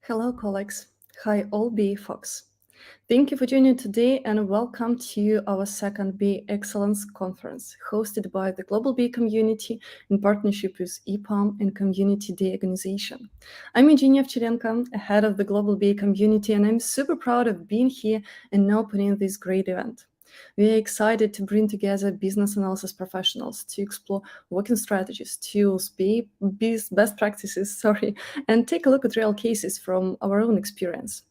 Hello, colleagues. Hi, all BA Fox. Thank you for joining today and welcome to our second BA Excellence Conference, hosted by the Global BA community in partnership with EPAM and Community Day Organization. I'm Evgenia Ovcharenko, head of the Global BA community, and I'm super proud of being here and opening this great event. We are excited to bring together business analysis professionals to explore working strategies, tools, best practices, and take a look at real cases from our own experience.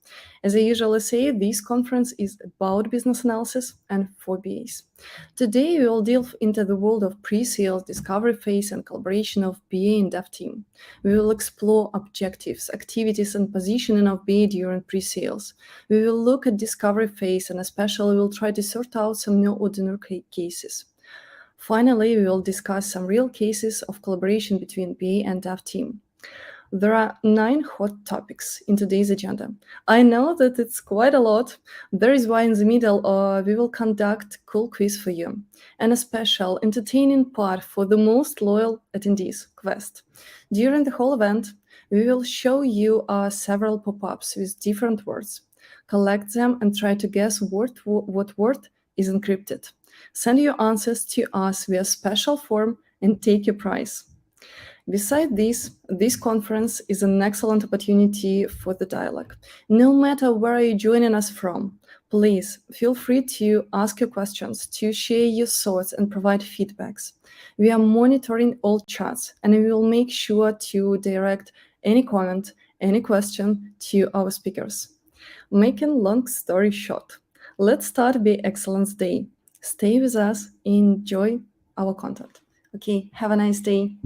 As I usually say, this conference is about business analysis and for BAs. Today, we will delve into the world of pre-sales, discovery phase, and collaboration of BA and dev team. We will explore objectives, activities, and positioning of BA during pre-sales. We will look at discovery phase, and especially we will try to sort out some new ordinary cases. Finally, we will discuss some real cases of collaboration between BA and dev team. There are 9 hot topics in today's agenda. I know that it's quite a lot. That is why in the middle we will conduct a cool quiz for you and a special entertaining part for the most loyal attendees, Quest. During the whole event, we will show you several pop-ups with different words. Collect them and try to guess what word is encrypted. Send your answers to us via special form and take your prize. Besides this conference is an excellent opportunity for the dialogue. No matter where you're joining us from, please feel free to ask your questions, to share your thoughts and provide feedbacks. We are monitoring all chats and we will make sure to direct any comment, any question to our speakers. Making long story short, let's start the Excellence Day. Stay with us, enjoy our content. Okay, have a nice day.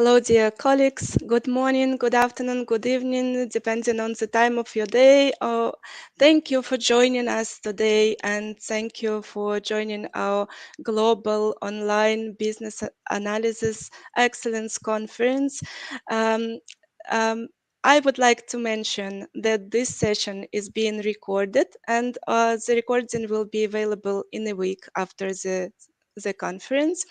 Hello, dear colleagues. Good morning, good afternoon, good evening, depending on the time of your day. Thank you for joining us today, and thank you for joining our global online business analysis excellence conference. Um, um, I would like to mention that this session is being recorded, and the recording will be available in a week after the conference.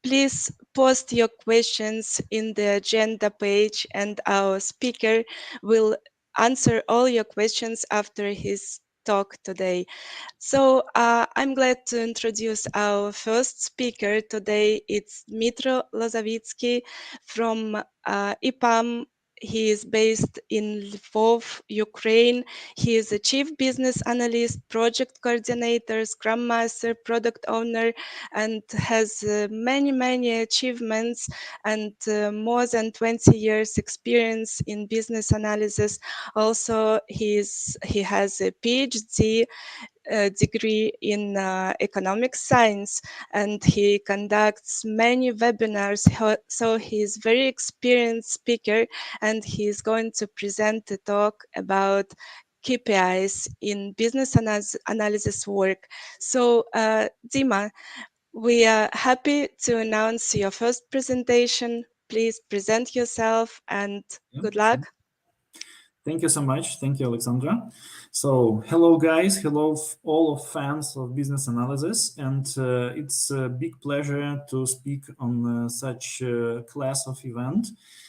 Please post your questions in the agenda page, and our speaker will answer all your questions after his talk today. So I'm glad to introduce our first speaker today. It's Dmytro Lozavitsky from EPAM. He is based in Lvov, Ukraine. He is a chief business analyst, project coordinator, scrum master, product owner, and has many achievements and more than 20 years experience in business analysis. Also, he has a PhD degree in economic science, and he conducts many webinars. So he is very experienced speaker, and he is going to present a talk about KPIs in business analysis work. So Dima, we are happy to announce your first presentation. Please present yourself, and good luck. Sure. Thank you so much. Thank you, Alexandra. So, hello, guys. Hello, all of fans of business analysis. And it's a big pleasure to speak on such a class of event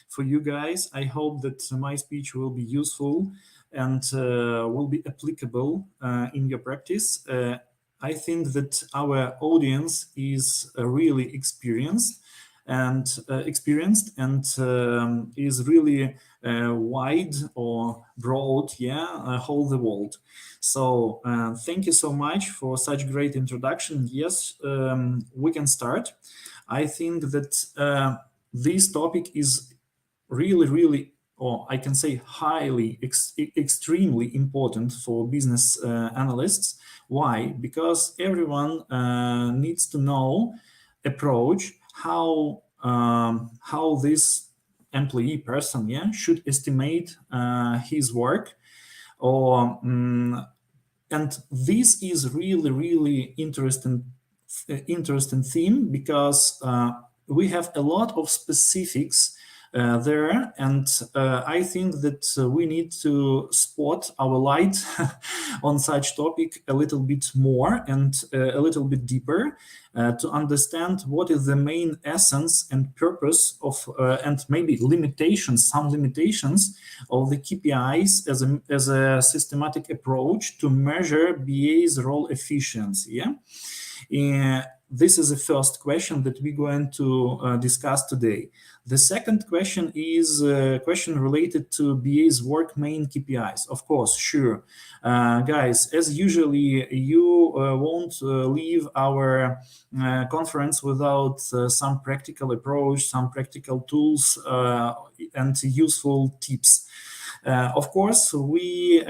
for you guys. I hope that my speech will be useful and will be applicable in your practice. I think that our audience is really experienced and is really wide or broad, whole the world. So thank you so much for such great introduction. Yes, we can start. I think that this topic is really, or I can say highly, extremely important for business analysts. Why? Because everyone needs to know approach how this employee person should estimate his work or and this is really interesting theme because we have a lot of specifics there, and I think that we need to spot our light on such topic a little bit more and a little bit deeper to understand what is the main essence and purpose of and maybe some limitations of the KPIs as a systematic approach to measure BA's role efficiency. This is the first question that we're going to discuss today. The second question is a question related to BA's work main KPIs. Of course, sure. Guys, as usually, you won't leave our conference without some practical approach, some practical tools and useful tips. Of course, we're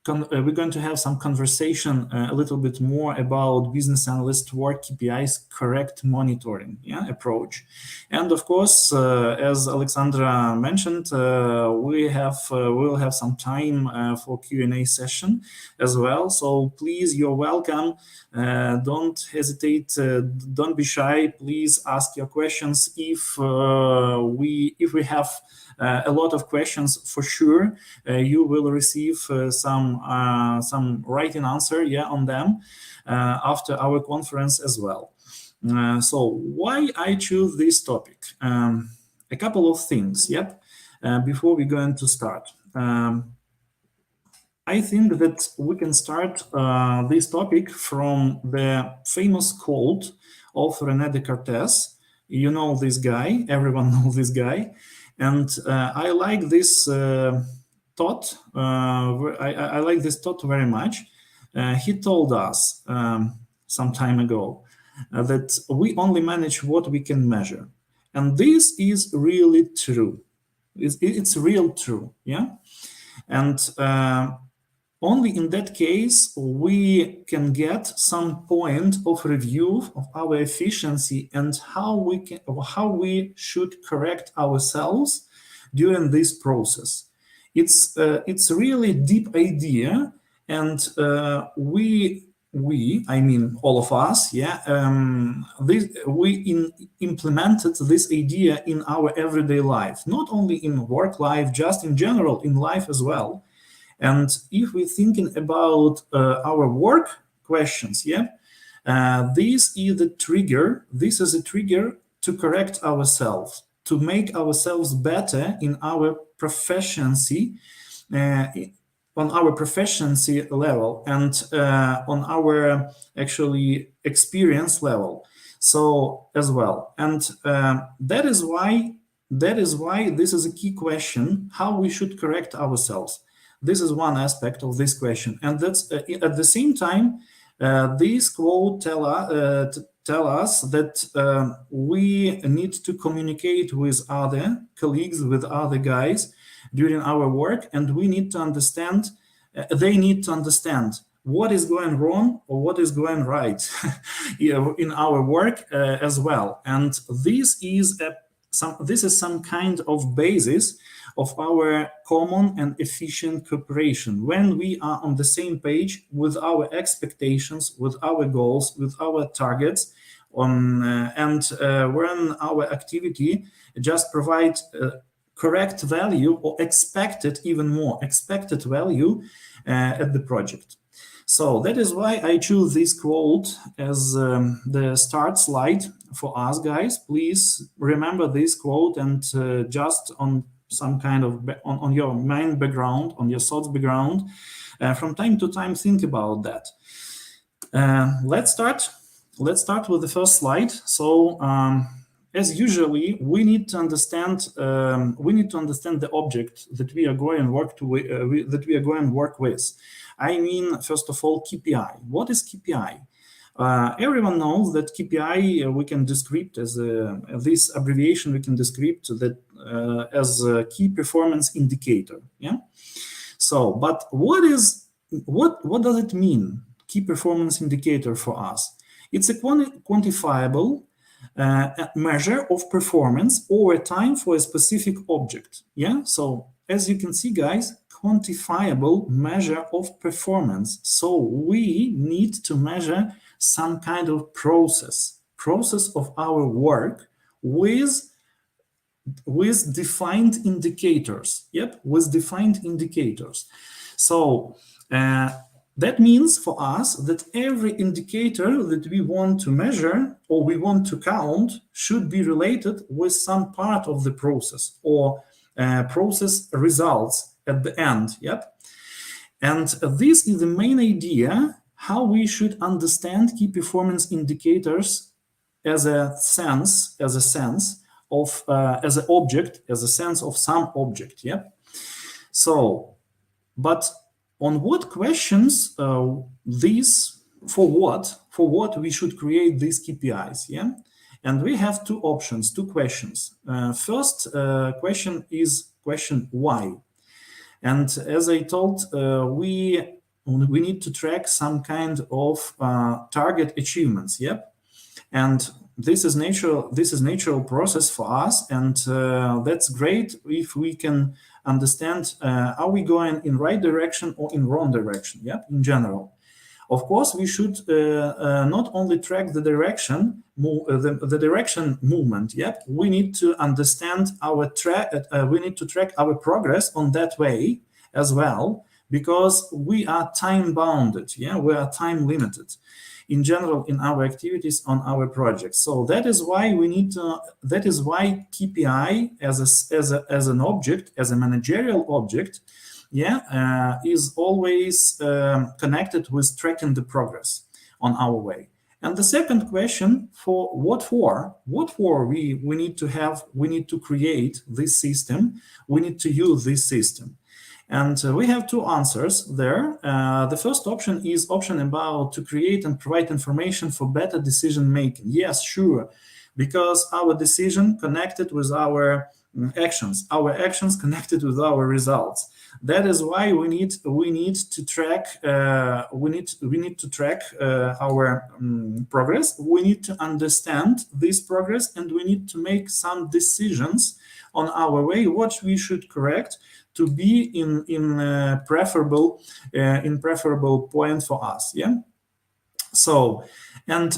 going to have some conversation a little bit more about business analyst work KPIs correct monitoring approach. And of course, as Alexandra mentioned, we'll have some time for Q&A session as well. So please, you're welcome. Don't hesitate. Don't be shy. Please ask your questions. If we have a lot of questions, for sure you will receive some writing answer on them after our conference as well. So why I choose this topic? A couple of things before we're going to start. I think that we can start this topic from the famous quote of René Descartes. You know this guy, everyone knows this guy. And I like this thought. I like this thought very much. He told us some time ago that we only manage what we can measure, and this is really true. It's real true, and only in that case we can get some point of review of our efficiency and how we should correct ourselves during this process. It's really deep idea, and I mean all of us, implemented this idea in our everyday life, not only in work life, just in general in life as well. And if we're thinking about our work questions, this is a trigger to correct ourselves, to make ourselves better in our proficiency, on our proficiency level, and on our actually experience level. So as well, and that is why this is a key question: how we should correct ourselves. This is one aspect of this question, and that's at the same time. This quote tell us that we need to communicate with other colleagues, with other guys during our work, and we need to understand. They need to understand what is going wrong or what is going right in our work as well. And this is some kind of basis of our common and efficient cooperation, when we are on the same page with our expectations, with our goals, with our targets, and when our activity just provides correct value or expected value at the project. So that is why I choose this quote as the start slide for us, guys. Please remember this quote, and just on some kind of on your mind background, on your thoughts background, from time to time think about that. Let's start with the first slide. So as usually, we need to understand the object that we are going to work with. I mean, first of all, KPI. What is KPI? Everyone knows that KPI we can describe as this abbreviation. We can describe that as a key performance indicator. Yeah. So, but what does it mean? Key performance indicator for us. It's a quantifiable measure of performance over time for a specific object. Yeah. So as you can see, guys, quantifiable measure of performance. So we need to measure some kind of process of our work with defined indicators. Yep, with defined indicators. So that means for us that every indicator that we want to measure or we want to count should be related with some part of the process or process results at the end. Yep. And this is the main idea how we should understand key performance indicators as a sense of as an object, as a sense of some object. Yeah. So, but on what questions for what we should create these KPIs? Yeah. And we have two options, two questions. First question is question why. And as I told, we need to track some kind of target achievements. Yep. And this is natural process for us, and that's great if we can understand are we going in right direction or in wrong direction. Yep. In general. Of course, we should not only track the direction, the direction movement. Yep, we need to understand we need to track our progress on that way as well, because we are time bounded. Yeah, we are time limited in general in our activities on our projects. So that is why we need to. That is why KPI as an object, as a managerial object, is always connected with tracking the progress on our way. And the second question, what for we need to create this system, we need to use this system. And we have two answers there. The first option is about to create and provide information for better decision making. Yes, sure, because our decision connected with our actions connected with our results. That is why we need to track our progress. We need to understand this progress, and we need to make some decisions on our way, what we should correct to be in preferable point for us. Yeah. So, and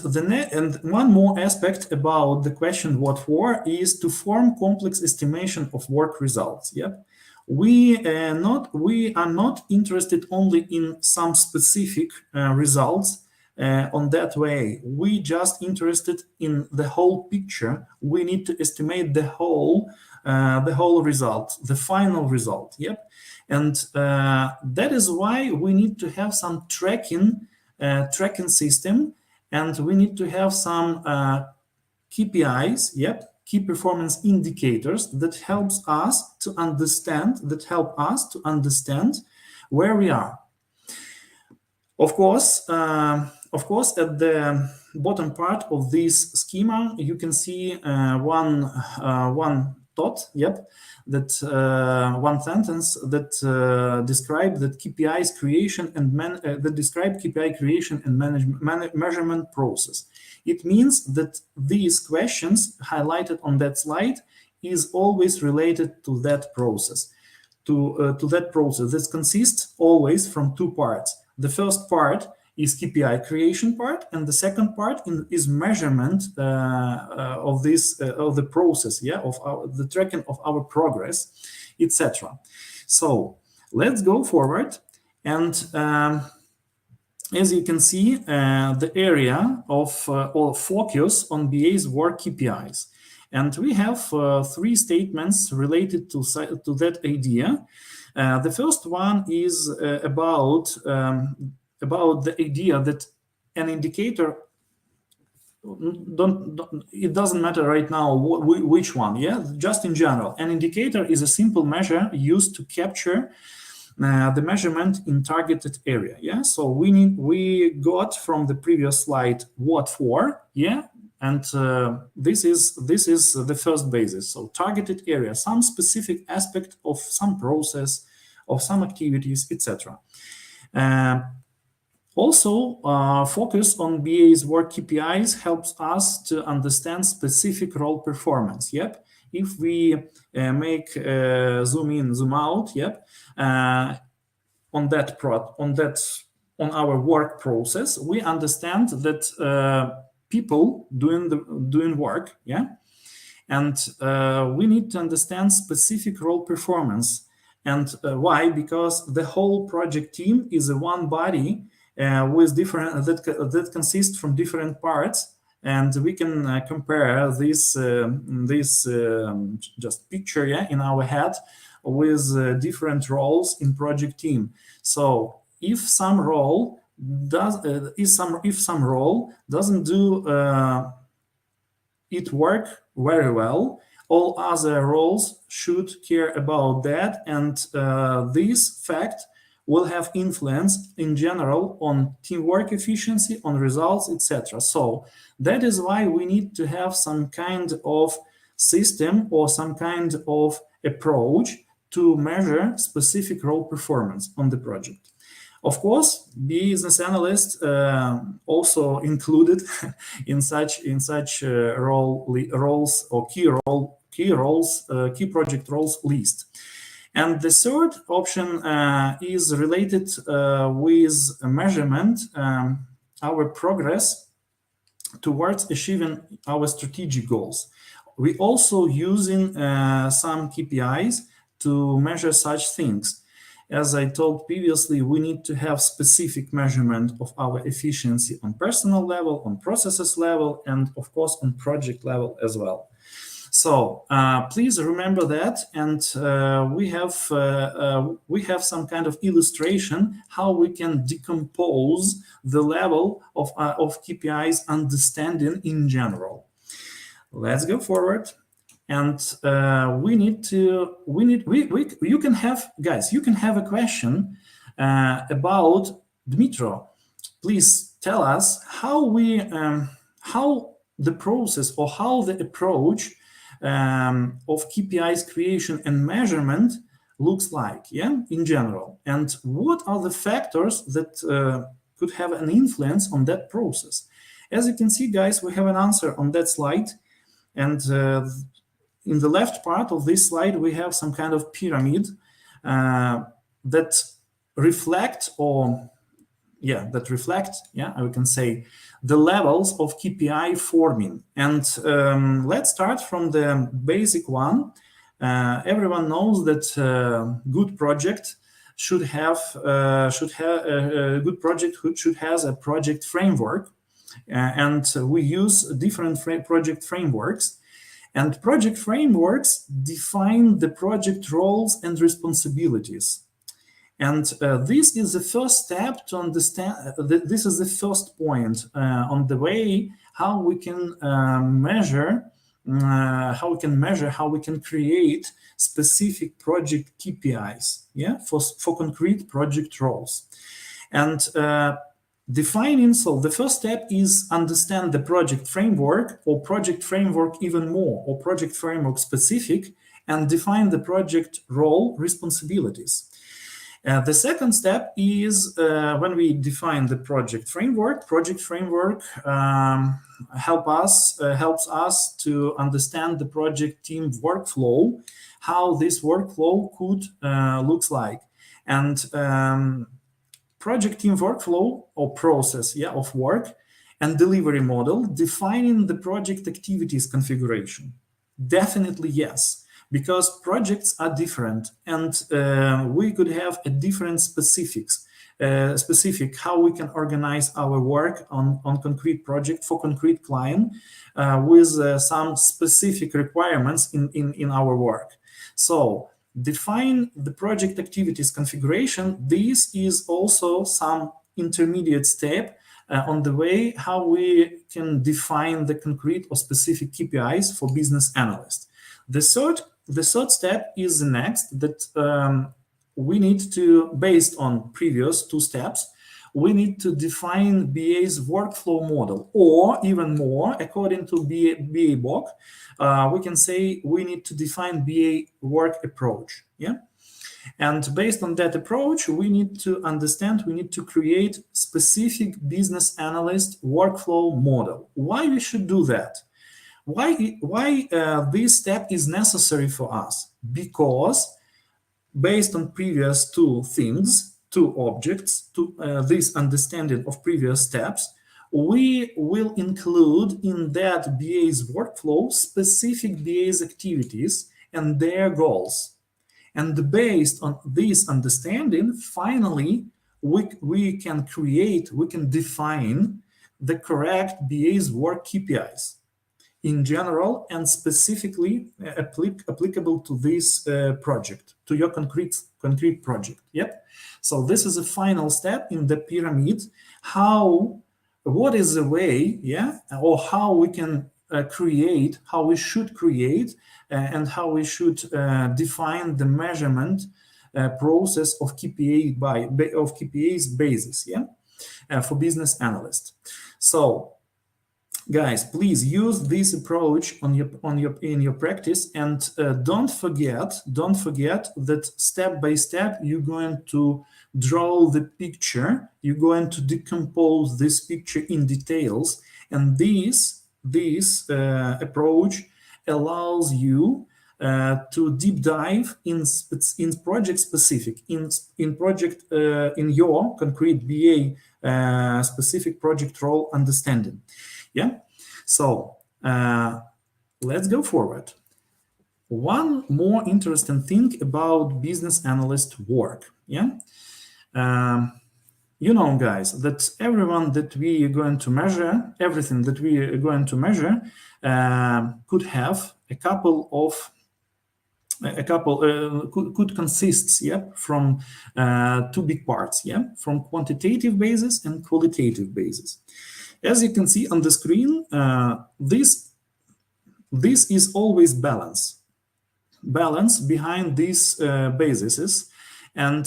one more aspect about the question what for is to form complex estimation of work results. Yep. We are not interested only in some specific results on that way. We just interested in the whole picture. We need to estimate the whole result, the final result. Yep. And that is why we need to have some tracking system, and we need to have some KPIs, yep, key performance indicators that help us to understand where we are. Of course, at the bottom part of this schema, you can see one thought, yep, that one sentence that describe that KPIs creation and KPI creation and measurement process. It means that these questions highlighted on that slide is always related to that process, to that process that consists always from two parts. The first part is KPI creation part, and the second part is measurement of the process, yeah, of the tracking of our progress, etc. So let's go forward, and as you can see, the area of or focus on BA's work KPIs, and we have three statements related to that idea. The first one is about the idea that an indicator, it doesn't matter right now which one, yeah, just in general, an indicator is a simple measure used to capture the measurement in targeted area. Yeah, so we got from the previous slide what for, yeah, and this is the first basis. So targeted area, some specific aspect of some process, of some activities, etc. Also, focus on BA's work KPIs helps us to understand specific role performance. Yep. If we make zoom in, zoom out, yep, on our work process, we understand that people doing work, yeah, and we need to understand specific role performance. And why? Because the whole project team is a one body with different that consists from different parts, and we can compare this just picture, yeah, in our head with different roles in project team. So if some role doesn't do it work very well, all other roles should care about that, and this fact will have influence in general on teamwork efficiency, on results, etc. So that is why we need to have some kind of system or some kind of approach to measure specific role performance on the project. Of course, business analysts also included in such roles or key project roles list. And the third option is related with measurement, our progress towards achieving our strategic goals. We also using some KPIs to measure such things. As I told previously, we need to have specific measurement of our efficiency on personal level, on processes level, and of course on project level as well. So please remember that, and we have some kind of illustration how we can decompose the level of KPIs understanding in general. Let's go forward, and you can have, guys, you can have a question about Dmitro. Please tell us how the process or how the approach of KPIs creation and measurement looks like, yeah, in general, and what are the factors that could have an influence on that process. As you can see, guys, we have an answer on that slide, and in the left part of this slide, we have some kind of pyramid that reflect, I can say, the levels of KPI forming. And let's start from the basic one. Everyone knows that good project should have a good project should has a project framework, and we use different project frameworks. And project frameworks define the project roles and responsibilities. And this is the first step to understand, this is the first point on the way how we can measure, how we can create specific project KPIs, yeah, for concrete project roles. And defining, so the first step is understand the project framework, or project framework even more, or project framework specific, and define the project role responsibilities. The second step is when we define the project framework. Project framework helps us to understand the project team workflow, how this workflow could looks like, and project team workflow or process, yeah, of work and delivery model, defining the project activities configuration. Definitely yes. Because projects are different, and we could have a different specific how we can organize our work on concrete project for concrete client with some specific requirements in our work. So define the project activities configuration. This is also some intermediate step on the way how we can define the concrete or specific KPIs for business analysts. The third step is the next, that we need to, based on previous two steps, we need to define BA's workflow model, or even more, according to BA Bock, we can say we need to define BA work approach. Yeah. And based on that approach, we need to understand, we need to create specific business analyst workflow model. Why we should do that? Why this step is necessary for us? Because based on previous two things, two objects, this understanding of previous steps, we will include in that BA's workflow specific BA's activities and their goals. And based on this understanding, finally, we can define the correct BA's work KPIs. In general and specifically applicable to this project, to your concrete project. Yep. So this is a final step in the pyramid. What is the way, yeah, or how we can create, how we should create, and how we should define the measurement process of KPIs basis, yeah, for business analysts. So, guys, please use this approach in your practice, and don't forget that step by step you're going to draw the picture, you're going to decompose this picture in details, and this approach allows you to deep dive in project specific, in your concrete BA specific project role understanding. Yeah, so let's go forward. One more interesting thing about business analyst work. Yeah, you know, guys, that everyone that we are going to measure, everything that we are going to measure, could have could consist, yeah, from two big parts, yeah, from quantitative basis and qualitative basis. As you can see on the screen, this is always balance behind these bases, and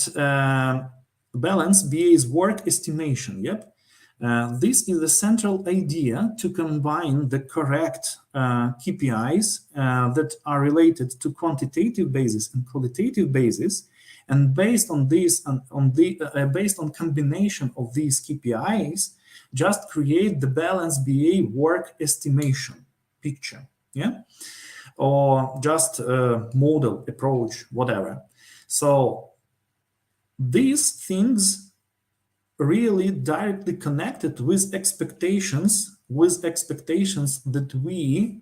balance BA's work estimation. Yep, This is the central idea to combine the correct KPIs that are related to quantitative basis and qualitative basis, and based on this based on combination of these KPIs, just create the balanced BA work estimation picture, yeah, or just model approach, whatever. So these things really directly connected with expectations that we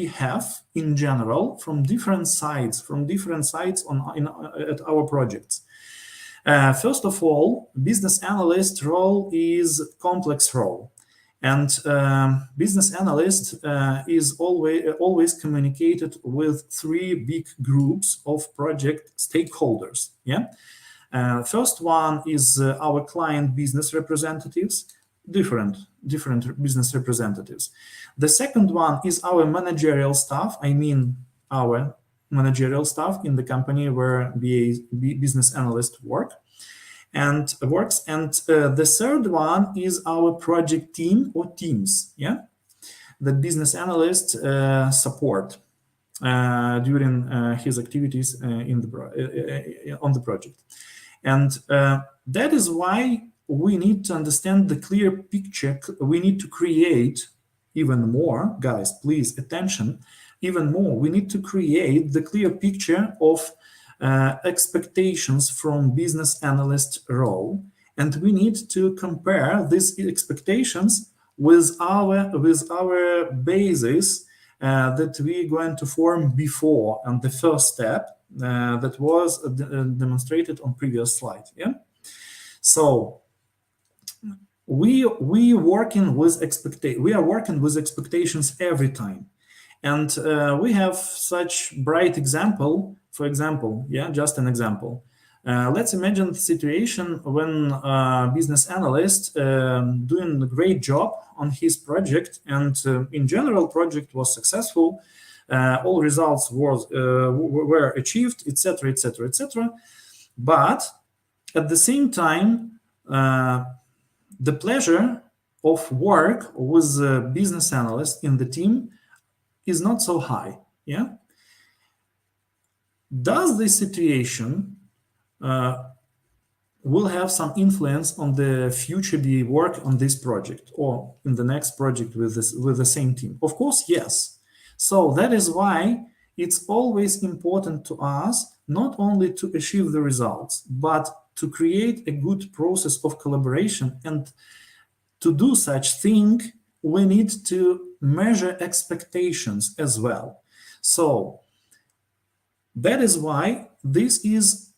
have in general from different sides at our projects. First of all, business analyst role is complex role, and business analyst is always communicated with three big groups of project stakeholders. Yeah. First one is our client business representatives, different business representatives. The second one is our managerial staff, I mean our managerial staff in the company where business analyst works. And the third one is our project team or teams, yeah, the business analyst support during his activities on the project. And that is why we need to understand the clear picture. We need to create even more, guys, please, attention, even more. We need to create the clear picture of expectations from business analyst role. And we need to compare these expectations with our basis that we're going to form before, and the first step that was demonstrated on previous slide. Yeah. So we are working with expectations every time, and we have such bright example. For example, yeah, just an example. Let's imagine the situation when business analyst doing a great job on his project, and in general project was successful. All results were achieved, etc., etc., etc. But at the same time, the pleasure of work with a business analyst in the team is not so high. Yeah. Does this situation will have some influence on the future BA work on this project or in the next project with the same team? Of course, yes. So that is why it's always important to us not only to achieve the results, but to create a good process of collaboration. And to do such thing, we need to measure expectations as well. So that is why this is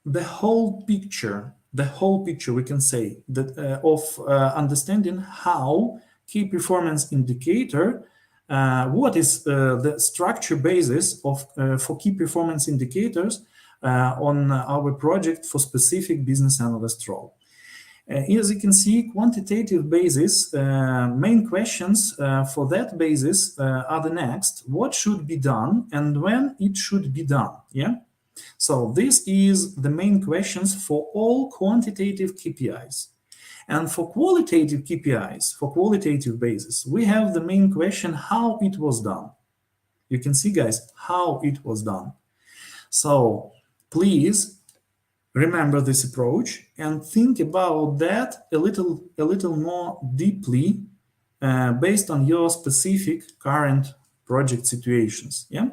the whole picture we can say that of understanding how key performance indicator, what is the structure basis of for key performance indicators on our project for specific business analyst role. As you can see, quantitative basis, main questions for that basis are the next: what should be done and when it should be done. Yeah. So this is the main questions for all quantitative KPIs. And for qualitative KPIs, for qualitative basis, we have the main question how it was done. You can see, guys, how it was done. So please remember this approach and think about that a little more deeply based on your specific current project situations. Yeah.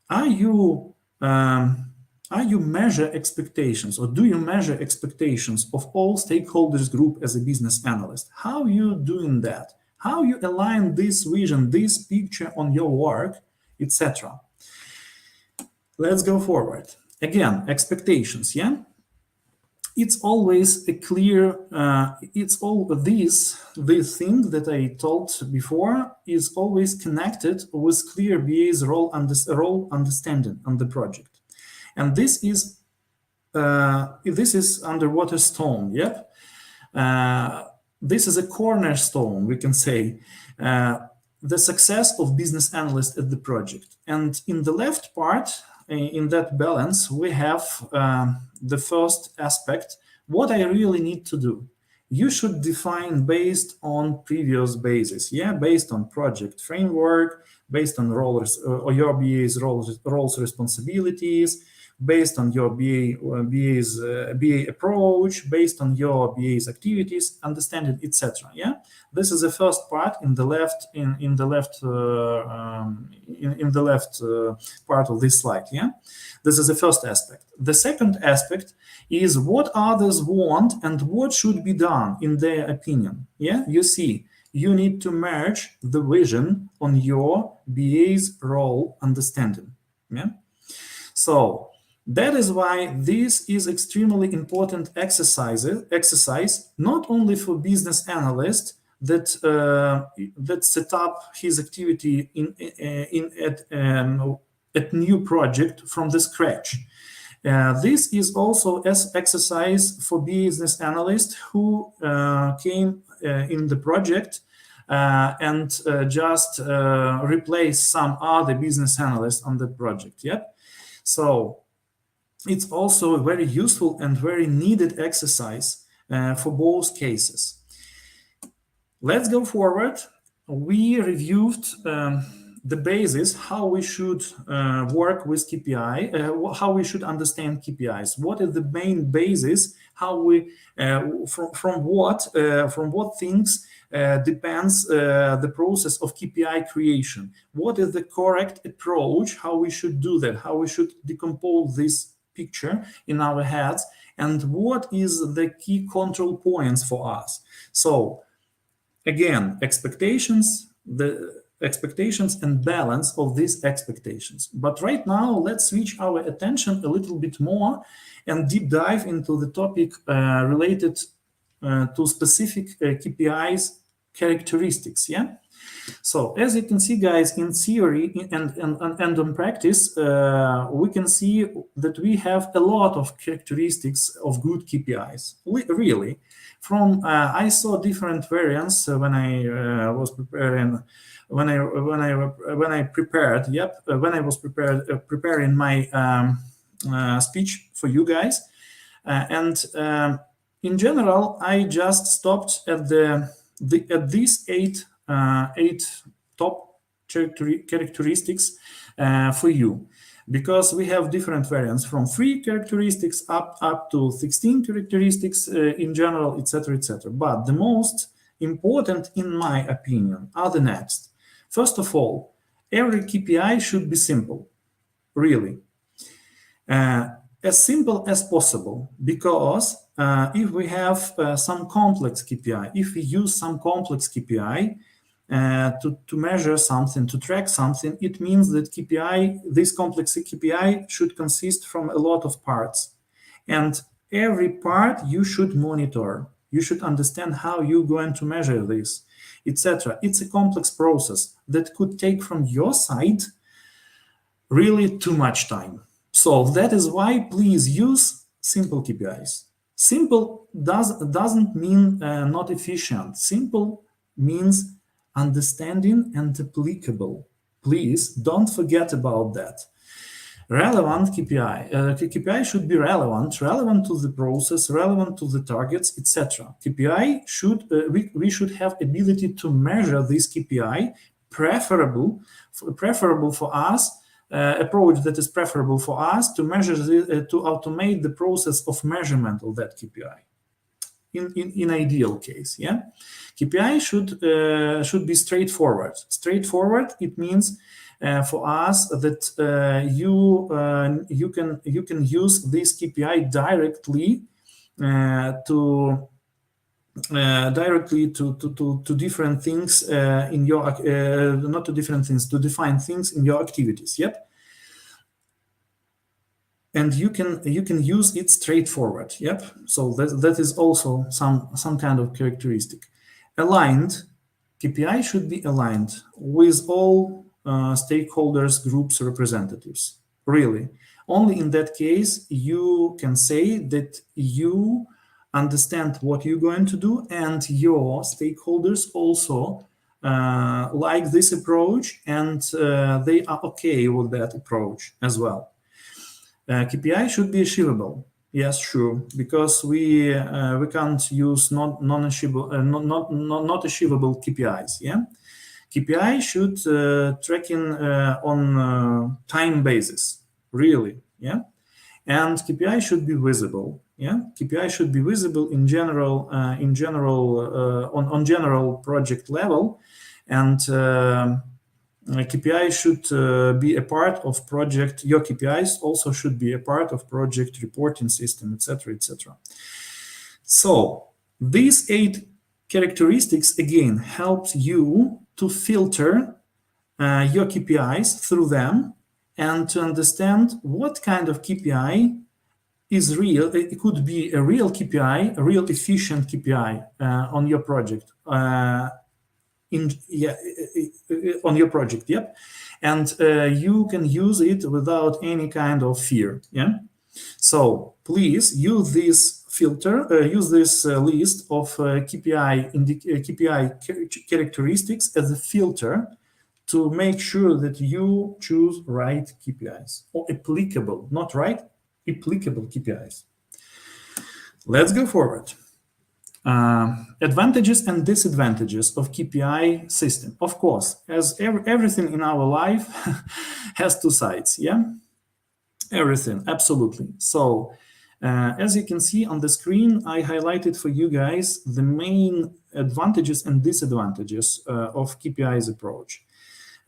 Are you measure expectations, or do you measure expectations of all stakeholders group as a business analyst? How are you doing that? How you align this vision, this picture on your work, etc. Let's go forward. Again, expectations, yeah? It's always a clear, it's all this thing that I told before is always connected with clear BA's role understanding on the project. And this is underwater stone, yep. This is a cornerstone, we can say, the success of business analyst at the project. And in the left part, in that balance, we have the first aspect, what I really need to do. you should define based on previous basis, based on project framework, based on roles or your BA's roles responsibilities, based on your BA approach, based on your BA's activities, understanding, etc. This is the first part in the left part of this slide. This is the first aspect. The second aspect is what others want and what should be done in their opinion. You see, you need to merge the vision on your BA's role understanding. So that is why this is extremely important exercise, not only for business analysts that set up his activity at new project from the scratch. This is also as exercise for business analysts who came in the project and just replace some other business analysts on the project. So it's also a very useful and very needed exercise for both cases. Let's go forward. We reviewed the basis, how we should work with KPI, how we should understand KPIs. What is the main basis? How we from what things depends the process of KPI creation? What is the correct approach? How we should do that? How we should decompose this picture in our heads? And what is the key control points for us? So again, expectations and balance of these expectations. But right now, let's switch our attention a little bit more and deep dive into the topic related to specific KPIs characteristics. So as you can see, guys, in theory and in practice, we can see that we have a lot of characteristics of good KPIs. Really, from I saw different variants when I was preparing. When I was preparing my speech for you guys, and in general, I just stopped at these eight top characteristics for you, because we have different variants from 3 characteristics up to 16 characteristics in general, etc., etc. But the most important, in my opinion, are the next. First of all, every KPI should be simple, really. As simple as possible, because if we have some complex KPI, if we use some complex KPI to measure something, to track something, it means that this complex KPI should consist from a lot of parts. And every part you should monitor. You should understand how you're going to measure this, etc. It's a complex process that could take from your side really too much time. So that is why please use simple KPIs. Simple doesn't mean not efficient. Simple means understanding and applicable. Please don't forget about that. Relevant KPI. KPI should be relevant to the process, relevant to the targets, etc. KPI should we should have ability to measure this KPI, preferable for us, approach that is preferable for us to measure to automate the process of measurement of that KPI. In ideal case, KPI should be straightforward. Straightforward, it means for us that you can use this KPI directly to different things in your not to different things, to define things in your activities. And you can use it straightforward. So that is also some kind of characteristic. Aligned, KPI should be aligned with all stakeholders, groups, representatives. Really, only in that case you can say that you understand what you're going to do, and your stakeholders also like this approach, and they are okay with that approach as well. KPI should be achievable. Yes, sure. Because we can't use not achievable KPIs. Yeah, KPI should tracking on time basis. Really. Yeah, and KPI should be visible. Yeah, KPI should be visible in general on general project level, and KPI should be a part of project. Your KPIs also should be a part of project reporting system, etc., etc. So these 8 characteristics again helps you to filter your KPIs through them and to understand what kind of KPI is real. It could be a real KPI, a real efficient KPI on your project. On your project, yep, and you can use it without any kind of fear. Yeah, so please use this filter, use this list of KPI characteristics as a filter to make sure that you choose right KPIs or applicable, not right, applicable KPIs. Let's go forward. Advantages and disadvantages of KPI system. Of course, as everything in our life has 2 sides. Yeah, everything, absolutely. So as you can see on the screen, I highlighted for you guys the main advantages and disadvantages of KPI's approach.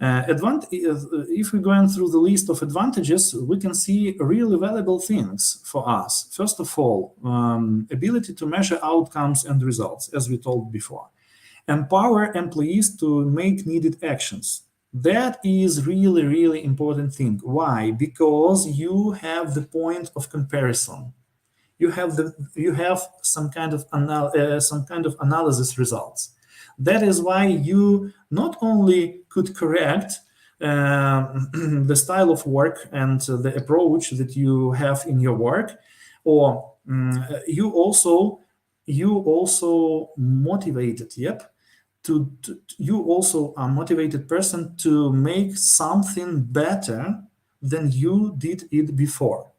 If we're going through the list of advantages, we can see really valuable things for us. First of all, ability to measure outcomes and results, as we told before. Empower employees to make needed actions. That is really, really important thing. Why? Because you have the point of comparison. You have some kind of analysis results. That is why you not only could correct the style of work and the approach that you have in your work, or you also motivated. Yep, you also are motivated person to make something better than you did it before.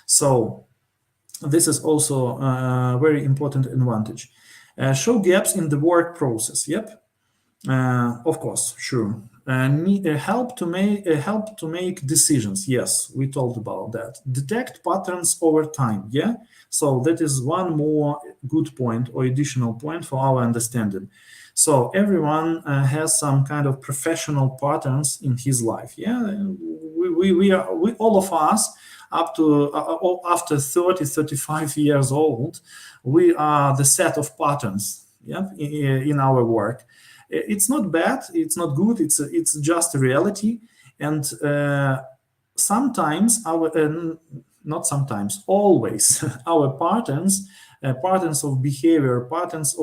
So this is also a very important advantage. Show gaps in the work process. Yep, of course, sure. Help to make decisions. Yes, we told about that. Detect patterns over time. Yeah, so that is one more good point or additional point for our understanding. So everyone has some kind of professional patterns in his life. Yeah, we all of us up to after 30-35 years old, we are the set of patterns. Yeah, in our work. It's not bad, it's not good, it's just a reality. And sometimes not sometimes, always our patterns of behavior, patterns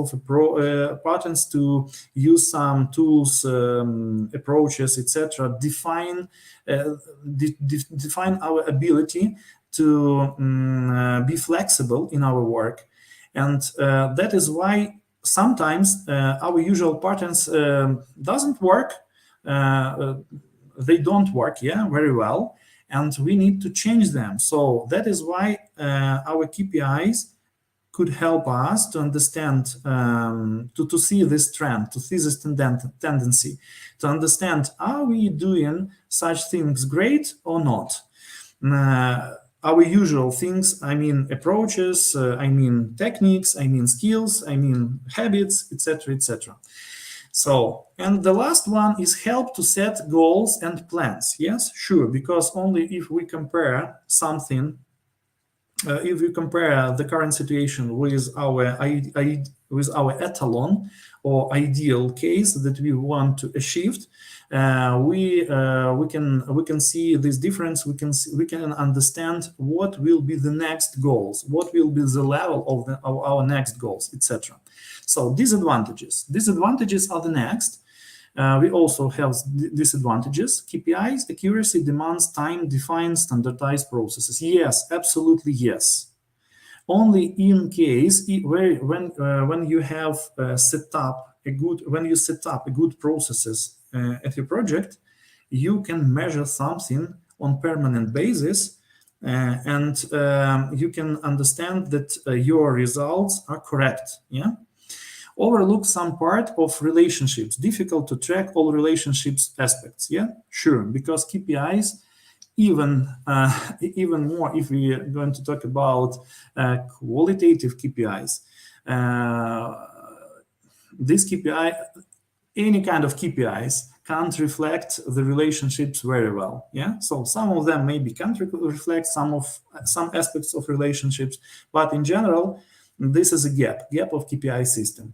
to use some tools, approaches, etc., define our ability to be flexible in our work. And that is why sometimes our usual patterns doesn't work. They don't work, yeah, very well, and we need to change them. So that is why our KPIs could help us to understand, to see this trend, to see this tendency, to understand, are we doing such things great or not? Our usual things, I mean approaches, I mean techniques, I mean skills, I mean habits, etc., etc. So, and the last one is help to set goals and plans. Yes, sure, because only if we compare something, if we compare the current situation with our etalon or ideal case that we want to achieve, we can see this difference. We can understand what will be the next goals, what will be the level of our next goals, etc. So disadvantages are the next. We also have disadvantages. KPIs, accuracy demands time, defined, standardized processes. Yes, absolutely yes. Only in case when you have set up a good processes at your project, you can measure something on permanent basis and you can understand that your results are correct. Yeah. Overlook some part of relationships. Difficult to track all relationships aspects. Yeah, sure, because KPIs, even more if we are going to talk about qualitative KPIs. This KPI, any kind of KPIs, can't reflect the relationships very well. Yeah, so some of them maybe can't reflect some aspects of relationships, but in general, this is a gap of KPI system.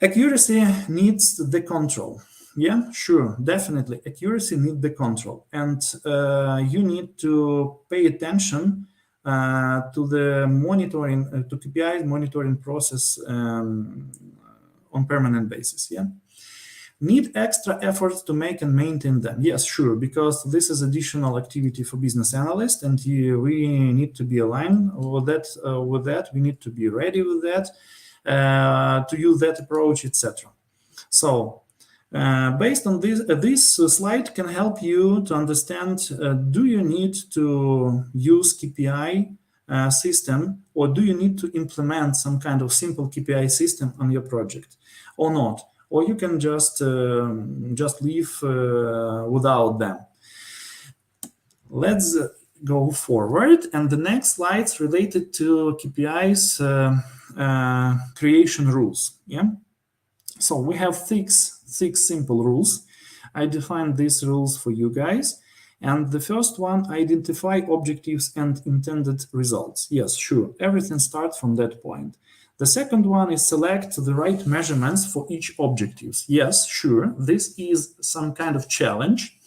Accuracy needs the control. Yeah, sure, definitely. Accuracy needs the control, and you need to pay attention to the monitoring, to KPI monitoring process on permanent basis. Yeah. Need extra efforts to make and maintain them. Yes, sure, because this is additional activity for business analysts, and we need to be aligned with that. We need to be ready with that, to use that approach, etc. So, based on this slide can help you to understand: do you need to use KPI system, or do you need to implement some kind of simple KPI system on your project, or not? Or you can just leave without them. Let's go forward, and the next slide's related to KPIs creation rules. Yeah. So we have six simple rules. I defined these rules for you guys. And the first one, identify objectives and intended results. Yes, sure. Everything starts from that point. The second one is select the right measurements for each objectives. Yes, sure. This is some kind of challenge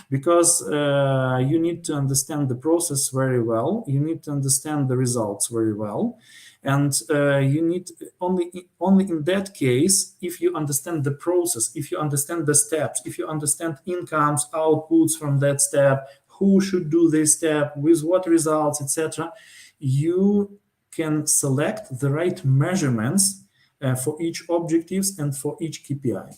because you need to understand the process very well. You need to understand the results very well. And you need only in that case, if you understand the process, if you understand the steps, if you understand incomes, outputs from that step, who should do this step, with what results, etc., you can select the right measurements for each objectives and for each KPI.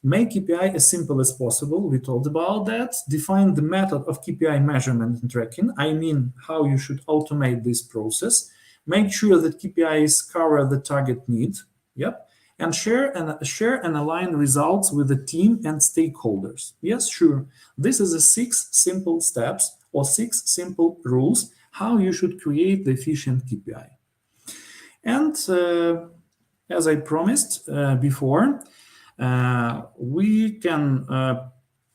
Make KPI as simple as possible. We talked about that. Define the method of KPI measurement and tracking. I mean, how you should automate this process. Make sure that KPIs cover the target need. Yep. And share and align results with the team and stakeholders. Yes, sure. This is the 6 simple steps or 6 simple rules how you should create the efficient KPI. And as I promised before, we can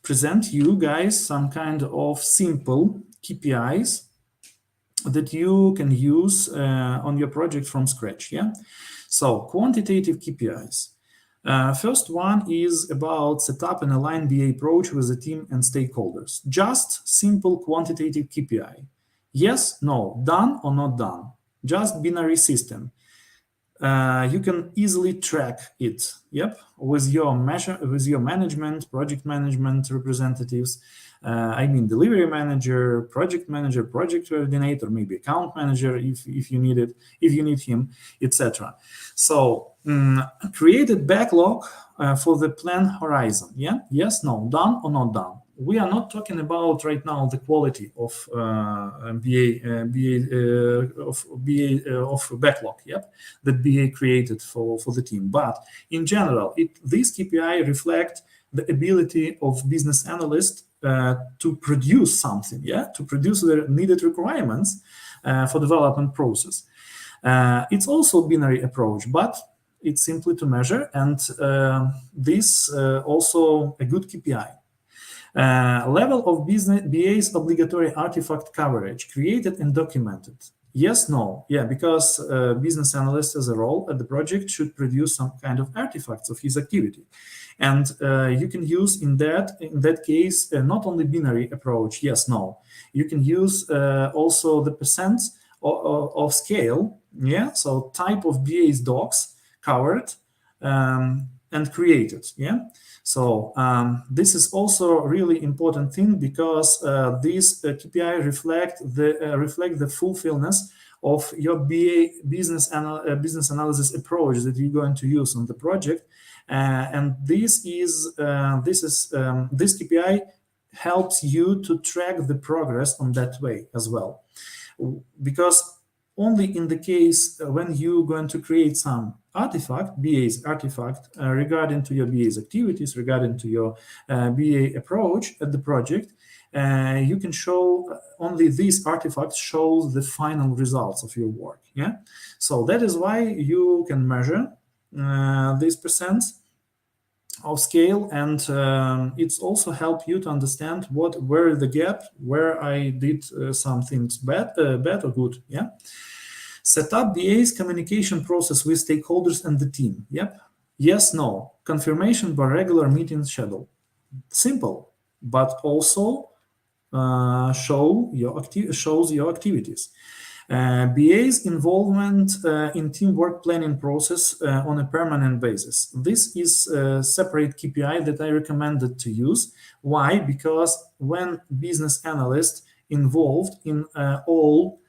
present you guys some kind of simple KPIs that you can use on your project from scratch. Yeah. So quantitative KPIs. First one is about set up and align BA approach with the team and stakeholders. Just simple quantitative KPI. Yes, no, done or not done. Just binary system. You can easily track it. Yep, with your management, project management representatives. I mean, delivery manager, project coordinator, maybe account manager if you need it, if you need him, etc. So created backlog for the plan horizon. Yeah, yes, no, done or not done. We are not talking about right now the quality of backlog, yep, that BA created for the team. But in general, this KPI reflect the ability of business analysts to produce something, yeah, to produce the needed requirements for development process. It's also a binary approach, but it's simply to measure, and this also a good KPI. Level of BA's obligatory artifact coverage, created and documented. Yes, no, yeah, because business analyst as a role at the project should produce some kind of artifacts of his activity. And you can use in that case not only binary approach, yes, no. You can use also the percent of scale, yeah, so type of BA's docs covered and created, yeah. So this is also a really important thing because these KPI reflect the fulfillment of your business analysis approach that you're going to use on the project, and this KPI helps you to track the progress on that way as well. Because only in the case when you're going to create some artifact, BA's artifact, regarding to your BA's activities, regarding to your BA approach at the project, you can show only these artifacts shows the final results of your work. Yeah, so that is why you can measure these percents of scale, and it's also help you to understand where the gap, where I did some things bad or good. Yeah. Set up BA's communication process with stakeholders and the team. Yep. Yes, no. Confirmation by regular meetings schedule. Simple, but also shows your activities. BA's involvement in teamwork planning process on a permanent basis. This is a separate KPI that I recommended to use. Why? Because when business analyst involved in all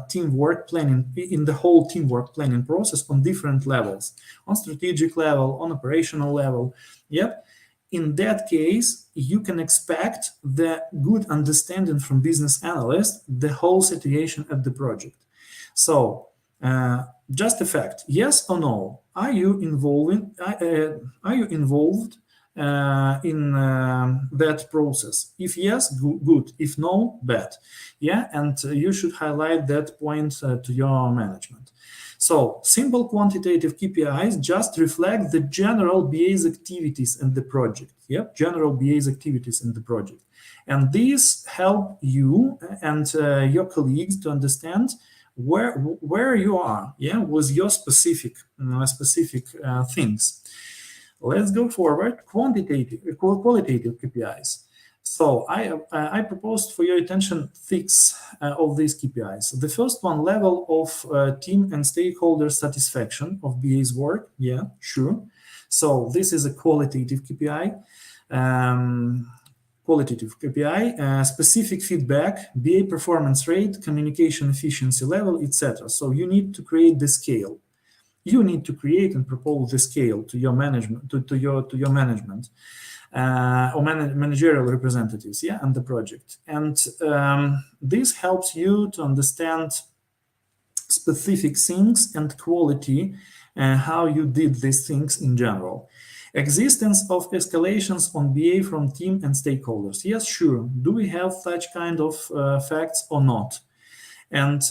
teamwork planning, in the whole teamwork planning process on different levels, on strategic level, on operational level, yep. In that case, you can expect the good understanding from business analyst, the whole situation at the project. So just a fact, yes or no, are you involved in that process? If yes, good. If no, bad. Yeah, and you should highlight that point to your management. So simple quantitative KPIs just reflect the general BA's activities in the project. Yep, general BA's activities in the project. And these help you and your colleagues to understand where you are, yeah, with your specific things. Let's go forward. Qualitative KPIs. So I proposed for your attention 6 of these KPIs. The first one, level of team and stakeholder satisfaction of BA's work. Yeah, sure. So this is a qualitative KPI. Specific feedback, BA performance rate, communication efficiency level, etc. So you need to create the scale. You need to create and propose the scale to your management, to your management. Or managerial representatives, yeah, and the project. And this helps you to understand specific things and quality, how you did these things in general. Existence of escalations on BA from team and stakeholders. Yes, sure. Do we have such kind of facts or not? And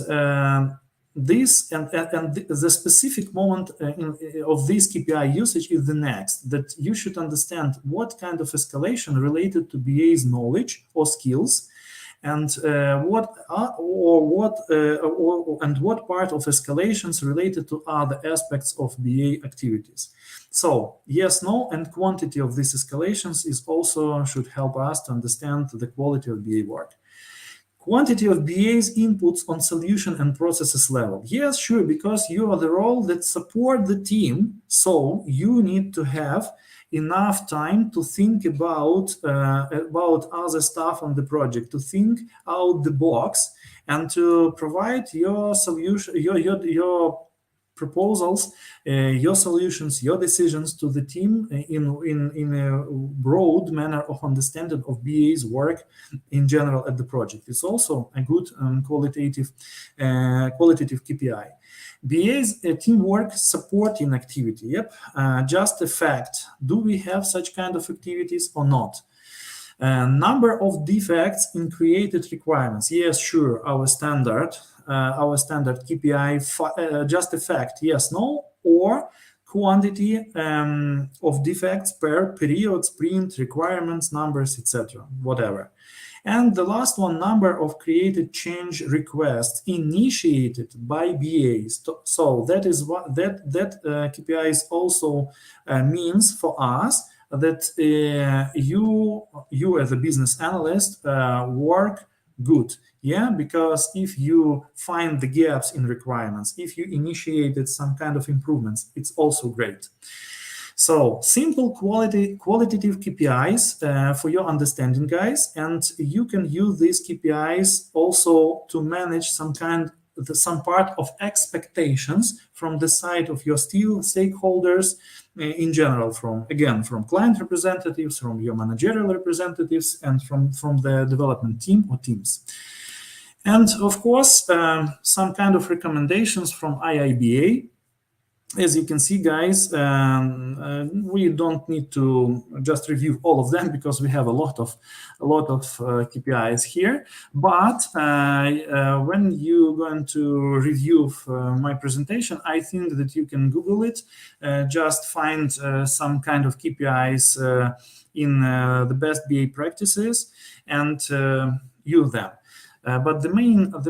this and the specific moment of this KPI usage is the next, that you should understand what kind of escalation related to BA's knowledge or skills, and what part of escalations related to other aspects of BA activities. So yes, no, and quantity of these escalations is also should help us to understand the quality of BA work. Quantity of BA's inputs on solution and processes level. Yes, sure, because you are the role that support the team, so you need to have enough time to think about other stuff on the project, to think out the box, and to provide your solution, your proposals, your solutions, your decisions to the team in a broad manner of understanding of BA's work in general at the project. It's also a good qualitative KPI. BA's teamwork supporting activity. Yep, just a fact. Do we have such kind of activities or not? Number of defects in created requirements. Yes, sure, our standard KPI, just a fact, yes, no, or quantity of defects per period, sprint, requirements, numbers, etc., whatever. And the last one, number of created change requests initiated by BAs. So that is what that KPI also means for us, that you as a business analyst work good. Yeah, because if you find the gaps in requirements, if you initiated some kind of improvements, it's also great. So simple qualitative KPIs for your understanding, guys, and you can use these KPIs also to manage some kind some part of expectations from the side of your stakeholders in general, from client representatives, from your managerial representatives, and from the development team or teams. And of course, some kind of recommendations from IIBA. As you can see, guys, we don't need to just review all of them because we have a lot of KPIs here. But when you're going to review my presentation, I think that you can Google it, just find some kind of KPIs in the best BA practices and use them. But the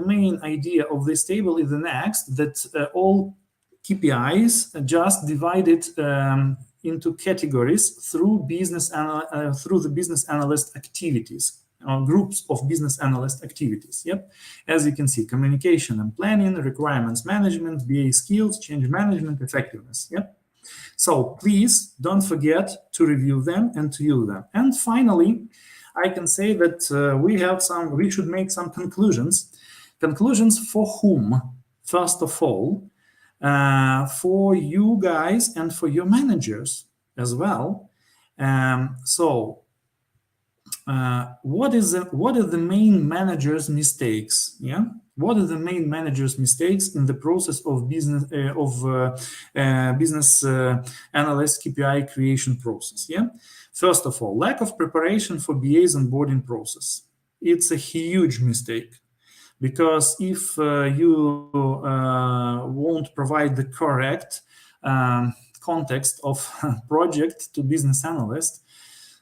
main idea of this table is the next, that all KPIs just divided into categories through the business analyst activities, groups of business analyst activities. Yep, as you can see, communication and planning, requirements management, BA skills, change management, effectiveness. Yep. So please don't forget to review them and to use them. And finally, I can say that we should make some conclusions. Conclusions for whom? First of all, for you guys and for your managers as well. What are the main managers' mistakes? Yeah, what are the main managers' mistakes in the process of business analyst KPI creation process? Yeah, first of all, lack of preparation for BA's onboarding process. It's a huge mistake. Because if you won't provide the correct context of project to business analyst,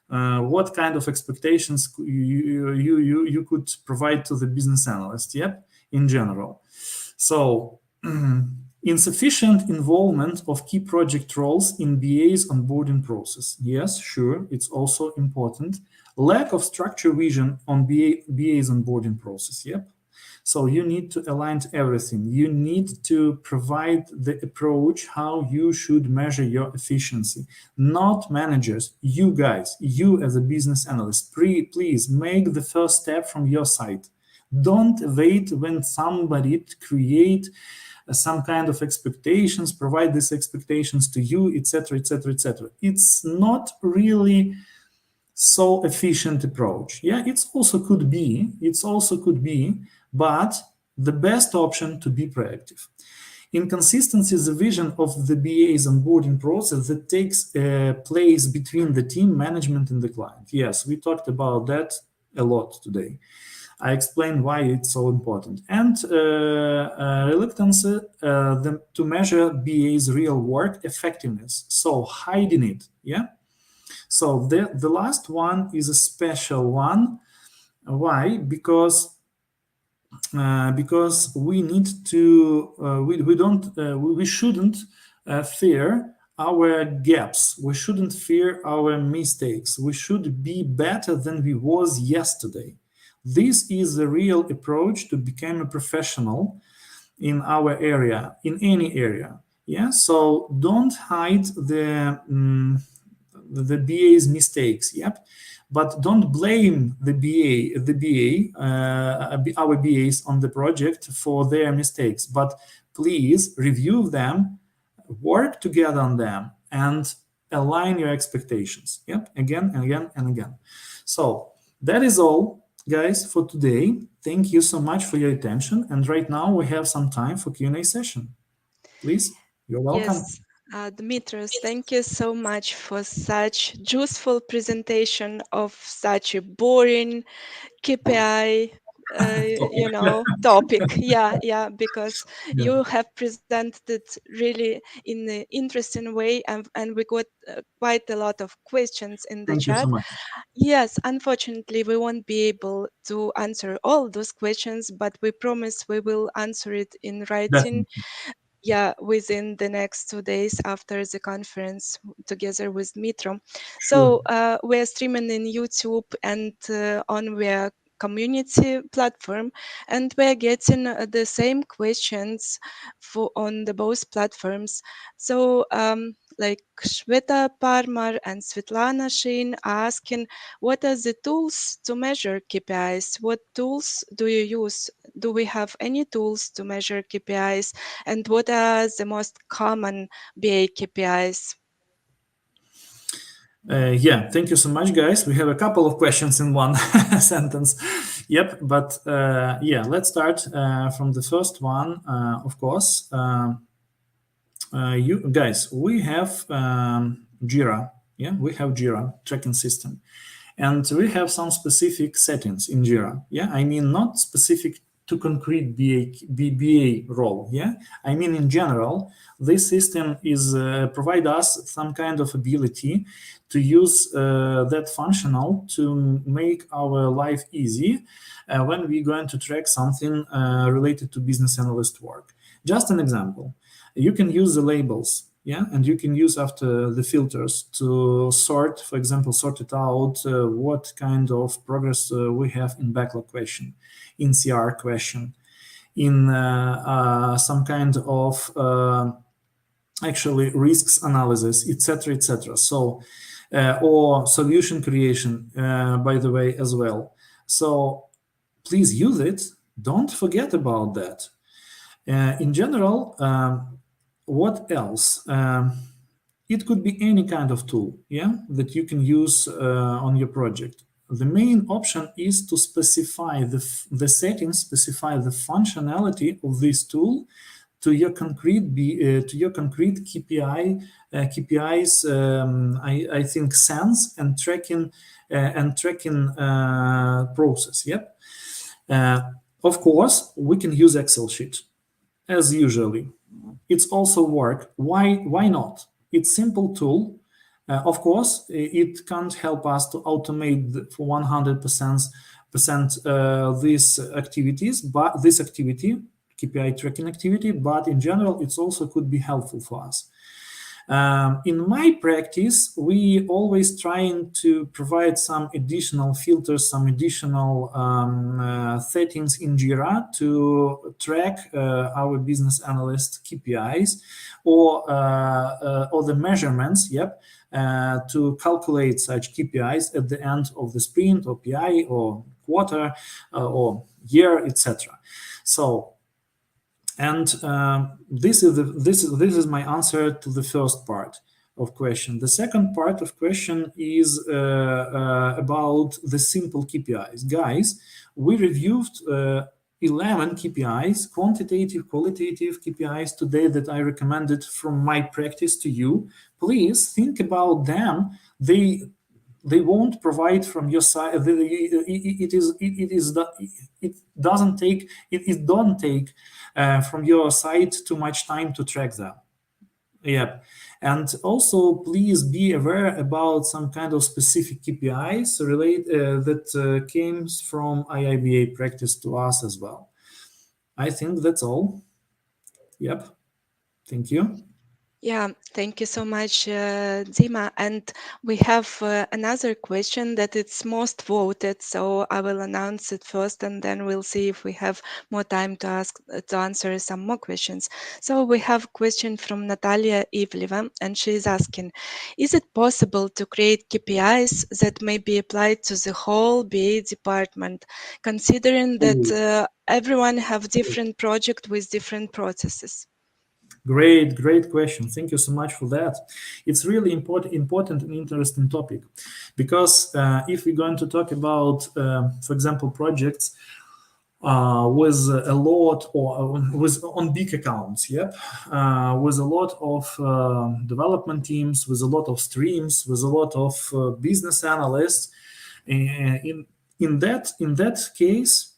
what kind of expectations you could provide to the business analyst? Yep, in general. So insufficient involvement of key project roles in BA's onboarding process. Yes, sure, it's also important. Lack of structure vision on BA's onboarding process. Yep. So you need to align everything. You need to provide the approach how you should measure your efficiency. Not managers, you guys, you as a business analyst, please make the first step from your side. Don't wait when somebody create some kind of expectations, provide these expectations to you, etc., etc., etc. It's not really so efficient approach. Yeah, it also could be, but the best option to be proactive. Inconsistency is the vision of the BA's onboarding process that takes place between the team management and the client. Yes, we talked about that a lot today. I explained why it's so important. And reluctance to measure BA's real work effectiveness. So hiding it, yeah? So the last one is a special one. Why? Because we need to we shouldn't fear our gaps. We shouldn't fear our mistakes. We should be better than we was yesterday. This is the real approach to become a professional in our area, in any area. Yeah. So don't hide the BA's mistakes. Yep. But don't blame our BAs on the project for their mistakes. But please review them, work together on them, and align your expectations. Yep, again and again and again. So that is all, guys, for today. Thank you so much for your attention. And right now we have some time for Q&A session. Please, you're welcome. Yes. Dimitrios, thank you so much for such useful presentation of such a boring KPI, topic. Yeah, because you have presented really in an interesting way, and we got quite a lot of questions in the chat. Thank you so much. Yes, unfortunately, we won't be able to answer all those questions, but we promise we will answer it in writing. Definitely. Yeah, within the next 2 days after the conference together with Mitro. So we're streaming in YouTube and on our community platform, and we're getting the same questions on the both platforms. So like Shweta Parmar and Svetlana Shin are asking, what are the tools to measure KPIs? What tools do you use? Do we have any tools to measure KPIs? And what are the most common BA KPIs? Yeah, thank you so much, guys. We have a couple of questions in one sentence. Yep, but yeah, let's start from the first one, of course. You guys, we have Jira. Yeah, we have Jira tracking system, and we have some specific settings in Jira. Yeah, I mean not specific to concrete BA role. Yeah, I mean in general, this system is provide us some kind of ability to use that functional to make our life easy when we're going to track something related to business analyst work. Just an example. You can use the labels, yeah, and you can use after the filters to sort, for example, sort it out what kind of progress we have in backlog question, in CR question, in some kind of actually risks analysis, etc., etc. So, or solution creation, by the way, as well. So please use it. Don't forget about that. In general, what else? It could be any kind of tool, yeah, that you can use on your project. The main option is to specify the settings, specify the functionality of this tool to your concrete KPIs. I think sense and tracking process. Yep. Of course, we can use Excel sheet as usually. It's also work. Why not? It's simple tool. Of course, it can't help us to automate for 100% these activities, but this activity, KPI tracking activity, but in general, it also could be helpful for us. In my practice, we always trying to provide some additional filters, some additional settings in Jira to track our business analyst KPIs or the measurements, yep, to calculate such KPIs at the end of the sprint or PI or quarter or year, etc. So. And this is my answer to the first part of question. The second part of question is about the simple KPIs. Guys, we reviewed 11 KPIs, quantitative, qualitative KPIs today that I recommended from my practice to you. Please think about them. They won't provide from your side. It don't take from your side too much time to track them. Yeah, and also please be aware about some kind of specific KPIs that came from IIBA practice to us as well. I think that's all. Yep. Thank you. Yeah, thank you so much, Dima. And we have another question that it's most voted, so I will announce it first, and then we'll see if we have more time to answer some more questions. So we have a question from Natalia Ivleva, and she is asking, is it possible to create KPIs that may be applied to the whole BA department, considering that everyone have different project with different processes? Great question. Thank you so much for that. It's really important and interesting topic, because if we're going to talk about, for example, projects with a lot or with on big accounts, yep, with a lot of development teams, with a lot of streams, with a lot of business analysts, in that case,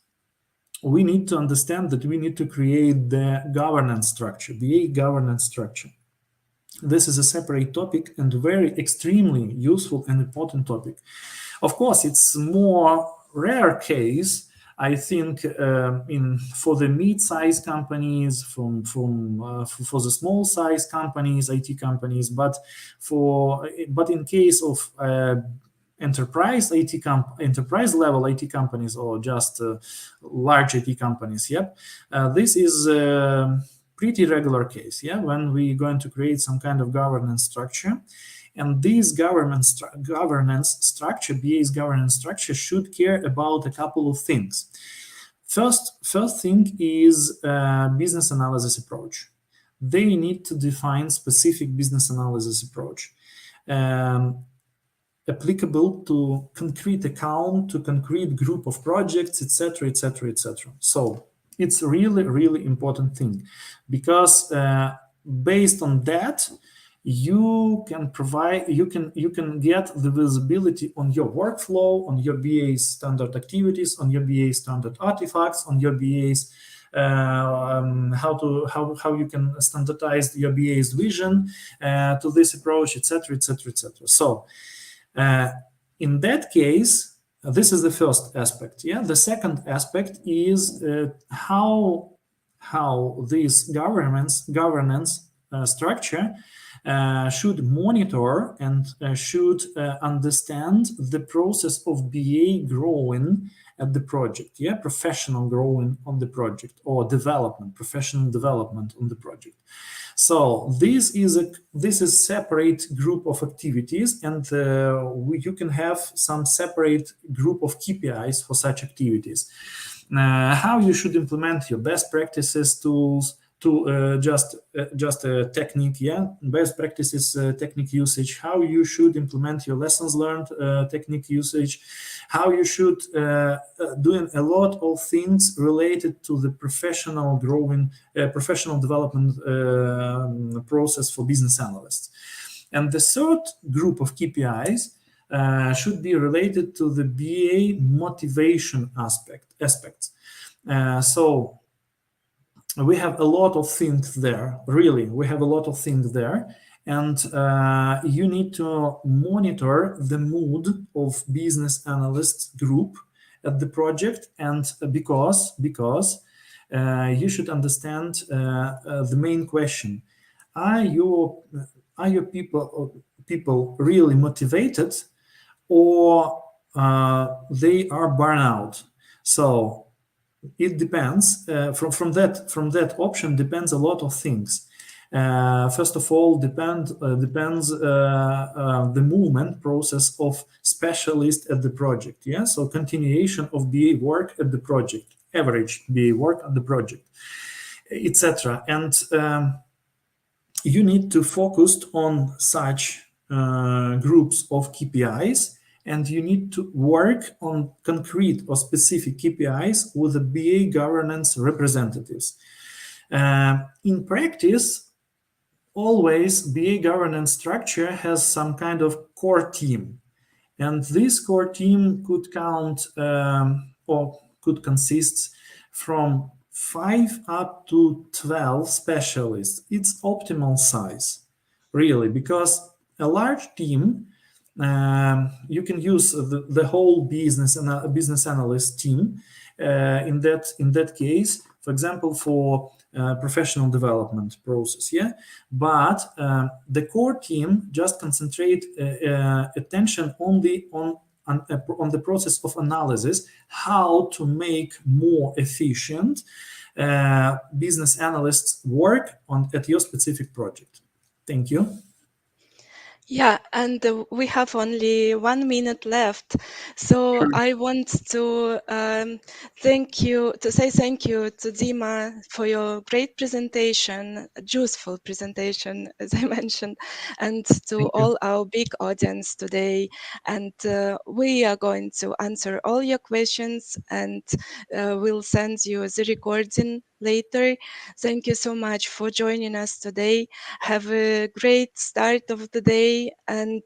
we need to understand that we need to create the governance structure, the governance structure. This is a separate topic and very extremely useful and important topic. Of course, it's more rare case, I think, for the mid-sized companies, for the small-sized companies, IT companies, but in case of enterprise level IT companies or just large IT companies, yep, this is pretty regular case, yeah, when we're going to create some kind of governance structure. And this governance structure, BA's governance structure, should care about a couple of things. First thing is business analysis approach. They need to define specific business analysis approach, applicable to concrete account, to concrete group of projects, etc., etc., etc. So it's really, really important thing, because based on that, you can provide, you can get the visibility on your workflow, on your BA's standard activities, on your BA's standard artifacts, on your BA's how you can standardize your BA's vision to this approach, etc., etc., etc. So in that case, this is the first aspect. Yeah, the second aspect is how this governance structure should monitor and should understand the process of BA growing at the project, yeah, professional growing on the project, or development, professional development on the project. So this is separate group of activities, and you can have some separate group of KPIs for such activities. How you should implement your best practices tools, to just a technique, yeah, best practices technique usage, how you should implement your lessons learned technique usage, how you should doing a lot of things related to the professional growing, professional development process for business analysts. And the third group of KPIs should be related to the BA motivation aspects. So we have a lot of things there, really. We have a lot of things there. And you need to monitor the mood of business analysts group at the project. And because you should understand the main question: are your people really motivated, or they are burnout? So it depends. From that option depends a lot of things. First of all, depends the movement process of specialist at the project. Yeah, so continuation of BA work at the project, average BA work at the project, etc. And you need to focus on such groups of KPIs. And you need to work on concrete or specific KPIs with the BA governance representatives. In practice, always BA governance structure has some kind of core team. And this core team could count or could consist from 5 up to 12 specialists. It's optimal size, really, because a large team, you can use the whole business analyst team in that case, for example, for professional development process. Yeah, but the core team just concentrate attention only on the process of analysis, how to make more efficient business analysts work at your specific project. Thank you. Yeah, and we have only 1 minute left, so I want to say thank you to Dima for your great presentation, useful presentation, as I mentioned, and to all our big audience today. And we are going to answer all your questions, and we'll send you the recording later. Thank you so much for joining us today. Have a great start of the day and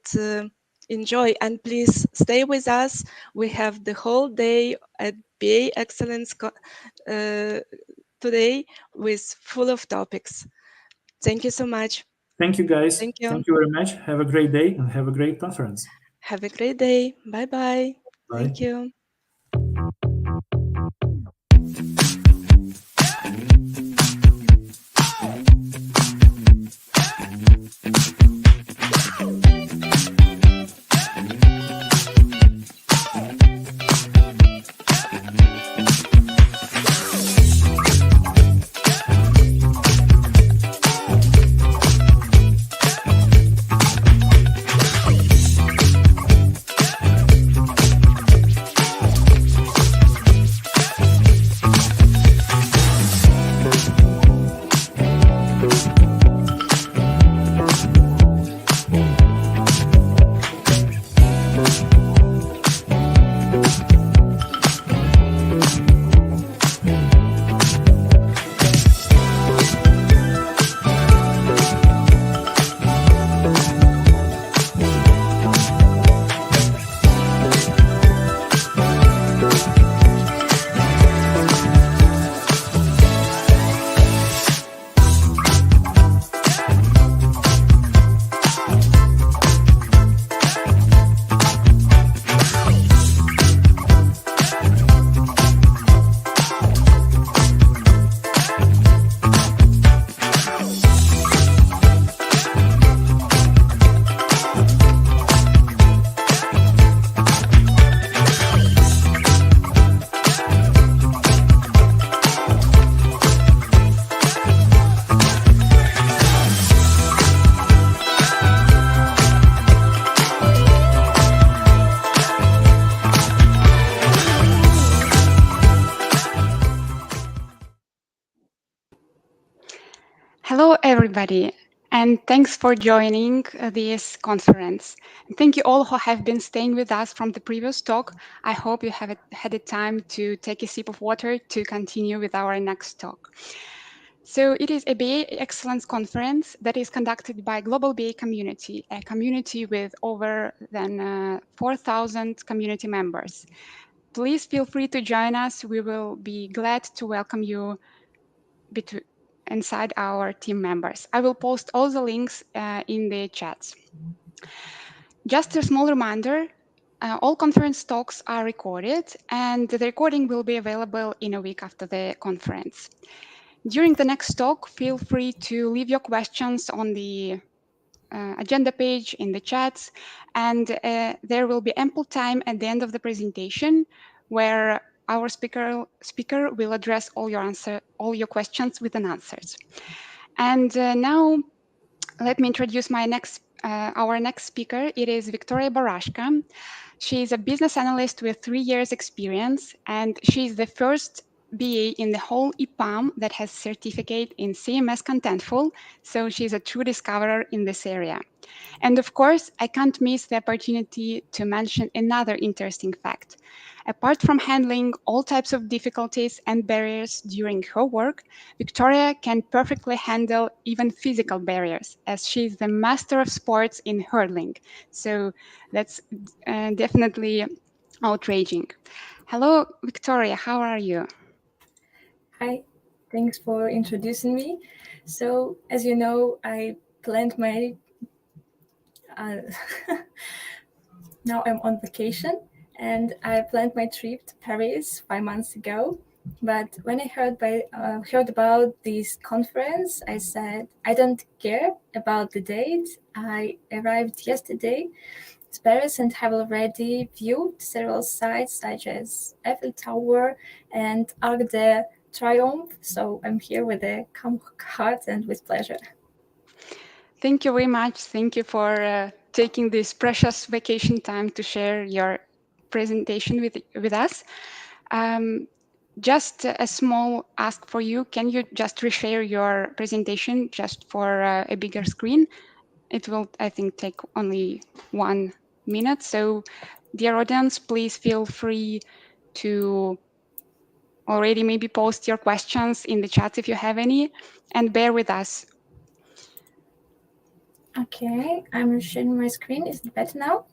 enjoy, and please stay with us. We have the whole day at BA Excellence today with full of topics. Thank you so much. Thank you, guys. Thank you. Thank you very much. Have a great day and have a great conference. Have a great day. Bye-bye. Thank you. Hello, everybody, and thanks for joining this conference. Thank you all who have been staying with us from the previous talk. I hope you have had the time to take a sip of water to continue with our next talk. So it is a BA Excellence Conference that is conducted by Global BA Community, a community with over than 4,000 community members. Please feel free to join us. We will be glad to welcome you inside our team members. I will post all the links in the chats. Just a small reminder, all conference talks are recorded and the recording will be available in a week after the conference. During the next talk, feel free to leave your questions on the agenda page in the chats, and there will be ample time at the end of the presentation where our speaker will address all your questions with an answers. And now let me introduce our next speaker. It is Victoria Barashka. She is a business analyst with 3 years experience, and she is the first BA in the whole EPAM that has certificate in CMS Contentful, so she's a true discoverer in this area. And of course, I can't miss the opportunity to mention another interesting fact. Apart from handling all types of difficulties and barriers during her work, Victoria can perfectly handle even physical barriers, as she is the master of sports in hurdling. So that's definitely outraging. Hello, Victoria, how are you? Hi, thanks for introducing me. So, as you know, I planned my... now I'm on vacation, and I planned my trip to Paris 5 months ago. But when I heard about this conference, I said, I don't care about the date. I arrived yesterday to Paris and have already viewed several sites such as Eiffel Tower and Arc de Triomphe. So I'm here with a calm heart and with pleasure. Thank you very much. Thank you for taking this precious vacation time to share your presentation with us. Just a small ask for you. Can you just reshare your presentation just for a bigger screen? It will, I think, take only 1 minute. So, dear audience, please feel free to already maybe post your questions in the chat if you have any, and bear with us. Okay, I'm sharing my screen. Is it better now?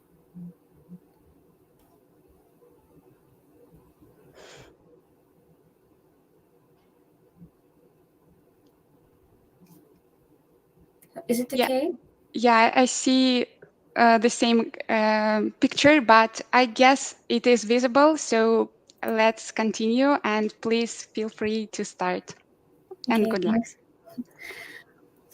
Is it okay? Yeah, I see the same picture, but I guess it is visible. So let's continue, and please feel free to start. And Okay, good luck. thanks.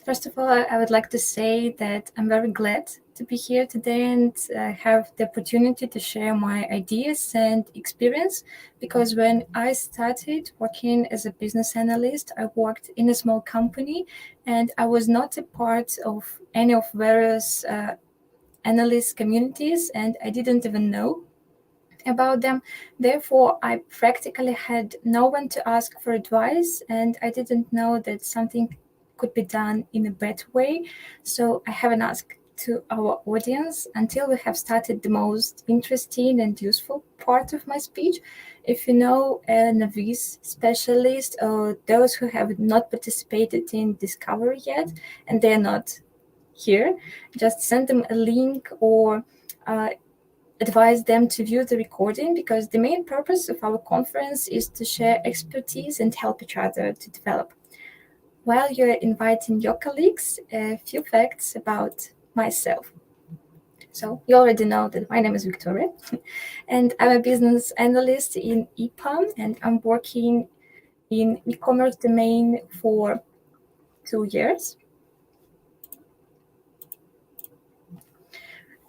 First of all, I would like to say that I'm very glad to be here today and have the opportunity to share my ideas and experience, because when I started working as a business analyst, I worked in a small company and I was not a part of any of various analyst communities, and I didn't even know about them. Therefore, I practically had no one to ask for advice, and I didn't know that something could be done in a better way. So I haven't asked to our audience until we have started the most interesting and useful part of my speech. If you know a novice specialist or those who have not participated in Discovery yet and they're not here, just send them a link or advise them to view the recording, because the main purpose of our conference is to share expertise and help each other to develop. While you're inviting your colleagues, a few facts about myself. So you already know that my name is Victoria, and I'm a business analyst in EPAM, and I'm working in e-commerce domain for 2 years.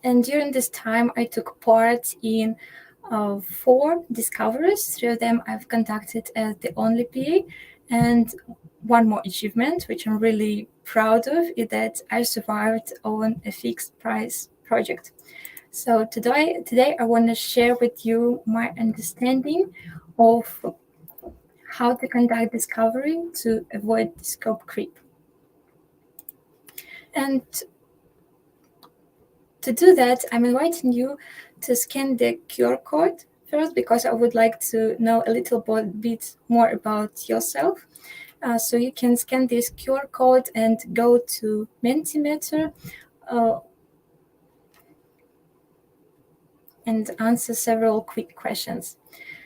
And during this time, I took part in 4 discoveries. 3 of them I've conducted as the only PA. And one more achievement, which I'm really proud of, is that I survived on a fixed price project. So today I want to share with you my understanding of how to conduct discovery to avoid scope creep. And to do that, I'm inviting you to scan the QR code first, because I would like to know a little bit more about yourself. So you can scan this QR code and go to Mentimeter and answer several quick questions.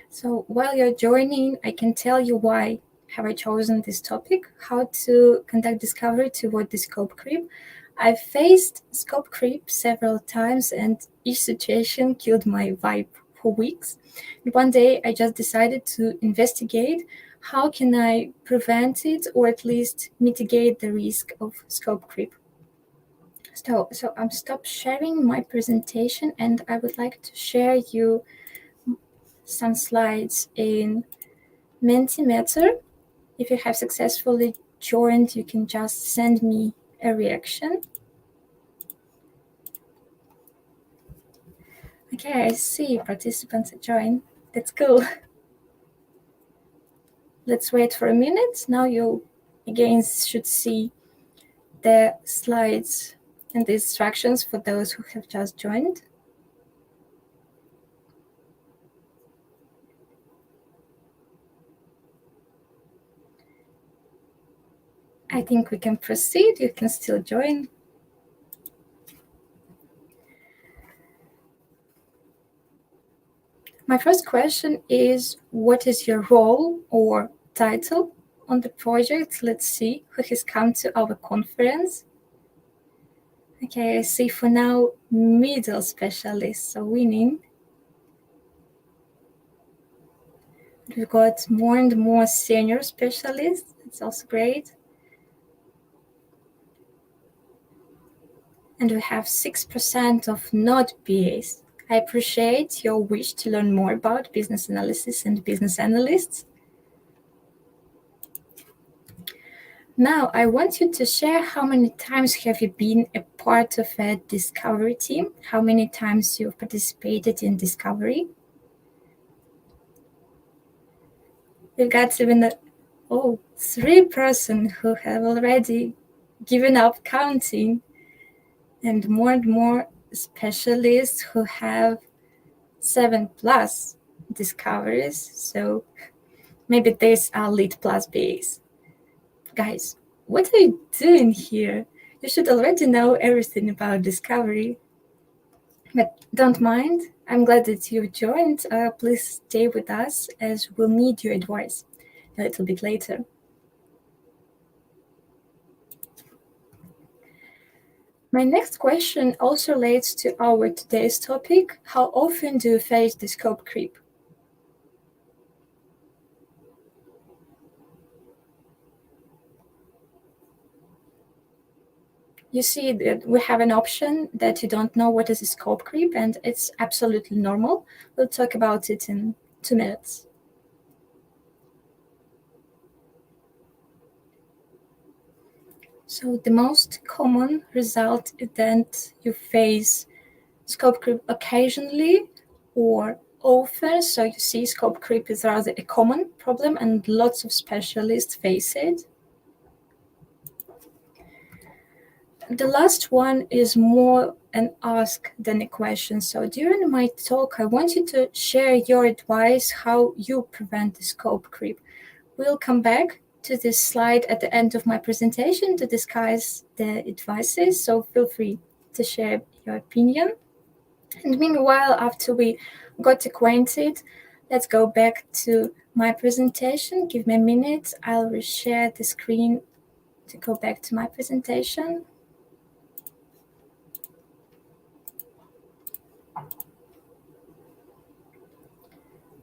So while you're joining, I can tell you why have I chosen this topic, how to conduct discovery to avoid the scope creep. I've faced scope creep several times, and each situation killed my vibe for weeks. And one day I just decided to investigate how can I prevent it, or at least mitigate the risk of scope creep. So I'm stop sharing my presentation, and I would like to share you some slides in Mentimeter. If you have successfully joined, you can just send me a reaction. Okay, I see participants join. That's cool. Let's wait for a minute. Now you again should see the slides and the instructions for those who have just joined. I think we can proceed. You can still join. My first question is, what is your role or title on the project? Let's see who has come to our conference. Okay, I see for now middle specialists are winning. We've got more and more senior specialists. It's also great. And we have 6% of not BAs. I appreciate your wish to learn more about business analysis and business analysts. Now, I want you to share how many times have you been a part of a discovery team? How many times you've participated in discovery? We've got even 3 persons who have already given up counting, and more specialists who have 7+ discoveries. So maybe these are lead plus BAs. Guys, what are you doing here? You should already know everything about discovery. But don't mind. I'm glad that you joined. Please stay with us, as we'll need your advice a little bit later. My next question also relates to our today's topic. How often do you face the scope creep? You see that we have an option that you don't know what is a scope creep, and it's absolutely normal. We'll talk about it in 2 minutes. So the most common result is that you face scope creep occasionally or often. So you see scope creep is rather a common problem, and lots of specialists face it. The last one is more an ask than a question. So during my talk, I want you to share your advice how you prevent the scope creep. We'll come back to this slide at the end of my presentation to discuss the advices, so feel free to share your opinion. And meanwhile, after we got acquainted, let's go back to my presentation. Give me a minute. I'll reshare the screen to go back to my presentation.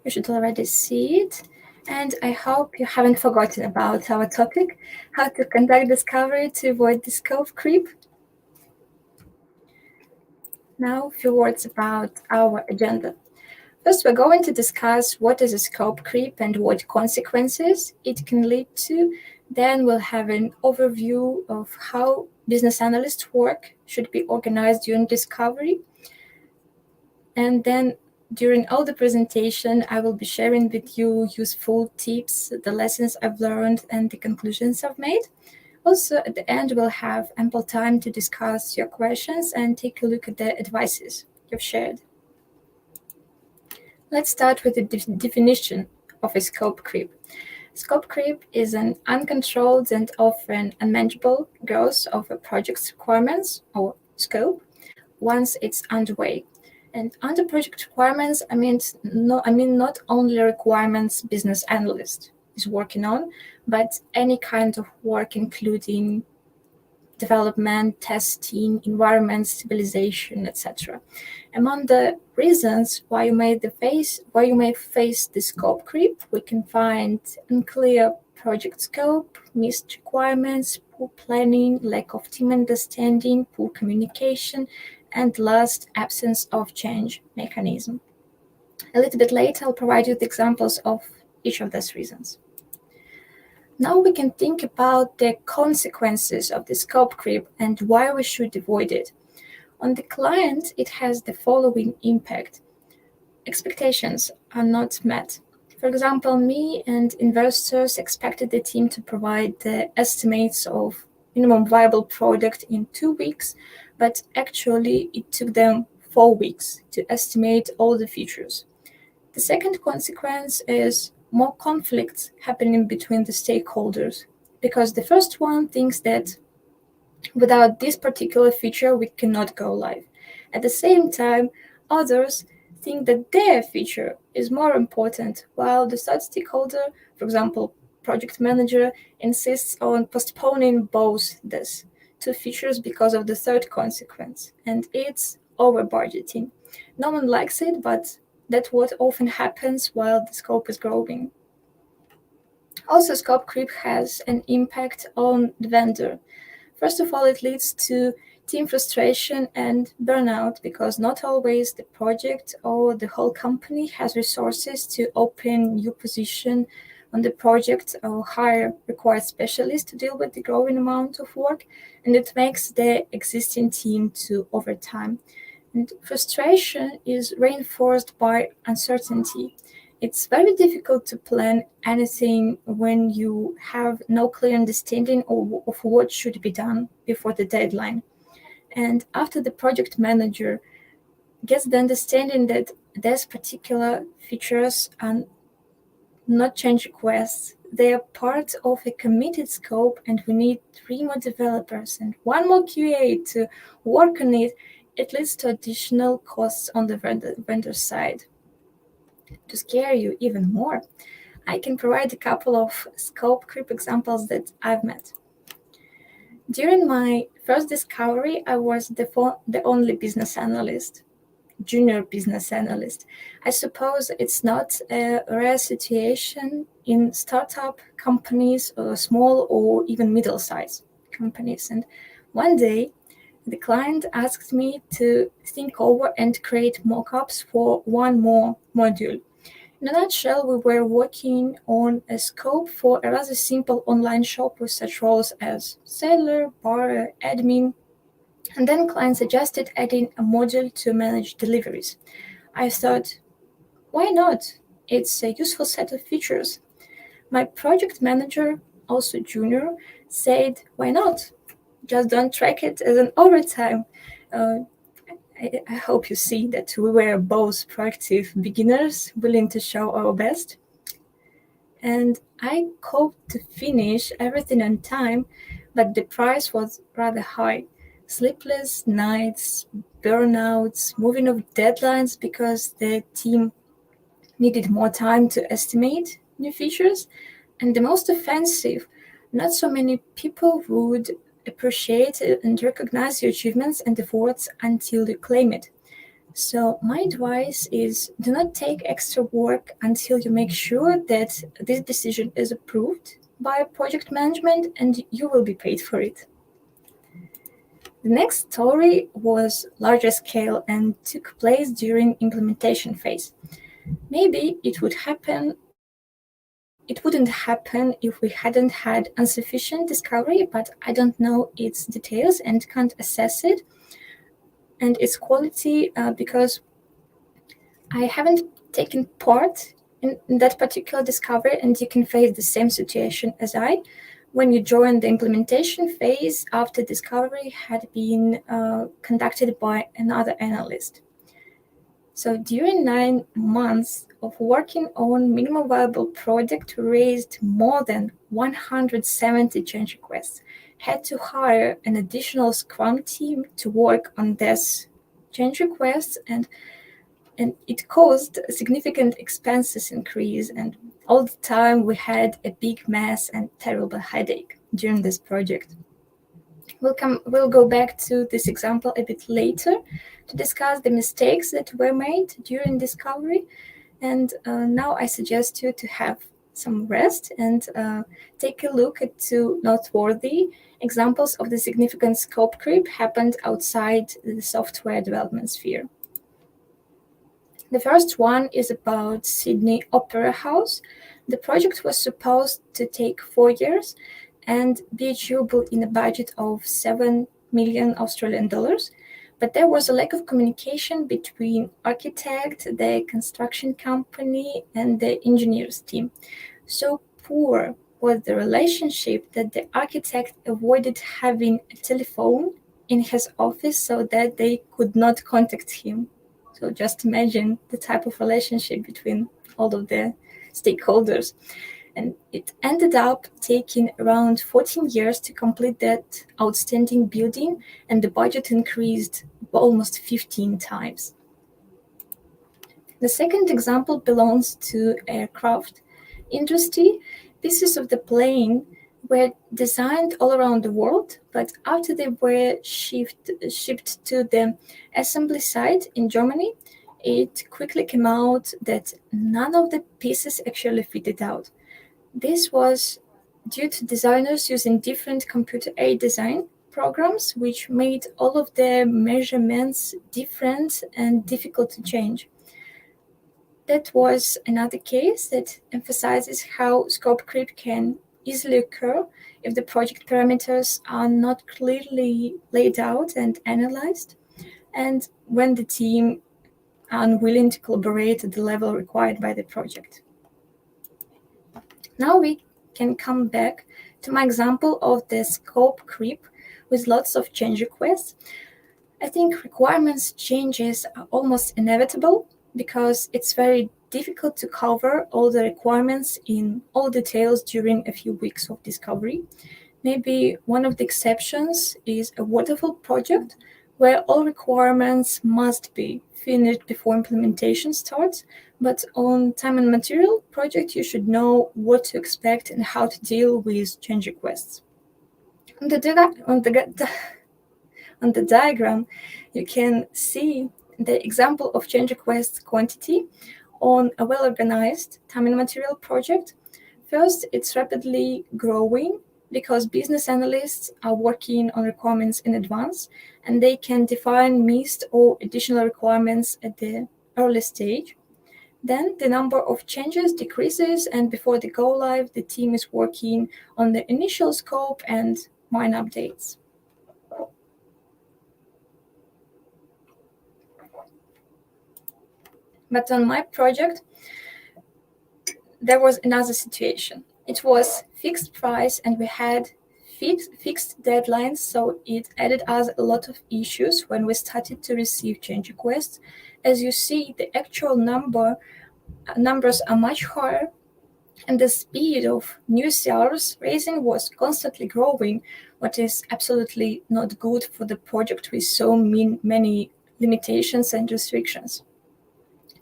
You should already see it. And I hope you haven't forgotten about our topic, how to conduct discovery to avoid the scope creep. Now, a few words about our agenda. First, we're going to discuss what is a scope creep and what consequences it can lead to. Then we'll have an overview of how business analysts' work should be organized during discovery. And then during all the presentation, I will be sharing with you useful tips, the lessons I've learned, and the conclusions I've made. Also, at the end, we'll have ample time to discuss your questions and take a look at the advices you've shared. Let's start with the definition of a scope creep. Scope creep is an uncontrolled and often unmanageable growth of a project's requirements or scope once it's underway. And under project requirements, I mean not only requirements business analyst is working on, but any kind of work including development, testing, environment stabilization, etc. Among the reasons why you may face the scope creep, we can find unclear project scope, missed requirements, poor planning, lack of team understanding, poor communication, and last, absence of change mechanism. A little bit later, I'll provide you with examples of each of those reasons. Now we can think about the consequences of the scope creep and why we should avoid it. On the client, it has the following impact. Expectations are not met. For example, me and investors expected the team to provide the estimates of minimum viable product in 2 weeks, but actually it took them 4 weeks to estimate all the features. The second consequence is more conflicts happening between the stakeholders, because the first one thinks that without this particular feature, we cannot go live. At the same time, others think that their feature is more important, while the third stakeholder, for example, project manager, insists on postponing both these two features because of the third consequence, and it's over budgeting. No one likes it, but that's what often happens while the scope is growing. Also, scope creep has an impact on the vendor. First of all, it leads to team frustration and burnout because not always the project or the whole company has resources to open new position on the project or hire required specialists to deal with the growing amount of work, and it makes the existing team to overtime. And frustration is reinforced by uncertainty. It's very difficult to plan anything when you have no clear understanding of what should be done before the deadline. And after the project manager gets the understanding that these particular features are not change requests, they are part of a committed scope, and we need 3 more developers and 1 more QA to work on it, it leads to additional costs on the vendor side. To scare you even more, I can provide a couple of scope creep examples that I've met. During my first discovery, I was the only business analyst, junior business analyst. I suppose it's not a rare situation in startup companies or small or even middle-sized companies. And one day, the client asked me to think over and create mock-ups for 1 more module. In a nutshell, we were working on a scope for a rather simple online shop with such roles as seller, buyer, admin, and then client suggested adding a module to manage deliveries. I thought, why not? It's a useful set of features. My project manager, also junior, said, why not? Just don't track it as an overtime. I hope you see that we were both proactive beginners willing to show our best. And I hoped to finish everything on time, but the price was rather high. Sleepless nights, burnouts, moving of deadlines because the team needed more time to estimate new features. And the most offensive, not so many people would appreciate and recognize your achievements and efforts until you claim it. So my advice is do not take extra work until you make sure that this decision is approved by project management and you will be paid for it. The next story was larger scale and took place during implementation phase. Maybe it wouldn't happen if we hadn't had insufficient discovery, but I don't know its details and can't assess it and its quality because I haven't taken part in that particular discovery, and you can face the same situation as I. when you join the implementation phase after discovery had been conducted by another analyst. So during 9 months of working on minimum viable product, we raised more than 170 change requests, had to hire an additional Scrum team to work on this change requests, and it caused a significant expenses increase, and all the time we had a big mess and terrible headache during this project. We'll go back to this example a bit later to discuss the mistakes that were made during discovery. And now I suggest you to have some rest and take a look at two noteworthy examples of the significant scope creep happened outside the software development sphere. The first one is about Sydney Opera House. The project was supposed to take 4 years and be achievable in a budget of 7 million Australian dollars. But there was a lack of communication between architect, the construction company, and the engineers team. So poor was the relationship that the architect avoided having a telephone in his office so that they could not contact him. So just imagine the type of relationship between all of the stakeholders. And it ended up taking around 14 years to complete that outstanding building, and the budget increased almost 15 times. The second example belongs to aircraft industry. Pieces of the plane were designed all around the world, but after they were shipped to the assembly site in Germany, it quickly came out that none of the pieces actually fitted out. This was due to designers using different computer-aided design programs, which made all of the measurements different and difficult to change. That was another case that emphasizes how scope creep can easily occur if the project parameters are not clearly laid out and analyzed, and when the team are unwilling to collaborate at the level required by the project. Now we can come back to my example of the scope creep with lots of change requests. I think requirements changes are almost inevitable because it's very difficult to cover all the requirements in all details during a few weeks of discovery. Maybe one of the exceptions is a waterfall project where all requirements must be finished before implementation starts, but on time and material project, you should know what to expect and how to deal with change requests. On the diagram, you can see the example of change request quantity on a well-organized time and material project. First, it's rapidly growing because business analysts are working on requirements in advance, and they can define missed or additional requirements at the early stage. Then the number of changes decreases, and before the go live, the team is working on the initial scope and minor updates. But on my project, there was another situation. It was fixed price and we had fixed deadlines, so it added us a lot of issues when we started to receive change requests. As you see, the actual numbers are much higher, and the speed of new CRs raising was constantly growing, what is absolutely not good for the project with so many limitations and restrictions.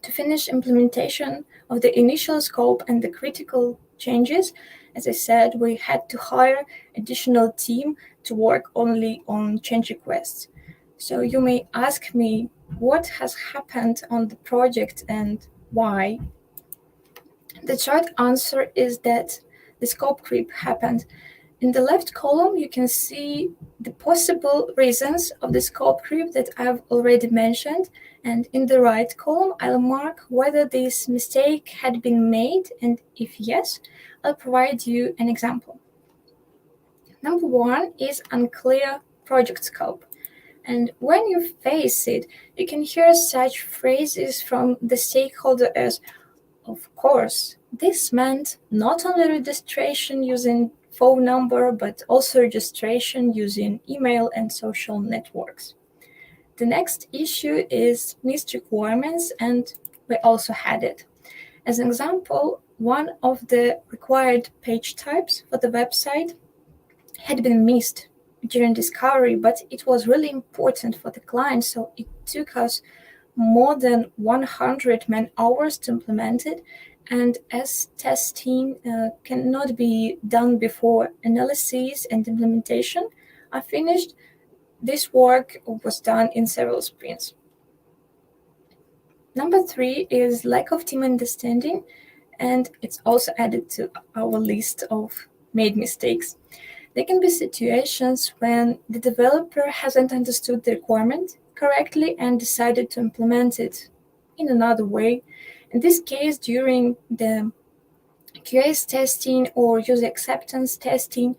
To finish implementation of the initial scope and the critical changes, as I said, we had to hire additional team to work only on change requests. So you may ask me what has happened on the project and why. The short answer is that the scope creep happened. In the left column, you can see the possible reasons of the scope creep that I've already mentioned. And in the right column, I'll mark whether this mistake had been made, and if yes, I'll provide you an example. Number one is unclear project scope. And when you face it, you can hear such phrases from the stakeholder as, of course, this meant not only registration using phone number, but also registration using email and social networks. The next issue is missed requirements, and we also had it. As an example, one of the required page types for the website had been missed during discovery, but it was really important for the client, so it took us more than 100 man-hours to implement it. And as testing cannot be done before analysis and implementation are finished, this work was done in several sprints. Number 3 is lack of team understanding, and it's also added to our list of made mistakes. There can be situations when the developer hasn't understood the requirement correctly and decided to implement it in another way. In this case, during the QA testing or user acceptance testing,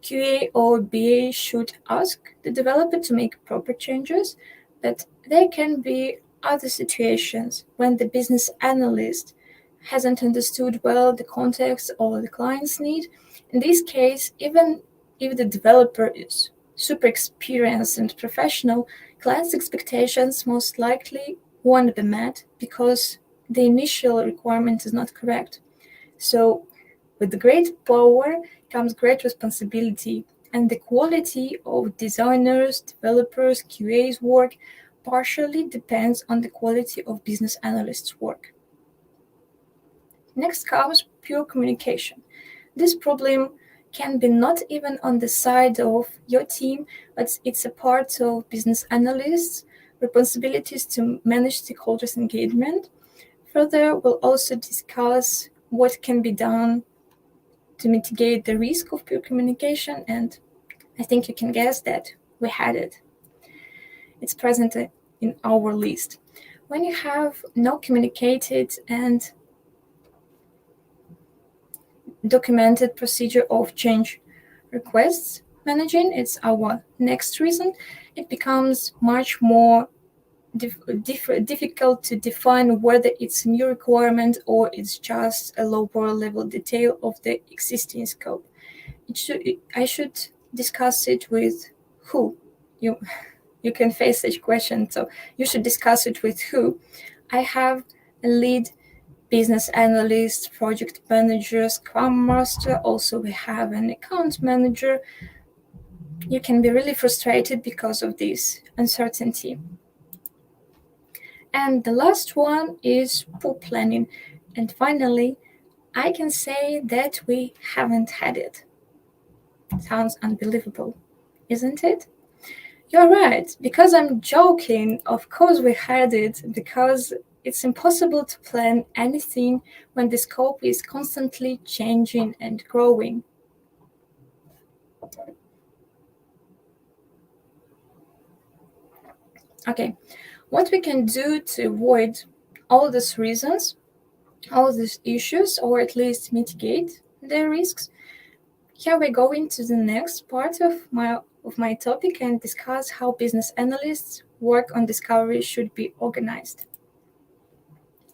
QA or BA should ask the developer to make proper changes, but there can be other situations when the business analyst hasn't understood well the context or the client's need. In this case, even if the developer is super experienced and professional, client's expectations most likely won't be met because the initial requirement is not correct. So with great power comes great responsibility, and the quality of designers, developers, QA's work partially depends on the quality of business analysts' work. Next comes pure communication. This problem can be not even on the side of your team, but it's a part of business analysts' responsibilities to manage stakeholders' engagement. Further, we'll also discuss what can be done to mitigate the risk of pure communication, and I think you can guess that we had it. It's present in our list. When you have no communicated and documented procedure of change requests managing, it's our next reason, it becomes much more difficult to define whether it's a new requirement or it's just a lower level detail of the existing scope. I should discuss it with who. You can face such questions, so you should discuss it with who. I have a lead business analyst, project manager, scrum master. Also, we have an account manager. You can be really frustrated because of this uncertainty. And the last one is poor planning. And finally, I can say that we haven't had it. Sounds unbelievable, isn't it? You're right, because I'm joking. Of course we had it, because it's impossible to plan anything when the scope is constantly changing and growing. Okay, what we can do to avoid all these reasons, all these issues, or at least mitigate their risks, here we go into the next part of my topic and discuss how business analysts' work on discovery should be organized.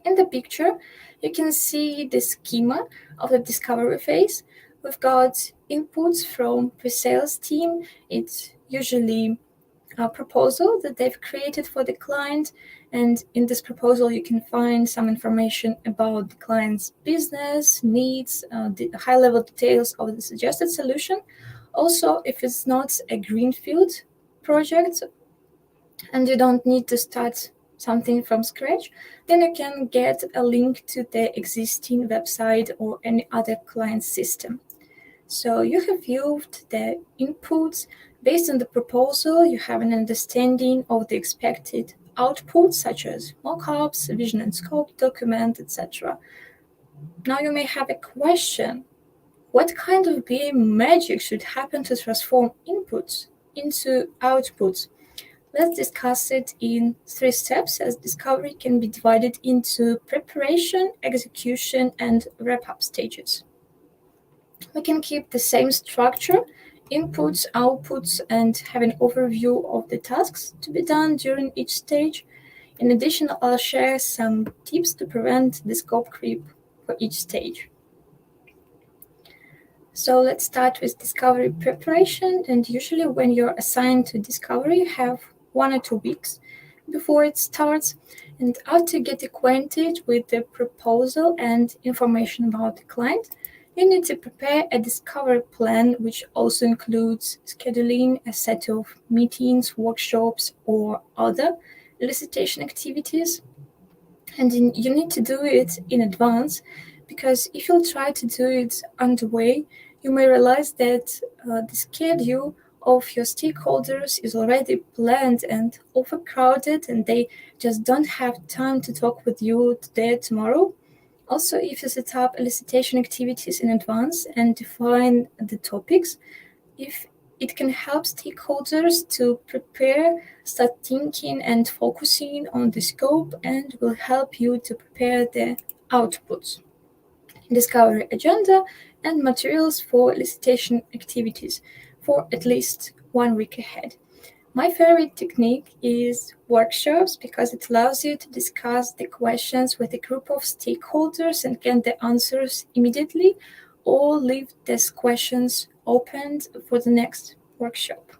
In the picture, you can see the schema of the discovery phase. We've got inputs from pre-sales team. It's usually a proposal that they've created for the client, and in this proposal you can find some information about the client's business needs, the high-level details of the suggested solution. Also, if it's not a greenfield project and you don't need to start something from scratch, then you can get a link to the existing website or any other client system. So you have viewed the inputs. Based on the proposal, you have an understanding of the expected outputs, such as mockups, vision and scope document, etc. Now you may have a question. What kind of BA magic should happen to transform inputs into outputs? Let's discuss it in 3 steps, as discovery can be divided into preparation, execution, and wrap-up stages. We can keep the same structure, inputs, outputs, and have an overview of the tasks to be done during each stage. In addition, I'll share some tips to prevent the scope creep for each stage. So let's start with discovery preparation. And usually when you're assigned to discovery, you have 1 or 2 weeks before it starts. And after you get acquainted with the proposal and information about the client, you need to prepare a discovery plan, which also includes scheduling a set of meetings, workshops, or other elicitation activities. And you need to do it in advance, because if you'll try to do it underway, you may realize that the schedule of your stakeholders is already planned and overcrowded, and they just don't have time to talk with you today or tomorrow. Also, if you set up elicitation activities in advance and define the topics, if it can help stakeholders to prepare, start thinking and focusing on the scope, and will help you to prepare the outputs, discovery agenda, and materials for elicitation activities for at least 1 week ahead. My favorite technique is workshops, because it allows you to discuss the questions with a group of stakeholders and get the answers immediately, or leave these questions opened for the next workshop.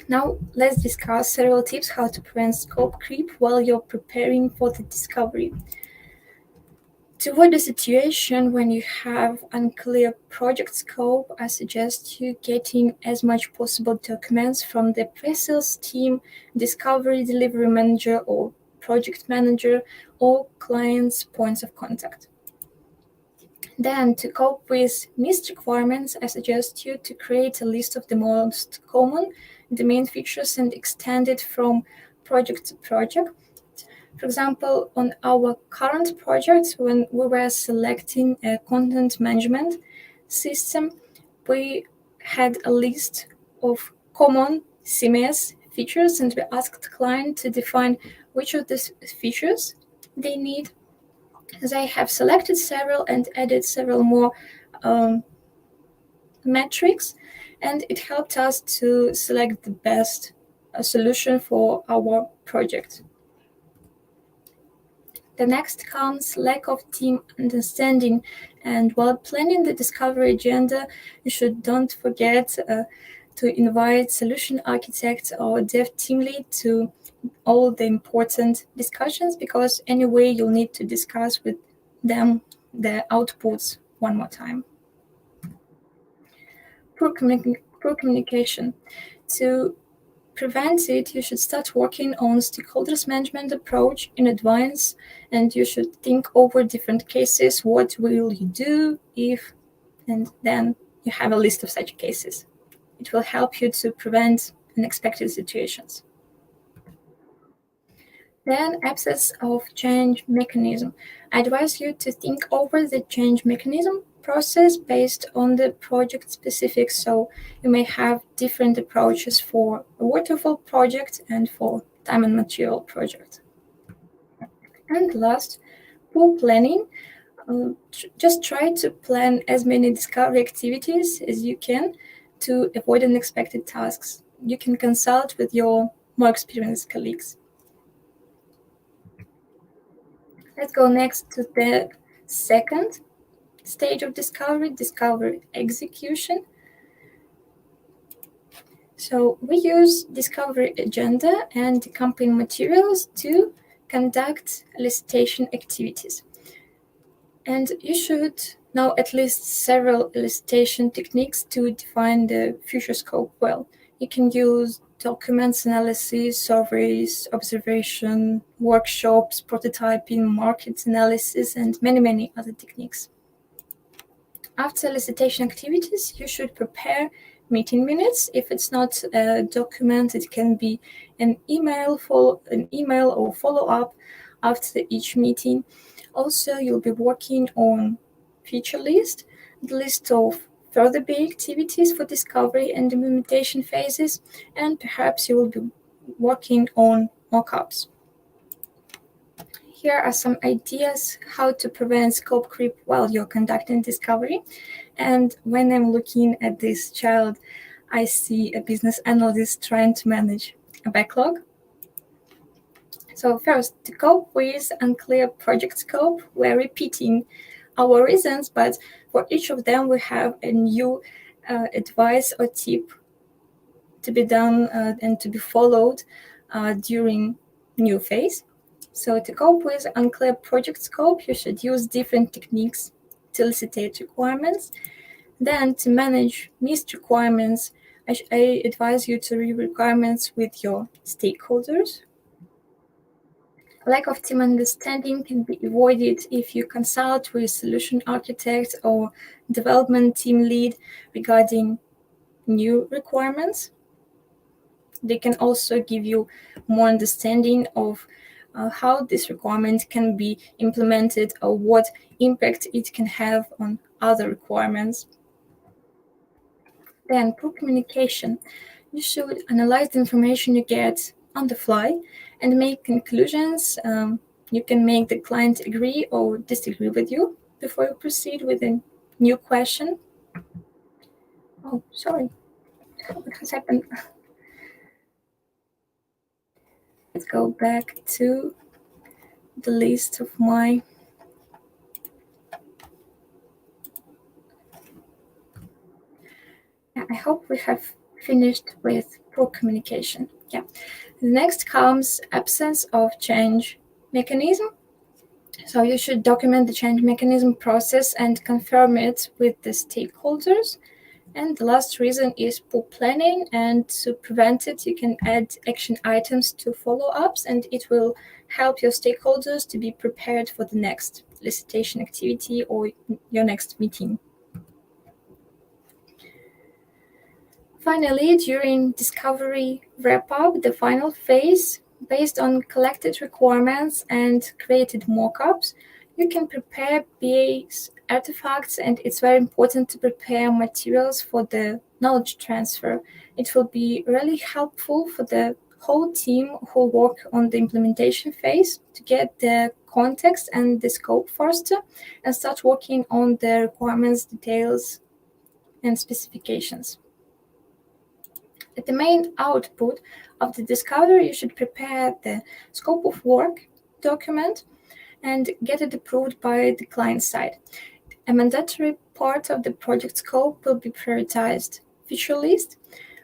Now let's discuss several tips how to prevent scope creep while you're preparing for the discovery. To avoid the situation when you have unclear project scope, I suggest you getting as much possible documents from the pre-sales team, discovery delivery manager, or project manager, or client's points of contact. Then, to cope with missed requirements, I suggest you to create a list of the most common domain features and extend it from project to project. For example, on our current project, when we were selecting a content management system, we had a list of common CMS features, and we asked the client to define which of these features they need. They have selected several and added several more metrics, and it helped us to select the best solution for our project. The next comes lack of team understanding, and while planning the discovery agenda, you should don't forget to invite solution architects or dev team lead to all the important discussions, because anyway you'll need to discuss with them the outputs 1 more time. Poor communication. To prevent it, you should start working on stakeholders management approach in advance, and you should think over different cases. What will you do if, and then you have a list of such cases. It will help you to prevent unexpected situations. Then, absence of change mechanism. I advise you to think over the change mechanism process based on the project specifics. So you may have different approaches for a waterfall project and for time and material project. And last, poor planning. Just try to plan as many discovery activities as you can to avoid unexpected tasks. You can consult with your more experienced colleagues. Let's go next to the second stage of discovery execution. So we use discovery agenda and the campaign materials to conduct elicitation activities. And you should know at least several elicitation techniques to define the future scope well. You can use documents analysis, surveys, observation, workshops, prototyping, market analysis, and many, many other techniques. After elicitation activities, you should prepare meeting minutes. If it's not a document, it can be an email or follow-up after each meeting. Also, you'll be working on feature list, the list of further BA activities for discovery and implementation phases, and perhaps you will be working on mockups. Here are some ideas how to prevent scope creep while you're conducting discovery. And when I'm looking at this child, I see a business analyst trying to manage a backlog. So first, to cope with unclear project scope, we're repeating our reasons, but for each of them, we have a new advice or tip to be done and to be followed during new phase. So to cope with unclear project scope, you should use different techniques to elicitate requirements. Then to manage missed requirements, I advise you to review requirements with your stakeholders. Lack of team understanding can be avoided if you consult with solution architect or development team lead regarding new requirements. They can also give you more understanding of how this requirement can be implemented or what impact it can have on other requirements. Then poor communication. You should analyze the information you get on the fly and make conclusions. You can make the client agree or disagree with you before you proceed with a new question. Oh, sorry. What has happened? Let's go back to the list of my I hope we have finished with poor communication. Next comes absence of change mechanism. So you should document the change mechanism process and confirm it with the stakeholders. And the last reason is poor planning, and to prevent it, you can add action items to follow-ups, and it will help your stakeholders to be prepared for the next elicitation activity or your next meeting. Finally, during discovery wrap-up, the final phase, based on collected requirements and created mock-ups, you can prepare BA's artifacts, and it's very important to prepare materials for the knowledge transfer. It will be really helpful for the whole team who work on the implementation phase to get the context and the scope faster and start working on the requirements, details, and specifications. At the main output of the discovery, you should prepare the scope of work document and get it approved by the client side. A mandatory part of the project scope will be prioritized feature list.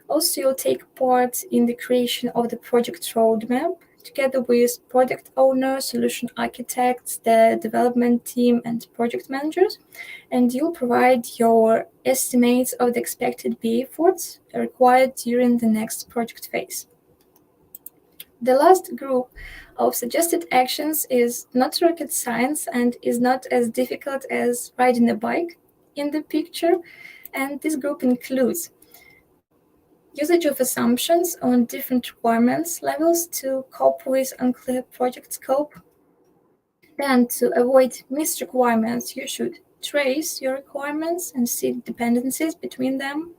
Also, you'll take part in the creation of the project roadmap together with product owners, solution architects, the development team, and project managers. And you'll provide your estimates of the expected BA efforts required during the next project phase. The last group of suggested actions is not rocket science and is not as difficult as riding a bike in the picture. And this group includes usage of assumptions on different requirements levels to cope with unclear project scope. Then, to avoid missed requirements, you should trace your requirements and see dependencies between them.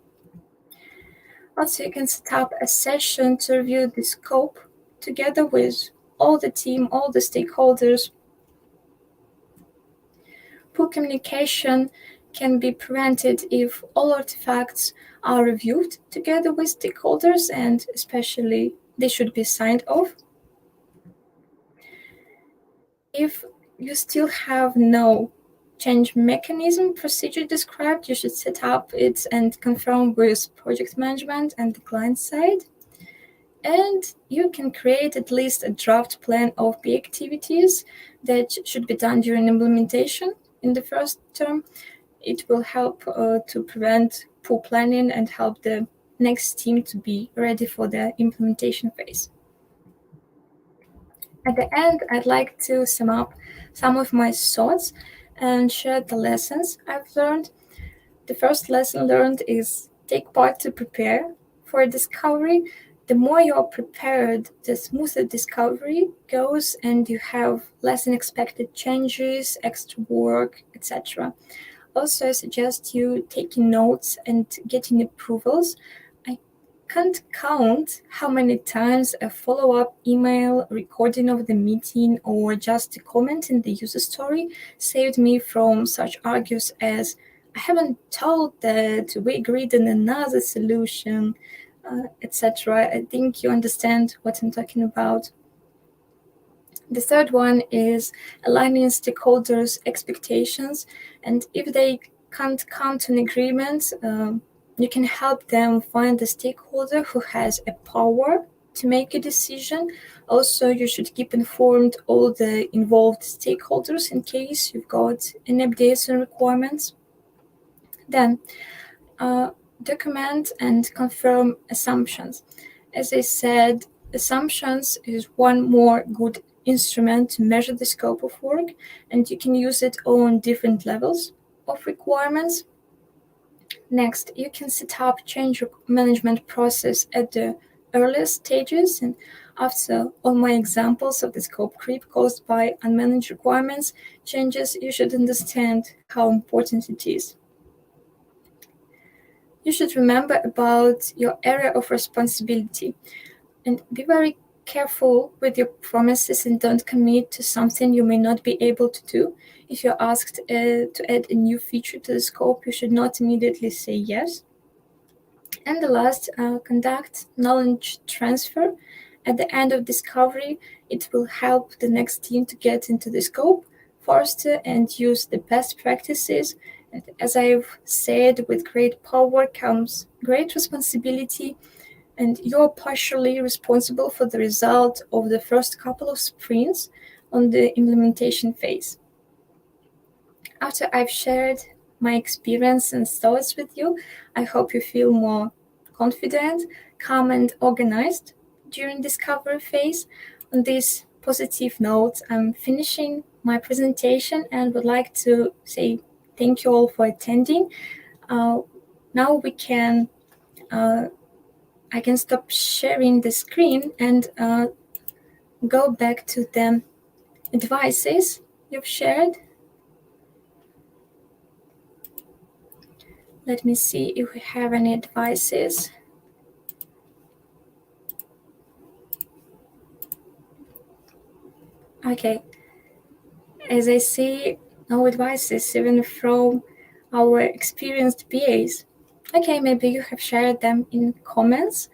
Also, you can set up a session to review the scope together with all the team, all the stakeholders. Poor communication can be prevented if all artifacts are reviewed together with stakeholders, and especially they should be signed off. If you still have no change mechanism procedure described, you should set up it and confirm with project management and the client side. And you can create at least a draft plan of the activities that should be done during implementation in the first term. It will help to prevent poor planning and help the next team to be ready for the implementation phase. At the end, I'd like to sum up some of my thoughts and share the lessons I've learned. The first lesson learned is take part to prepare for a discovery. The more you're prepared, the smoother discovery goes and you have less unexpected changes, extra work, etc. Also, I suggest you taking notes and getting approvals. I can't count how many times a follow-up email, recording of the meeting, or just a comment in the user story saved me from such arguments as, I haven't told that, we agreed on another solution, etc. I think you understand what I'm talking about. The third one is aligning stakeholders' expectations, and if they can't come to an agreement, you can help them find the stakeholder who has a power to make a decision. Also, you should keep informed all the involved stakeholders in case you've got any updates and requirements. Then, document and confirm assumptions. As I said, assumptions is one more good instrument to measure the scope of work, and you can use it on different levels of requirements. Next, you can set up change management process at the earliest stages, and after all my examples of the scope creep caused by unmanaged requirements changes, you should understand how important it is. You should remember about your area of responsibility and be very careful with your promises and don't commit to something you may not be able to do. If you're asked to add a new feature to the scope, you should not immediately say yes. And the last, conduct knowledge transfer. At the end of discovery, it will help the next team to get into the scope faster and use the best practices. And as I've said, with great power comes great responsibility, and you're partially responsible for the result of the first couple of sprints on the implementation phase. After I've shared my experience and thoughts with you, I hope you feel more confident, calm, and organized during discovery phase. On this positive note, I'm finishing my presentation and would like to say thank you all for attending. Now we can, I can stop sharing the screen and go back to the advices you've shared. Let me see if we have any advices. Okay. As I see, no advices even from our experienced BAs. Okay, maybe you have shared them in comments.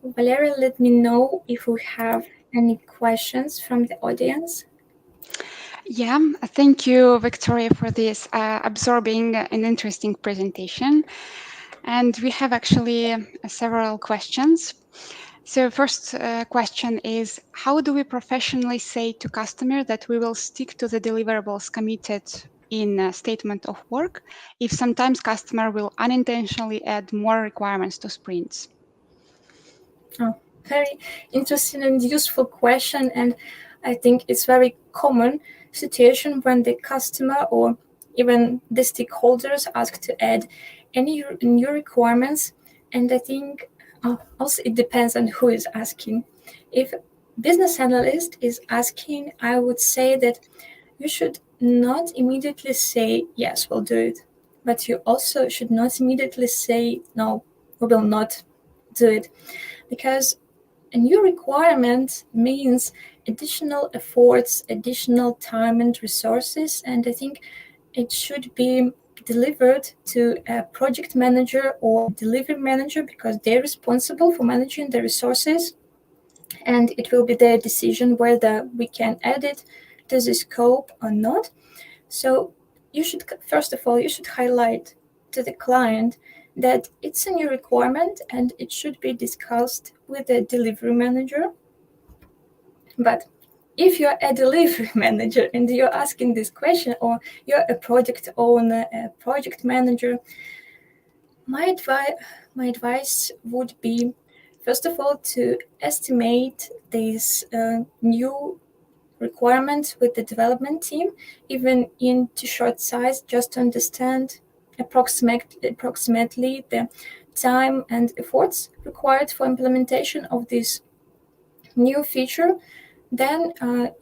Valeria, let me know if we have any questions from the audience. Yeah, thank you, Victoria, for this absorbing and interesting presentation. And we have actually several questions. So first question is, how do we professionally say to customer that we will stick to the deliverables committed in a statement of work if sometimes customer will unintentionally add more requirements to sprints? Oh, very interesting and useful question. And I think it's very common situation when the customer or even the stakeholders ask to add any new requirements. And I think also it depends on who is asking. If business analyst is asking, I would say that you should not immediately say, yes, we'll do it. But you also should not immediately say, no, we will not do it. Because a new requirement means additional efforts, additional time and resources, and I think it should be delivered to a project manager or delivery manager because they're responsible for managing the resources, and it will be their decision whether we can add it to the scope or not. So you should, first of all, you should highlight to the client that it's a new requirement and it should be discussed with the delivery manager. But if you're a delivery manager and you're asking this question, or you're a project owner, a project manager, my advice would be, first of all, to estimate these new requirements with the development team, even into short size, just to understand approximately the time and efforts required for implementation of this new feature. Then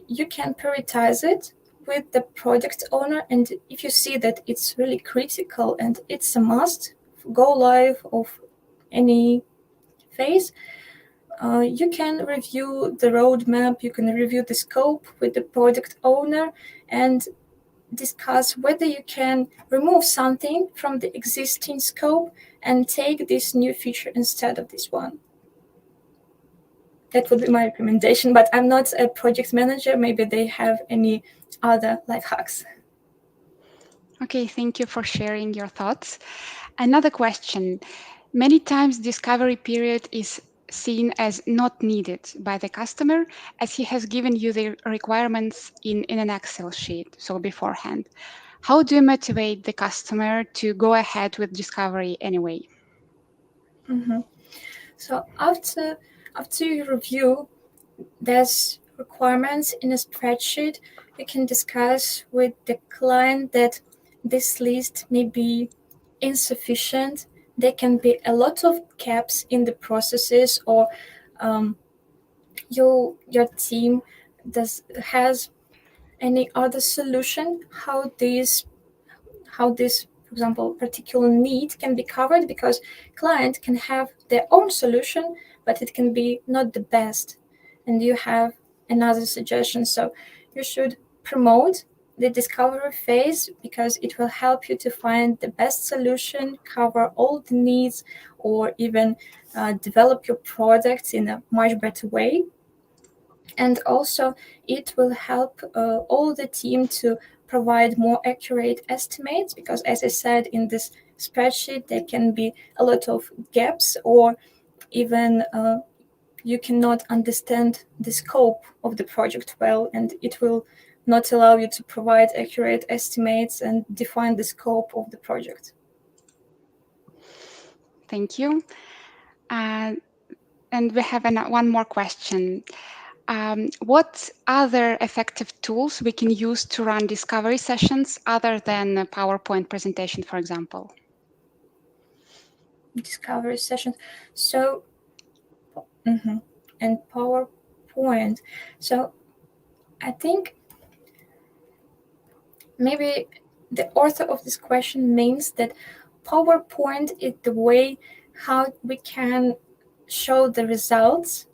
you can prioritize it with the product owner, and if you see that it's really critical and it's a must go live of any phase, you can review the roadmap, you can review the scope with the product owner and discuss whether you can remove something from the existing scope and take this new feature instead of this one. That would be my recommendation, but I'm not a project manager. Maybe they have any other life hacks. Okay, thank you for sharing your thoughts. Another question. Many times discovery period is seen as not needed by the customer as he has given you the requirements in an Excel sheet, so beforehand. How do you motivate the customer to go ahead with discovery anyway? So after you review these requirements in a spreadsheet, you can discuss with the client that this list may be insufficient. There can be a lot of gaps in the processes, or your team has any other solution how this, for example, particular need can be covered, because client can have their own solution, but it can be not the best, and you have another suggestion. So you should promote the discovery phase, because it will help you to find the best solution, cover all the needs, or even develop your products in a much better way. And also it will help all the team to provide more accurate estimates, because as I said, in this spreadsheet there can be a lot of gaps, or even you cannot understand the scope of the project well, and it will not allow you to provide accurate estimates and define the scope of the project. Thank you. And we have one more question. What other effective tools we can use to run discovery sessions other than a PowerPoint presentation, for example? Discovery sessions. So, and PowerPoint. So I think maybe the author of this question means that PowerPoint is the way how we can show the results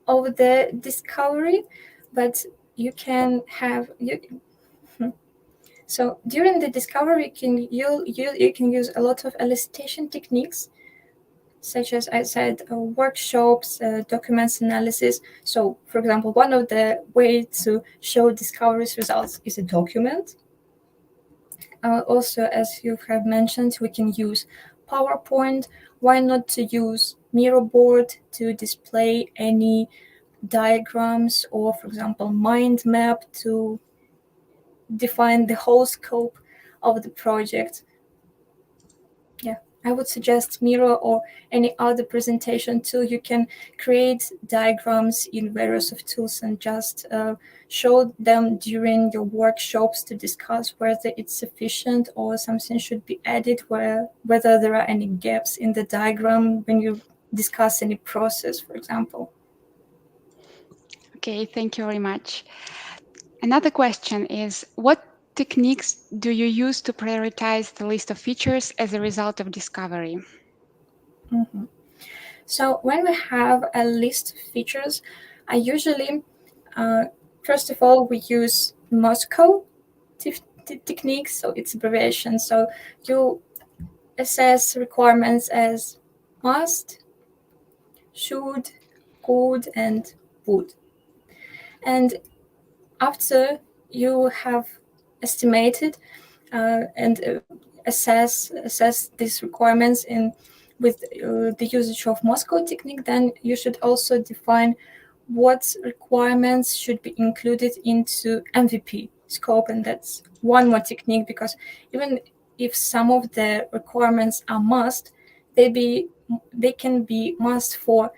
of the discovery, but you can have so during the discovery you can use a lot of elicitation techniques, such as I said, workshops, documents analysis. So, for example, one of the ways to show discovery's results is a document. Also, as you have mentioned, we can use PowerPoint. Why not to use Miro board to display any diagrams, or, for example, mind map to define the whole scope of the project? Yeah, I would suggest Miro or any other presentation tool. You can create diagrams in various of tools and just show them during your workshops to discuss whether it's sufficient or something should be added, whether there are any gaps in the diagram when you discuss any process, for example. Okay, thank you very much. Another question is, what techniques do you use to prioritize the list of features as a result of discovery? So when we have a list of features, I usually, first of all, we use Moscow techniques, so it's abbreviation. So you assess requirements as must, should, could, and would. And after you have estimated and assess these requirements with the usage of Moscow technique, then you should also define what requirements should be included into MVP scope. And that's one more technique, because even if some of the requirements are must, they can be must for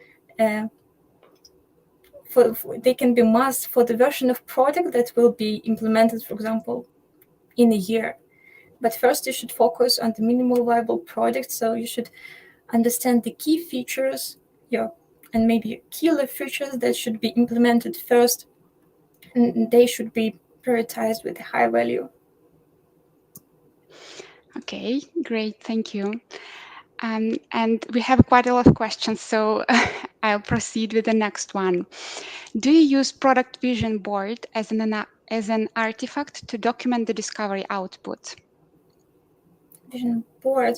they can be must for the version of product that will be implemented, for example, in a year. But first you should focus on the minimal viable product. So you should understand the key features, and maybe killer features that should be implemented first, and they should be prioritized with a high value. Okay, great, thank you. And we have quite a lot of questions, so I'll proceed with the next one. Do you use product vision board as an artifact to document the discovery output? Vision board.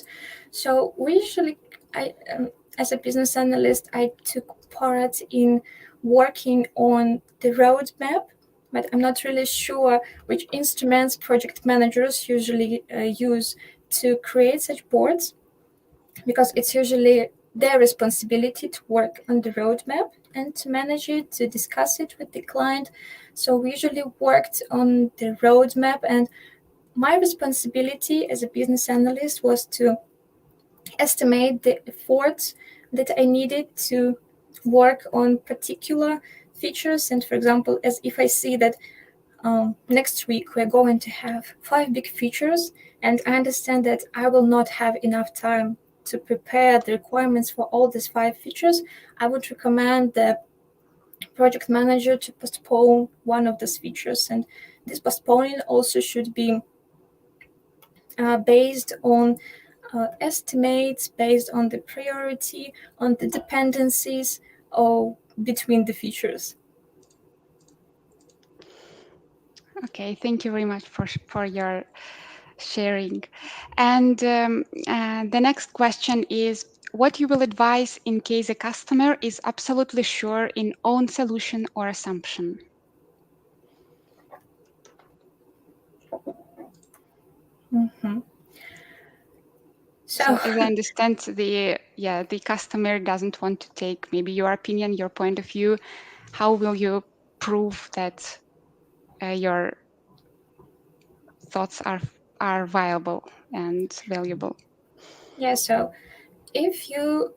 So we usually, as a business analyst, I took part in working on the roadmap but I'm not really sure which instruments project managers usually use to create such boards, because it's usually their responsibility to work on the roadmap and to manage it, to discuss it with the client. So we usually worked on the roadmap, and my responsibility as a business analyst was to estimate the efforts that I needed to work on particular features. And for example, as if I see that next week we're going to have 5 big features, and I understand that I will not have enough time to prepare the requirements for all these 5 features, I would recommend the project manager to postpone one of those features. And this postponing also should be based on estimates, based on the priority, on the dependencies or between the features. Okay, thank you very much for your sharing. And the next question is, what you will advise in case a customer is absolutely sure in own solution or assumption? Mm-hmm. So as I understand, the customer doesn't want to take maybe your opinion, your point of view. How will you prove that your thoughts are viable and valuable? Yeah, so if you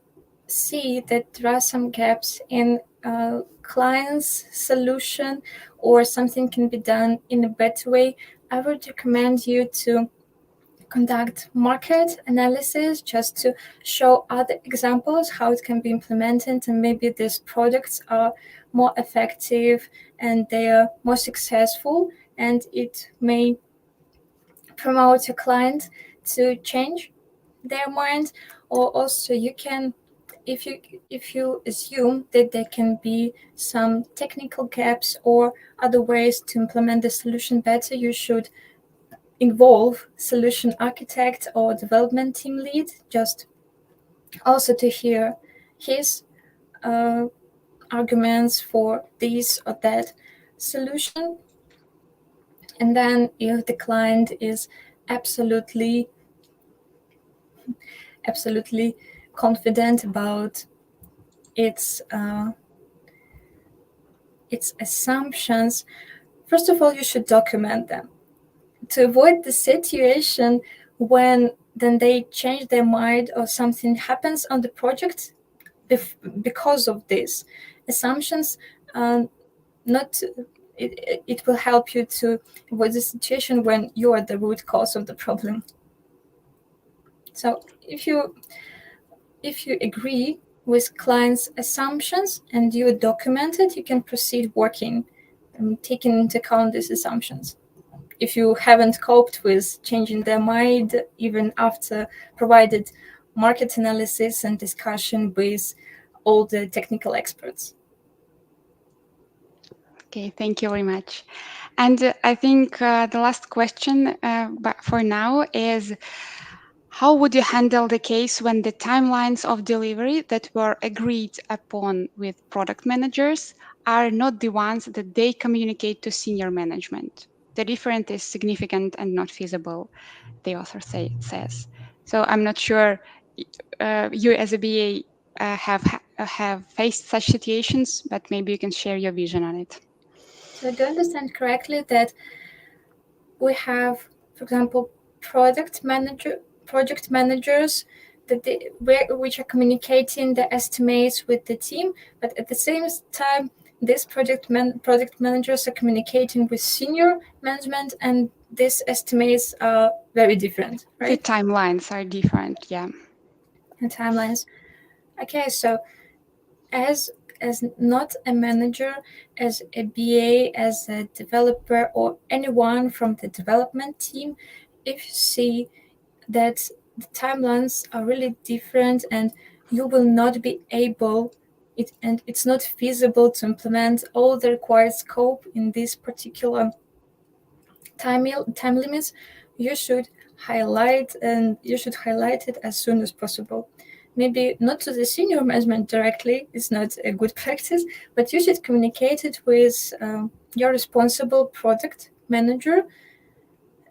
see that there are some gaps in client's solution or something can be done in a better way, I would recommend you to conduct market analysis just to show other examples how it can be implemented, and maybe these products are more effective and they are more successful, and it may promote your client to change their mind. Or also you can, if you assume that there can be some technical gaps or other ways to implement the solution better, you should involve solution architect or development team lead, just also to hear his arguments for this or that solution. And then if the client is absolutely confident about its assumptions, first of all, you should document them to avoid the situation when then they change their mind or something happens on the project because of these assumptions. It will help you to avoid the situation when you are the root cause of the problem. So if you agree with clients' assumptions and you document it, you can proceed working and taking into account these assumptions. If you haven't coped with changing their mind, even after provided market analysis and discussion with all the technical experts. Okay, thank you very much. And I think the last question but for now is, how would you handle the case when the timelines of delivery that were agreed upon with product managers are not the ones that they communicate to senior management? The difference is significant and not feasible, the author says. So I'm not sure you as a BA have faced such situations, but maybe you can share your vision on it. So do I understand correctly that we have, for example, project managers which are communicating the estimates with the team, but at the same time, these project managers are communicating with senior management, and these estimates are very different, right? The timelines are different, yeah. And timelines. Okay, so as not a manager, as a BA, as a developer, or anyone from the development team, if you see that the timelines are really different and you will not be able, and it's not feasible to implement all the required scope in this particular time limits, you should highlight it as soon as possible. maybe not to the senior management directly, it's not a good practice, but you should communicate it with your responsible product manager.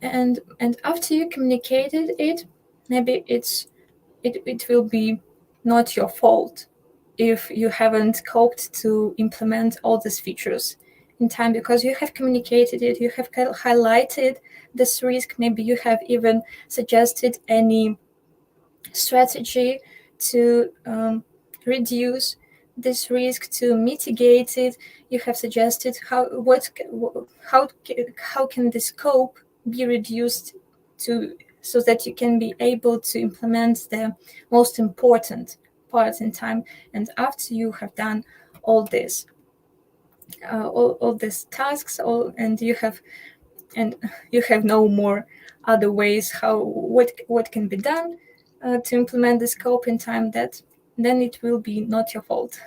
And after you communicated it, maybe it will be not your fault if you haven't coped to implement all these features in time, because you have communicated it, you have highlighted this risk, maybe you have even suggested any strategy to reduce this risk, to mitigate it. You have suggested how can the scope be reduced so that you can be able to implement the most important part in time. And after you have done all this, all these tasks, and you have no more other ways what can be done to implement the scope in time, then it will be not your fault.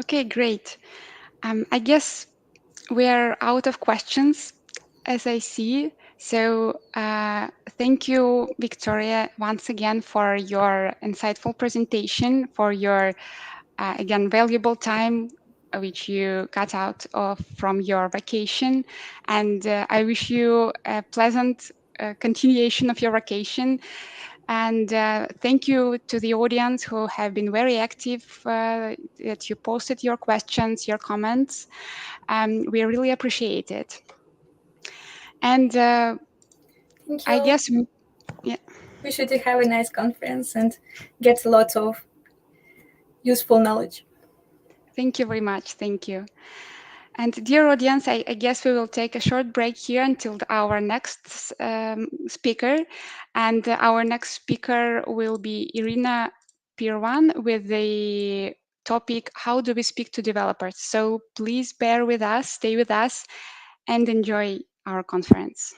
Okay, great. I guess we are out of questions, as I see. So thank you, Victoria, once again for your insightful presentation, for your, again, valuable time which you cut out from your vacation. And I wish you a pleasant continuation of your vacation. And thank you to the audience who have been very active, that you posted your questions, your comments. We really appreciate it. And Thank you. I guess, yeah. We should have a nice conference and get a lot of useful knowledge. Thank you very much. Thank you. And dear audience, I guess we will take a short break here until our next speaker. And our next speaker will be Irina Pirvan with the topic, how do we speak to developers? So please bear with us, stay with us, and enjoy our conference.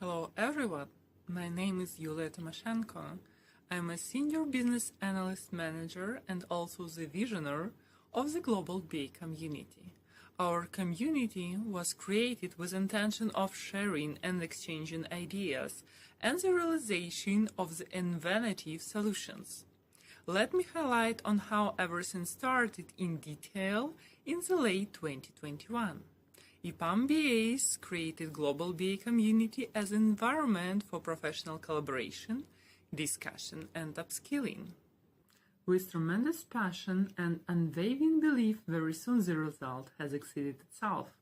Hello everyone, my name is Yulia Timoshenko. I'm a Senior Business Analyst Manager and also the visionary of the Global BA community. Our community was created with intention of sharing and exchanging ideas and the realization of the innovative solutions. Let me highlight on how everything started in detail in the late 2021. EPAM BAs created Global BA community as an environment for professional collaboration, discussion, and upskilling. With tremendous passion and unwavering belief, very soon the result has exceeded itself.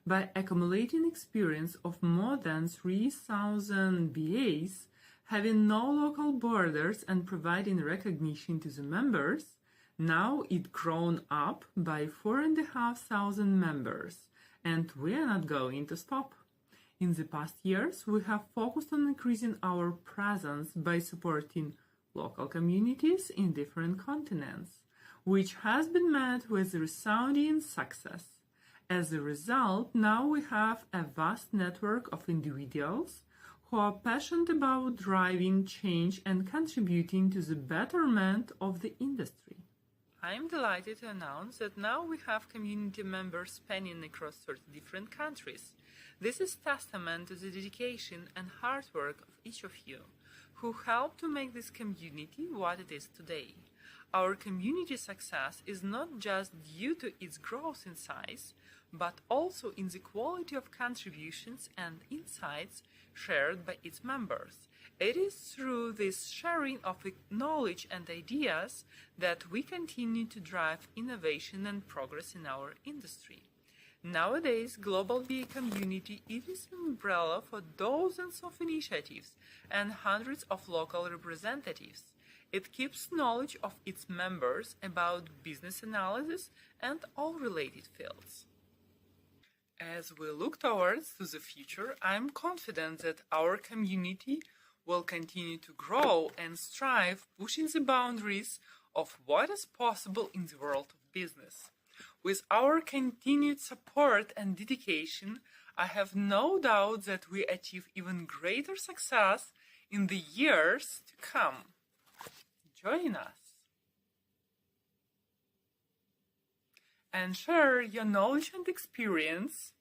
By accumulating experience of more than 3,000 BAs Having no local borders and providing recognition to the members, now it's grown up by 4,500 members, and we are not going to stop. In the past years, we have focused on increasing our presence by supporting local communities in different continents, which has been met with resounding success. As a result, now we have a vast network of individuals who are passionate about driving change and contributing to the betterment of the industry. I am delighted to announce that now we have community members spanning across 30 different countries. This is testament to the dedication and hard work of each of you, who helped to make this community what it is today. Our community success is not just due to its growth in size, but also in the quality of contributions and insights shared by its members. It is through this sharing of knowledge and ideas that we continue to drive innovation and progress in our industry. Nowadays, Global BA Community is an umbrella for dozens of initiatives and hundreds of local representatives. It keeps knowledge of its members about business analysis and all related fields. As we look towards to the future, I'm confident that our community will continue to grow and strive, pushing the boundaries of what is possible in the world of business. With our continued support and dedication, I have no doubt that we achieve even greater success in the years to come. Join us and share your knowledge and experience,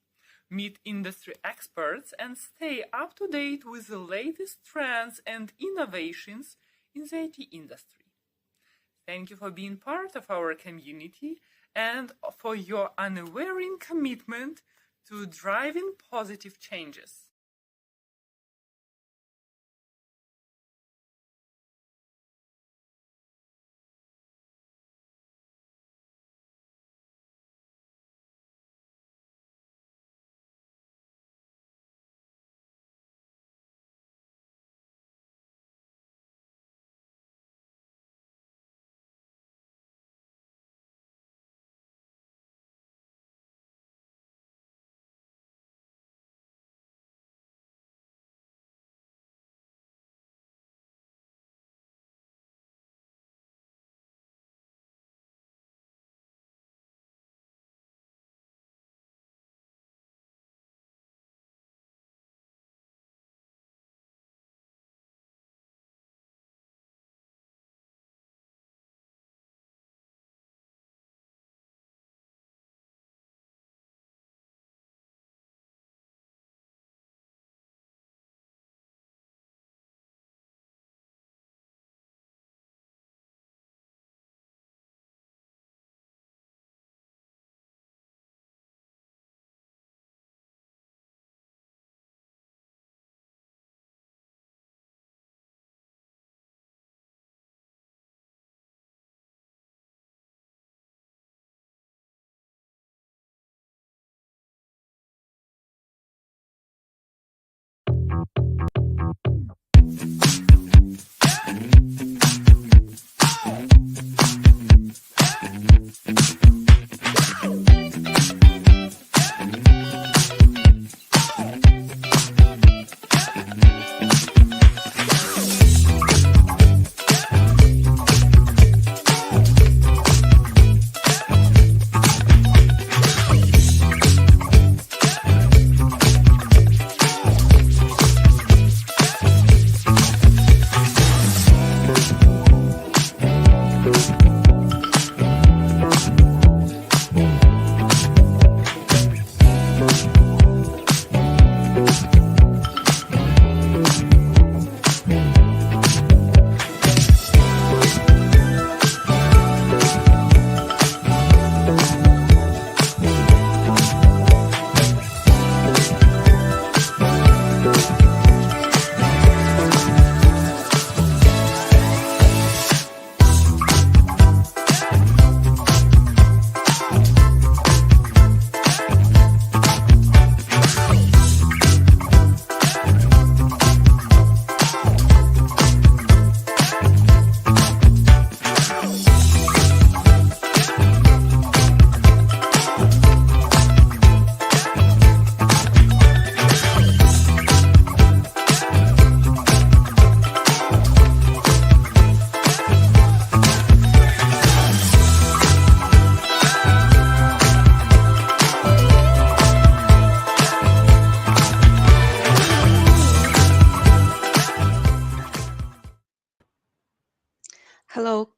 meet industry experts, and stay up to date with the latest trends and innovations in the IT industry. Thank you for being part of our community and for your unwavering commitment to driving positive changes.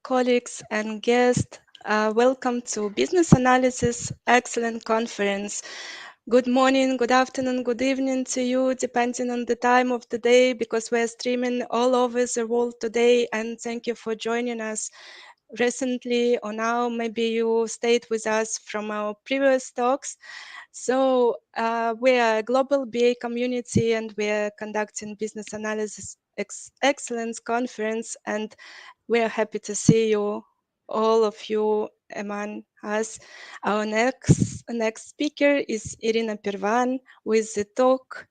colleagues and guests. Welcome to Business Analysis Excellent Conference. Good morning, good afternoon, good evening to you, depending on the time of the day, because we're streaming all over the world today. And thank you for joining us recently or now. Maybe you stayed with us from our previous talks. So we are a global BA community, and we're conducting Business Analysis Excellence Conference, and we're happy to see you, all of you among us. Our next speaker is Irina Pervan with the talk,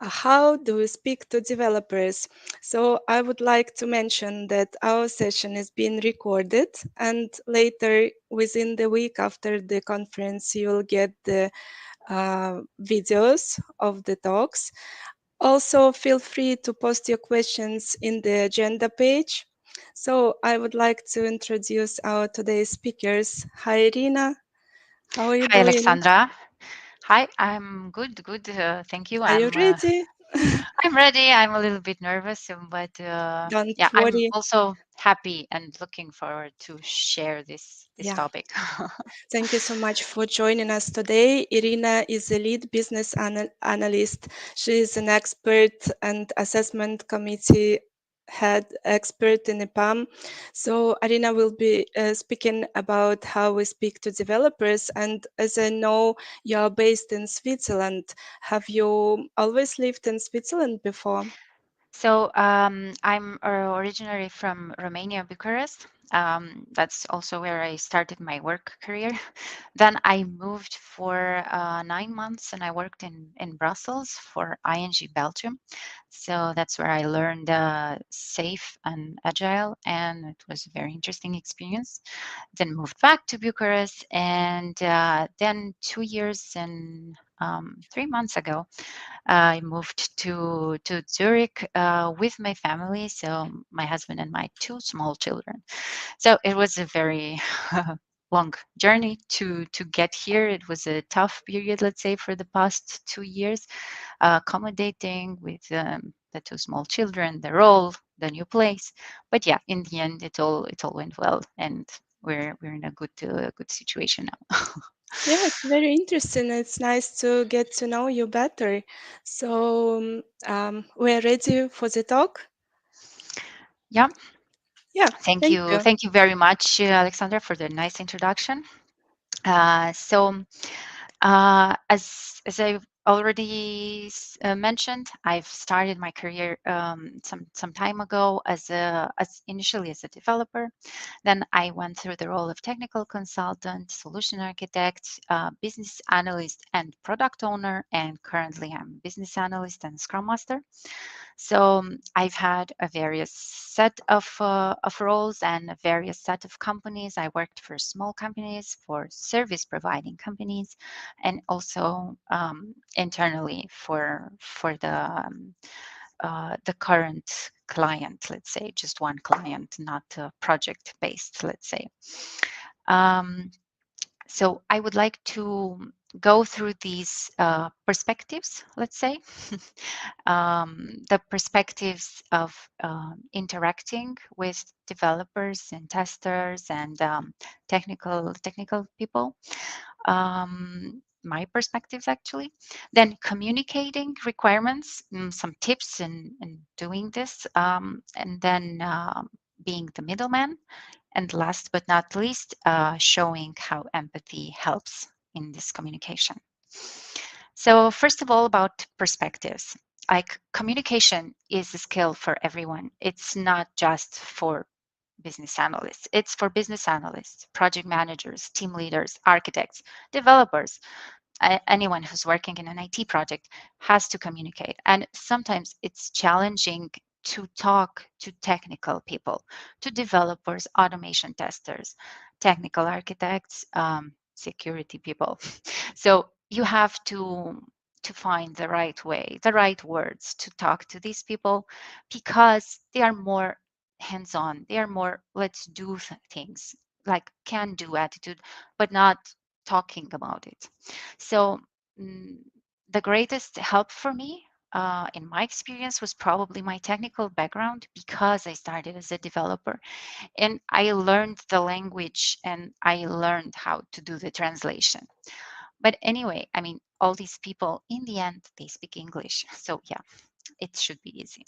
how do we speak to developers? So I would like to mention that our session is being recorded, and later, within the week after the conference, you will get the videos of the talks. Also, feel free to post your questions in the agenda page. So I would like to introduce our today's speakers. Hi, Irina. How are you Hi, doing? Alexandra. Hi, I'm good. Thank you. Are you ready? I'm ready. I'm a little bit nervous, but Don't yeah, I'm worry. also happy and looking forward to share this Yeah. topic. Thank you so much for joining us today. Irina is a lead business analyst. She is an expert and assessment committee head expert in EPAM. So Irina will be speaking about how we speak to developers. And as I know, you are based in Switzerland. Have you always lived in Switzerland before? So I'm originally from Romania, Bucharest. That's also where I started my work career. Then I moved for 9 months and I worked in Brussels for ING Belgium. So that's where I learned safe and agile, and it was a very interesting experience. Then moved back to Bucharest, and then 2 years and 3 months ago, I moved to Zurich with my family, so my husband and my 2 small children. So it was a very long journey to get here. It was a tough period, let's say, for the past 2 years, accommodating with the 2 small children, the role, the new place. But yeah, in the end, it all went well, and we're in a good situation now. Yeah, it's very interesting. It's nice to get to know you better. So we're ready for the talk. Yeah. Yeah, Thank you. Thank you very much, Alexandra, for the nice introduction. As I've already mentioned, I've started my career some time ago as initially as a developer. Then I went through the role of technical consultant, solution architect, business analyst, and product owner. And currently, I'm business analyst and Scrum Master. So I've had a various set of roles and a various set of companies. I worked for small companies, for service providing companies, and also internally for the current client, let's say, just one client, not project based, let's say. So I would like to go through these perspectives, let's say, the perspectives of interacting with developers and testers and technical people. My perspectives, actually. Then communicating requirements, some tips in doing this, and then being the middleman. And last but not least, showing how empathy helps in this communication. So first of all, about perspectives. Like, communication is a skill for everyone. It's not just for business analysts. It's for business analysts, project managers, team leaders, architects, developers. Anyone who's working in an IT project has to communicate. And sometimes it's challenging to talk to technical people, to developers, automation testers, technical architects, security people. So you have to find the right way, the right words to talk to these people, because they are more hands-on. They are more let's do things, like can do attitude, but not talking about it. So the greatest help for me in my experience, was probably my technical background, because I started as a developer and I learned the language and I learned how to do the translation. But anyway, I mean, all these people, in the end, they speak English. So yeah, it should be easy.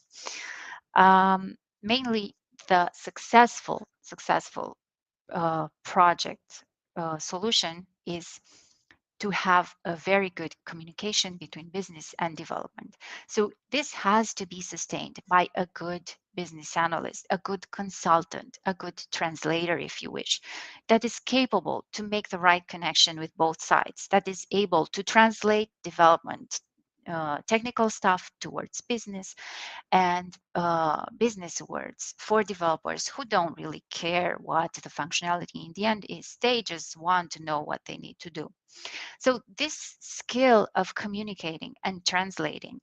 Mainly the successful project solution is to have a very good communication between business and development. So this has to be sustained by a good business analyst, a good consultant, a good translator, if you wish, that is capable to make the right connection with both sides, that is able to translate development technical stuff towards business, and business words for developers who don't really care what the functionality in the end is. They just want to know what they need to do. So this skill of communicating and translating,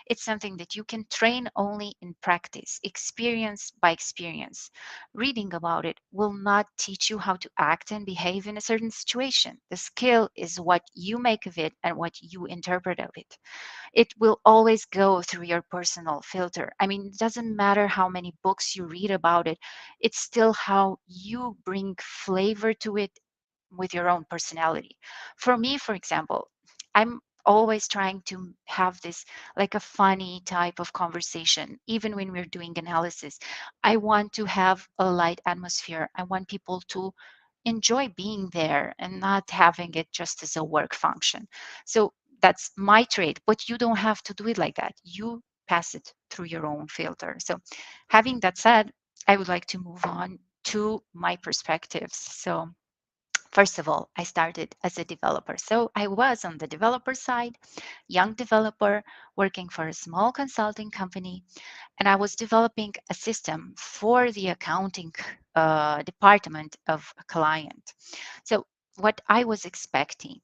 it's something that you can train only in practice, experience by experience. Reading about it will not teach you how to act and behave in a certain situation. The skill is what you make of it and what you interpret of it. It will always go through your personal filter. I mean, it doesn't matter how many books you read about it, it's still how you bring flavor to it with your own personality. For me, for example, I'm always trying to have this like a funny type of conversation, even when we're doing analysis. I want to have a light atmosphere. I want people to enjoy being there and not having it just as a work function. So that's my trait, but you don't have to do it like that. You pass it through your own filter. So having that said, I would like to move on to my perspectives. So first of all, I started as a developer. So I was on the developer side, young developer working for a small consulting company, and I was developing a system for the accounting department of a client. So what I was expecting,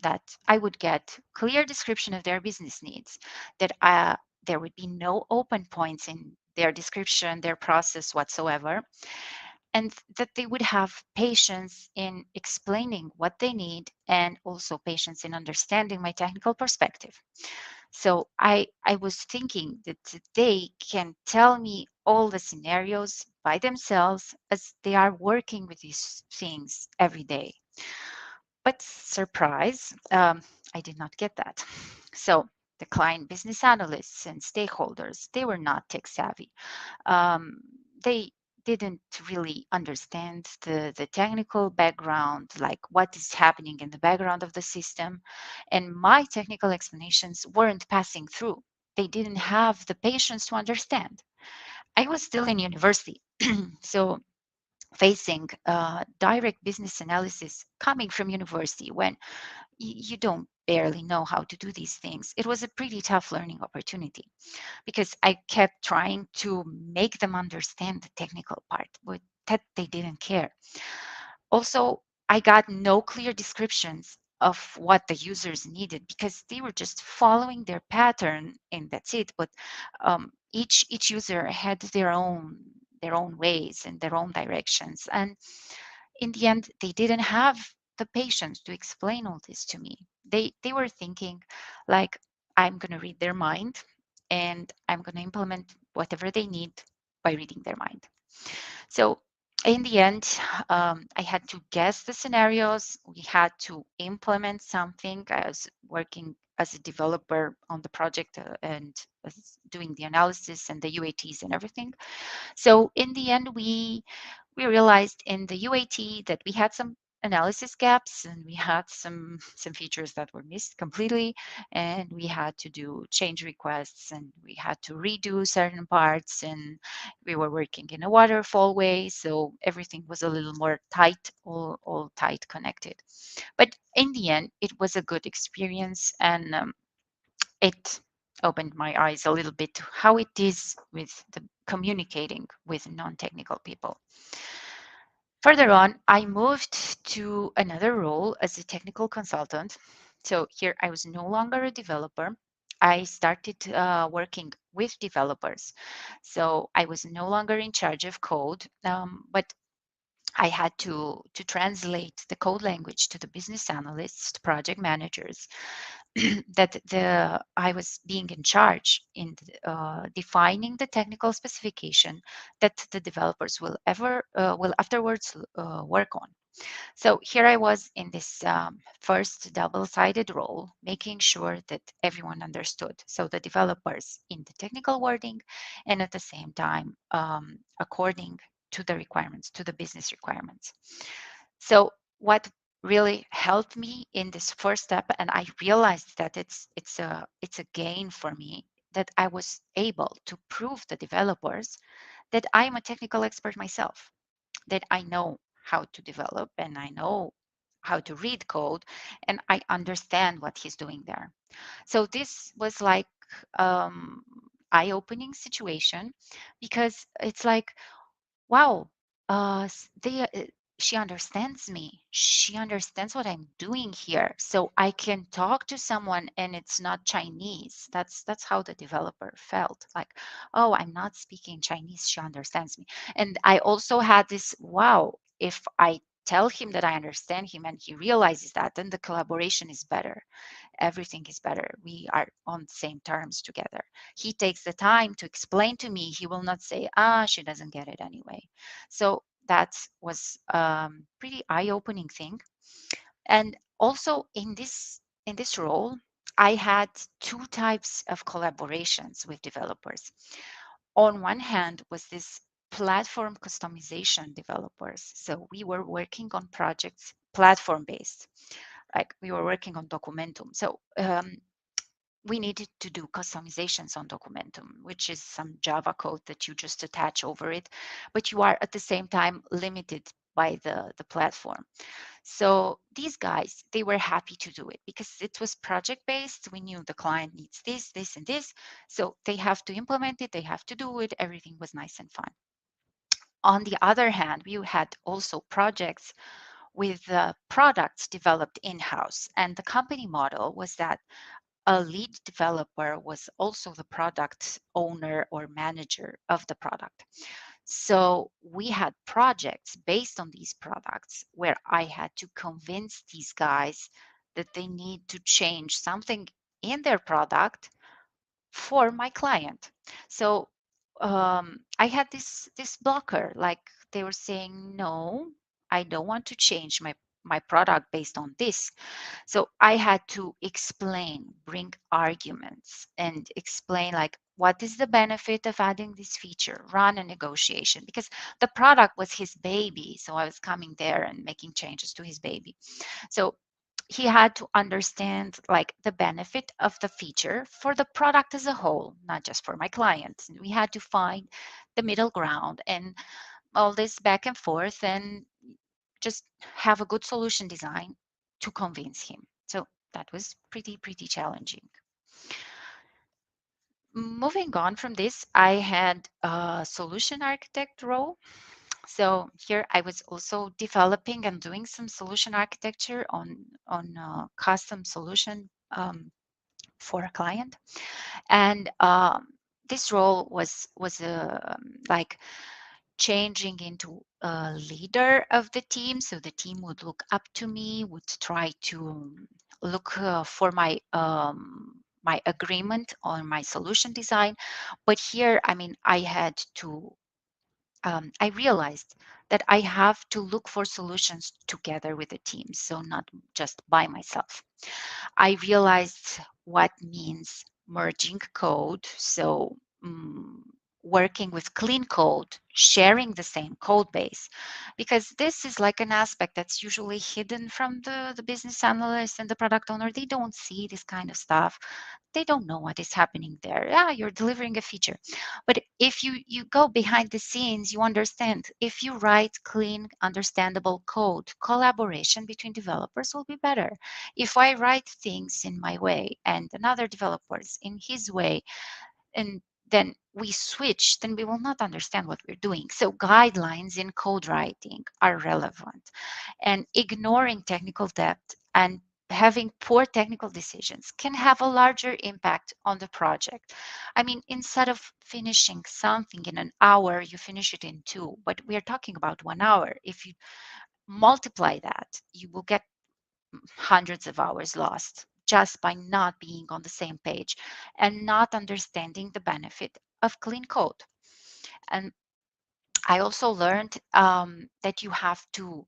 that I would get clear description of their business needs, that there would be no open points in their description, their process whatsoever, and that they would have patience in explaining what they need and also patience in understanding my technical perspective. So I was thinking that they can tell me all the scenarios by themselves as they are working with these things every day. But surprise, I did not get that. So the client business analysts and stakeholders, they were not tech savvy. They didn't really understand the technical background, like what is happening in the background of the system. And my technical explanations weren't passing through. They didn't have the patience to understand. I was still in university. So facing direct business analysis coming from university when you don't barely know how to do these things, it was a pretty tough learning opportunity, because I kept trying to make them understand the technical part, but that they didn't care. Also, I got no clear descriptions of what the users needed, because they were just following their pattern and that's it. But each user had their own ways and their own directions, and in the end, they didn't have the patience to explain all this to me. They were thinking like, I'm going to read their mind and I'm going to implement whatever they need by reading their mind. So in the end, I had to guess the scenarios. We had to implement something. I was working as a developer on the project and doing the analysis and the UATs and everything. So in the end, we realized in the UAT that we had some analysis gaps and we had some features that were missed completely, and we had to do change requests and we had to redo certain parts, and we were working in a waterfall way, so everything was a little more tight, all tight connected. But in the end, it was a good experience, and it opened my eyes a little bit to how it is with the communicating with non-technical people. Further on, I moved to another role as a technical consultant. So here I was no longer a developer. I started working with developers. So I was no longer in charge of code, but I had to translate the code language to the business analysts, project managers, that I was being in charge in defining the technical specification that the developers will afterwards work on. So here I was in this first double-sided role, making sure that everyone understood. So the developers in the technical wording, and at the same time, according to the requirements, to the business requirements. So what really helped me in this first step, and I realized that it's a gain for me, that I was able to prove the developers that I'm a technical expert myself, that I know how to develop and I know how to read code and I understand what he's doing there. So this was like eye-opening situation, because it's like, wow, she understands me. She understands what I'm doing here. So I can talk to someone and it's not Chinese. That's how the developer felt. Like, oh, I'm not speaking Chinese. She understands me. And I also had this, wow, if I tell him that I understand him and he realizes that, then the collaboration is better. Everything is better. We are on the same terms together. He takes the time to explain to me. He will not say, she doesn't get it anyway. So that was pretty eye-opening thing. And also in this role, I had two types of collaborations with developers. On one hand was this platform customization developers. So we were working on projects platform-based, like we were working on Documentum. So we needed to do customizations on Documentum, which is some Java code that you just attach over it, but you are at the same time limited by the platform. So these guys, they were happy to do it because it was project-based. We knew the client needs this, this, and this. So they have to implement it. They have to do it. Everything was nice and fun. On the other hand, we had also projects with products developed in-house. And the company model was that a lead developer was also the product owner or manager of the product. So we had projects based on these products where I had to convince these guys that they need to change something in their product for my client. So I had this blocker, like they were saying, no, I don't want to change my product based on this. So I had to explain, bring arguments and explain like, what is the benefit of adding this feature, run a negotiation, because the product was his baby. So I was coming there and making changes to his baby. So he had to understand like the benefit of the feature for the product as a whole, not just for my clients. We had to find the middle ground and all this back and forth and just have a good solution design to convince him. So that was pretty challenging. Moving on from this, I had a solution architect role. So here I was also developing and doing some solution architecture on a custom solution for a client. And this role was like changing into a leader of the team. So the team would look up to me, would try to look for my my agreement on my solution design. But here, I mean, I had to I realized that I have to look for solutions together with the team, so not just by myself. I realized what means merging code, so working with clean code, sharing the same code base, because this is like an aspect that's usually hidden from the business analyst and the product owner. They don't see this kind of stuff. They don't know what is happening there. Yeah, you're delivering a feature. But if you go behind the scenes, you understand. If you write clean, understandable code, collaboration between developers will be better. If I write things in my way and another developers in his way, and then we switch, then we will not understand what we're doing. So guidelines in code writing are relevant. And ignoring technical depth and having poor technical decisions can have a larger impact on the project. I mean, instead of finishing something in an hour, you finish it in 2, but we are talking about 1 hour. If you multiply that, you will get hundreds of hours lost just by not being on the same page and not understanding the benefit of clean code. And I also learned that you have to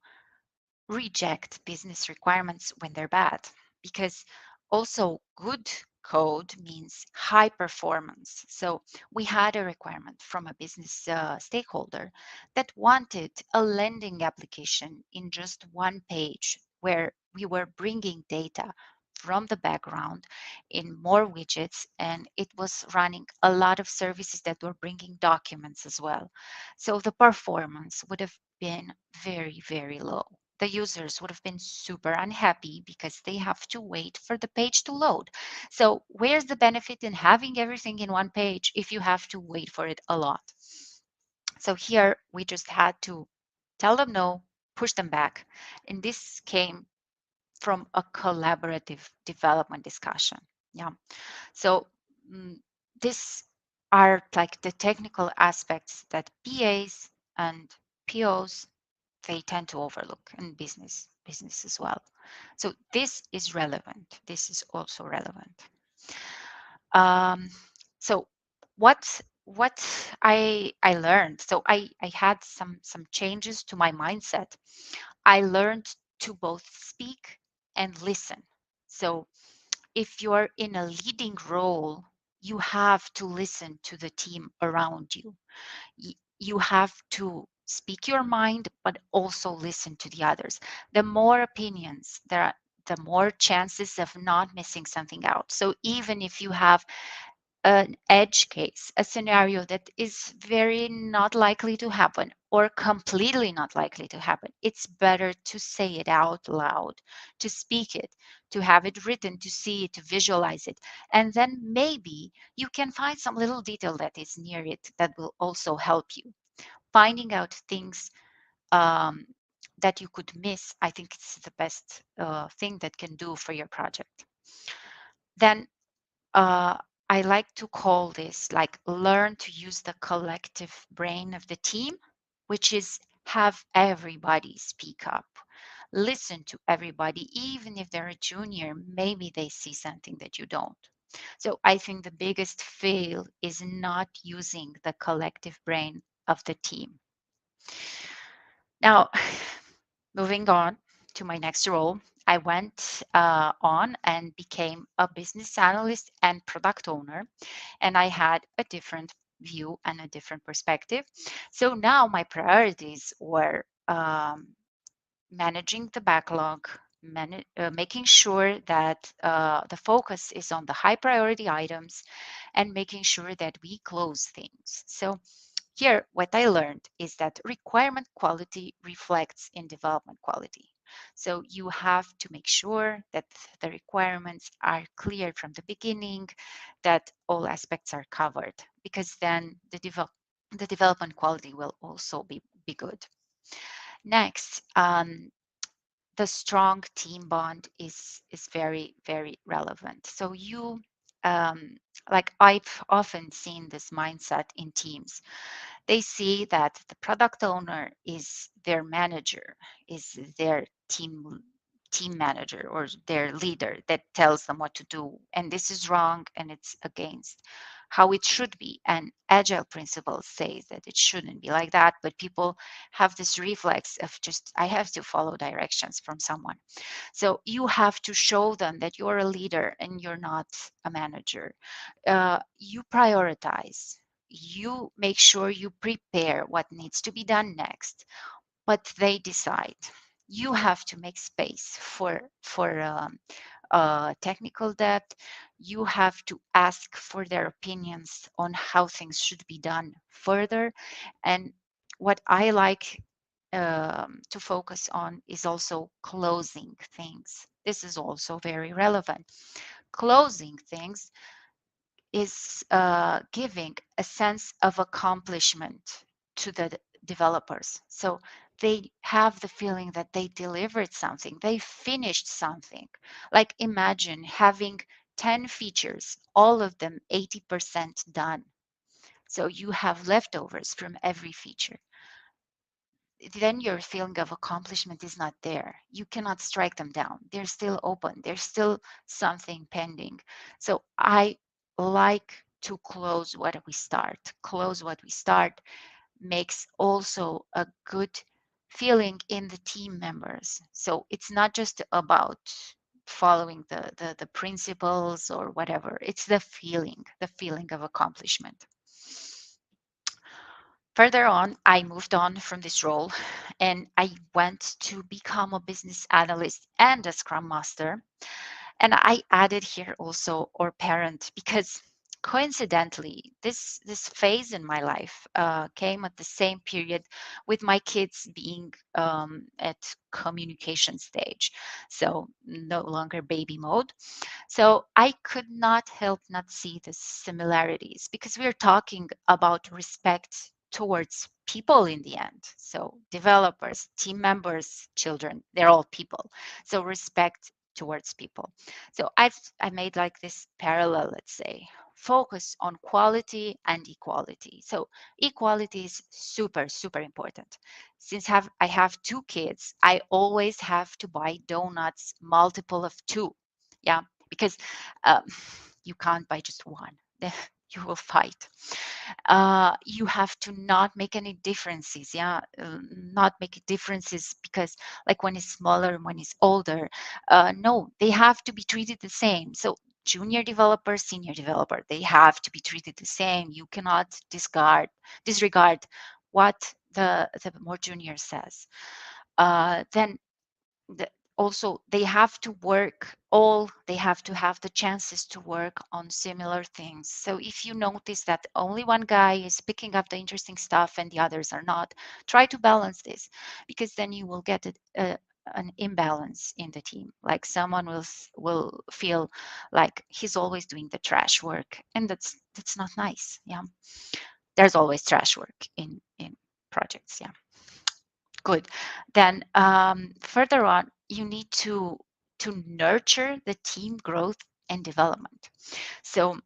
reject business requirements when they're bad, because also good code means high performance. So we had a requirement from a business stakeholder that wanted a lending application in just 1 page, where we were bringing data from the background in more widgets, and it was running a lot of services that were bringing documents as well. So the performance would have been very, very low. The users would have been super unhappy because they have to wait for the page to load. So where's the benefit in having everything in 1 page if you have to wait for it a lot? So here we just had to tell them no, push them back. And this came from a collaborative development discussion. Yeah. So these are like the technical aspects that PAs and POs, they tend to overlook in business as well. So this is relevant. This is also relevant. So what I learned. So I had some changes to my mindset. I learned to both speak and listen. So if you're in a leading role, you have to listen to the team around you. You have to speak your mind, but also listen to the others. The more opinions there are, the more chances of not missing something out. So even if you have an edge case, a scenario that is very not likely to happen or completely not likely to happen, it's better to say it out loud, to speak it, to have it written, to see it, to visualize it. And then maybe you can find some little detail that is near it that will also help you. Finding out things that you could miss, I think it's the best thing that can do for your project. Then I like to call this like learn to use the collective brain of the team, which is have everybody speak up. Listen to everybody, even if they're a junior, maybe they see something that you don't. So I think the biggest fail is not using the collective brain of the team. Now, moving on to my next role, I went on and became a business analyst and product owner, and I had a different view and a different perspective. So now my priorities were managing the backlog, making sure that the focus is on the high priority items, and making sure that we close things. So here, what I learned is that requirement quality reflects in development quality. So you have to make sure that the requirements are clear from the beginning, that all aspects are covered, because then the development quality will also be good. Next, the strong team bond is very, very relevant. So you, like I've often seen this mindset in teams. They see that the product owner is their manager, is their team manager or their leader that tells them what to do, and this is wrong and it's against how it should be. And agile principles say that it shouldn't be like that, but people have this reflex of just I have to follow directions from someone. So you have to show them that you're a leader and you're not a manager. You prioritize, you make sure you prepare what needs to be done next, but they decide. You have to make space for technical depth. You have to ask for their opinions on how things should be done further. And what I like to focus on is also closing things. This is also very relevant. Closing things is giving a sense of accomplishment to the developers. So they have the feeling that they delivered something, they finished something. Like imagine having 10 features, all of them 80% done. So you have leftovers from every feature. Then your feeling of accomplishment is not there. You cannot strike them down. They're still open. There's still something pending. So I like to close what we start. Close what we start makes also a good feeling in the team members. So it's not just about following the principles or whatever. It's the feeling of accomplishment. Further on, I moved on from this role and I went to become a business analyst and a scrum master. And I added here also or parent because coincidentally, this phase in my life came at the same period with my kids being at communication stage. So no longer baby mode. So I could not help not see the similarities because we're talking about respect towards people in the end. So developers, team members, children, they're all people. So respect towards people. So I made like this parallel, let's say, focus on quality and equality. So equality is super, super important. Since I have 2 kids, I always have to buy donuts multiple of 2. Yeah, because um, you can't buy just one. You will fight. You have to not make any differences. Yeah, not make differences because like one is smaller and one is older. No, they have to be treated the same. So junior developer, senior developer, they have to be treated the same. You cannot disregard what the more junior says. Then also they have to they have to have the chances to work on similar things. So if you notice that only one guy is picking up the interesting stuff and the others are not, try to balance this, because then you will get an imbalance in the team. Like someone will feel like he's always doing the trash work, and that's not nice. Yeah, there's always trash work in projects. Yeah. Good. Then further on, you need to nurture the team growth and development. So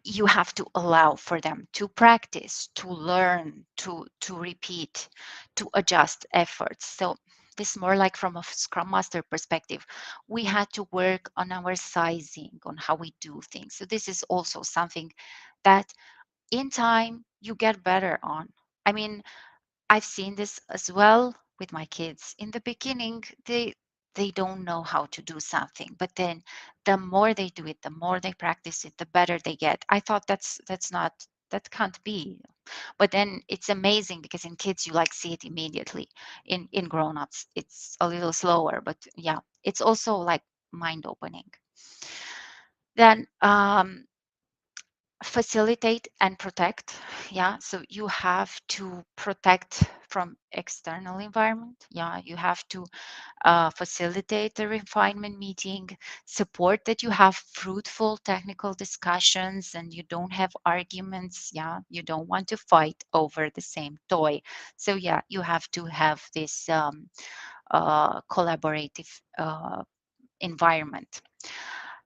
you have to allow for them to practice, to learn, to repeat, to adjust efforts. So this is more like from a Scrum Master perspective. We had to work on our sizing, on how we do things. So this is also something that in time you get better on. I mean, I've seen this as well with my kids. In the beginning, they don't know how to do something, but then the more they do it, the more they practice it, the better they get. I thought that can't be. But then it's amazing because in kids you like see it immediately. In grown-ups, it's a little slower, but yeah, it's also like mind opening. Then facilitate and protect. Yeah, so you have to protect from external environment. Yeah, you have to facilitate the refinement meeting, support that you have fruitful technical discussions and you don't have arguments. Yeah, you don't want to fight over the same toy. So yeah, you have to have this collaborative environment.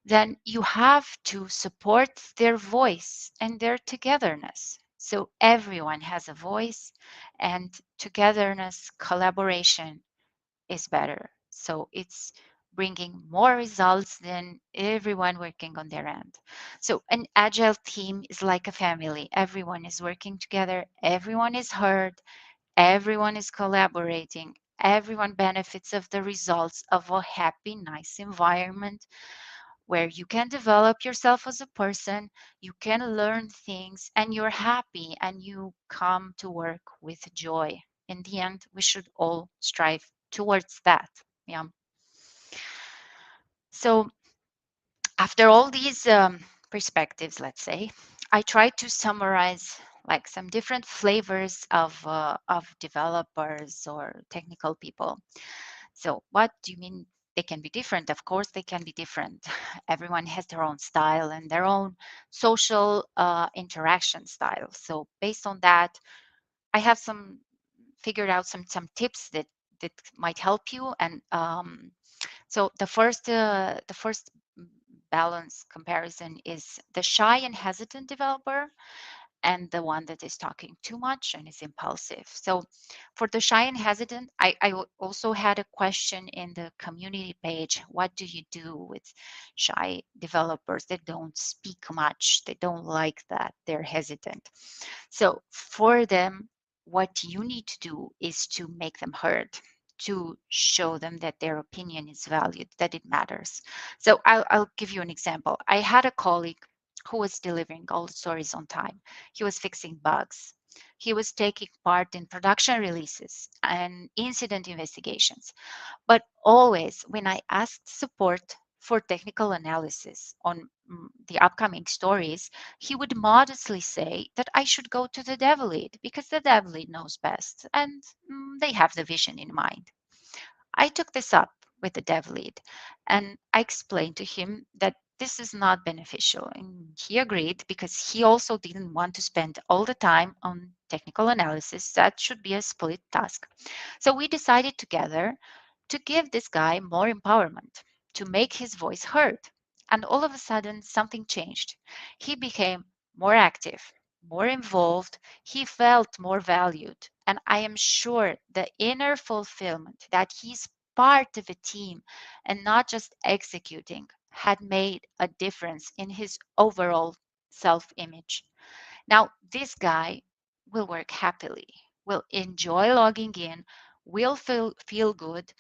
Then you have to support their voice and their togetherness. So everyone has a voice, and togetherness, collaboration is better. So it's bringing more results than everyone working on their end. So an agile team is like a family. Everyone is working together, everyone is heard, everyone is collaborating, everyone benefits of the results of a happy, nice environment where you can develop yourself as a person, you can learn things, and you're happy and you come to work with joy. In the end, we should all strive towards that. Yeah. So after all these perspectives, let's say, I try to summarize like some different flavors of developers or technical people. So what do you mean they can be different? Of course, they can be different. Everyone has their own style and their own social interaction style. So based on that, I have some figured out some tips that might help you. And so the first balance comparison is the shy and hesitant developer and the one that is talking too much and is impulsive. So for the shy and hesitant, I also had a question in the community page. What do you do with shy developers that don't speak much? They don't like that. They're hesitant. So for them, what you need to do is to make them heard, to show them that their opinion is valued, that it matters. So I'll give you an example. I had a colleague who was delivering all the stories on time. He was fixing bugs. He was taking part in production releases and incident investigations. But always, when I asked support for technical analysis on the upcoming stories, he would modestly say that I should go to the dev lead because the dev lead knows best and they have the vision in mind. I took this up with the dev lead and I explained to him that this is not beneficial. And he agreed because he also didn't want to spend all the time on technical analysis. That should be a split task. So we decided together to give this guy more empowerment, to make his voice heard. And all of a sudden, something changed. He became more active, more involved. He felt more valued. And I am sure the inner fulfillment that he's part of a team and not just executing had made a difference in his overall self image. Now, this guy will work happily, will enjoy logging in, will feel good,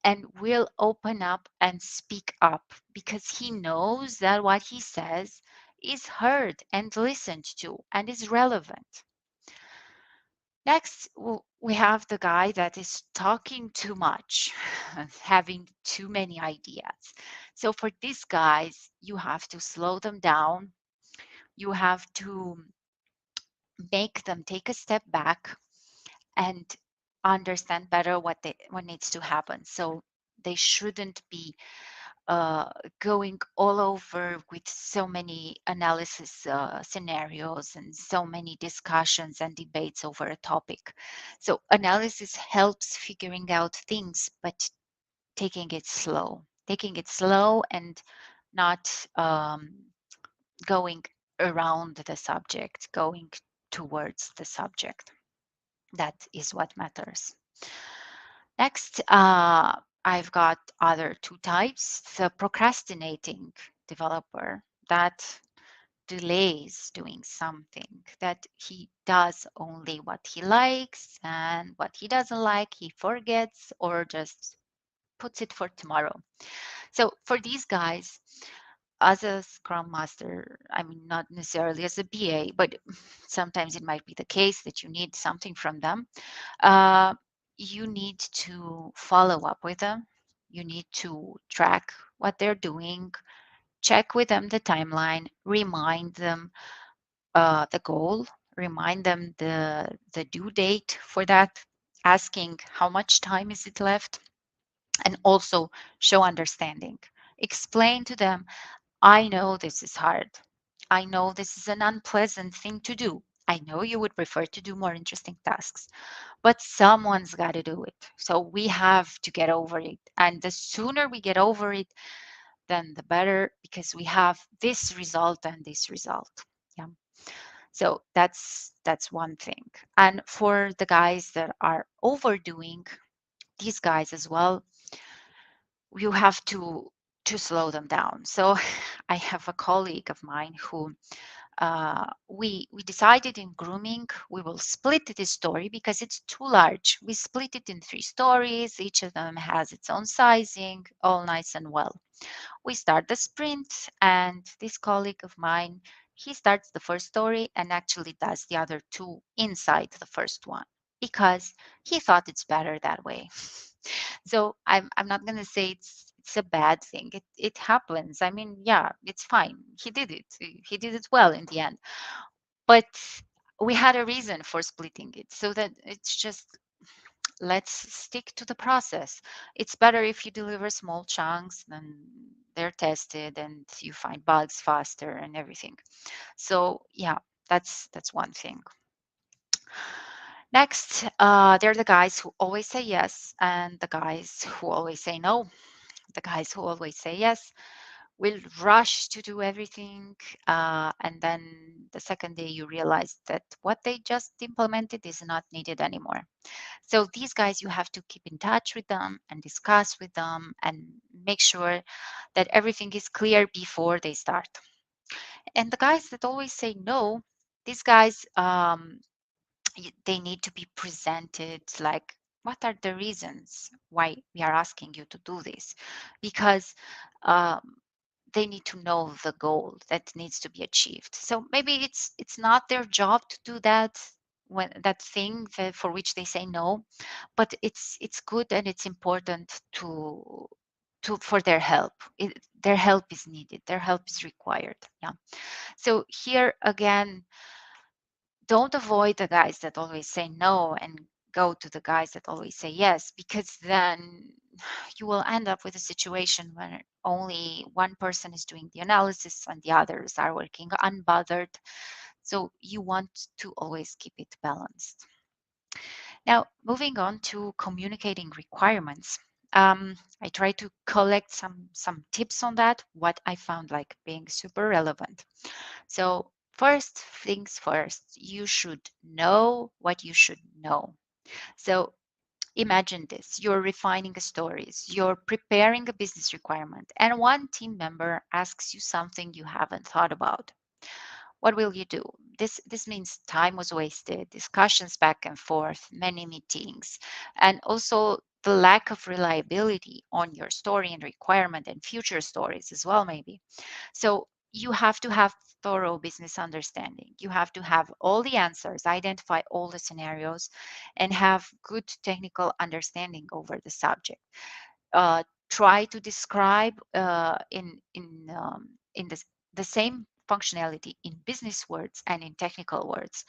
and will open up and speak up because he knows that what he says is heard and listened to and is relevant. Next, we have the guy that is talking too much, having too many ideas. So for these guys, you have to slow them down. You have to make them take a step back and understand better what needs to happen. So they shouldn't be going all over with so many analysis scenarios and so many discussions and debates over a topic. So analysis helps figuring out things, but taking it slow and not going around the subject, going towards the subject. That is what matters. Next, I've got other two types. The procrastinating developer that delays doing something, that he does only what he likes, and what he doesn't like, he forgets or just puts it for tomorrow. So for these guys, as a Scrum Master, I mean, not necessarily as a BA, but sometimes it might be the case that you need something from them. You need to follow up with them. You need to track what they're doing, check with them the timeline, remind them the goal, remind them the due date for that, asking how much time is it left, and also show understanding. Explain to them, I know this is hard. I know this is an unpleasant thing to do. I know you would prefer to do more interesting tasks, but someone's got to do it. So we have to get over it. And the sooner we get over it, then the better, because we have this result and this result. Yeah. So that's one thing. And for the guys that are overdoing, these guys as well, you have to slow them down. So I have a colleague of mine who we decided in grooming we will split this story because it's too large. We split it in 3 stories. Each of them has its own sizing, all nice and well. We start the sprint, and this colleague of mine, he starts the first story and actually does the other 2 inside the first one because he thought it's better that way. So I'm not going to say it's a bad thing. It happens. I mean, yeah, it's fine. He did it. He did it well in the end. But we had a reason for splitting it, so that it's just, let's stick to the process. It's better if you deliver small chunks, then they're tested and you find bugs faster and everything. So yeah, that's one thing. Next, there are the guys who always say yes and the guys who always say no. The guys who always say yes will rush to do everything, and then the second day you realize that what they just implemented is not needed anymore. So these guys, you have to keep in touch with them and discuss with them and make sure that everything is clear before they start. And the guys that always say no, these guys, they need to be presented like, what are the reasons why we are asking you to do this? Because um, they need to know the goal that needs to be achieved. So maybe it's not their job to do that, when that thing for which they say no, but it's good and it's important to for their help. Their help is needed. Their help is required. Yeah. So here again, don't avoid the guys that always say no and go to the guys that always say yes, because then you will end up with a situation where only one person is doing the analysis and the others are working unbothered. So you want to always keep it balanced. Now, moving on to communicating requirements. I try to collect some tips on that, what I found like being super relevant. So first things first, you should know what you should know. So imagine this, you're refining a stories, you're preparing a business requirement, and one team member asks you something you haven't thought about. What will you do? This means time was wasted, discussions back and forth, many meetings, and also the lack of reliability on your story and requirement and future stories as well, maybe. So you have to have thorough business understanding. You have to have all the answers, identify all the scenarios, and have good technical understanding over the subject. Try to describe in the same functionality in business words and in technical words,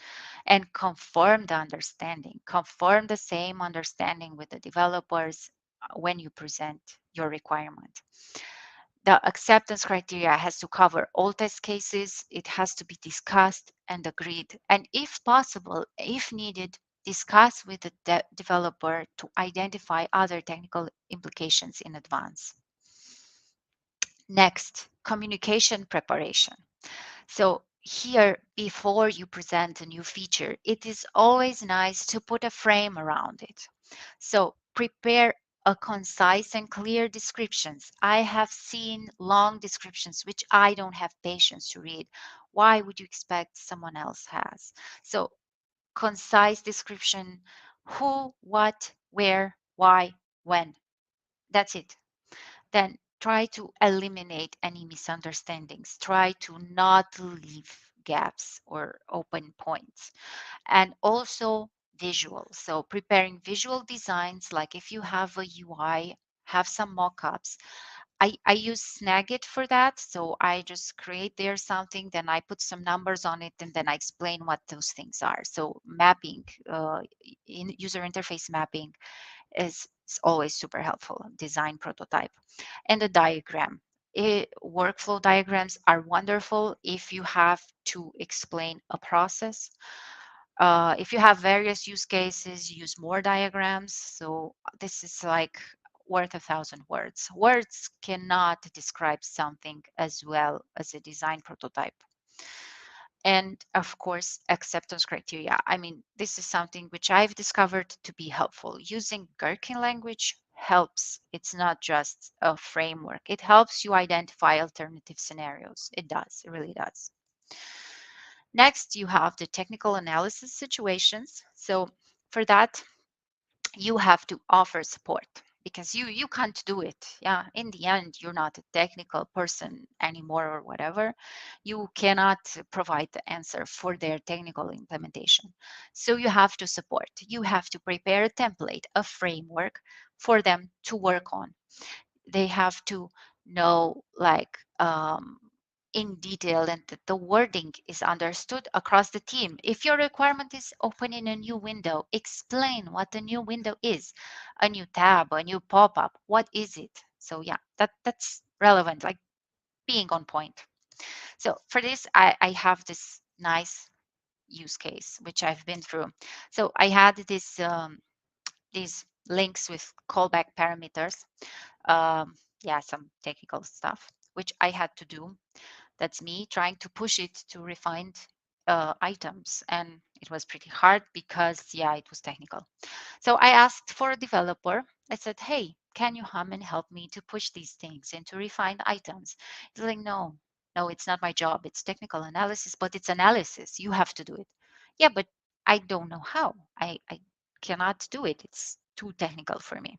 and confirm the understanding. Confirm the same understanding with the developers when you present your requirement. The acceptance criteria has to cover all test cases. It has to be discussed and agreed. And if possible, if needed, discuss with the developer to identify other technical implications in advance. Next, communication preparation. So here, before you present a new feature, it is always nice to put a frame around it. So prepare a concise and clear descriptions. I have seen long descriptions which I don't have patience to read. Why would you expect someone else has? So concise description, who, what, where, why, when. That's it. Then try to eliminate any misunderstandings. Try to not leave gaps or open points. And also visual. So preparing visual designs, like if you have a UI, have some mock-ups. I use Snagit for that. So I just create there something, then I put some numbers on it, and then I explain what those things are. So mapping, in user interface mapping is always super helpful. Design prototype and a diagram. Workflow diagrams are wonderful if you have to explain a process. If you have various use cases, use more diagrams. So this is like worth 1,000 words. Words cannot describe something as well as a design prototype. And of course, acceptance criteria. I mean, this is something which I've discovered to be helpful. Using Gherkin language helps. It's not just a framework. It helps you identify alternative scenarios. It does, it really does. Next, you have the technical analysis situations. So for that, you have to offer support because you can't do it. Yeah, in the end, you're not a technical person anymore or whatever. You cannot provide the answer for their technical implementation. So you have to support. You have to prepare a template, a framework for them to work on. They have to know like in detail and that the wording is understood across the team. If your requirement is opening a new window, explain what the new window is. A new tab, a new pop-up, what is it? So yeah, that's relevant, like being on point. So for this, I have this nice use case, which I've been through. So I had these links with callback parameters. Yeah, some technical stuff, which I had to do. That's me trying to push it to refined items. And it was pretty hard because, yeah, it was technical. So I asked for a developer. I said, hey, can you come and help me to push these things into refined items? He's like, no, it's not my job. It's technical analysis, but it's analysis. You have to do it. Yeah, but I don't know how. I cannot do it. It's too technical for me.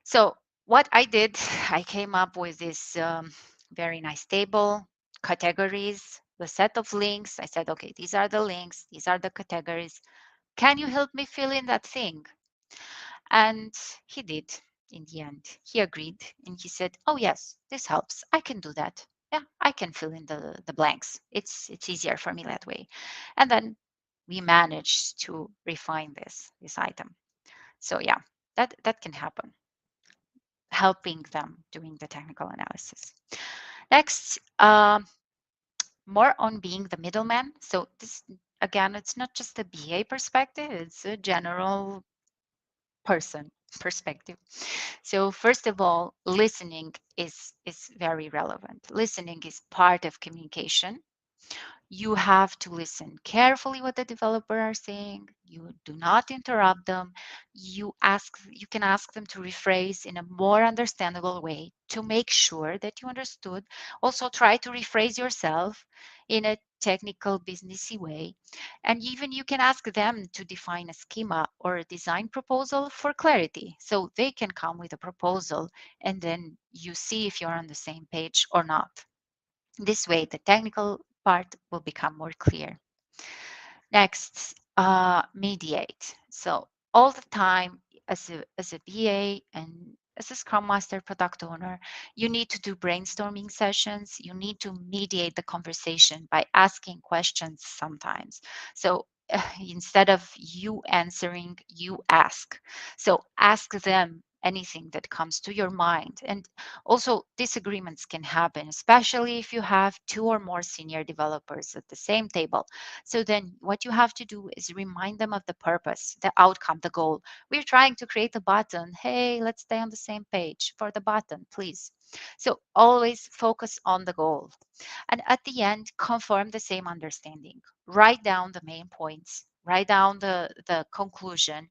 So what I did, I came up with this very nice table, categories, the set of links. I said, okay, these are the links, these are the categories. Can you help me fill in that thing? And he did in the end. He agreed and he said, oh yes, this helps. I can do that. Yeah, I can fill in the blanks. It's easier for me that way. And then we managed to refine this item. So yeah, that can happen, helping them doing the technical analysis. Next, more on being the middleman. So this, again, it's not just a BA perspective, it's a general person perspective. So first of all, listening is very relevant. Listening is part of communication. You have to listen carefully what the developer are saying. You do not interrupt them. You can ask them to rephrase in a more understandable way to make sure that you understood. Also try to rephrase yourself in a technical businessy way. And even you can ask them to define a schema or a design proposal for clarity. So they can come with a proposal and then you see if you're on the same page or not. This way, the technical part will become more clear. Next, mediate. So all the time, as a BA and as a Scrum Master, product owner, you need to do brainstorming sessions. You need to mediate the conversation by asking questions sometimes. So instead of you answering, you ask. So ask them anything that comes to your mind. And also, disagreements can happen, especially if you have 2 or more senior developers at the same table. So then what you have to do is remind them of the purpose, the outcome, the goal. We're trying to create a button. Hey, let's stay on the same page for the button, please. So always focus on the goal. And at the end, confirm the same understanding. Write down the main points, write down the conclusion,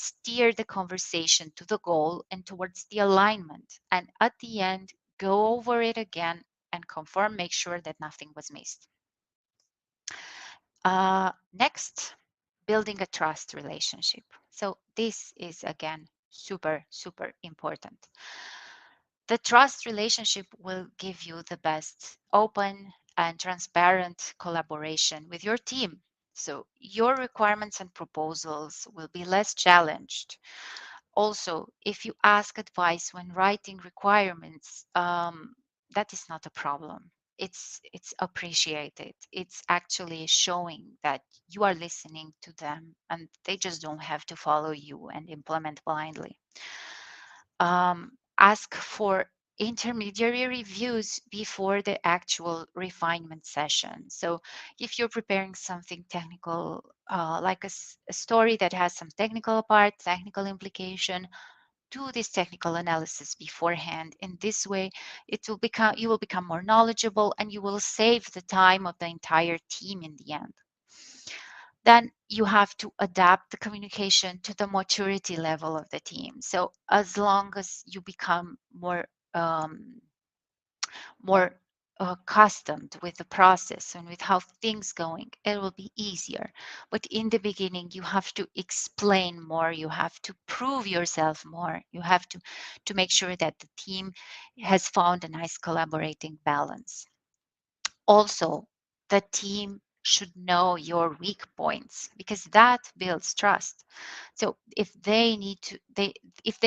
steer the conversation to the goal and towards the alignment. And at the end, go over it again and confirm, make sure that nothing was missed. Next, building a trust relationship. So this is, again, super, super important. The trust relationship will give you the best open and transparent collaboration with your team. So your requirements and proposals will be less challenged. Also, if you ask advice when writing requirements, that is not a problem. It's appreciated. It's actually showing that you are listening to them and they just don't have to follow you and implement blindly. Ask for intermediary reviews before the actual refinement session. So if you're preparing something technical, like a story that has some technical part, technical implication, do this technical analysis beforehand. In this way, you will become more knowledgeable and you will save the time of the entire team in the end. Then you have to adapt the communication to the maturity level of the team. So as long as you become more accustomed with the process and with how things going, it will be easier. But in the beginning, you have to explain more. You have to prove yourself more. You have to make sure that the team has found a nice collaborating balance. Also, the team should know your weak points because that builds trust. So if they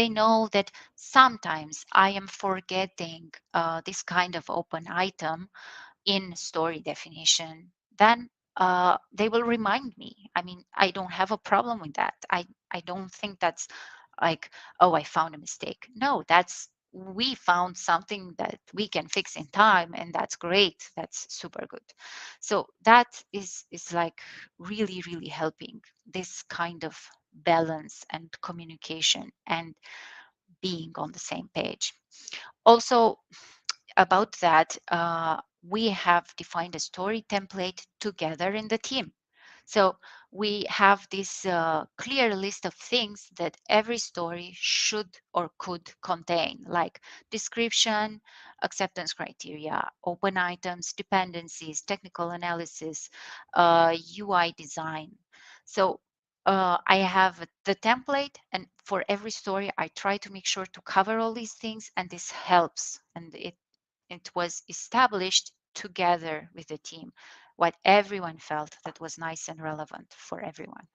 know that sometimes I am forgetting this kind of open item in story definition, then they will remind me. I mean, I don't have a problem with that. I don't think that's like, oh, I found a mistake. No, that's we found something that we can fix in time, and that's great. That's super good. So that is like really, really helping this kind of balance and communication and being on the same page. Also, about that, we have defined a story template together in the team. So we have this clear list of things that every story should or could contain, like description, acceptance criteria, open items, dependencies, technical analysis, UI design. So I have the template, and for every story, I try to make sure to cover all these things, and this helps. And it was established together with the team, what everyone felt that was nice and relevant for everyone.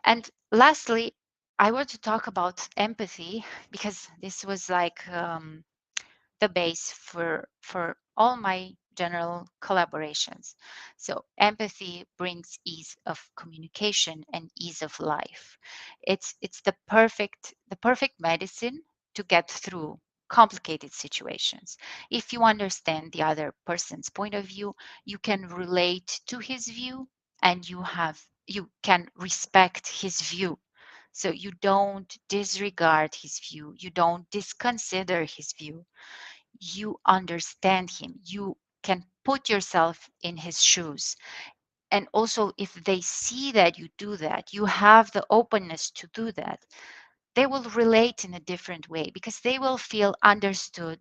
And lastly, I want to talk about empathy, because this was like the base for all my general collaborations. So empathy brings ease of communication and ease of life. It's the perfect medicine to get through complicated situations. If you understand the other person's point of view, you can relate to his view, and you can respect his view. So you don't disregard his view, you don't disconsider his view, you understand him, you can put yourself in his shoes. And also, if they see that you do that, you have the openness to do that, they will relate in a different way, because they will feel understood,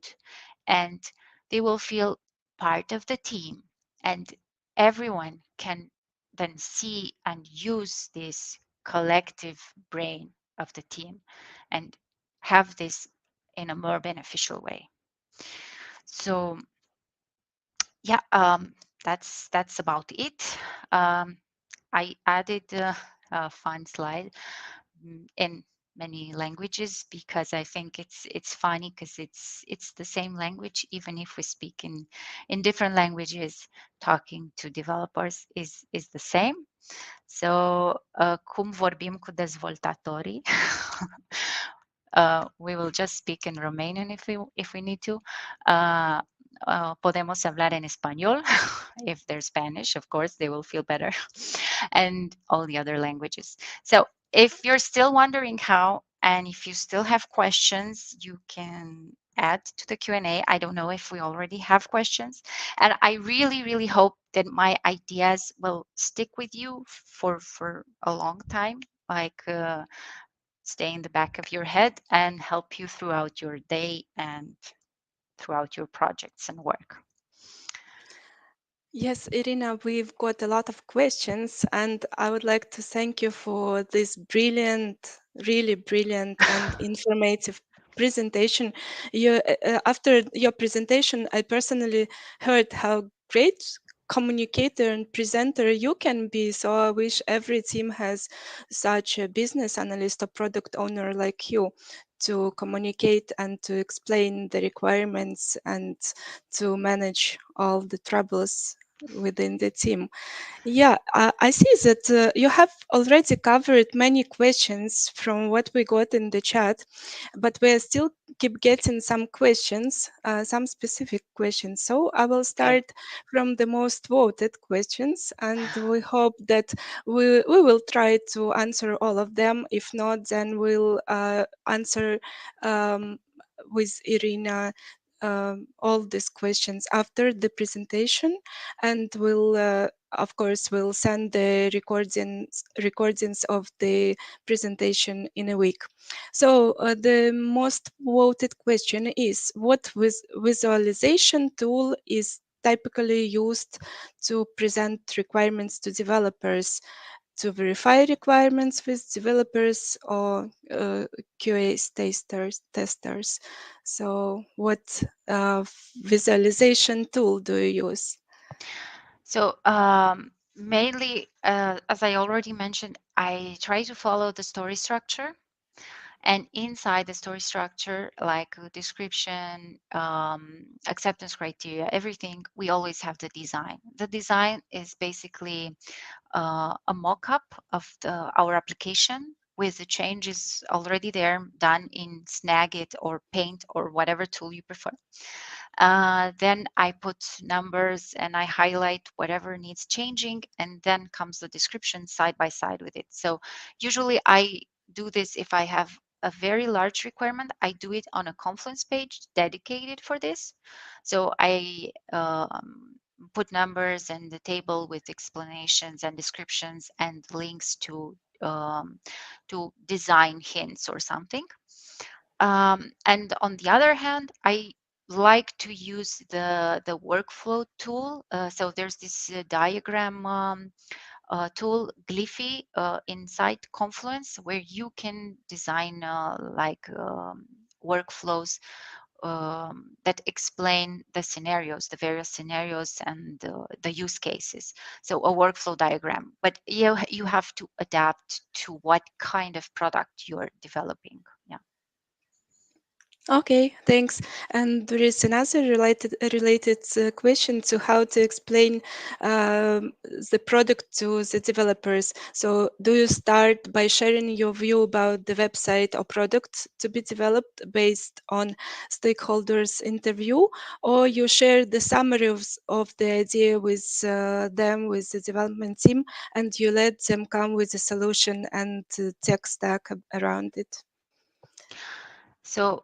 and they will feel part of the team, and everyone can then see and use this collective brain of the team and have this in a more beneficial way. So yeah, that's about it. I added a fun slide in many languages, because I think it's funny, because it's the same language, even if we speak in different languages. Talking to developers is the same. So cum vorbim cu dezvoltatorii. We will just speak in Romanian if we need to. Podemos hablar en español. If they're Spanish, of course, they will feel better. And all the other languages. So if you're still wondering how, and if you still have questions, you can add to the Q&A. I don't know if we already have questions. And I really, really hope that my ideas will stick with you for a long time, like stay in the back of your head and help you throughout your day and throughout your projects and work. Yes, Irina, we've got a lot of questions, and I would like to thank you for this brilliant, really brilliant and informative presentation. After your presentation, I personally heard how great communicator and presenter you can be. So I wish every team has such a business analyst or product owner like you to communicate and to explain the requirements and to manage all the troubles within the team. Yeah, I see that you have already covered many questions from what we got in the chat, but we still keep getting some questions, some specific questions. So I will start from the most voted questions, and we hope that we will try to answer all of them. If not, then we'll answer with Irina all these questions after the presentation, and we'll of course we'll send the recordings of the presentation in a week. So the most voted question is, what visualization tool is typically used to present requirements to developers, to verify requirements with developers, or QA testers? So what visualization tool do you use? So mainly, as I already mentioned, I try to follow the story structure. And inside the story structure, like description, acceptance criteria, everything, we always have the design. The design is basically a mock-up of our application with the changes already there, done in Snagit or Paint or whatever tool you prefer. Then I put numbers and I highlight whatever needs changing, and then comes the description side by side with it. So usually I do this if I have a very large requirement. I do it on a Confluence page dedicated for this. So I put numbers and the table with explanations and descriptions and links to design hints or something. And on the other hand, I like to use the workflow tool. So there's this diagram tool, Glyphy, inside Confluence, where you can design workflows that explain the scenarios, the various scenarios and the use cases. So a workflow diagram, but you have to adapt to what kind of product you're developing. Yeah. Okay, thanks. And there is another related question to how to explain the product to the developers. So, do you start by sharing your view about the website or product to be developed based on stakeholders' interview, or you share the summary of the idea with them, with the development team, and you let them come with a solution and tech stack around it? So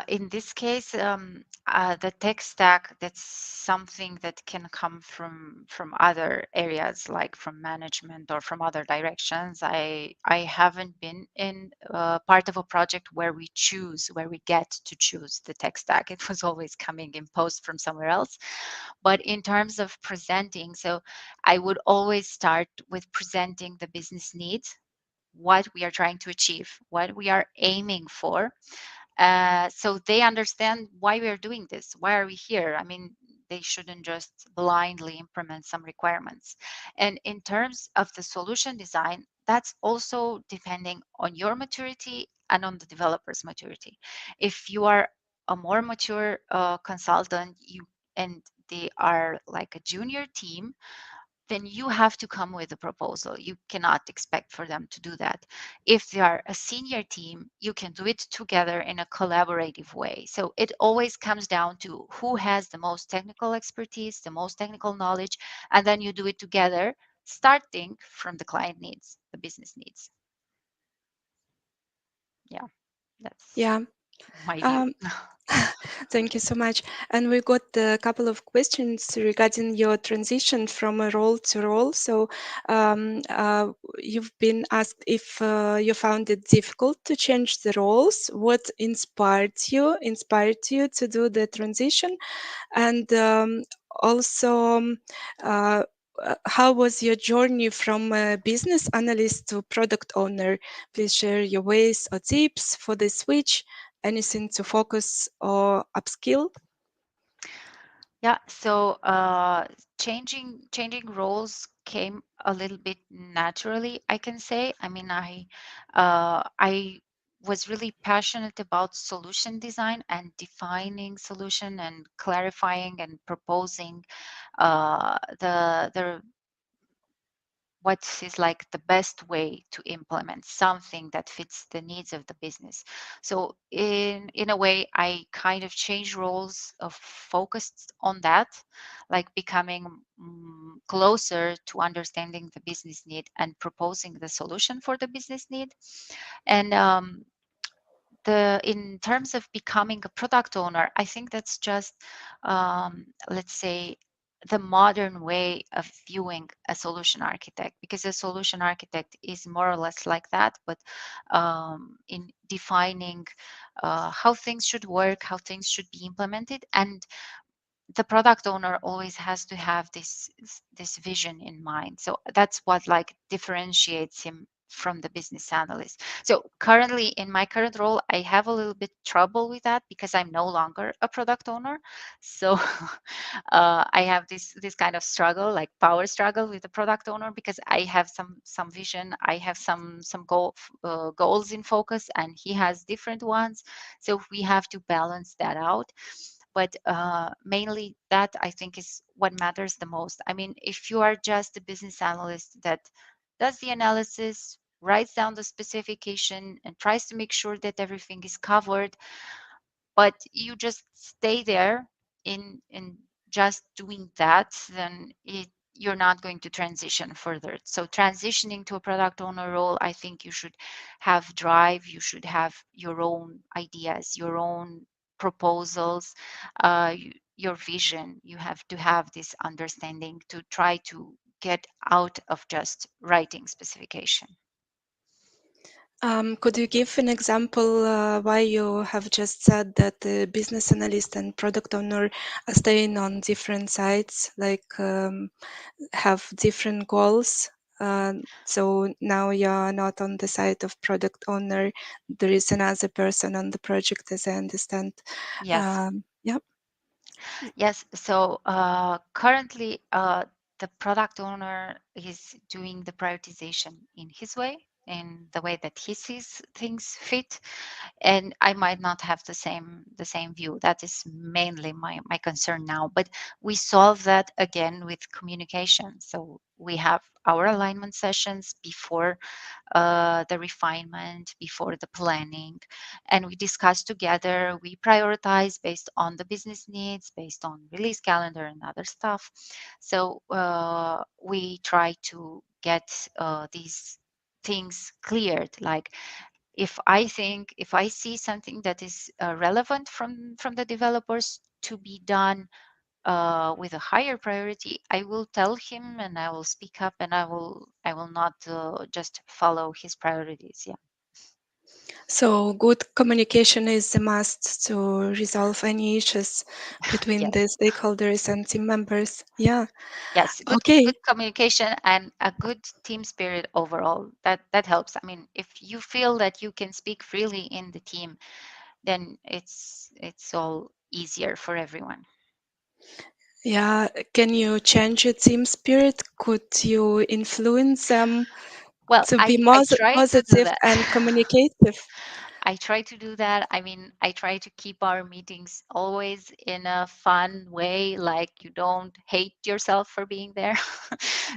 in this case, the tech stack, that's something that can come from other areas, like from management or from other directions. I haven't been in part of a project where we get to choose the tech stack. It was always coming in post from somewhere else. But in terms of presenting, so I would always start with presenting the business needs, what we are trying to achieve, what we are aiming for, so they understand why we are doing this. Why are we here? I mean, they shouldn't just blindly implement some requirements. And in terms of the solution design, that's also depending on your maturity and on the developer's maturity. If you are a more mature consultant, and they are like a junior team, then you have to come with a proposal. You cannot expect for them to do that. If they are a senior team, you can do it together in a collaborative way. So it always comes down to who has the most technical expertise, the most technical knowledge, and then you do it together, starting from the client needs, the business needs. Yeah, that's Yeah. my view. Thank you so much. And we got a couple of questions regarding your transition from a role to role. So you've been asked if you found it difficult to change the roles. What inspired you to do the transition? And also, how was your journey from a business analyst to product owner? Please share your ways or tips for the switch. Anything to focus or upskill? Yeah, so changing roles came a little bit naturally, I can say. I mean, I was really passionate about solution design and defining solution and clarifying and proposing the what is like the best way to implement something that fits the needs of the business. So in a way, I kind of changed roles of focused on that, like becoming closer to understanding the business need and proposing the solution for the business need. And in terms of becoming a product owner, I think that's just let's say the modern way of viewing a solution architect, because a solution architect is more or less like that, but in defining how things should work, how things should be implemented. And the product owner always has to have this vision in mind. So that's what like differentiates him from the business analyst. So currently in my current role, I have a little bit trouble with that because I'm no longer a product owner. So I have this kind of struggle, like power struggle with the product owner, because I have some vision, I have some goals in focus, and he has different ones. So we have to balance that out. But mainly that, I think, is what matters the most. I mean, if you are just a business analyst that does the analysis, writes down the specification and tries to make sure that everything is covered, but you just stay there in just doing that, then you're not going to transition further. So transitioning to a product owner role, I think you should have drive, you should have your own ideas, your own proposals, your vision. You have to have this understanding to try to get out of just writing specification. Could you give an example why you have just said that the business analyst and product owner are staying on different sides, like have different goals? So now you're not on the side of product owner. There is another person on the project, as I understand. Yes. Yeah. Yes. So currently, the product owner is doing the prioritization in his way, in the way that he sees things fit, and I might not have the same view. That is mainly my concern now. But we solve that again with communication. So we have our alignment sessions before the refinement, before the planning, and we discuss together. We prioritize based on the business needs, based on release calendar and other stuff. So we try to get these things cleared. Like if I see something that is relevant from the developers to be done with a higher priority, I will tell him and I will speak up, and I will not just follow his priorities. Yeah. So good communication is a must to resolve any issues between Yes. the stakeholders and team members. Yeah. Yes. Good communication and a good team spirit overall. That helps. I mean, if you feel that you can speak freely in the team, then it's all easier for everyone. Yeah. Can you change your team spirit? Could you influence them to be more positive and communicative? I try to do that. I mean, I try to keep our meetings always in a fun way, like you don't hate yourself for being there.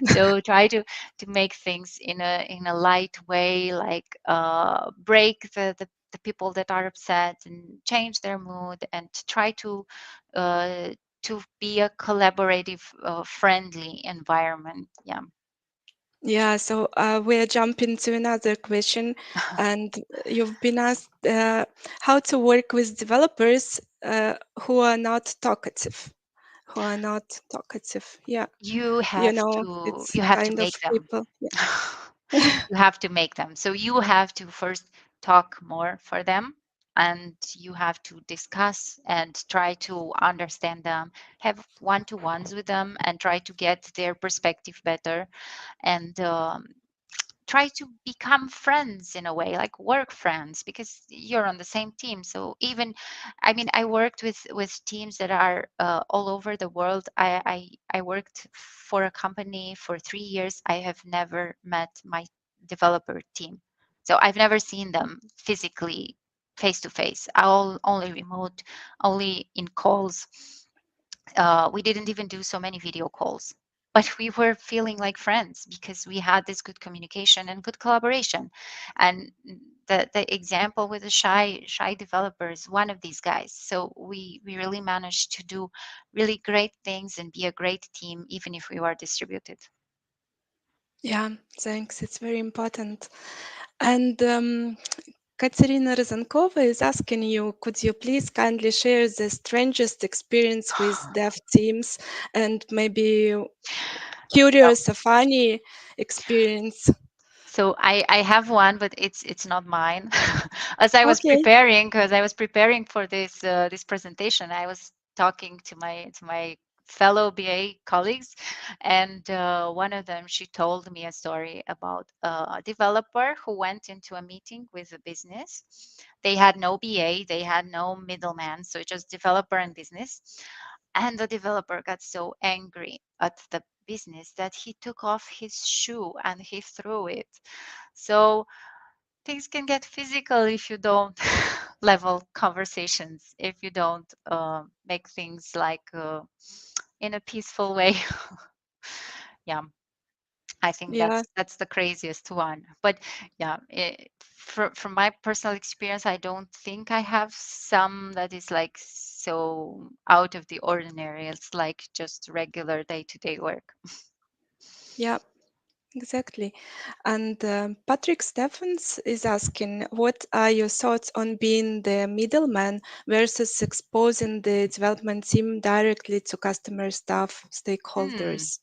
So try to make things in a light way, like break the people that are upset and change their mood, and try to be a collaborative, friendly environment. Yeah. Yeah, so we're jumping to another question, and you've been asked how to work with developers who are not talkative. Yeah, You have it's to kind of make them. people. You have to make them. So you have to first talk more for them, and you have to discuss and try to understand them, have one-to-ones with them, and try to get their perspective better, and try to become friends in a way, like work friends, because you're on the same team. So even, I mean, I worked with teams that are all over the world. I worked for a company for 3 years. I have never met my developer team, so I've never seen them physically, face to face. Only remote, only in calls. We didn't even do so many video calls, but we were feeling like friends because we had this good communication and good collaboration. And the example with the shy developers, one of these guys. So we really managed to do really great things and be a great team, even if we were distributed. Yeah, thanks. It's very important. And Katerina Rozankova is asking you, could you please kindly share the strangest experience with dev teams and maybe curious or funny experience? So I have one, but it's not mine. As I was preparing for this presentation, I was talking to my fellow BA colleagues, and one of them, she told me a story about a developer who went into a meeting with a business. They had no BA, they had no middleman, so just developer and business. And the developer got so angry at the business that he took off his shoe and he threw it. So things can get physical if you don't level conversations, if you don't make things like in a peaceful way. Yeah. I think Yeah. that's the craziest one. But yeah, from my personal experience, I don't think I have some that is like so out of the ordinary. It's like just regular day-to-day work. Yeah. Exactly. And Patrick Stephens is asking, what are your thoughts on being the middleman versus exposing the development team directly to customer, staff, stakeholders?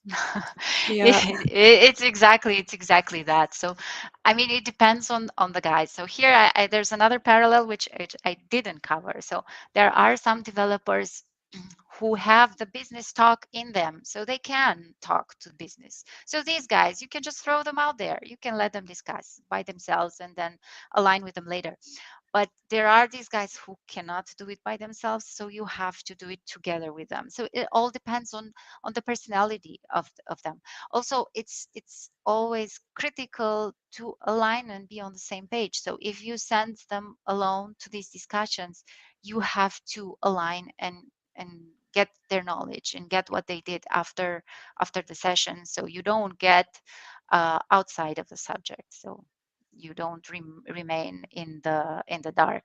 Yeah. It's exactly that. So, I mean, it depends on the guys. So here, there's another parallel which I didn't cover. So there are some developers who have the business talk in them, so they can talk to business. So these guys, you can just throw them out there. You can let them discuss by themselves and then align with them later. But there are these guys who cannot do it by themselves, so you have to do it together with them. So it all depends on the personality of them. Also, it's always critical to align and be on the same page. So if you send them alone to these discussions, you have to align and get their knowledge and get what they did after the session, so you don't get outside of the subject, so you don't remain in the dark.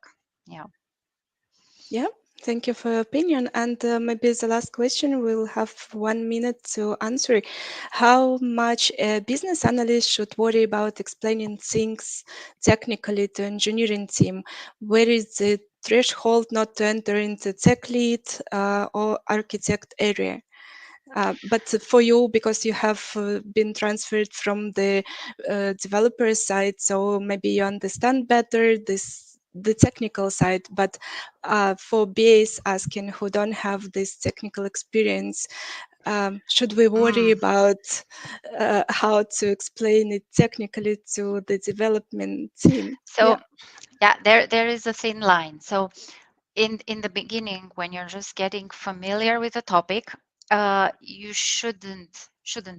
Yeah. Thank you for your opinion. And maybe the last question, we'll have 1 minute to answer. How much a business analyst should worry about explaining things technically to engineering team? Where is the threshold not to enter into tech lead or architect area? But for you, because you have been transferred from the developer side, so maybe you understand better the technical side. But for BAs asking who don't have this technical experience, should we worry about how to explain it technically to the development team? So yeah, there is a thin line. So in the beginning, when you're just getting familiar with the topic, you shouldn't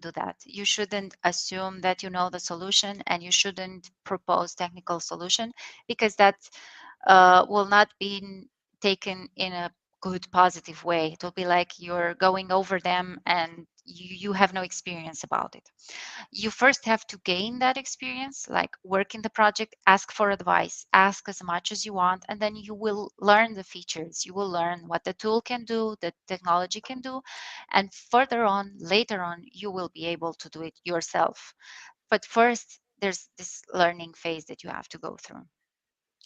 do that. You shouldn't assume that you know the solution, and you shouldn't propose technical solution, because that will not be taken in a good positive way. It will be like you're going over them and you have no experience about it. You first have to gain that experience, like work in the project, ask for advice, ask as much as you want, and then you will learn the features. You will learn what the tool can do, the technology can do, and further on, later on, you will be able to do it yourself. But first, there's this learning phase that you have to go through.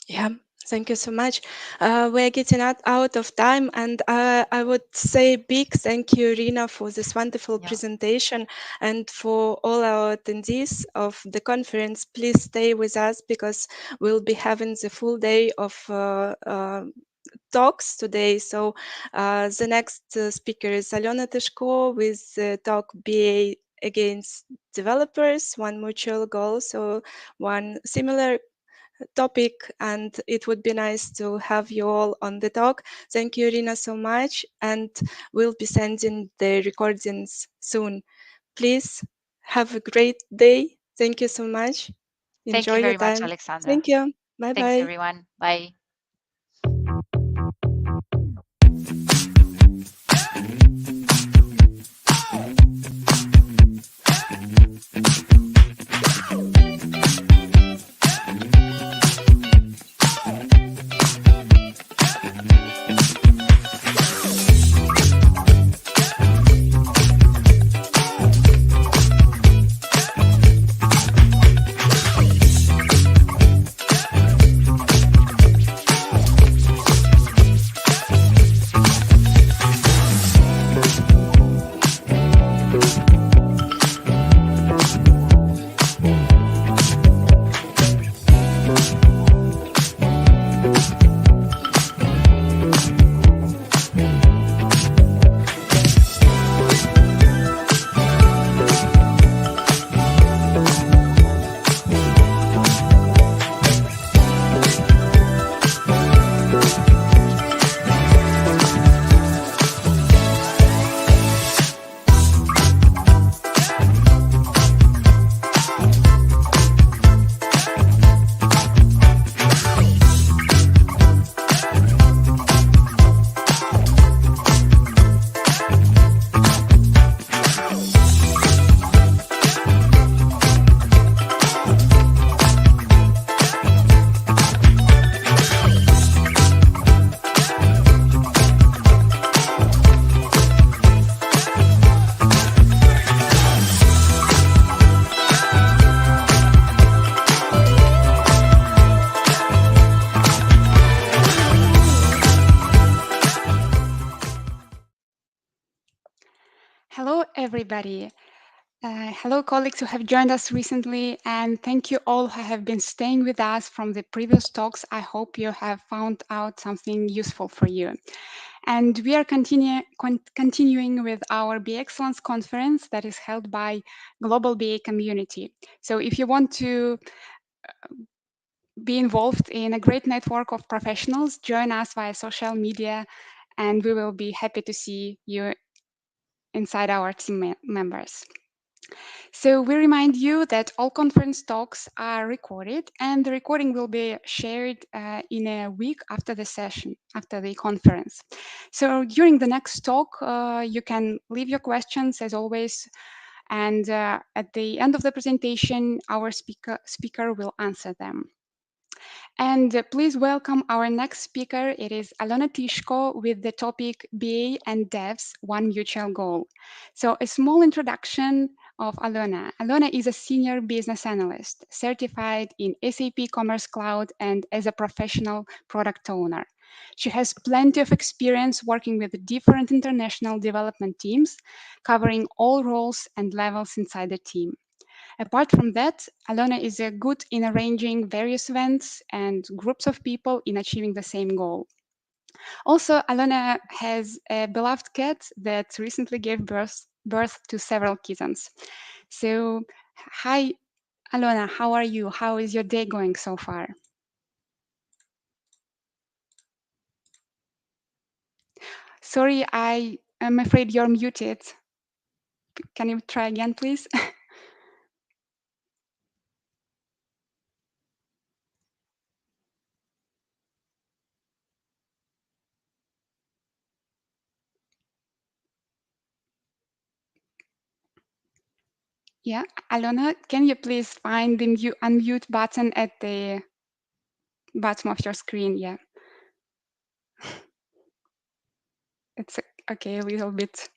Yeah, thank you so much. We're getting out of time, and I would say big thank you, Irina, for this wonderful presentation, and for all our attendees of the conference. Please stay with us, because we'll be having the full day of talks today. So the next speaker is Alena Tishko with the talk BA Against Developers, One Mutual Goal. So one similar topic, and it would be nice to have you all on the talk. Thank you, Irina, so much, and we'll be sending the recordings soon. Please have a great day. Thank you so much. Thank Enjoy you very your time. much, Alexandra. Thank you. Bye Thanks, bye. everyone. Bye. Hello, everybody. Hello, colleagues who have joined us recently, and thank you all who have been staying with us from the previous talks. I hope you have found out something useful for you. And we are continuing with our BA Excellence Conference that is held by Global BA Community. So if you want to be involved in a great network of professionals, join us via social media, and we will be happy to see you inside our team members. So we remind you that all conference talks are recorded, and the recording will be shared in a week after the session, after the conference. So during the next talk, you can leave your questions as always, and at the end of the presentation, our speaker will answer them. And please welcome our next speaker. It is Alona Tishko with the topic BA and Devs, One Mutual Goal. So a small introduction of Alona. Alona is a senior business analyst, certified in SAP Commerce Cloud and as a professional product owner. She has plenty of experience working with different international development teams, covering all roles and levels inside the team. Apart from that, Alona is good in arranging various events and groups of people in achieving the same goal. Also, Alona has a beloved cat that recently gave birth to several kittens. So, hi, Alona, how are you? How is your day going so far? Sorry, I am afraid you're muted. Can you try again, please? Yeah, Alona, can you please find the unmute button at the bottom of your screen? Yeah. It's okay, a little bit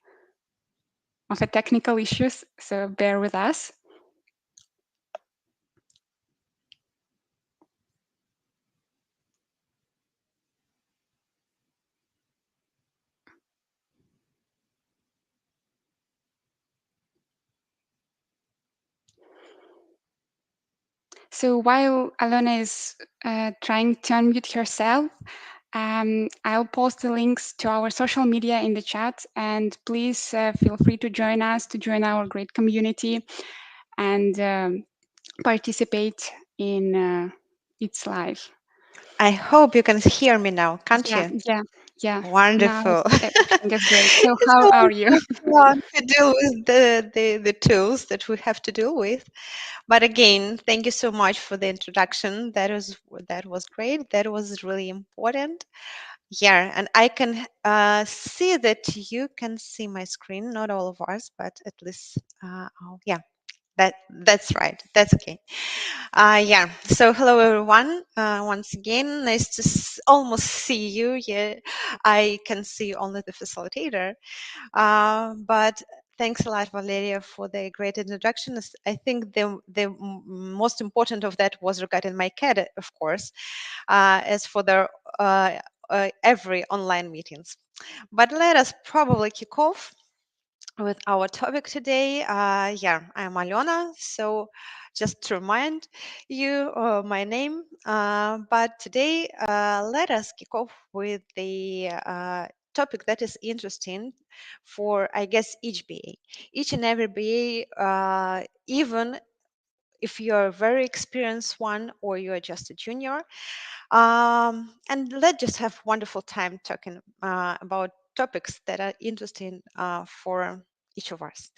of a technical issues, so bear with us. So while Alona is trying to unmute herself, I'll post the links to our social media in the chat, and please feel free to join us, to join our great community and participate in its live. I hope you can hear me now, can't Yeah, you? yeah. Wonderful. Now everything is great. So It's how are always you? fun to deal with the tools that we have to deal with. But again, thank you so much for the introduction. That was great. That was really important. Yeah, and I can see that you can see my screen. Not all of us, but at least, oh, yeah. That's right. That's okay. Yeah. So hello everyone. Once again, nice to almost see you. Yeah, I can see only the facilitator. But thanks a lot, Valeria, for the great introduction. I think the most important of that was regarding my cat, of course, as for the every online meetings. But let us probably kick off with our topic today. Yeah, I'm Alona. So just to remind you my name, but today let us kick off with the topic that is interesting for, I guess, each BA. Each and every BA, even if you're a very experienced one or you're just a junior. And let's just have wonderful time talking about topics that are interesting for each of us.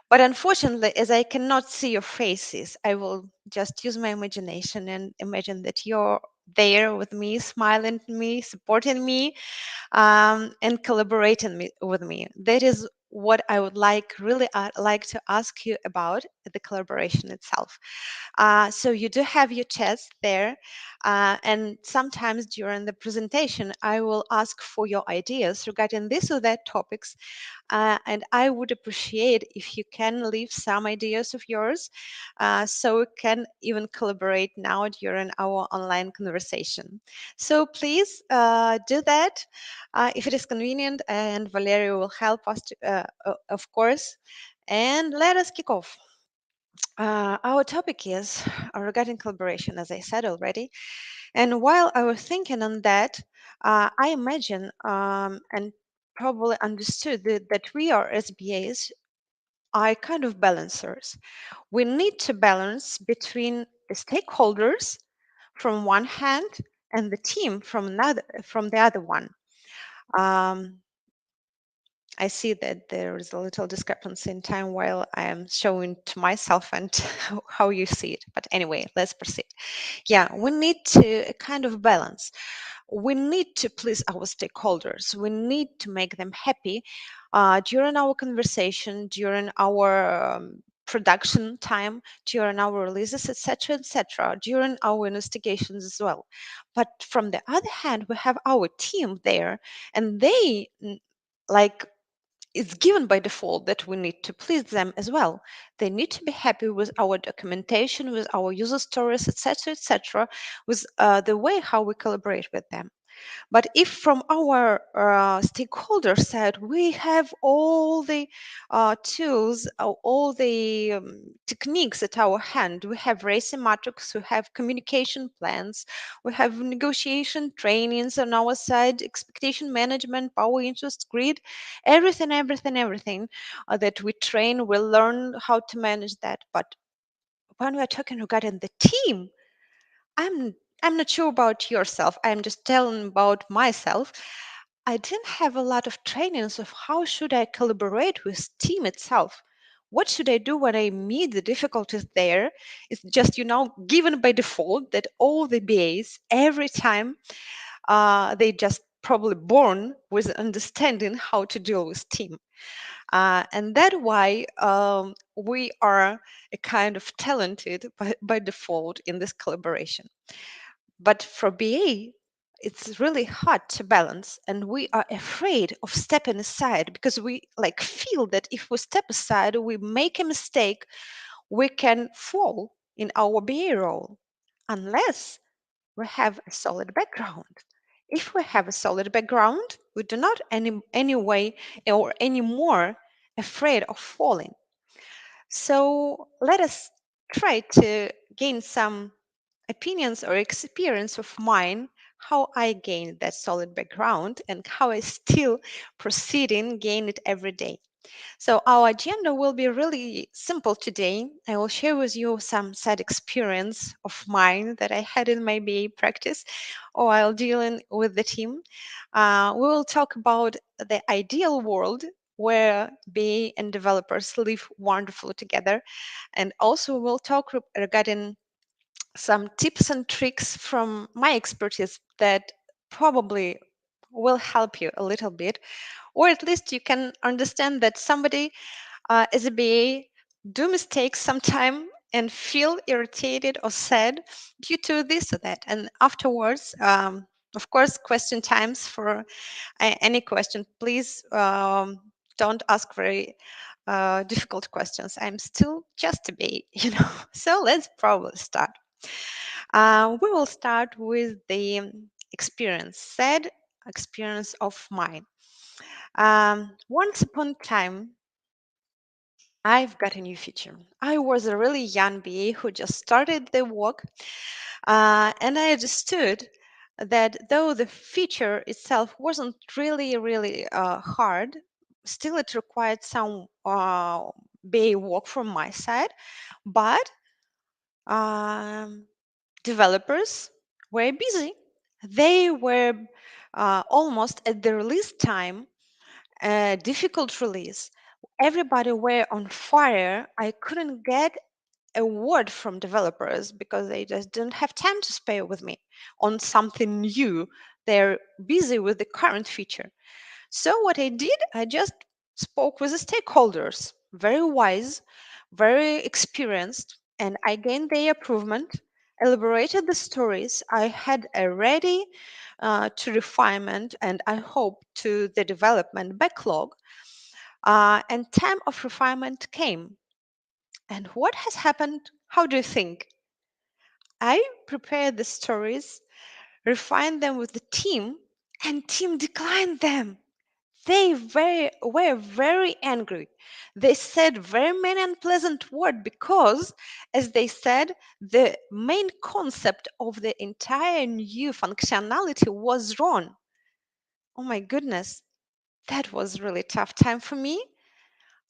But unfortunately, as I cannot see your faces, I will just use my imagination and imagine that you're there with me, smiling at me, supporting me, and collaborating with me. That is what I would like to ask you about the collaboration itself. So you do have your chats there, and sometimes during the presentation, I will ask for your ideas regarding this or that topics, and I would appreciate if you can leave some ideas of yours, so we can even collaborate now during our online conversation. So please do that if it is convenient, and Valeria will help us, of course. And let us kick off. Our topic is regarding collaboration, as I said already. And while I was thinking on that, I imagine and probably understood that we are SBAs are kind of balancers. We need to balance between the stakeholders from one hand and the team from the other one. Um, I see that there is a little discrepancy in time while I am showing to myself and how you see it. But anyway, let's proceed. Yeah, we need to kind of balance. We need to please our stakeholders. We need to make them happy during our conversation, during our production time, during our releases, etc., during our investigations as well. But from the other hand, we have our team there, and they like it's given by default that we need to please them as well. They need to be happy with our documentation, with our user stories, etc., with the way how we collaborate with them. But if from our stakeholder side, we have all the tools, all the techniques at our hand, we have racing matrix, we have communication plans, we have negotiation trainings on our side, expectation management, power interest grid, everything that we train, we learn how to manage that. But when we're talking regarding the team, I'm I'm not sure about yourself. I'm just telling about myself. I didn't have a lot of trainings of how should I collaborate with team itself. What should I do when I meet the difficulties there? It's just, given by default that all the BAs every time they just probably born with understanding how to deal with team. And that's why we are a kind of talented by default in this collaboration. But for BA, it's really hard to balance, and we are afraid of stepping aside because we feel that if we step aside, we make a mistake, we can fall in our BA role unless we have a solid background. If we have a solid background, we do not any way or any more afraid of falling. So let us try to gain some opinions or experience of mine, how I gained that solid background and how I still proceeding gain it every day. So our agenda will be really simple today. I will share with you some sad experience of mine that I had in my BA practice while dealing with the team. We will talk about the ideal world where BA and developers live wonderfully together. And also we'll talk regarding some tips and tricks from my expertise that probably will help you a little bit, or at least you can understand that somebody as a BA do mistakes sometime and feel irritated or sad due to this or that. And afterwards, of course, question times for any question. Please don't ask very difficult questions. I'm still just a BA. So let's probably start. We will start with the experience, sad experience of mine. Once upon a time, I've got a new feature. I was a really young BA who just started the work, and I understood that though the feature itself wasn't really hard, still it required some BA work from my side, but developers were busy. They were almost at the release time, a difficult release. Everybody were on fire. I couldn't get a word from developers because they just didn't have time to spare with me on something new. They're busy with the current feature. So what I did, I just spoke with the stakeholders. Very wise, very experienced, and I gained their approval, elaborated the stories I had ready to refinement, and I hope to the development backlog. And time of refinement came. And what has happened? How do you think? I prepared the stories, refined them with the team, and team declined them. Were very angry. They said very many unpleasant words because, as they said, the main concept of the entire new functionality was wrong. Oh my goodness, that was really tough time for me.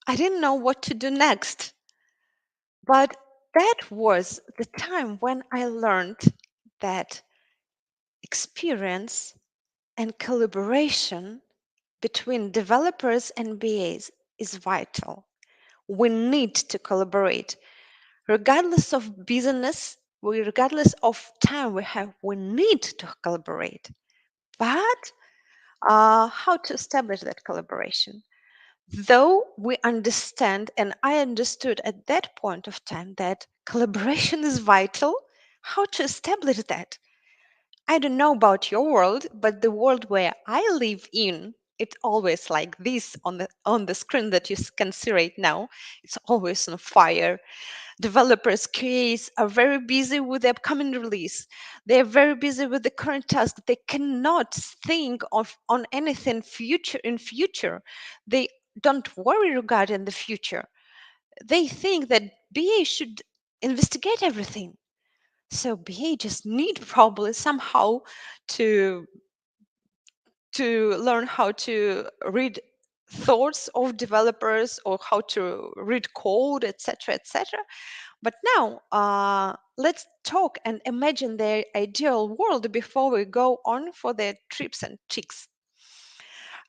I didn't know what to do next. But that was the time when I learned that experience and collaboration between developers and BAs is vital. We need to collaborate. Regardless of business, regardless of time we have, we need to collaborate. But how to establish that collaboration? Though we understand, and I understood at that point of time that collaboration is vital, how to establish that? I don't know about your world, but the world where I live in, it's always like this on the screen that you can see right now. It's always on fire. Developers, QAs are very busy with the upcoming release. They're very busy with the current task. They cannot think of on anything future. They don't worry regarding the future. They think that BA should investigate everything. So BA just need probably somehow to learn how to read thoughts of developers or how to read code, etc., etc. But now let's talk and imagine their ideal world before we go on for the trips and tricks.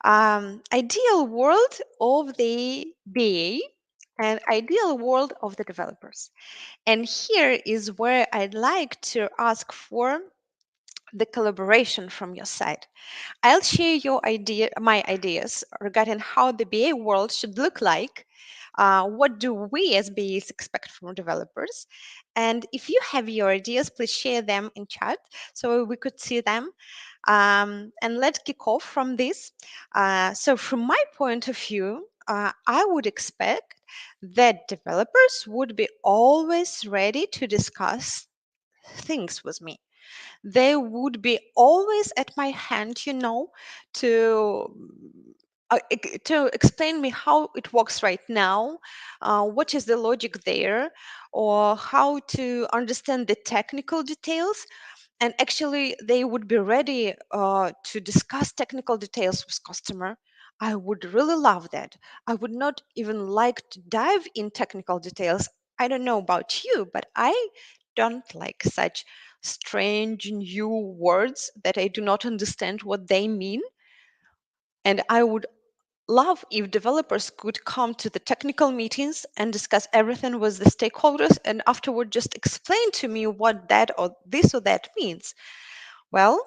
Ideal world of the BA and ideal world of the developers. And here is where I'd like to ask for the collaboration from your side. I'll share my ideas regarding how the BA world should look like. What do we as BAs expect from developers? And if you have your ideas, please share them in chat so we could see them. And let's kick off from this. So from my point of view, I would expect that developers would be always ready to discuss things with me. They would be always at my hand, to to explain me how it works right now, what is the logic there, or how to understand the technical details. And actually, they would be ready to discuss technical details with customer. I would really love that. I would not even like to dive in technical details. I don't know about you, but I don't like such strange new words that I do not understand what they mean. And I would love if developers could come to the technical meetings and discuss everything with the stakeholders and afterward just explain to me what that or this or that means. Well,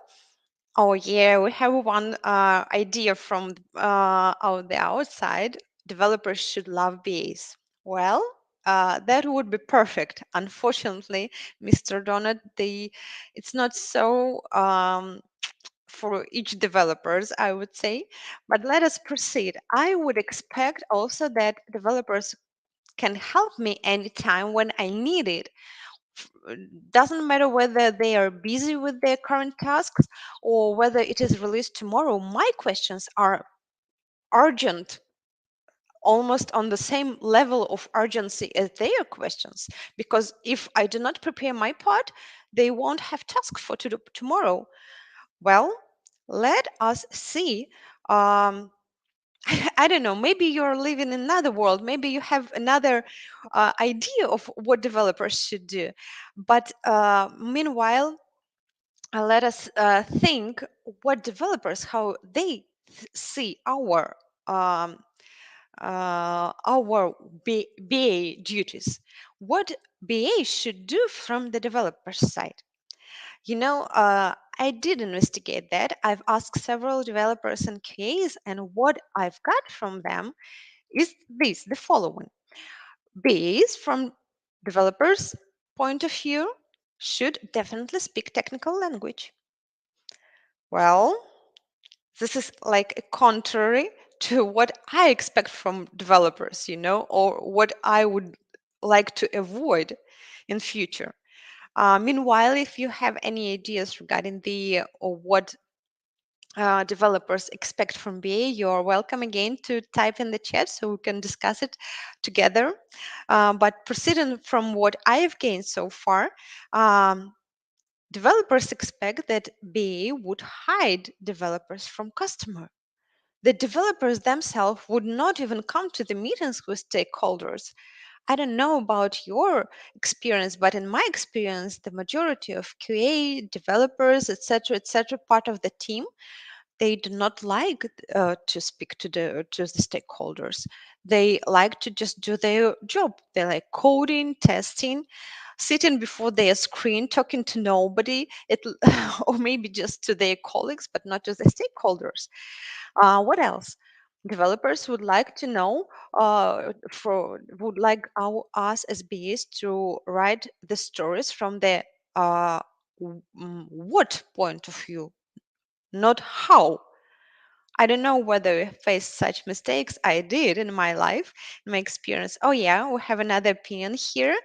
oh yeah, we have one idea from the outside. Developers should love BAs. Well, that would be perfect. Unfortunately, Mr. Donut, it's not so for each developers, I would say. But let us proceed. I would expect also that developers can help me anytime when I need it. Doesn't matter whether they are busy with their current tasks or whether it is released tomorrow. My questions are urgent, almost on the same level of urgency as their questions, because if I do not prepare my part, they won't have task for tomorrow. Well, let us see. I don't know, maybe you're living in another world, maybe you have another idea of what developers should do. But meanwhile, let us think what developers, how they see our BA duties, what BA should do from the developer side. I did investigate that. I've asked several developers and QAs, and what I've got from them is the following. BAs from developers' point of view should definitely speak technical language. Well, this is like a contrary to what I expect from developers, or what I would like to avoid in future. Meanwhile, if you have any ideas regarding the or what developers expect from BA, you're welcome again to type in the chat so we can discuss it together. But proceeding from what I have gained so far, developers expect that BA would hide developers from customer. The developers themselves would not even come to the meetings with stakeholders. I don't know about your experience, but in my experience, the majority of QA developers, etc., part of the team, they do not like to speak to the stakeholders. They like to just do their job. They like coding, testing, sitting before their screen, talking to nobody, or maybe just to their colleagues, but not to the stakeholders. What else? Developers would like to know, would like us as BAs to write the stories from the what point of view, not how. I don't know whether I faced such mistakes. I did in my life, in my experience. Oh yeah, we have another opinion here.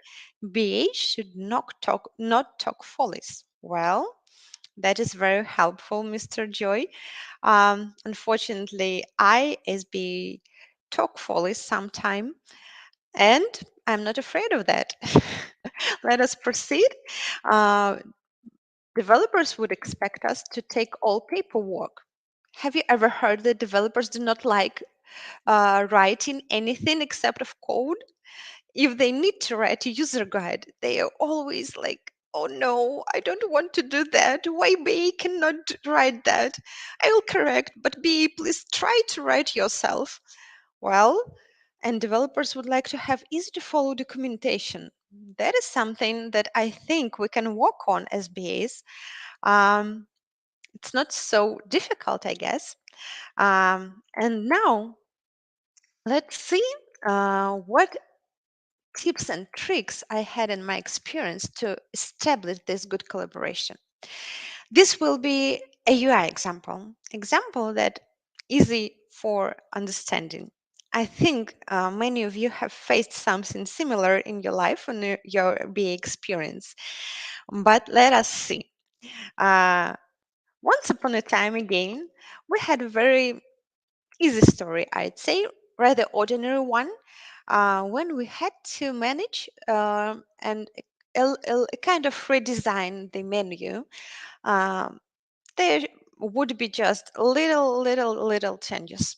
BA should not talk follies. Well, that is very helpful, Mr. Joy. Unfortunately, I as BA talk follies sometime, and I'm not afraid of that. Let us proceed. Uh, Developers would expect us to take all paperwork. Have you ever heard that developers do not like writing anything except of code? If they need to write a user guide, they are always like, oh no, I don't want to do that. Why BA cannot write that? I will correct, but BA, please try to write yourself. Well, and developers would like to have easy to follow documentation. That is something that I think we can work on as BAs. Um, it's not so difficult, I guess. And now let's see what tips and tricks I had in my experience to establish this good collaboration. This will be a UI example that easy for understanding. I think many of you have faced something similar in your life and your BA experience. But let us see. Uh, Once upon a time again, we had a very easy story, I'd say, rather ordinary one, when we had to manage and a kind of redesign the menu. Um, there would be just little changes.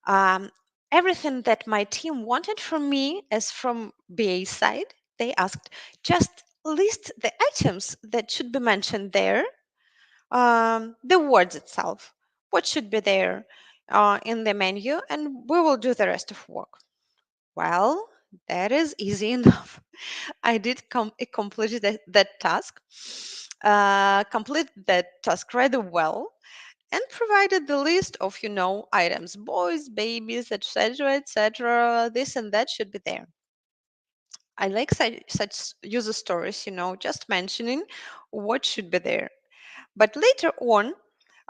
Um, Everything that my team wanted from me, as from BA side, they asked just list the items that should be mentioned there, the words itself, what should be there in the menu, and we will do the rest of work. Well, that is easy enough. I did complete that task, complete that task rather well, and provided the list of items, boys, babies, etc. This and that should be there. I like such user stories, just mentioning what should be there. But later on,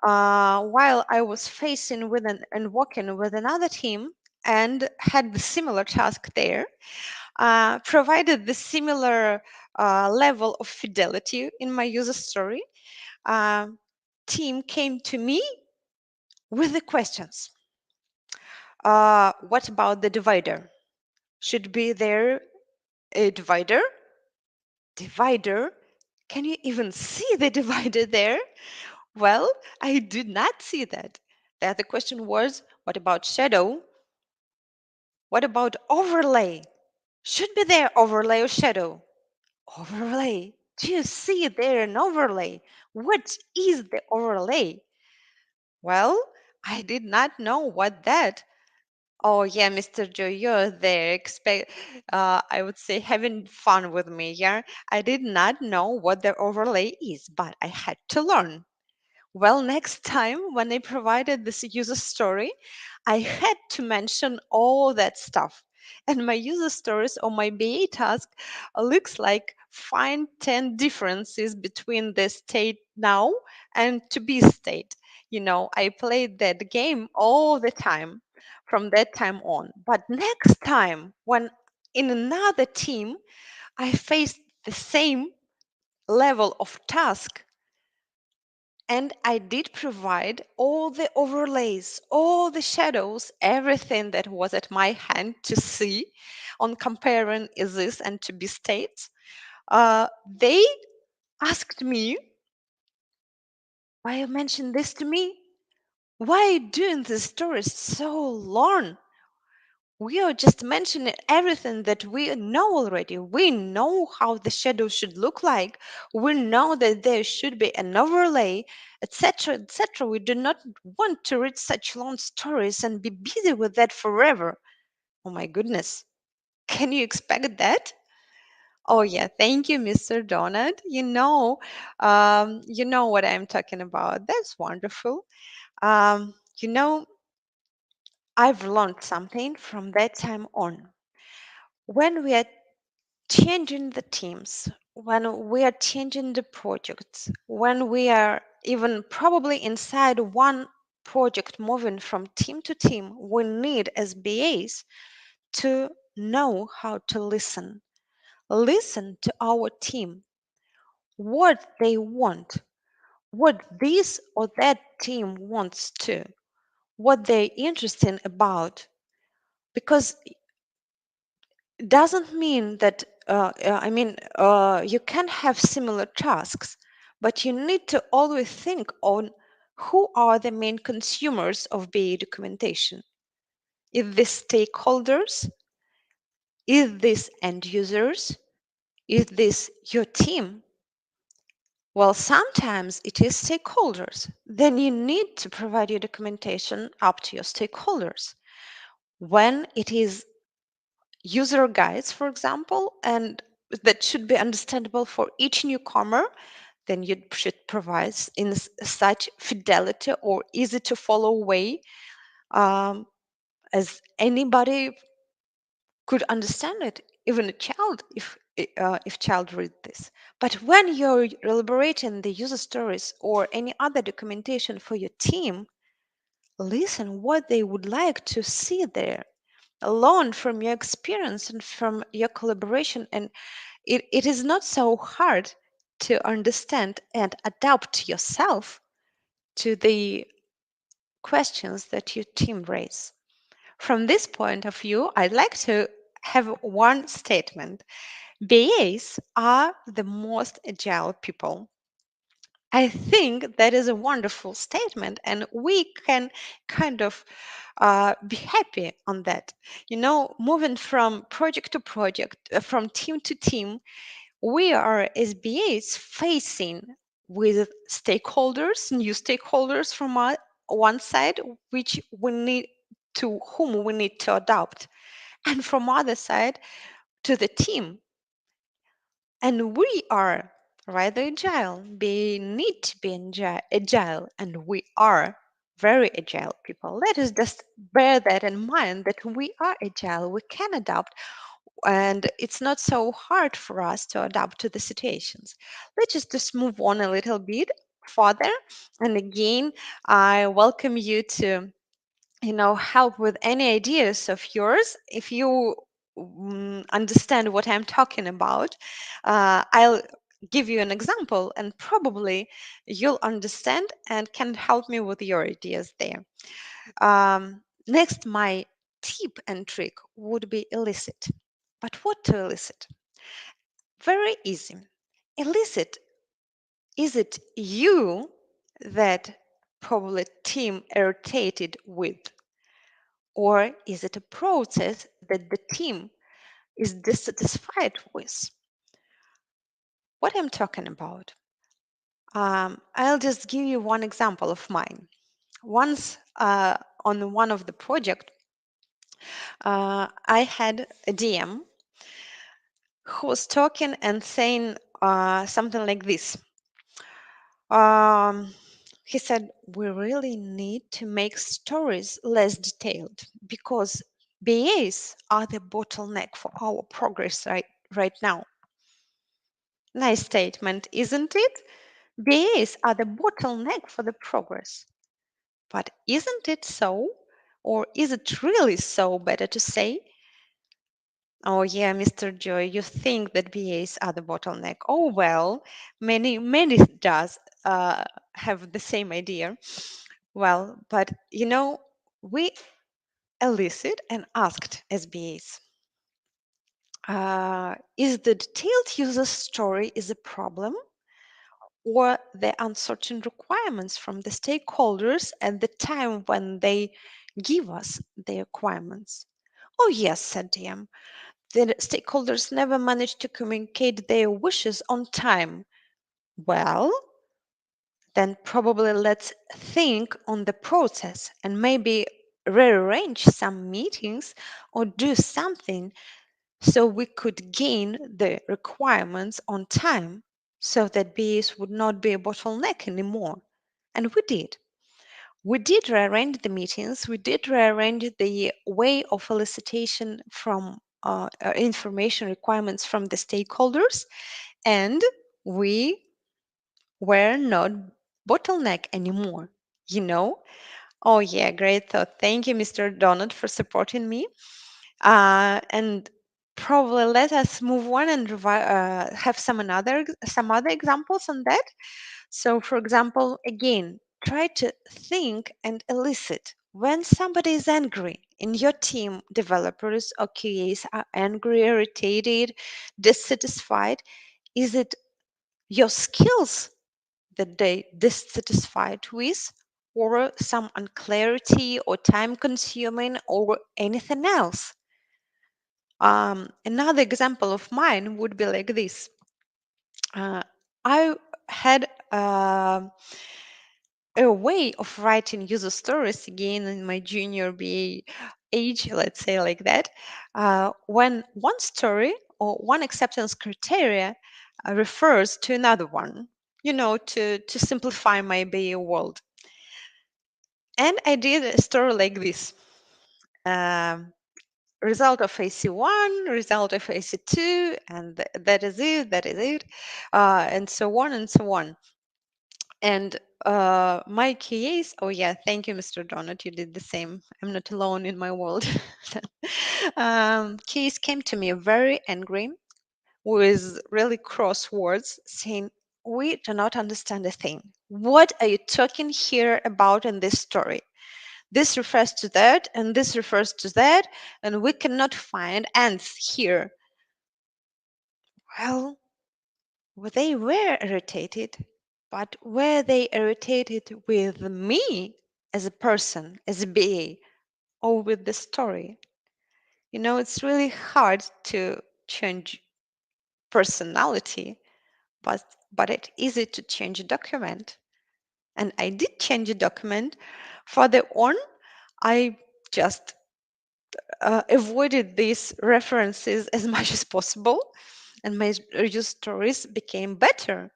while I was facing with and working with another team and had the similar task there, provided the similar level of fidelity in my user story, uh, team came to me with the questions. What about the divider? Should be there a divider? Divider? Can you even see the divider there? Well, I did not see that. The other question was, what about shadow? What about overlay? Should be there overlay or shadow? Overlay. Do you see there an overlay? What is the overlay? Well, I did not know what that. Oh yeah, Mr. Joe, you're there. I would say having fun with me. Yeah, I did not know what the overlay is, but I had to learn. Well, next time when I provided this user story, I had to mention all that stuff. And my user stories or my BA task looks like find 10 differences between the state now and to be state. I played that game all the time from that time on. But next time, when in another team, I faced the same level of task, and I did provide all the overlays, all the shadows, everything that was at my hand to see on comparing is this and to be states. They asked me, why you mentioned this to me? Why are you doing this story so long? We are just mentioning everything that we know already. We know how the shadow should look like. We know that there should be an overlay, etc., etc. We do not want to read such long stories and be busy with that forever. Oh my goodness. Can you expect that? Oh yeah, thank you, Mr. Donut. You know what I'm talking about. That's wonderful. Um, you know, I've learned something from that time on. When we are changing the teams, when we are changing the projects, when we are even probably inside one project moving from team to team, we need as BAs to know how to listen. Listen to our team, what they want, what this or that team wants to, what they're interested about. Because it doesn't mean that you can have similar tasks, but you need to always think on who are the main consumers of BA documentation. Is this stakeholders? Is this end users? Is this your team? Well, sometimes it is stakeholders. Then you need to provide your documentation up to your stakeholders. When it is user guides, for example, and that should be understandable for each newcomer, then you should provide in such fidelity or easy to follow way as anybody could understand it, even a child, if child read this. But when you're elaborating the user stories or any other documentation for your team, listen what they would like to see there, learn from your experience and from your collaboration. And it is not so hard to understand and adapt yourself to the questions that your team raise. From this point of view, I'd like to have one statement. BAs are the most agile people. I think that is a wonderful statement, and we can kind of be happy on that. Moving from project to project, from team to team, we are as BAs facing with stakeholders, new stakeholders from one side, which we need to whom we need to adopt, and from other side to the team. And we are rather agile. We need to be agile, and we are very agile people. Let us just bear that in mind that we are agile, we can adapt, and it's not so hard for us to adapt to the situations. Let's just move on a little bit further. And again, I welcome you to help with any ideas of yours. If you understand what I'm talking about, I'll give you an example and probably you'll understand and can help me with your ideas there. Next, my tip and trick would be elicit. But what to elicit? Very easy. Elicit, is it you that probably team irritated with? Or is it a process that the team is dissatisfied with? What I'm talking about? I'll just give you one example of mine. Once on one of the project, I had a DM who was talking and saying something like this. He said, we really need to make stories less detailed because BAs are the bottleneck for our progress right now. Nice statement, isn't it? BAs are the bottleneck for the progress. But isn't it so? Or is it really so, better to say? Oh yeah, Mr. Joy, you think that BAs are the bottleneck. Oh well, many does have the same idea. Well, but you know, we elicited and asked as BAs, is the detailed user story is a problem, or the uncertain requirements from the stakeholders at the time when they give us the requirements? Oh yes, said DM. The stakeholders never manage to communicate their wishes on time. Well, then probably let's think on the process and maybe rearrange some meetings or do something so we could gain the requirements on time so that BAs would not be a bottleneck anymore. And we did. We did rearrange the meetings, we did rearrange the way of elicitation from information requirements from the stakeholders, and we were not bottleneck anymore, you know? Oh yeah, great thought. Thank you, Mr. Donald, for supporting me. And probably let us move on and have some other examples on that. So, for example, again, try to think and elicit when somebody is angry in your team. Developers or QAs are angry, irritated, dissatisfied. Is it your skills that they dissatisfied with, or some unclarity or time consuming, or anything else? Another example of mine would be like this. I had a way of writing user stories again in my junior BA age, let's say like that, when one story or one acceptance criteria refers to another one, to simplify my BA world. And I did a story like this. Result of AC1, result of AC2, and that is it, and so on and so on. And my case, oh yeah, thank you, Mr. Donut, you did the same. I'm not alone in my world. Case came to me very angry with really cross words saying, we do not understand a thing. What are you talking here about in this story? This refers to that, and this refers to that, and we cannot find ends here. Well, they were irritated, but were they irritated with me as a person, as a BA, or with the story? It's really hard to change personality, but it's easy to change a document. And I did change a document. Further on, I just avoided these references as much as possible, and my user stories became better.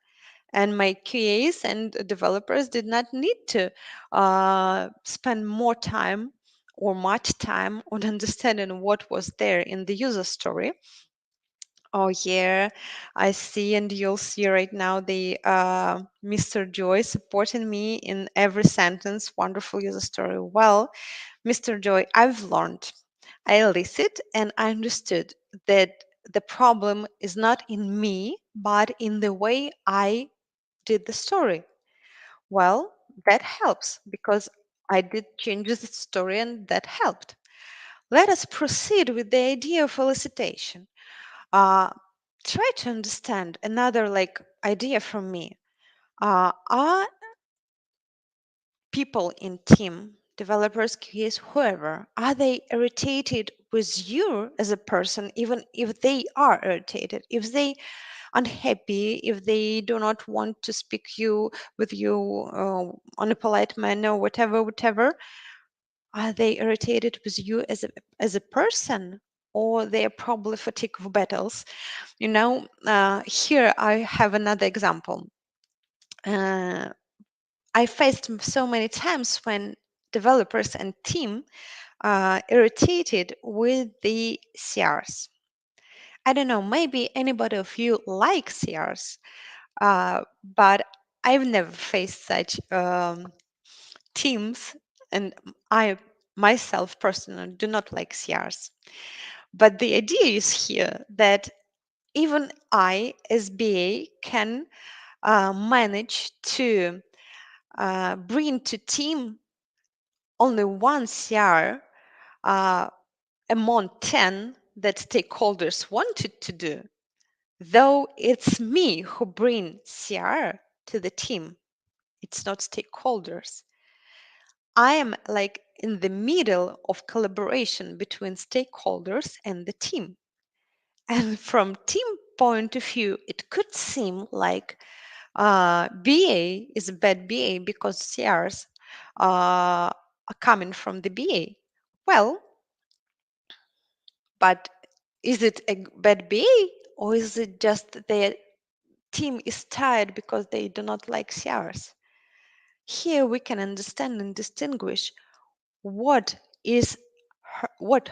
And my QAs and developers did not need to spend more time or much time on understanding what was there in the user story. Oh yeah, I see, and you'll see right now the Mr. Joy supporting me in every sentence. Wonderful user story. Well, Mr. Joy, I've learned. I listened and I understood that the problem is not in me, but in the way I did the story. Well, that helps because I did change the story and that helped. Let us proceed with the idea of elicitation. Uh, Try to understand another idea from me. Are people in team, developers, QAs, whoever, are they irritated with you as a person, even if they are irritated, if they unhappy, if they do not want to speak with you on a polite manner, whatever, are they irritated with you as a person, or they are probably fatigued of battles? Here I have another example. I faced so many times when developers and team irritated with the CRs. I don't know, maybe anybody of you like CRs, but I've never faced such teams, and I myself personally do not like CRs. But the idea is here that even I, as BA, can manage to bring to team only one CR among 10 that stakeholders wanted to do, though it's me who bring CR to the team. It's not stakeholders. I am like in the middle of collaboration between stakeholders and the team. And from team point of view, it could seem like BA is a bad BA because CRs are coming from the BA. Well, but is it a bad BA, or is it just their team is tired because they do not like CRs? Here we can understand and distinguish what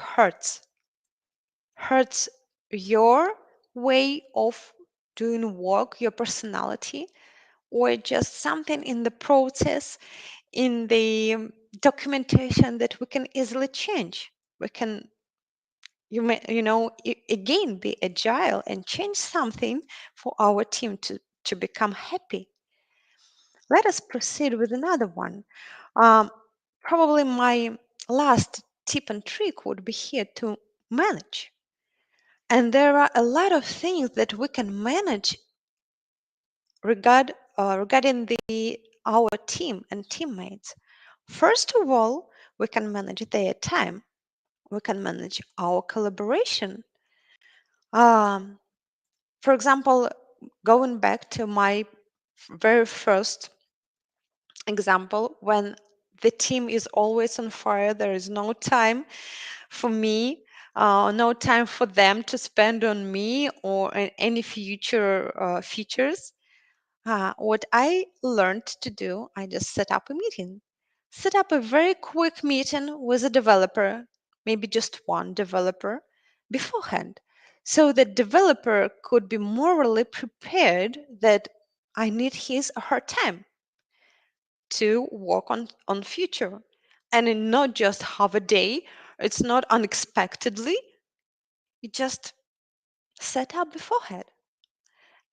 hurts your way of doing work, your personality, or just something in the process, in the documentation that we can easily change. We can, again, be agile and change something for our team to become happy. Let us proceed with another one. Probably my last tip and trick would be here to manage. And there are a lot of things that we can manage regarding our team and teammates. First of all, we can manage their time. We can manage our collaboration. For example, going back to my very first example, when the team is always on fire, there is no time for me, no time for them to spend on me or any future features. What I learned to do, I just set up a meeting. Set up a very quick meeting with a developer, maybe just one developer, beforehand, so the developer could be morally prepared that I need his or her time to work on future. And in not just half a day, it's not unexpectedly, you just set up beforehand.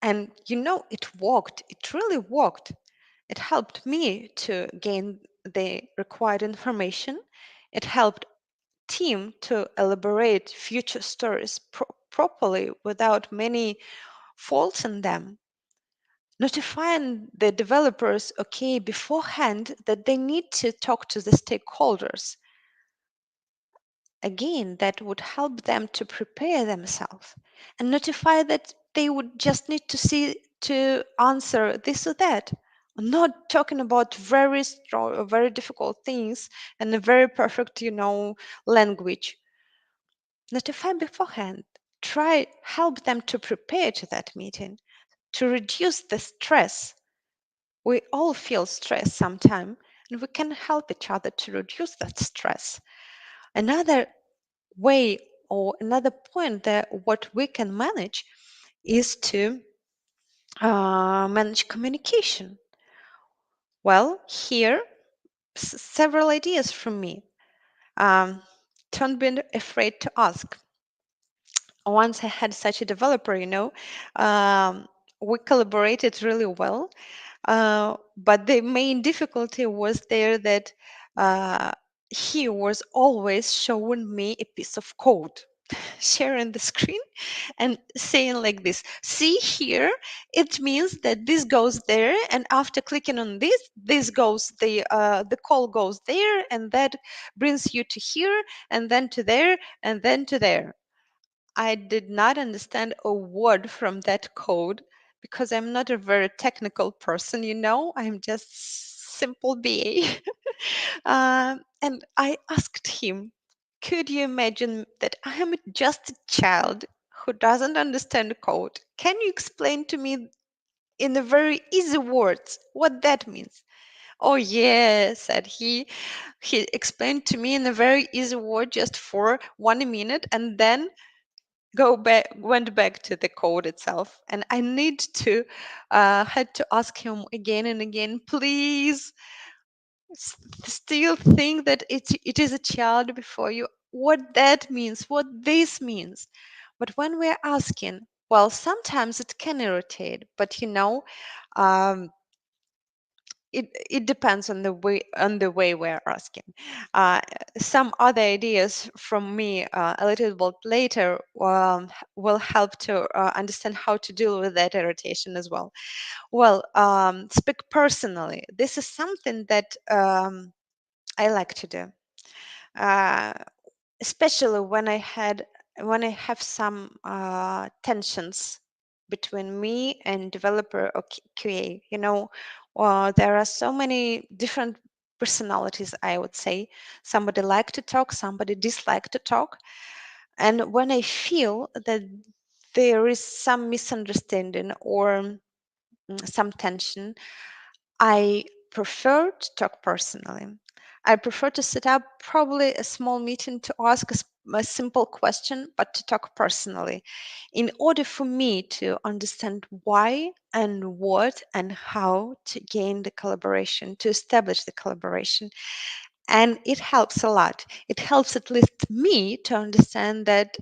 And it worked. It really worked. It helped me to gain the required information. It helped team to elaborate future stories properly without many faults in them. Notifying the developers, okay, beforehand that they need to talk to the stakeholders. Again, that would help them to prepare themselves and notify that they would just need to answer this or that. I'm not talking about very strong, very difficult things and a very perfect, language. Notify beforehand. Help them to prepare to that meeting, to reduce the stress. We all feel stress sometimes, and we can help each other to reduce that stress. Another way or another point that what we can manage is to manage communication. Well, here several ideas from me. Don't be afraid to ask. Once I had such a developer, we collaborated really well, but the main difficulty was there that he was always showing me a piece of code, sharing the screen and saying like this, see here, it means that this goes there, and after clicking on this goes the call goes there, and that brings you to here, and then to there, and then to there. I did not understand a word from that code because I'm not a very technical person, I'm just simple BA. And I asked him, could you imagine that I am just a child who doesn't understand code? Can you explain to me in a very easy words what that means? Oh yeah, said he. He explained to me in a very easy word just for 1 minute, and then went back to the code itself. And I need to had to ask him again and again, please still think that it is a child before you, what that means, what this means. But when we're asking, well, sometimes it can irritate, but um, it depends on the way we're asking. Uh, some other ideas from me a little bit later will help to understand how to deal with that irritation as well. Well, speak personally. This is something that I like to do, uh, especially when I have some tensions between me and developer or QA. There are so many different personalities, I would say. Somebody like to talk, somebody dislike to talk. And when I feel that there is some misunderstanding or some tension, I prefer to talk personally. I prefer to set up probably a small meeting to ask a simple question, but to talk personally in order for me to understand why and what and how to gain the collaboration, to establish the collaboration. And it helps a lot. It helps at least me to understand that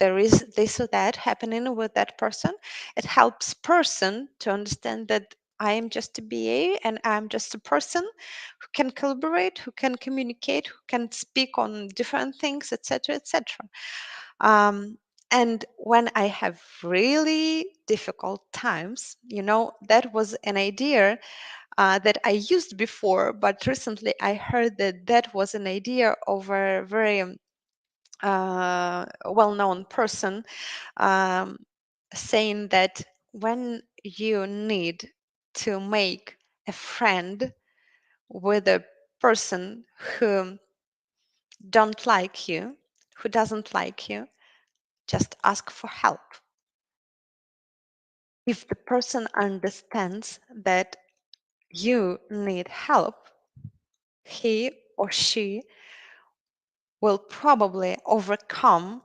there is this or that happening with that person. It helps person to understand that I am just a BA and I'm just a person who can collaborate, who can communicate, who can speak on different things, etc., etc. And when I have really difficult times, that was an idea that I used before, but recently I heard that was an idea of a very well-known person, um, saying that when you need to make a friend with a person who don't like you, who doesn't like you, just ask for help. If the person understands that you need help, he or she will probably overcome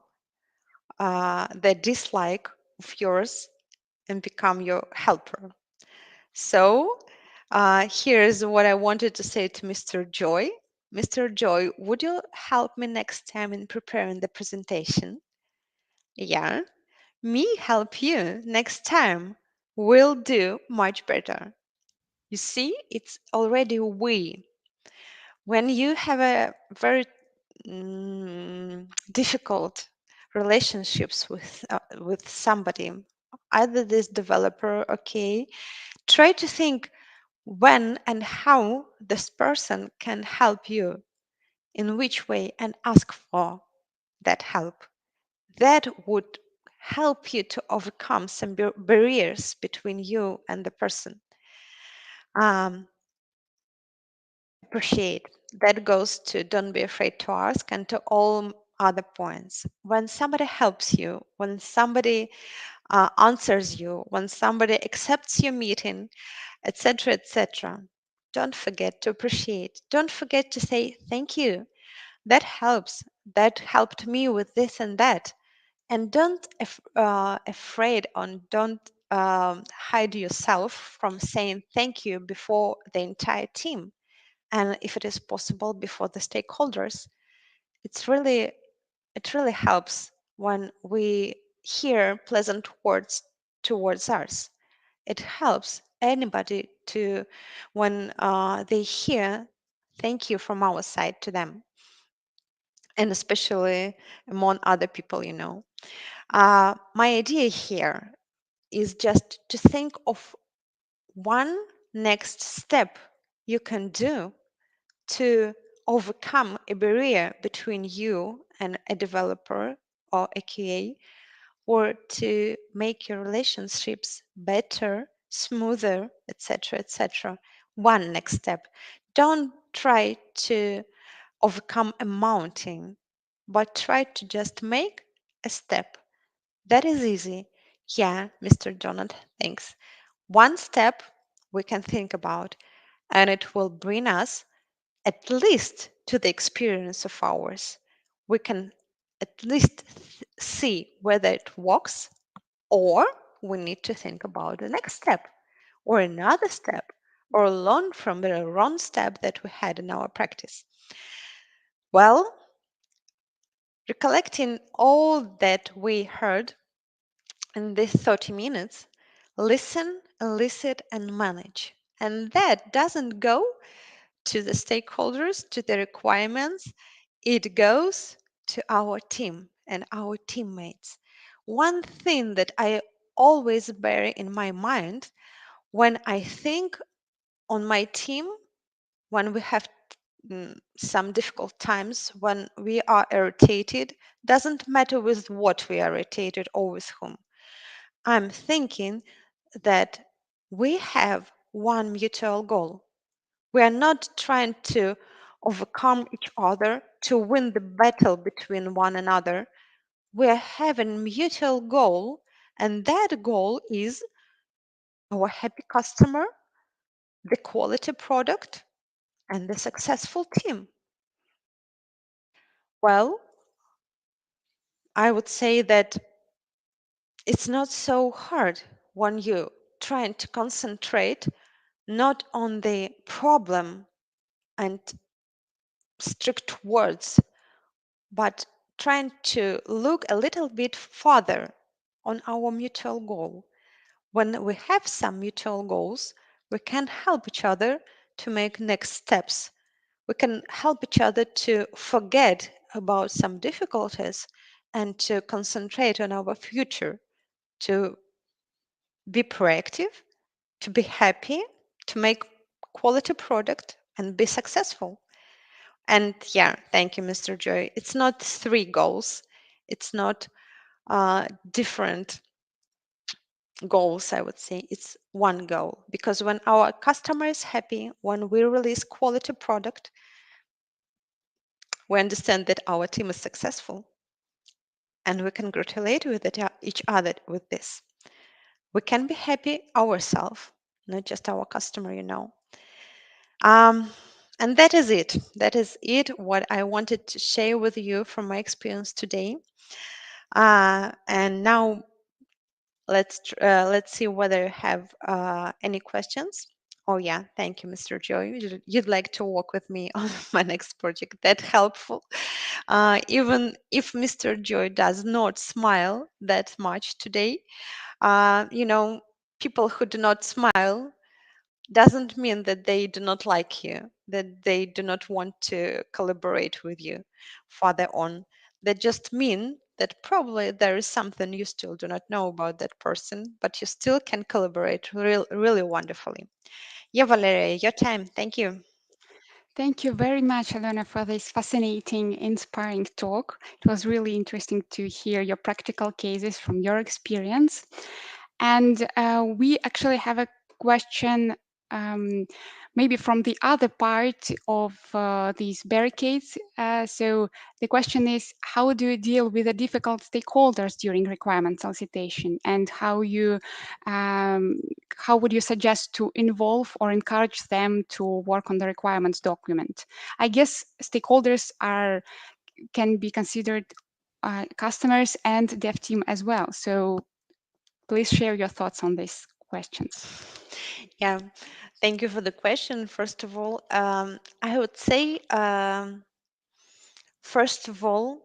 the dislike of yours and become your helper. So here's what I wanted to say to Mr. Joy. Mr. Joy, would you help me next time in preparing the presentation? Yeah, me help you next time. Will do much better. You see, it's already we. When you have a very difficult relationships with somebody, either this developer, okay, try to think when and how this person can help you, in which way, and ask for that help. That would help you to overcome some barriers between you and the person. Appreciate. That goes to don't be afraid to ask and to all other points. When somebody helps you, when somebody answers you, when somebody accepts your meeting, etc., etc., don't forget to appreciate. Don't forget to say thank you. That helps. That helped me with this and that. And don't afraid on don't hide yourself from saying thank you before the entire team, and if it is possible before the stakeholders. It really helps when we hear pleasant words towards us. It helps anybody to when they hear thank you from our side to them, and especially among other people. My idea here is just to think of one next step you can do to overcome a barrier between you and a developer or a QA, or to make your relationships better, smoother, etc., etc. One next step. Don't try to overcome a mountain, but try to just make a step. That is easy. Yeah, Mr. Donald, thanks. One step we can think about. and it will bring us at least to the experience of ours. We can at least see whether it works, or we need to think about the next step or another step, or learn from the wrong step that we had in our practice. Well, recollecting all that we heard in these 30 minutes, listen, elicit, and manage. And that doesn't go to the stakeholders, to the requirements, it goes to our team and our teammates. One thing that I always bear in my mind when I think on my team, when we have some difficult times, when we are irritated, doesn't matter with what we are irritated or with whom. I'm thinking that we have one mutual goal. We are not trying to overcome each other to win the battle between one another. We are having mutual goal, and that goal is our happy customer, the quality product, and the successful team. Well, I would say that it's not so hard when you trying to concentrate not on the problem and strict words, but trying to look a little bit further on our mutual goal. When we have some mutual goals, we can help each other to make next steps. We can help each other to forget about some difficulties and to concentrate on our future, to be proactive, to be happy, to make quality product and be successful. And yeah, thank you, Mr. Joy. It's not 3 goals. It's not different goals, I would say. It's one goal. Because when our customer is happy, when we release quality product, we understand that our team is successful. And we congratulate with each other with this. We can be happy ourselves, not just our customer, you know. And that is it. That is it, what I wanted to share with you from my experience today. And now let's see whether you have any questions. Oh yeah, thank you, Mr. Joy. You'd like to work with me on my next project. That's helpful. Even if Mr. Joy does not smile that much today, you know, people who do not smile doesn't mean that they do not like you, that they do not want to collaborate with you further on. That just mean that probably there is something you still do not know about that person, but you still can collaborate really wonderfully. Yeah, Valeria, your time. Thank you. Thank you very much, Alena, for this fascinating, inspiring talk. It was really interesting to hear your practical cases from your experience. And we actually have a question maybe from the other part of these barricades. So the question is, how do you deal with the difficult stakeholders during requirement solicitation, and how would you suggest to involve or encourage them to work on the requirements document? I guess stakeholders can be considered customers and dev team as well. So please share your thoughts on these questions. Yeah, thank you for the question. First of all, I would say, first of all,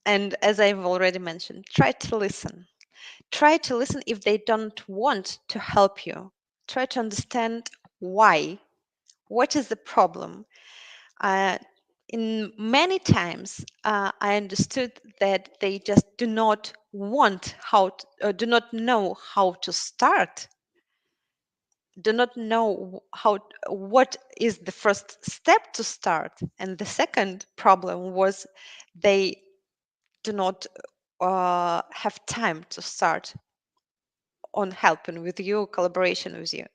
and as I've already mentioned, try to listen. Try to listen if they don't want to help you. Try to understand why. What is the problem? In many times, I understood that they just do not want do not know how to start, do not know what is the first step to start. And the second problem was they do not have time to start on helping with you, collaborating with you.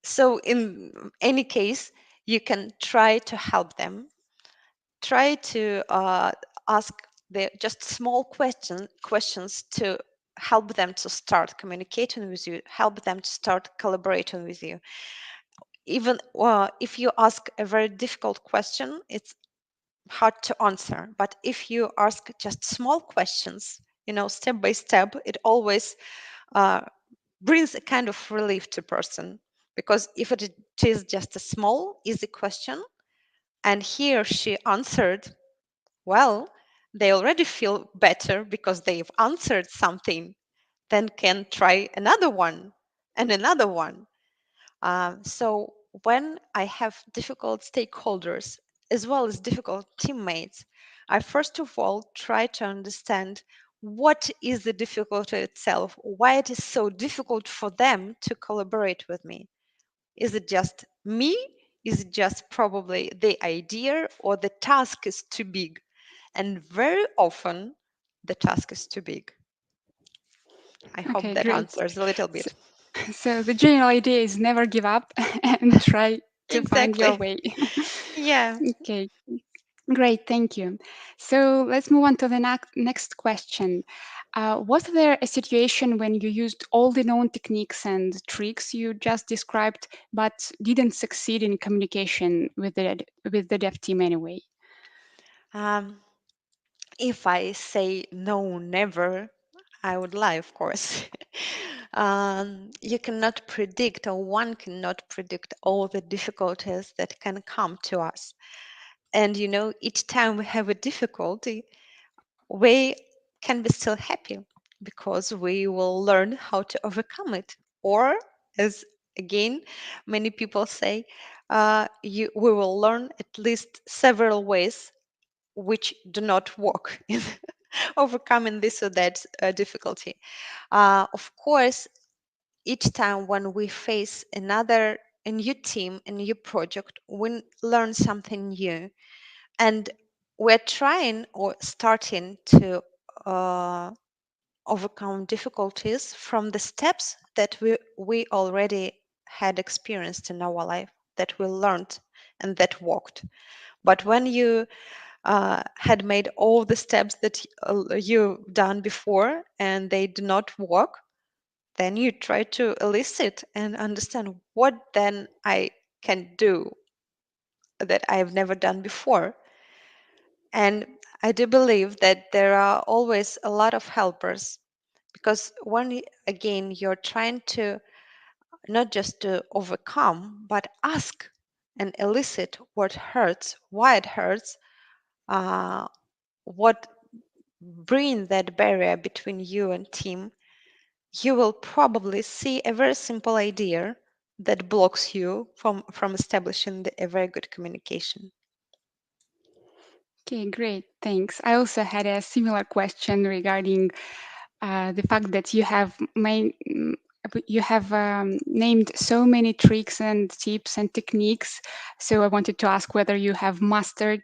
So in any case, you can try to help them. Try to ask the just small questions to help them to start communicating with you, help them to start collaborating with you. Even if you ask a very difficult question, it's hard to answer. But if you ask just small questions, step by step, it always brings a kind of relief to person. Because if it is just a small, easy question, and he or she answered well, they already feel better because they've answered something, then can try another one and another one. So when I have difficult stakeholders as well as difficult teammates, I first of all try to understand what is the difficulty itself, why it is so difficult for them to collaborate with me. Is it just me? Is it just probably the idea, or the task is too big? And very often the task is too big. I hope Okay, that great. answers a little So, bit. so the general idea is never give up and try to find your Exactly. way. Yeah. Okay, great, thank you. So let's move on to the next question. Was there a situation when you used all the known techniques and tricks you just described, but didn't succeed in communication with the dev team anyway? Um, if I say no, never, I would lie, of course. You cannot predict, or one cannot predict all the difficulties that can come to us. And each time we have a difficulty, we can be still happy because we will learn how to overcome it. Or, as again, many people say, we will learn at least several ways which do not work in overcoming this or that difficulty. Of course, each time when we face a new team, a new project, we learn something new, and we're trying or starting to uh, overcome difficulties from the steps that we already had experienced in our life, that we learned and that worked. But when you had made all the steps that you've done before and they do not work, then you try to elicit and understand what then I can do that I've never done before. And I do believe that there are always a lot of helpers, because again, you're trying to not just to overcome, but ask and elicit what hurts, why it hurts, what bring that barrier between you and team. You will probably see a very simple idea that blocks you from establishing a very good communication. Okay, great, thanks. I also had a similar question regarding the fact that you have named so many tricks and tips and techniques. So I wanted to ask whether you have mastered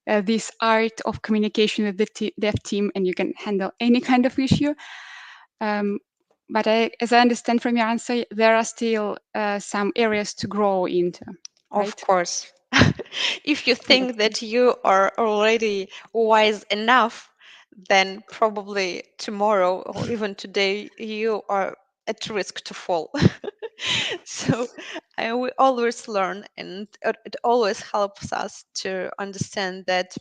this art of communication with the dev team and you can handle any kind of issue. But as I understand from your answer, there are still some areas to grow into, Of right? course. If you Yeah. think that you are already wise enough, then probably tomorrow or even today you are at risk to fall. So we always learn, and it always helps us to understand that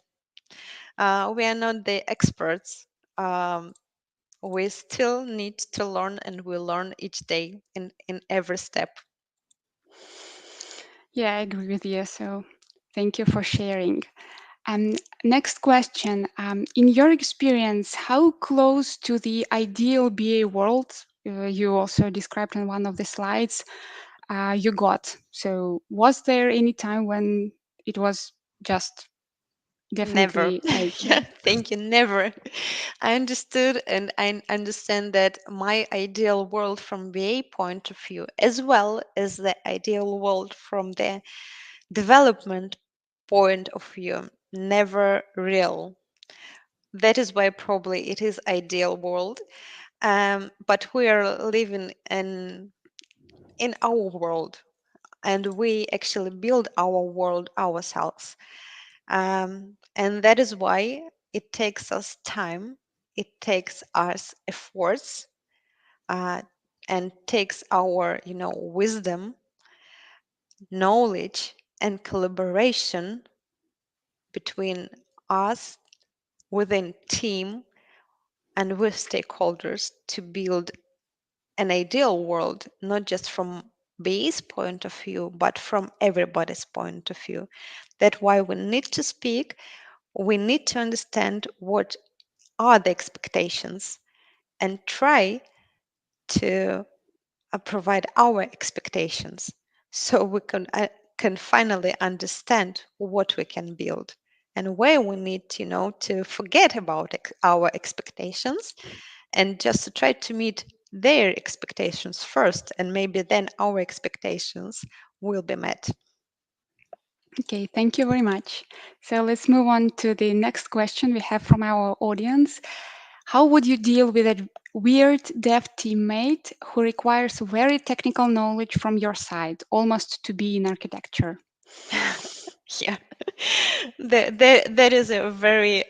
we are not the experts. We still need to learn, and we learn each day in every step. Yeah, I agree with you. So thank you for sharing. Next question. In your experience, how close to the ideal BA world you also described in one of the slides you got? So was there any time when it was just Never. definitely like, Yeah, thank you. Never. I understood, and I understand that my ideal world from BA point of view, as well as the ideal world from the development point of view, never real. That is why probably it is ideal world. But we are living in our world, and we actually build our world ourselves. And that is why it takes us time, it takes us efforts and takes our, wisdom, knowledge, and collaboration between us within team and with stakeholders to build an ideal world, not just from BA's point of view, but from everybody's point of view. That's why we need to speak. We need to understand what are the expectations and try to provide our expectations so we can finally understand what we can build and where we need to forget about our expectations and just to try to meet their expectations first, and maybe then our expectations will be met. Okay, thank you very much. So let's move on to the next question we have from our audience. How would you deal with a weird dev teammate who requires very technical knowledge from your side, almost to be in architecture? Yeah, that is a very,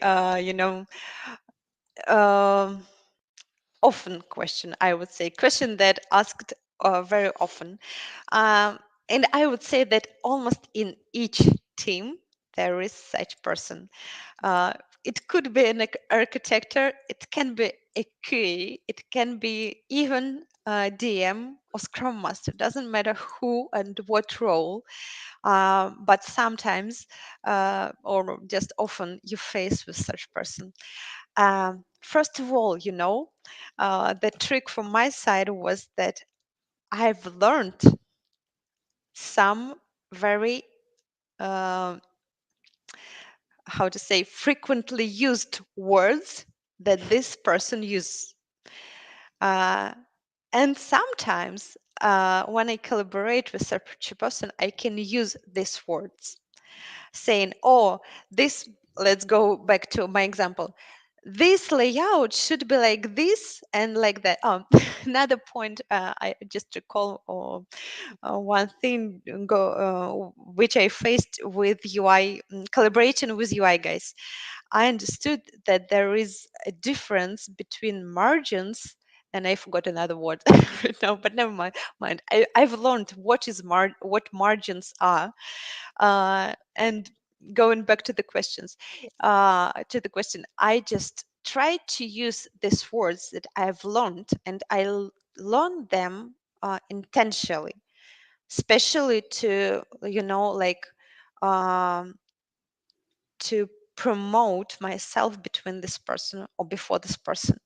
often question, I would say, question that asked very often. And I would say that almost in each team, there is such person. It could be an architect, it can be a QA, it can be even a DM or Scrum Master, doesn't matter who and what role. But sometimes, or just often, you face with such person. First of all, the trick from my side was that I've learned some very, how to say, frequently used words that this person uses. And sometimes when I collaborate with such a person, I can use these words saying, oh, this, let's go back to my example. This layout should be like this and like that. Another point, I just recall one thing which I faced with UI, collaboration with UI guys. I understood that there is a difference between margins, and I forgot another word right now, but never mind. I've learned what margins are, and going back to the question, I just try to use these words that I've learned, and I learned them intentionally, especially to like um, to promote myself between this person or before this person,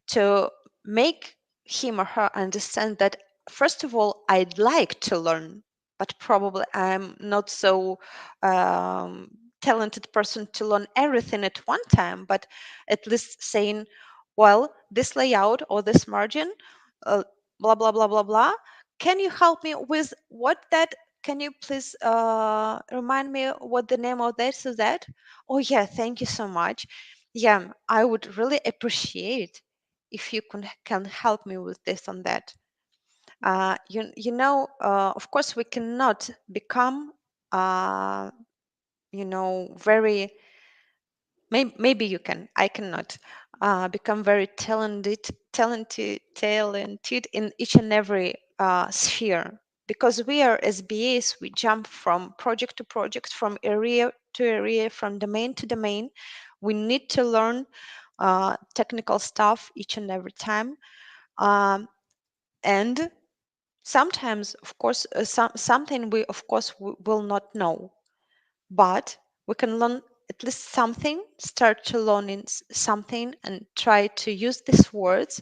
to make him or her understand that first of all, I'd like to learn, but probably I'm not so talented person to learn everything at one time, but at least saying, well, this layout or this margin, blah blah blah blah blah, can you help me with what that, can you please remind me what the name of this is that? Oh yeah, thank you so much. Yeah, I would really appreciate if you can help me with this and that. Of course, we cannot become, very, maybe you can, I cannot become very talented in each and every sphere, because we are as BAs, we jump from project to project, from area to area, from domain to domain. We need to learn technical stuff each and every time. And sometimes, of course, something we, of course, will not know, but we can learn at least something, start to learn something and try to use these words,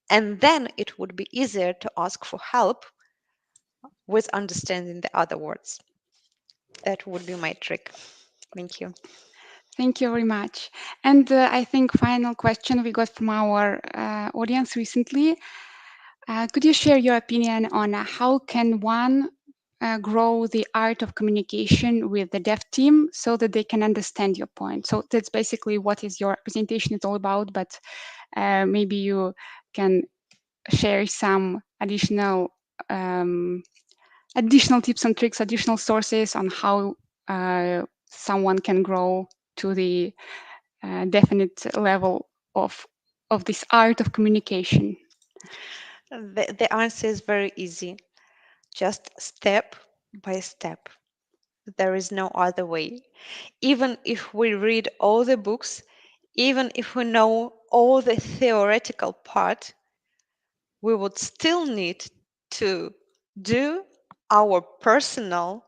and then it would be easier to ask for help with understanding the other words. That would be my trick. Thank you. Thank you very much. And I think final question we got from our audience recently. Could you share your opinion on how can one grow the art of communication with the dev team so that they can understand your point? So that's basically what is your presentation is all about, but maybe you can share some additional tips and tricks, additional sources on how someone can grow to the definite level of this art of communication. The answer is very easy, just step by step. There is no other way. Even if we read all the books, even if we know all the theoretical part, we would still need to do our personal,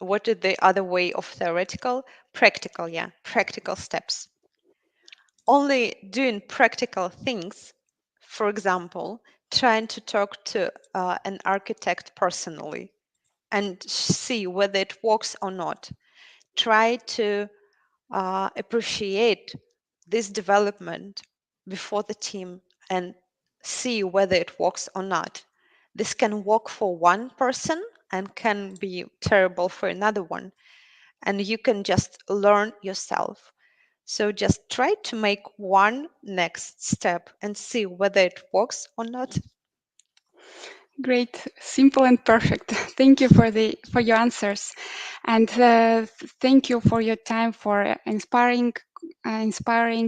what is the other way of theoretical? Practical, yeah, practical steps. Only doing practical things, for example, trying to talk to an architect personally and see whether it works or not. Try to appreciate this development before the team and see whether it works or not. This can work for one person and can be terrible for another one. And you can just learn yourself. So just try to make one next step and see whether it works or not. Great, simple and perfect. Thank you for your answers, and thank you for your time for inspiring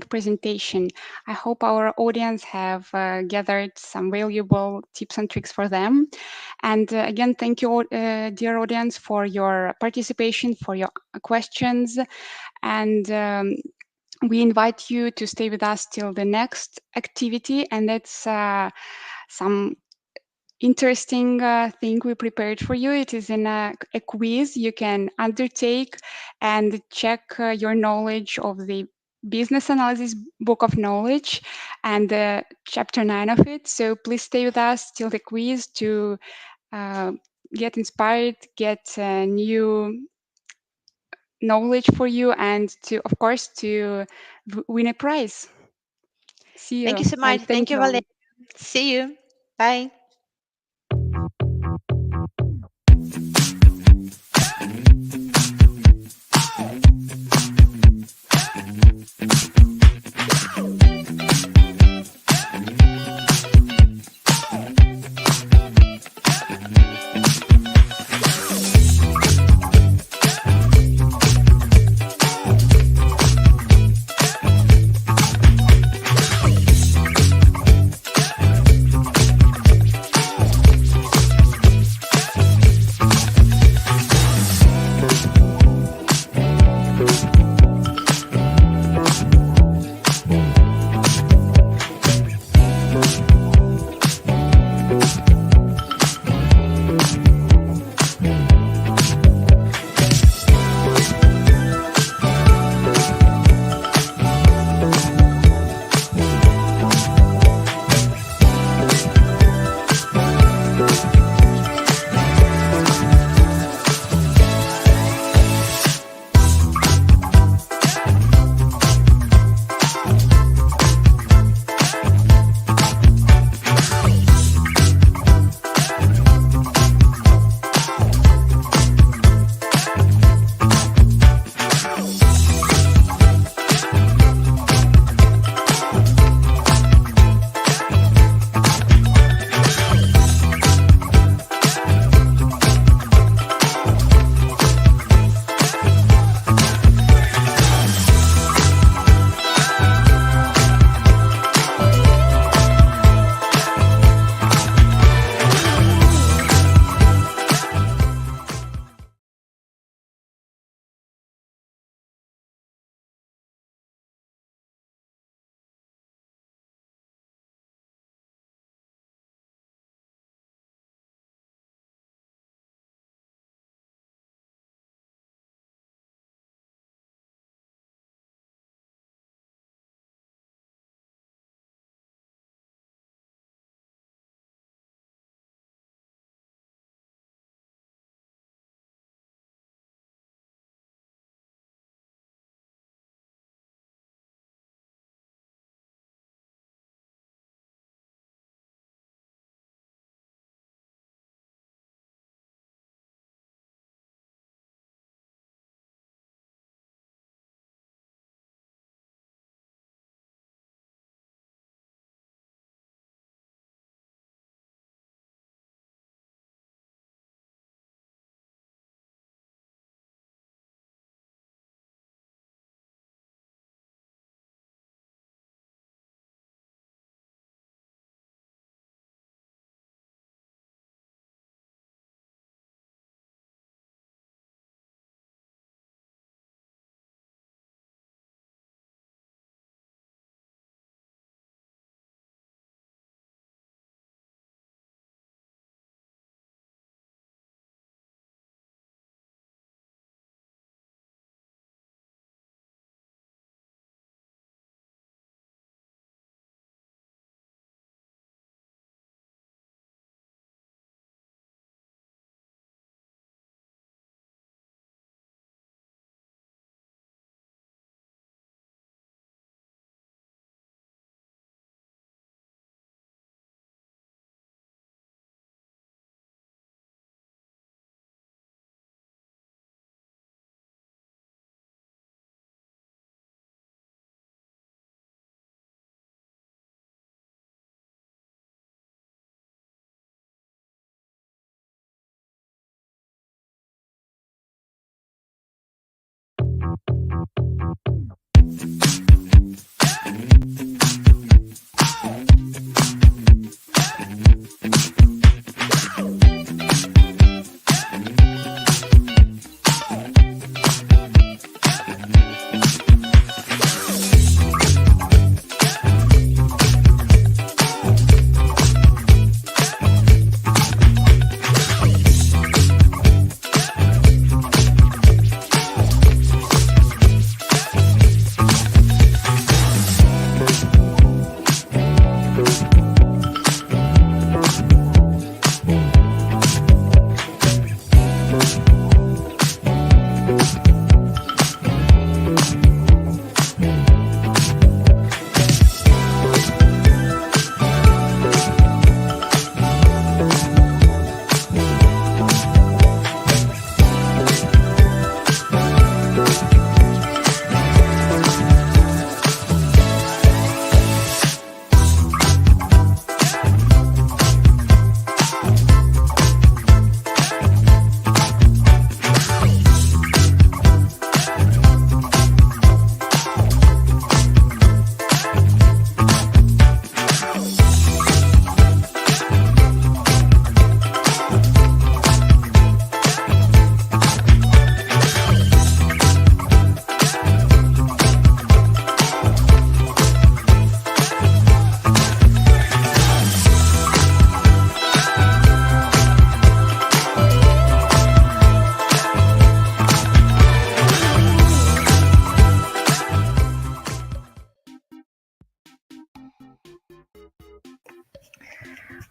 presentation. I hope our audience have gathered some valuable tips and tricks for them. And again, thank you, dear audience, for your participation, for your questions, and we invite you to stay with us till the next activity, and that's some interesting thing we prepared for you. It is in a quiz you can undertake and check your knowledge of the business analysis book of knowledge and chapter 9 of it. So please stay with us till the quiz to get inspired, get new knowledge for you, and to, of course, to win a prize. See you. Thank you so much. And Thank you, all. Valeria. See you. Bye.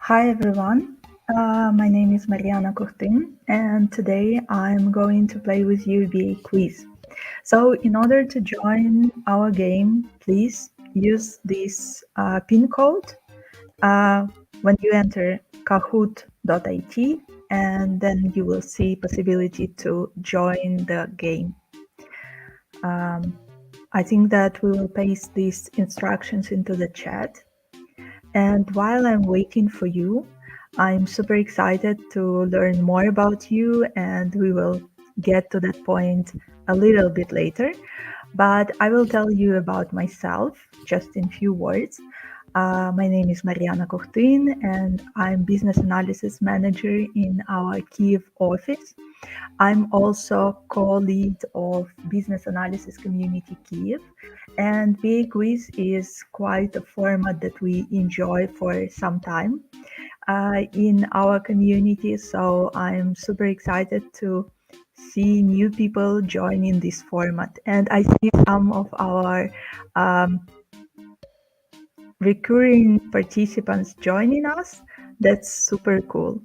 Hi everyone, my name is Mariana Cortin, and today I'm going to play with you the quiz. So in order to join our game, please use this pin code when you enter kahoot.it, and then you will see possibility to join the game. I think that we will paste these instructions into the chat. And while I'm waiting for you, I'm super excited to learn more about you, and we will get to that point a little bit later. But I will tell you about myself just in few words. My name is Mariana Cortin, and I'm Business Analysis Manager in our Kyiv office. I'm also co-lead of Business Analysis Community Kyiv, and BA Quiz is quite a format that we enjoy for some time in our community. So I'm super excited to see new people joining this format. And I see some of our recurring participants joining us. That's super cool.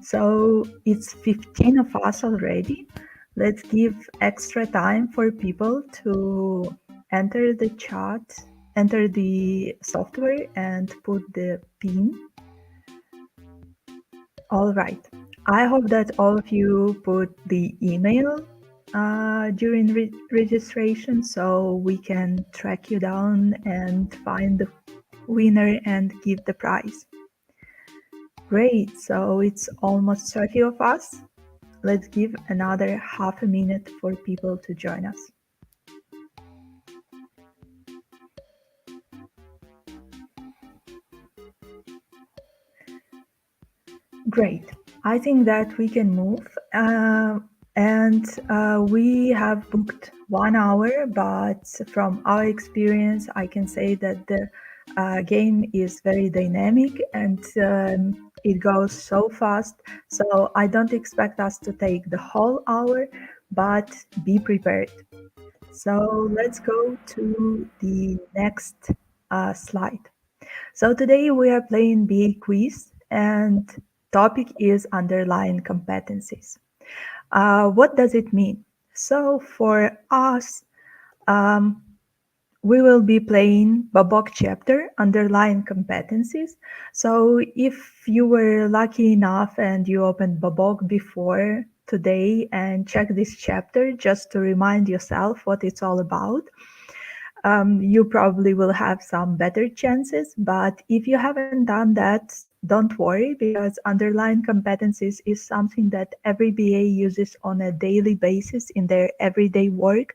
So it's 15 of us already. Let's give extra time for people to enter the chat, enter the software and put the pin. All right. I hope that all of you put the email during registration so we can track you down and find the winner and give the prize. Great, so it's almost 30 of us. Let's give another half a minute for people to join us. Great, I think that we can move. We have booked 1 hour, but from our experience, I can say that the game is very dynamic and it goes so fast. So I don't expect us to take the whole hour, but be prepared. So let's go to the next slide. So today we are playing BA Quiz, and topic is underlying competencies. What does it mean? So for us, we will be playing Babok chapter, underlying competencies. So if you were lucky enough and you opened Babok before today and check this chapter just to remind yourself what it's all about, you probably will have some better chances. But if you haven't done that, don't worry, because underlying competencies is something that every BA uses on a daily basis in their everyday work.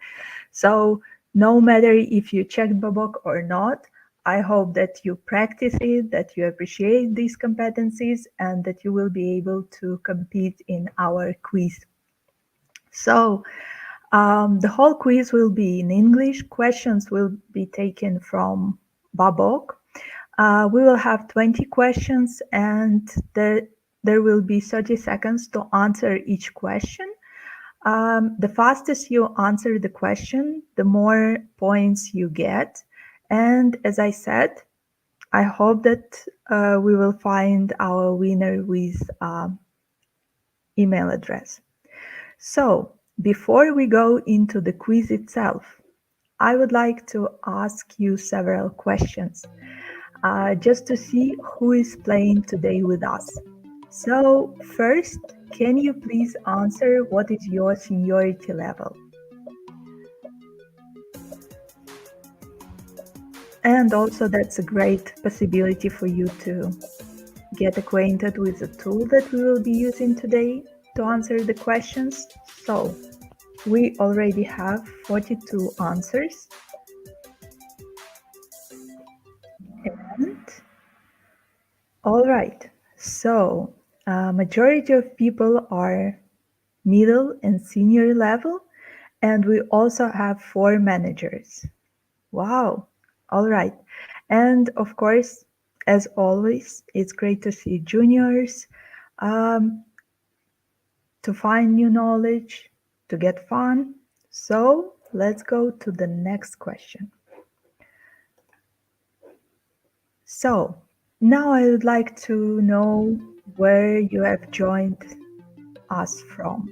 So No matter if you checked Babok or not, I hope that you practice it, that you appreciate these competencies, and that you will be able to compete in our quiz. So the whole quiz will be in English. Questions will be taken from Babok. We will have 20 questions, and there will be 30 seconds to answer each question. The fastest you answer the question, the more points you get. And as I said, I hope that we will find our winner with email address. So before we go into the quiz itself, I would like to ask you several questions just to see who is playing today with us. So first, can you please answer what is your seniority level? And also that's a great possibility for you to get acquainted with the tool that we will be using today to answer the questions. So we already have 42 answers. And all right, so majority of people are middle and senior level, and we also have 4 managers. Wow, all right. And of course, as always, it's great to see juniors, to find new knowledge, to get fun. So let's go to the next question. So now I would like to know where you have joined us from.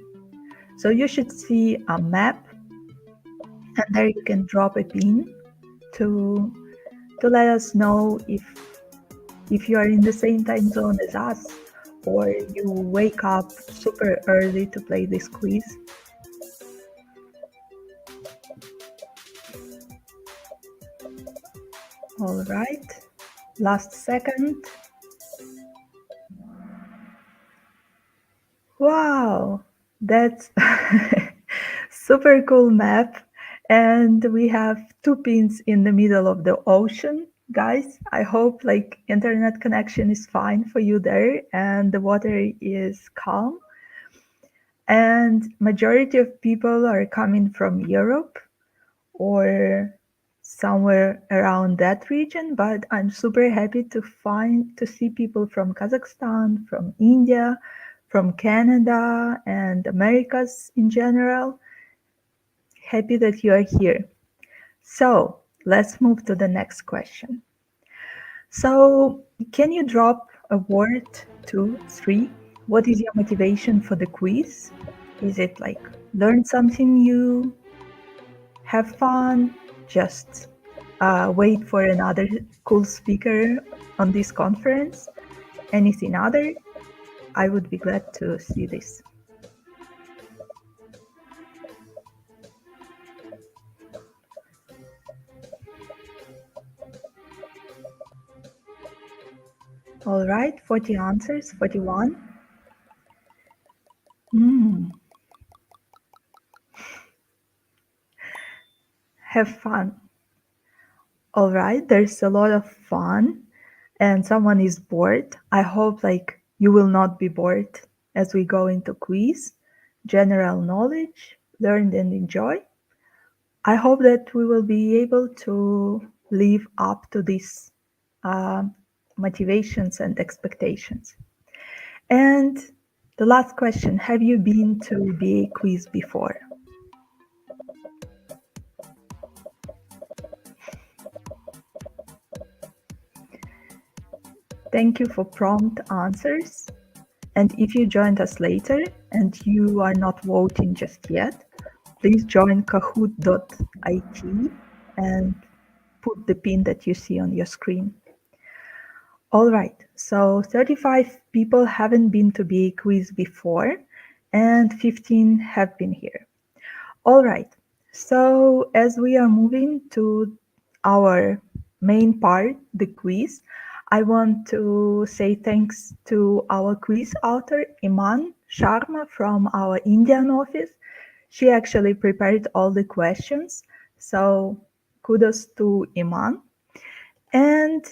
So you should see a map, and there you can drop a pin to let us know if you are in the same time zone as us, or you wake up super early to play this quiz. All right, last second. Wow, that's super cool map. And we have 2 pins in the middle of the ocean. Guys, I hope like internet connection is fine for you there and the water is calm. And majority of people are coming from Europe or somewhere around that region, but I'm super happy to see people from Kazakhstan, from India, from Canada and Americas in general. Happy that you are here. So let's move to the next question. So can you drop a word, 2, 3? What is your motivation for the quiz? Is it like learn something new, have fun, just wait for another cool speaker on this conference? Anything other? I would be glad to see this. All right, 40 answers, 41. Have fun. All right, there's a lot of fun and someone is bored. I hope like you will not be bored as we go into quiz, general knowledge, learn and enjoy. I hope that we will be able to live up to these motivations and expectations. And the last question, have you been to BA quiz before? Thank you for prompt answers. And if you joined us later and you are not voting just yet, please join kahoot.it and put the pin that you see on your screen. All right, so 35 people haven't been to BA quiz before and 15 have been here. All right, so as we are moving to our main part, the quiz, I want to say thanks to our quiz author, Iman Sharma from our Indian office. She actually prepared all the questions. So kudos to Iman. And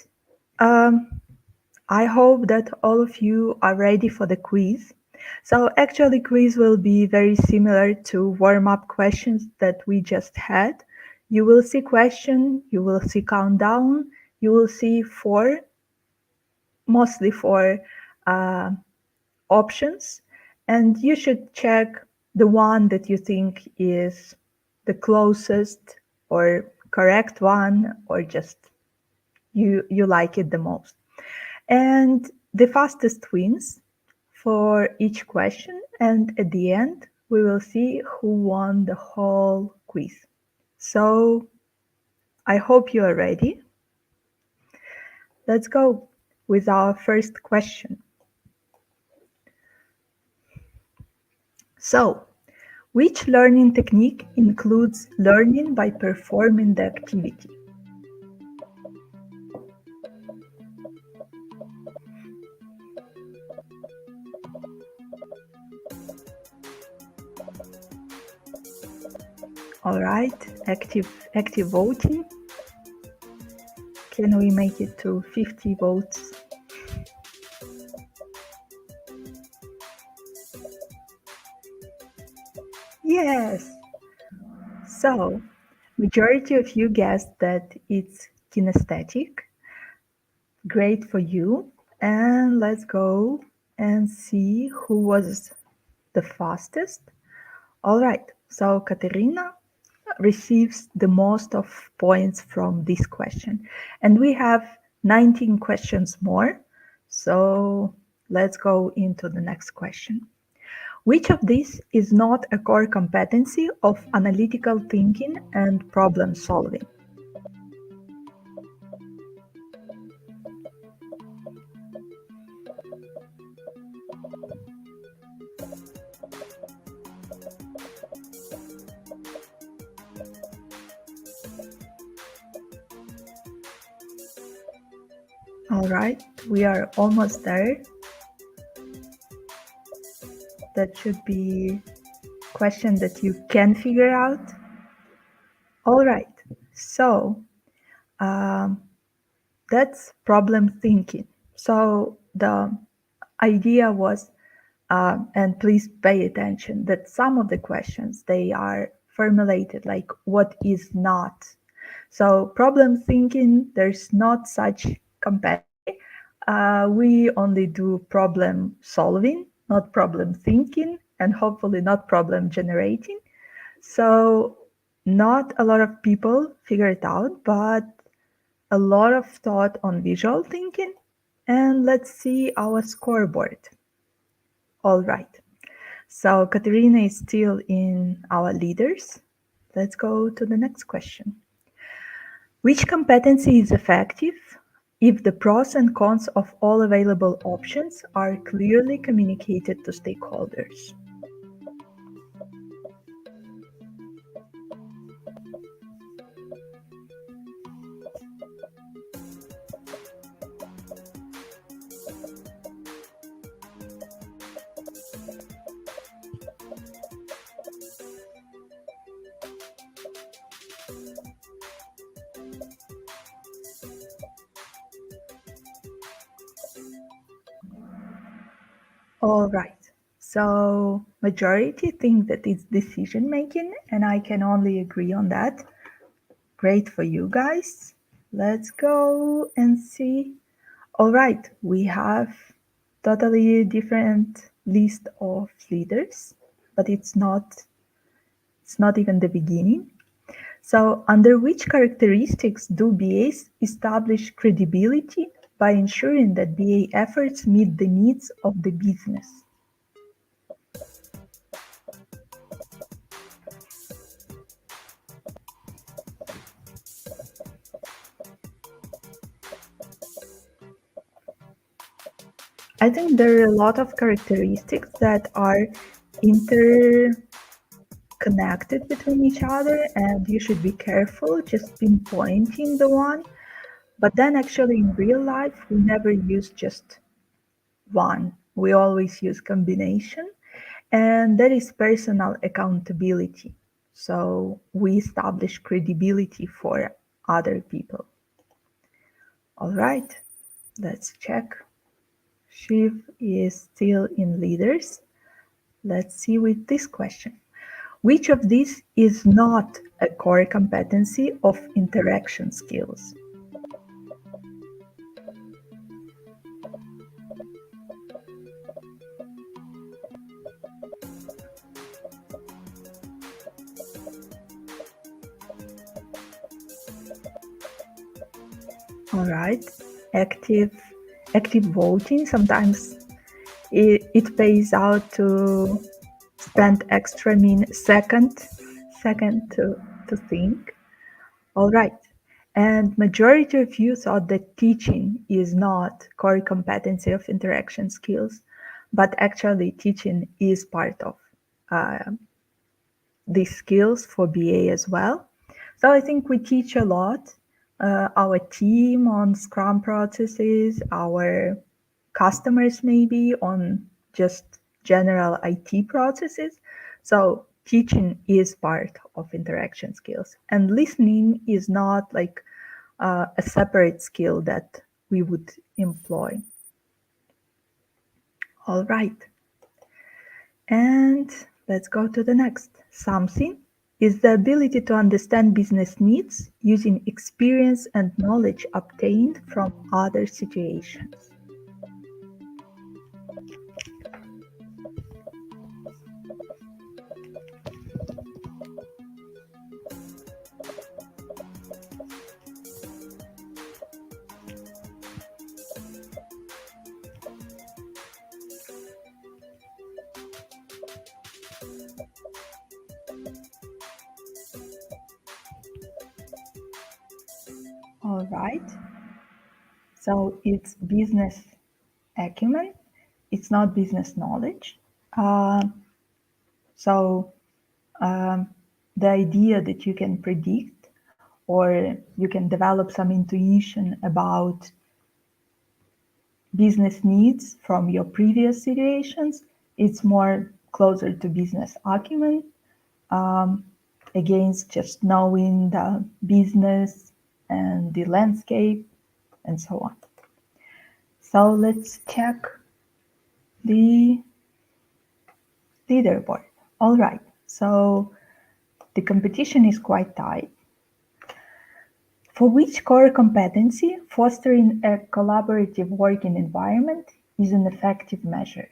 I hope that all of you are ready for the quiz. So actually quiz will be very similar to warm-up questions that we just had. You will see question, you will see countdown, you will see mostly four options, and you should check the one that you think is the closest or correct one, or just you like it the most. And the fastest wins for each question, and at the end we will see who won the whole quiz. So I hope you are ready. Let's go with our first question. So, which learning technique includes learning by performing the activity? All right, active voting. Can we make it to 50 votes? Yes. So, majority of you guessed that it's kinesthetic. Great for you. And let's go and see who was the fastest. All right, so Katerina receives the most of points from this question. And we have 19 questions more. So let's go into the next question. Which of these is not a core competency of analytical thinking and problem solving? All right, we are almost there. That should be a question that you can figure out. All right, so that's problem thinking. So the idea was, and please pay attention, that some of the questions, they are formulated like what is not. So problem thinking, there's not such competency. We only do problem solving, not problem thinking, and hopefully not problem generating. So not a lot of people figure it out, but a lot of thought on visual thinking. And let's see our scoreboard. All right. So Katerina is still in our leaders. Let's go to the next question. Which competency is effective if the pros and cons of all available options are clearly communicated to stakeholders? All right. So majority think that it's decision making, and I can only agree on that. Great for you guys. Let's go and see. All right, we have totally different list of leaders, but it's not even the beginning. So under which characteristics do BAs establish credibility by ensuring that BA efforts meet the needs of the business? I think there are a lot of characteristics that are interconnected between each other, and you should be careful just pinpointing the one. But then actually in real life, we never use just one. We always use combination, and that is personal accountability. So we establish credibility for other people. All right, let's check. Shiv is still in leaders. Let's see with this question. Which of these is not a core competency of interaction skills? All right, active voting. Sometimes it pays out to spend extra second to think. All right, and majority of you thought that teaching is not core competency of interaction skills, but actually teaching is part of these skills for BA as well. So I think we teach a lot. Our team on Scrum processes, our customers maybe on just general IT processes. So teaching is part of interaction skills, and listening is not like a separate skill that we would employ. All right. And let's go to the next. Something is the ability to understand business needs using experience and knowledge obtained from other situations. All right. So it's business acumen. It's not business knowledge. So the idea that you can predict or you can develop some intuition about business needs from your previous situations, it's more closer to business acumen against just knowing the business and the landscape and so on. So let's check the leaderboard. All right, so the competition is quite tight. For which core competency fostering a collaborative working environment is an effective measure?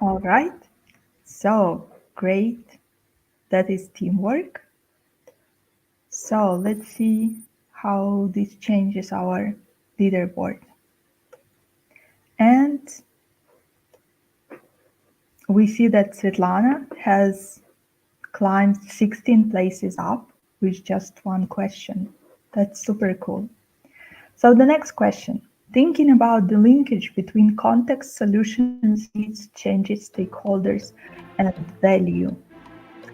All right, so great. That is teamwork. So let's see how this changes our leaderboard. And we see that Svetlana has climbed 16 places up with just one question. That's super cool. So the next question, thinking about the linkage between context, solutions, needs, changes, stakeholders, and value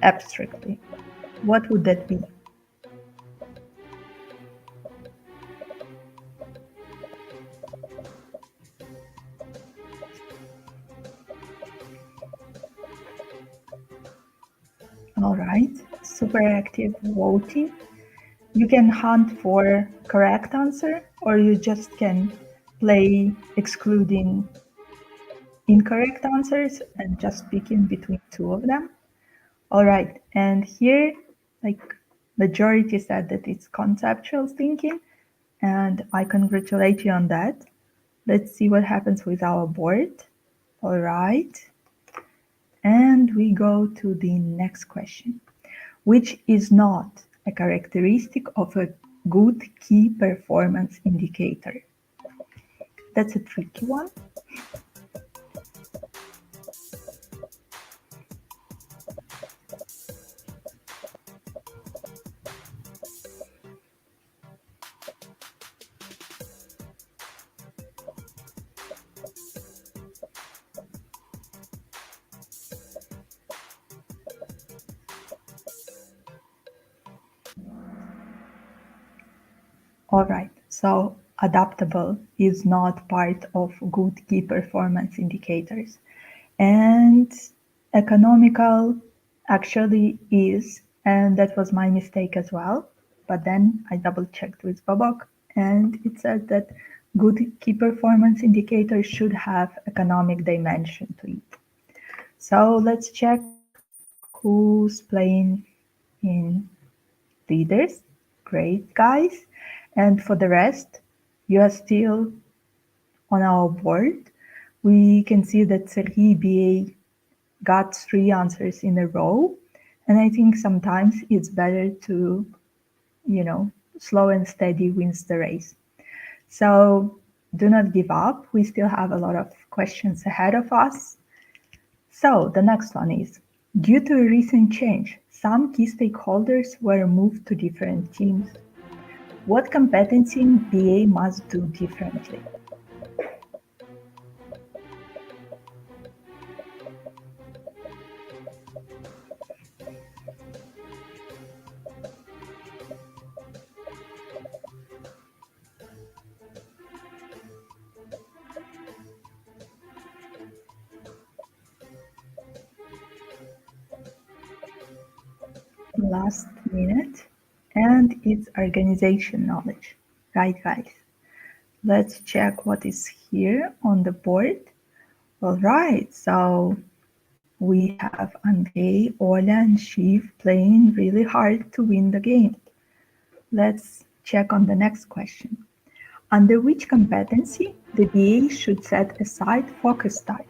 abstractly, what would that be? All right, super active voting. You can hunt for correct answer, or you just can play excluding incorrect answers and just picking between two of them. All right, and here, like majority said that it's conceptual thinking, and I congratulate you on that. Let's see what happens with our board. All right, and we go to the next question, which is not a characteristic of a good key performance indicator. That's a tricky one. All right, so adaptable is not part of good key performance indicators. And economical actually is, and that was my mistake as well. But then I double checked with Babak, and it said that good key performance indicators should have economic dimension to it. So let's check who's playing in leaders. Great, guys. And for the rest, you are still on our board. We can see that Sergei BA got 3 answers in a row. And I think sometimes it's better to, slow and steady wins the race. So do not give up. We still have a lot of questions ahead of us. So the next one is, due to a recent change, some key stakeholders were moved to different teams. What competency BA must do differently? Last minute, and it's organization knowledge. Right, guys? Let's check what is here on the board. All right, so we have Andrei, Ola, and Shiv playing really hard to win the game. Let's check on the next question. Under which competency the BA should set aside focus time?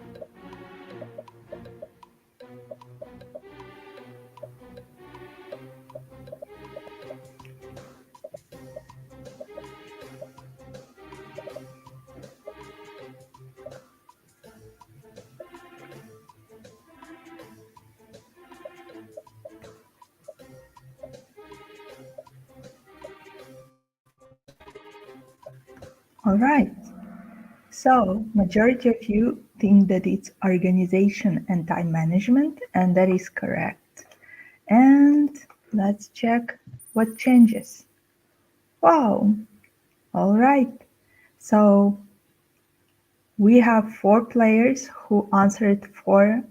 All right. So majority of you think that it's organization and time management, and that is correct. And let's check what changes. Wow. All right. So we have 4 players who answered 4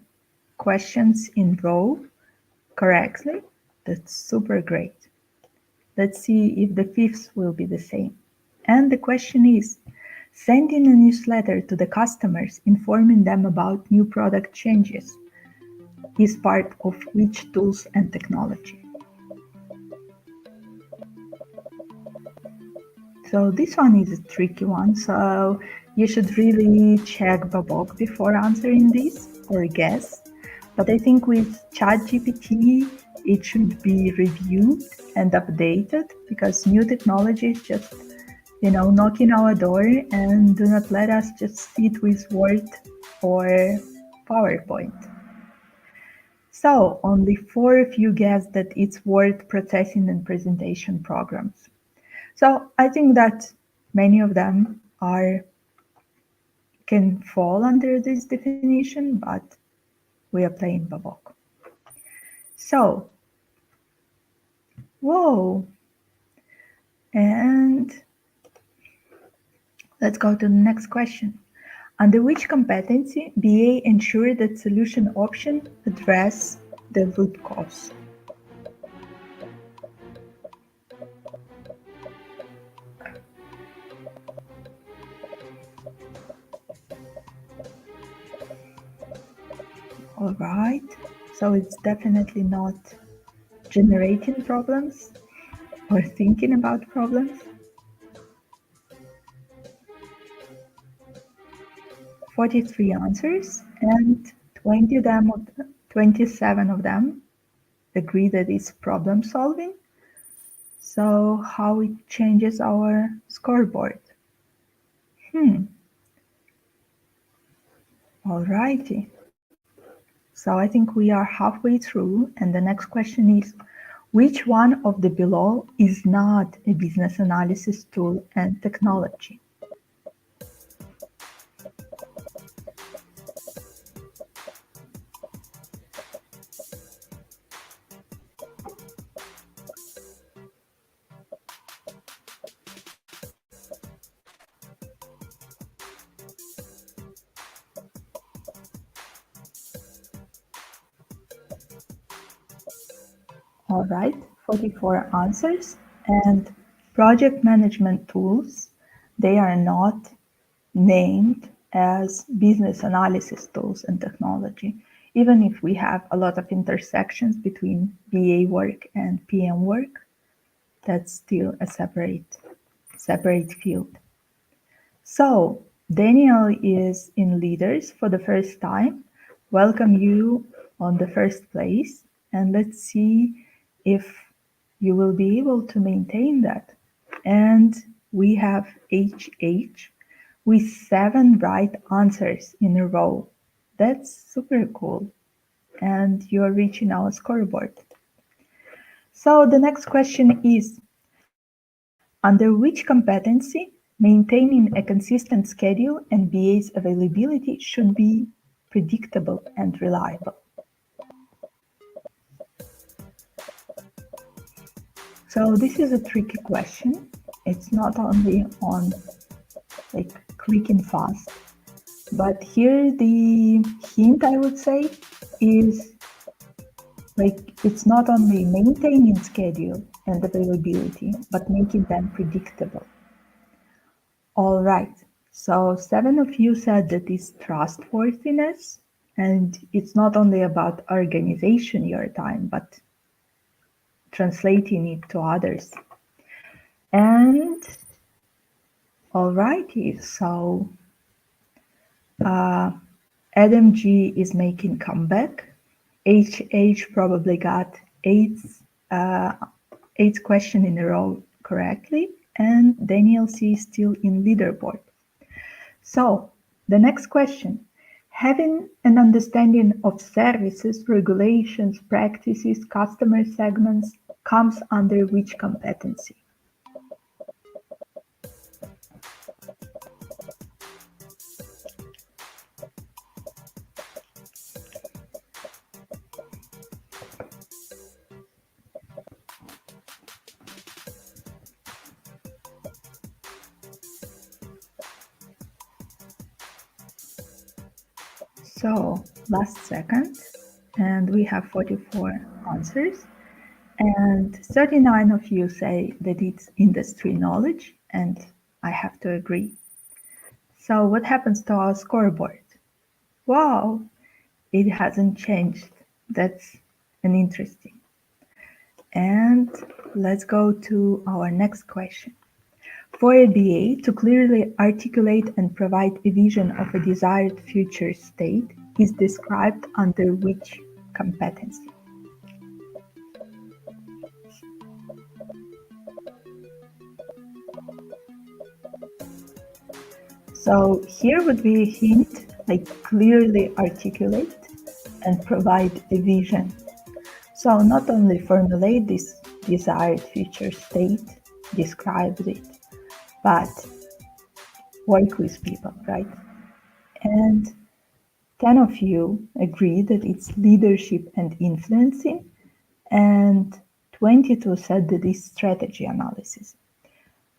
questions in row correctly. That's super great. Let's see if the 5th will be the same. And the question is, sending a newsletter to the customers informing them about new product changes is part of which tools and technology? So this one is a tricky one, so you should really check Babok before answering this or guess. But I think with ChatGPT, it should be reviewed and updated because new technologies just, knock in our door and do not let us just sit with Word or PowerPoint. So only 4 of you guessed that it's word processing and presentation programs. So I think that many of them can fall under this definition, but we are playing Babok. So, whoa. And let's go to the next question. Under which competency BA ensure that solution option address the root cause? All right, so it's definitely not generating problems or thinking about problems. 43 answers and 27 of them agree that it's problem solving. So how it changes our scoreboard? Alrighty. So I think we are halfway through, and the next question is, which one of the below is not a business analysis tool and technology? All right, 44 answers. And project management tools, they are not named as business analysis tools and technology, even if we have a lot of intersections between BA work and PM work. That's still a separate field. So Daniel is in leaders for the first time. Welcome you on the first place, and let's see if you will be able to maintain that. And we have HH with 7 right answers in a row. That's super cool. And you're reaching our scoreboard. So the next question is, under which competency maintaining a consistent schedule and BA's availability should be predictable and reliable? So this is a tricky question. It's not only on like clicking fast, but here the hint I would say is like it's not only maintaining schedule and availability, but making them predictable. All right, so 7 of you said that it's trustworthiness, and it's not only about organization your time, but translating it to others. And all righty, so Adam G is making comeback. HH probably got 8 question in a row correctly, and Daniel C is still in leaderboard. So the next question, having an understanding of services, regulations, practices, customer segments comes under which competency? So last second, and we have 44 answers, and 39 of you say that it's industry knowledge, and I have to agree. So what happens to our scoreboard? Wow, it hasn't changed. That's an interesting. And let's go to our next question. For a BA to clearly articulate and provide a vision of a desired future state is described under which competency? So here would be a hint, like clearly articulate and provide a vision. So not only formulate this desired future state, describe it, but work with people, right? And 10 of you agree that it's leadership and influencing, and 22 said that it's strategy analysis.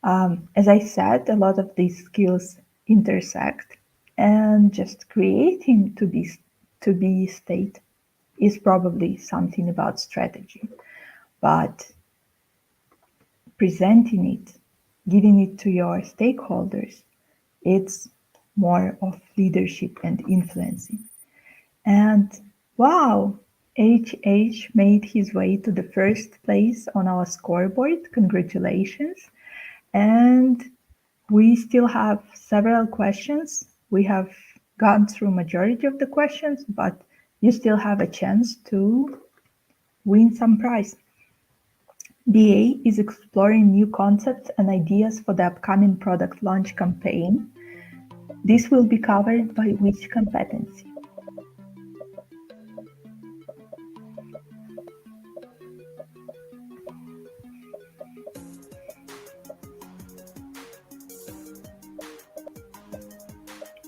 As I said, a lot of these skills intersect, and just creating to be state is probably something about strategy, but presenting it, giving it to your stakeholders, it's more of leadership and influencing. And wow, HH made his way to the first place on our scoreboard. Congratulations. And we still have several questions. We have gone through majority of the questions, but you still have a chance to win some prize. BA is exploring new concepts and ideas for the upcoming product launch campaign. This will be covered by which competency?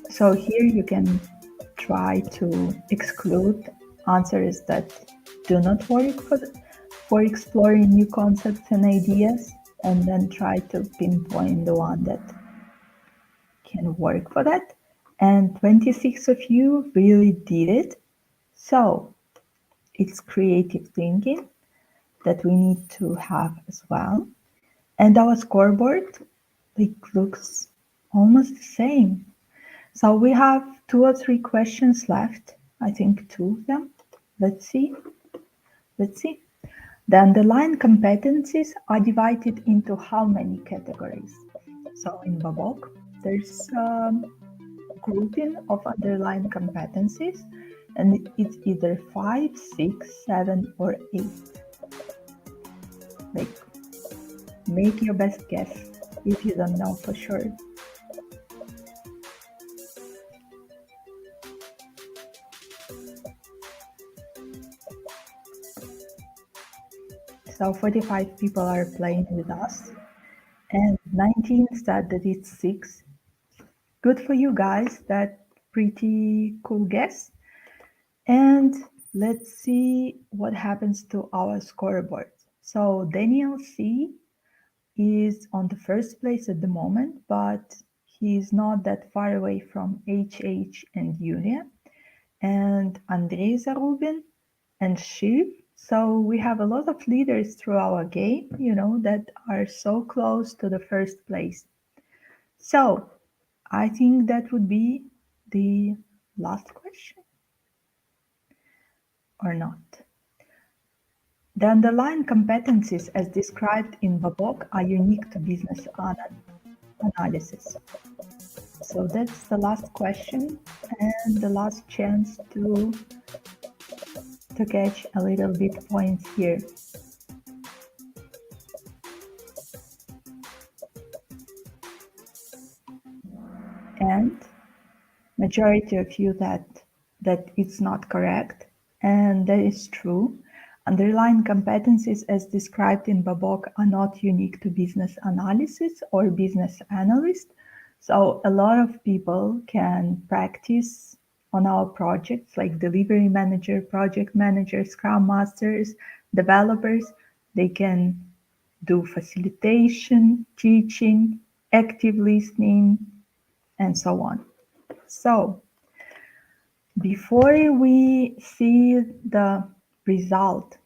So here you can try to exclude answers that do not work for exploring new concepts and ideas, and then try to pinpoint the one that can work for that. And 26 of you really did it. So it's creative thinking. that we need to have as well. And our scoreboard looks almost the same. So we have 2 or 3 questions left. I think 2 of them. Let's see. The underlying competencies are divided into how many categories? So in Babok, there's grouping of underlying competencies, and it's either 5, 6, 7, or 8. Like, make your best guess if you don't know for sure. So 45 people are playing with us, and 19 said that it's 6. Good for you guys, that's pretty cool guess. And let's see what happens to our scoreboard. So Daniel C is on the first place at the moment, but he's not that far away from HH and Yulia, and Andrei Zarubin and Shiv. So we have a lot of leaders through our game, that are so close to the first place. So I think that would be the last question, or not. The underlying competencies as described in Babok are unique to business analysis. So that's the last question and the last chance to catch a little bit points here. And majority of you that it's not correct, and that is true. Underlying competencies as described in Babok are not unique to business analysis or business analyst. So a lot of people can practice on our projects, like delivery manager, project manager, scrum masters, developers. They can do facilitation, teaching, active listening, and so on. So before we see the result,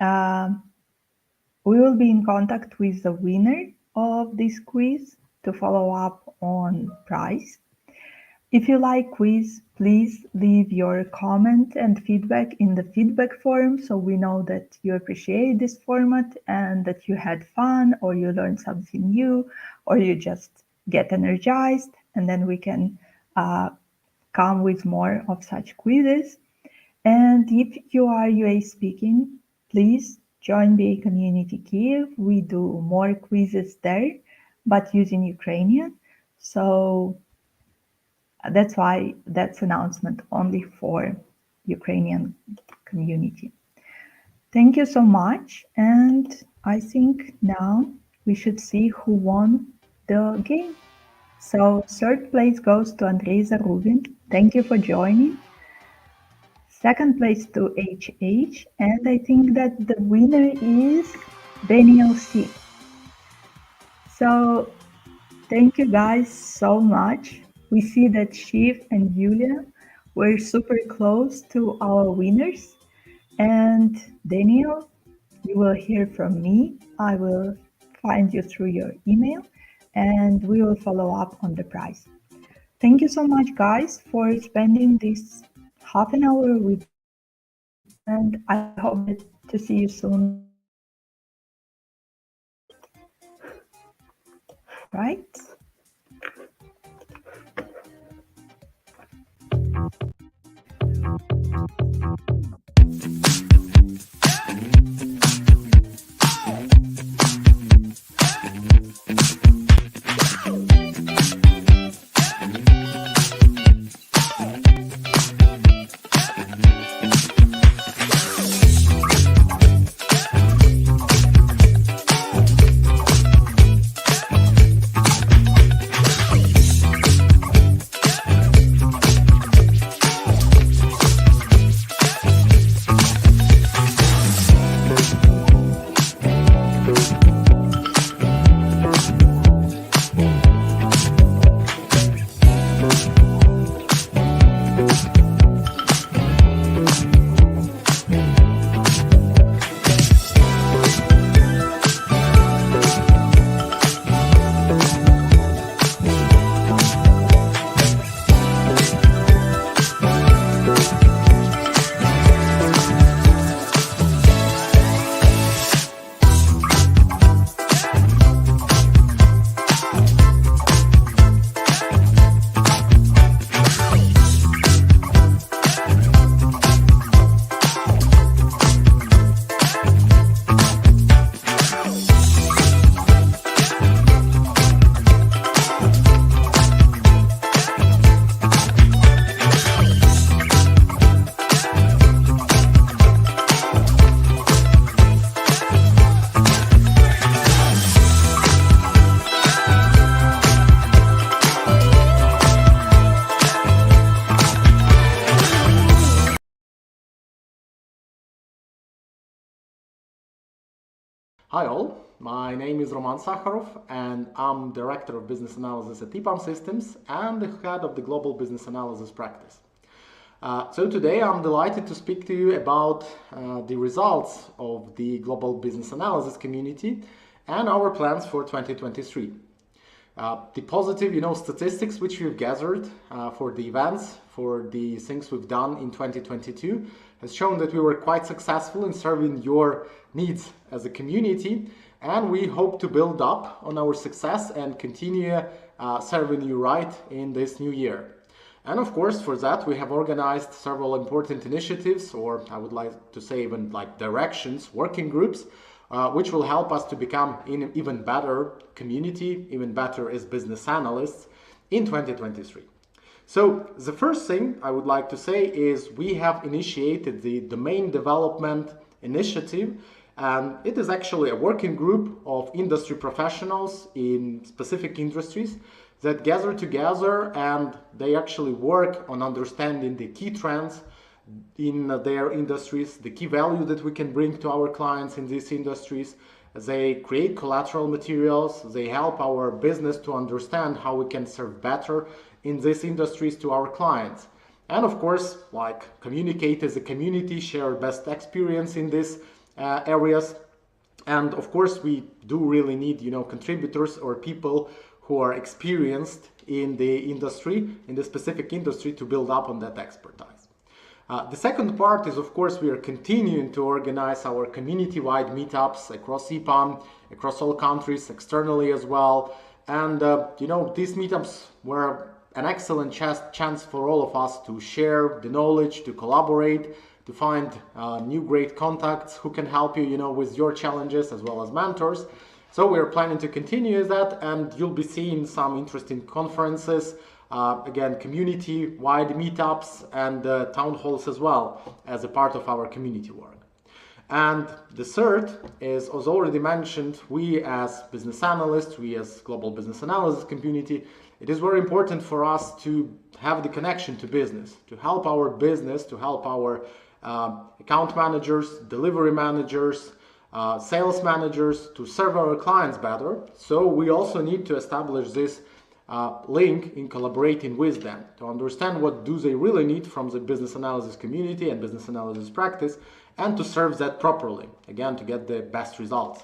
we will be in contact with the winner of this quiz to follow up on prize. If you like quiz, please leave your comment and feedback in the feedback form, so we know that you appreciate this format and that you had fun, or you learned something new, or you just get energized, and then we can come with more of such quizzes. And if you are UA speaking, please join BA Community Kyiv. We do more quizzes there, but using Ukrainian. So that's why that's announcement only for Ukrainian community. Thank you so much. And I think now we should see who won the game. So third place goes to Andrei Zarubin. Thank you for joining. Second place to HH. And I think that the winner is Daniel C. So thank you guys so much. We see that Shiv and Yulia were super close to our winners. And Daniel, you will hear from me. I will find you through your email, and we will follow up on the prize. Thank you so much, guys, for spending this half an hour with me, and I hope to see you soon. Right? Hi all, my name is Roman Sakharov and I'm Director of Business Analysis at EPAM Systems and the Head of the Global Business Analysis practice. So today I'm delighted to speak to you about the results of the Global Business Analysis community and our plans for 2023. The positive, statistics which we've gathered for the events, for the things we've done in 2022 has shown that we were quite successful in serving your needs as a community, and we hope to build up on our success and continue serving you right in this new year. And of course, for that, we have organized several important initiatives, or I would like to say even like directions, working groups, which will help us to become an even better community, even better as business analysts in 2023. So the first thing I would like to say is we have initiated the Domain Development Initiative, and it is actually a working group of industry professionals in specific industries that gather together and they actually work on understanding the key trends in their industries, the key value that we can bring to our clients in these industries. They create collateral materials, they help our business to understand how we can serve better in these industries to our clients. And of course, communicate as a community, share best experience in these areas. And of course, we do really need, contributors or people who are experienced in the industry, in the specific industry, to build up on that expertise. The second part is, of course, we are continuing to organize our community-wide meetups across EPAM, across all countries, externally as well. And, these meetups were an excellent chance for all of us to share the knowledge, to collaborate, to find new great contacts who can help you, with your challenges as well as mentors. So we're planning to continue that, and you'll be seeing some interesting conferences, again, community-wide meetups and town halls as well as a part of our community work. And the third is, as already mentioned, we as business analysts, we as Global Business Analysis community, it is very important for us to have the connection to business, to help our business, to help our account managers, delivery managers, sales managers to serve our clients better. So we also need to establish this link in collaborating with them to understand what do they really need from the business analysis community and business analysis practice, and to serve that properly, again, to get the best results.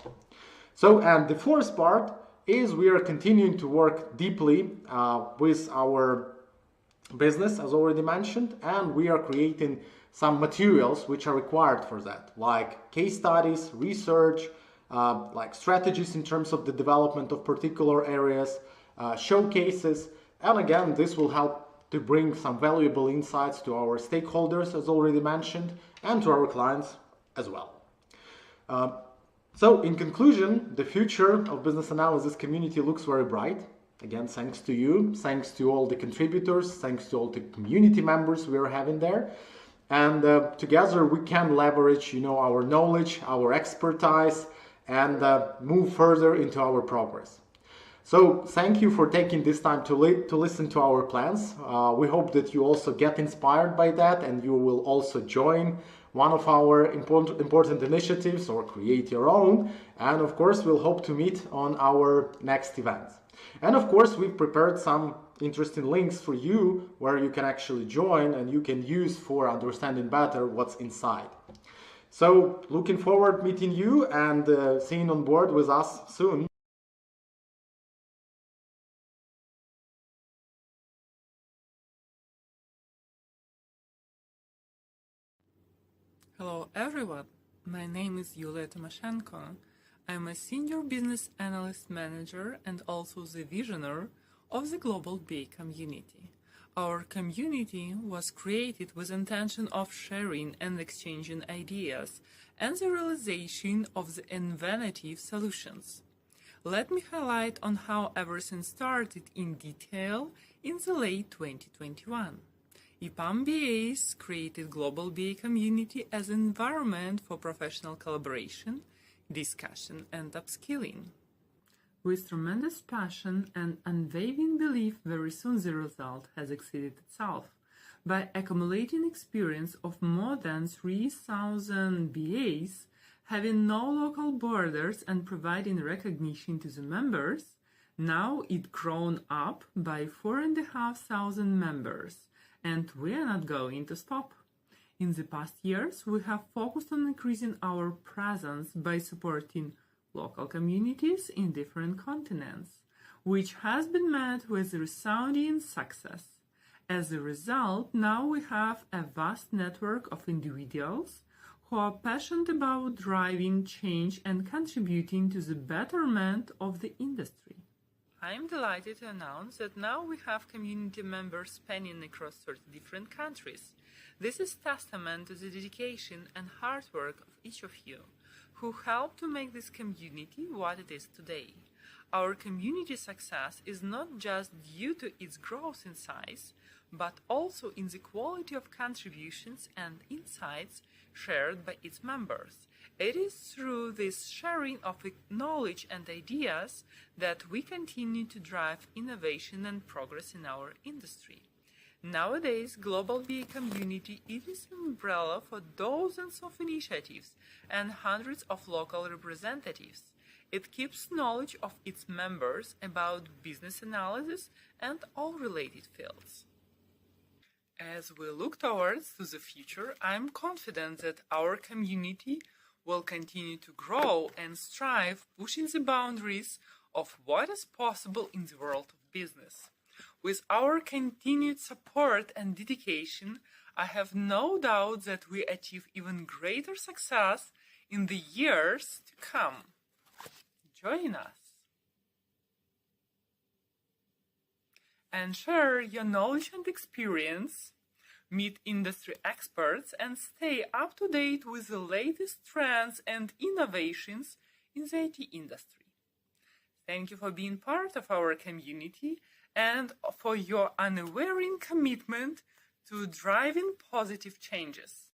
So, and the fourth part is we are continuing to work deeply with our business, as already mentioned, and we are creating some materials which are required for that, like case studies, research, like strategies in terms of the development of particular areas, showcases, and again, this will help to bring some valuable insights to our stakeholders, as already mentioned, and to our clients as well. So in conclusion, the future of business analysis community looks very bright. Again, thanks to you, thanks to all the contributors, thanks to all the community members we are having there. And together we can leverage, our knowledge, our expertise, and move further into our progress. So thank you for taking this time to listen to our plans. We hope that you also get inspired by that and you will also join one of our important initiatives or create your own. And of course, we'll hope to meet on our next events. And of course, we've prepared some interesting links for you where you can actually join and you can use for understanding better what's inside. So looking forward meeting you and seeing on board with us soon. Hello everyone, my name is Yulia Tymoshenko. I'm a Senior Business Analyst Manager and also the visionary of the Global BA community. Our community was created with intention of sharing and exchanging ideas and the realization of the innovative solutions. Let me highlight on how everything started in detail in the late 2021. EPAM BAs created Global BA community as an environment for professional collaboration, discussion, and upskilling. With tremendous passion and unwavering belief, very soon the result has exceeded itself. By accumulating experience of more than 3,000 BAs, Having no local borders and providing recognition to the members, now it's grown up by 4,500 members, and we are not going to stop. In the past years, we have focused on increasing our presence by supporting local communities in different continents, which has been met with resounding success. As a result, now we have a vast network of individuals who are passionate about driving change and contributing to the betterment of the industry. I am delighted to announce that now we have community members spanning across 30 different countries. This is testament to the dedication and hard work of each of you, who helped to make this community what it is today. Our community success is not just due to its growth in size, but also in the quality of contributions and insights shared by its members. It is through this sharing of knowledge and ideas that we continue to drive innovation and progress in our industry. Nowadays, Global BA Community is an umbrella for dozens of initiatives and hundreds of local representatives. It keeps knowledge of its members about business analysis and all related fields. As we look towards the future, I am confident that our community will continue to grow and strive, pushing the boundaries of what is possible in the world of business. With our continued support and dedication, I have no doubt that we achieve even greater success in the years to come. Join us and share your knowledge and experience, meet industry experts, and stay up to date with the latest trends and innovations in the IT industry. Thank you for being part of our community and for your unwavering commitment to driving positive changes.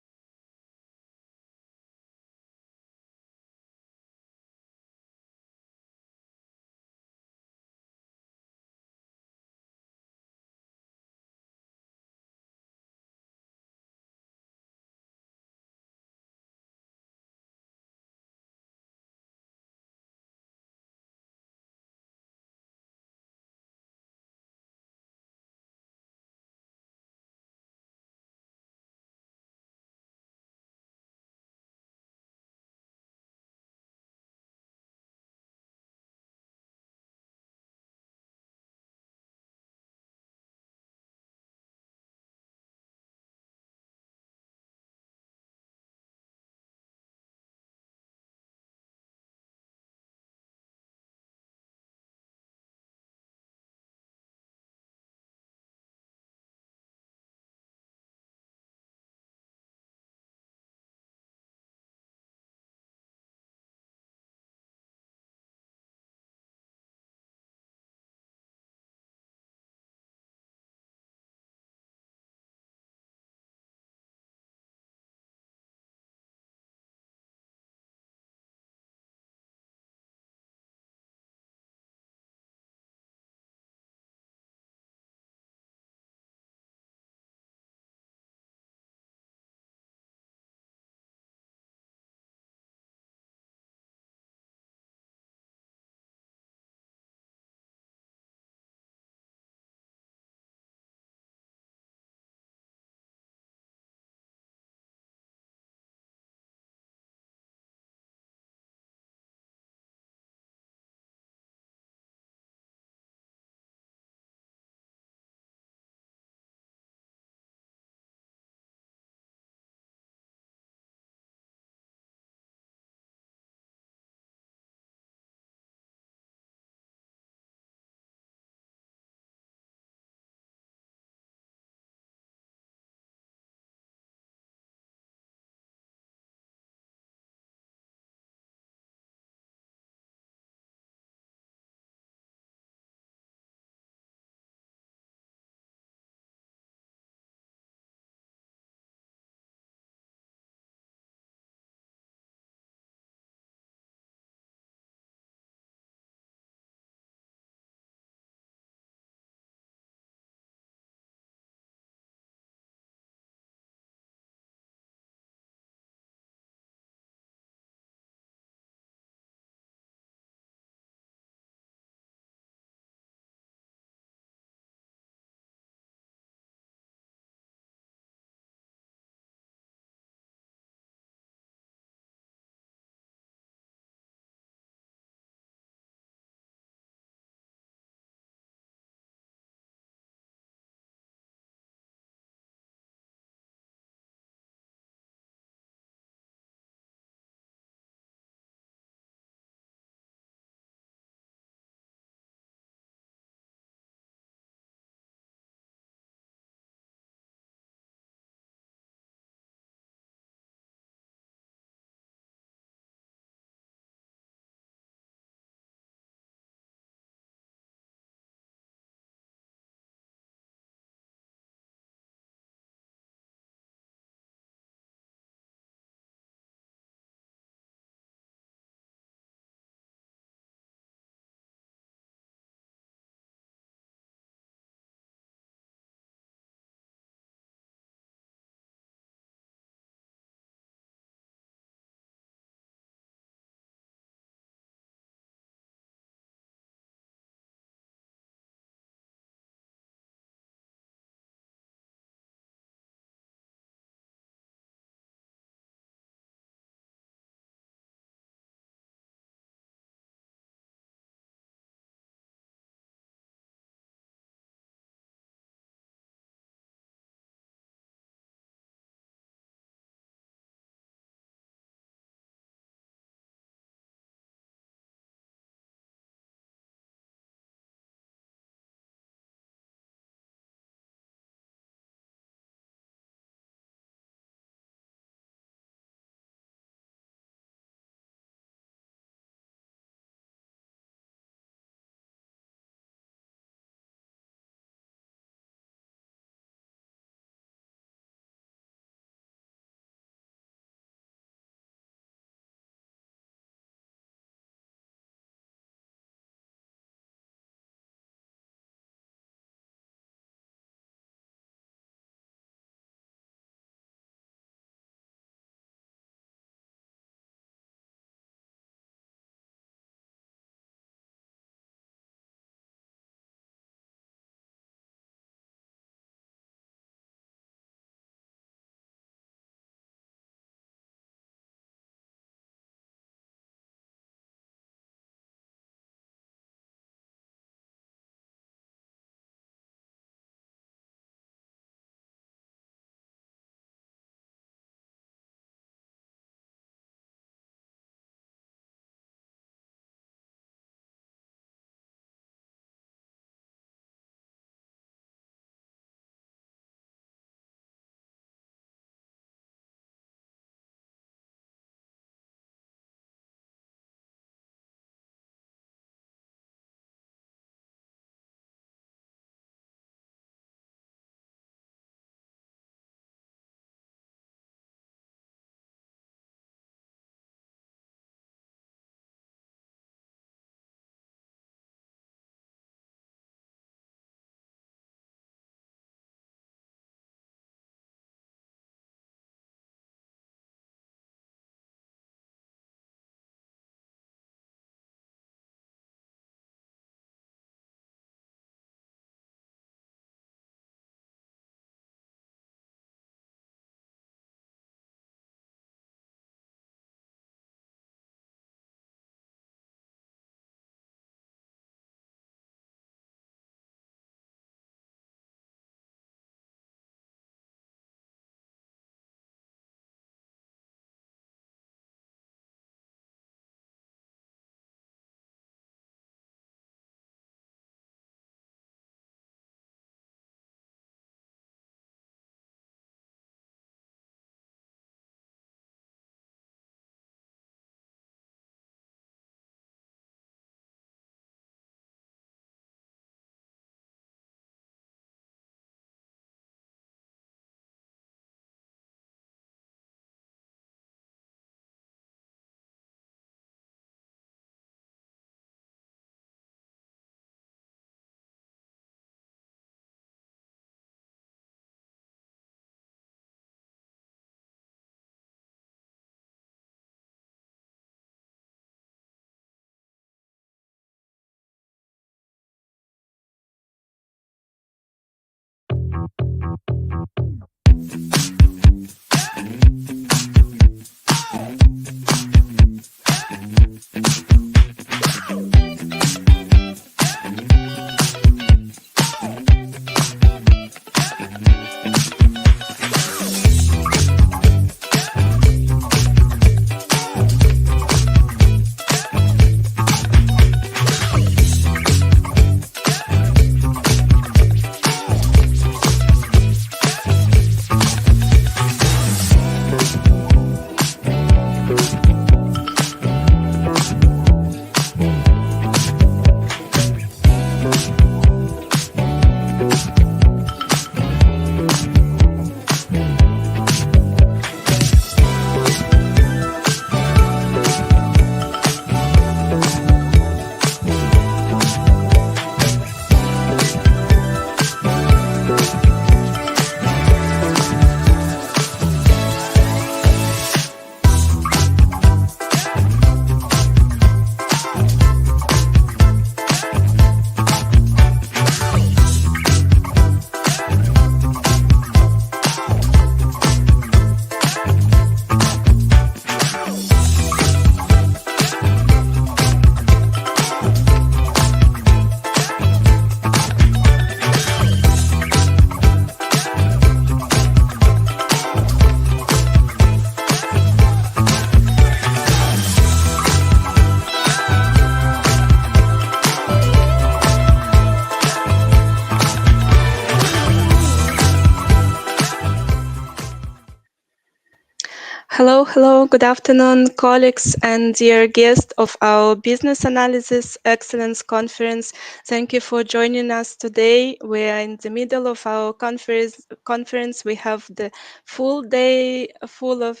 Hello, good afternoon, colleagues and dear guests of our Business Analysis Excellence Conference. Thank you for joining us today. We are in the middle of our conference. We have the full day full of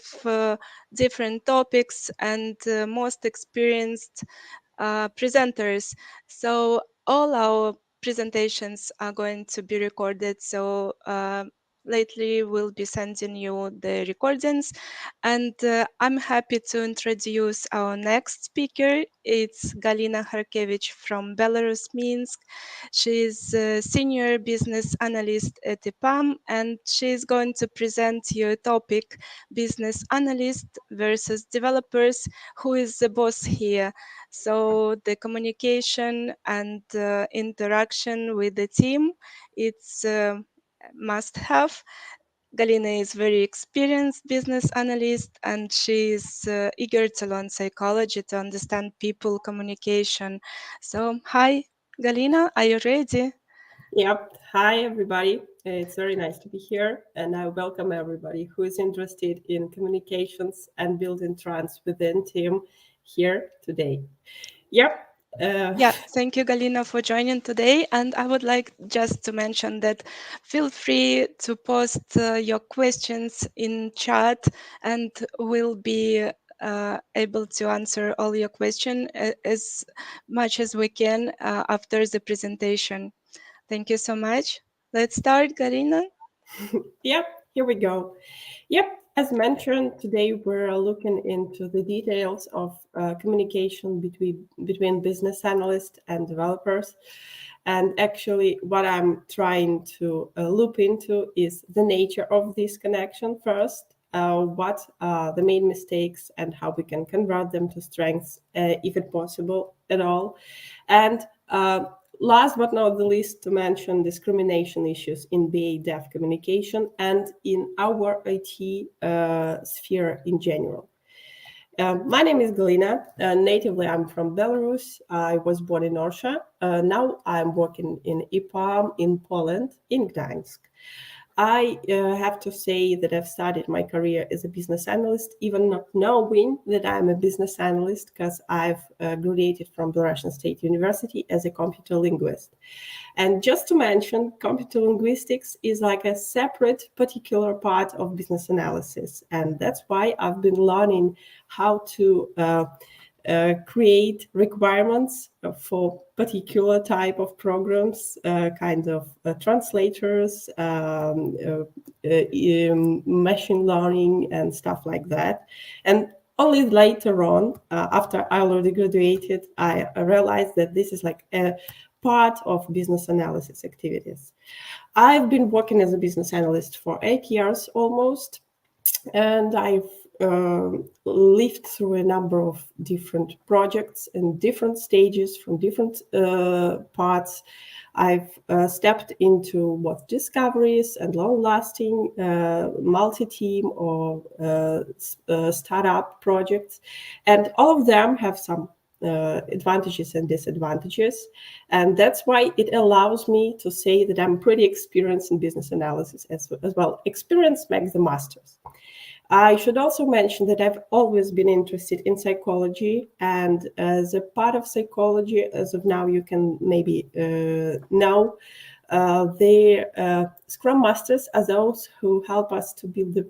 different topics and most experienced presenters. So all our presentations are going to be recorded. So lately we'll be sending you the recordings, and I'm happy to introduce our next speaker. It's Galina Harkevich from Belarus, Minsk. She's a senior business analyst at EPAM, and she's going to present you a topic, business analyst versus developers, who is the boss here. So the communication and interaction with the team, it's must have. Galina is very experienced business analyst, and she is eager to learn psychology to understand people communication. So, hi, Galina, are you ready? Yep. Hi, everybody. It's very nice to be here, and I welcome everybody who is interested in communications and building trust within team here today. Yep. Yeah, thank you, Galina, for joining today. And I would like just to mention that feel free to post your questions in chat, and we'll be able to answer all your questions as much as we can after the presentation. Thank you so much. Let's start, Galina. Yep, here we go. Yep, as mentioned, today we're looking into the details of communication between business analysts and developers. And actually, what I'm trying to loop into is the nature of this connection first, what are the main mistakes and how we can convert them to strengths, if it's possible at all. And last but not the least, to mention discrimination issues in BA Dev communication and in our IT sphere in general. My name is Galina. Natively, I'm from Belarus. I was born in Orsha. Now I'm working in EPAM in Poland, in Gdańsk. I have to say that I've started my career as a business analyst, even not knowing that I'm a business analyst, because I've graduated from Belarusian State University as a computer linguist. And just to mention, computer linguistics is like a separate particular part of business analysis. And that's why I've been learning how to create requirements for particular type of programs, kind of translators, machine learning and stuff like that. And only later on, after I already graduated, I realized that this is like a part of business analysis activities. I've been working as a business analyst for 8 years almost, and I've lived through a number of different projects in different stages from different parts. I've stepped into what discoveries and long-lasting multi-team or startup projects, and all of them have some advantages and disadvantages, and that's why it allows me to say that I'm pretty experienced in business analysis as well. Experience makes the masters. I should also mention that I've always been interested in psychology, and as a part of psychology, as of now, you can maybe know, the Scrum Masters are those who help us to build the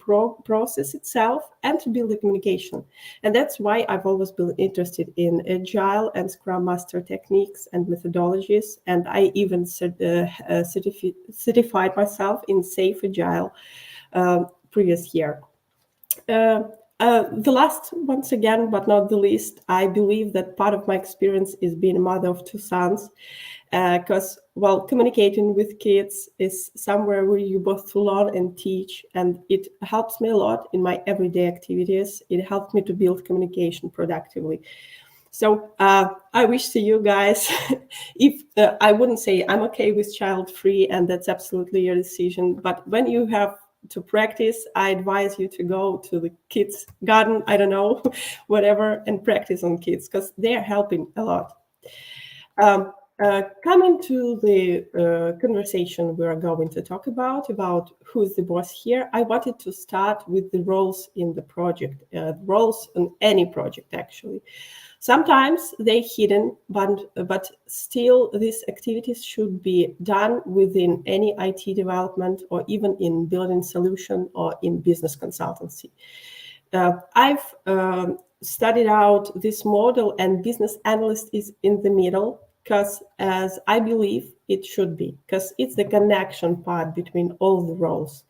process itself and to build the communication. And that's why I've always been interested in Agile and Scrum Master techniques and methodologies. And I even certified myself in Safe Agile previous year. The last, once again, but not the least, I believe that part of my experience is being a mother of 2 sons, because while communicating with kids is somewhere where you both learn and teach, and it helps me a lot in my everyday activities. It helped me to build communication productively. So I wish to you guys, if I wouldn't say I'm okay with child-free, and that's absolutely your decision, but when you have to practice, I advise you to go to the kids' garden, I don't know, whatever, and practice on kids, because they're helping a lot. Coming to the conversation we are going to talk about who's the boss here, I wanted to start with the roles in the project, roles in any project actually. Sometimes they're hidden, but still these activities should be done within any IT development or even in building solution or in business consultancy. I've studied out this model, and business analyst is in the middle, because as I believe it should be, because it's the connection part between all the roles.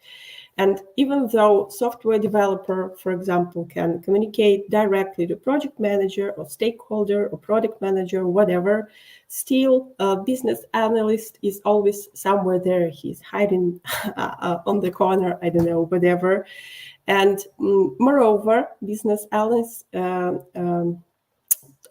And even though software developer, for example, can communicate directly to project manager or stakeholder or product manager, or whatever, still a business analyst is always somewhere there. He's hiding on the corner, I don't know, whatever. And moreover, business analysts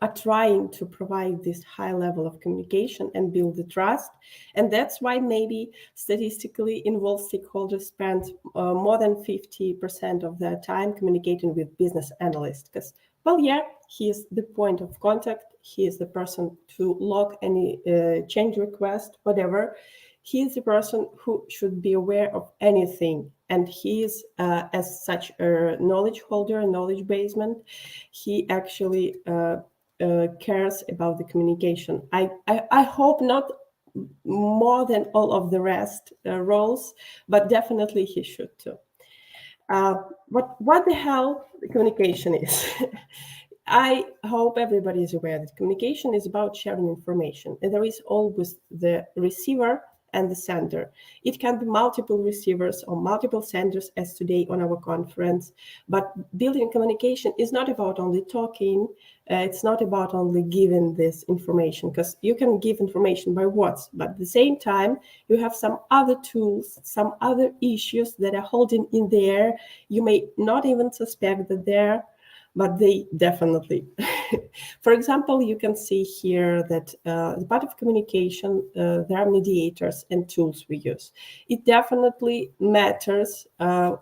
are trying to provide this high level of communication and build the trust. And that's why maybe statistically involved stakeholders spend more than 50% of their time communicating with business analysts. Because, well, yeah, he is the point of contact. He is the person to log any change request, whatever. He is the person who should be aware of anything. And he is, as such, a knowledge holder, knowledge basement. He actually cares about the communication. I hope not more than all of the rest roles, but definitely he should too. What the hell communication is? I hope everybody is aware that communication is about sharing information, and there is always the receiver and the sender. It can be multiple receivers or multiple senders, as today on our conference. But building communication is not about only talking. It's not about only giving this information, because you can give information by words, but at the same time, you have some other tools, some other issues that are holding in the air. You may not even suspect that they're, but they definitely. For example, you can see here that as part of communication, there are mediators and tools we use. It definitely matters I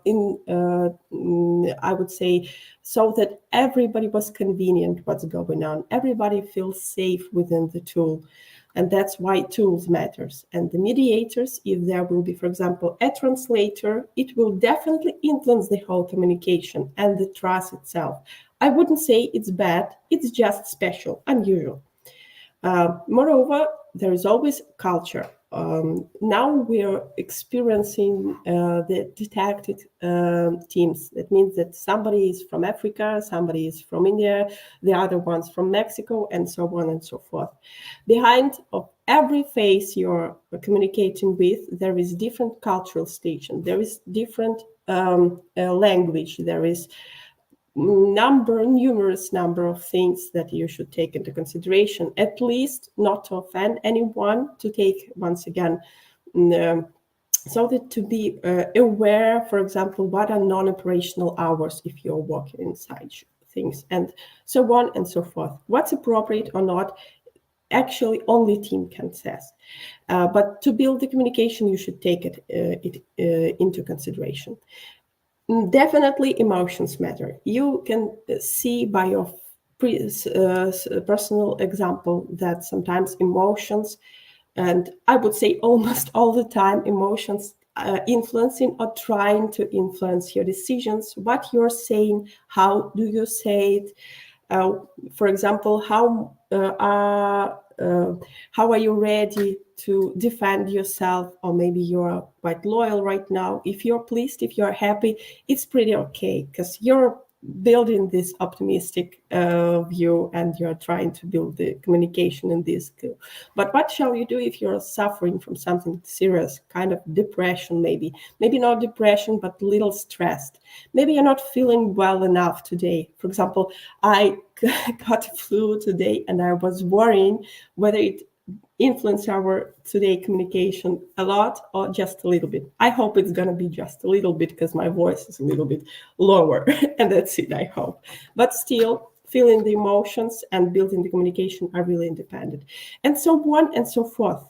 would say, so that everybody was convenient what's going on. Everybody feels safe within the tool. And that's why tools matters. And the mediators, if there will be, for example, a translator, it will definitely influence the whole communication and the trust itself. I wouldn't say it's bad, it's just special, unusual. Moreover, there is always culture. Now we're experiencing the detected teams. That means that somebody is from Africa, somebody is from India, the other one's from Mexico, and so on and so forth. Behind of every face you're communicating with, there is different cultural station, there is different language, there is numerous number of things that you should take into consideration, at least not to offend anyone, to take once again, so that to be aware, for example, what are non-operational hours if you're working inside things, and so on and so forth. What's appropriate or not, actually only team can assess. But to build the communication, you should take it into consideration. Definitely emotions matter. You can see by your personal example that sometimes emotions, and I would say almost all the time, emotions influencing or trying to influence your decisions, what you're saying, how do you say it. For example, how are you ready to defend yourself, or maybe you're quite loyal right now. If you're pleased, if you're happy, it's pretty okay, because you're building this optimistic view and you're trying to build the communication in this skill. But what shall you do if you're suffering from something serious, kind of depression, maybe not depression, but little stressed? Maybe you're not feeling well enough today. For example, I got a flu today and I was worrying whether it influence our today communication a lot or just a little bit. I hope it's going to be just a little bit, because my voice is a little bit lower and that's it, I hope. But still, feeling the emotions and building the communication are really independent, and so on and so forth.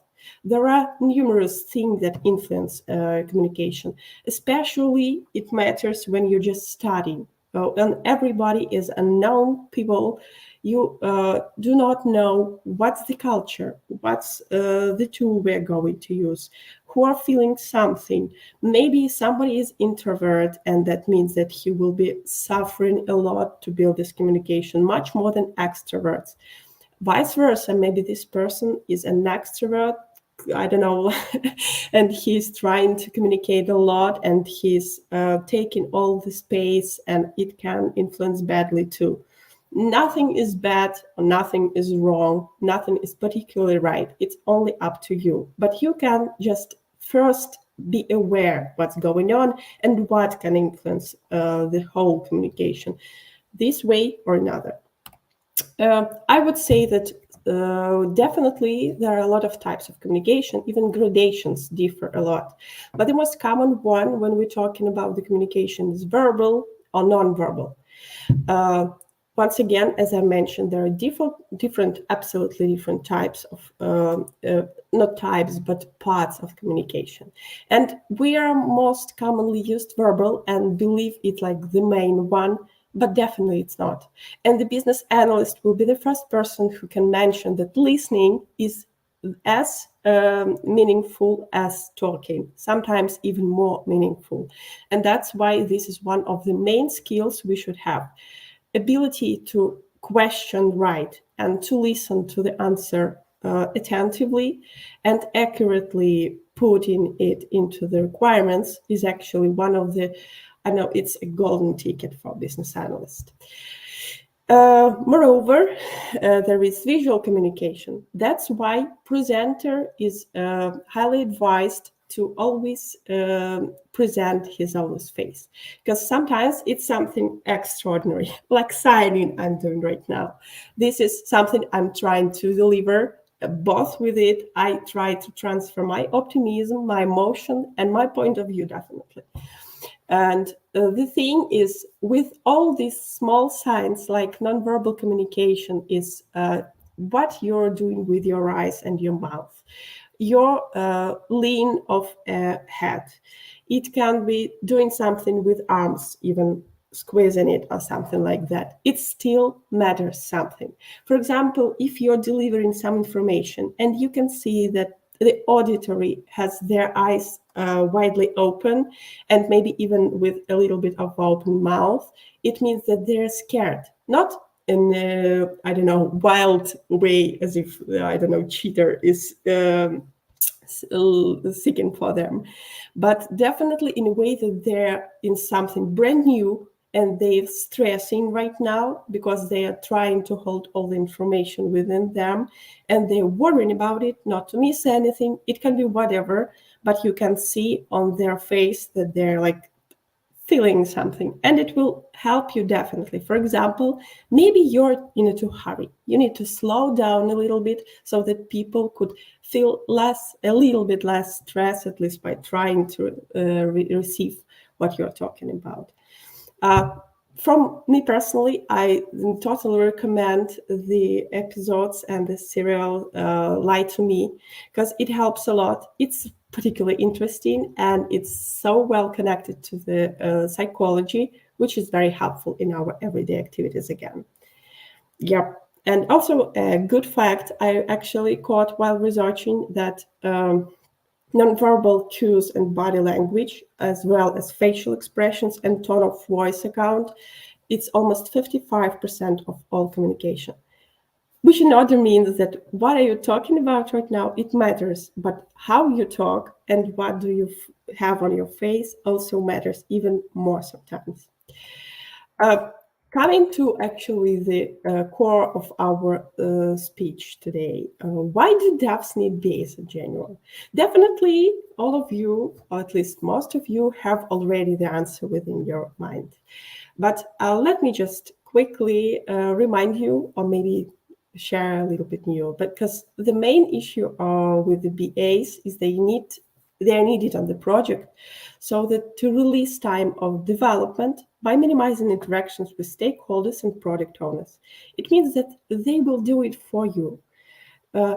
There are numerous things that influence communication. Especially it matters when you're just starting. and everybody is unknown people. You do not know what's the culture, what's the tool we're going to use, who are feeling something. Maybe somebody is introvert, and that means that he will be suffering a lot to build this communication, much more than extroverts. Vice versa, maybe this person is an extrovert, I don't know, and he's trying to communicate a lot, and he's taking all the space, and it can influence badly too. Nothing is bad, or nothing is wrong, nothing is particularly right. It's only up to you. But you can just first be aware what's going on and what can influence the whole communication, this way or another. I would say that definitely there are a lot of types of communication, even gradations differ a lot. But the most common one when we're talking about the communication is verbal or non-verbal. Once again, as I mentioned, there are absolutely different types of, not types, but parts of communication. And we are most commonly used verbal and believe it like the main one, but definitely it's not. And the business analyst will be the first person who can mention that listening is as meaningful as talking, sometimes even more meaningful. And that's why this is one of the main skills we should have. Ability to question right and to listen to the answer attentively and accurately putting it into the requirements is actually one of the, I know it's a golden ticket for business analyst. Moreover, there is visual communication. That's why presenter is highly advised to always present his own face, because sometimes it's something extraordinary, like signing I'm doing right now. This is something I'm trying to deliver. Both with it, I try to transfer my optimism, my emotion, and my point of view, definitely. And the thing is, with all these small signs, like nonverbal communication is what you're doing with your eyes and your mouth, your lean of a head. It can be doing something with arms, even squeezing it or something like that. It still matters something. For example, if you're delivering some information and you can see that the auditory has their eyes widely open and maybe even with a little bit of open mouth, it means that they're scared, not in a, I don't know, wild way, as if, I don't know, cheater is seeking for them, but definitely in a way that they're in something brand new and they're stressing right now because they are trying to hold all the information within them and they're worrying about it, not to miss anything. It can be whatever, but you can see on their face that they're like feeling something, and it will help you definitely. For example, maybe you're in a hurry. You need to slow down a little bit so that people could feel a little bit less stress, at least by trying to receive what you're talking about. From me personally, I totally recommend the episodes and the serial Lie to Me, because it helps a lot. It's particularly interesting and it's so well connected to the psychology, which is very helpful in our everyday activities again. Yep. And also a good fact I actually caught while researching that nonverbal cues and body language, as well as facial expressions and tone of voice account, it's almost 55% of all communication. Which in order means that what are you talking about right now, it matters, but how you talk and what do you have on your face also matters even more sometimes. Coming to actually the core of our speech today, why do devs need BAs in general? Definitely all of you, or at least most of you, have already the answer within your mind. But let me just quickly remind you, or maybe share a little bit new, because the main issue with the BAs is they are needed on the project, so that to release time of development by minimizing interactions with stakeholders and product owners. It means that they will do it for you.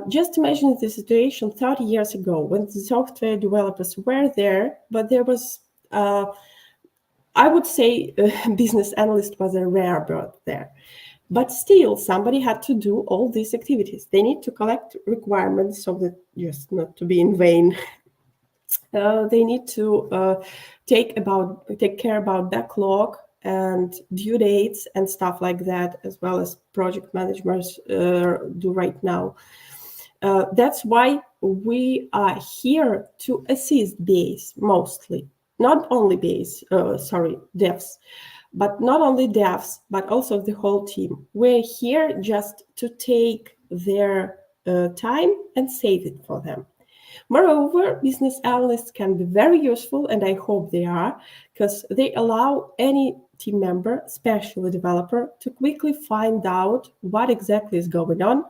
Just imagine the situation 30 years ago when the software developers were there, but there was I would say business analyst was a rare bird there. But still, somebody had to do all these activities. They need to collect requirements so that just not to be in vain. They need to take care about backlog and due dates and stuff like that, as well as project managers do right now. That's why we are here to assist BAs mostly, not only BAs, devs. But not only devs, but also the whole team. We're here just to take their time and save it for them. Moreover, business analysts can be very useful, and I hope they are, because they allow any team member, especially developer, to quickly find out what exactly is going on,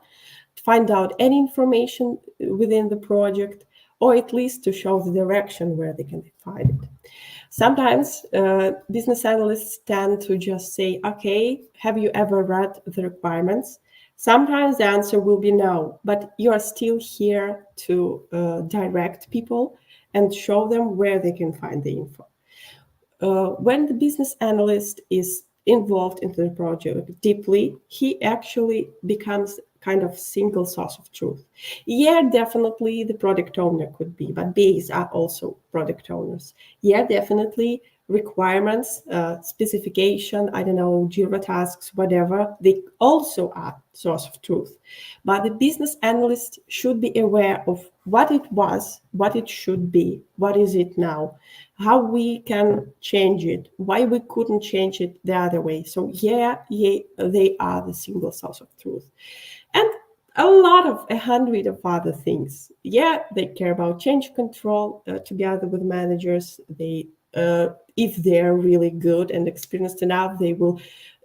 find out any information within the project, or at least to show the direction where they can find it. Sometimes business analysts tend to just say, okay, have you ever read the requirements? Sometimes the answer will be no, but you are still here to direct people and show them where they can find the info. When the business analyst is involved into the project deeply, he actually becomes kind of single source of truth. Yeah, definitely the product owner could be, but BAs are also product owners. Yeah, definitely requirements, specification, I don't know, Jira tasks, whatever, they also are source of truth. But the business analyst should be aware of what it was, what it should be, what is it now, how we can change it, why we couldn't change it the other way. So yeah, they are the single source of truth. And a hundred of other things. Yeah, they care about change control together with managers. They, if they're really good and experienced enough, they will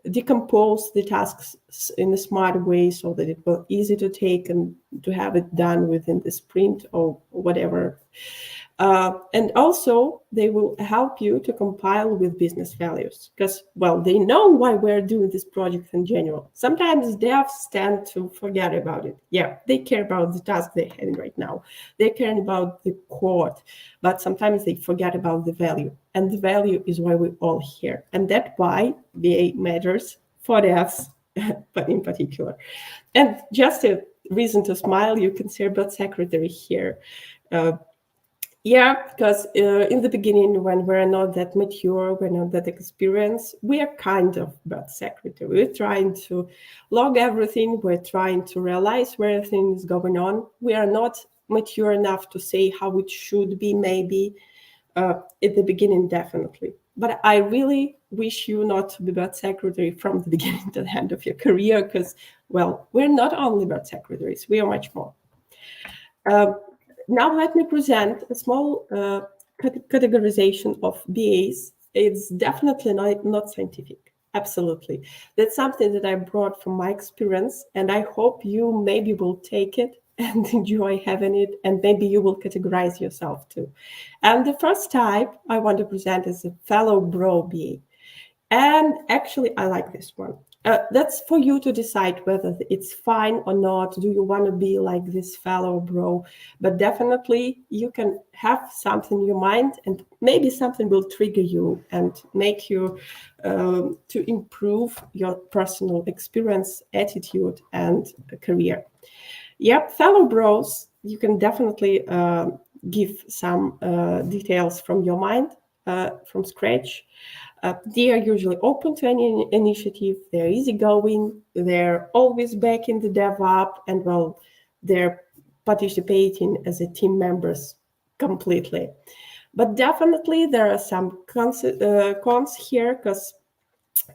decompose the tasks in a smart way so that it will be easy to take and to have it done within the sprint or whatever. And also, they will help you to compile with business values because, well, they know why we're doing this project in general. Sometimes devs tend to forget about it. Yeah, they care about the task they're having right now. They care about the code, but sometimes they forget about the value. And the value is why we're all here. And that's why BA matters for devs, but in particular. And just a reason to smile, you can see about secretary here. Yeah, because in the beginning, when we're not that mature, we're not that experienced, we are kind of bad secretary. We're trying to log everything. We're trying to realize where everything is going on. We are not mature enough to say how it should be, maybe at the beginning, definitely. But I really wish you not to be bad secretary from the beginning to the end of your career, because, well, we're not only bad secretaries, we are much more. Now let me present a small categorization of BAs. It's definitely not scientific, absolutely. That's something that I brought from my experience, and I hope you maybe will take it and enjoy having it, and maybe you will categorize yourself too. And the first type I want to present is a fellow bro BA. And actually, I like this one. That's for you to decide whether it's fine or not. Do you want to be like this fellow bro? But definitely you can have something in your mind, and maybe something will trigger you and make you to improve your personal experience, attitude, and career. Yep, fellow bros, you can definitely give some details from your mind, from scratch. They are usually open to any initiative, they're easygoing, they're always back in the DevOps, and well, they're participating as a team members completely. But definitely there are some cons here, because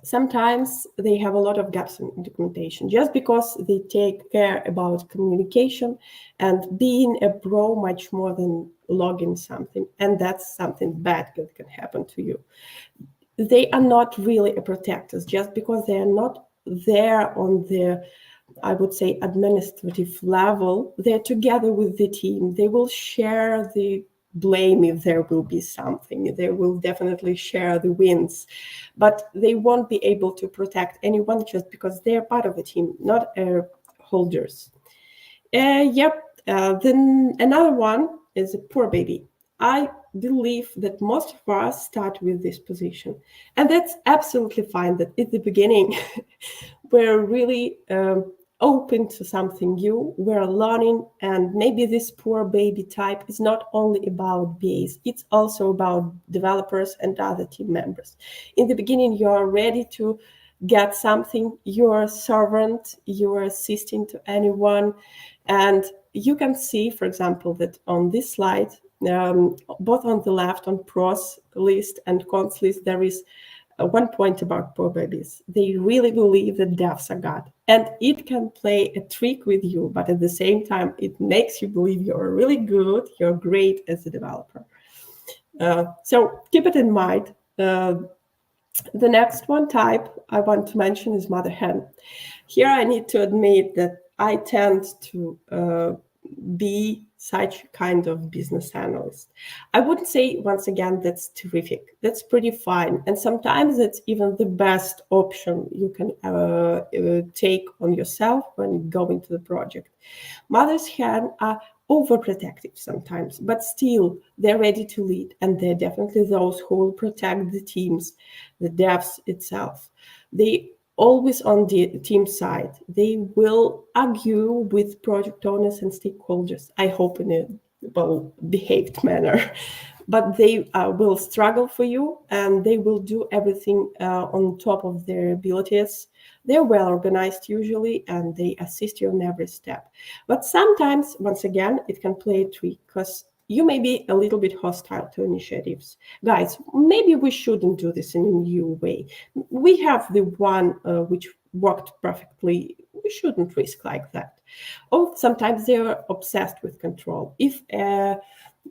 sometimes they have a lot of gaps in documentation, just because they take care about communication and being a bro much more than logging something, and that's something bad that can happen to you. They are not really a protectors, just because they are not there on the, I would say, administrative level. They're together with the team. They will share the blame if there will be something. They will definitely share the wins, but they won't be able to protect anyone just because they're part of the team, not holders. Then another one is a poor baby. I believe that most of us start with this position. And that's absolutely fine, that at the beginning, we're really open to something new, we're learning, and maybe this poor baby type is not only about BAs, it's also about developers and other team members. In the beginning, you're ready to get something, you're a servant, you're assisting to anyone, and you can see, for example, that on this slide, both on the left on pros list and cons list, there is one point about poor babies. They really believe that devs are God, and it can play a trick with you, but at the same time, it makes you believe you're really good, you're great as a developer. So keep it in mind. The next one type I want to mention is mother hen. Here I need to admit that I tend to be such kind of business analyst. I wouldn't say, once again, that's terrific. That's pretty fine. And sometimes it's even the best option you can take on yourself when going to the project. Mothers hen are overprotective sometimes, but still they're ready to lead. And they're definitely those who will protect the teams, the devs itself. They always on the team side. They will argue with project owners and stakeholders, I hope in a well-behaved manner, but they will struggle for you, and they will do everything on top of their abilities. They're well organized usually, and they assist you on every step. But sometimes, once again, it can play a trick, because you may be a little bit hostile to initiatives. Guys, maybe we shouldn't do this in a new way. We have the one which worked perfectly. We shouldn't risk like that. Or sometimes they're obsessed with control. If a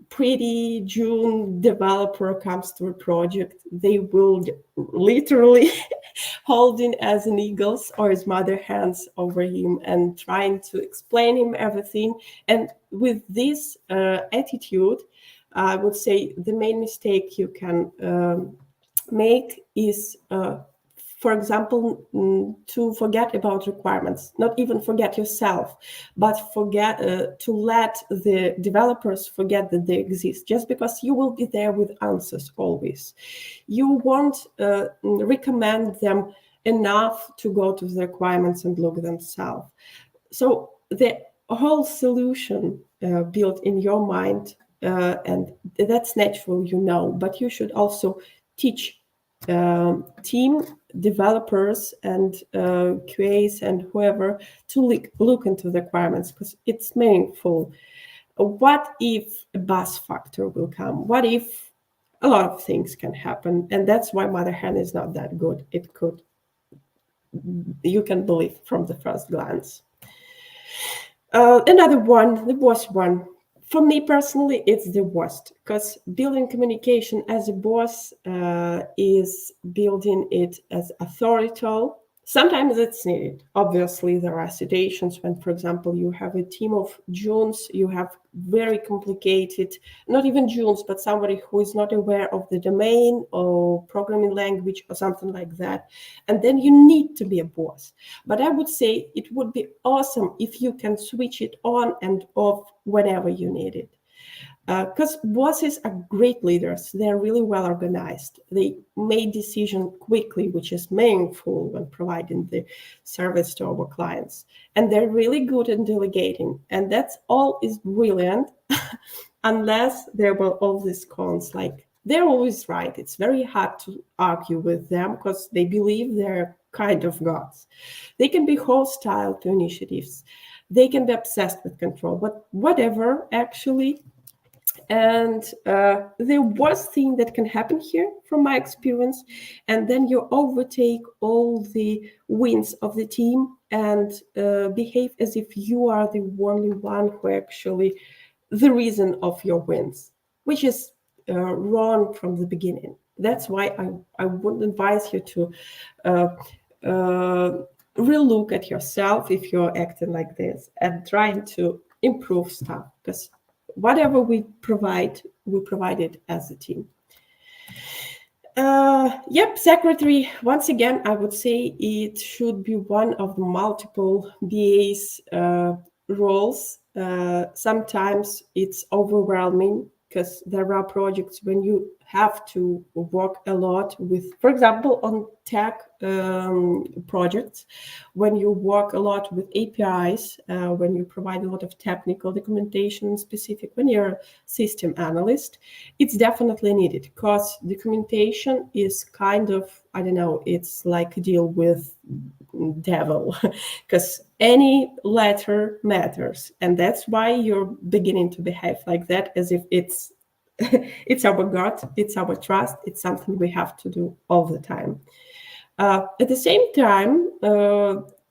pretty June developer comes to a project, they will literally hold him as an eagles or his mother hands over him and trying to explain him everything. And with this attitude, I would say the main mistake you can make is for example, to forget about requirements, not even forget yourself, but forget to let the developers forget that they exist, just because you will be there with answers always. You won't recommend them enough to go to the requirements and look themselves. So the whole solution built in your mind, and that's natural, you know, but you should also teach team developers and QAs and whoever to look into the requirements, because it's meaningful. What if a bus factor will come? What if a lot of things can happen? And that's why mother hen is not that good. It could, you can believe from the first glance. Another one, the worst one. For me personally, it's the worst, because building communication as a boss is building it as authoritative. Sometimes it's needed. Obviously, there are situations when, for example, you have a team of Junes, you have very complicated, not even Junes, but somebody who is not aware of the domain or programming language or something like that. And then you need to be a boss. But I would say it would be awesome if you can switch it on and off whenever you need it. Because bosses are great leaders. They're really well organized. They make decisions quickly, which is meaningful when providing the service to our clients. And they're really good at delegating. And that's all is brilliant, unless there were all these cons, like they're always right. It's very hard to argue with them because they believe they're kind of gods. They can be hostile to initiatives. They can be obsessed with control, but whatever, actually. And the worst thing that can happen here, from my experience, and then you overtake all the wins of the team and behave as if you are the only one who actually the reason of your wins, which is wrong from the beginning. That's why I would advise you to relook at yourself if you're acting like this and trying to improve stuff, because whatever we provide it as a team. Secretary, once again, I would say it should be one of the multiple BAs roles. Sometimes it's overwhelming because there are projects when you have to work a lot with, for example, on tech projects, when you work a lot with APIs, when you provide a lot of technical documentation specific, when you're a system analyst, it's definitely needed, because documentation is kind of, I don't know, it's like a deal with devil, because any letter matters, and that's why you're beginning to behave like that, as if it's it's our God, it's our trust, it's something we have to do all the time. At the same time,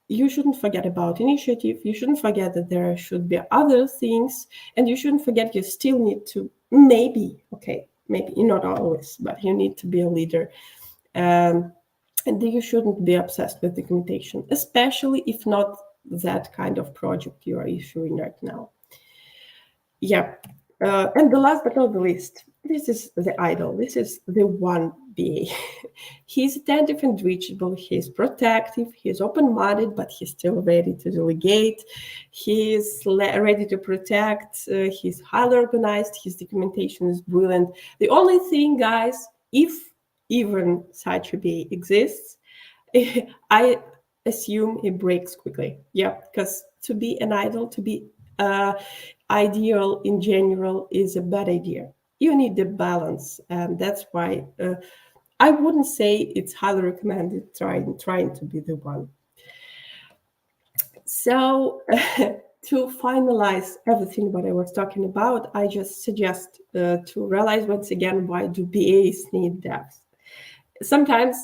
you shouldn't forget about initiative. You shouldn't forget that there should be other things, and you shouldn't forget you still need to maybe not always, but you need to be a leader. And you shouldn't be obsessed with documentation, especially if not that kind of project you are issuing right now. Yeah. And the last but not the least, this is the idol. This is the one BA. He's attentive and reachable. He's protective. He's open-minded, but he's still ready to delegate. He's ready to protect. He's highly organized. His documentation is brilliant. The only thing, guys, if even such a BA exists, I assume it breaks quickly. Yeah, because to be an idol, to be ideal in general is a bad idea. You need the balance, and that's why I wouldn't say it's highly recommended trying to be the one. So to finalize everything what I was talking about, I just suggest to realize once again, why do BAs need devs? Sometimes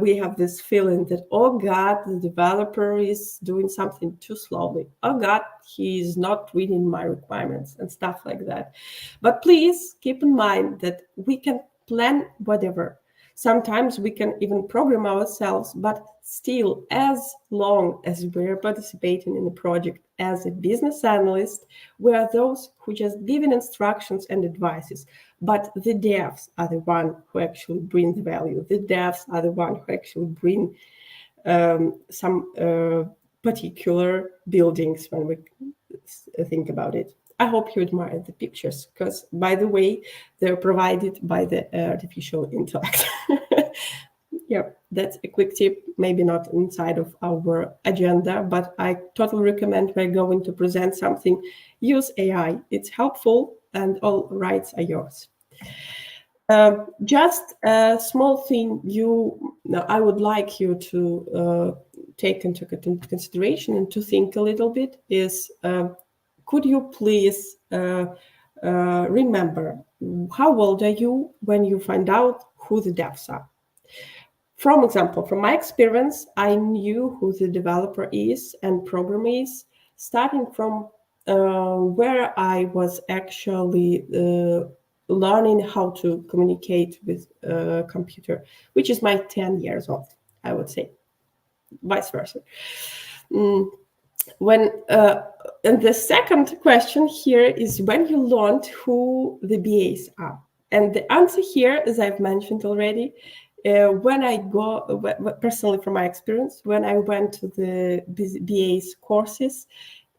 we have this feeling that, oh God, the developer is doing something too slowly. Oh God, he's not reading my requirements and stuff like that. But please keep in mind that we can plan whatever. Sometimes we can even program ourselves, but still, as long as we're participating in the project as a business analyst, we are those who just giving instructions and advices. But the devs are the one who actually bring the value. The devs are the one who actually bring some particular buildings when we think about it. I hope you admire the pictures, because, by the way, they're provided by the artificial intellect. Yeah, that's a quick tip, maybe not inside of our agenda, but I totally recommend we're going to present something. Use AI. It's helpful, and all rights are yours. Just a small thing I would like you to take into consideration and to think a little bit is, could you please remember how old are you when you find out who the devs are? From example, from my experience, I knew who the developer is and programmer is, starting from where I was actually learning how to communicate with a computer, which is my 10 years old, I would say, vice versa. And the second question here is when you learned who the BAs are. And the answer here, as I've mentioned already, when I go, personally from my experience, when I went to the BAs courses,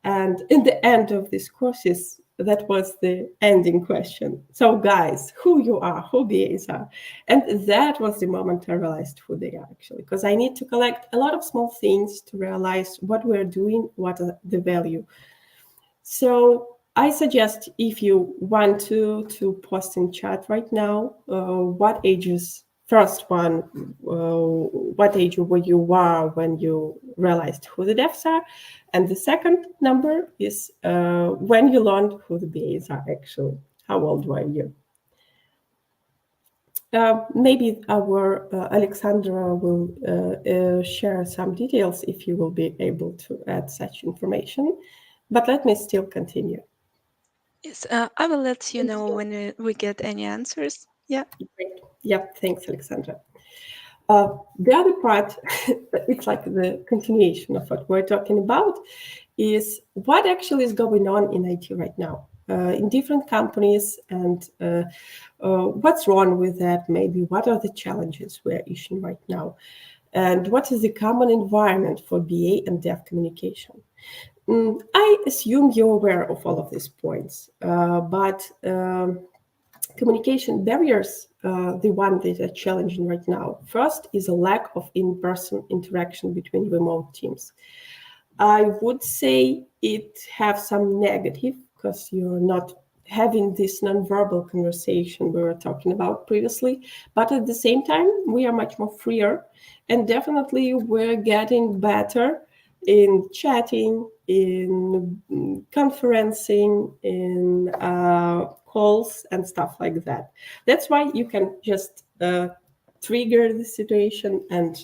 and in the end of these courses, that was the ending question. So guys, who you are, who BAs are. And that was the moment I realized who they are actually, because I need to collect a lot of small things to realize what we're doing, what are the value. So I suggest, if you want to post in chat right now, what ages, first one, what age were you when you realized who the devs are? And the second number is when you learned who the BAs are actually. How old were you? Maybe our Alexandra will share some details if you will be able to add such information. But let me still continue. Yes, I will let you know when we get any answers. Yeah. Great. Yeah, thanks, Alexandra. The other part, it's like the continuation of what we're talking about, is what actually is going on in IT right now in different companies, and what's wrong with that, maybe what are the challenges we're issuing right now, and what is the common environment for BA and dev communication. I assume you're aware of all of these points, but communication barriers, the one that are challenging right now. First is a lack of in-person interaction between remote teams. I would say it has some negative because you're not having this nonverbal conversation we were talking about previously, but at the same time, we are much more freer, and definitely we're getting better in chatting, in conferencing, in calls and stuff like that. That's why you can just trigger the situation and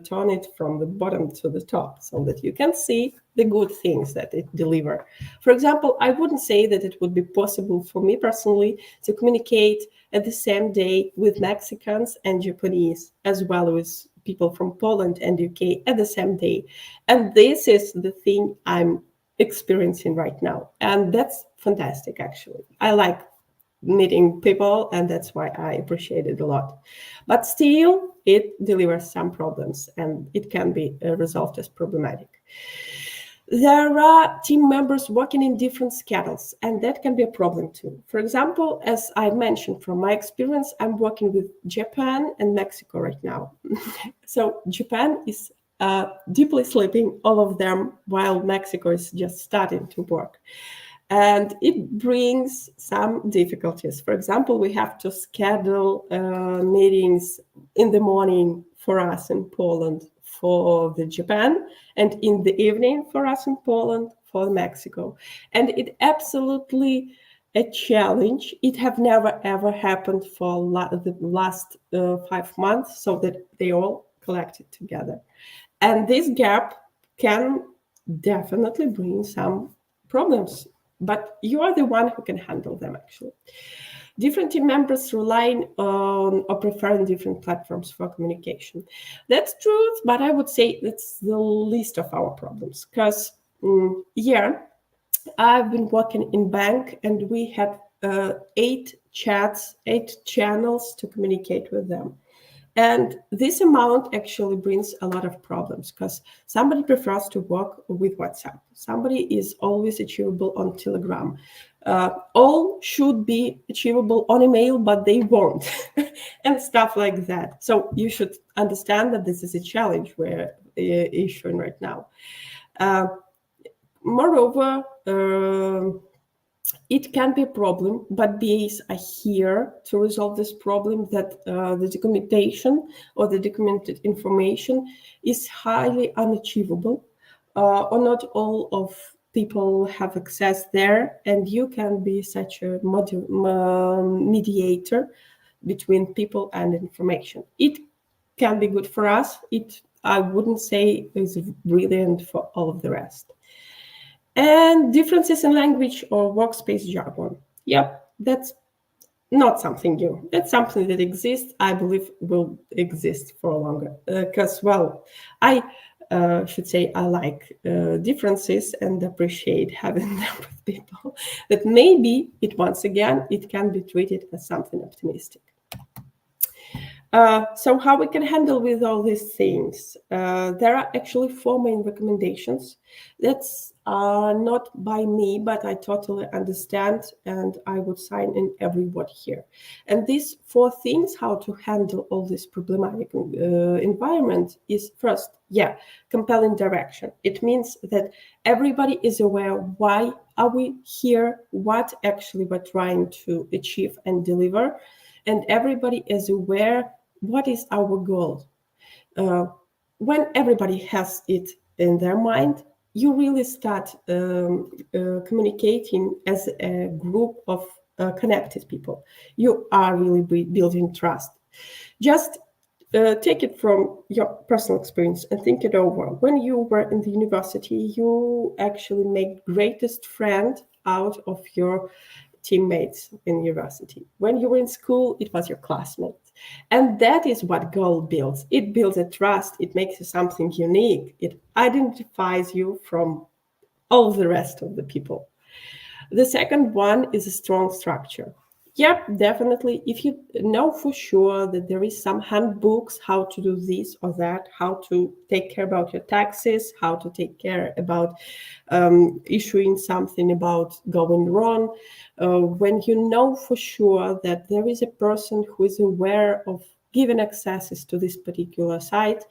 turn it from the bottom to the top so that you can see the good things that it delivers. For example, I wouldn't say that it would be possible for me personally to communicate at the same day with Mexicans and Japanese, as well as people from Poland and UK at the same day. And this is the thing I'm experiencing right now. And that's fantastic, actually. I like meeting people, and that's why I appreciate it a lot. But still, it delivers some problems, and it can be resolved as problematic. There are team members working in different schedules, and that can be a problem too. For example, as I mentioned from my experience, I'm working with Japan and Mexico right now. So Japan is deeply sleeping, all of them, while Mexico is just starting to work. And it brings some difficulties. For example, we have to schedule meetings in the morning for us in Poland for the Japan, and in the evening for us in Poland for Mexico. And it absolutely a challenge. It have never ever happened for the last 5 months, so that they all collected together. And this gap can definitely bring some problems, but you are the one who can handle them, actually. Different team members relying on or preferring different platforms for communication. That's true, but I would say that's the least of our problems, because I've been working in bank, and we had 8 channels to communicate with them. And this amount actually brings a lot of problems, because somebody prefers to work with WhatsApp. Somebody is always achievable on Telegram. All should be achievable on email, but they won't, and stuff like that. So you should understand that this is a challenge we're issuing right now. Moreover, it can be a problem, but BAs are here to resolve this problem, that the documentation or the documented information is highly unachievable, or not all of people have access there, and you can be such a mediator between people and information. It can be good for us. I wouldn't say is brilliant for all of the rest. And differences in language or workspace jargon. Yep, that's not something new. That's something that exists, I believe will exist for longer. Because, I should say I like differences and appreciate having them with people. That maybe once again, it can be treated as something optimistic. So how we can handle with all these things? There are actually 4 main recommendations. That's not by me, but I totally understand, and I would sign in every word here. And these 4 things, how to handle all this problematic environment, is first, compelling direction. It means that everybody is aware why are we here, what actually we're trying to achieve and deliver, and everybody is aware what is our goal. When everybody has it in their mind, you really start communicating as a group of connected people. You are really building trust. Just take it from your personal experience and think it over. When you were in the university, you actually made greatest friend out of your teammates in university. When you were in school, it was your classmates. And that is what goal builds. It builds a trust. It makes you something unique. It identifies you from all the rest of the people. The second one is a strong structure. Yep, definitely. If you know for sure that there is some handbooks how to do this or that, how to take care about your taxes, how to take care about issuing something about going wrong, when you know for sure that there is a person who is aware of giving accesses to this particular site,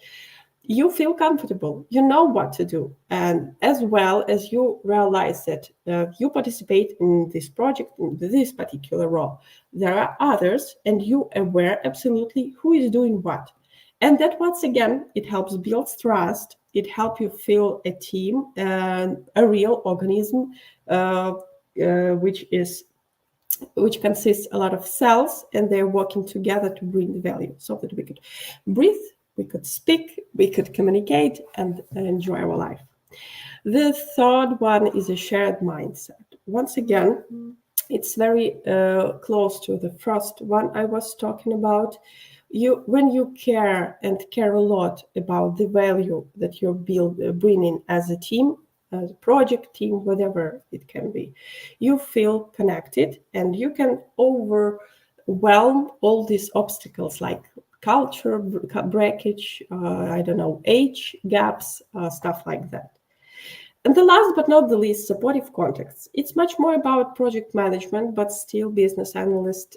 you feel comfortable, you know what to do. And as well as you realize that you participate in this project, in this particular role, there are others and you aware absolutely who is doing what. And that once again, it helps build trust, it helps you feel a team, and a real organism, which consists a lot of cells, and they're working together to bring the value so that we could breathe, we could speak, we could communicate, and enjoy our life. The third one is a shared mindset. Once again, it's very close to the first one I was talking about. When you care and care a lot about the value that you're bringing as a team, as a project team, whatever it can be, you feel connected and you can overwhelm all these obstacles like culture breakage, I don't know, age gaps, stuff like that. And the last but not the least, supportive contexts. It's much more about project management, but still business analysts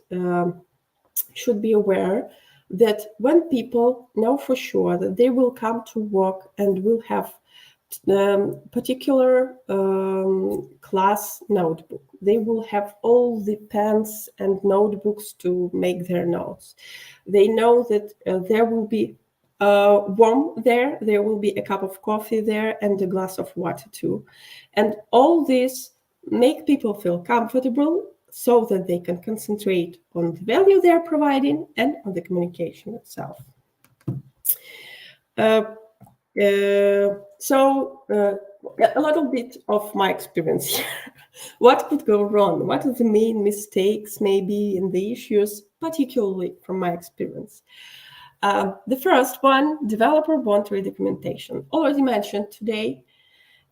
should be aware that when people know for sure that they will come to work and will have particular class notebook, they will have all the pens and notebooks to make their notes. They know that there will be warm there will be a cup of coffee there and a glass of water too. And all this make people feel comfortable so that they can concentrate on the value they're providing and on the communication itself. So a little bit of my experience here. What could go wrong? What are the main mistakes maybe in the issues, particularly from my experience? The first one, developer won't read documentation. Already mentioned today,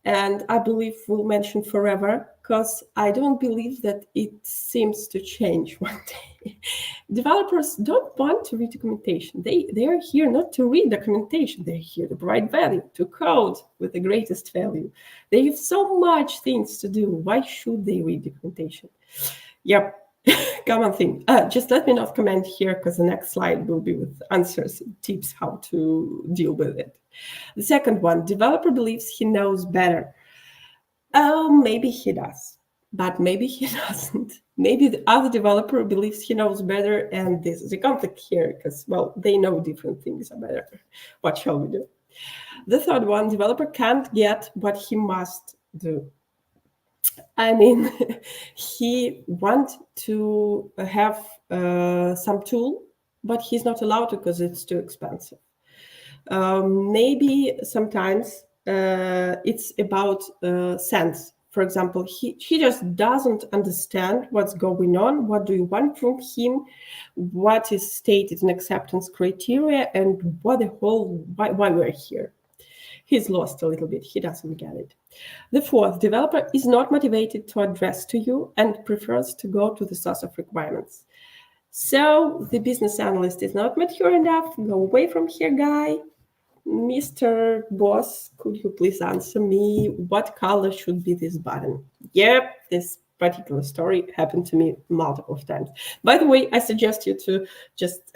and I believe we'll mention forever, because I don't believe that it seems to change one day. Developers don't want to read documentation. They are here not to read documentation. They're here to provide value, to code with the greatest value. They have so much things to do. Why should they read documentation? Yep. Common thing. Just let me not comment here, because the next slide will be with answers and tips how to deal with it. The second one, developer believes he knows better. Maybe he does, but maybe he doesn't. Maybe the other developer believes he knows better, and this is a conflict here because, well, they know different things are better. What shall we do? The third one, developer can't get what he must do. I mean, he wants to have some tool, but he's not allowed to because it's too expensive. Maybe sometimes it's about sense. For example, he just doesn't understand what's going on, what do you want from him, what is stated in acceptance criteria, and what the whole, why we're here. He's lost a little bit, he doesn't get it. The fourth, developer is not motivated to address to you and prefers to go to the source of requirements. So the business analyst is not mature enough, go away from here, guy. Mr. Boss, could you please answer me, what color should be this button? Yep, this particular story happened to me multiple times. By the way, I suggest you to just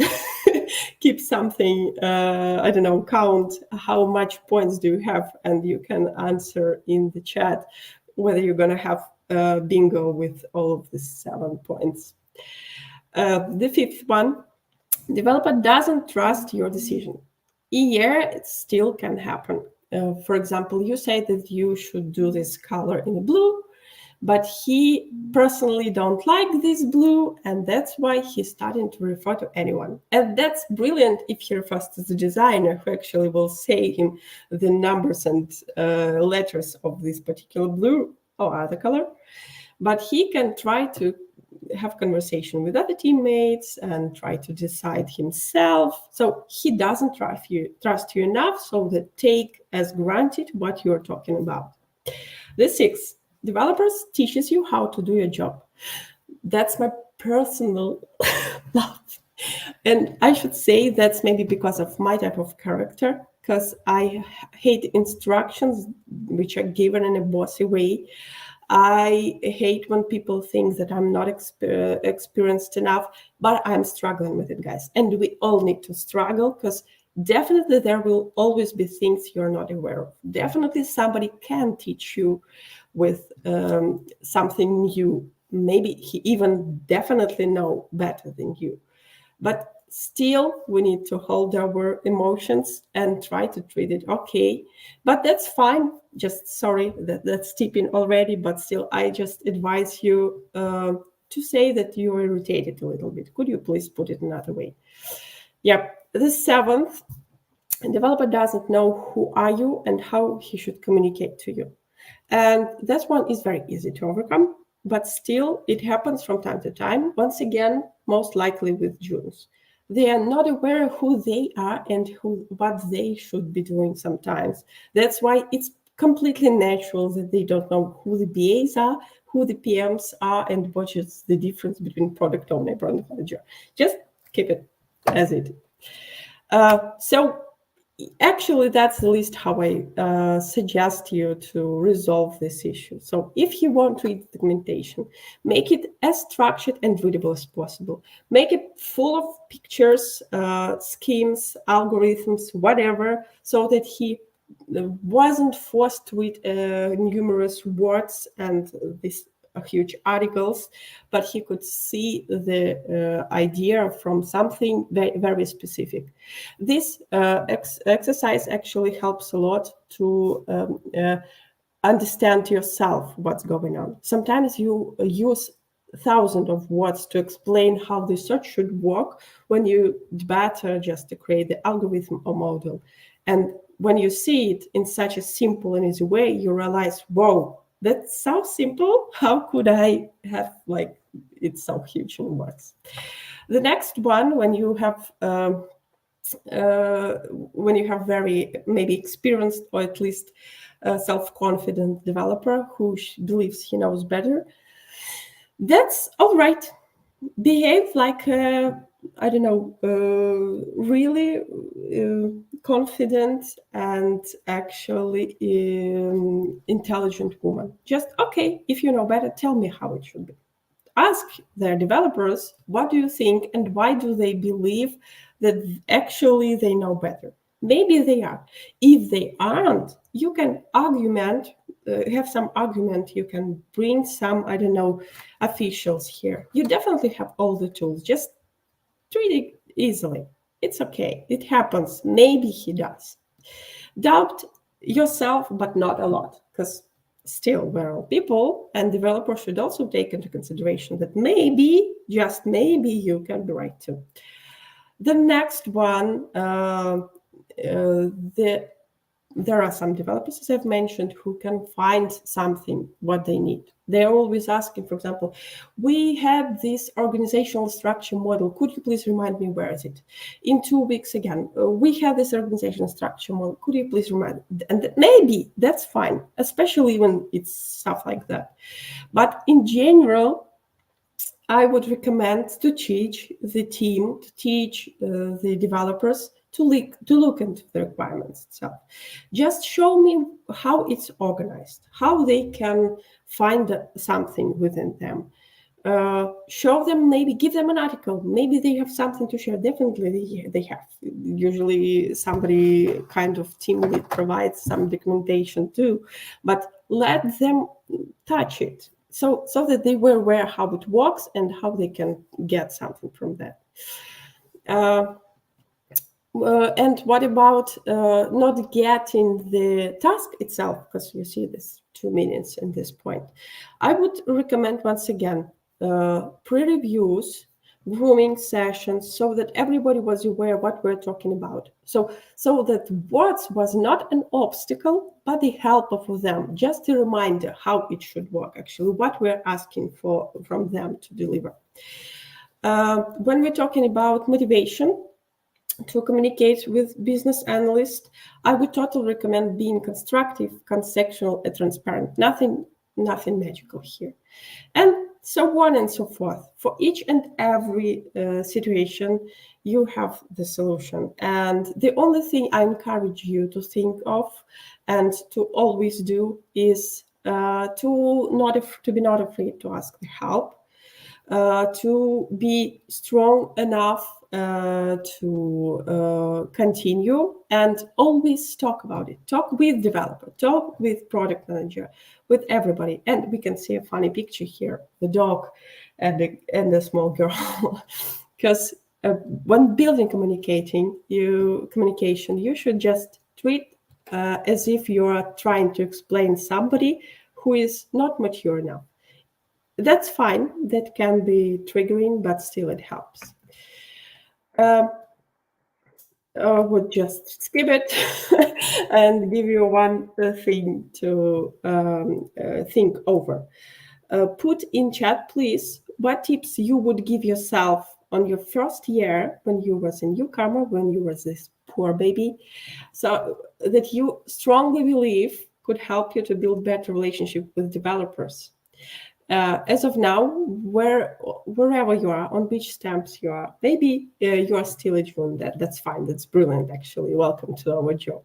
keep something, I don't know, count how much points do you have, and you can answer in the chat whether you're going to have bingo with all of the 7 points. The fifth one, developer doesn't trust your decision. Yeah, it still can happen. For example, you say that you should do this color in the blue, but he personally don't like this blue, and that's why he's starting to refer to anyone. And that's brilliant if he refers to the designer who actually will say him the numbers and letters of this particular blue or other color. But he can try to have conversation with other teammates and try to decide himself. So he doesn't trust you enough, so that take as granted what you're talking about. The sixth, developers teaches you how to do your job. That's my personal love. And I should say that's maybe because of my type of character, because I hate instructions which are given in a bossy way. I hate when people think that I'm not experienced enough, but I'm struggling with it, guys. And we all need to struggle, because definitely there will always be things you're not aware of. Definitely somebody can teach you with something new. Maybe he even definitely know better than you. But still, we need to hold our emotions and try to treat it okay. But that's fine. Just sorry that's tipping already, but still, I just advise you to say that you're irritated a little bit. Could you please put it another way? Yeah, the 7th, a developer doesn't know who are you and how he should communicate to you. And that one is very easy to overcome, but still it happens from time to time. Once again, most likely with Junes. They are not aware who they are and what they should be doing sometimes. That's why it's completely natural that they don't know who the BAs are, who the PMs are, and what is the difference between product owner and product manager. Just keep it as it. So actually, that's the least how I suggest you to resolve this issue. So if you want to read documentation, make it as structured and readable as possible. Make it full of pictures, schemes, algorithms, whatever, so that he wasn't forced to read numerous words and these huge articles, but he could see the idea from something very, very specific. This exercise actually helps a lot to understand yourself what's going on. Sometimes you use thousands of words to explain how the search should work, when you better just to create the algorithm or model. And when you see it in such a simple and easy way, you realize, whoa, that's so simple. How could I have it's so huge in words? The next one, when you have very maybe experienced or at least self-confident developer who believes he knows better, that's all right. Behave like I don't know, really confident and actually intelligent woman. Just, okay, if you know better, tell me how it should be. Ask their developers, what do you think and why do they believe that actually they know better? Maybe they are. If they aren't, you can have some argument. You can bring some, I don't know, officials here. You definitely have all the tools. Just treat it easily. It's okay. It happens. Maybe he does. Doubt yourself, but not a lot, because still we're all people, and developers should also take into consideration that maybe, just maybe, you can be right too. The next one, there are some developers, as I've mentioned, who can find something, what they need. They're always asking, for example, we have this organizational structure model. Could you please remind me, where is it? In 2 weeks again, we have this organizational structure model. Could you please remind me? And maybe that's fine, especially when it's stuff like that. But in general, I would recommend to teach the team, to teach the developers to look into the requirements itself. Just show me how it's organized, how they can find something within them. Show them, maybe give them an article. Maybe they have something to share. Definitely they have. Usually somebody kind of team lead provides some documentation too, but let them touch it so that they were aware how it works and how they can get something from that. And what about not getting the task itself? Because you see this 2 minutes in this point. I would recommend, once again, pre-reviews, grooming sessions, so that everybody was aware what we're talking about. So that words was not an obstacle, but the help for them, just a reminder how it should work, actually, what we're asking for from them to deliver. When we're talking about motivation, to communicate with business analysts, I would totally recommend being constructive, conceptual, and transparent. Nothing magical here. And so on and so forth. For each and every situation, you have the solution. And the only thing I encourage you to think of and to always do is to be not afraid to ask for help, to be strong enough to continue, and always talk about it. Talk with developer, talk with product manager, with everybody. And we can see a funny picture here, the dog and the small girl. Because when building communication, you should just treat as if you are trying to explain somebody who is not mature enough. That's fine. That can be triggering, but still it helps. I would just skip it and give you one thing to think over. Put in chat, please, what tips you would give yourself on your first year when you was a newcomer, when you was this poor baby, so that you strongly believe could help you to build better relationship with developers. As of now, wherever you are, on which stamps you are, maybe you are still a June. That's fine. That's brilliant, actually. Welcome to our job.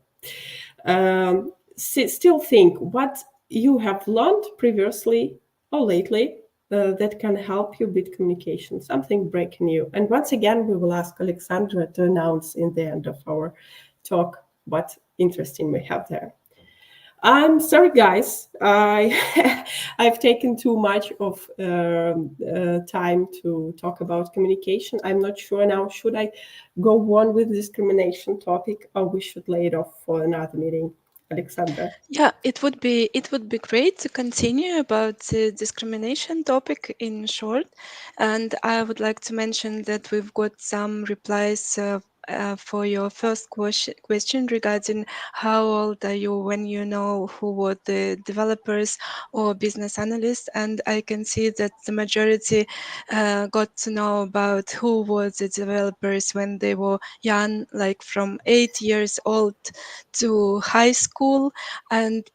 Still think what you have learned previously or lately that can help you with communication, something breaking new. And once again, we will ask Alexandra to announce in the end of our talk what interesting we have there. I'm sorry, guys. I've taken too much of time to talk about communication. I'm not sure now, should I go on with discrimination topic, or we should lay it off for another meeting? Alexandra. Yeah, it would be great to continue about the discrimination topic in short. And I would like to mention that we've got some replies for your first question regarding how old are you when you know who were the developers or business analysts, and I can see that the majority got to know about who were the developers when they were young, like from 8 years old to high school,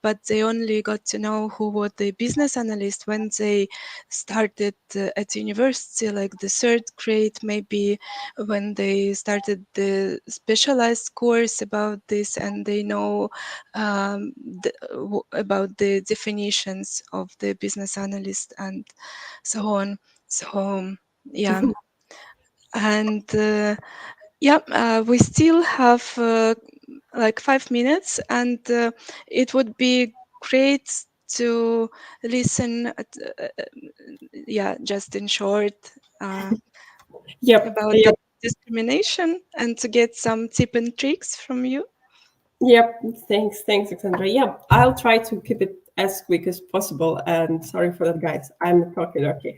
but they only got to know who were the business analysts when they started at university, like the 3rd grade, maybe when they started the specialized course about this, and they know about the definitions of the business analyst and so on. So yeah. And we still have like 5 minutes, and it would be great to listen just in short about the discrimination and to get some tips and tricks from you. Yep, thanks, Alexandra. Yeah, I'll try to keep it as quick as possible, and sorry for that, guys. I'm talking okay.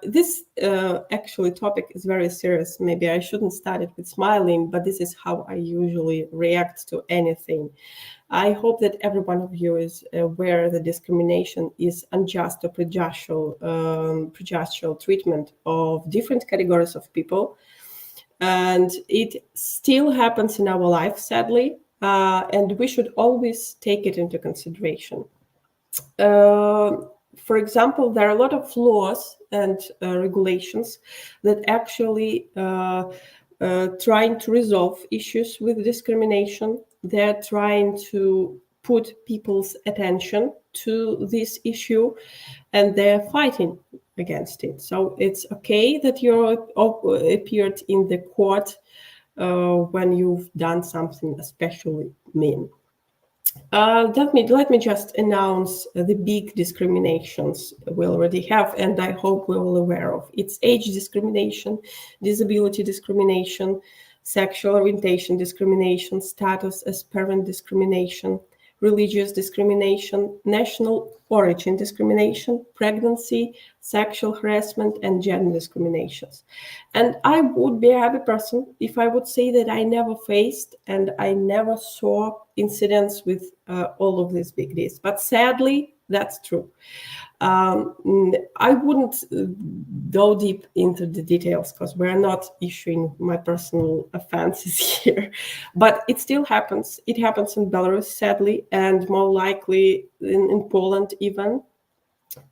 This actually topic is very serious. Maybe I shouldn't start it with smiling, but this is how I usually react to anything. I hope that every one of you is aware that discrimination is unjust or prejudicial treatment of different categories of people. And it still happens in our life, sadly, and we should always take it into consideration. For example, there are a lot of laws and regulations that actually trying to resolve issues with discrimination. They're trying to put people's attention to this issue, and they're fighting against it. So it's okay that you appeared in the court when you've done something especially mean. Let me just announce the big discriminations we already have, and I hope we're all aware of. It's age discrimination, disability discrimination, sexual orientation discrimination, status as parent discrimination, religious discrimination, national origin discrimination, pregnancy, sexual harassment, and gender discriminations. And I would be a happy person if I would say that I never faced and I never saw incidents with all of these big deeds. But sadly, that's true. I wouldn't go deep into the details because we're not issuing my personal offenses here, but it still happens. It happens in Belarus, sadly, and more likely in Poland even.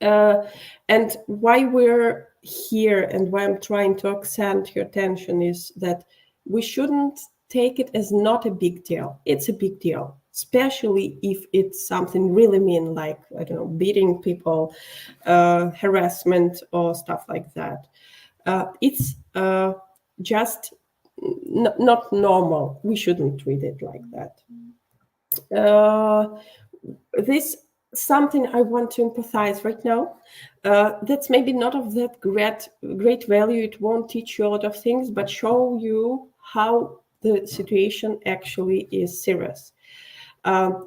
And why we're here and why I'm trying to accent your attention is that we shouldn't take it as not a big deal. It's a big deal, especially if it's something really mean, like, I don't know, beating people, harassment or stuff like that. It's just not normal. We shouldn't treat it like that. This something I want to empathize right now. That's maybe not of that great value. It won't teach you a lot of things, but show you how the situation actually is serious.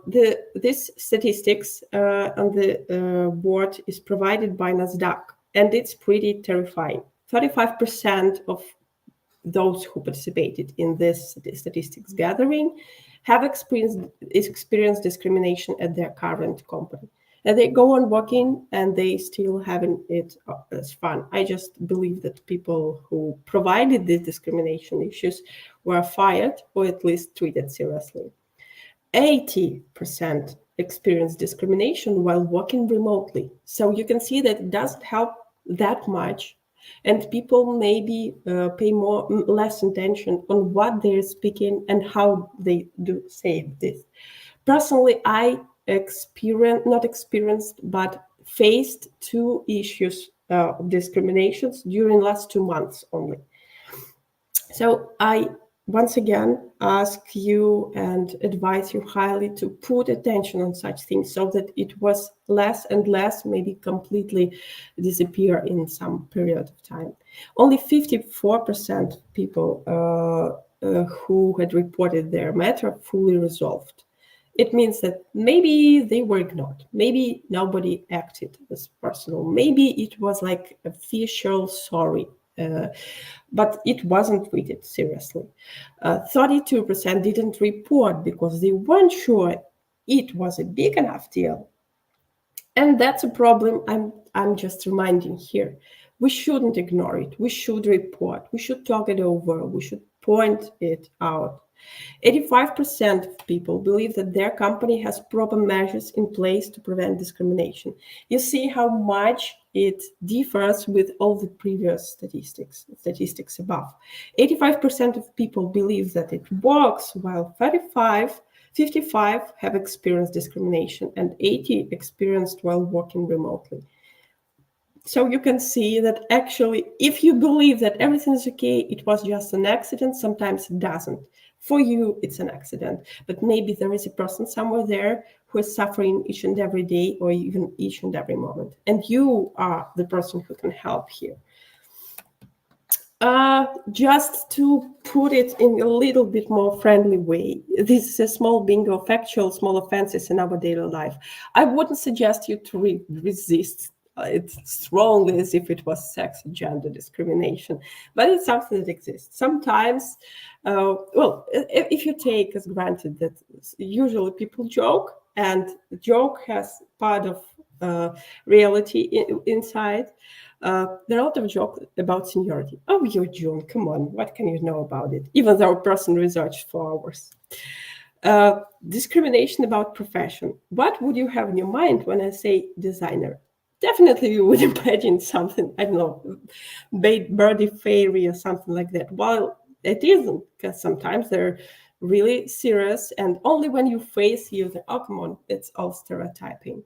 This statistics on the board is provided by NASDAQ, and it's pretty terrifying. 35% of those who participated in this statistics gathering have experienced discrimination at their current company. And they go on working and they still having it as fun. I just believe that people who provided these discrimination issues were fired or at least treated seriously. 80% experienced discrimination while working remotely. So you can see that it doesn't help that much. And people maybe pay less attention on what they're speaking and how they do say this. Personally, I faced 2 issues of discriminations during last 2 months only. So I once again ask you and advise you highly to put attention on such things so that it was less and less, maybe completely disappear in some period of time. Only 54% of people who had reported their matter fully resolved. It means that maybe they were ignored. Maybe nobody acted as personal. Maybe it was like official sorry. But it wasn't treated seriously. 32% didn't report because they weren't sure it was a big enough deal. And that's a problem I'm just reminding here. We shouldn't ignore it. We should report. We should talk it over. We should point it out. 85% of people believe that their company has proper measures in place to prevent discrimination. You see how much it differs with all the previous statistics above. 85% of people believe that it works, while 55 have experienced discrimination and 80 experienced while working remotely. So you can see that actually, if you believe that everything is okay, it was just an accident, sometimes it doesn't. For you, it's an accident, but maybe there is a person somewhere there who is suffering each and every day or even each and every moment. And you are the person who can help here. Just to put it in a little bit more friendly way, this is a small bingo of actual small offenses in our daily life. I wouldn't suggest you to resist it strongly as if it was sex or gender discrimination, but it's something that exists. Sometimes, if you take as granted that usually people joke, and the joke has part of reality inside, there are a lot of jokes about seniority. Oh, you're June, come on, what can you know about it? Even though a person researched for hours. Discrimination about profession. What would you have in your mind when I say designer? Definitely you would imagine something, I don't know, birdie fairy or something like that. Well, it isn't, because sometimes they're really serious, and only when you face you, oh, come on, it's all stereotyping.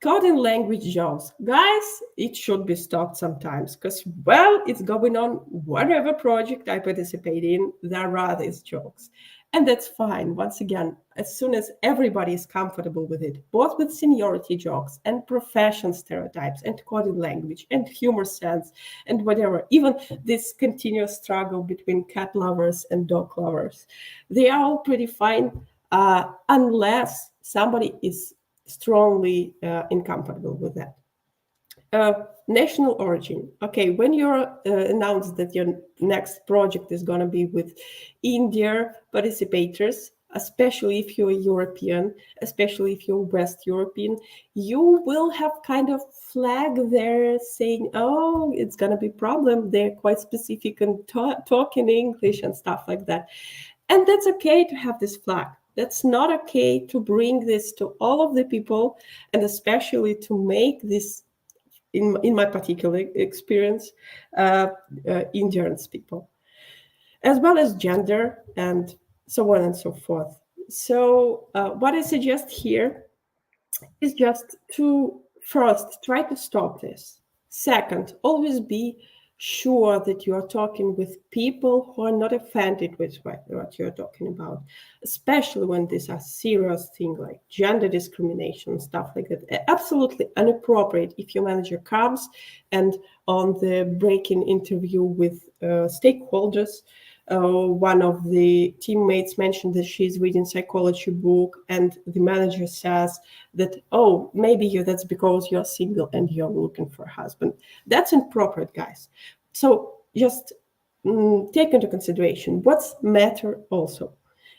Coding language jokes. Guys, it should be stopped sometimes, because, well, it's going on whatever project I participate in, there are these jokes. And that's fine. Once again, as soon as everybody is comfortable with it, both with seniority jokes and profession stereotypes and coding language and humor sense and whatever, even this continuous struggle between cat lovers and dog lovers, they are all pretty fine unless somebody is strongly incompatible with that. National origin. Okay, when you're announced that your next project is going to be with India participators, especially if you're European, especially if you're West European, you will have kind of flag there saying, oh, it's going to be a problem. They're quite specific and talking English and stuff like that. And that's okay to have this flag. That's not okay to bring this to all of the people, and especially to make this, in my particular experience, endurance people, as well as gender and so on and so forth. So what I suggest here is just to first try to stop this. Second, always be sure that you are talking with people who are not offended with what you're talking about, especially when these are serious things like gender discrimination, stuff like that. Absolutely inappropriate if your manager comes and on the break-in interview with stakeholders, one of the teammates mentioned that she's reading psychology book, and the manager says that, oh, maybe that's because you're single and you're looking for a husband. That's inappropriate, guys. So just take into consideration what's matter also.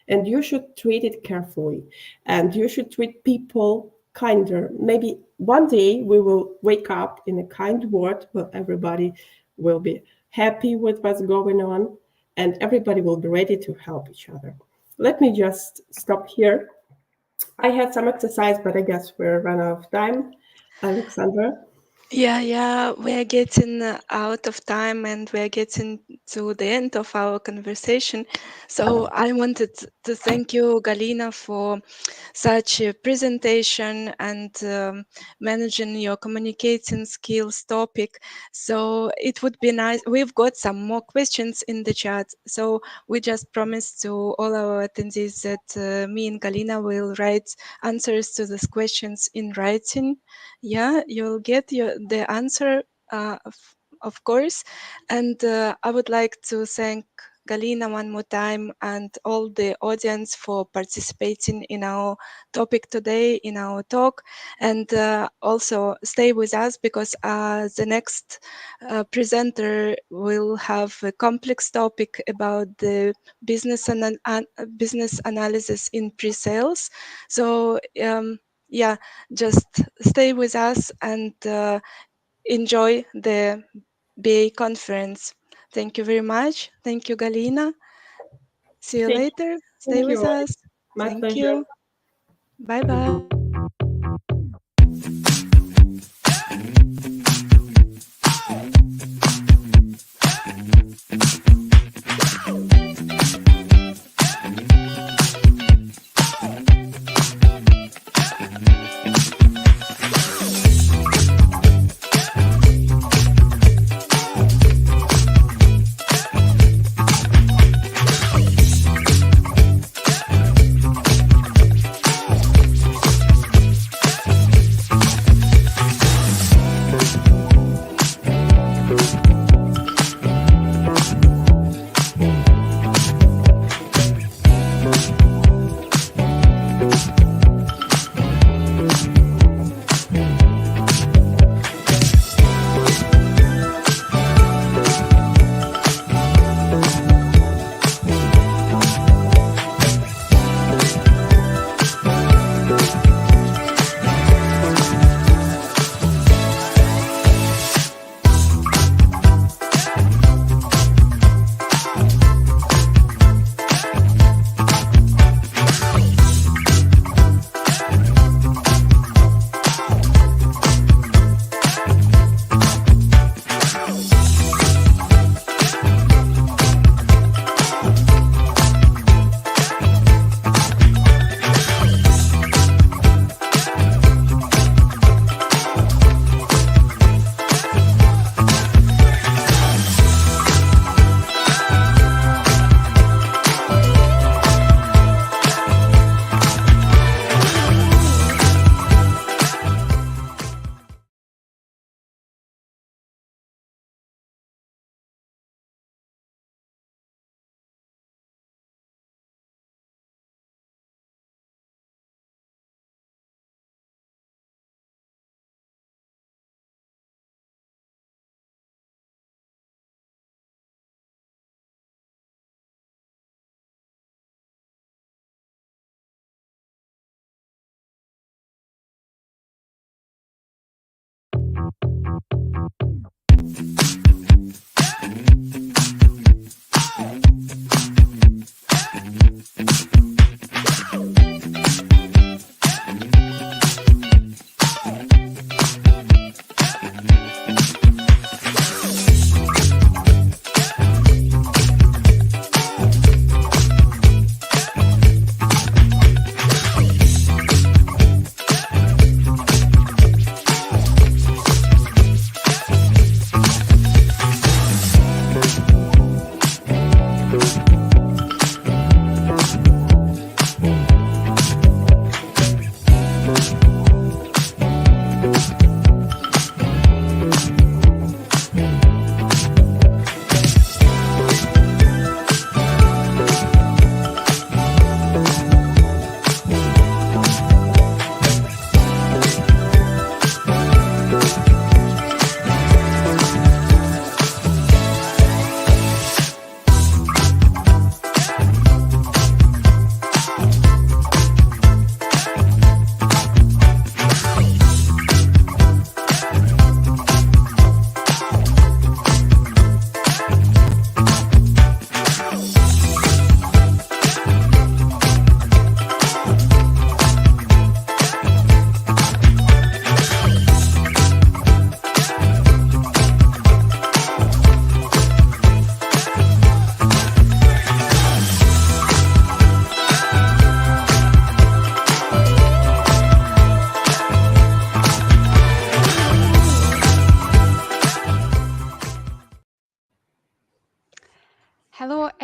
And you should treat it carefully, and you should treat people kinder. Maybe one day we will wake up in a kind world where everybody will be happy with what's going on, and everybody will be ready to help each other. Let me just stop here. I had some exercise, but I guess we're run out of time. Alexandra? Yeah, we're getting out of time and we're getting to the end of our conversation. So I wanted to thank you, Galina, for such a presentation and managing your communicating skills topic. So it would be nice. We've got some more questions in the chat. So we just promised to all our attendees that me and Galina will write answers to these questions in writing. Yeah, you'll get the answer, of course. And I would like to thank Galina one more time and all the audience for participating in our topic today, in our talk. And also stay with us because the next presenter will have a complex topic about the business analysis in pre-sales. So yeah, just stay with us and enjoy the BA conference. Thank you very much. Thank you, Galina. See you later. Stay with us. My Thank pleasure. you. Bye-bye.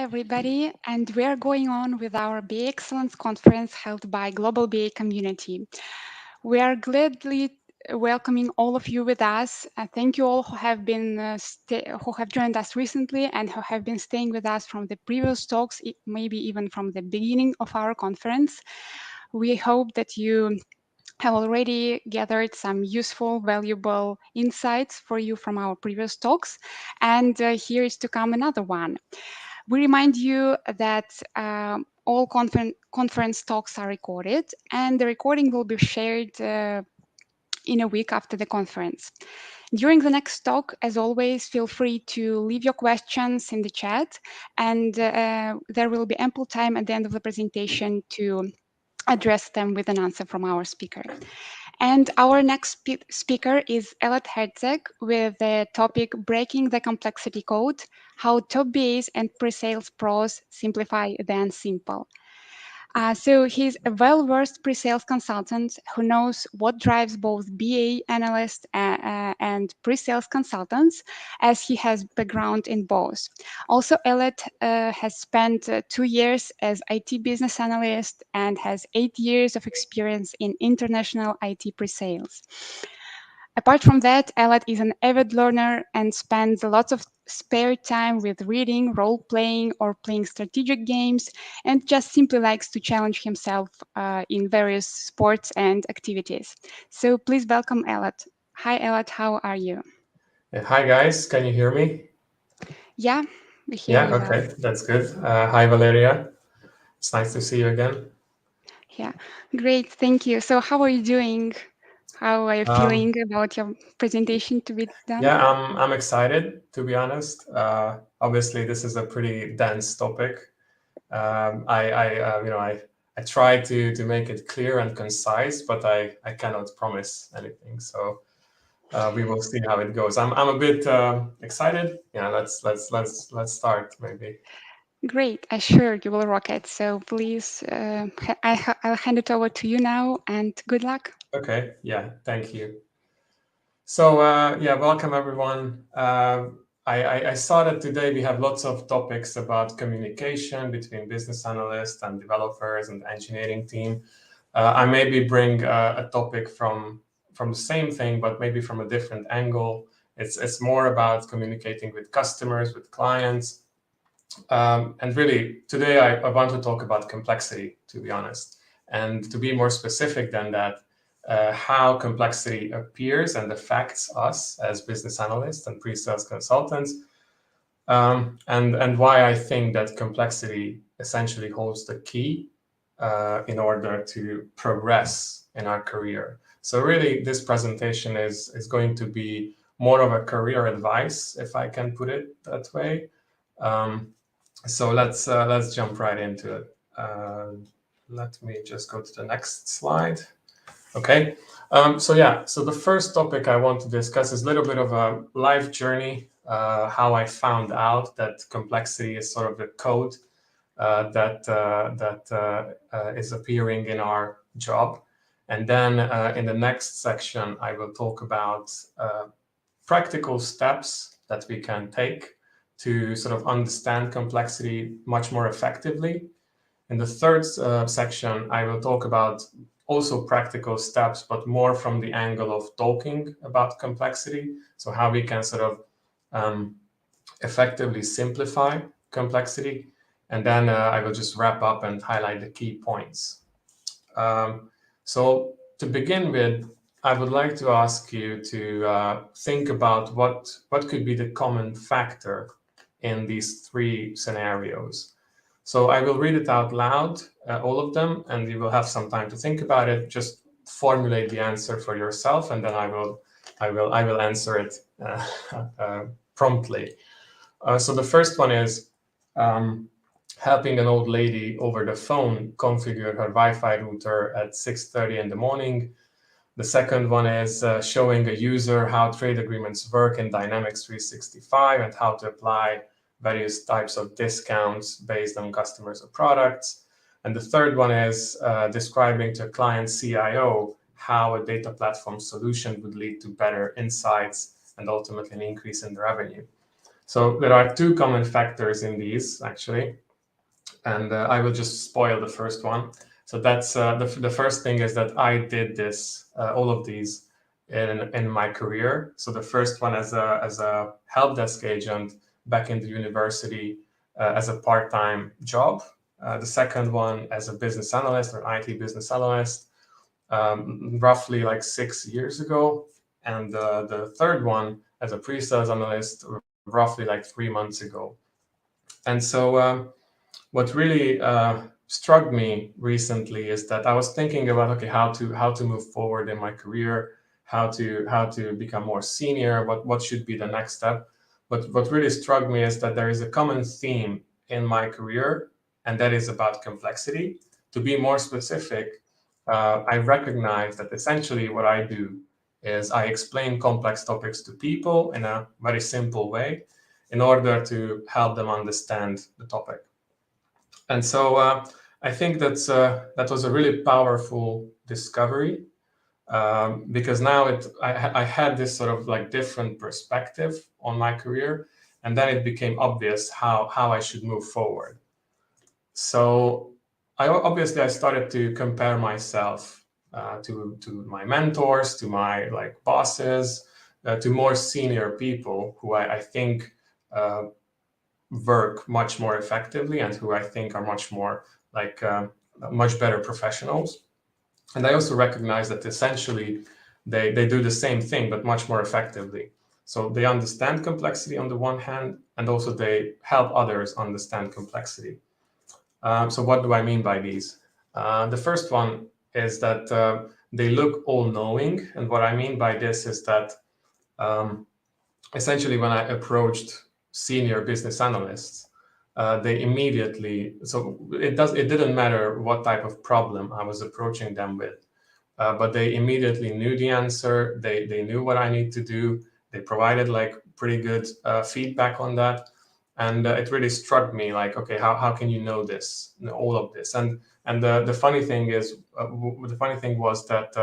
everybody, and we are going on with our BA Excellence Conference held by Global BA Community. We are gladly welcoming all of you with us. Thank you all who have been who have joined us recently and who have been staying with us from the previous talks, maybe even from the beginning of our conference. We hope that you have already gathered some useful, valuable insights for you from our previous talks. And here is to come another one. We remind you that all conference talks are recorded, and the recording will be shared in a week after the conference. During the next talk, as always, feel free to leave your questions in the chat, and there will be ample time at the end of the presentation to address them with an answer from our speaker. And our next speaker is Elad Herzeg with the topic Breaking the Complexity Code, How Top BAs and Pre-Sales Pros Simplify the Unsimple. So he's a well-versed pre-sales consultant who knows what drives both BA analysts and pre-sales consultants, as he has background in both. Also, Elad has spent 2 years as IT business analyst and has 8 years of experience in international IT pre-sales. Apart from that, Elad is an avid learner and spends lots of spare time with reading, role-playing, or playing strategic games, and just simply likes to challenge himself in various sports and activities. So please welcome Elad. Hi, Elad, how are you? Hi, guys. Can you hear me? Yeah, we hear you. Okay, well. That's good. Hi, Valeria. It's nice to see you again. Yeah, great. Thank you. So how are you doing? How are you feeling about your presentation to be done? Yeah, I'm excited, to be honest. Obviously, this is a pretty dense topic. I try to make it clear and concise, but I cannot promise anything. So we will see how it goes. I'm a bit excited. Yeah, let's start maybe. Great, I'm sure you will rock it. So please, I'll hand it over to you now, and good luck. Okay, yeah, thank you. So yeah, welcome everyone. I saw that today we have lots of topics about communication between business analysts and developers and engineering team. I maybe bring a topic from the same thing, but maybe from a different angle. It's more about communicating with customers, with clients. And really, today I want to talk about complexity, to be honest. And to be more specific than that, how complexity appears and affects us as business analysts and pre-sales consultants, and why I think that complexity essentially holds the key in order to progress in our career. So really, this presentation is going to be more of a career advice, if I can put it that way. So let's jump right into it. Let me just go to the next slide. Okay. So the first topic I want to discuss is a little bit of a life journey, how I found out that complexity is sort of the code that is appearing in our job. And then in the next section, I will talk about practical steps that we can take to sort of understand complexity much more effectively. In the third section, I will talk about also practical steps, but more from the angle of talking about complexity. So how we can sort of effectively simplify complexity. And then I will just wrap up and highlight the key points. So to begin with, I would like to ask you to think about what could be the common factor in these three scenarios. So I will read it out loud, all of them, and you will have some time to think about it. Just formulate the answer for yourself, and then I will answer it promptly. So the first one is helping an old lady over the phone configure her Wi-Fi router at 6:30 in the morning. The second one is showing a user how trade agreements work in Dynamics 365 and how to apply various types of discounts based on customers or products. And the third one is describing to a client CIO how a data platform solution would lead to better insights and ultimately an increase in the revenue. So there are two common factors in these, actually, and I will just spoil the first one. So that's the first thing is that I did this, all of these, in my career. So the first one as a help desk agent back in the university as a part-time job. The second one as a business analyst or IT business analyst, roughly like 6 years ago. And the third one as a pre-sales analyst, roughly like 3 months ago. And so what really struck me recently is that I was thinking about, okay, how to move forward in my career, how to become more senior, what should be the next step. But what really struck me is that there is a common theme in my career, and that is about complexity. To be more specific, I recognize that essentially what I do is I explain complex topics to people in a very simple way in order to help them understand the topic. And so I think that was a really powerful discovery, because now I had this sort of like different perspective on my career, and then it became obvious how I should move forward. So I started to compare myself to my mentors, to my like bosses, to more senior people who I think work much more effectively and who I think are much more like much better professionals. And I also recognize that essentially they do the same thing, but much more effectively. So they understand complexity on the one hand, and also they help others understand complexity. So what do I mean by these? The first one is that they look all-knowing. And what I mean by this is that essentially when I approached senior business analysts, they immediately, so it didn't matter what type of problem I was approaching them with, but they immediately knew the answer. They knew what I need to do. They provided like pretty good feedback on that. And it really struck me like, okay, how can you know this, all of this? And the funny thing is, the funny thing was that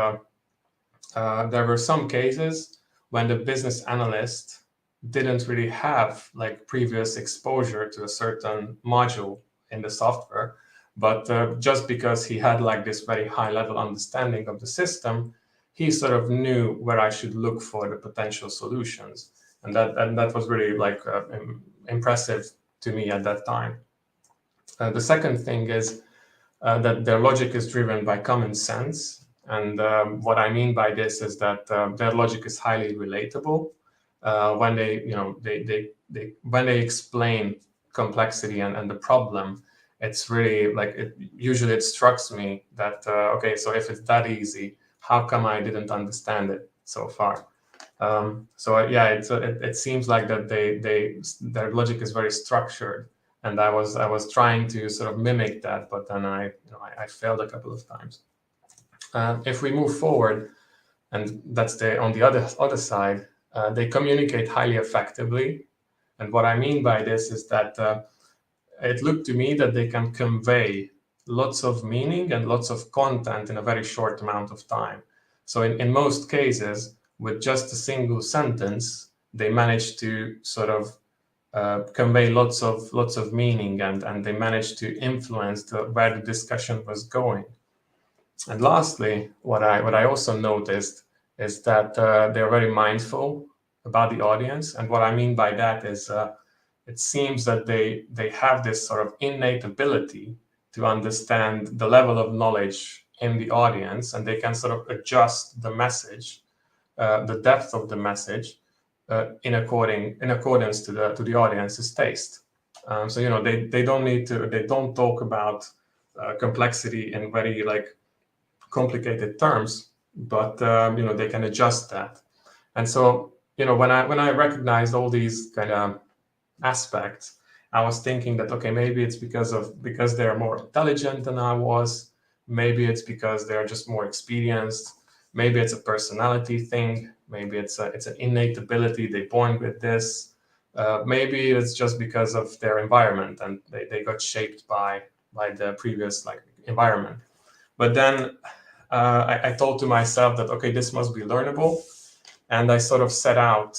there were some cases when the business analyst didn't really have like previous exposure to a certain module in the software, but just because he had like this very high level understanding of the system, he sort of knew where I should look for the potential solutions. And that was really like impressive to me at that time. The second thing is that their logic is driven by common sense. And what I mean by this is that their logic is highly relatable. When when they explain complexity and the problem, it's really like usually it strikes me that okay, so if it's that easy, how come I didn't understand it so far? It seems like that their logic is very structured, and I was trying to sort of mimic that, but then I failed a couple of times. If we move forward, and that's on the other side, they communicate highly effectively, and what I mean by this is that it looked to me that they can convey lots of meaning and lots of content in a very short amount of time. So in most cases, with just a single sentence, they manage to sort of convey lots of meaning, and they manage to influence where the discussion was going. And lastly, what I also noticed is that they're very mindful about the audience. And what I mean by that is it seems that they have this sort of innate ability to understand the level of knowledge in the audience, and they can sort of adjust the message, the depth of the message, in accordance to the audience's taste. So they don't talk about complexity in very like complicated terms, but they can adjust that. And so when I recognized all these kind of aspects, I was thinking that okay, maybe it's because they're more intelligent than I was. Maybe it's because they're just more experienced. Maybe it's a personality thing. Maybe it's an innate ability. They're born with this. Maybe it's just because of their environment and they got shaped by the previous like environment. But then I thought to myself that okay, this must be learnable, and I sort of set out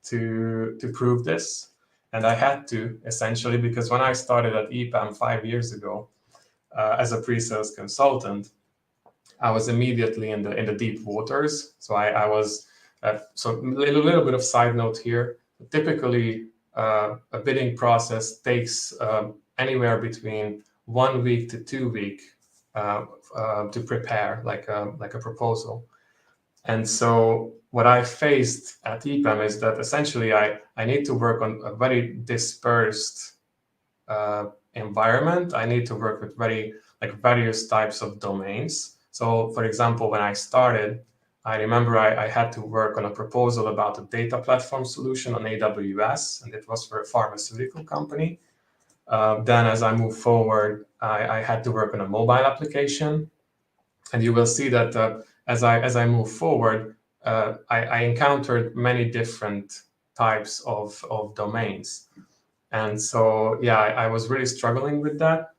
to prove this. And I had to, essentially, because when I started at EPAM 5 years ago as a pre-sales consultant, I was immediately in the deep waters. So I was, so a little bit of side note here. Typically, a bidding process takes anywhere between 1 week to 2 weeks to prepare like a proposal. And so what I faced at EPAM is that essentially I need to work on a very dispersed environment. I need to work with various types of domains. So for example, when I started, I remember I had to work on a proposal about a data platform solution on AWS, and it was for a pharmaceutical company. Then as I move forward, I had to work on a mobile application. And you will see that as I move forward, I encountered many different types of domains. And so, yeah, I was really struggling with that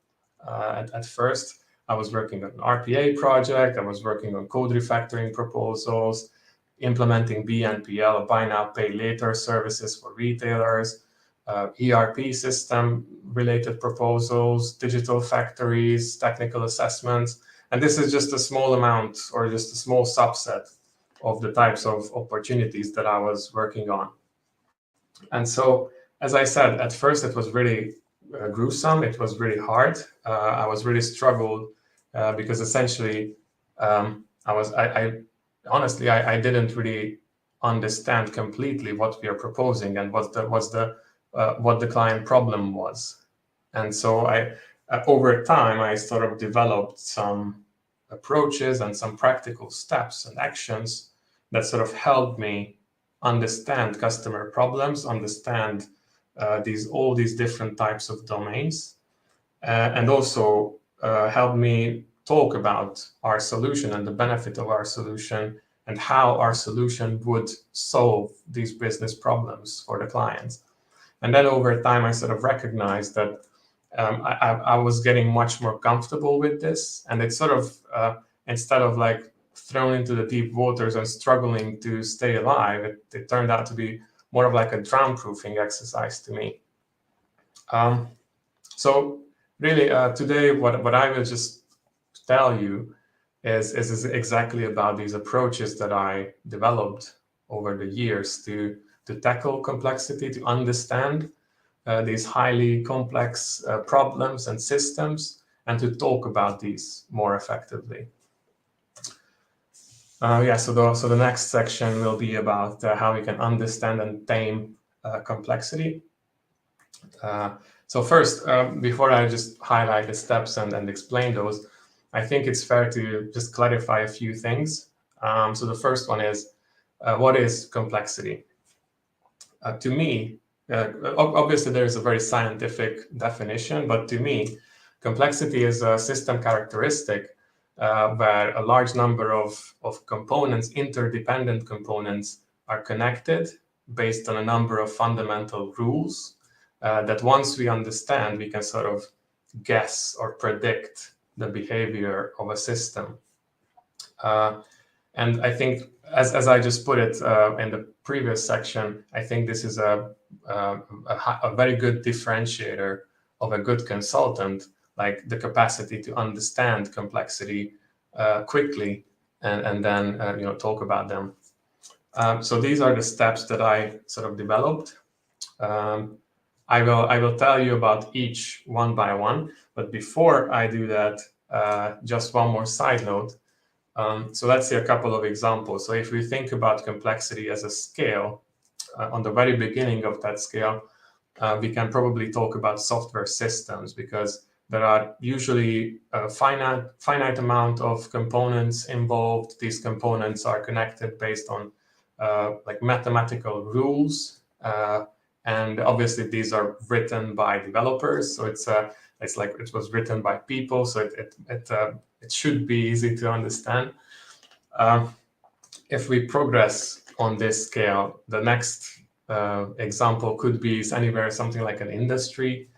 at first. I was working on an RPA project. I was working on code refactoring proposals, implementing BNPL, buy now, pay later services for retailers, ERP system related proposals, digital factories, technical assessments. And this is just a small amount or just a small subset of the types of opportunities that I was working on. And so, as I said, at first it was really gruesome. It was really hard. I was really struggled because essentially honestly I didn't really understand completely what we are proposing and what the client problem was. And so over time I sort of developed some approaches and some practical steps and actions that sort of helped me understand customer problems, understand all these different types of domains, and also helped me talk about our solution and the benefit of our solution and how our solution would solve these business problems for the clients. And then over time, I sort of recognized that I was getting much more comfortable with this. And it sort of, instead of like thrown into the deep waters and struggling to stay alive, it turned out to be more of like a drown-proofing exercise to me. So really, today, what I will just tell you is exactly about these approaches that I developed over the years to tackle complexity, to understand these highly complex problems and systems, and to talk about these more effectively. So the next section will be about how we can understand and tame complexity. So first, before I just highlight the steps and explain those, I think it's fair to just clarify a few things. So the first one is, what is complexity? To me, obviously there is a very scientific definition, but to me, complexity is a system characteristic where a large number of components, interdependent components, are connected based on a number of fundamental rules that once we understand, we can sort of guess or predict the behavior of a system. And I think, as I just put it in the previous section, I think this is a very good differentiator of a good consultant, like the capacity to understand complexity quickly and then talk about them. So these are the steps that I sort of developed. I will tell you about each one by one, but before I do that, just one more side note. So let's see a couple of examples. So if we think about complexity as a scale, on the very beginning of that scale, we can probably talk about software systems, because there are usually a finite amount of components involved. These components are connected based on like mathematical rules. And obviously these are written by developers. So it's like it was written by people. So it should be easy to understand. If we progress on this scale, the next example could be anywhere something like an industry.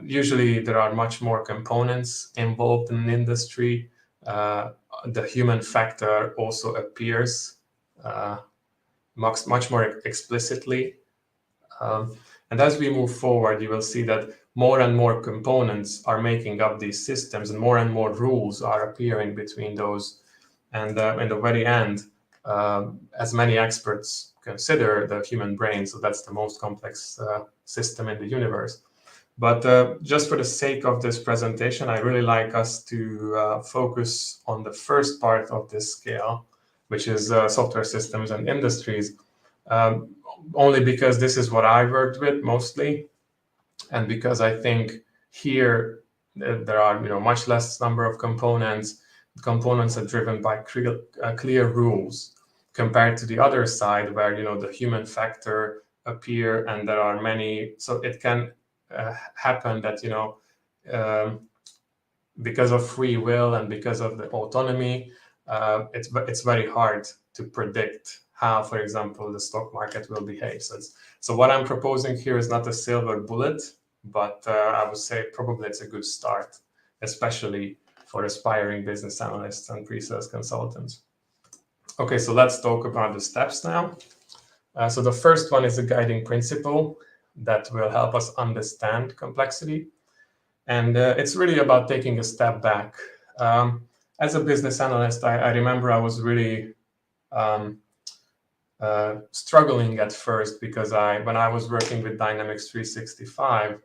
Usually there are much more components involved in an industry. The human factor also appears much more explicitly. And as we move forward, you will see that more and more components are making up these systems, and more rules are appearing between those. And in the very end, as many experts consider the human brain, so that's the most complex system in the universe. But just for the sake of this presentation, I really like us to focus on the first part of this scale, which is software systems and industries, only because this is what I worked with mostly, and because I think here there are much less number of components. Components are driven by clear rules compared to the other side, where the human factor appear, and there are many. So it can happen that because of free will and because of the autonomy, it's very hard to predict how, for example, the stock market will behave. So what I'm proposing here is not a silver bullet, but I would say probably it's a good start, especially for aspiring business analysts and pre-sales consultants. Okay, so let's talk about the steps now. So the first one is a guiding principle that will help us understand complexity. And it's really about taking a step back. As a business analyst, I remember I was really struggling at first, because when I was working with Dynamics 365,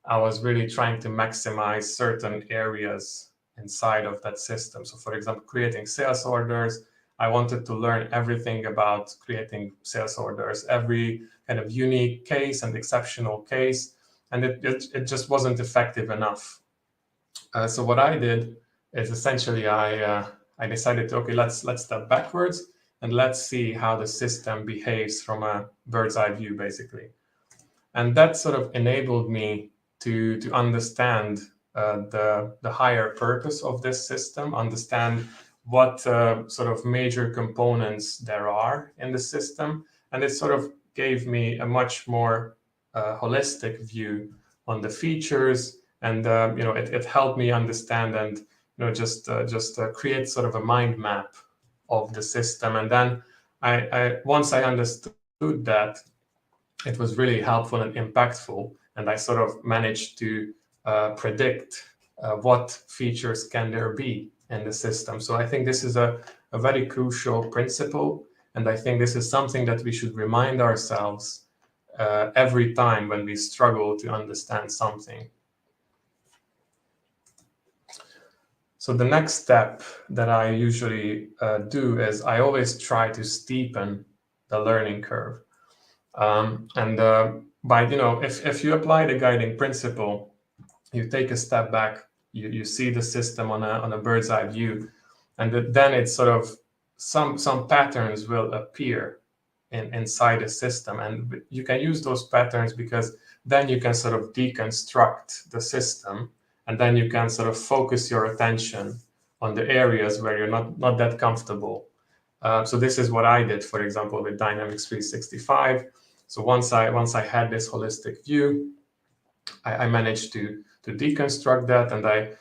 I was really trying to maximize certain areas inside of that system. So for example, creating sales orders, I wanted to learn everything about creating sales orders, every kind of unique case and exceptional case, and it just wasn't effective enough. So what I did is essentially I decided to, okay, let's step backwards and let's see how the system behaves from a bird's eye view, basically. And that sort of enabled me to understand the higher purpose of this system, understand what sort of major components there are in the system, and it sort of gave me a much more holistic view on the features, and it helped me understand and just create sort of a mind map of the system. And then once I understood that, it was really helpful and impactful, and I sort of managed to predict what features can there be in the system. So I think this is a very crucial principle, and I think this is something that we should remind ourselves every time when we struggle to understand something. So the next step that I usually do is I always try to steepen the learning curve. If you apply the guiding principle, you take a step back, you see the system on a bird's eye view, and then it's sort of some patterns will appear inside the system, and you can use those patterns because then you can sort of deconstruct the system, and then you can sort of focus your attention on the areas where you're not that comfortable. So this is what I did, for example, with Dynamics 365. So once I had this holistic view, I managed to deconstruct that, and I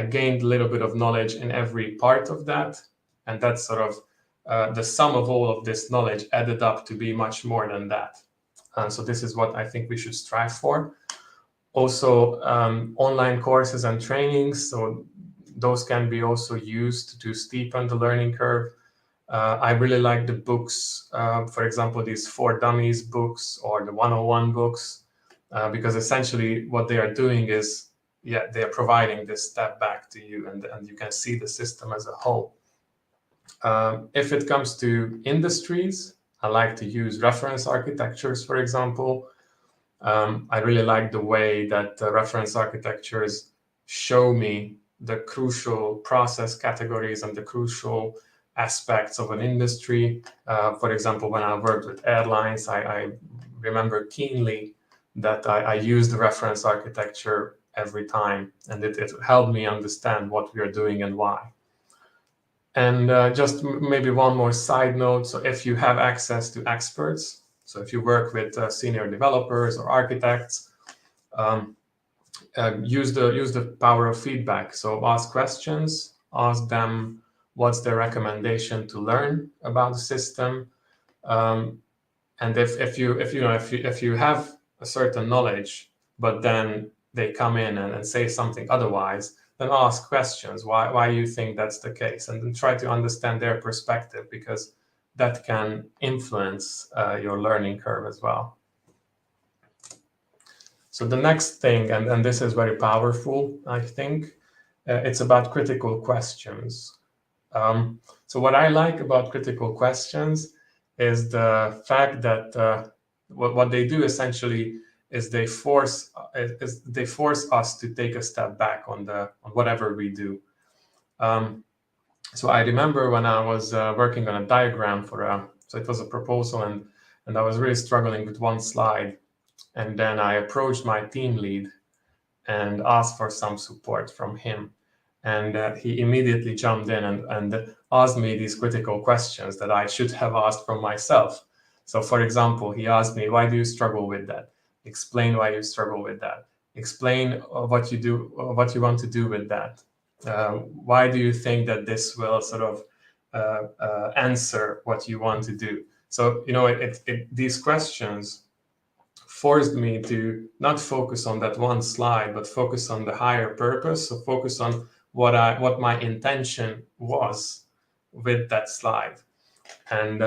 gained a little bit of knowledge in every part of that, and that's sort of the sum of all of this knowledge added up to be much more than that. So this is what I think we should strive for. Also, online courses and trainings, so those can be also used to steepen the learning curve. I really like the books, for example, these 4 Dummies books or the 101 books, because essentially what they are doing is, they are providing this step back to you, and you can see the system as a whole. If it comes to industries, I like to use reference architectures, for example. I really like the way that reference architectures show me the crucial process categories and the crucial aspects of an industry. For example, when I worked with airlines, I remember keenly that I used the reference architecture every time, and it helped me understand what we are doing and why. And just maybe one more side note. So if you have access to experts, so if you work with senior developers or architects, use the power of feedback. So ask questions, ask them what's their recommendation to learn about the system. And if you have a certain knowledge, but then they come in and say something otherwise, then ask questions. Why you think that's the case, and then try to understand their perspective, because that can influence your learning curve as well. So the next thing, and this is very powerful, I think, it's about critical questions. So what I like about critical questions is the fact that what they do essentially is they force us to take a step back on whatever we do. So I remember when I was working on a diagram so it was a proposal, and I was really struggling with one slide, and then I approached my team lead and asked for some support from him. And he immediately jumped in and asked me these critical questions that I should have asked from myself. So for example, he asked me, why do you struggle with that? Explain why you struggle with that. Explain what you do, what you want to do with that. Why do you think that this will sort of answer what you want to do? So, these questions forced me to not focus on that one slide, but focus on the higher purpose. So focus on what my intention was with that slide. And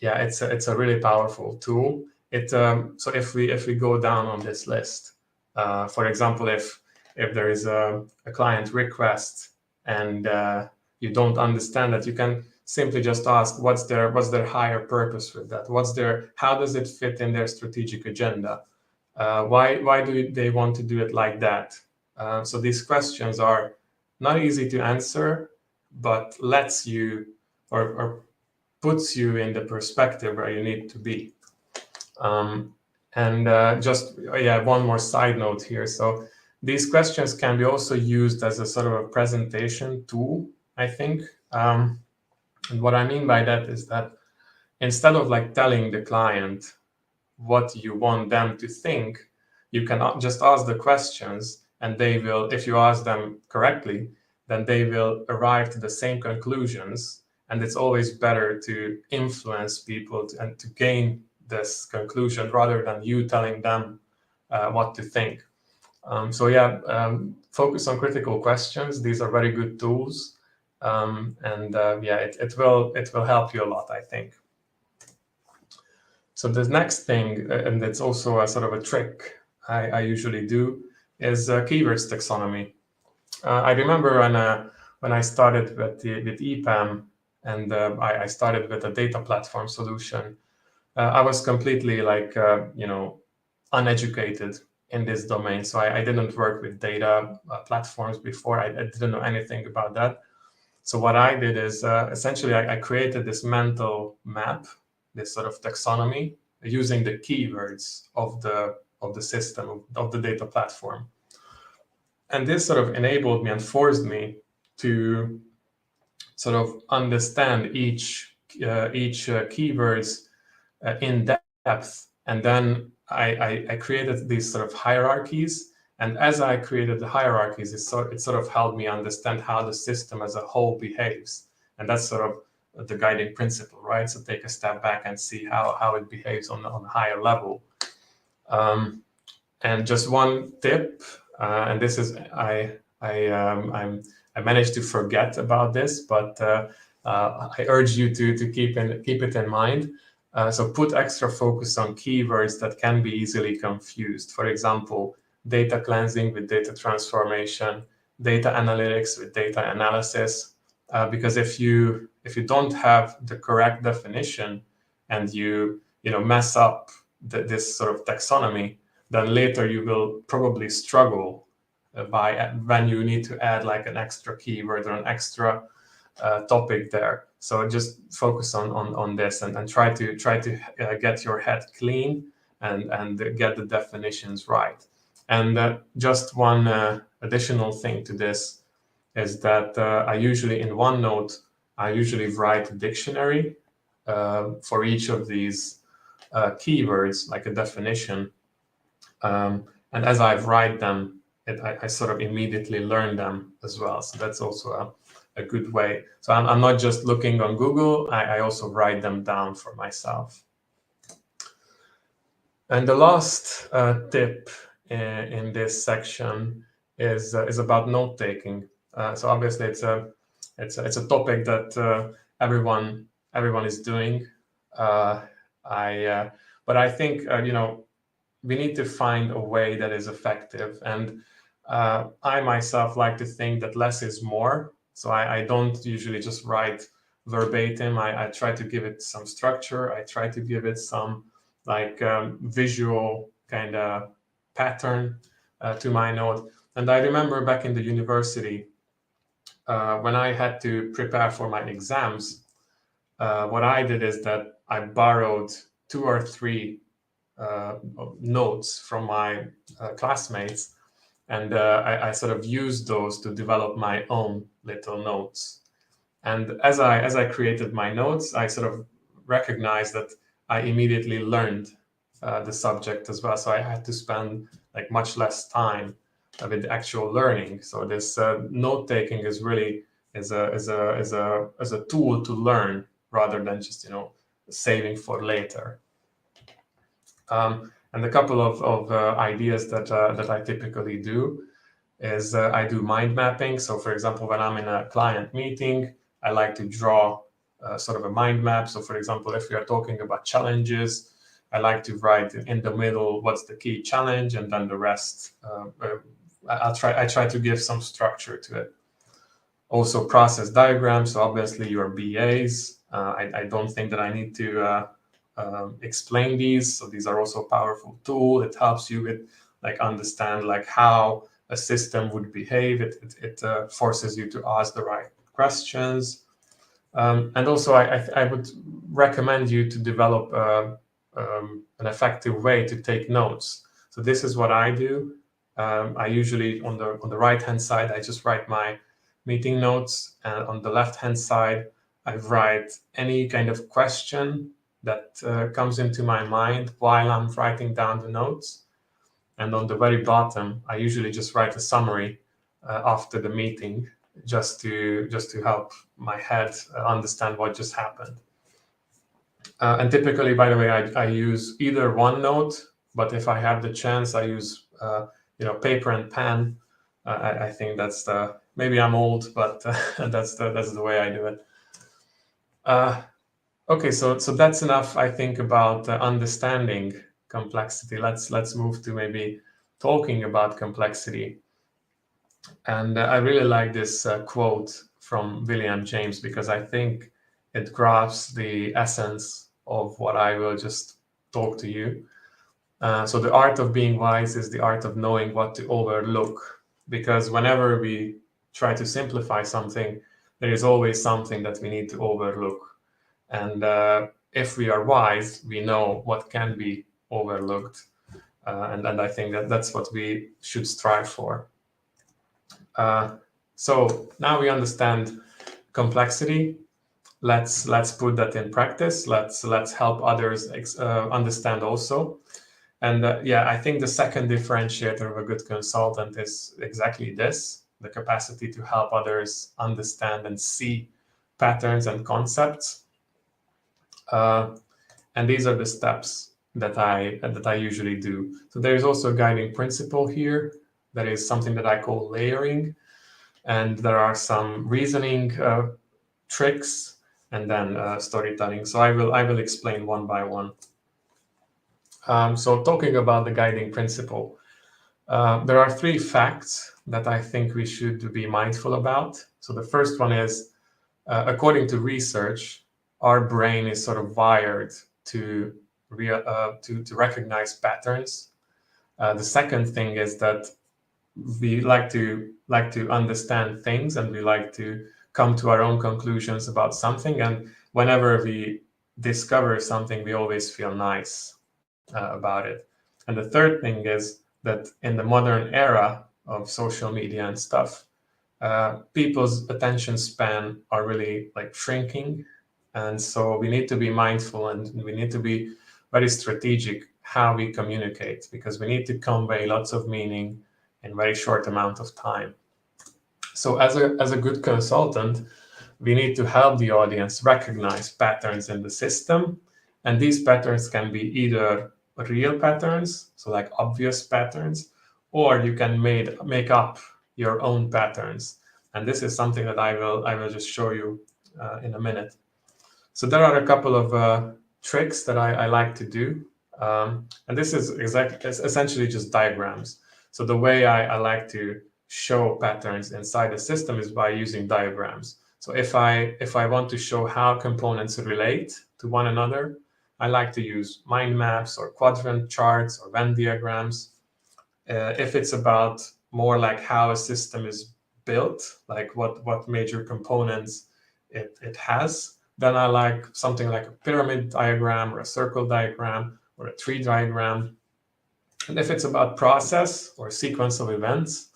it's a really powerful tool. So if we go down on this list, for example, if there is a client request and you don't understand that, you can simply just ask what's their higher purpose with that. How does it fit in their strategic agenda? Why do they want to do it like that? So these questions are not easy to answer, but lets you or puts you in the perspective where you need to be. One more side note here. So these questions can be also used as a sort of a presentation tool, I think. And what I mean by that is that instead of like telling the client what you want them to think, you can just ask the questions, and they will, if you ask them correctly, then they will arrive to the same conclusions. And it's always better to influence people and to gain this conclusion rather than you telling them what to think. Focus on critical questions. These are very good tools. It will help you a lot, I think. So the next thing, and it's also a sort of a trick I usually do, is keywords taxonomy. I remember when I started with EPAM, and I started with a data platform solution. I was completely uneducated in this domain. So I didn't work with data platforms before. I didn't know anything about that. So what I did is essentially I created this mental map, this sort of taxonomy, using the keywords of the system, of the data platform. And this sort of enabled me and forced me to sort of understand each keywords in depth. And then I created these sort of hierarchies. And as I created the hierarchies, it sort of helped me understand how the system as a whole behaves. And that's sort of the guiding principle, right? So take a step back and see how it behaves on a higher level. And just one tip, and this is I managed to forget about this, but I urge you to keep it in mind. So put extra focus on keywords that can be easily confused. For example, data cleansing with data transformation, data analytics with data analysis. Because if you don't have the correct definition and you mess up this sort of taxonomy, then later you will probably struggle when you need to add like an extra keyword or an extra topic there. So just focus on this and try to get your head clean and get the definitions right. And just one additional thing to this is that I usually in OneNote write a dictionary for each of these keywords, like a definition. And as I write them, I sort of immediately learn them as well. So that's also a good way. So I'm not just looking on Google, I also write them down for myself. And the last tip in this section is about note taking. So obviously it's a topic that everyone is doing. But I think we need to find a way that is effective. And I myself like to think that less is more. So I don't usually just write verbatim. I try to give it some structure. I try to give it some visual kind of pattern to my note. And I remember back in the university, when I had to prepare for my exams, what I did is that I borrowed 2 or 3 notes from my classmates, and I sort of used those to develop my own little notes. And as I created my notes, I sort of recognized that I immediately learned the subject as well. So I had to spend much less time with the actual learning. So this note taking is really is a tool to learn rather than just saving for later. And a couple of ideas that I typically do is I do mind mapping. So for example, when I'm in a client meeting, I like to draw sort of a mind map. So for example, if we are talking about challenges, I like to write in the middle what's the key challenge, and then the rest I try to give some structure to it. Also process diagrams. So obviously you're BAs. I don't think that I need to explain these. So these are also a powerful tool. It helps you with understand how a system would behave. It forces you to ask the right questions. And also I would recommend you to develop an effective way to take notes. So this is what I do. I usually on the right hand side, I just write my meeting notes, and on the left hand side, I write any kind of question that comes into my mind while I'm writing down the notes. And on the very bottom, I usually just write a summary after the meeting, just to help my head understand what just happened. And typically, by the way, I use either OneNote, but if I have the chance, I use paper and pen. I think that's maybe I'm old, but that's the way I do it. Okay, so that's enough, I think, about understanding complexity. Let's move to maybe talking about complexity. And I really like this quote from William James, because I think it grasps the essence of what I will just talk to you. So the art of being wise is the art of knowing what to overlook, because whenever we try to simplify something, there is always something that we need to overlook. And if we are wise, we know what can be overlooked. And I think that's what we should strive for. So now we understand complexity. Let's put that in practice. Let's help others understand also. And I think the second differentiator of a good consultant is exactly this: the capacity to help others understand and see patterns and concepts. And these are the steps that I usually do. So there is also a guiding principle here. That is something that I call layering, and there are some reasoning tricks, and then storytelling. So I will explain one by one. So talking about the guiding principle, there are 3 facts that I think we should be mindful about. So the first one is, according to research, our brain is sort of wired to recognize patterns. The second thing is that we like to understand things, and we like to come to our own conclusions about something. And whenever we discover something, we always feel nice about it. And the third thing is that in the modern era of social media and stuff, people's attention span are really shrinking. And so we need to be mindful, and we need to be very strategic how we communicate, because we need to convey lots of meaning in a very short amount of time. So as a good consultant, we need to help the audience recognize patterns in the system. And these patterns can be either real patterns, so like obvious patterns, or you can make up your own patterns. And this is something that I will just show you in a minute. So there are a couple of tricks that I like to do. And this is essentially just diagrams. So the way I like to show patterns inside the system is by using diagrams. So if I want to show how components relate to one another, I like to use mind maps or quadrant charts or Venn diagrams. If it's about more like how a system is built, like what major components it has, then I like something like a pyramid diagram or a circle diagram or a tree diagram. And if it's about process or sequence of events,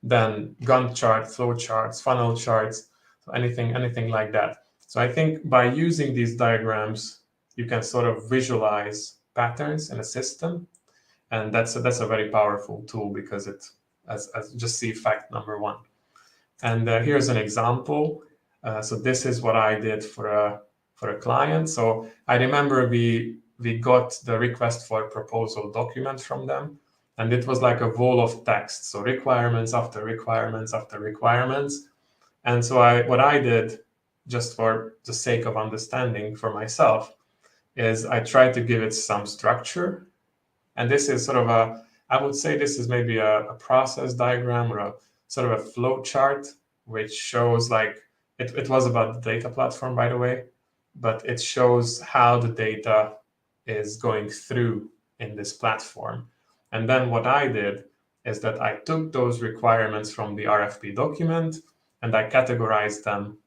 then Gantt chart, flow charts, funnel charts, so anything like that. So I think by using these diagrams, you can sort of visualize patterns in a system. And that's a very powerful tool because it, as just see fact number one. And here's an example. So this is what I did for a client. So I remember we got the request for proposal document from them, and it was like a wall of text. So requirements after requirements after requirements. And so what I did, just for the sake of understanding for myself, is I tried to give it some structure. And this is sort of I would say this is maybe a process diagram or a sort of a flow chart, which shows like, it was about the data platform, by the way, but it shows how the data is going through in this platform. And then what I did is that I took those requirements from the RFP document and I categorized them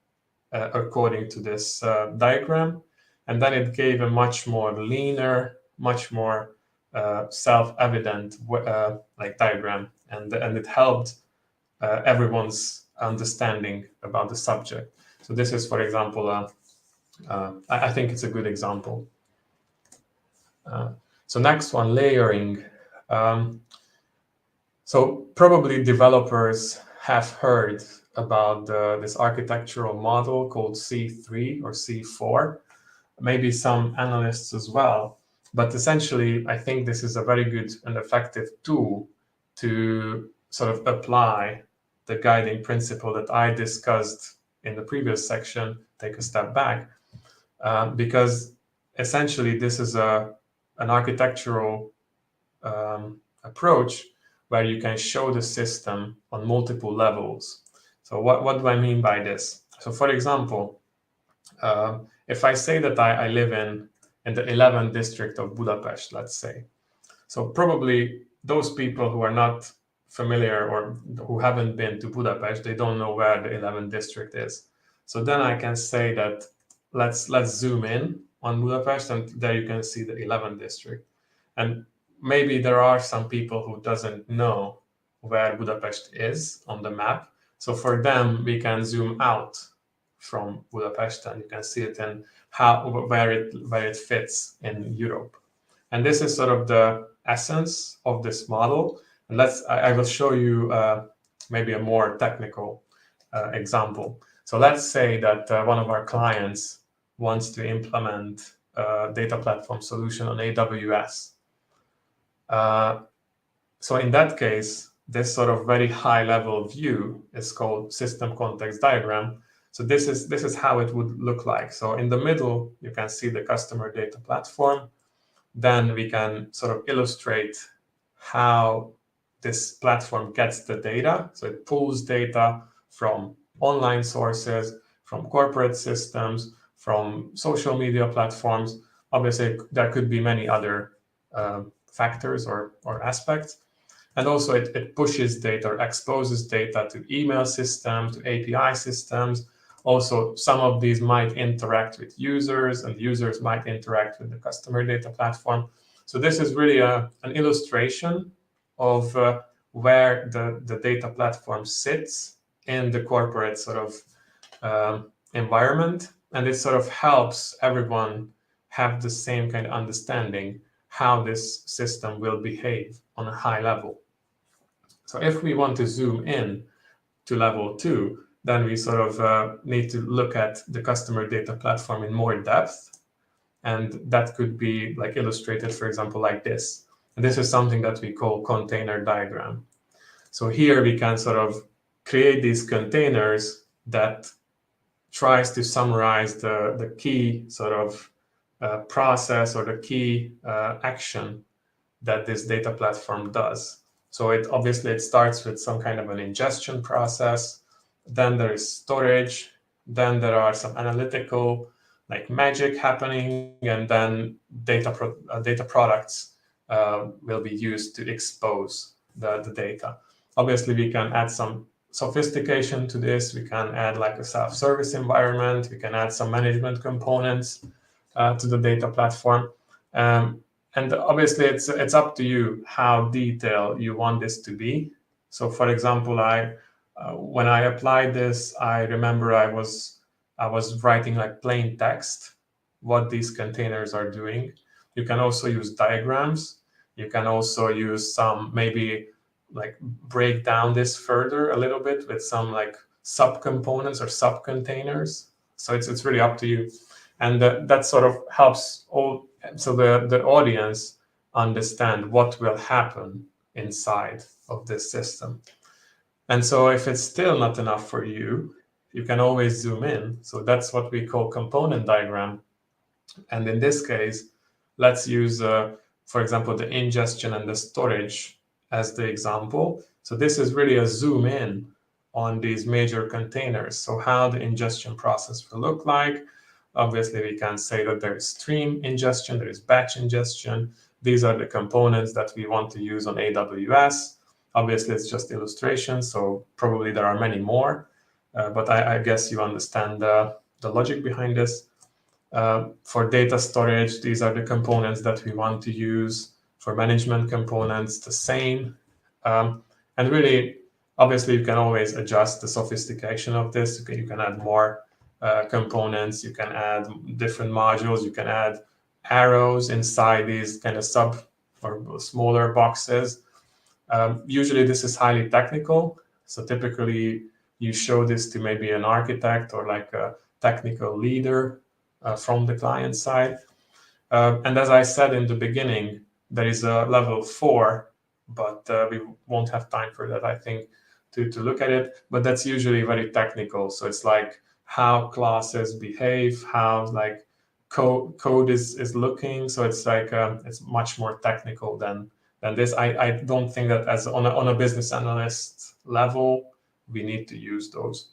according to this diagram. And then it gave a much more leaner, much more self-evident like diagram, and it helped everyone's understanding about the subject. So this is, for example, I think it's a good example. So next one, layering. So probably developers have heard about this architectural model called C3 or C4, maybe some analysts as well. But essentially, I think this is a very good and effective tool to sort of apply the guiding principle that I discussed in the previous section, take a step back, because essentially this is an architectural approach where you can show the system on multiple levels. So what do I mean by this? So for example, if I say that I live in the 11th district of Budapest, let's say, so probably those people who are not familiar or who haven't been to Budapest, they don't know where the 11th district is. So then I can say that let's zoom in on Budapest, and there you can see the 11th district. And maybe there are some people who doesn't know where Budapest is on the map. So for them, we can zoom out from Budapest, and you can see it in where it fits in Europe. And this is sort of the essence of this model. And I will show you maybe a more technical example. So let's say that one of our clients wants to implement a data platform solution on AWS. So in that case, this sort of very high level view is called system context diagram. So this is how it would look like. So in the middle, you can see the customer data platform. Then we can sort of illustrate how this platform gets the data. So it pulls data from online sources, from corporate systems, from social media platforms. Obviously, there could be many other factors or aspects. And also it pushes data or exposes data to email systems, to API systems. Also, some of these might interact with users, and users might interact with the customer data platform. So this is really an illustration of where the data platform sits in the corporate sort of environment. And it sort of helps everyone have the same kind of understanding how this system will behave on a high level. So if we want to zoom in to level 2, then we sort of need to look at the customer data platform in more depth. And that could be like illustrated, for example, like this. And this is something that we call container diagram. So here we can sort of create these containers that tries to summarize the key sort of process or the key action that this data platform does. So it starts with some kind of an ingestion process, then there is storage, then there are some analytical like magic happening, and then data products will be used to expose the data. Obviously, we can add some sophistication to this. We can add like a self-service environment. We can add some management components to the data platform. And obviously, it's up to you how detailed you want this to be. So, for example, when I applied this, I remember I was writing like plain text what these containers are doing. You can also use diagrams. You can also use some maybe like break down this further a little bit with some like subcomponents or subcontainers. So it's really up to you, and that sort of helps the audience understand what will happen inside of this system. And so if it's still not enough for you, you can always zoom in. So that's what we call component diagram. And in this case, let's use, for example, the ingestion and the storage as the example. So this is really a zoom in on these major containers. So how the ingestion process will look like. Obviously, we can say that there is stream ingestion, there is batch ingestion. These are the components that we want to use on AWS. Obviously, it's just illustration, so probably there are many more. But I guess you understand the logic behind this. For data storage, these are the components that we want to use. For management components, the same. And really, obviously, you can always adjust the sophistication of this. You can add more components. You can add different modules. You can add arrows inside these kind of sub or smaller boxes. Usually, this is highly technical. So typically, you show this to maybe an architect or like a technical leader from the client side. And as I said in the beginning, there is a level 4, but we won't have time for that, I think, to look at it. But that's usually very technical. So it's like how classes behave, how like code is looking. So it's like it's much more technical than this. I don't think that as on a business analyst level, we need to use those.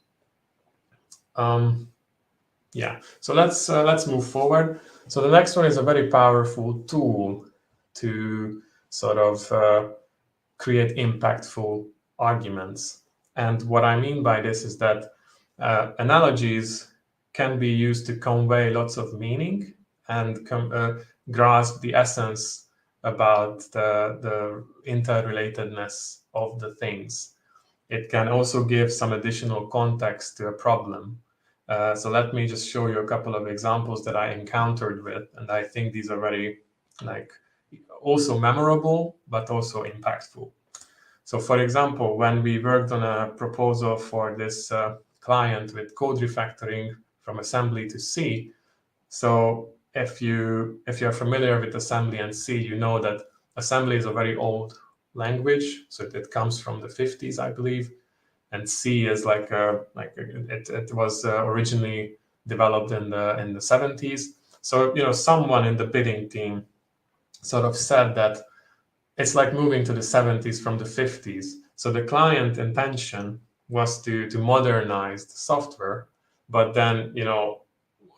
Yeah, so let's move forward. So the next one is a very powerful tool to sort of create impactful arguments. And what I mean by this is that analogies can be used to convey lots of meaning and grasp the essence about the interrelatedness of the things. It can also give some additional context to a problem. So let me just show you a couple of examples that I encountered with, and I think these are very like also memorable, but also impactful. So for example, when we worked on a proposal for this client with code refactoring from assembly to C, so if you're familiar with assembly and C, you know that assembly is a very old language. So it comes from the 50s, I believe. And C is it was originally developed in the 70s. So someone in the bidding team sort of said that it's like moving to the 70s from the 50s. So the client intention was to modernize the software, but then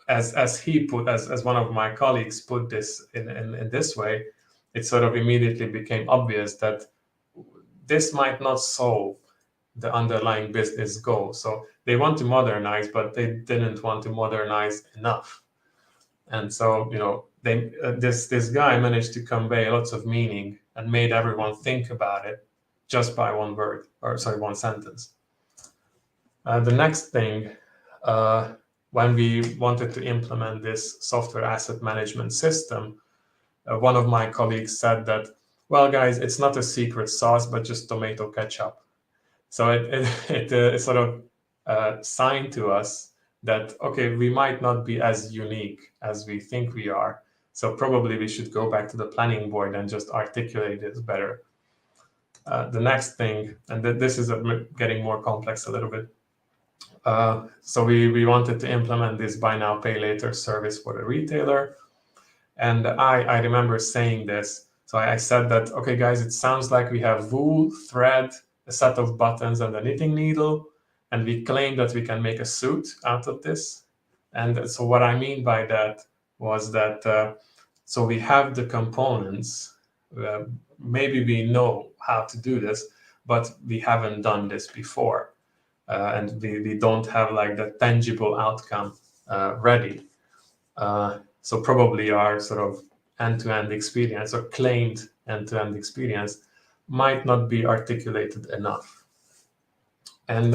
as one of my colleagues put this in this way, it sort of immediately became obvious that this might not solve the underlying business goal. So they want to modernize, but they didn't want to modernize enough. And so, this guy managed to convey lots of meaning and made everyone think about it just by one sentence. The next thing, when we wanted to implement this software asset management system, one of my colleagues said that, well, guys, it's not a secret sauce, but just tomato ketchup. So it sort of signed to us that, okay, we might not be as unique as we think we are, So probably we should go back to the planning board and just articulate this better. The next thing, and this is getting more complex a little bit. So we wanted to implement this buy now, pay later service for the retailer. And I remember saying this. So I said that, okay, guys, it sounds like we have wool, thread, a set of buttons, and a knitting needle. And we claim that we can make a suit out of this. And so what I mean by that was that, so we have the components. Maybe we know how to do this, but we haven't done this before. And we don't have like the tangible outcome ready. So probably our sort of end-to-end experience or claimed end-to-end experience might not be articulated enough. And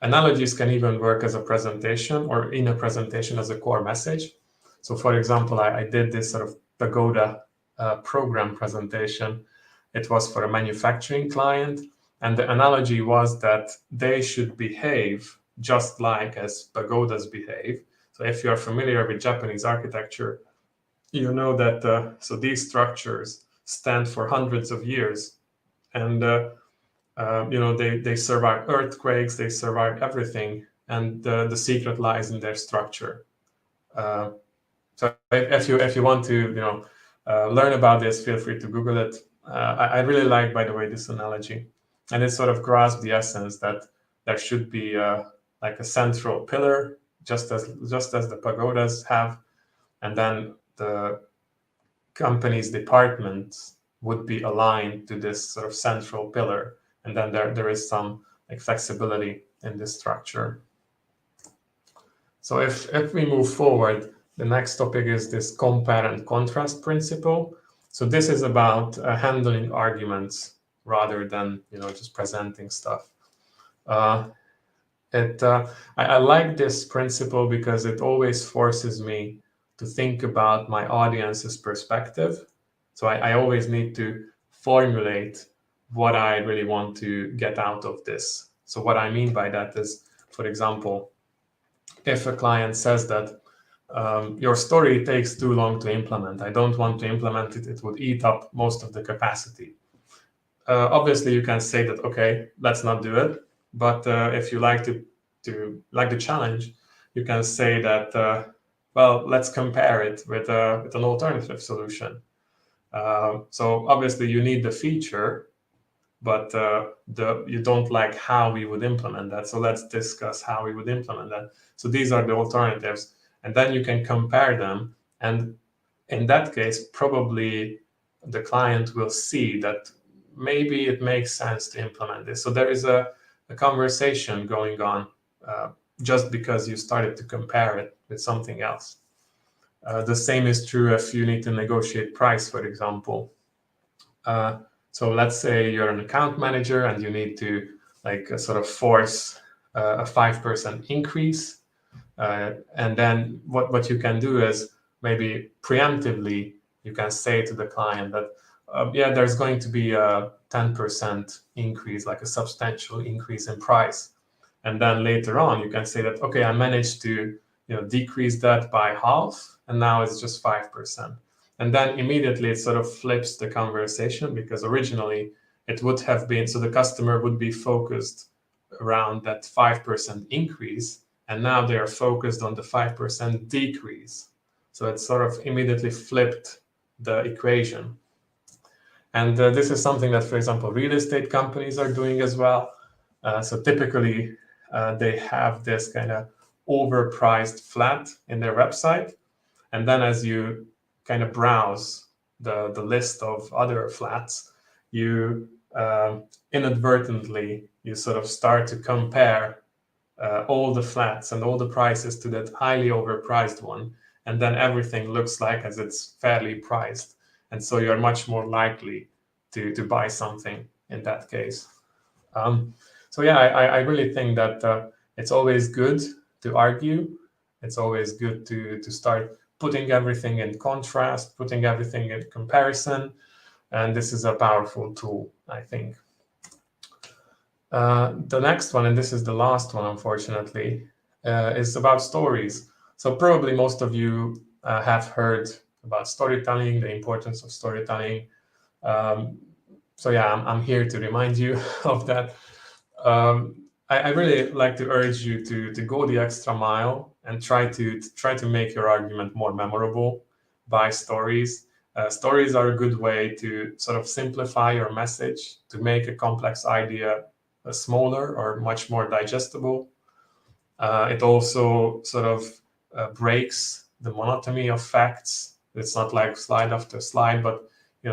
analogies can even work as a presentation or in a presentation as a core message. So for example, I did this sort of Pagoda program presentation. It was for a manufacturing client. And the analogy was that they should behave just like as pagodas behave. So if you're familiar with Japanese architecture, you know that so these structures stand for hundreds of years. And you know, they survive earthquakes, they survive everything. And the secret lies in their structure. So if you want to, you know, learn about this, feel free to Google it. I really like, by the way, this analogy. And it sort of grasps the essence that there should be like a central pillar, just as the pagodas have, and then the company's departments would be aligned to this sort of central pillar, and then there is some like flexibility in this structure. So if we move forward, the next topic is this compare and contrast principle. So this is about handling arguments rather than, you know, just presenting stuff. I like this principle because it always forces me to think about my audience's perspective. So I always need to formulate what I really want to get out of this. So what I mean by that is, for example, if a client says that your story takes too long to implement, I don't want to implement it, it would eat up most of the capacity. Obviously, you can say that, okay, let's not do it. But if you like the challenge, you can say that, well, let's compare it with an alternative solution. So obviously, you need the feature, but you don't like how we would implement that. So let's discuss how we would implement that. So these are the alternatives, and then you can compare them. And in that case, probably the client will see that maybe it makes sense to implement this. So there is a conversation going on just because you started to compare it with something else. The same is true if you need to negotiate price, for example. So let's say you're an account manager and you need to like sort of force a 5% increase. And then what you can do is maybe preemptively, you can say to the client that, yeah, there's going to be a 10% increase, like a substantial increase in price. And then later on, you can say that, okay, I managed to, you know, decrease that by half, and now it's just 5%. And then immediately it sort of flips the conversation, because originally it would have been, so the customer would be focused around that 5% increase, and now they are focused on the 5% decrease. So it sort of immediately flipped the equation. And this is something that, for example, real estate companies are doing as well. So typically, they have this kind of overpriced flat in their website. And then as you kind of browse the list of other flats, you inadvertently, you sort of start to compare all the flats and all the prices to that highly overpriced one. And then everything looks like as it's fairly priced. And so you're much more likely to buy something in that case. So yeah, I really think that it's always good to argue. It's always good to start putting everything in contrast, putting everything in comparison. And this is a powerful tool, I think. The next one, and this is the last one, unfortunately, is about stories. So probably most of you have heard about storytelling, the importance of storytelling. So yeah, I'm here to remind you of that. I really like to urge you to go the extra mile and try to make your argument more memorable by stories. Stories are a good way to sort of simplify your message, to make a complex idea smaller or much more digestible. It also sort of breaks the monotony of facts. It's not like slide after slide, but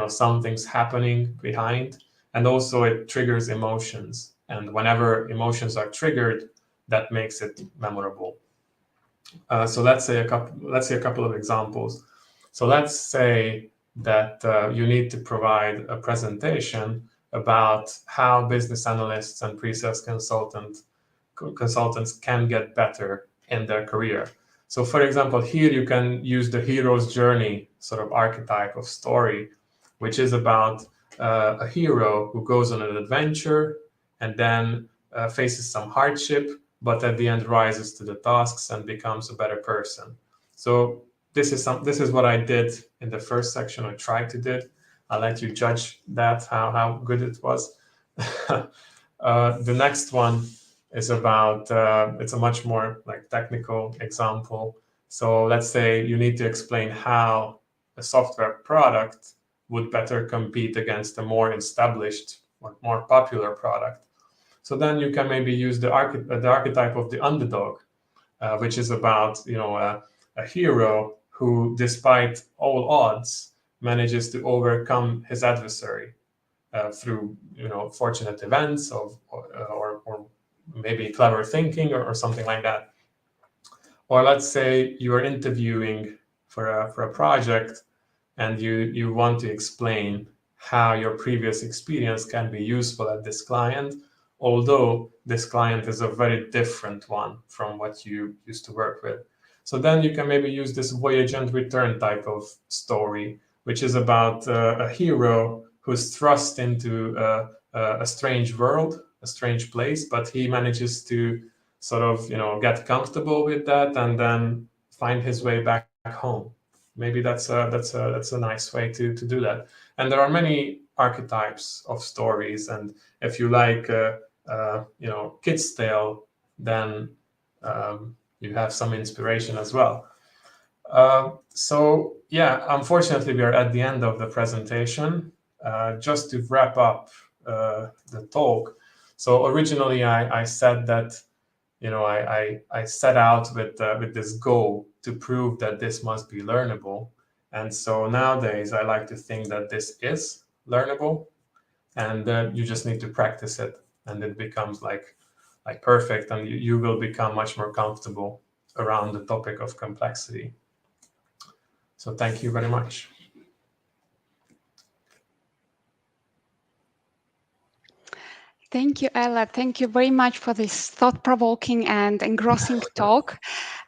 something's happening behind. And also it triggers emotions. And whenever emotions are triggered, that makes it memorable. So let's say a couple of examples. So let's say that you need to provide a presentation about how business analysts and pre-sales consultants can get better in their career. So for example, here you can use the hero's journey sort of archetype of story, which is about a hero who goes on an adventure and then faces some hardship, but at the end rises to the tasks and becomes a better person. So this is what I did in the first section, or tried to do. I'll let you judge that, how good it was. The next one is about, it's a much more like technical example. So let's say you need to explain how a software product would better compete against a more established or more popular product. So then you can maybe use the archetype of the underdog, which is about a hero who, despite all odds, manages to overcome his adversary through fortunate events or maybe clever thinking or something like that. Or let's say you are interviewing for a project and you want to explain how your previous experience can be useful at this client, although this client is a very different one from what you used to work with. So then you can maybe use this voyage and return type of story, which is about a hero who's thrust into a strange world, a strange place, but he manages to sort of get comfortable with that and then find his way back home. Maybe that's a nice way to do that. And there are many archetypes of stories, and if you like Kid's Tale, then you have some inspiration as well. So yeah, unfortunately we are at the end of the presentation. Just to wrap up the talk. So originally I said that I set out with this goal to prove that this must be learnable. And so nowadays I like to think that this is learnable, and you just need to practice it, and it becomes like perfect, and you will become much more comfortable around the topic of complexity. So thank you very much. Thank you, Ella. Thank you very much for this thought-provoking and engrossing talk.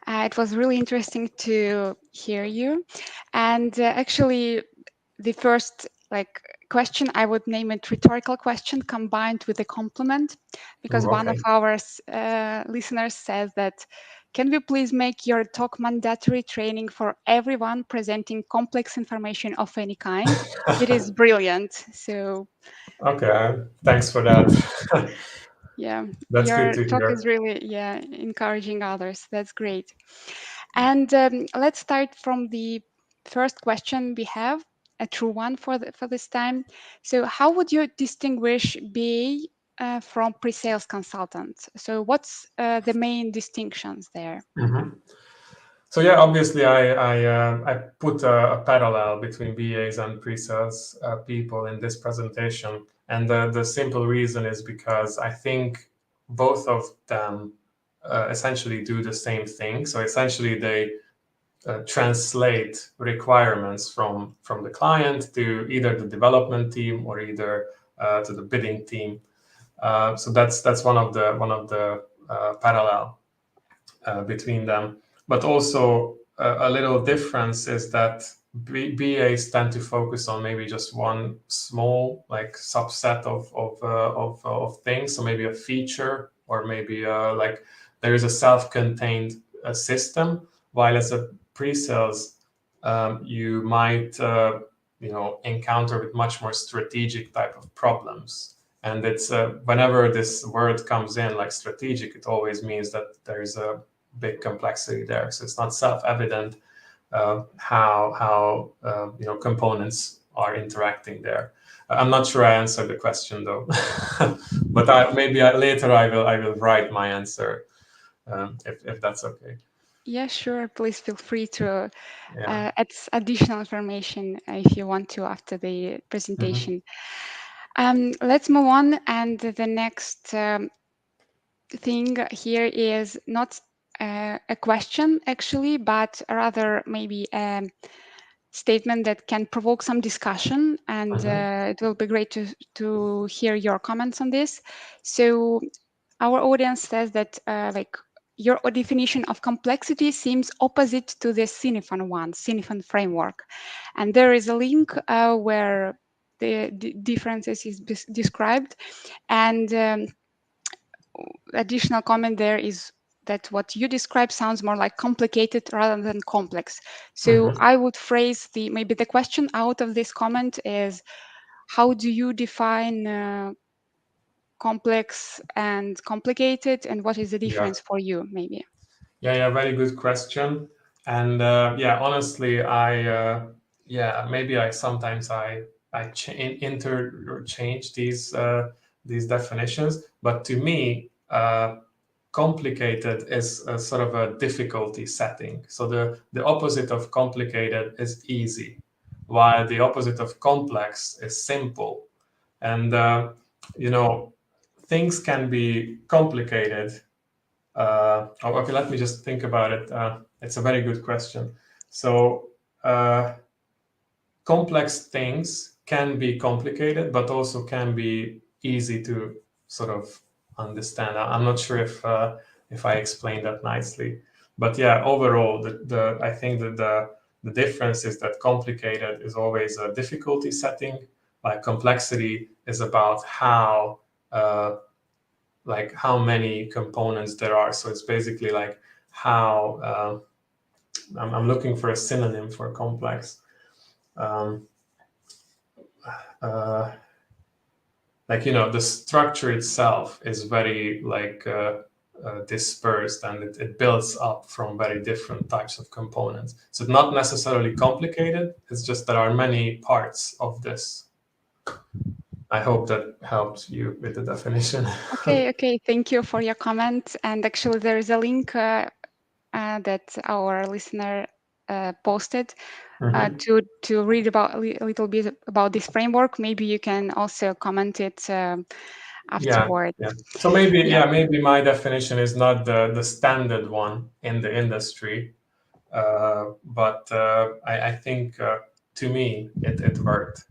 It was really interesting to hear you. And actually, the first question, I would name it rhetorical question combined with a compliment, because one of our listeners says that, can we please make your talk mandatory training for everyone presenting complex information of any kind? It is brilliant. So okay, thanks for that. yeah, that's your good to talk hear. is really encouraging others. That's great. And let's start from the first question we have, a true one for this time. So how would you distinguish BA from pre-sales consultants? So what's the main distinctions there? Mm-hmm. So yeah, obviously I put a parallel between BAs and pre-sales people in this presentation. And the simple reason is because I think both of them essentially do the same thing. So essentially they translate requirements from the client to either the development team or either to the bidding team. So that's one of the parallel between them. But also a little difference is that BAs tend to focus on maybe just one small subset of things. So maybe a feature, or maybe there is a self-contained system, while as a pre-sales you might encounter with much more strategic type of problems. And it's whenever this word comes in, like strategic, it always means that there is a big complexity there. So it's not self-evident how components are interacting there. I'm not sure I answered the question though, but later I will write my answer if that's okay. Yeah, sure. Please feel free to add additional information if you want to after the presentation. Let's move on. And the next thing here is not a question actually, but rather maybe a statement that can provoke some discussion, and it will be great to hear your comments on this. So our audience says that your definition of complexity seems opposite to the Cynefin framework. And there is a link where the differences is described. And additional comment there is that what you describe sounds more like complicated rather than complex. So I would phrase maybe the question out of this comment is, how do you define complex and complicated, and what is the difference for you, maybe? Yeah, very good question. And honestly, maybe I sometimes interchange these definitions, but to me, complicated is a sort of a difficulty setting. So the opposite of complicated is easy, while the opposite of complex is simple. And things can be complicated. Okay, let me just think about it. It's a very good question. So complex things can be complicated, but also can be easy to sort of understand. I'm not sure if I explained that nicely, but yeah, overall, I think that the difference is that complicated is always a difficulty setting, like complexity is about how many components there are. So it's basically like how I'm looking for a synonym for complex. The structure itself is very dispersed, and it builds up from very different types of components. So it's not necessarily complicated. It's just there are many parts of this. I hope that helped you with the definition. Okay. Thank you for your comment. And actually, there is a link that our listener posted to read about a little bit about this framework. Maybe you can also comment it afterward. Yeah. So maybe my definition is not the standard one in the industry, but I think to me it worked.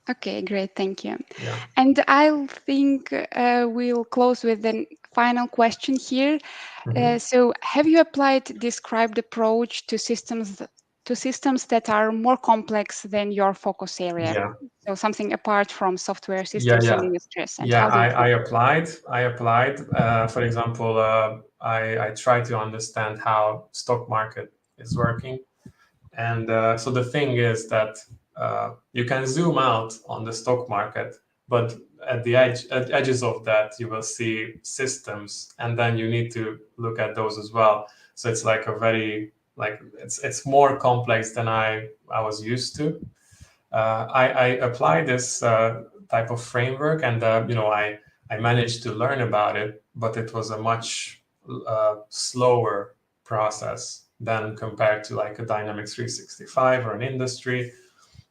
Okay, great, thank you. Yeah. And I think we'll close with the final question here. So, have you applied described approach to systems that are more complex than your focus area? Yeah. So something apart from software systems and industries. And I applied. For example, I try to understand how stock market is working, and so the thing is that you can zoom out on the stock market, but at the edges of that you will see systems, and then you need to look at those as well. So it's like a very it's more complex than I was used to. I apply this type of framework, and I managed to learn about it, but it was a much slower process than compared to like a Dynamics 365 or an industry.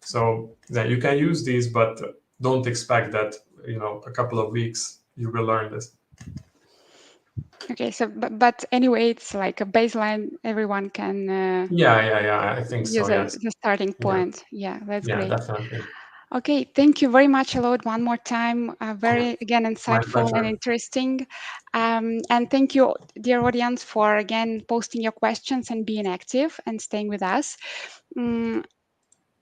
So that you can use these, but don't expect that a couple of weeks you will learn this. Okay, so but anyway, it's like a baseline. Everyone can. I think so. Yes. The starting point. Yeah, that's great. Definitely. Okay, thank you very much, Alod, one more time. Very, again, insightful and interesting. And thank you, dear audience, for, again, posting your questions and being active and staying with us.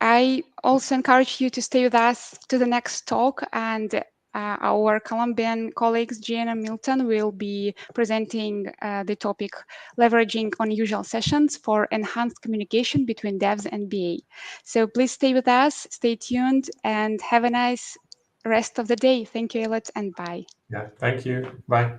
I also encourage you to stay with us to the next talk. And our Colombian colleagues, Gian and Milton, will be presenting the topic leveraging unusual sessions for enhanced communication between devs and BA. So please stay with us, stay tuned, and have a nice rest of the day. Thank you, Elliot, and bye. Yeah, thank you. Bye.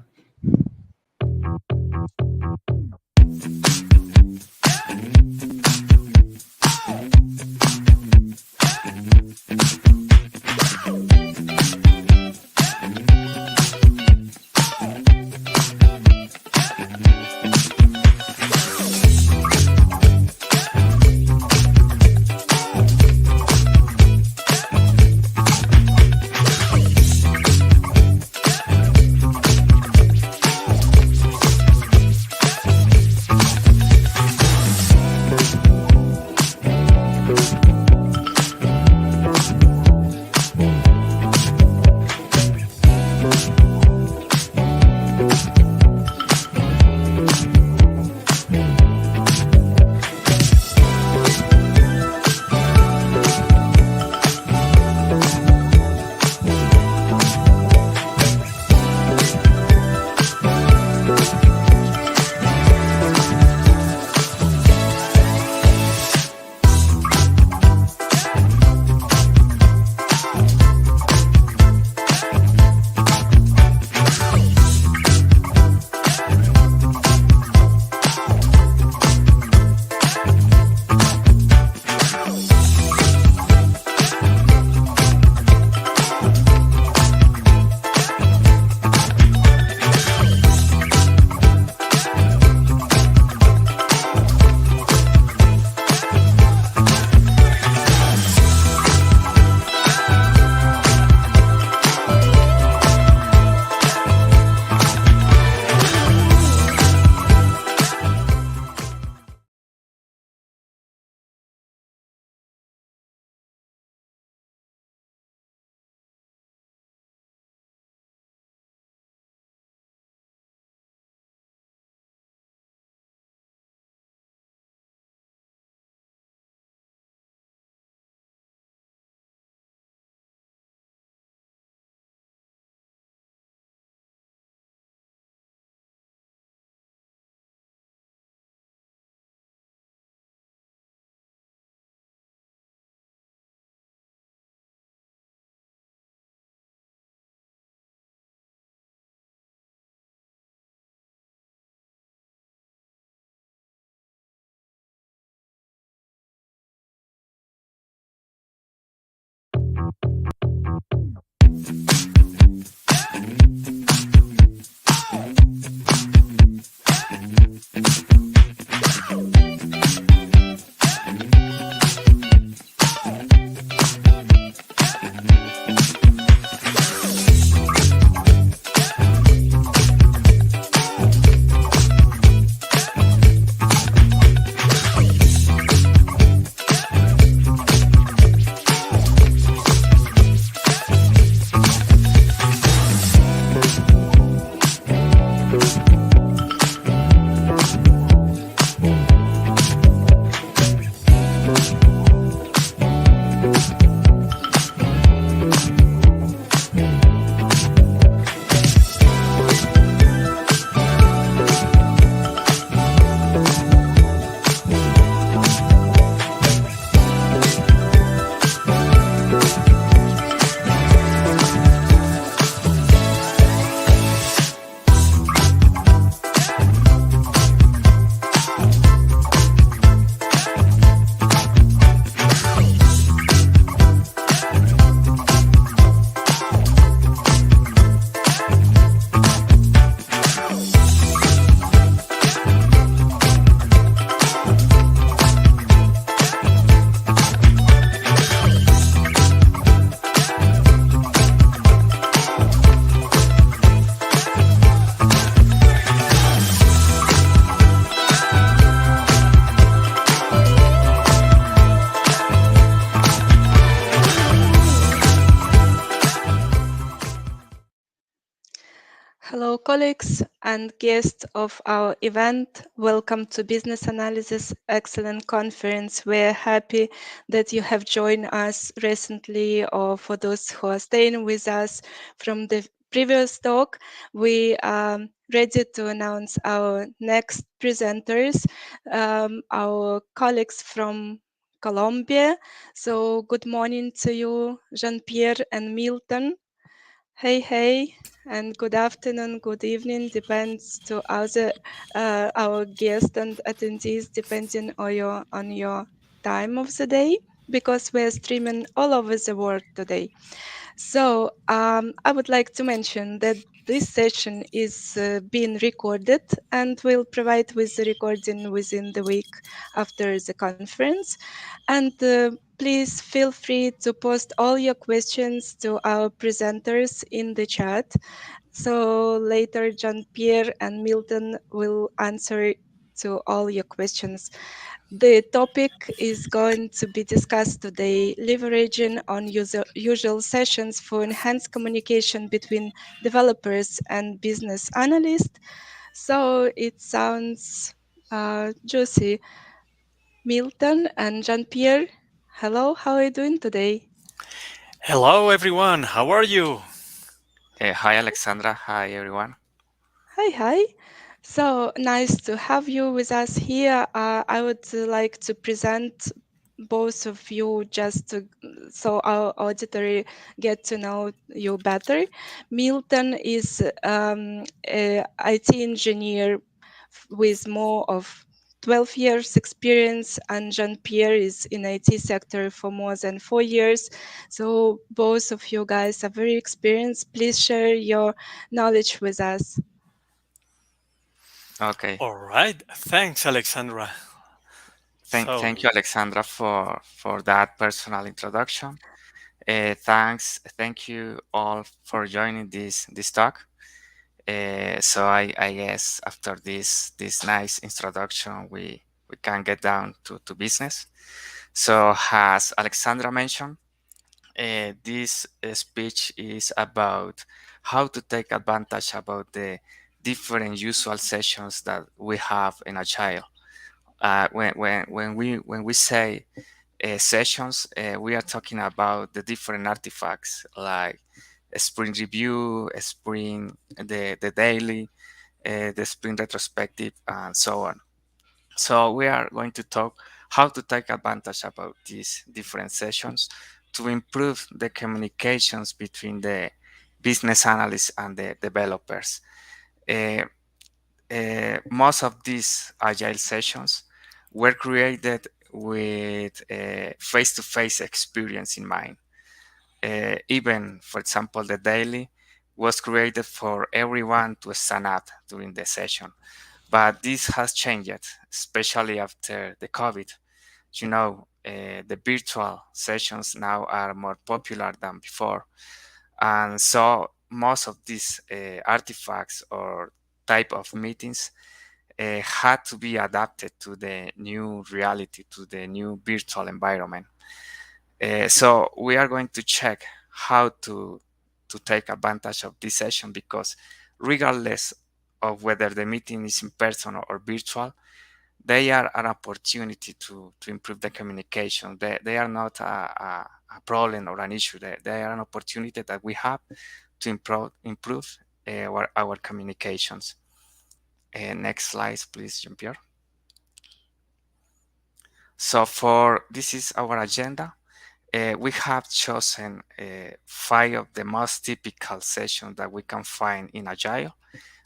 Hello, colleagues and guests of our event. Welcome to Business Analysis Excellent Conference. We're happy that you have joined us recently, or for those who are staying with us from the previous talk. We are ready to announce our next presenters, our colleagues from Colombia. So good morning to you, Jean-Pierre and Milton. Hey, and good afternoon, good evening, depends to our guests and attendees, depending on your time of the day, because we're streaming all over the world today. So I would like to mention that this session is being recorded, and we'll provide with the recording within the week after the conference. And please feel free to post all your questions to our presenters in the chat. So later, Jean-Pierre and Milton will answer to all your questions. The topic is going to be discussed today, leveraging on usual sessions for enhanced communication between developers and business analysts. So it sounds juicy. Milton and Jean-Pierre, hello, how are you doing today? Hello, everyone. How are you? Hi, Alexandra. Hi, everyone. Hi. So nice to have you with us here. I would like to present both of you just so our auditory get to know you better. Milton is an IT engineer with more of 12 years experience, and Jean-Pierre is in IT sector for more than 4 years. So both of you guys are very experienced. Please share your knowledge with us. Okay. All right. Thanks, Alexandra. Thank you, Alexandra, for that personal introduction. Thank you all for joining this talk. So I guess after this nice introduction, we can get down to business. So as Alexandra mentioned, this speech is about how to take advantage about the different usual sessions that we have in Agile. When we say sessions, we are talking about the different artifacts like a sprint review, a sprint, the daily, the sprint retrospective, and so on. So we are going to talk how to take advantage about these different sessions to improve the communications between the business analysts and the developers. Most of these agile sessions were created with a face-to-face experience in mind. Even, for example, the daily was created for everyone to stand up during the session. But this has changed, especially after the COVID. You know, the virtual sessions now are more popular than before. And so most of these artifacts or type of meetings had to be adapted to the new reality, to the new virtual environment. So we are going to check how to take advantage of this session, because regardless of whether the meeting is in person or virtual, they are an opportunity to improve the communication. They are not a problem or an issue. They are an opportunity that we have to improve our communications. Next slide, please, Jean-Pierre. So this is our agenda. We have chosen 5 of the most typical sessions that we can find in Agile: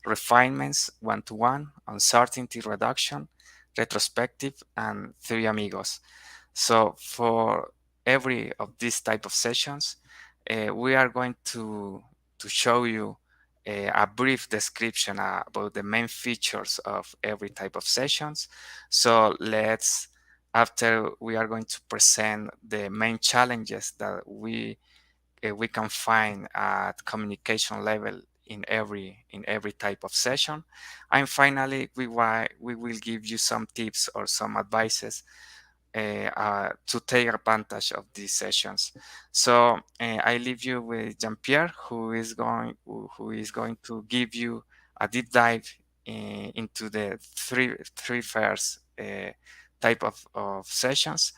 refinements, one-to-one, uncertainty reduction, retrospective, and Three Amigos. So for every of these type of sessions, we are going to show you a brief description about the main features of every type of sessions. So after we are going to present the main challenges that we can find at communication level in every type of session, and finally we will give you some tips or some advices to take advantage of these sessions. So I leave you with Jean-Pierre, who is going to give you a deep dive into the three first type of sessions,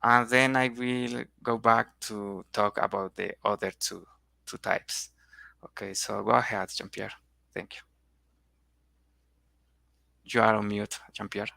and then I will go back to talk about the other two types. Okay, so go ahead, Jean-Pierre. Thank you. You are on mute, Jean-Pierre.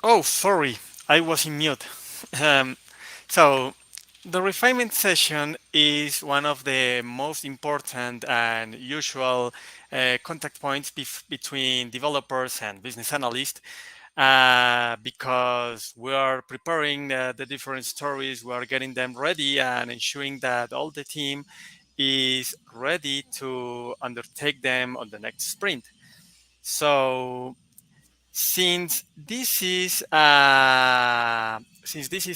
Oh, sorry, I was in mute. So the refinement session is one of the most important and usual contact points between developers and business analysts, because we are preparing the different stories, we are getting them ready and ensuring that all the team is ready to undertake them on the next sprint. So since this is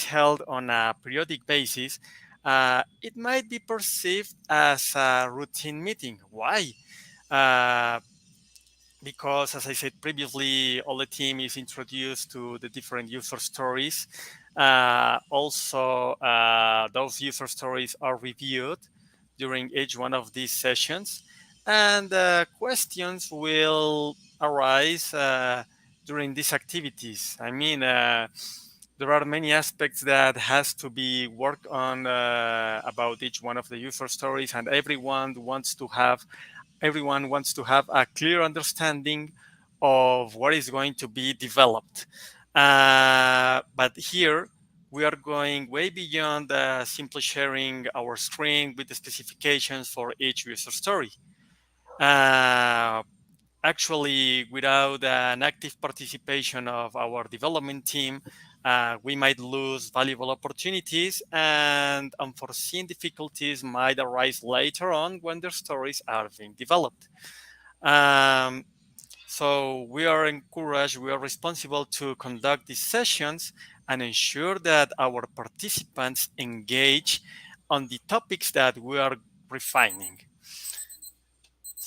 held on a periodic basis, it might be perceived as a routine meeting. Why? Because, as I said previously, all the team is introduced to the different user stories. Also, those user stories are reviewed during each one of these sessions, and questions will arise during these activities. I mean, there are many aspects that has to be worked on about each one of the user stories, and everyone wants to have a clear understanding of what is going to be developed. But here we are going way beyond simply sharing our screen with the specifications for each user story. Actually, without an active participation of our development team, we might lose valuable opportunities, and unforeseen difficulties might arise later on when their stories are being developed. So we are encouraged, we are responsible to conduct these sessions and ensure that our participants engage on the topics that we are refining.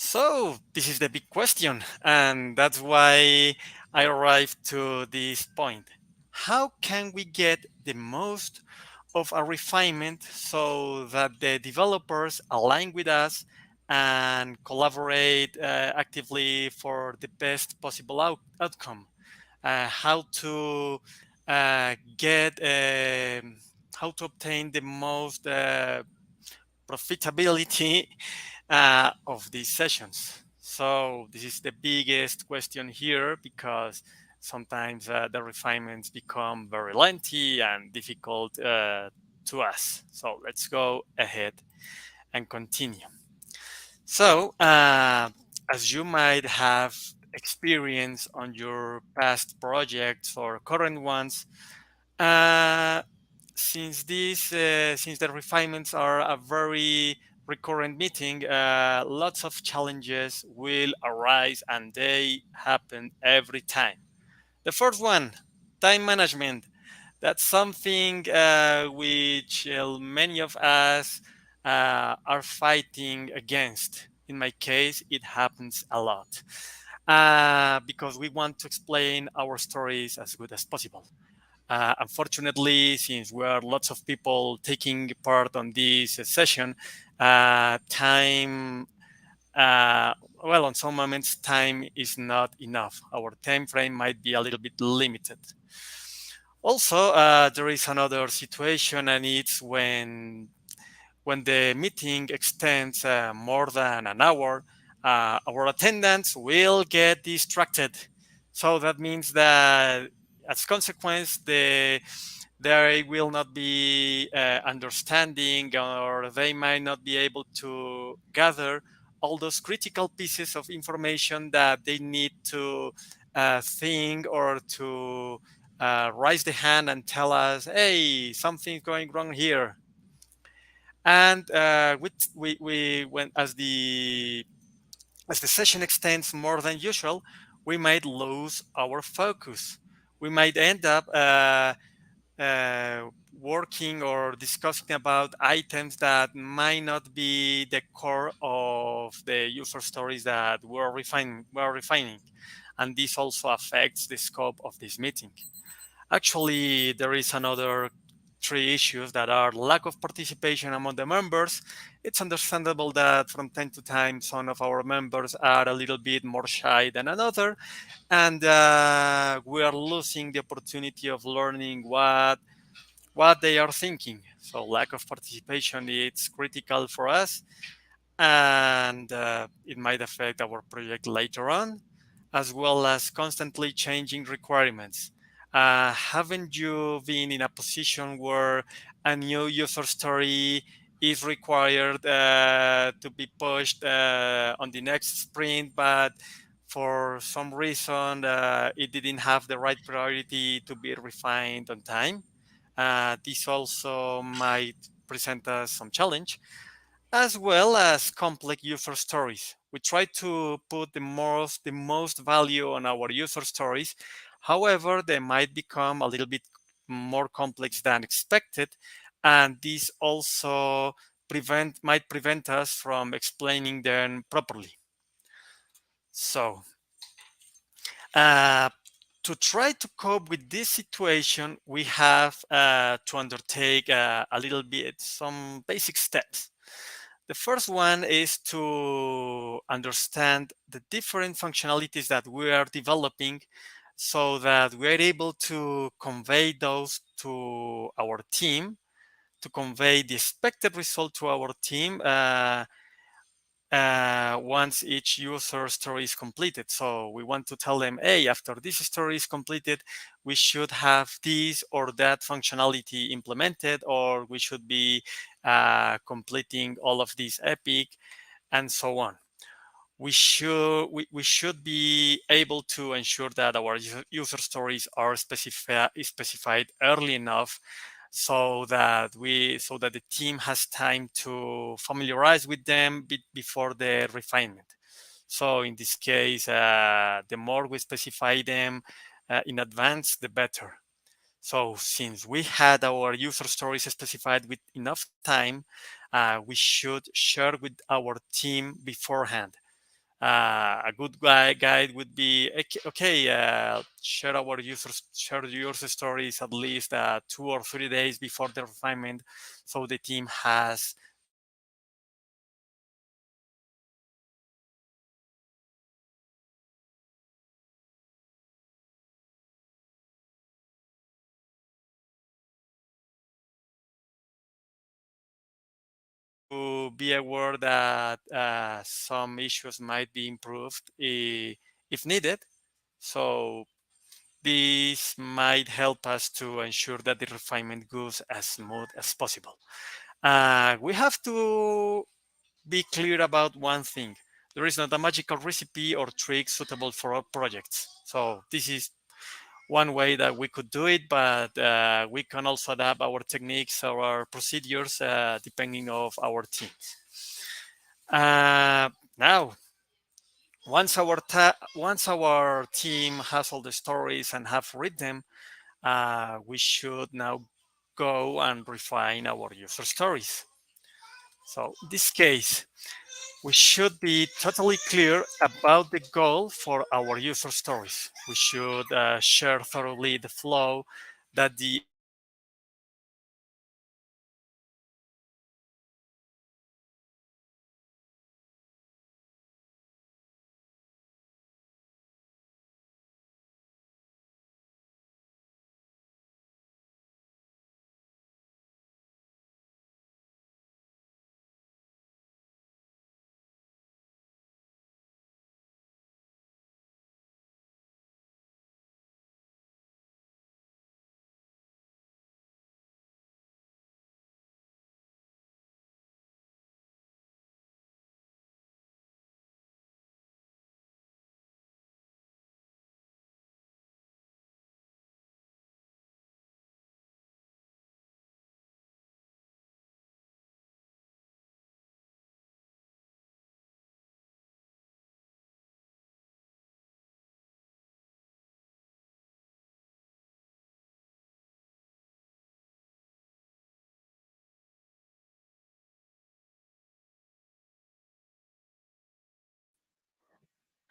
So this is the big question, and that's why I arrived to this point. How can we get the most of a refinement so that the developers align with us and collaborate actively for the best possible outcome? How to how to obtain the most profitability of these sessions. So this is the biggest question here, because sometimes the refinements become very lengthy and difficult to us. So let's go ahead and continue. So as you might have experience on your past projects or current ones, since the refinements are a very recurrent meeting, lots of challenges will arise, and they happen every time. The first one, time management. That's something which many of us are fighting against. In my case, it happens a lot because we want to explain our stories as good as possible. Unfortunately, since we are lots of people taking part on this session, time, well, on some moments, time is not enough. Our time frame might be a little bit limited. Also, there is another situation, and it's when the meeting extends more than an hour, our attendants will get distracted. So that means that as consequence, they will not be understanding, or they might not be able to gather all those critical pieces of information that they need to think or to raise the hand and tell us, hey, something's going wrong here. And when as the session extends more than usual, we might lose our focus. We might end up working or discussing about items that might not be the core of the user stories that we're refining. And this also affects the scope of this meeting. Actually, there is another three issues that are lack of participation among the members. It's understandable that from time to time, some of our members are a little bit more shy than another, and we are losing the opportunity of learning what they are thinking. So lack of participation is critical for us, and it might affect our project later on, as well as constantly changing requirements. Haven't you been in a position where a new user story is required to be pushed on the next sprint, but for some reason it didn't have the right priority to be refined on time? This also might present us some challenge, as well as complex user stories. We try to put the most value on our user stories. However, they might become a little bit more complex than expected, and this also might prevent us from explaining them properly. So, to try to cope with this situation, we have to undertake a little bit some basic steps. The first one is to understand the different functionalities that we are developing so that we are able to convey those to our team, to convey the expected result to our team once each user story is completed. So we want to tell them, hey, after this story is completed, we should have this or that functionality implemented, or we should be completing all of these epic, and so on. We should be able to ensure that our user stories are specified early enough so that the team has time to familiarize with them before the refinement. So in this case, the more we specify them in advance, the better. So since we had our user stories specified with enough time, we should share with our team beforehand. A good guide would be, okay, share user stories at least 2 or 3 days before the refinement, so the team has to be aware that some issues might be improved if needed. So this might help us to ensure that the refinement goes as smooth as possible. We have to be clear about one thing. There is not a magical recipe or trick suitable for all projects. So this is one way that we could do it, but we can also adapt our techniques or our procedures depending of our teams. Now, once our team has all the stories and have read them, we should now go and refine our user stories. So in this case, we should be totally clear about the goal for our user stories. We should share thoroughly the flow that the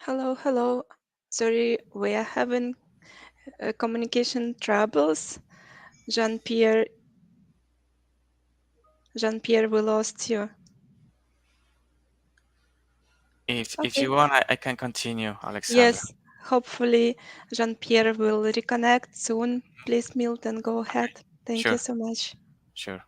Hello. Sorry, we are having communication troubles. Jean-Pierre, we lost you. If you want, I can continue, Alexandra. Yes, hopefully Jean-Pierre will reconnect soon. Please, Milton, go ahead. Thank you Sure. so much. Sure.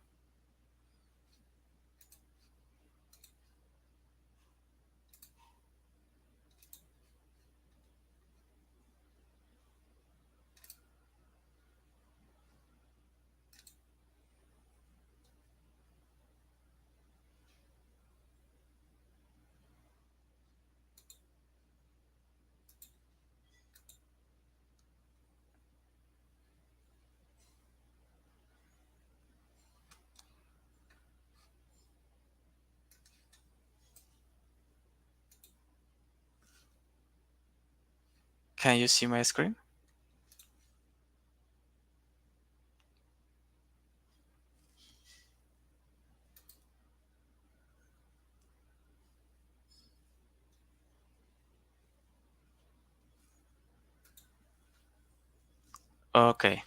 Can you see my screen? Okay.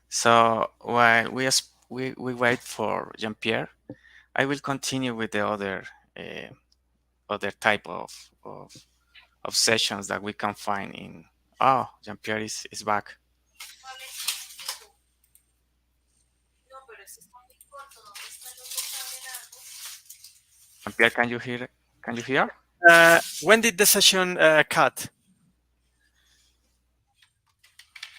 So while we wait for Jean-Pierre, I will continue with the other type of sessions that we can find in. Oh, Jean-Pierre is back. Jean-Pierre, can you hear? Can you hear? When did the session cut?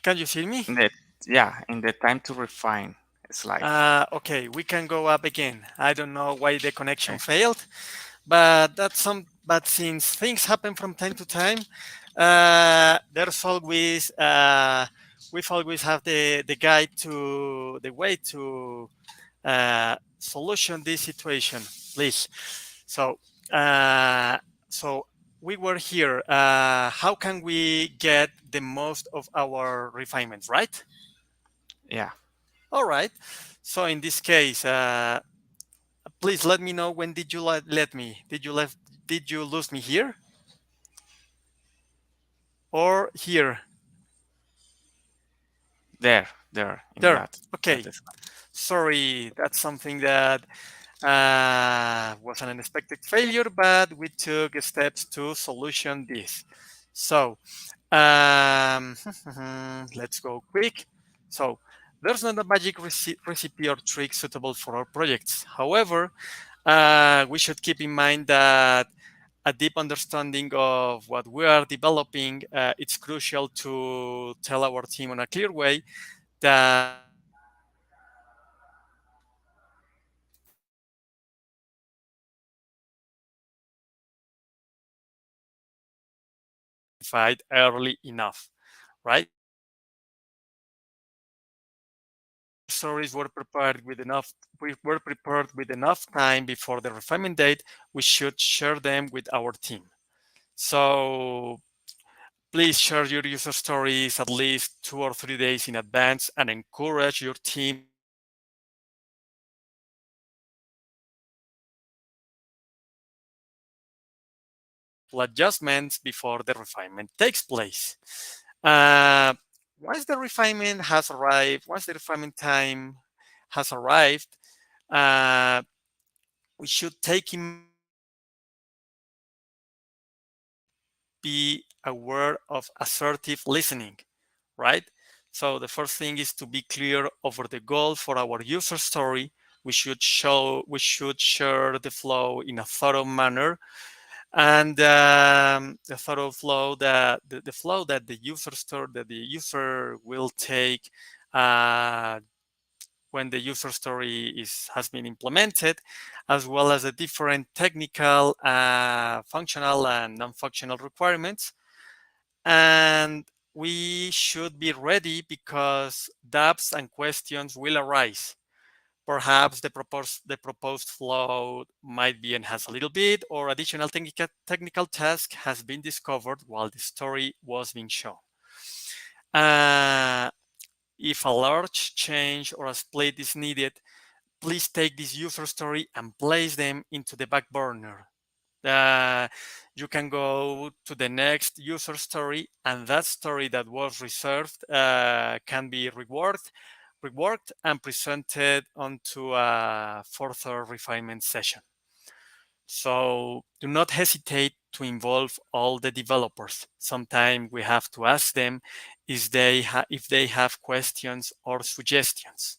Can you hear me? In the time to refine slide. Okay, we can go up again. I don't know why the connection failed, but since things happen from time to time, there's always we've always have the guide to the way to solution this situation, please. So we were here. How can we get the most of our refinements, right? Yeah. All right. So in this case, please let me know when did you let me? Did you lose me here? Or here? There. Okay. Sorry, that's something that was an unexpected failure, but we took steps to solution this. So let's go quick. So there's not a magic recipe or trick suitable for our projects. However, we should keep in mind that a deep understanding of what we are developing, it's crucial to tell our team in a clear way that early enough, right? Stories were prepared with enough. We were prepared with enough time before the refinement date. We should share them with our team. So please share your user stories at least 2 or 3 days in advance and encourage your team adjustments before the refinement takes place. Once the refinement has arrived, once the refinement time has arrived, we should be aware of assertive listening, right? So the first thing is to be clear over the goal for our user story. We should share the flow in a thorough manner, and the thorough flow that the flow that the user will take when the user story has been implemented, as well as the different technical, functional, and non-functional requirements. And we should be ready because doubts and questions will arise. Perhaps the proposed flow might be enhanced a little bit, or additional technical task has been discovered while the story was being shown. If a large change or a split is needed, please take this user story and place them into the back burner. you can go to the next user story, and that story that was reserved can be reworked and presented onto a further refinement session. So do not hesitate to involve all the developers. Sometimes we have to ask them if they have questions or suggestions.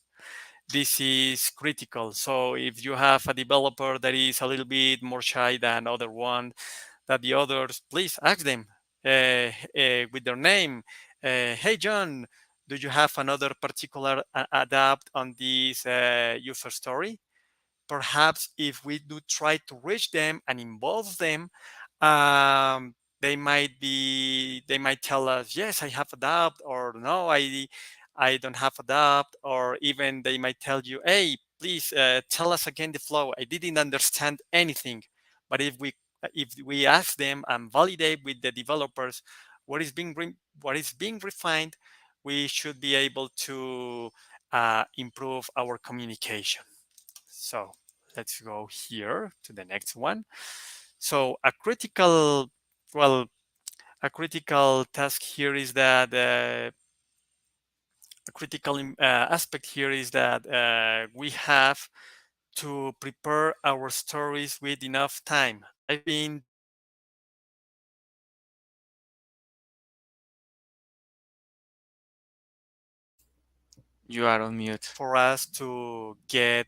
This is critical. So if you have a developer that is a little bit more shy than the others, please ask them with their name. Hey, John, do you have another particular adapt on this user story? Perhaps if we do try to reach them and involve them, they might tell us, yes, I have adapt, or no, I don't have adapt, or even they might tell you, hey, please tell us again the flow. I didn't understand anything. But if we ask them and validate with the developers what is being refined, we should be able to improve our communication. So let's go here to the next one. So a critical task here is that a critical aspect here is that we have to prepare our stories with enough time. I've been You are on mute. For us to get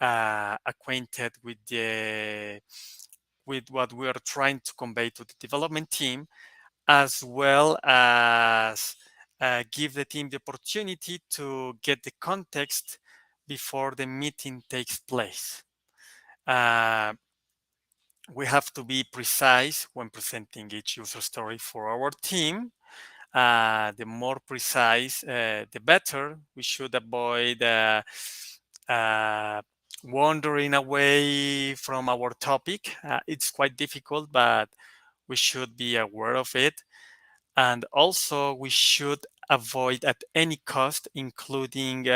acquainted with what we are trying to convey to the development team, as well as give the team the opportunity to get the context before the meeting takes place. We have to be precise when presenting each user story for our team. The more precise, the better. We should avoid wandering away from our topic. It's quite difficult, but we should be aware of it. And also, we should avoid at any cost including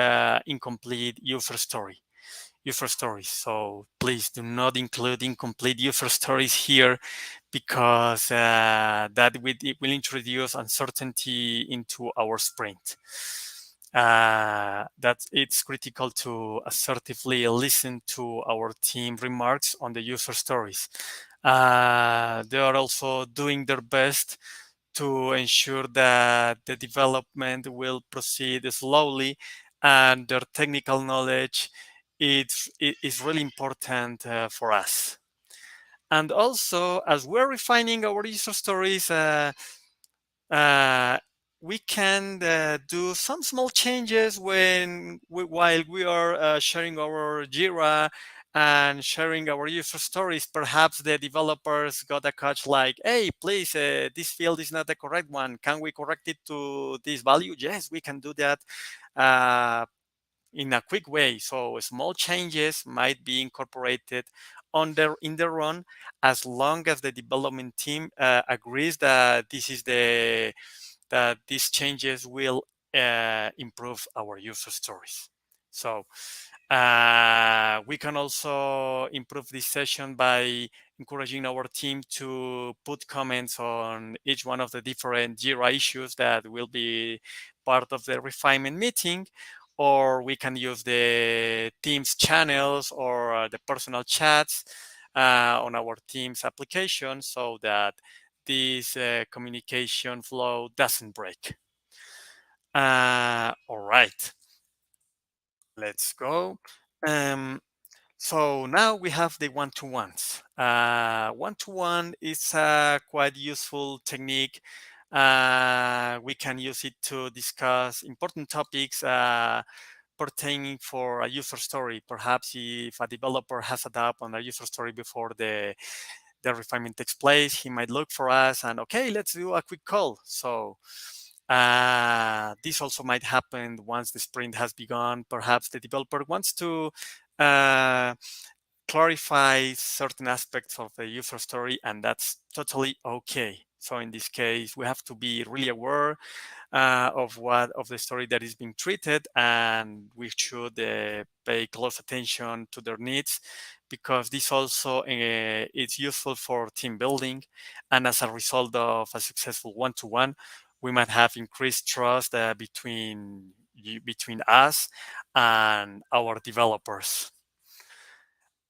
incomplete user stories. So please do not include incomplete user stories here, because that will introduce uncertainty into our sprint. That it's critical to assertively listen to our team remarks on the user stories. They are also doing their best to ensure that the development will proceed slowly, and their technical knowledge is really important for us. And also, as we're refining our user stories, we can do some small changes while we are sharing our Jira and sharing our user stories. Perhaps the developers got a catch like, hey, please, this field is not the correct one. Can we correct it to this value? Yes, we can do that in a quick way. So small changes might be incorporated in their run, as long as the development team agrees that that these changes will improve our user stories. So we can also improve this session by encouraging our team to put comments on each one of the different Jira issues that will be part of the refinement meeting, or we can use the Teams channels or the personal chats on our Teams application, so that this communication flow doesn't break. All right, let's go. So now we have the one-to-ones. One-to-one is a quite useful technique. We can use it to discuss important topics pertaining for a user story. Perhaps if a developer has a doubt on a user story before the refinement takes place, he might look for us and, okay, let's do a quick call. So this also might happen once the sprint has begun. Perhaps the developer wants to clarify certain aspects of the user story, and that's totally okay. So in this case, we have to be really aware of the story that is being treated, and we should pay close attention to their needs, because this also is useful for team building. And as a result of a successful one-to-one, we might have increased trust between us and our developers.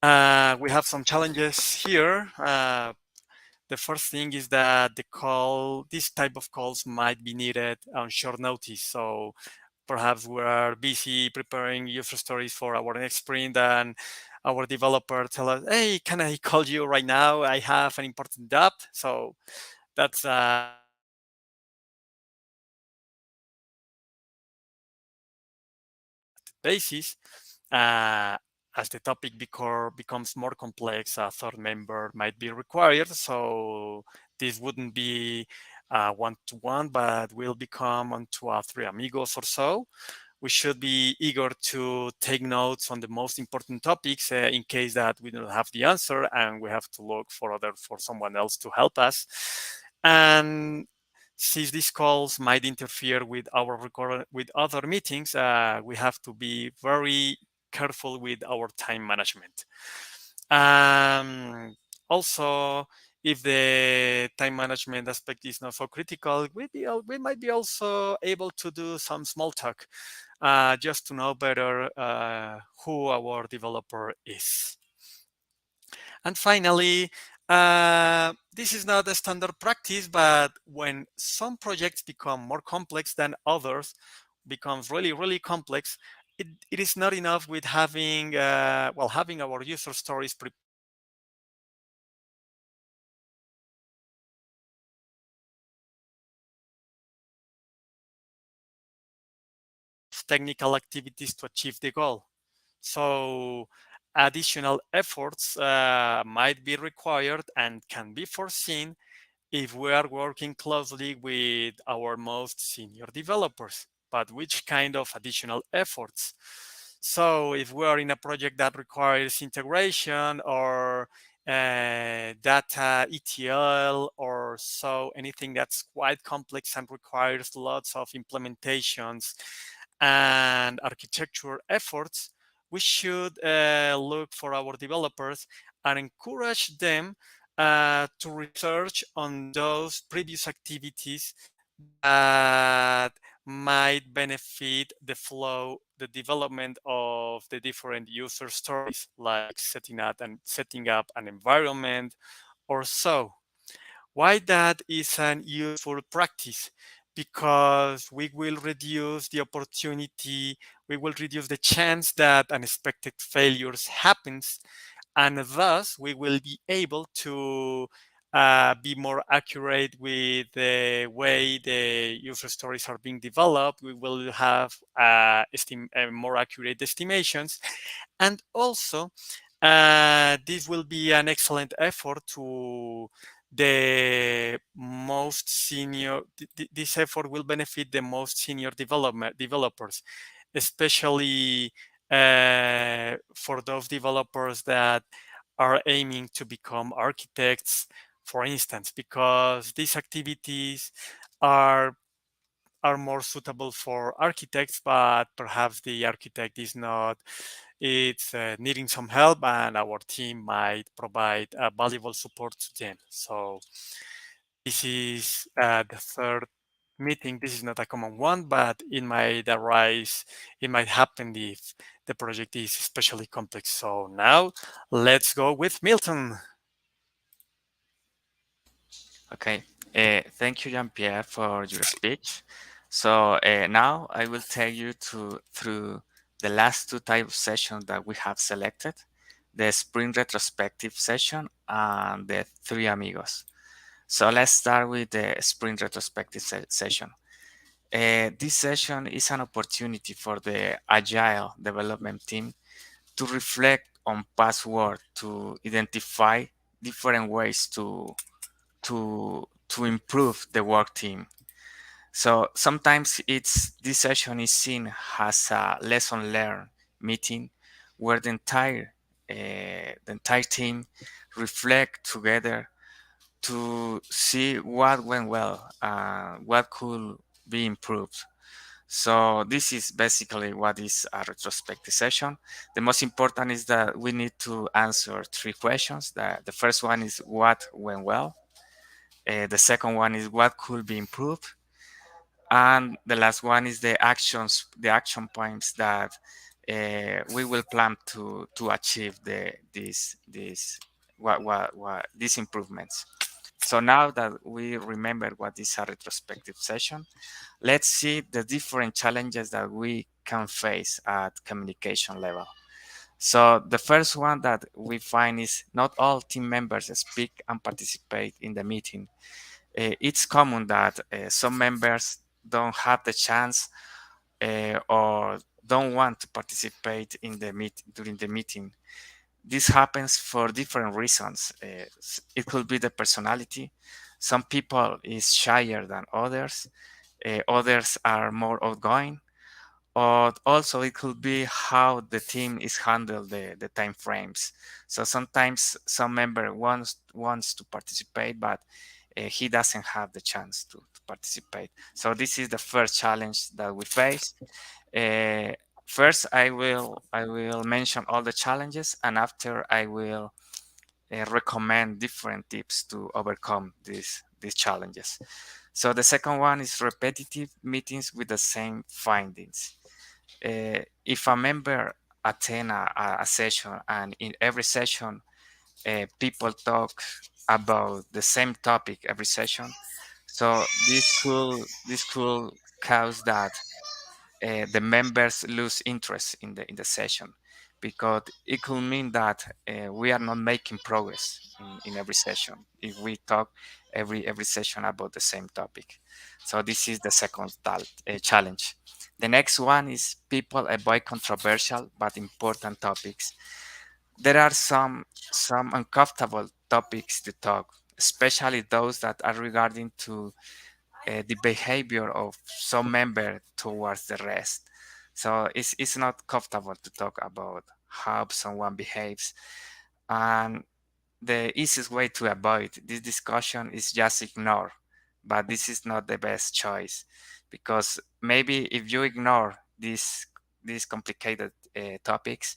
We have some challenges here. The first thing is that this type of calls might be needed on short notice. So perhaps we are busy preparing user stories for our next sprint, and our developer tell us, "Hey, can I call you right now? I have an important job." So that's basis. As the topic becomes more complex, a third member might be required. So this wouldn't be one-to-one, but will become onto a three amigos or so. We should be eager to take notes on the most important topics in case that we don't have the answer and we have to look for someone else to help us. And since these calls might interfere with with other meetings, we have to be very careful with our time management. Also, if the time management aspect is not so critical, we might be also able to do some small talk just to know better who our developer is. And finally, this is not a standard practice, but when some projects become more complex than others, becomes really, really complex, it is not enough with having our user stories technical activities to achieve the goal. So additional efforts might be required and can be foreseen if we are working closely with our most senior developers. But which kind of additional efforts? So if we are in a project that requires integration or data ETL or so, anything that's quite complex and requires lots of implementations and architecture efforts, we should look for our developers and encourage them to research on those previous activities that might benefit the flow, the development of the different user stories, like setting up an environment or so. Why that is an useful practice? Because we will reduce the opportunity, we will reduce the chance that unexpected failures happens, and thus we will be able to be more accurate with the way the user stories are being developed. We will have more accurate estimations, and also this will be an excellent effort to the most senior. This effort will benefit the most senior developers, especially for those developers that are aiming to become architects, for instance, because these activities are more suitable for architects, but perhaps the architect is not. It's needing some help, and our team might provide valuable support to them. So this is the third meeting. This is not a common one, but it might arise, it might happen if the project is especially complex. So now let's go with Milton. Okay, thank you, Jean-Pierre, for your speech. So now I will take you through the last two types of sessions that we have selected, the Sprint Retrospective session and the Three Amigos. So let's start with the Sprint Retrospective session. This session is an opportunity for the Agile development team to reflect on past work, to identify different ways to improve the work team. So sometimes this session is seen as a lesson learned meeting where the entire team reflect together to see what went well, what could be improved. So this is basically what is a retrospective session. The most important is that we need to answer 3 questions. The first one is what went well. The second one is what could be improved. And the last one is the action points that we will plan to achieve these improvements. So now that we remember what is a retrospective session, let's see the different challenges that we can face at communication level. So the first one that we find is not all team members speak and participate in the meeting. It's common that some members don't have the chance or don't want to participate in the during the meeting. This happens for different reasons. It could be the personality. Some people is shyer than others. Others are more outgoing. Or also it could be how the team is handled the time frames. So sometimes some member wants to participate, but he doesn't have the chance to participate. So this is the first challenge that we face. First, I will mention all the challenges, and after I will recommend different tips to overcome these challenges. So the second one is repetitive meetings with the same findings. If a member attend a session and in every session people talk about the same topic every session, so this could cause that the members lose interest in the session, because it could mean that we are not making progress in every session if we talk every session about the same topic. So this is the second challenge. The next one is people avoid controversial but important topics. There are some uncomfortable topics to talk, especially those that are regarding to the behavior of some member towards the rest. So it's not comfortable to talk about how someone behaves. And the easiest way to avoid this discussion is just ignore. But this is not the best choice, because maybe if you ignore these complicated topics,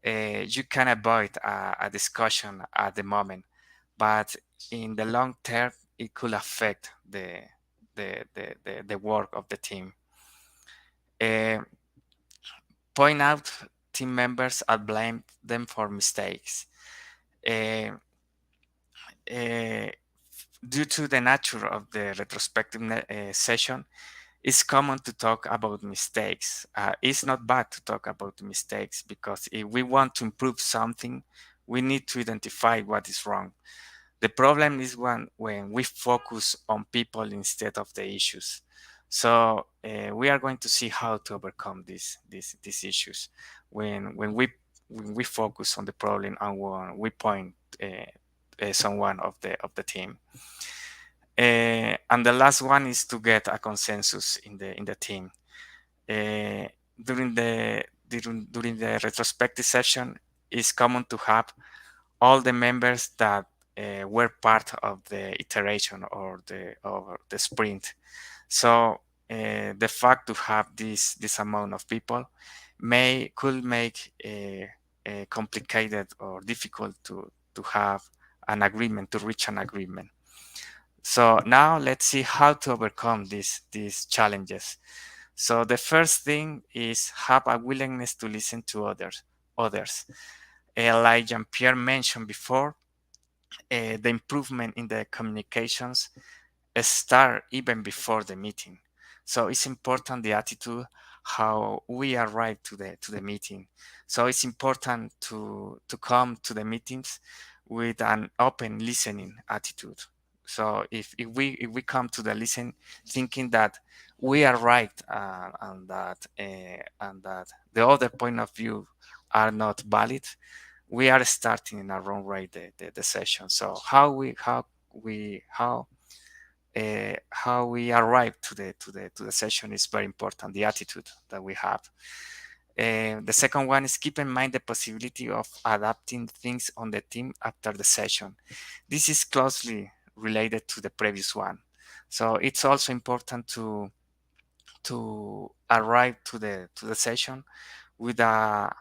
you can avoid a discussion at the moment. But in the long term, it could affect the work of the team. Point out team members and blame them for mistakes. Due to the nature of the retrospective session, it's common to talk about mistakes. It's not bad to talk about mistakes, because if we want to improve something, we need to identify what is wrong. The problem is when we focus on people instead of the issues. So we are going to see how to overcome these issues when we focus on the problem and when we point someone of the team. And the last one is to get a consensus in the team. During the retrospective session, it's common to have all the members that were part of the iteration or the sprint. So the fact to have this amount of people could make complicated or difficult to have an agreement, to reach an agreement. So now let's see how to overcome these challenges. So the first thing is have a willingness to listen to others. Like Jean-Pierre mentioned before, the improvement in the communications start even before the meeting. So it's important the attitude, how we arrive to the meeting. So it's important to come to the meetings with an open listening attitude. So if we come to the listen thinking that we are right and that the other point of view are not valid, we are starting in a wrong way the session. So how we arrive to the session is very important. The attitude that we have. The second one is keep in mind the possibility of adapting things on the team after the session. This is closely related to the previous one. So it's also important to arrive to the session with a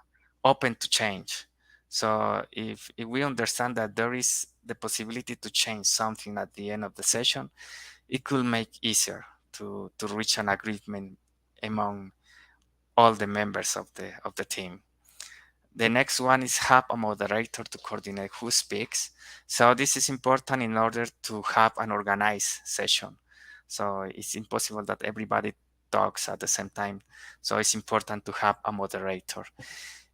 open to change. So if we understand that there is the possibility to change something at the end of the session, it could make easier to reach an agreement among all the members of the team. The next one is have a moderator to coordinate who speaks. So this is important in order to have an organized session. So it's impossible that everybody talks at the same time. So it's important to have a moderator.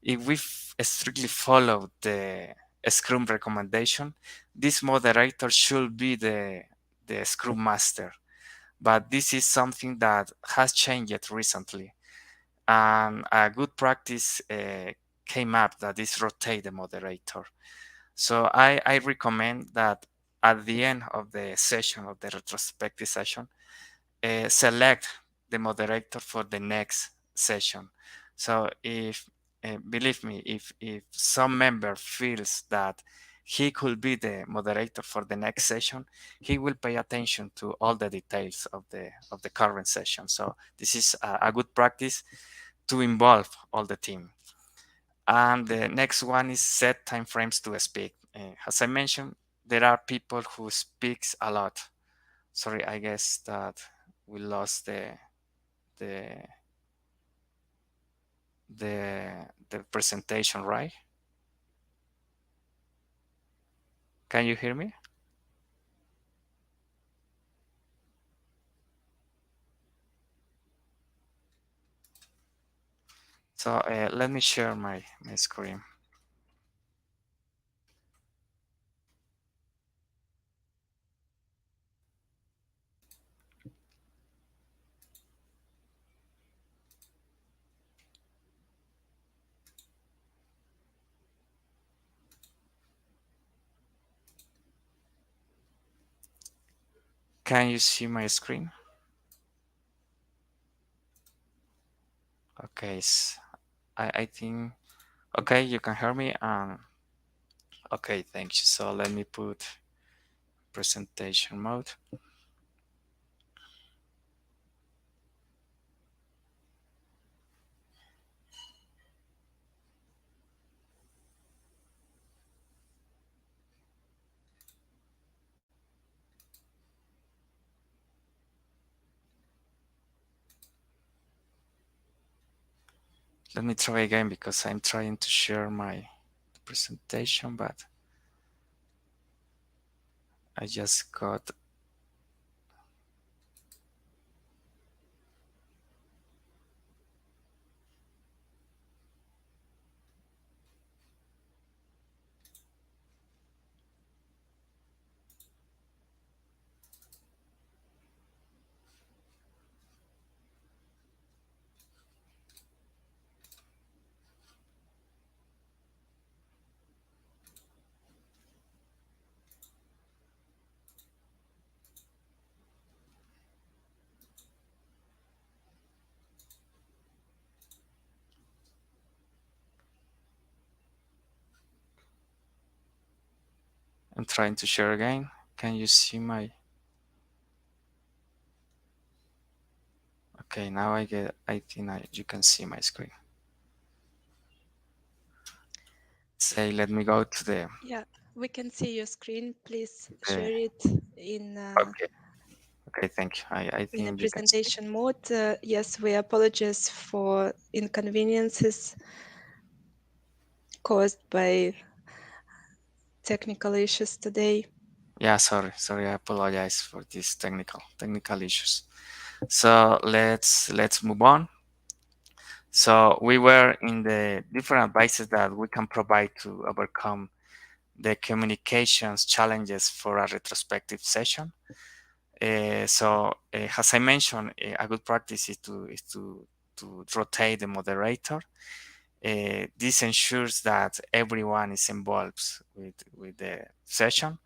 If we strictly follow the Scrum recommendation, this moderator should be the Scrum Master. But this is something that has changed recently. And a good practice came up that is rotate the moderator. So I recommend that at the end of the session, of the retrospective session, select the moderator for the next session. So if, believe me, if some member feels that he could be the moderator for the next session, he will pay attention to all the details of the current session. So this is a good practice to involve all the team. And the next one is set timeframes to speak. As I mentioned, there are people who speaks a lot. Sorry, I guess that we lost the presentation, right? Can you hear me? So let me share my screen. Can you see my screen? Okay, I think, okay, you can hear me. Okay, thank you. So let me put presentation mode. Let me try again because I'm trying to share my presentation, but I just got. I'm trying to share again. Can you see my? Okay, now I think you can see my screen. Say, let me go to the. Yeah, we can see your screen. Please share it in. Okay, thank you. I think in a you can see. presentation mode. Yes, we apologize for inconveniences caused by technical issues today. Yeah, sorry, I apologize for these technical issues. So let's move on. So we were in the different advices that we can provide to overcome the communications challenges for a retrospective session. So as I mentioned, a good practice is to rotate the moderator. This ensures that everyone is involved with the session.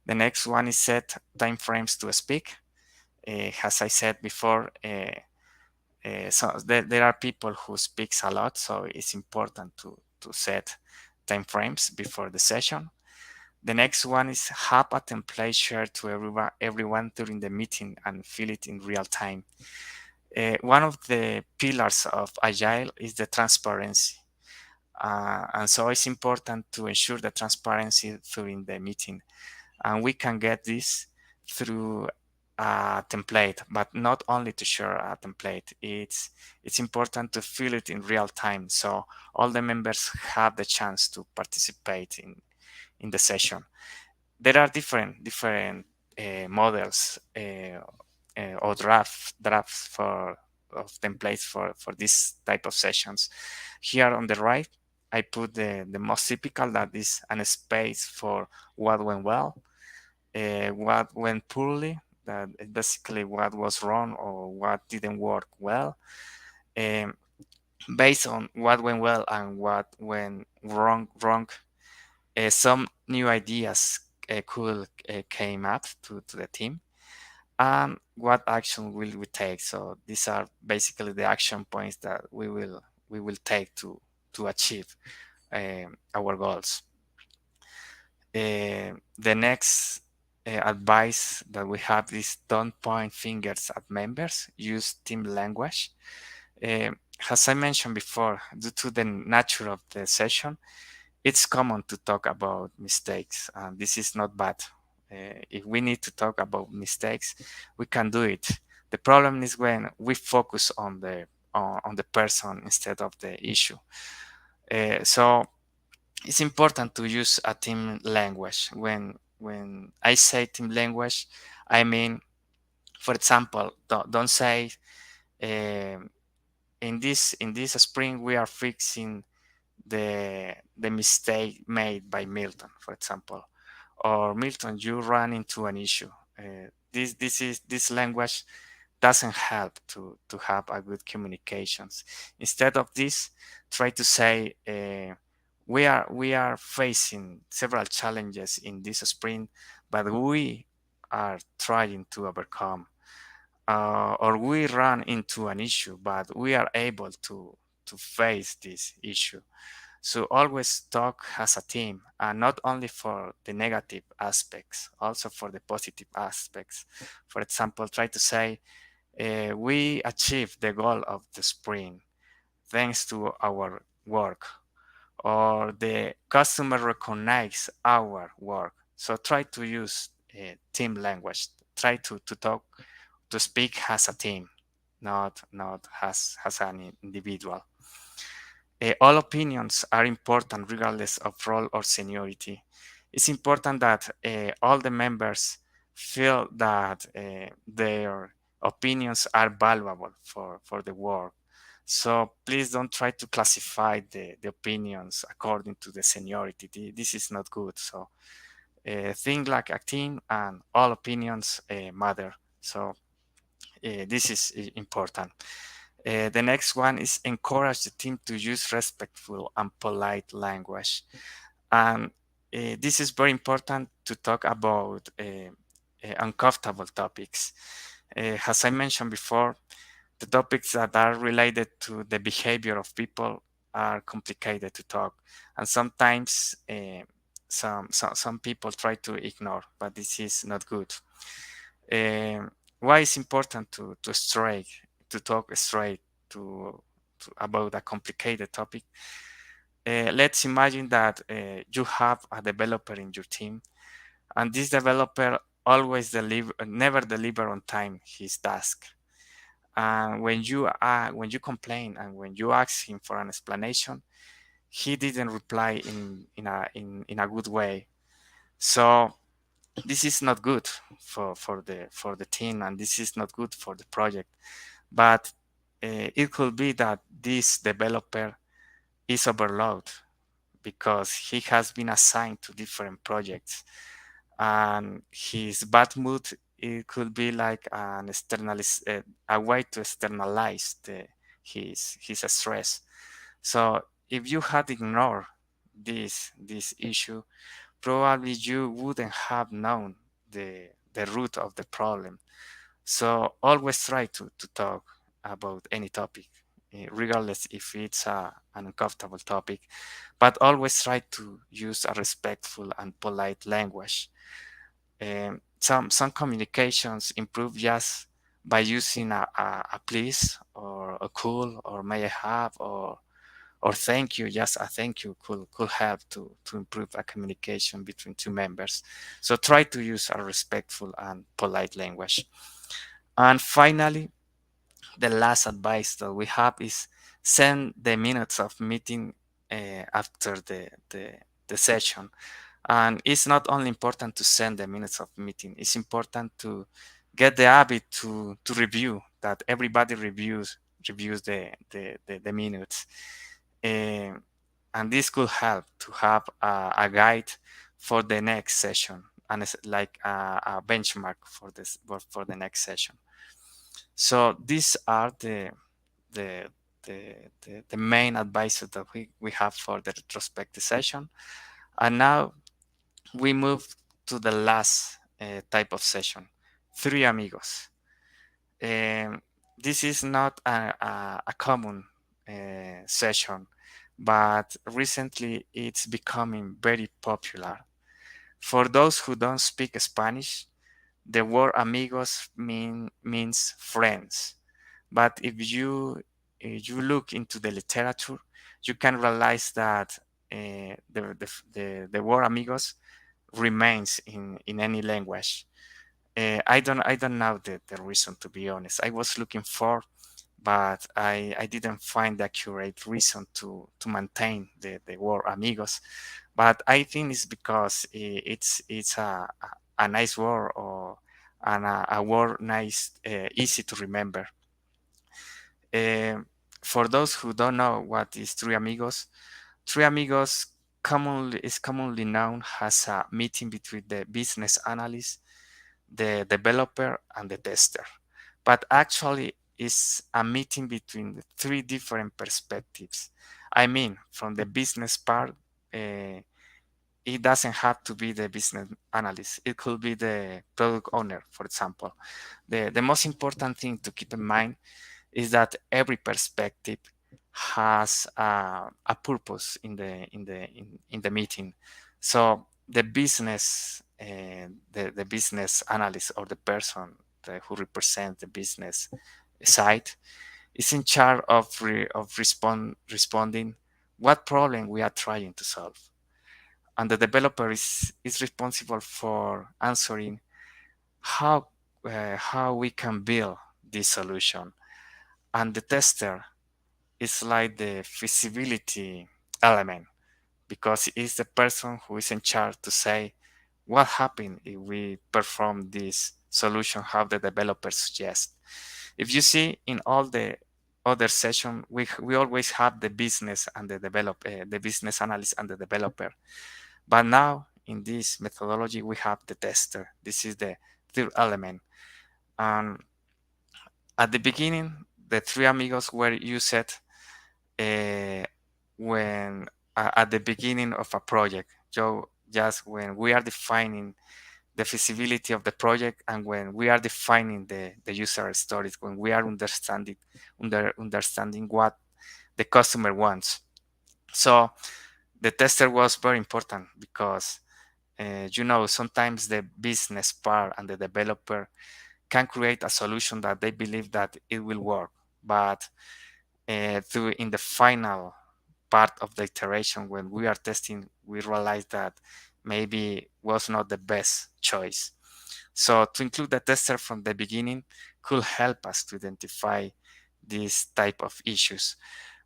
The next one is set timeframes to speak. As I said before, so there are people who speaks a lot, so it's important to set timeframes before the session. The next one is have a template shared to everyone during the meeting and fill it in real time. One of the pillars of Agile is the transparency. And so it's important to ensure the transparency during the meeting. And we can get this through a template, but not only to share a template. It's important to fill it in real time, so all the members have the chance to participate in the session. There are different models or drafts of templates for this type of sessions. Here on the right, I put the most typical, that is a space for what went well, what went poorly, that is basically what was wrong or what didn't work well. Based on what went well and what went wrong, some new ideas could came up to the team, and what action will we take. So these are basically the action points that we will take to achieve our goals. The next advice that we have is don't point fingers at members, use team language. As I mentioned before, due to the nature of the session, it's common to talk about mistakes, and this is not bad. If we need to talk about mistakes, we can do it. The problem is when we focus on the person instead of the issue. So it's important to use a team language. When I say team language, I mean, for example, don't say in this sprint we are fixing the mistake made by Milton, for example, or Milton, you ran into an issue. This language doesn't help to have a good communications. Instead of this, try to say we are facing several challenges in this sprint, but we are trying to overcome. Or we run into an issue, but we are able to face this issue. So always talk as a team, and not only for the negative aspects, also for the positive aspects. For example, try to say, we achieved the goal of the sprint thanks to our work, or the customer recognize our work. So try to use team language. Try to talk, to speak as a team, not as an individual. All opinions are important regardless of role or seniority. It's important that all the members feel that their opinions are valuable for the work. So please don't try to classify the opinions according to the seniority. This is not good. So think like a team, and all opinions matter. So this is important. The next one is encourage the team to use respectful and polite language. And this is very important to talk about uncomfortable topics. As I mentioned before, the topics that are related to the behavior of people are complicated to talk. And sometimes some people try to ignore, but this is not good. Why is important to talk straight about a complicated topic? Let's imagine that you have a developer in your team, and this developer always never deliver on time his task. And when you complain and when you ask him for an explanation, he didn't reply in a good way. So this is not good for the team, and this is not good for the project. But it could be that this developer is overloaded because he has been assigned to different projects, and his bad mood, it could be like a way to externalize his stress. So if you had ignored this issue, probably you wouldn't have known the root of the problem. So always try to talk about any topic, regardless if it's an uncomfortable topic, but always try to use a respectful and polite language. Some communications improve just by using a please or a cool or may I have or thank you. Just a thank you could help to improve a communication between two members. So try to use a respectful and polite language. And finally, the last advice that we have is send the minutes of meeting after the session. And it's not only important to send the minutes of meeting, it's important to get the habit to review, that everybody reviews the minutes. And this could help to have a guide for the next session, and it's like a benchmark for this for the next session. So these are the main advices that we have for the retrospective session. And now we move to the last type of session, Three Amigos. This is not a common session, but recently it's becoming very popular. For those who don't speak Spanish, the word amigos means friends. But if you look into the literature, you can realize that the word amigos remains in any language. I don't know the reason, to be honest. I was looking for, but I didn't find the accurate reason to maintain the word amigos. But I think it's because it's a nice word, or a word nice, easy to remember. For those who don't know what is Three Amigos is commonly known as a meeting between the business analyst, the developer, and the tester. But actually, it's a meeting between the three different perspectives. I mean, from the business part, it doesn't have to be the business analyst. It could be the product owner, for example. The most important thing to keep in mind is that every perspective has a purpose in the meeting. So the business the business analyst, or the person who represents the business side, is in charge of responding what problem we are trying to solve, and the developer is responsible for answering how we can build this solution, and the tester is like the feasibility element, because it's the person who is in charge to say what happens if we perform this solution how the developer suggests. If you see in all the other session, we always have the business and the business analyst and the developer. But now in this methodology, we have the tester. This is the third element. At the beginning, the Three Amigos were used when at the beginning of a project. So just when we are defining the feasibility of the project, and when we are defining the user stories, when we are understanding what the customer wants. So the tester was very important, because sometimes the business part and the developer can create a solution that they believe that it will work, but in the final part of the iteration, when we are testing, we realize that maybe was not the best choice. So to include the tester from the beginning could help us to identify these type of issues.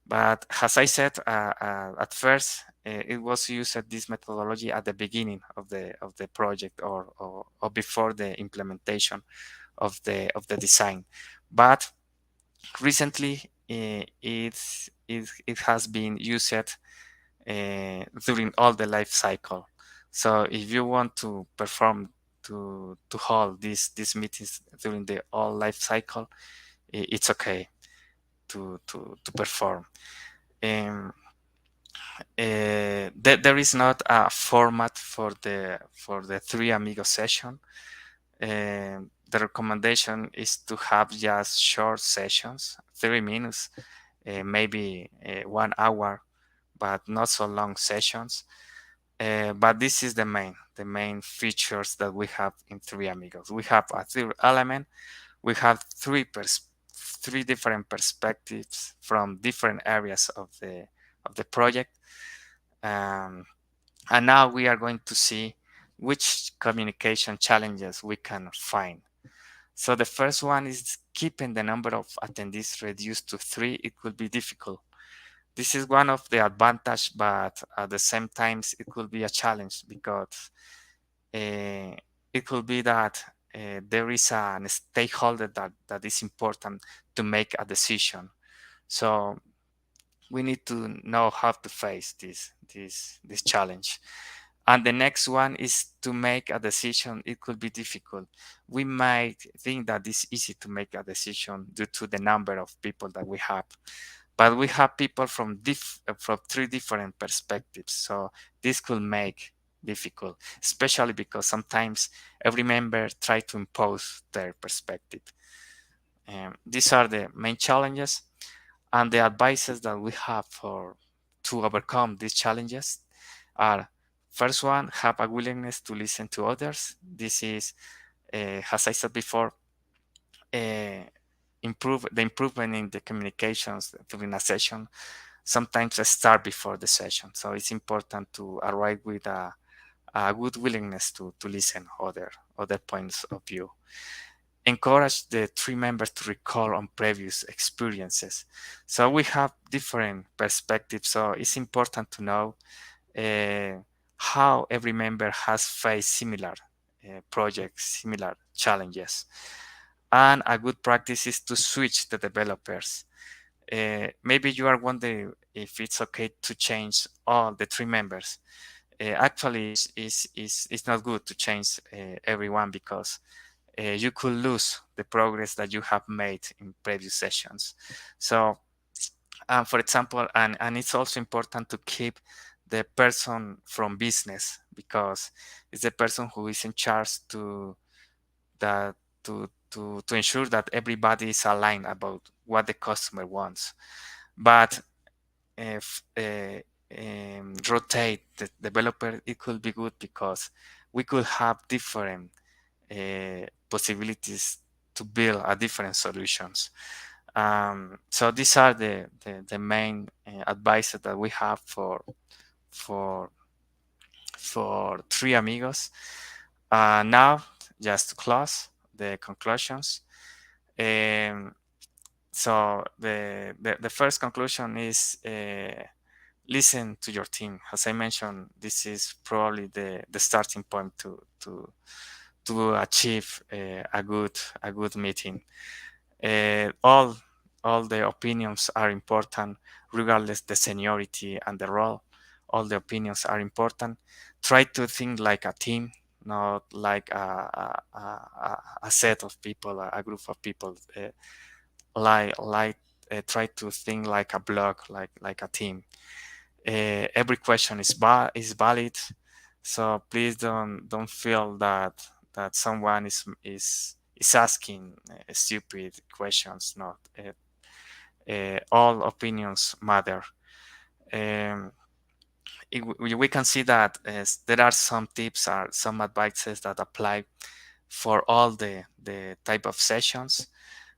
But as I said at first, it was used at this methodology at the beginning of the project, or before the implementation of the design. But recently, it has been used during all the life cycle. So if you want to perform to hold these meetings during the all life cycle, it's okay to perform. There is not a format for the Three Amigos session. The recommendation is to have just short sessions, 30 minutes, maybe 1 hour, but not so long sessions. But this is the main features that we have in Three Amigos. We have a third element, we have three different perspectives from different areas of the project. And now we are going to see which communication challenges we can find. So the first one is keeping the number of attendees reduced to 3. It could be difficult. This is one of the advantages, but at the same time, it could be a challenge because it could be that there is a stakeholder that is important to make a decision. So we need to know how to face this challenge. And the next one is to make a decision. It could be difficult. We might think that it's easy to make a decision due to the number of people that we have, but we have people from 3 different perspectives. So this could make difficult, especially because sometimes every member tries to impose their perspective. These are the main challenges, and the advices that we have to overcome these challenges are: first one, have a willingness to listen to others. This is, as I said before, improvement in the communications during a session sometimes start before the session. So it's important to arrive with a good willingness to listen other points of view. Encourage the 3 members to recall on previous experiences. So we have different perspectives, so it's important to know how every member has faced similar projects, similar challenges. And a good practice is to switch the developers. Maybe you are wondering if it's okay to change all the 3 members. Actually, it's not good to change everyone, because you could lose the progress that you have made in previous sessions. So, for example, and it's also important to keep the person from business, because it's the person who is in charge to ensure that everybody is aligned about what the customer wants. But if rotate the developer, it could be good, because we could have different possibilities to build different solutions. So these are the main advice that we have for 3 amigos. Now, just to close the conclusions. So the first conclusion is listen to your team. As I mentioned, this is probably the starting point to achieve a good meeting. All the opinions are important, regardless the seniority and the role. All the opinions are important. Try to think like a team, not like a set of people, a group of people. Try to think like a block, like a team. Every question is valid, so please don't feel that someone is asking stupid questions. Not all opinions matter. We can see that there are some tips or some advices that apply for all the type of sessions.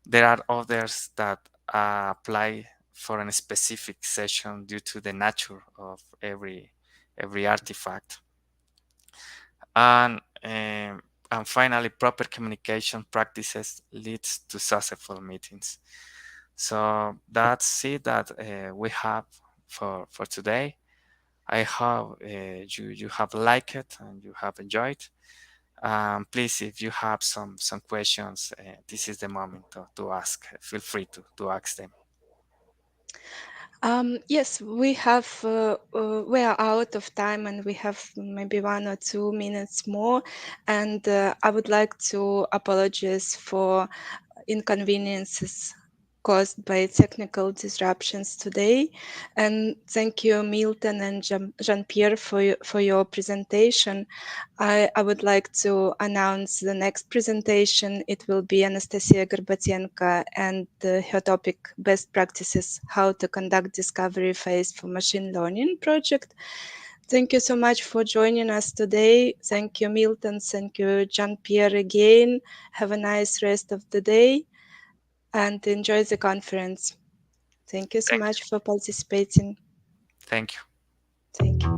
There are others that apply for a specific session due to the nature of every artifact. And finally, proper communication practices leads to successful meetings. So that's it that we have for today. I hope you have liked it and you have enjoyed. Please, if you have some questions, this is the moment to ask. Feel free to ask them. Yes, we are out of time, and we have maybe 1 or 2 minutes more. And I would like to apologize for inconveniences caused by technical disruptions today. And thank you, Milton and Jean-Pierre, for your presentation. I would like to announce the next presentation. It will be Anastasia Gorbatenko, and her topic, Best Practices, How to Conduct Discovery Phase for Machine Learning Project. Thank you so much for joining us today. Thank you, Milton. Thank you, Jean-Pierre, again. Have a nice rest of the day and enjoy the conference. Thank you so much for participating. Thank you. Thank you.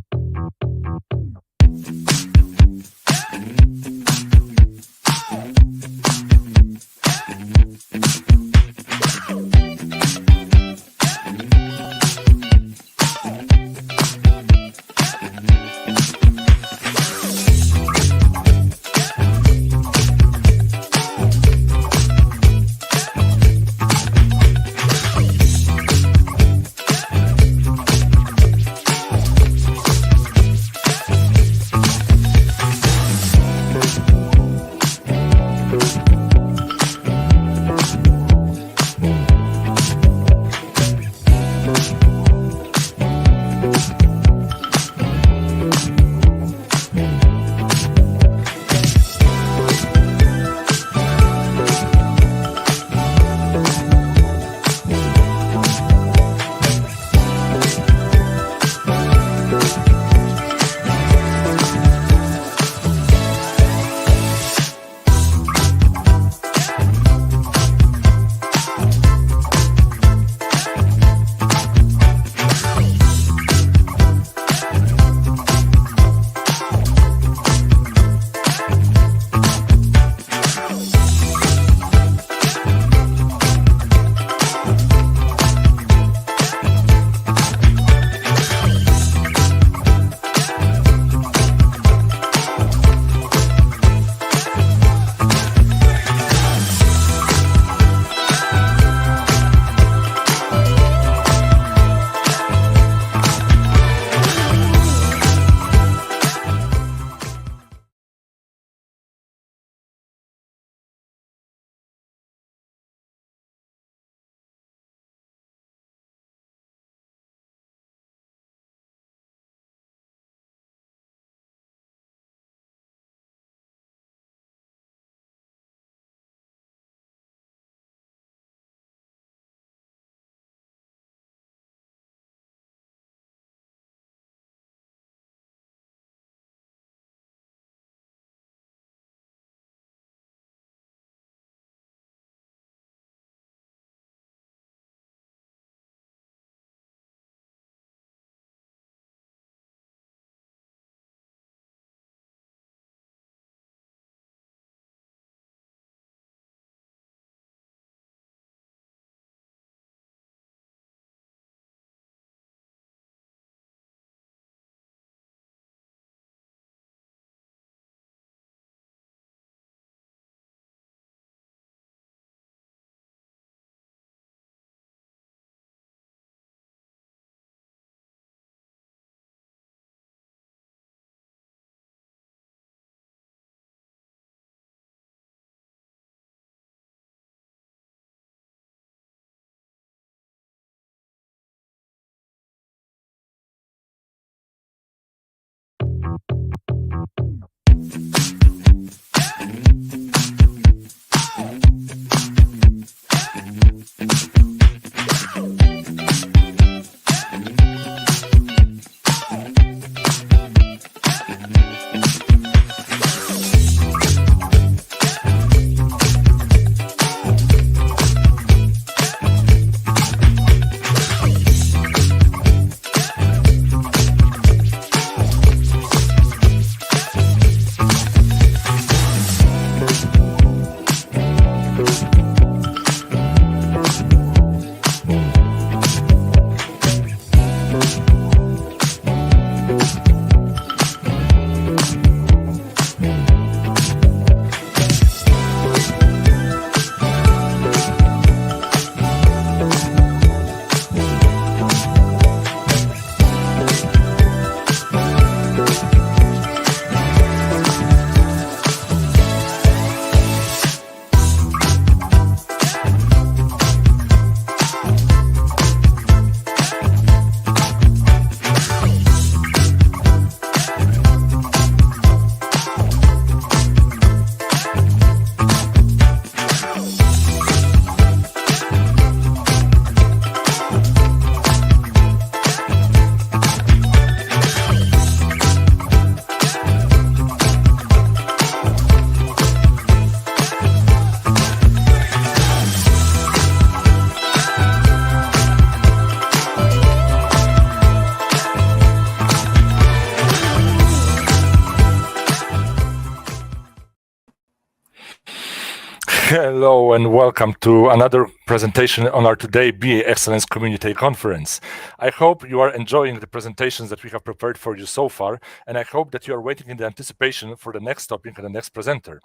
Hello and welcome to another presentation on our Today BA Excellence Community Conference. I hope you are enjoying the presentations that we have prepared for you so far, and I hope that you are waiting in the anticipation for the next topic and the next presenter.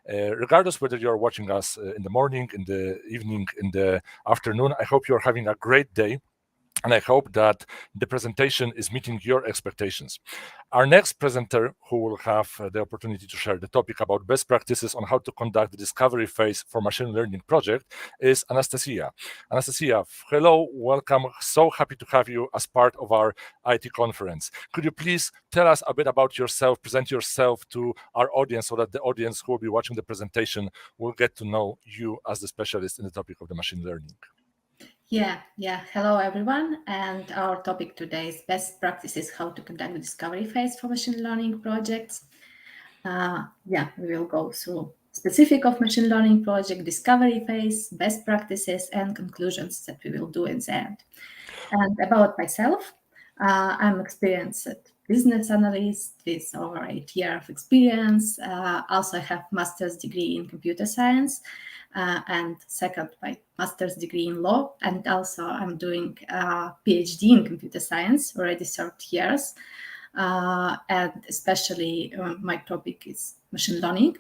Regardless whether you are watching us in the morning, in the evening, in the afternoon, I hope you are having a great day. And I hope that the presentation is meeting your expectations. Our next presenter, who will have the opportunity to share the topic about best practices on how to conduct the discovery phase for machine learning project, is Anastasia. Anastasia, hello, welcome. So happy to have you as part of our IT conference. Could you please tell us a bit about yourself, present yourself to our audience so that the audience who will be watching the presentation will get to know you as the specialist in the topic of the machine learning? Yeah. Hello, everyone. And our topic today is best practices, how to conduct the discovery phase for machine learning projects. We will go through specific of machine learning project, discovery phase, best practices, and conclusions that we will do in the end. And about myself, I'm experienced business analyst with over 8 years of experience. Also, I have master's degree in computer science. And second, my master's degree in law, and also I'm doing a PhD in computer science, already 30 years, and especially my topic is machine learning,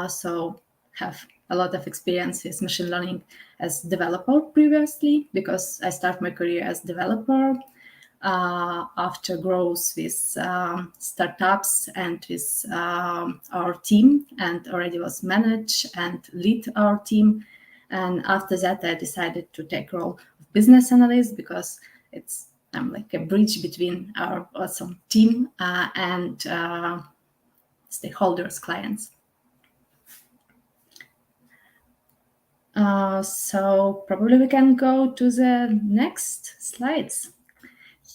so have a lot of experience with machine learning as developer previously, because I started my career as developer, after growth with startups and with our team, and already was manage and lead our team. And after that, I decided to take role of business analyst, because I'm like a bridge between our awesome team and stakeholders, clients. So probably we can go to the next slides.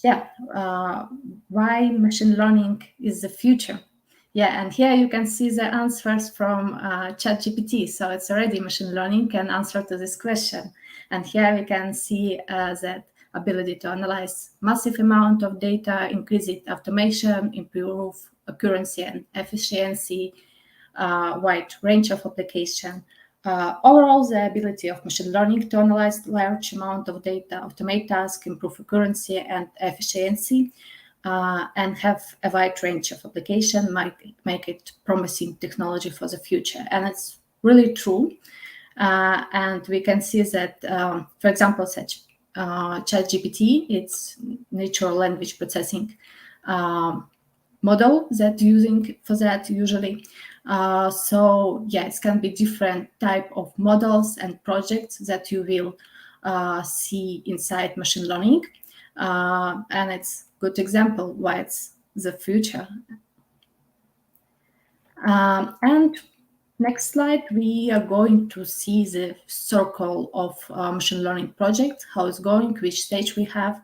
Why machine learning is the future? And here you can see the answers from ChatGPT. So it's already machine learning can answer to this question. And here we can see that ability to analyze massive amount of data, increase it automation, improve accuracy and efficiency, wide range of application. Overall, the ability of machine learning to analyze large amount of data, automate tasks, improve accuracy and efficiency, and have a wide range of application might make it promising technology for the future. And it's really true. And we can see that, for example, such ChatGPT, it's natural language processing model that using for that usually. It can be different type of models and projects that you will see inside machine learning. And it's a good example why it's the future. And next slide, we are going to see the circle of machine learning project, how it's going, which stage we have,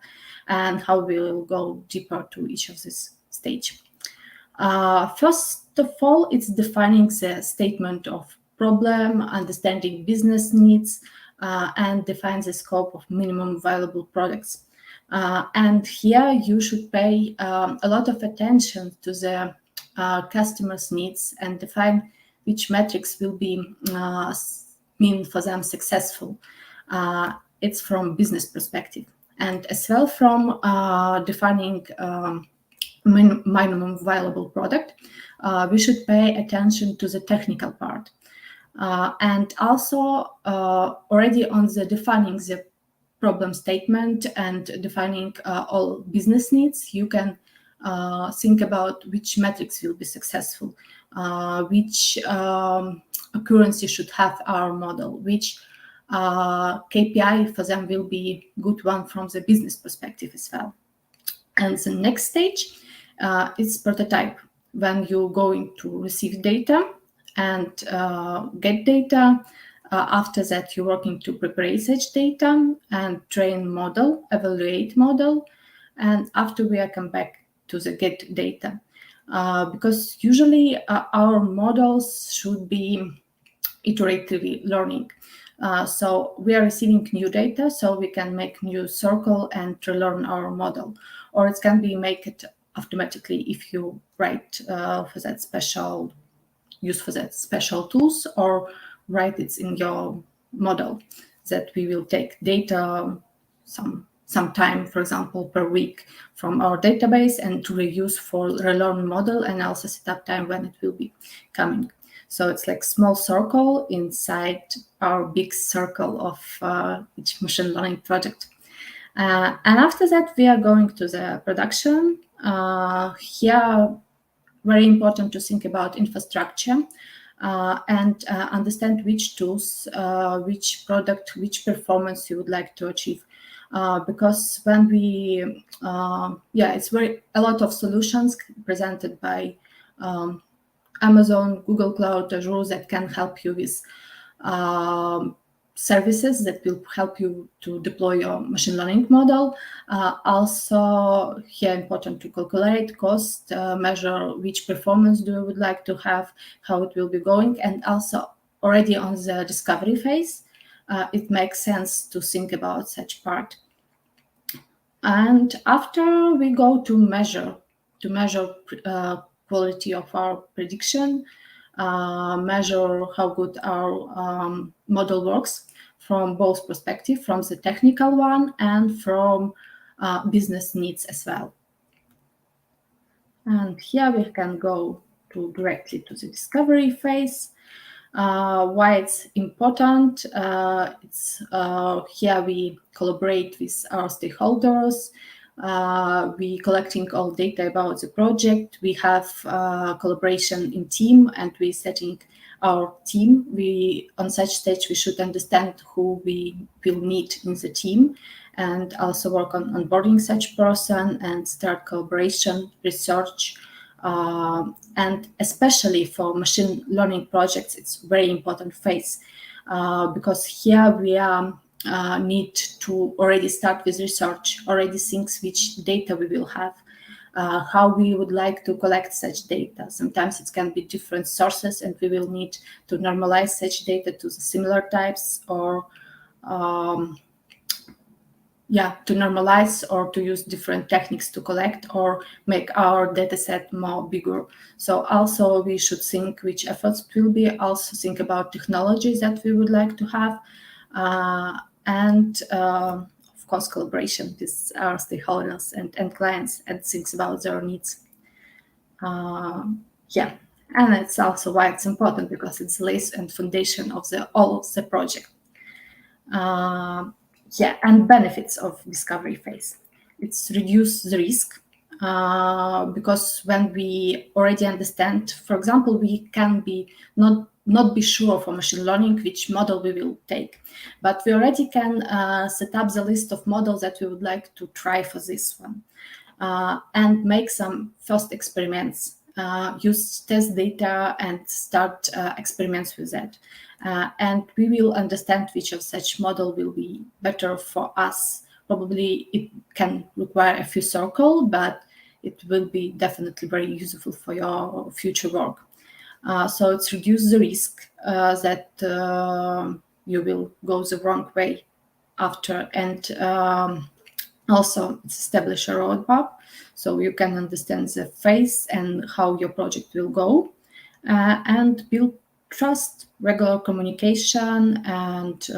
and how we will go deeper to each of this stage. First of all, it's defining the statement of problem, understanding business needs, and define the scope of minimum viable products. And here you should pay a lot of attention to the customers' needs and define which metrics will be mean for them successful. It's from business perspective, and as well from defining minimum viable product. We should pay attention to the technical part, and also already on the defining the problem statement and defining all business needs, you can think about which metrics will be successful, which accuracy should have our model, which KPI for them will be good one from the business perspective as well. And the next stage is prototype, when you're going to receive data and get data. After that, you're working to prepare such data and train model, evaluate model, and after we come back to the get data. Because usually our models should be iteratively learning. So we are receiving new data, so we can make new circle and relearn our model, or it can be make it automatically if you write for that special use for that special tools, or write it in your model, that we will take data some time, for example, per week from our database and to reuse for relearn model, and also set up time when it will be coming. So it's like small circle inside our big circle of each machine learning project. And after that, we are going to the production. Here, very important to think about infrastructure and understand which tools, which product, which performance you would like to achieve. Because when we, it's a lot of solutions presented by Amazon, Google Cloud, Azure that can help you with services that will help you to deploy your machine learning model. Also, here important to calculate cost, measure which performance do you would like to have, how it will be going, and also already on the discovery phase, it makes sense to think about such part. And after we go to measure quality of our prediction, measure how good our model works from both perspectives, from the technical one and from business needs as well. And here we can go directly to the discovery phase. Why it's important? It's here we collaborate with our stakeholders. We collecting all data about the project. We have collaboration in team, and we setting our team. On such stage we should understand who we will need in the team, and also work on onboarding such person and start collaboration, research. And especially for machine learning projects, it's very important phase because here we need to already start with research, already think which data we will have, how we would like to collect such data. Sometimes it can be different sources, and we will need to normalize such data to the similar types, or to normalize or to use different techniques to collect or make our data set more bigger. So also we should think which efforts will be, also think about technologies that we would like to have, and of course collaboration with our stakeholders and clients, and thinks about their needs. And it's also why it's important, because it's the base and foundation of all of the project. And benefits of discovery phase. It's reduce the risk because when we already understand, for example, we can be not be sure for machine learning which model we will take, but we already can set up the list of models that we would like to try for this one, and make some first experiments, use test data and start experiments with that. And we will understand which of such model will be better for us. Probably it can require a few circles, but it will be definitely very useful for your future work. So it's reduce the risk that you will go the wrong way after, and also it's establish a roadmap so you can understand the phase and how your project will go, and build trust, regular communication, and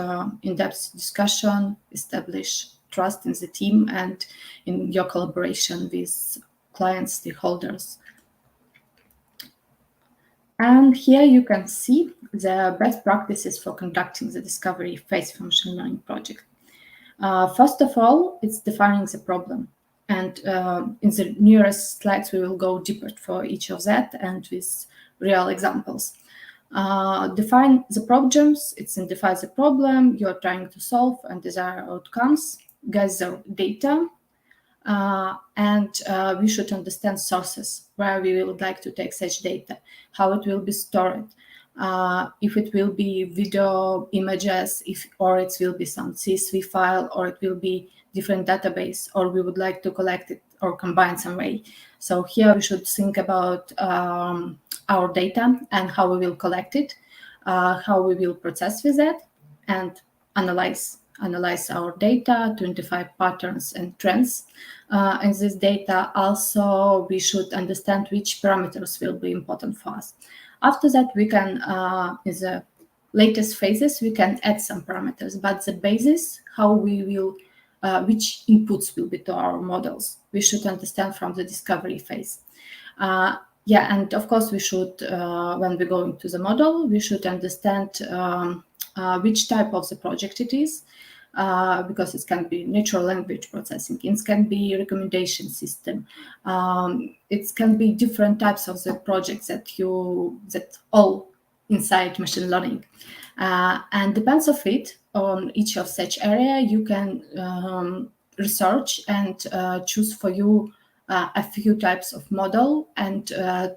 in-depth discussion, establish trust in the team and in your collaboration with clients, stakeholders. And here you can see the best practices for conducting the discovery phase for machine learning project. First of all, it's defining the problem. And in the nearest slides, we will go deeper for each of that and with real examples. Define the problems, it's identify the problem you're trying to solve and desired outcomes, gather data, and we should understand sources, where we would like to take such data, how it will be stored, if it will be video, images, or it will be some CSV file, or it will be different database, or we would like to collect it or combine some way. So here we should think about our data and how we will collect it, how we will process with it, and analyze our data to identify patterns and trends in this data. Also, we should understand which parameters will be important for us. After that, we can, in the latest phases, we can add some parameters, but the basis, how we will, which inputs will be to our models, we should understand from the discovery phase. Yeah, and of course we should, when we go into the model, we should understand which type of the project it is, because it can be natural language processing, it can be recommendation system, it can be different types of the projects that all inside machine learning, and depends of it on each of such area. You can research and choose for you a few types of model and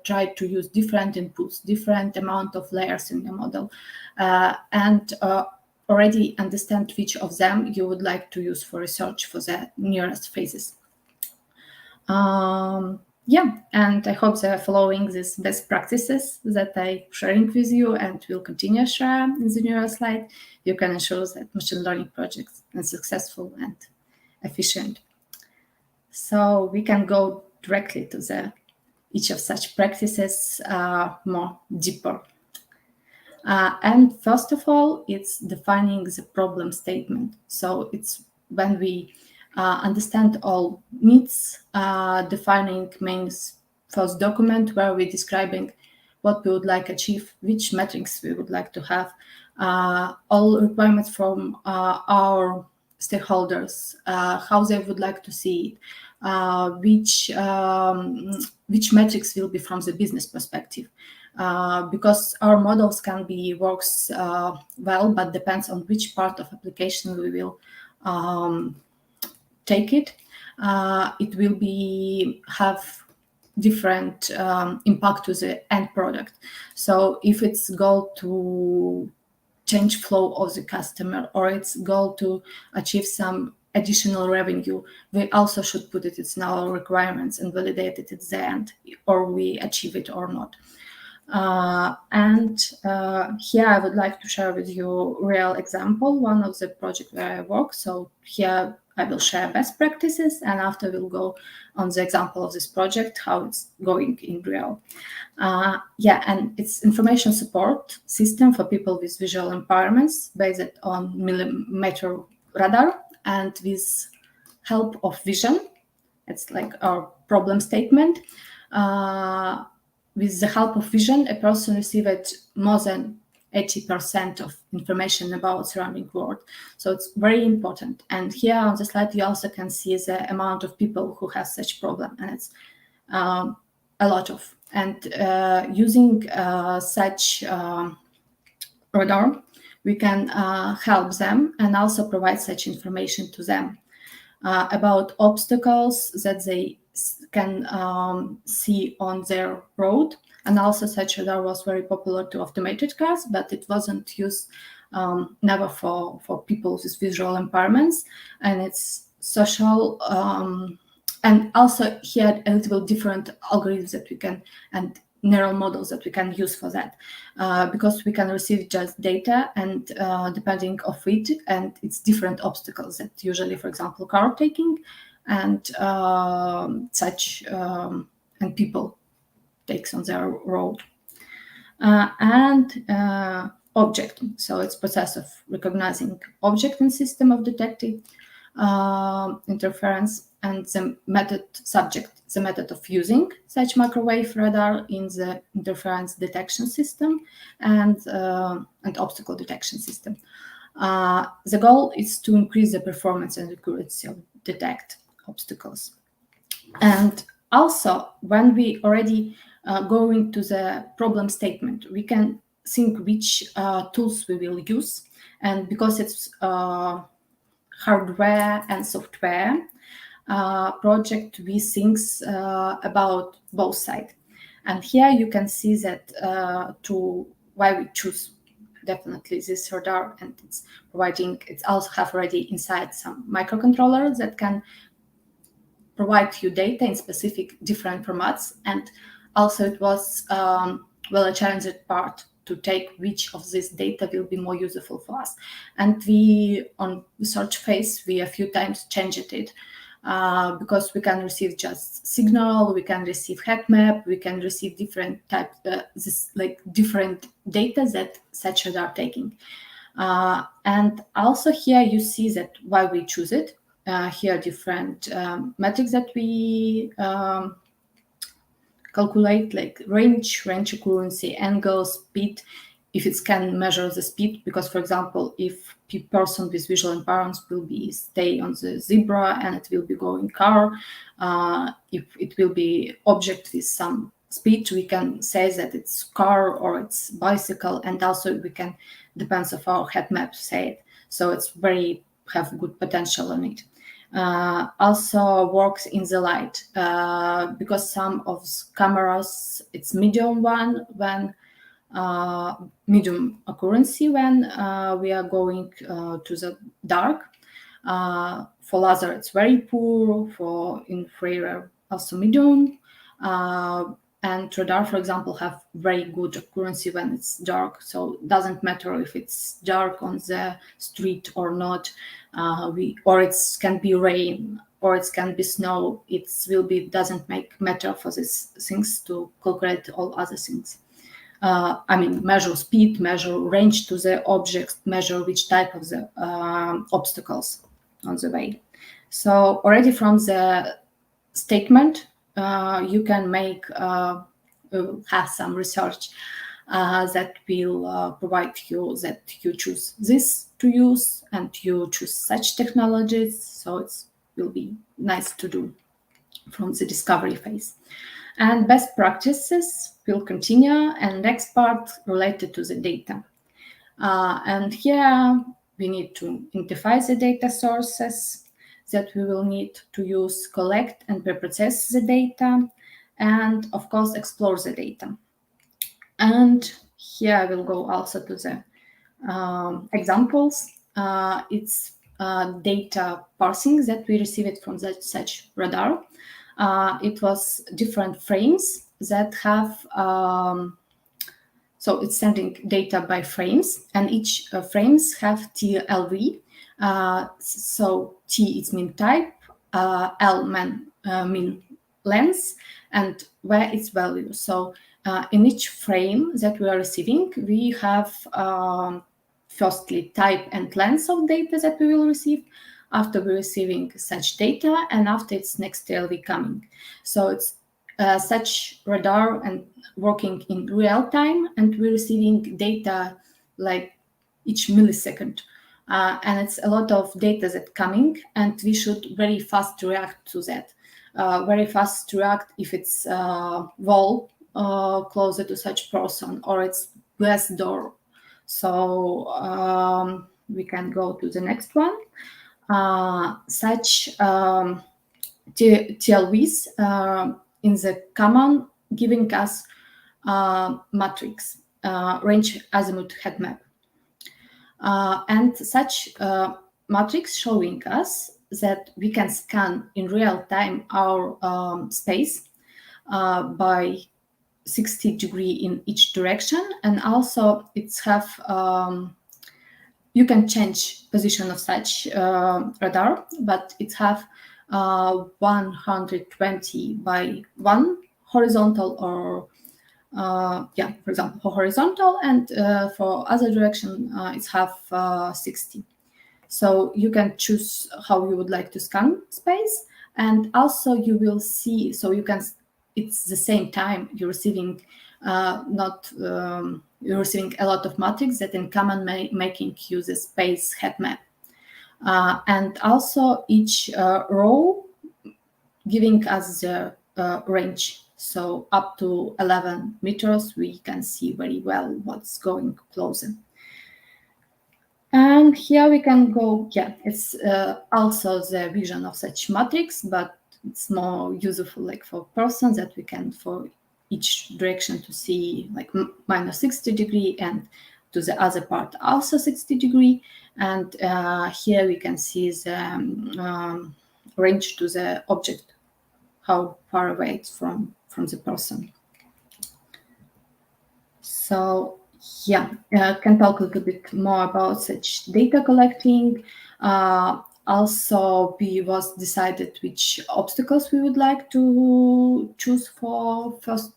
try to use different inputs, different amount of layers in the model, and already understand which of them you would like to use for research for the nearest phases. Yeah, and I hope they are following these best practices that I'm sharing with you and will continue to share in the newer slide. You can ensure that machine learning projects are successful and efficient. So we can go directly to each of such practices more deeper. And first of all, it's defining the problem statement. So it's when we understand all needs, defining means first document where we're describing what we would like to achieve, which metrics we would like to have, all requirements from our stakeholders, how they would like to see it, which metrics will be from the business perspective. Because our models can be works well, but depends on which part of application we will take it. It will have different impact to the end product. So if it's goal to change flow of the customer, or it's goal to achieve some additional revenue, we also should put it in our requirements and validate it at the end, or we achieve it or not. Here I would like to share with you a real example, one of the projects where I work. So here I will share best practices, and after we'll go on the example of this project, how it's going in real. Yeah, and it's information support system for people with visual impairments based on millimeter radar, and with help of vision. It's like our problem statement. With the help of vision, a person received more than 80% of information about surrounding world. So it's very important. And here on the slide, you also can see the amount of people who have such problem, and it's a lot of. And using such radar, we can help them and also provide such information to them about obstacles that they can see on their road. And also such radar was very popular to automated cars, but it wasn't used never for people with visual impairments. And it's social, and also he had a little different algorithms that we can, and neural models that we can use for that, because we can receive just data, and depending of it, and it's different obstacles that usually, for example, car taking and such, and people takes on their road. And object, so it's process of recognizing object in system of detected interference, and the method subject, the method of using such microwave radar in the interference detection system and obstacle detection system. The goal is to increase the performance and accuracy of detect obstacles. And also, when we already go into the problem statement, we can think which tools we will use. And because it's hardware and software project, we think about both sides. And here you can see that why we choose definitely this radar, and it's providing, it's also have already inside some microcontroller that can provide you data in specific different formats. And also it was well a challenging part to take which of this data will be more useful for us. And we, on research phase, we a few times changed it because we can receive just signal, we can receive heat map, we can receive different types, different data that such radar taking. And also here you see that why we choose it. Here are different metrics that we calculate, like range accuracy, angle, speed, if it can measure the speed, because for example, if a person with visual impairments will be stay on the zebra and it will be going car, if it will be object with some speed, we can say that it's car or it's bicycle, and also we can, depends of our heat map, say it. So it's very, have good potential on it. Also works in the light, because some of cameras, it's medium one when medium accuracy when we are going to the dark. For laser, it's very poor. For infrared, also medium. And radar, for example, have very good accuracy when it's dark. So it doesn't matter if it's dark on the street or not. Or it can be rain, or it can be snow. It will be, doesn't matter for these things to calculate all other things. I mean, measure speed, measure range to the object, measure which type of the obstacles on the way. So already from the statement, you can make have some research that will provide you that you choose this to use and you choose such technologies. So it will be nice to do from the discovery phase. And best practices will continue, and next part related to the data. And here we need to identify the data sources that we will need to use, collect and pre-process the data, and of course explore the data. And here I will go also to the examples. It's data parsing that we received from such radar. It was different frames that have, so it's sending data by frames, and each frames have TLV. So T is mean type, L mean length, and where its value. So in each frame that we are receiving, we have firstly type and length of data that we will receive, after we're receiving such data, and after its next TLV coming. So it's such radar and working in real time, and we're receiving data like each millisecond. And it's a lot of data that coming, and we should very fast react to that. Very fast react if it's wall closer to such person, or it's glass door. So we can go to the next one. Such TLVs in the common giving us matrix, range azimuth heat map. And such matrix showing us that we can scan in real time our space by 60 degrees in each direction, and also it's have you can change position of such radar, but it have 120 by 1 horizontal, or for example, for horizontal, and for other direction it's have 60. So you can choose how you would like to scan space, and also you will see, so you can, it's the same time you're receiving you're receiving a lot of matrix that in common making you the space heat map. And also each row giving us the range. So up to 11 meters, we can see very well what's going closer. And here we can go, it's also the vision of such matrix, but it's more useful like for persons that we can for each direction to see like minus 60 degree, and to the other part also 60 degree. And here we can see the range to the object, how far away it's from the person. So can talk a little bit more about such data collecting. Also, we was decided which obstacles we would like to choose for first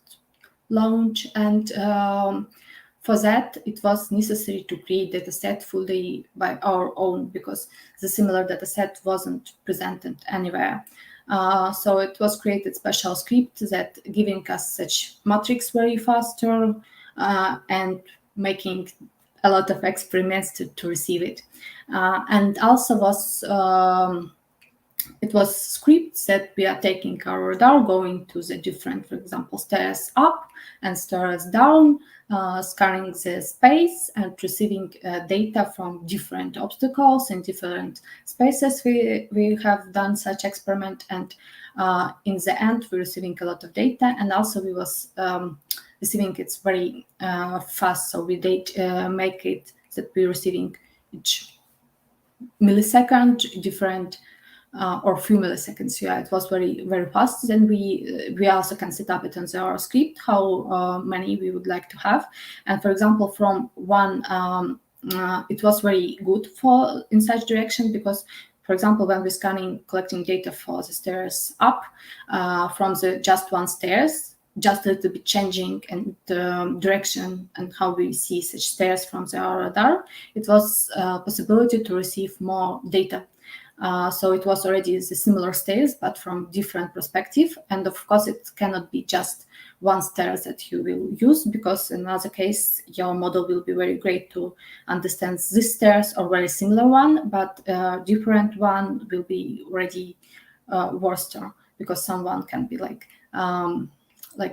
launch, and for that it was necessary to create data set fully by our own, because the similar data set wasn't presented anywhere. So it was created special script that giving us such matrix very faster and making a lot of experiments to receive it. And also it was scripts that we are taking our radar, going to the different, for example, stairs up and stairs down, scanning the space and receiving data from different obstacles in different spaces. We have done such experiment, and in the end we're receiving a lot of data, and also we was receiving it very fast. So we did make it that we're receiving each millisecond different or few milliseconds. Yeah, it was very, very fast. Then we also can set up it on our script how many we would like to have. And for example, from one, it was very good for in such direction, because for example, when we're collecting data for the stairs up, from the just one stairs, just a little bit changing and direction and how we see such stairs from the radar, it was a possibility to receive more data. So it was already the similar stairs, but from different perspective. And of course, it cannot be just one stair that you will use, because in another case, your model will be very great to understand this stairs or very similar one, but different one will be already worse, because someone can be like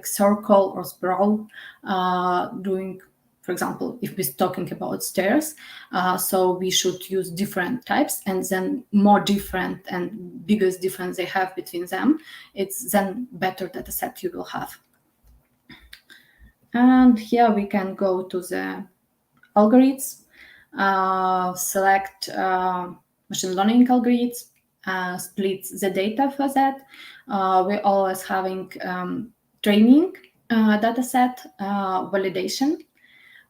circle or spiral doing. For example, if we're talking about stairs, so we should use different types, and then more different and biggest difference they have between them, it's then better data set you will have. And here we can go to the algorithms, select machine learning algorithms, split the data for that. We're always having training data set, validation,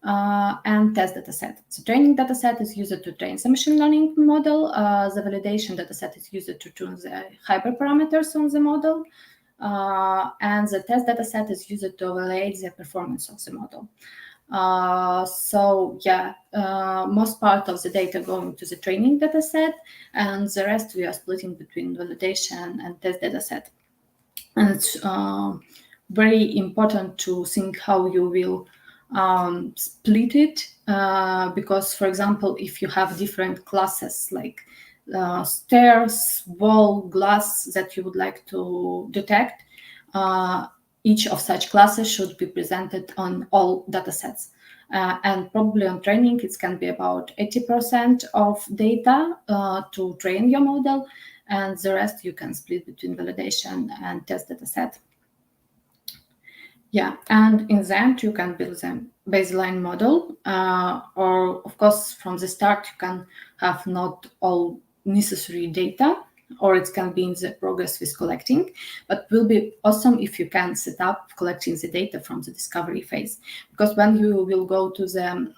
and test data set. So training data set is used to train the machine learning model. The validation data set is used to tune the hyperparameters on the model. And the test data set is used to evaluate the performance of the model. So yeah, most part of the data going to the training data set, and the rest we are splitting between validation and test data set. And it's very important to think how you will split it, because, for example, if you have different classes like stairs, wall, glass that you would like to detect, each of such classes should be presented on all data sets. And probably on training, it can be about 80% of data to train your model, and the rest you can split between validation and test data set. Yeah, and in the end, you can build a baseline model, or of course, from the start, you can have not all necessary data, or it can be in the progress with collecting, but will be awesome if you can set up collecting the data from the discovery phase, because when you will go to the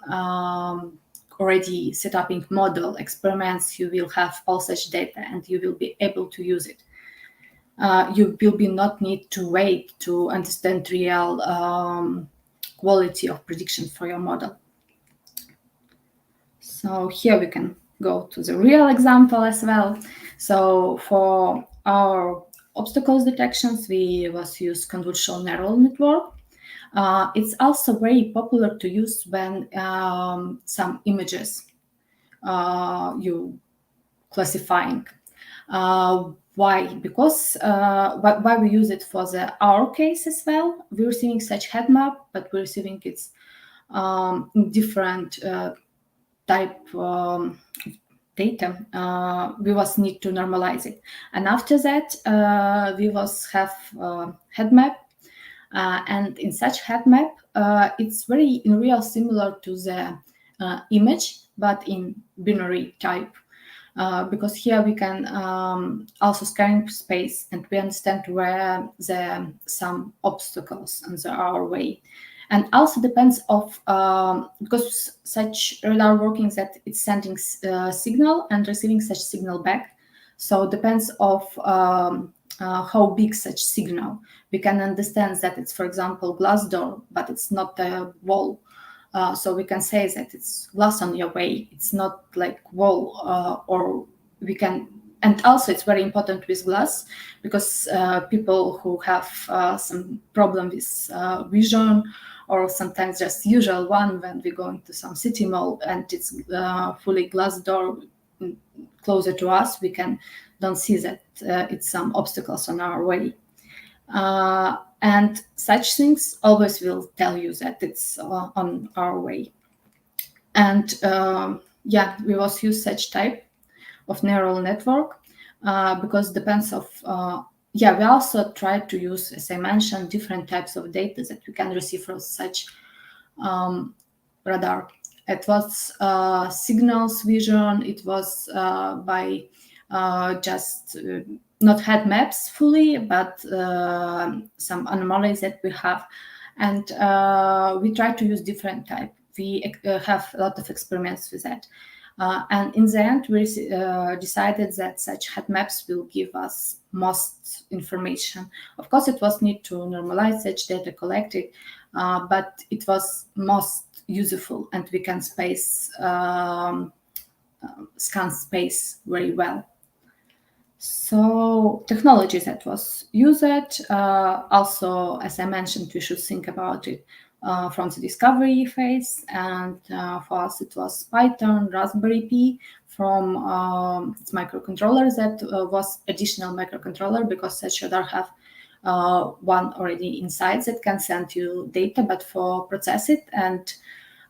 already set up in model experiments, you will have all such data and you will be able to use it. You will be not need to wait to understand real quality of prediction for your model. So here we can go to the real example as well. So for our obstacles detections, we was use convolutional neural network. It's also very popular to use when some images you classifying. Why? Because why we use it for our case as well. We're receiving such head map, but we're receiving its different type data. We was need to normalize it, and after that we was have head map, and in such head map it's very in real similar to the image, but in binary type. Because here we can also scan space, and we understand where some obstacles in our way. And also depends of, because such radar working that it's sending signal and receiving such signal back. So it depends of how big such signal. We can understand that it's, for example, glass door, but it's not a wall. So we can say that it's glass on your way. It's not like wall, or we can. And also, it's very important with glass because people who have some problem with vision, or sometimes just usual one when we go into some city mall and it's fully glass door closer to us, we don't see that it's some obstacles on our way. And such things always will tell you that it's on our way. And yeah, we also use such type of neural network because depends of yeah, we also try to use, as I mentioned, different types of data that we can receive from such radar. It was signals vision. It was by just not had maps fully, but some anomalies that we have, and we try to use different type. We have a lot of experiments with that. And in the end, we decided that such heat maps will give us most information. Of course, it was need to normalize such data collected, but it was most useful, and we can scan space very well. So technologies that was used, also, as I mentioned, we should think about it from the discovery phase, and for us it was Python, Raspberry Pi, from its microcontroller that was additional microcontroller, because such radar have one already inside that can send you data, but for process it and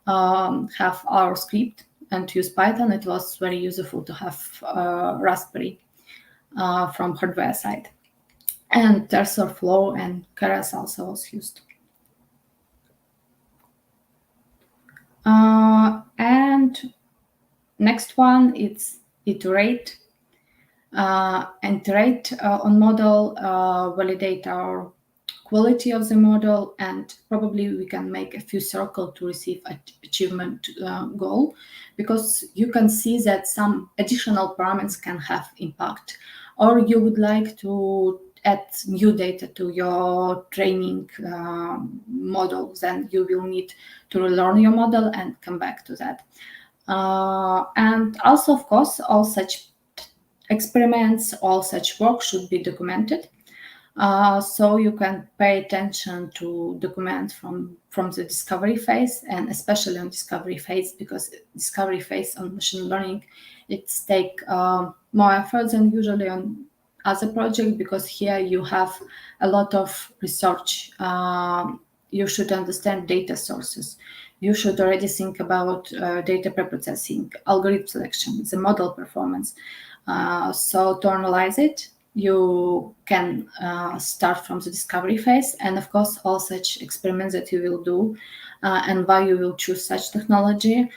have our script and use Python, it was very useful to have Raspberry from hardware side. And TensorFlow and Keras also was used. And next one, it's iterate. Iterate on model, validate our quality of the model, and probably we can make a few circles to receive achievement goal, because you can see that some additional parameters can have impact, or you would like to add new data to your training model, then you will need to relearn your model and come back to that. And also, of course, all such experiments, all such work should be documented. So you can pay attention to document from the discovery phase, and especially on discovery phase, because discovery phase on machine learning, it's take more effort than usually on other project, because here you have a lot of research. You should understand data sources. You should already think about data preprocessing, algorithm selection, the model performance. So to analyze it, you can start from the discovery phase, and of course all such experiments that you will do and why you will choose such technology,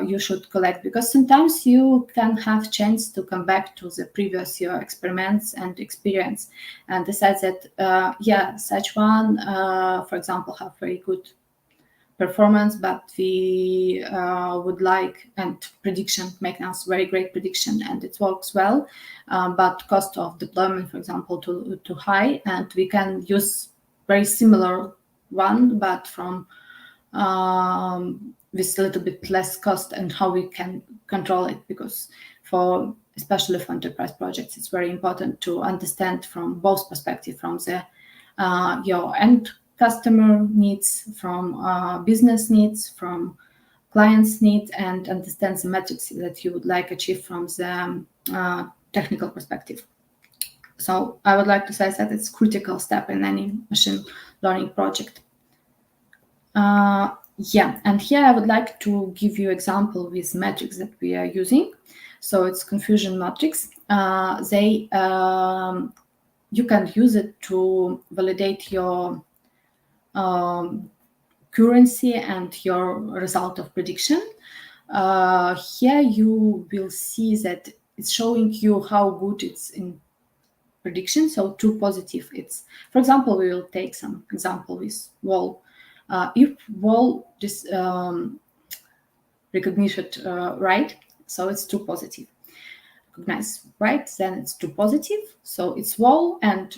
you should collect, because sometimes you can have chance to come back to the previous year experiments and experience and decide that yeah, such one, for example, have very good performance, but we would like, and prediction, make us very great prediction, and it works well, but cost of deployment, for example, too high, and we can use very similar one, but from with a little bit less cost, and how we can control it, because for especially for enterprise projects, it's very important to understand from both perspectives, from the your end customer needs, from business needs, from clients' needs, and understand the metrics that you would like to achieve from the technical perspective. So I would like to say that it's a critical step in any machine learning project. Yeah, and here I would like to give you example with metrics that we are using. So it's confusion matrix. You can use it to validate your currency and your result of prediction. Here you will see that it's showing you how good it's in prediction. So true positive, it's, for example, we will take some example with wall. If wall this recognition right, so it's true positive. recognize right, then it's true positive. So it's wall, and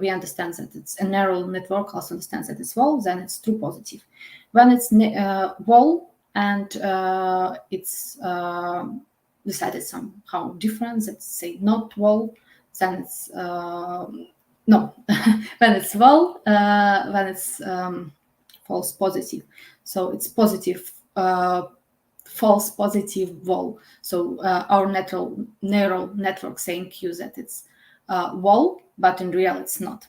we understand that it's a neural network also understands that it's wall, then it's true positive. When it's wall and it's decided somehow different, let's say not wall, then it's no, when it's wall, when it's false positive. So it's positive, false positive wall. So our neural network saying you that it's wall, but in real it's not.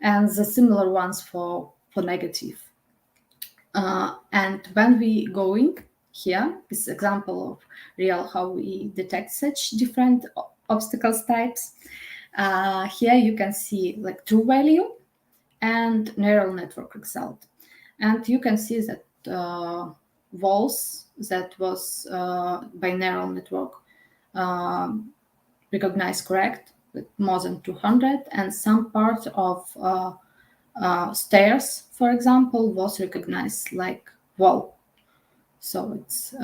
And the similar ones for negative. And when we going here, this example of real how we detect such different obstacles types. Here you can see like true value and neural network result. And you can see that walls that was by neural network recognized correct with more than 200, and some part of stairs, for example, was recognized like wall. So it's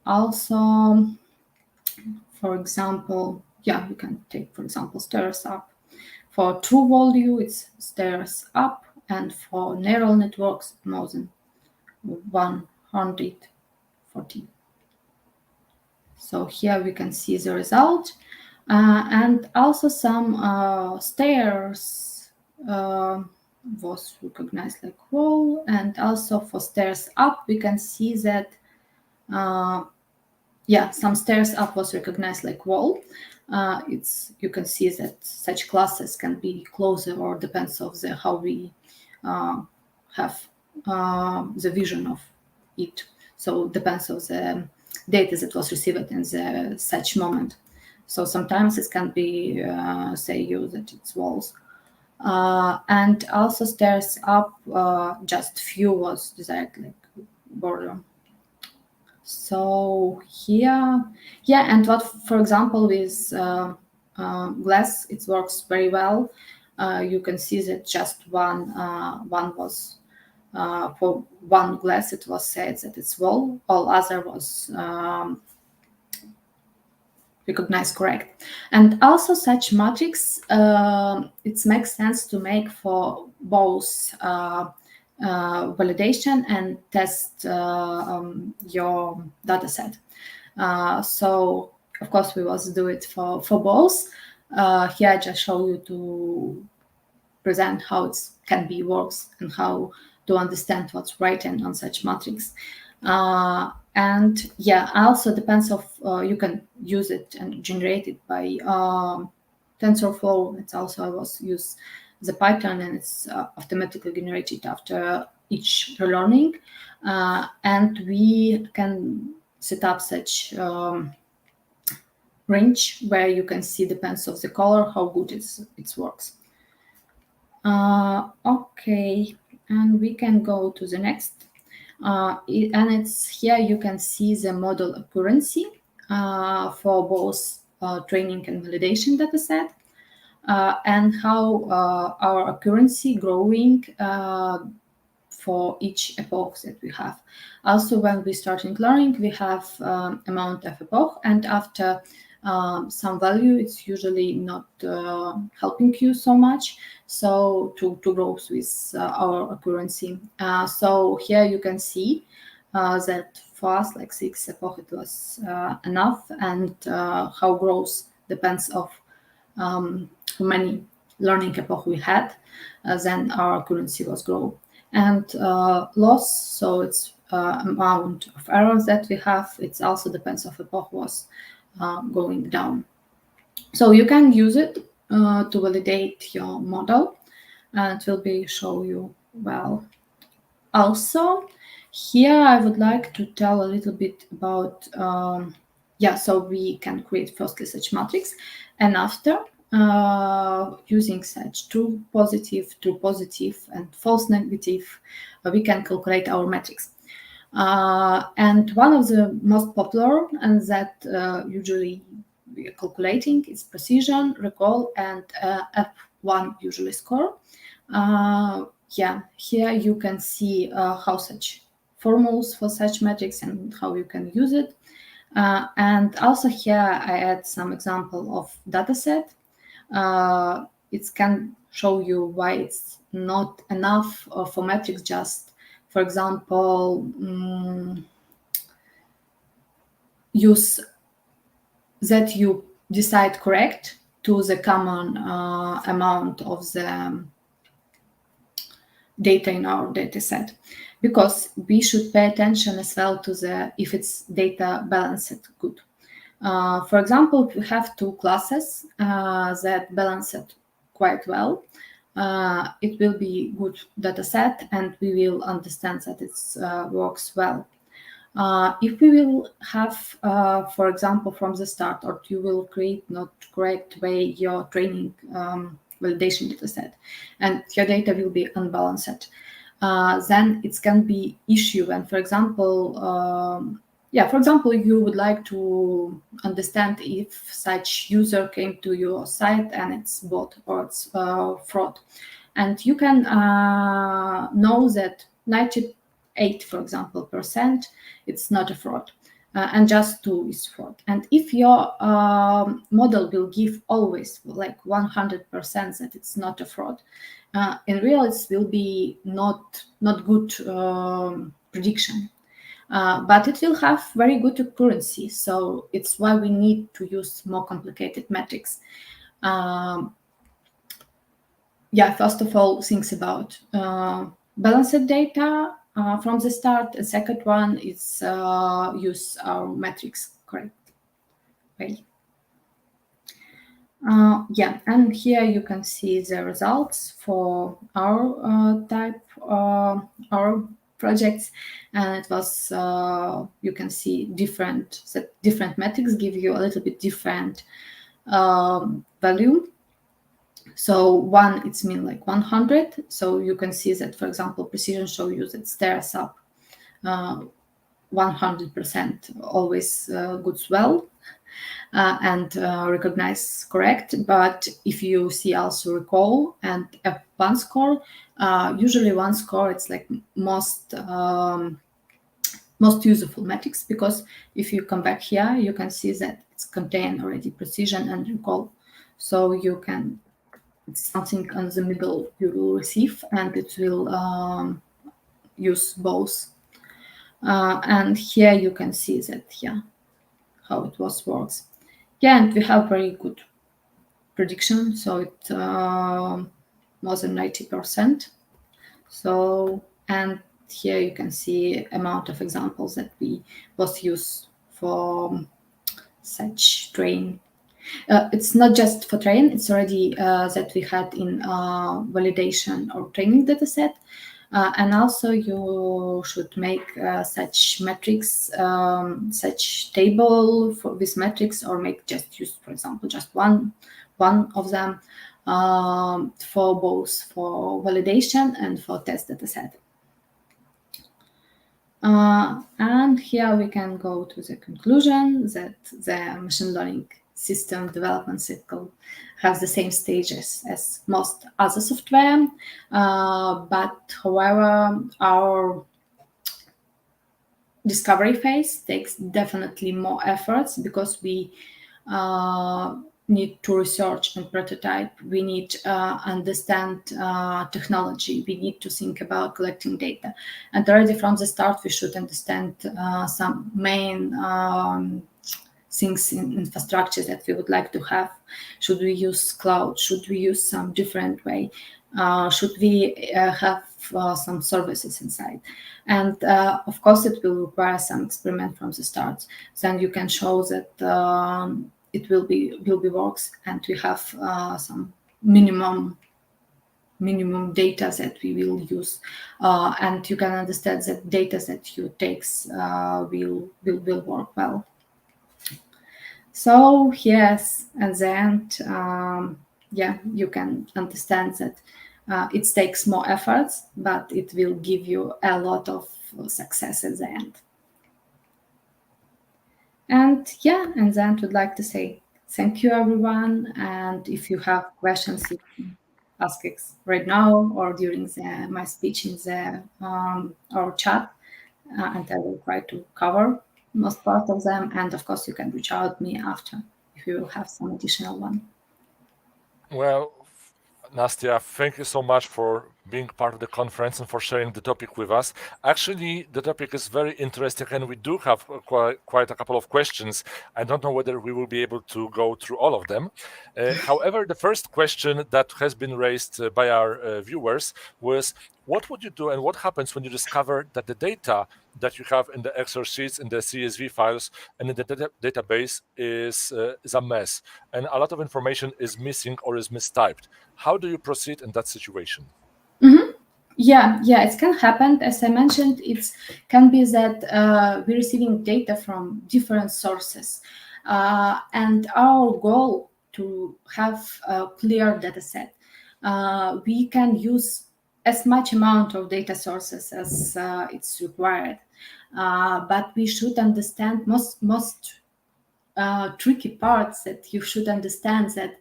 also, for example, yeah, you can take, for example, stairs up. For true value, it's stairs up, and for neural networks, more than 140. So here we can see the result. And also some stairs was recognized like wall, and also for stairs up, we can see that, yeah, some stairs up was recognized like wall. You can see that such classes can be closer, or depends of the how we have the vision of it. So depends of the data that was received in the such moment. So sometimes it can be say you that it's walls. And also stairs up, just few was desired like border. So here, yeah, and what, for example, with glass, it works very well. You can see that just one was for one glass, it was said that it's wall. All other was recognized correct. And also such matrix, it makes sense to make for both validation and test your data set. So of course we also do it for both. Here I just show you to present how it can be works and how to understand what's written on such matrix. And yeah, also depends of you can use it and generate it by TensorFlow. It's also I was use the Python, and it's automatically generated after each relearning. And we can set up such range where you can see depends of the color how good it works. Okay, and we can go to the next. And it's here you can see the model accuracy for both training and validation data set, and how our accuracy growing for each epoch that we have. Also, when we starting learning, we have amount of epoch, and after some value, it's usually not helping you so much. So to grow with our accuracy. So here you can see that for us, like 6 epoch, it was enough, and how growth depends of how many learning epoch we had, then our accuracy was grow. And loss, so it's amount of errors that we have, it also depends of epoch was going down. So you can use it to validate your model, and it will be show you well. Also, here I would like to tell a little bit about, so we can create firstly such matrix, and after using such true positive, and false negative, we can calculate our matrix. And one of the most popular, and that usually we are calculating, is precision, recall, and F1 usually score. Here you can see how such formulas for such metrics and how you can use it. And also here I add some example of dataset. It can show you why it's not enough for metrics. Just, for example, use that you decide correct to the common amount of the data in our data set, because we should pay attention as well to the if it's data balanced good. For example, if we have two classes that balance it quite well, it will be good data set and we will understand that it works well. If we will have, for example, from the start, or you will create not correct way your training validation data set, and your data will be unbalanced, then it can be issue. And for example, you would like to understand if such user came to your site and it's bot or it's fraud, and you can know that 98, for example, percent it's not a fraud, and just 2 is fraud. And if your model will give always like 100% that it's not a fraud, in real it will be not good prediction, but it will have very good accuracy. So it's why we need to use more complicated metrics. First of all, think about balanced data from the start. And second one is use our metrics correct way. And here you can see the results for our our projects, and it was you can see different metrics give you a little bit different value. So one, it's mean like 100. So you can see that, for example, precision show you that stairs up 100% always goods well and recognize correct. But if you see also recall and F1 score, usually one score it's like most useful metrics, because if you come back here, you can see that it's contain already precision and recall. So you can, it's something on the middle you will receive, and it will use both. And here you can see that how it works. And we have very good prediction, so it more than 90%. So, and here you can see amount of examples that we both use for such train. It's not just for train, it's already that we had in validation or training dataset. And also you should make such metrics, such table with metrics, or make just use, for example, just one of them for both for validation and for test dataset. And here we can go to the conclusion that the machine learning system development cycle has the same stages as most other software, but however, our discovery phase takes definitely more efforts, because we need to research and prototype. We need to understand technology. We need to think about collecting data. And already from the start, we should understand some main things in infrastructure that we would like to have. Should we use cloud? Should we use some different way? Should we have some services inside? And of course, it will require some experiment from the start. Then you can show that it will be works, and we have some minimum data that we will use, and you can understand that data that you takes will work well. So yes, at the end, you can understand that it takes more efforts, but it will give you a lot of success at the end. And and then I would like to say thank you, everyone. And if you have questions, you can ask it right now or during my speech in the our chat, and I will try to cover most part of them. And of course, you can reach out to me after if you will have some additional one. Well, Nastya, thank you so much for being part of the conference and for sharing the topic with us. Actually, the topic is very interesting, and we do have quite a couple of questions. I don't know whether we will be able to go through all of them. However, the first question that has been raised by our viewers was, what would you do and what happens when you discover that the data that you have in the Excel sheets, in the CSV files, and in the database is a mess, and a lot of information is missing or is mistyped? How do you proceed in that situation? Mm-hmm. Yeah, it can happen. As I mentioned, it can be that we're receiving data from different sources, and our goal to have a clear data set. We can use as much amount of data sources as it's required, but we should understand most tricky parts, that you should understand that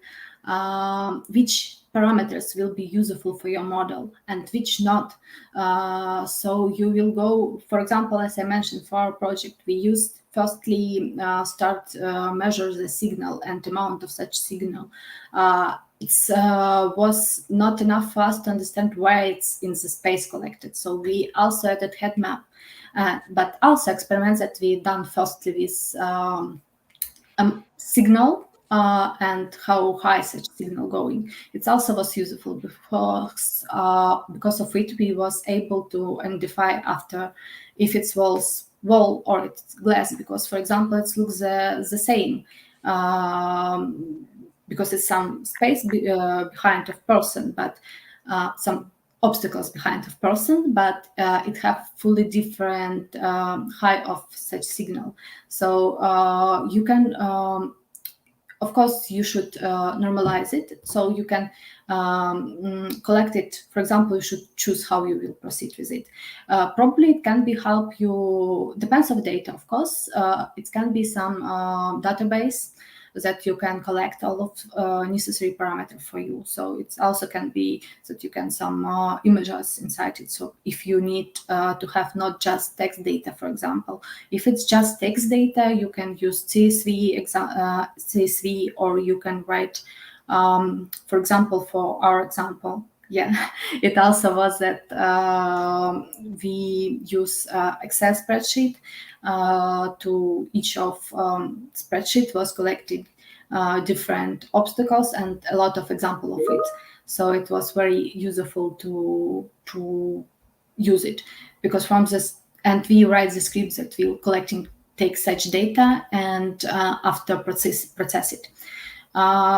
which parameters will be useful for your model and which not. So you will go, for example, as I mentioned, for our project, we used firstly measure the signal and amount of such signal. It was not enough for us to understand where it's in the space collected. So we also added head map, but also experiments that we done firstly with signal and how high such signal going. It also was useful because of it we was able to identify after if it's wall or it's glass, because for example it looks the same because it's some space behind of person, but some obstacles behind of person, but it have fully different high of such signal. So you can of course you should normalize it, so you can collect it. For example, you should choose how you will proceed with it. Probably it can be help you, depends on data, of course. It can be some database that you can collect all of necessary parameters for you. So it also can be that you can some images inside it. So if you need to have not just text data, for example, if it's just text data, you can use CSV, or you can write, for example, for our example, it also was that we use Excel spreadsheet. To each of spreadsheet was collected different obstacles and a lot of example of it. So it was very useful to use it, because from this, and we write the scripts that will take such data and after process it.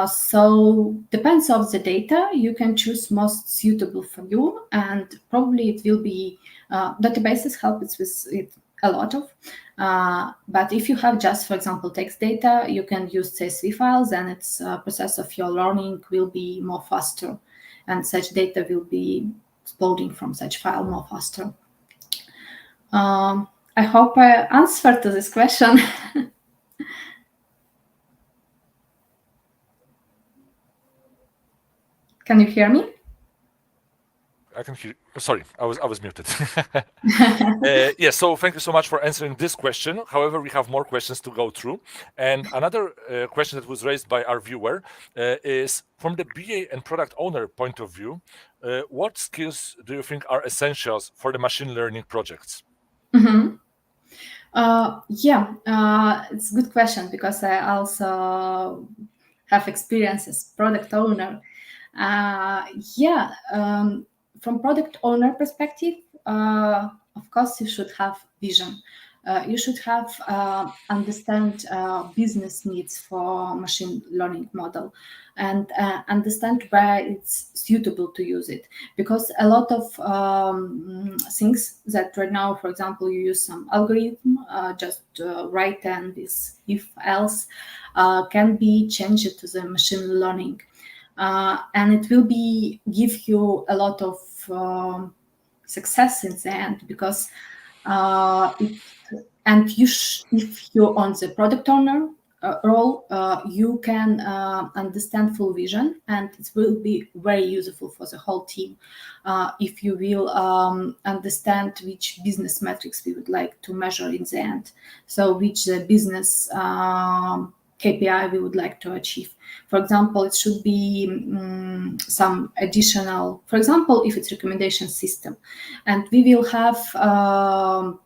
So depends on the data, you can choose most suitable for you, and probably it will be databases help it with it a lot of. But if you have just, for example, text data, you can use CSV files, and its process of your learning will be more faster, and such data will be exploding from such file more faster. I hope I answered to this question. Can you hear me? I can hear. Sorry, I was muted. Yes, so thank you so much for answering this question. However, we have more questions to go through. And another question that was raised by our viewer is, from the BA and product owner point of view, what skills do you think are essentials for the machine learning projects? Mm-hmm. It's a good question, because I also have experience as product owner. From product owner perspective, of course, you should have vision. You should have understand business needs for machine learning model, and understand where it's suitable to use it. Because a lot of things that right now, for example, you use some algorithm, just write and this if else, can be changed to the machine learning. And it will give you a lot of success in the end, because if you're on the product owner, role, you can understand full vision, and it will be very useful for the whole team if you will understand which business metrics we would like to measure in the end. So which business KPI we would like to achieve. For example, it should be some additional, for example, if it's recommendation system, and we will have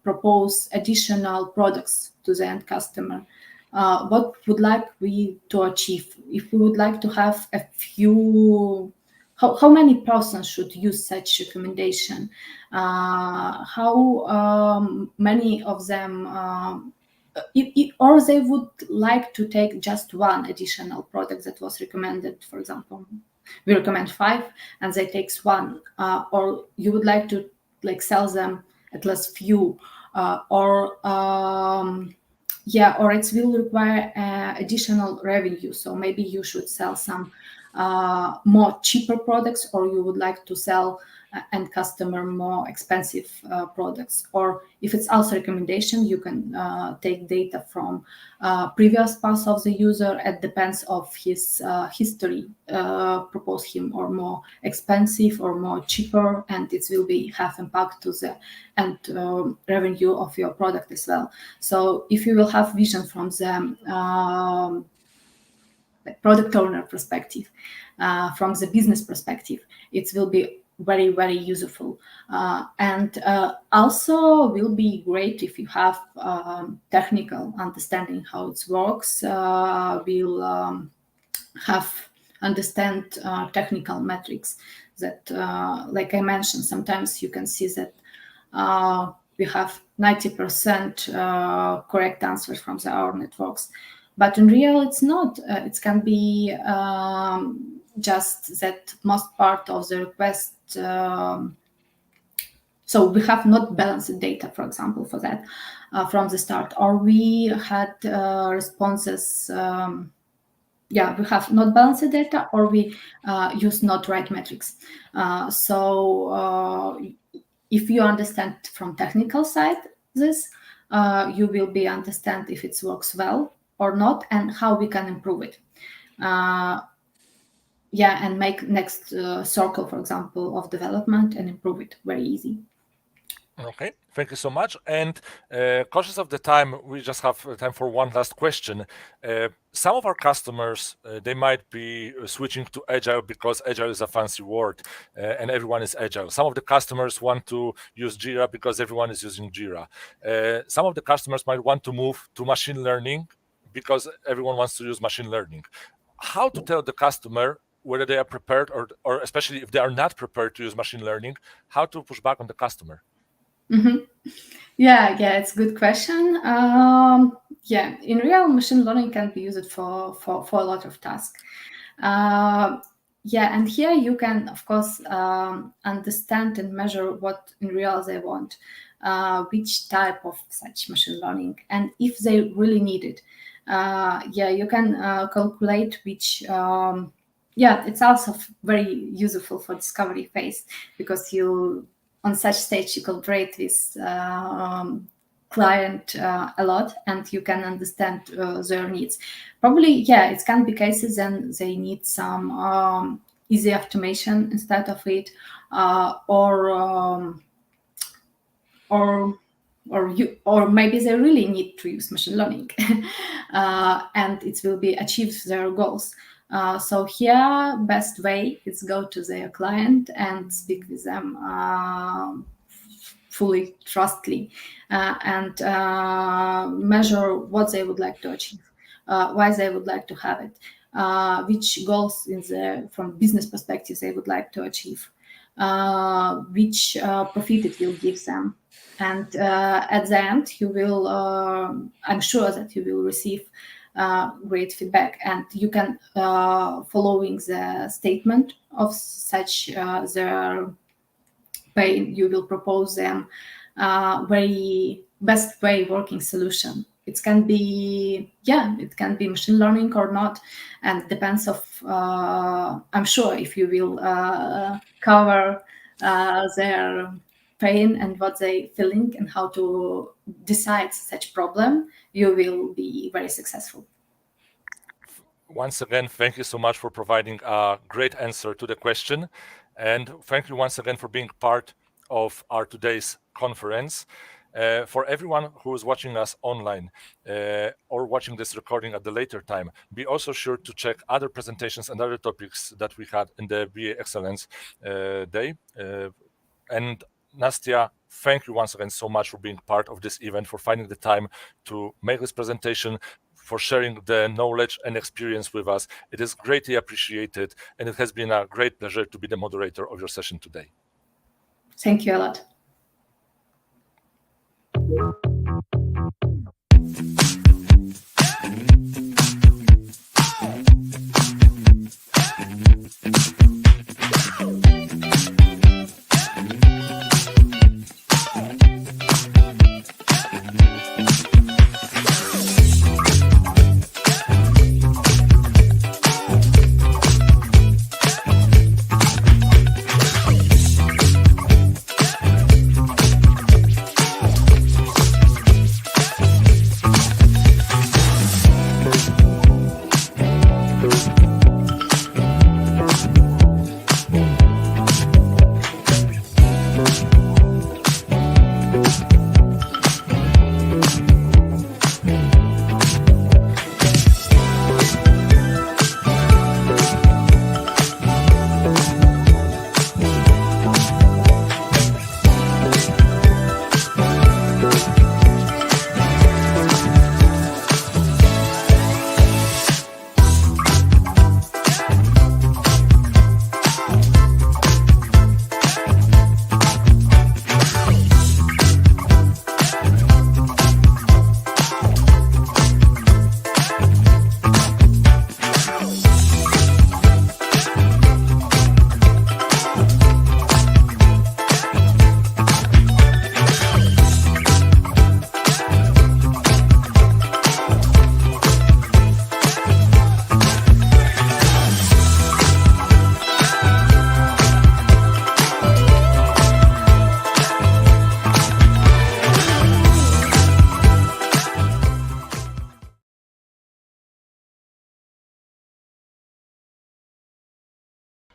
propose additional products to the end customer. What would like we to achieve? If we would like to have a few, how many persons should use such recommendation? How many of them, or they would like to take just one additional product that was recommended. For example, we recommend 5 and they takes 1, or you would like to sell them at least few, or it will require additional revenue. So maybe you should sell some more cheaper products, or you would like to sell end customer more expensive products. Or if it's also recommendation, you can take data from previous past of the user. It depends of his history, propose him or more expensive or more cheaper, and it will have impact to the end revenue of your product as well. So if you will have vision from the product owner perspective, from the business perspective, it will be very, very useful. And also will be great if you have technical understanding how it works. Will have understand technical metrics that, like I mentioned, sometimes you can see that we have 90% correct answers from our networks. But in real, it's not. It can be just that most part of the request. So we have not balanced data, for example, for that from the start, or we had responses. We have not balanced data, or we use not right metrics. So if you understand from technical side this, you will be understand if it works well or not, and how we can improve it. And make next circle, for example, of development and improve it very easy. Okay, thank you so much. And cautious of the time, we just have time for one last question. Some of our customers, they might be switching to Agile because Agile is a fancy word and everyone is Agile. Some of the customers want to use Jira because everyone is using Jira. Some of the customers might want to move to machine learning because everyone wants to use machine learning. How to tell the customer whether they are prepared, or especially if they are not prepared to use machine learning, how to push back on the customer? Mm-hmm. Yeah, it's a good question. In real, machine learning can be used for a lot of tasks. And here you can, of course, understand and measure what in real they want, which type of such machine learning, and if they really need it. You can calculate which. It's also very useful for discovery phase, because you on such stage you collaborate with client a lot, and you can understand their needs. Probably, it can be cases and they need some easy automation instead of it, or maybe they really need to use machine learning, and it will be achieve their goals. So here, best way is go to their client and speak with them fully trustfully, and measure what they would like to achieve, why they would like to have it, which goals from business perspective they would like to achieve, which profit it will give them. And at the end, you will, I'm sure that you will receive great feedback, and you can, following the statement of such their pain, you will propose them very best way working solution. It can be machine learning or not, and depends of I'm sure if you will cover their pain and what they feeling and how to decide such problem, you will be very successful. Once again, thank you so much for providing a great answer to the question. And thank you once again for being part of our today's conference. For everyone who is watching us online or watching this recording at the later time, be also sure to check other presentations and other topics that we had in the BA Excellence Day. And Nastya, thank you once again so much for being part of this event, for finding the time to make this presentation, for sharing the knowledge and experience with us. It is greatly appreciated, and it has been a great pleasure to be the moderator of your session today. Thank you a lot.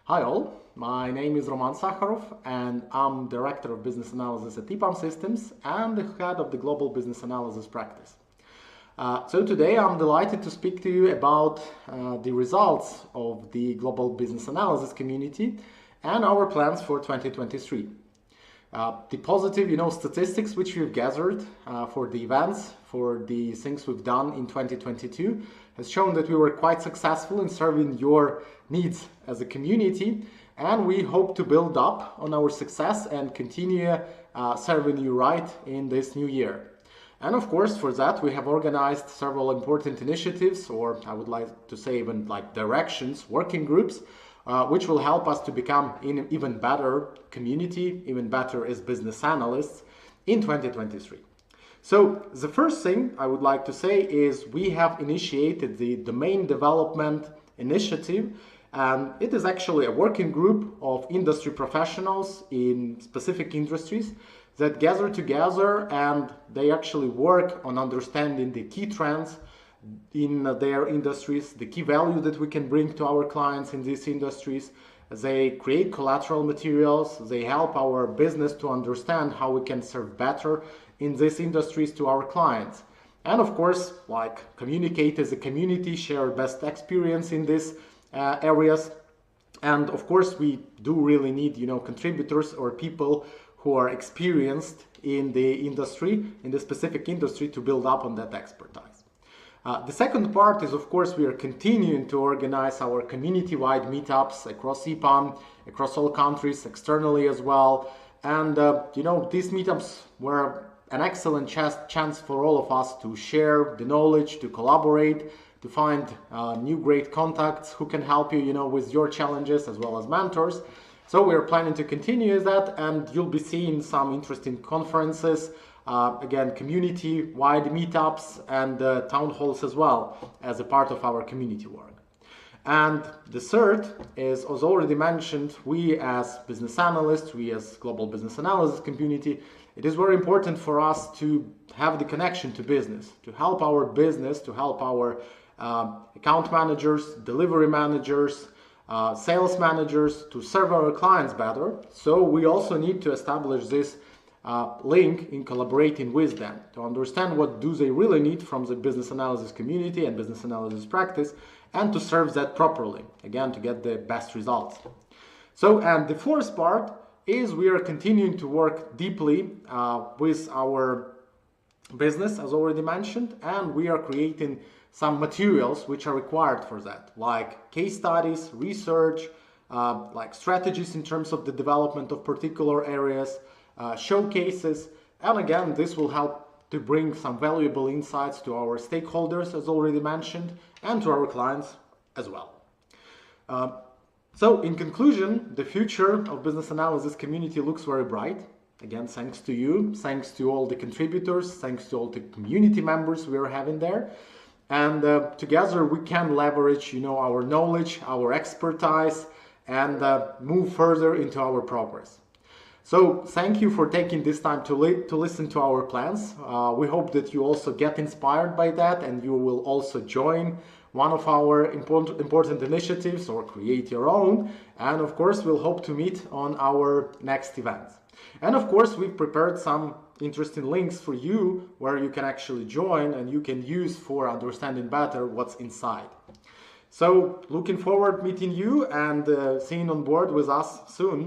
Hi all, my name is Roman Sakharov and I'm Director of Business Analysis at EPAM Systems and the Head of the Global Business Analysis Practice. So today I'm delighted to speak to you about the results of the Global Business Analysis community and our plans for 2023. The positive, statistics which we've gathered for the events, for the things we've done in 2022 has shown that we were quite successful in serving your needs as a community, and we hope to build up on our success and continue serving you right in this new year. And of course, for that, we have organized several important initiatives, or I would like to say even like directions, working groups, which will help us to become an even better community, even better as business analysts in 2023. So the first thing I would like to say is we have initiated the Domain Development Initiative, and it is actually a working group of industry professionals in specific industries that gather together and they actually work on understanding the key trends in their industries, the key value that we can bring to our clients in these industries. They create collateral materials, they help our business to understand how we can serve better in these industries to our clients. And of course, communicate as a community, share best experience in these areas. And of course, we do really need, contributors or people who are experienced in the industry, in the specific industry, to build up on that expertise. The second part is, of course, we are continuing to organize our community-wide meetups across EPAM, across all countries, externally as well. And, these meetups were an excellent chance for all of us to share the knowledge, to collaborate, to find new great contacts who can help you, with your challenges as well as mentors. So we're planning to continue that, and you'll be seeing some interesting conferences, again, community-wide meetups and town halls as well as a part of our community work. And the third is, as already mentioned, we as business analysts, we as Global Business Analysis community, it is very important for us to have the connection to business, to help our business, to help our account managers, delivery managers, sales managers to serve our clients better. So we also need to establish this link in collaborating with them to understand what do they really need from the business analysis community and business analysis practice, and to serve that properly, again, to get the best results. So, and the fourth part is we are continuing to work deeply with our business, as already mentioned, and we are creating some materials which are required for that, like case studies, research, like strategies in terms of the development of particular areas, showcases, and again, this will help to bring some valuable insights to our stakeholders, as already mentioned, and to our clients as well. So in conclusion, the future of business analysis community looks very bright. Again, thanks to you, thanks to all the contributors, thanks to all the community members we are having there. And together we can leverage, our knowledge, our expertise, and move further into our progress. So thank you for taking this time to listen to our plans. We hope that you also get inspired by that, and you will also join one of our important initiatives or create your own. And of course, we'll hope to meet on our next events. And of course, we've prepared some interesting links for you where you can actually join and you can use for understanding better what's inside. So looking forward meeting you and seeing on board with us soon.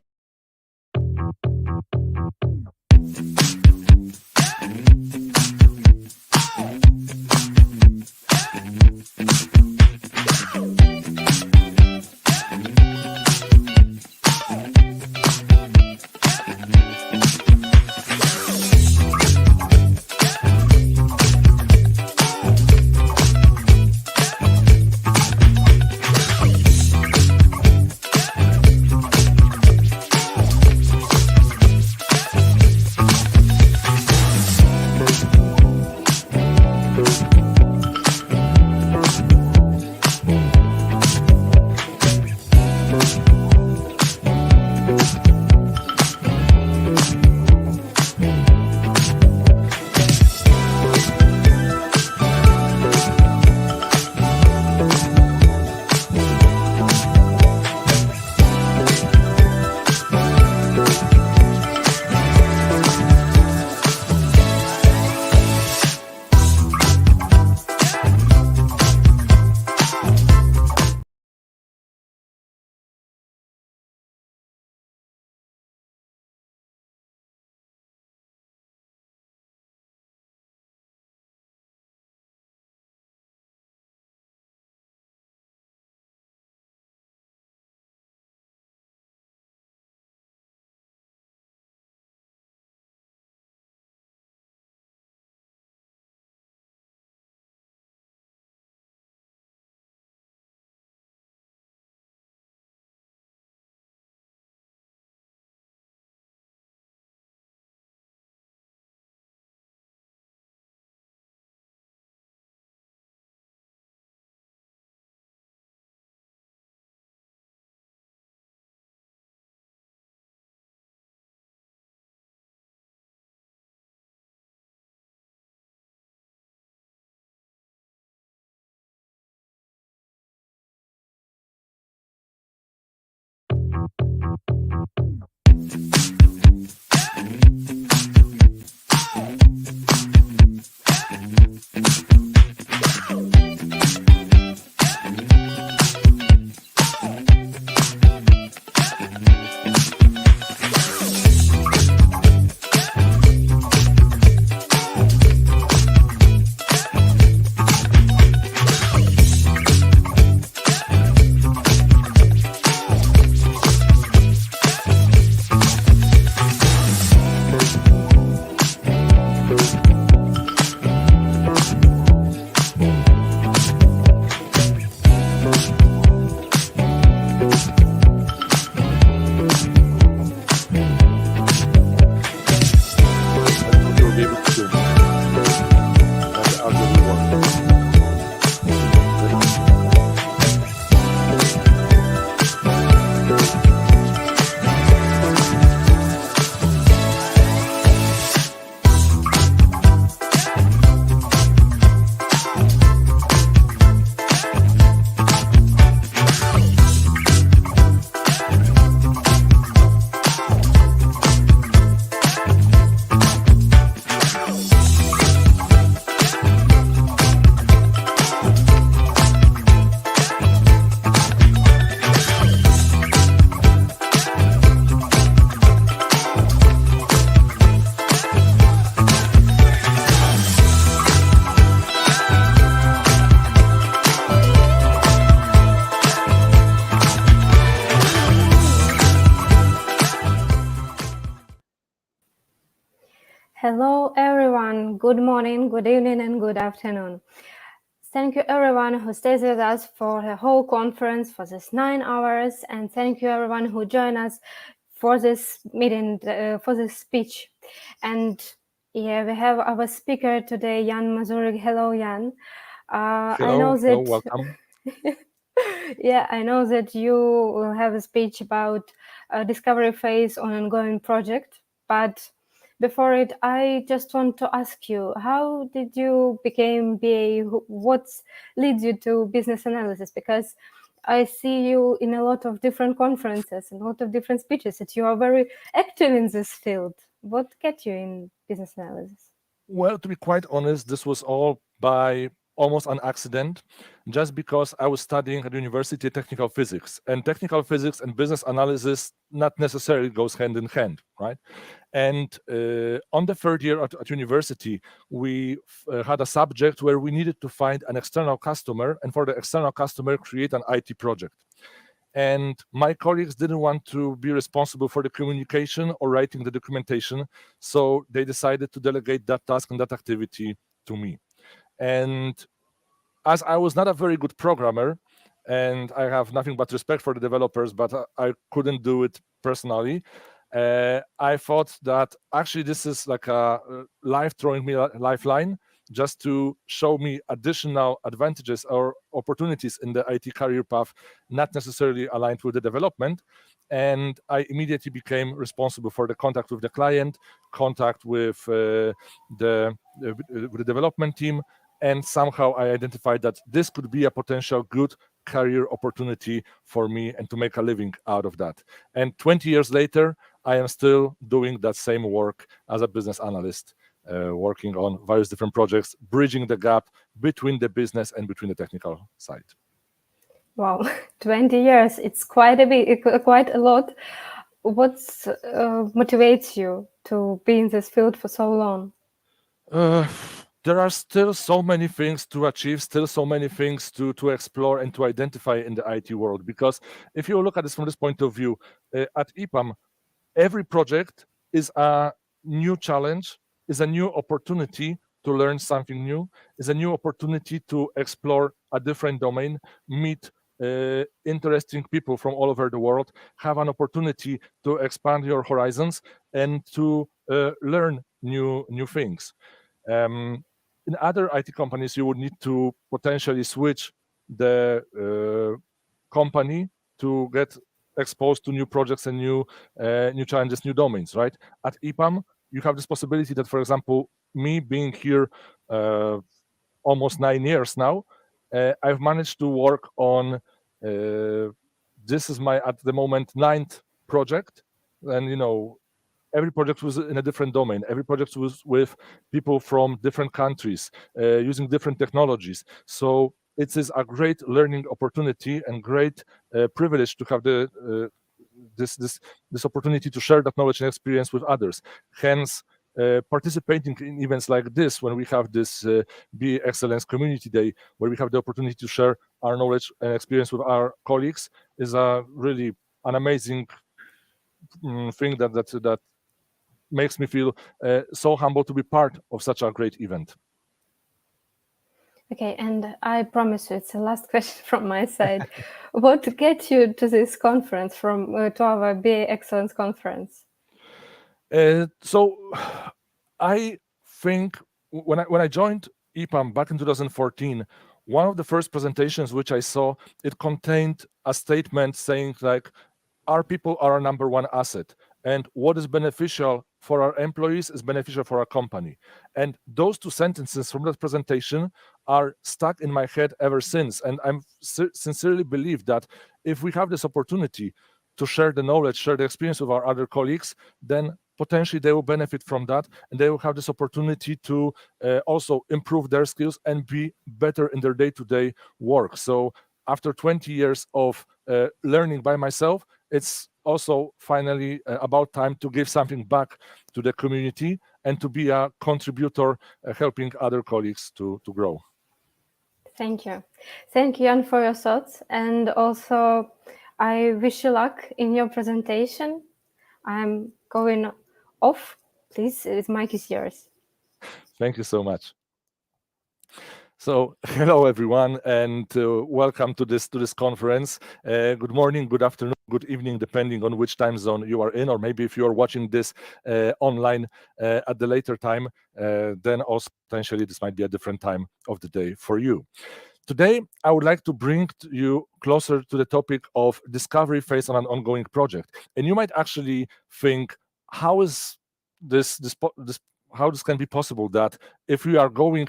Hello, everyone. Good morning, good evening, and good afternoon. Thank you, everyone who stays with us for the whole conference for this 9 hours, and thank you, everyone who joined us for this meeting, for this speech. And yeah, we have our speaker today, Jan Mazurik. Hello, Jan. I know that. Welcome. Yeah, I know that you will have a speech about discovery phase on an ongoing project, but before it, I just want to ask you, how did you become BA? What leads you to business analysis? Because I see you in a lot of different conferences and a lot of different speeches that you are very active in this field. What get you in business analysis? Well, to be quite honest, this was all by almost an accident, just because I was studying at university technical physics, and technical physics and business analysis not necessarily goes hand in hand, right? And on the third year at university, we had a subject where we needed to find an external customer, and for the external customer, create an IT project. And my colleagues didn't want to be responsible for the communication or writing the documentation, so they decided to delegate that task and that activity to me. And as I was not a very good programmer, and I have nothing but respect for the developers, but I couldn't do it personally, I thought that actually this is like a life throwing me a lifeline, just to show me additional advantages or opportunities in the IT career path, not necessarily aligned with the development. And I immediately became responsible for the contact with the client, contact with the development team, and somehow I identified that this could be a potential good career opportunity for me and to make a living out of that. And 20 years later, I am still doing that same work as a business analyst, working on various different projects, bridging the gap between the business and between the technical side. Wow, 20 years, it's quite a bit, quite a lot. What motivates you to be in this field for so long? There are still so many things to achieve, still so many things to explore and to identify in the IT world. Because if you look at this from this point of view, at EPAM, every project is a new challenge, is a new opportunity to learn something new, is a new opportunity to explore a different domain, meet interesting people from all over the world, have an opportunity to expand your horizons and to learn new things. In other IT companies, you would need to potentially switch the company to get exposed to new projects and new challenges, new domains, right? At EPAM, you have this possibility that, for example, me being here almost 9 years now, I've managed to work on, this is my, at the moment, 9th project. And, you know, every project was in a different domain. Every project was with people from different countries, using different technologies. So it is a great learning opportunity and great privilege to have the this opportunity to share that knowledge and experience with others. Hence, participating in events like this, when we have this BA Excellence Community Day, where we have the opportunity to share our knowledge and experience with our colleagues, is a really an amazing thing that makes me feel so humble to be part of such a great event. Okay, and I promise you, it's the last question from my side. What gets you to this conference, to our BA Excellence Conference? So I think when I joined EPAM back in 2014, one of the first presentations which I saw, it contained a statement saying like, our people are our number one asset, and what is beneficial for our employees is beneficial for our company. And those two sentences from that presentation are stuck in my head ever since. And I sincerely believe that if we have this opportunity to share the knowledge, share the experience with our other colleagues, then potentially they will benefit from that, and they will have this opportunity to also improve their skills and be better in their day-to-day work. So after 20 years of learning by myself, it's also finally about time to give something back to the community and to be a contributor, helping other colleagues to grow. Thank you. Thank you, Jan, for your thoughts. And also, I wish you luck in your presentation. I'm going off Please, the mic is yours. Thank you so much. So, hello everyone, and welcome to this conference. Good morning, good afternoon, good evening, depending on which time zone you are in, or maybe if you are watching this online at the later time, then also potentially this might be a different time of the day for you. Today, I would like to bring you closer to the topic of discovery phase on an ongoing project, and you might actually think, how is how this can be possible that if we are going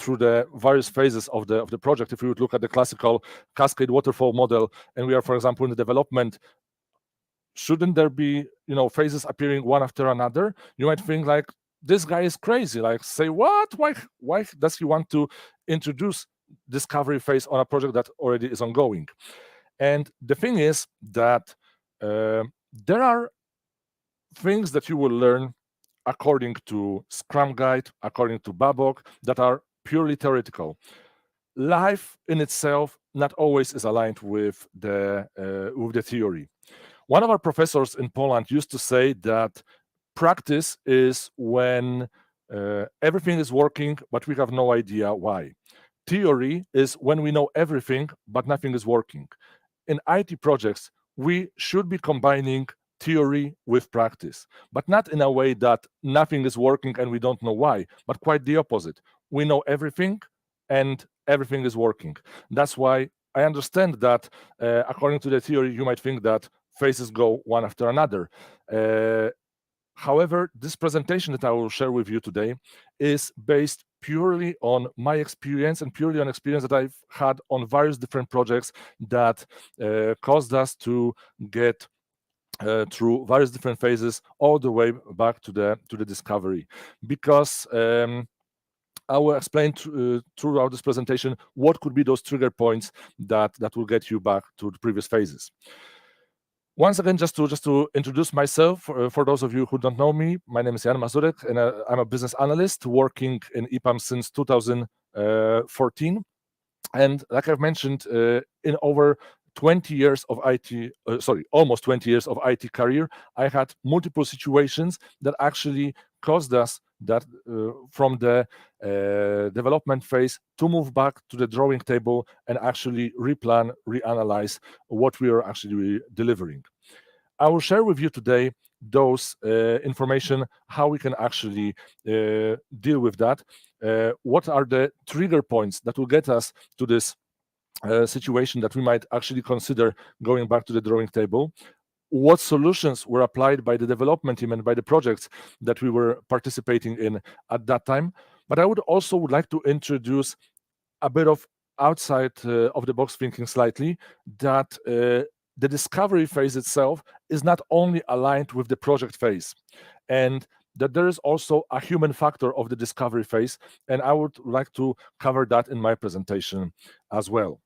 through the various phases of the project, if we would look at the classical cascade waterfall model, and we are, for example, in the development, shouldn't there be phases appearing one after another? You might think like, this guy is crazy. Like, say what? Why does he want to introduce discovery phase on a project that already is ongoing? And the thing is that there are things that you will learn according to Scrum Guide, according to Babok, that are purely theoretical. Life in itself not always is aligned with the theory. One of our professors in Poland used to say that practice is when everything is working, but we have no idea why. Theory is when we know everything, but nothing is working. In IT projects, we should be combining theory with practice, but not in a way that nothing is working and we don't know why, but quite the opposite. We know everything and everything is working. That's why I understand that according to the theory, you might think that phases go one after another. However, this presentation that I will share with you today is based purely on my experience and purely on experience that I've had on various different projects that caused us to get through various different phases all the way back to the discovery. Because I will explain throughout this presentation what could be those trigger points that will get you back to the previous phases. Once again, just to introduce myself, for those of you who don't know me, my name is Jan Mazurek, and I'm a business analyst working in EPAM since 2014. And like I've mentioned, in over 20 years of almost 20 years of IT career, I had multiple situations that actually caused us that from the development phase to move back to the drawing table and actually replan, reanalyze what we are actually delivering. I will share with you today those information, how we can actually deal with that, what are the trigger points that will get us to this situation that we might actually consider going back to the drawing table, what solutions were applied by the development team and by the projects that we were participating in at that time. But I would like to introduce a bit of outside of the box thinking slightly, that the discovery phase itself is not only aligned with the project phase, and that there is also a human factor of the discovery phase, and I would like to cover that in my presentation as well.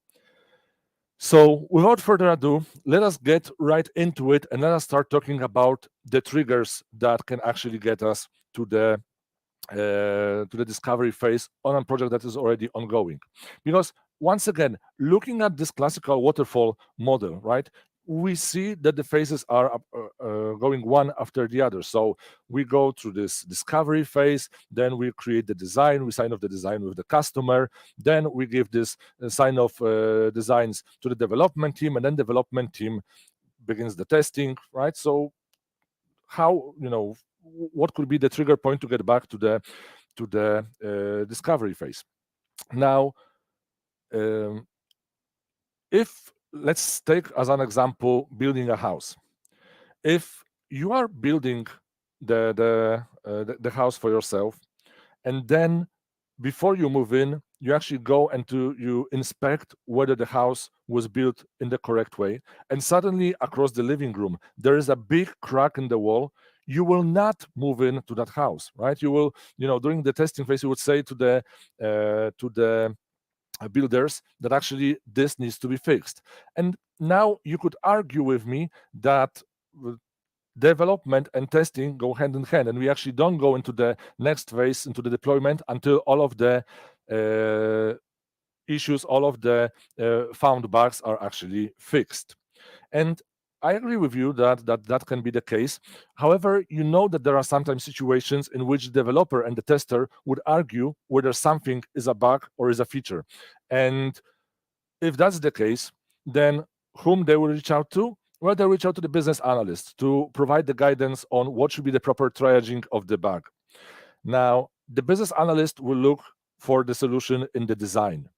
So without further ado, let us get right into it and let us start talking about the triggers that can actually get us to the discovery phase on a project that is already ongoing. Because once again, looking at this classical waterfall model, right, we see that the phases are going one after the other. So we go through this discovery phase, then we create the design, we sign off the design with the customer, then we give this sign off designs to the development team, and then development team begins the testing, right? So how, what could be the trigger point to get back to the discovery phase? Now, if let's take as an example building a house. If you are building the house for yourself, and then before you move in, you actually go and you inspect whether the house was built in the correct way, and suddenly across the living room there is a big crack in the wall, you will not move in to that house, right? You will, during the testing phase, you would say to the builders that actually this needs to be fixed. And now you could argue with me that development and testing go hand in hand, and we actually don't go into the next phase, into the deployment, until all of the issues, all of the found bugs are actually fixed. And I agree with you that can be the case. However, you know that there are sometimes situations in which the developer and the tester would argue whether something is a bug or is a feature. And if that's the case, then whom they will reach out to? Well, they reach out to the business analyst to provide the guidance on what should be the proper triaging of the bug. Now, the business analyst will look for the solution in the design.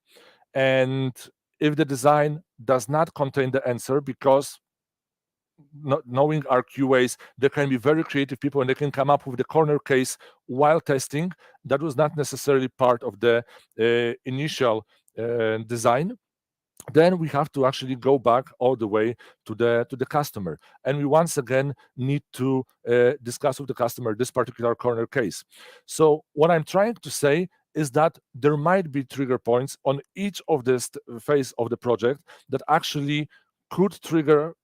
And if the design does not contain the answer, because not knowing our QAs, there can be very creative people and they can come up with the corner case while testing. That was not necessarily part of the initial design. Then we have to actually go back all the way to the customer, and we once again need to discuss with the customer this particular corner case. So what I'm trying to say is that there might be trigger points on each of this phase of the project that actually could trigger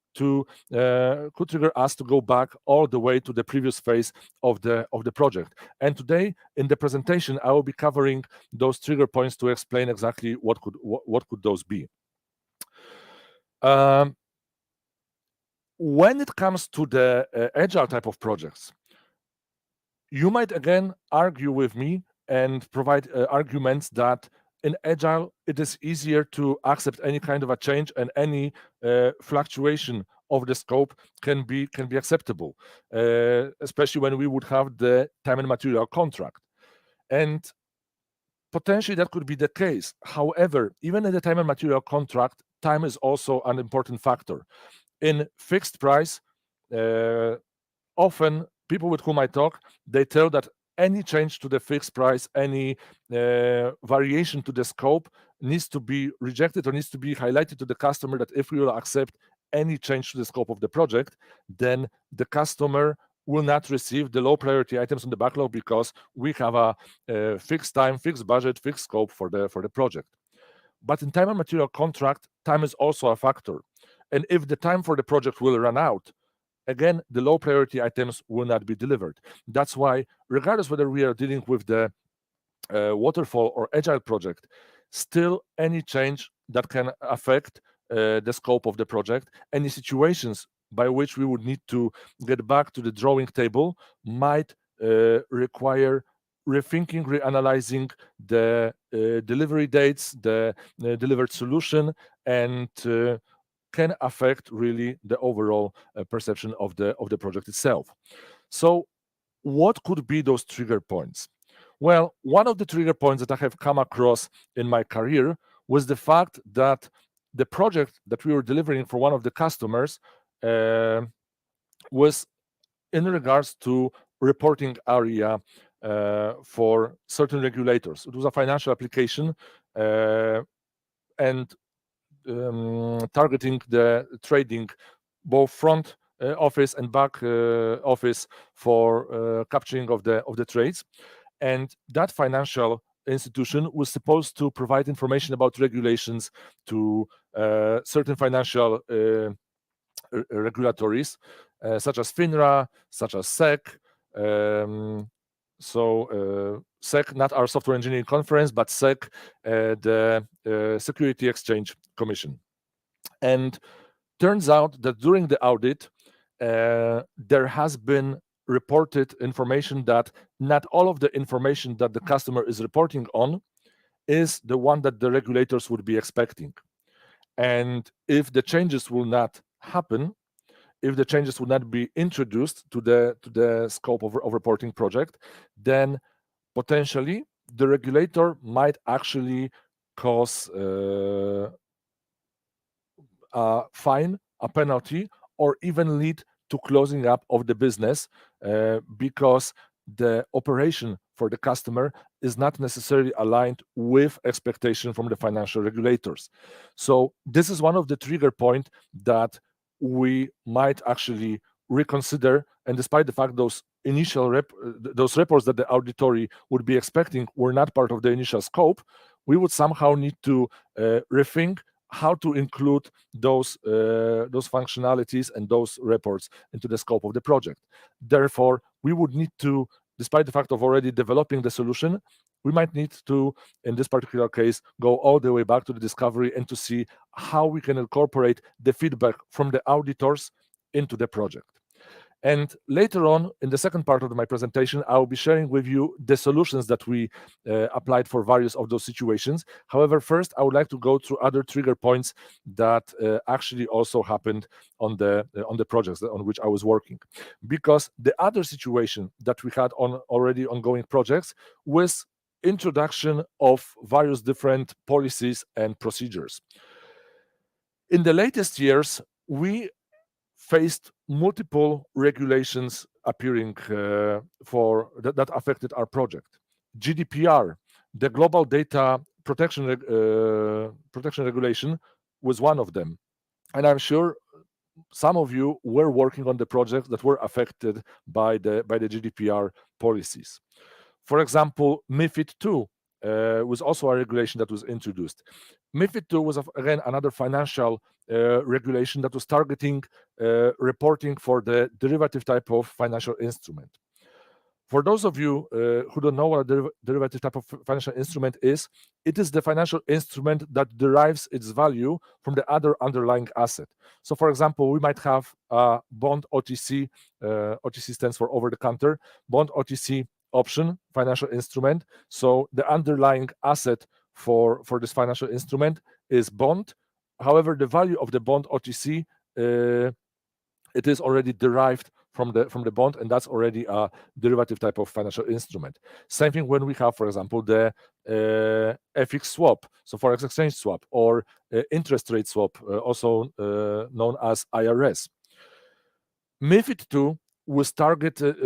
us to go back all the way to the previous phase of the project. And today in the presentation, I will be covering those trigger points to explain exactly what could those be. When it comes to the agile type of projects, you might again argue with me and provide arguments that in agile it is easier to accept any kind of a change, and any fluctuation of the scope can be acceptable, especially when we would have the time and material contract. And potentially that could be the case. However, even in the time and material contract, time is also an important factor. In fixed price, often people with whom I talk, they tell that any change to the fixed price, any variation to the scope needs to be rejected or needs to be highlighted to the customer, that if we will accept any change to the scope of the project, then the customer will not receive the low priority items on the backlog, because we have a fixed time, fixed budget, fixed scope for the project. But in time and material contract, time is also a factor. And if the time for the project will run out, again, the low priority items will not be delivered. That's why, regardless whether we are dealing with the waterfall or agile project, still any change that can affect the scope of the project, any situations by which we would need to get back to the drawing table, might require rethinking, reanalyzing the delivery dates, the delivered solution, and can affect really the overall perception of the project itself. So what could be those trigger points? Well, one of the trigger points that I have come across in my career was the fact that the project that we were delivering for one of the customers was in regards to reporting area for certain regulators. It was a financial application and targeting the trading, both front office and back office, for capturing of the trades. And that financial institution was supposed to provide information about regulations to certain financial regulatories, such as FINRA, such as SEC. SEC, not our software engineering conference, but SEC, the Security Exchange Commission. And turns out that during the audit, there has been reported information that not all of the information that the customer is reporting on is the one that the regulators would be expecting. And if the changes will not happen, if the changes will not be introduced to the scope of reporting project, then potentially the regulator might actually cause a fine, a penalty, or even lead to closing up of the business because the operation for the customer is not necessarily aligned with expectation from the financial regulators. So this is one of the trigger points that we might actually reconsider. And despite the fact those initial those reports that the auditory would be expecting were not part of the initial scope, we would somehow need to rethink how to include those functionalities and those reports into the scope of the project. Therefore, we would need to, despite the fact of already developing the solution, we might need to, in this particular case, go all the way back to the discovery and to see how we can incorporate the feedback from the auditors into the project. And later on, in the second part of my presentation, I will be sharing with you the solutions that we applied for various of those situations. However, first, I would like to go through other trigger points that actually also happened on the projects on which I was working. Because the other situation that we had on already ongoing projects was introduction of various different policies and procedures. In the latest years, we faced multiple regulations appearing that affected our project. GDPR, the Global Data Protection Regulation, was one of them. And I'm sure some of you were working on the projects that were affected by the GDPR policies. For example, MiFID II was also a regulation that was introduced. MiFID II was, again, another financial regulation that was targeting reporting for the derivative type of financial instrument. For those of you who don't know what a derivative type of financial instrument is, it is the financial instrument that derives its value from the other underlying asset. So, for example, we might have a bond OTC. OTC stands for over the counter. Bond OTC option, financial instrument. So the underlying asset for this financial instrument is bond. However, the value of the bond OTC, it is already derived from the bond, and that's already a derivative type of financial instrument. Same thing when we have, for example, the FX swap, so forex exchange swap, or interest rate swap, also known as IRS. MiFID II was targeted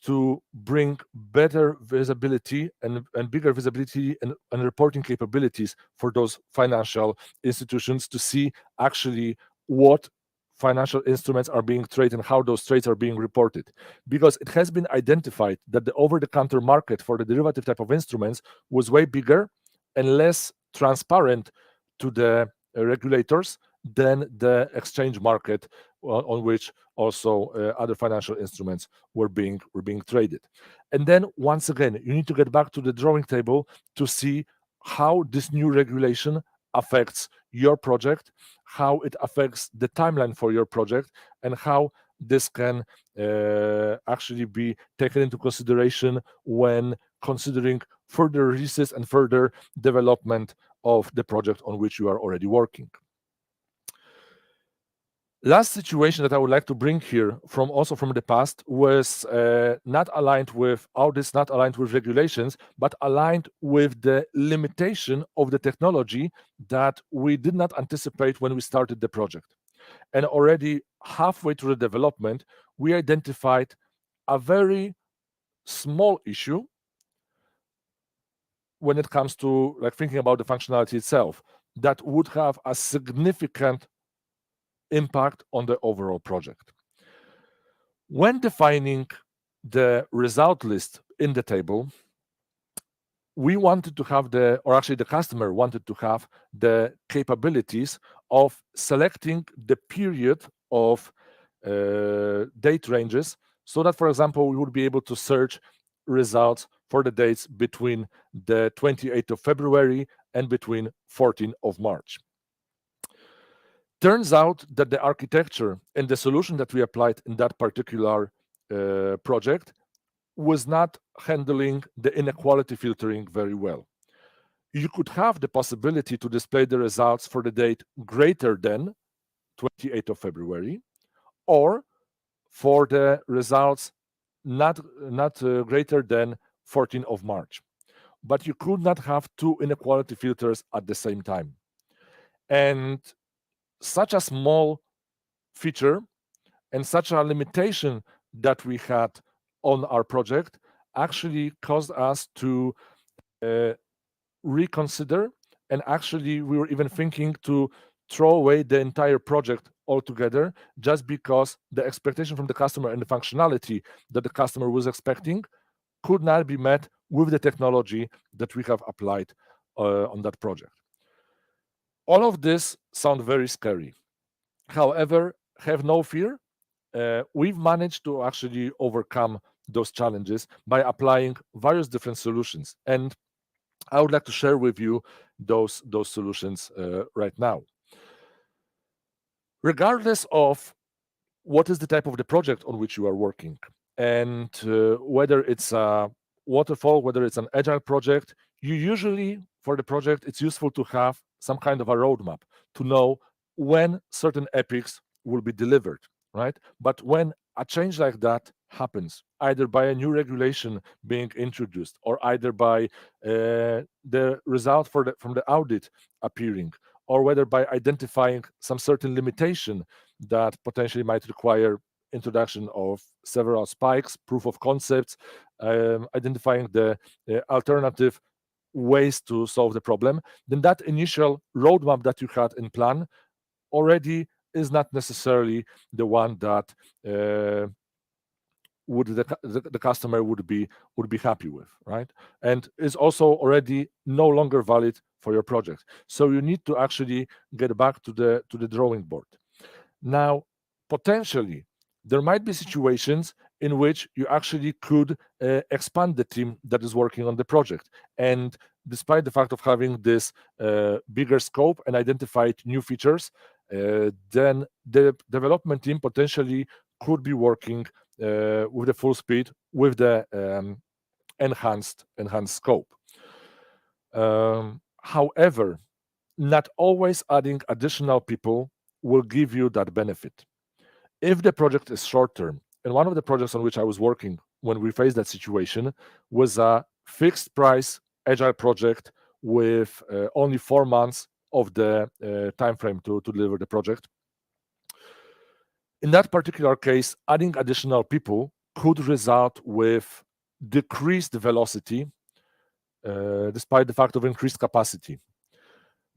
to bring better visibility and bigger visibility and reporting capabilities for those financial institutions to see actually what financial instruments are being traded and how those trades are being reported. Because it has been identified that the over-the-counter market for the derivative type of instruments was way bigger and less transparent to the regulators than the exchange market on which also other financial instruments were being traded. And then once again, you need to get back to the drawing table to see how this new regulation affects your project, how it affects the timeline for your project, and how this can actually be taken into consideration when considering further releases and further development of the project on which you are already working. Last situation that I would like to bring here from the past was not aligned with regulations, but aligned with the limitation of the technology that we did not anticipate when we started the project. And already halfway through the development, we identified a very small issue when it comes to thinking about the functionality itself that would have a significant impact on the overall project. When defining the result list in the table, we wanted to have the customer wanted to have the capabilities of selecting the period of date ranges so that, for example, we would be able to search results for the dates between the 28th of February and between 14th of March. Turns out that the architecture and the solution that we applied in that particular project was not handling the inequality filtering very well. You could have the possibility to display the results for the date greater than 28th of February, or for the results not greater than 14th of March. But you could not have two inequality filters at the same time. And such a small feature and such a limitation that we had on our project actually caused us to reconsider, and actually we were even thinking to throw away the entire project altogether, just because the expectation from the customer and the functionality that the customer was expecting could not be met with the technology that we have applied on that project. All of this sounds very scary. However, have no fear. We've managed to actually overcome those challenges by applying various different solutions. And I would like to share with you those solutions right now. Regardless of what is the type of the project on which you are working, and whether it's a waterfall, whether it's an agile project. You usually, for the project, it's useful to have some kind of a roadmap to know when certain epics will be delivered, right? But when a change like that happens, either by a new regulation being introduced or either by the result from the audit appearing, or whether by identifying some certain limitation that potentially might require introduction of several spikes, proof of concepts, identifying the alternative ways to solve the problem, then that initial roadmap that you had in plan already is not necessarily the one that would the customer would be happy with, right? And is also already no longer valid for your project. So you need to actually get back to the drawing board. Now, potentially, there might be situations in which you actually could expand the team that is working on the project. And despite the fact of having this bigger scope and identified new features, then the development team potentially could be working with the full speed with the enhanced scope. However, not always adding additional people will give you that benefit. If the project is short term, and one of the projects on which I was working when we faced that situation was a fixed price agile project with only 4 months of the time frame to deliver the project. In that particular case, adding additional people could result with decreased velocity despite the fact of increased capacity,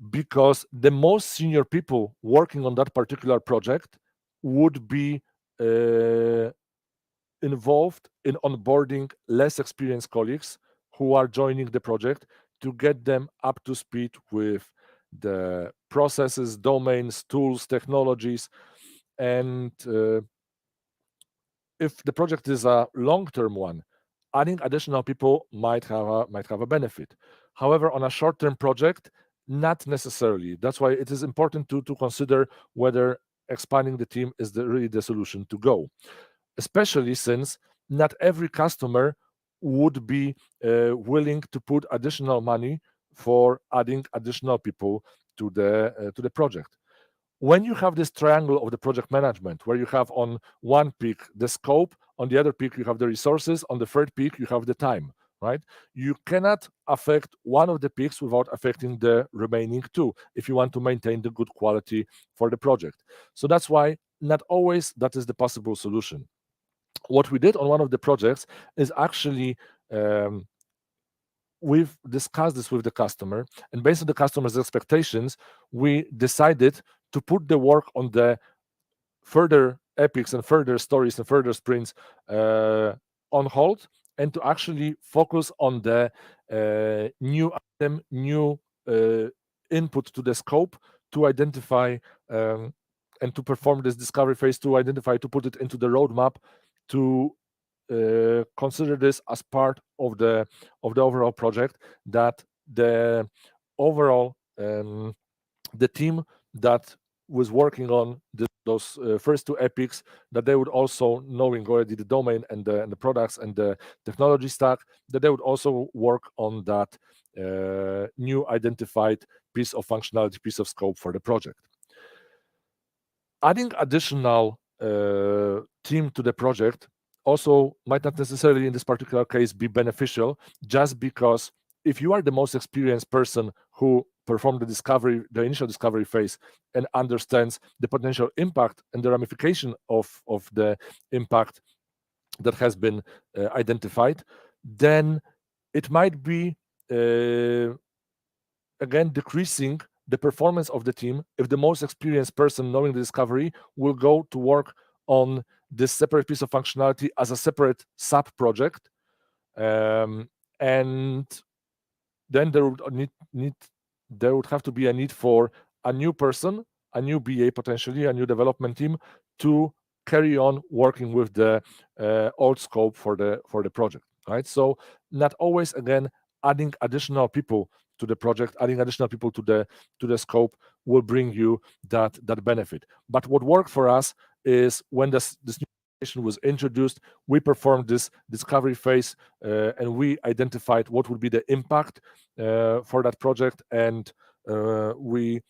because the most senior people working on that particular project would be involved in onboarding less experienced colleagues who are joining the project to get them up to speed with the processes, domains, tools, technologies. And if the project is a long-term one, adding additional people might have a benefit. However, on a short-term project, not necessarily. That's why it is important to consider whether expanding the team is really the solution to go, especially since not every customer would be willing to put additional money for adding additional people to the project. When you have this triangle of the project management, where you have on one peak the scope, on the other peak you have the resources, on the third peak you have the time, right? You cannot affect one of the peaks without affecting the remaining two if you want to maintain the good quality for the project. So that's why not always that is the possible solution. What we did on one of the projects is actually we've discussed this with the customer, and based on the customer's expectations, we decided to put the work on the further epics and further stories and further sprints on hold, and to actually focus on the new item, new input to the scope to identify and to perform this discovery phase, to identify, to put it into the roadmap, to consider this as part of the overall project, that the overall the team that was working on those first two epics, that they would also, knowing already the domain and the products and the technology stack, that they would also work on that new identified piece of functionality, piece of scope for the project. Adding additional team to the project also might not necessarily in this particular case be beneficial, just because if you are the most experienced person who performed the initial discovery phase and understands the potential impact and the ramification of the impact that has been identified, then it might be again decreasing the performance of the team if the most experienced person knowing the discovery will go to work on this separate piece of functionality as a separate sub project, and then there would have to be a need for a new person, a new BA, potentially a new development team, to carry on working with the old scope for the project, right? So not always, again, adding additional people to the project, adding additional people to the scope will bring you that benefit. But what worked for us is when this new application was introduced, we performed this discovery phase and we identified what would be the impact for that project, and we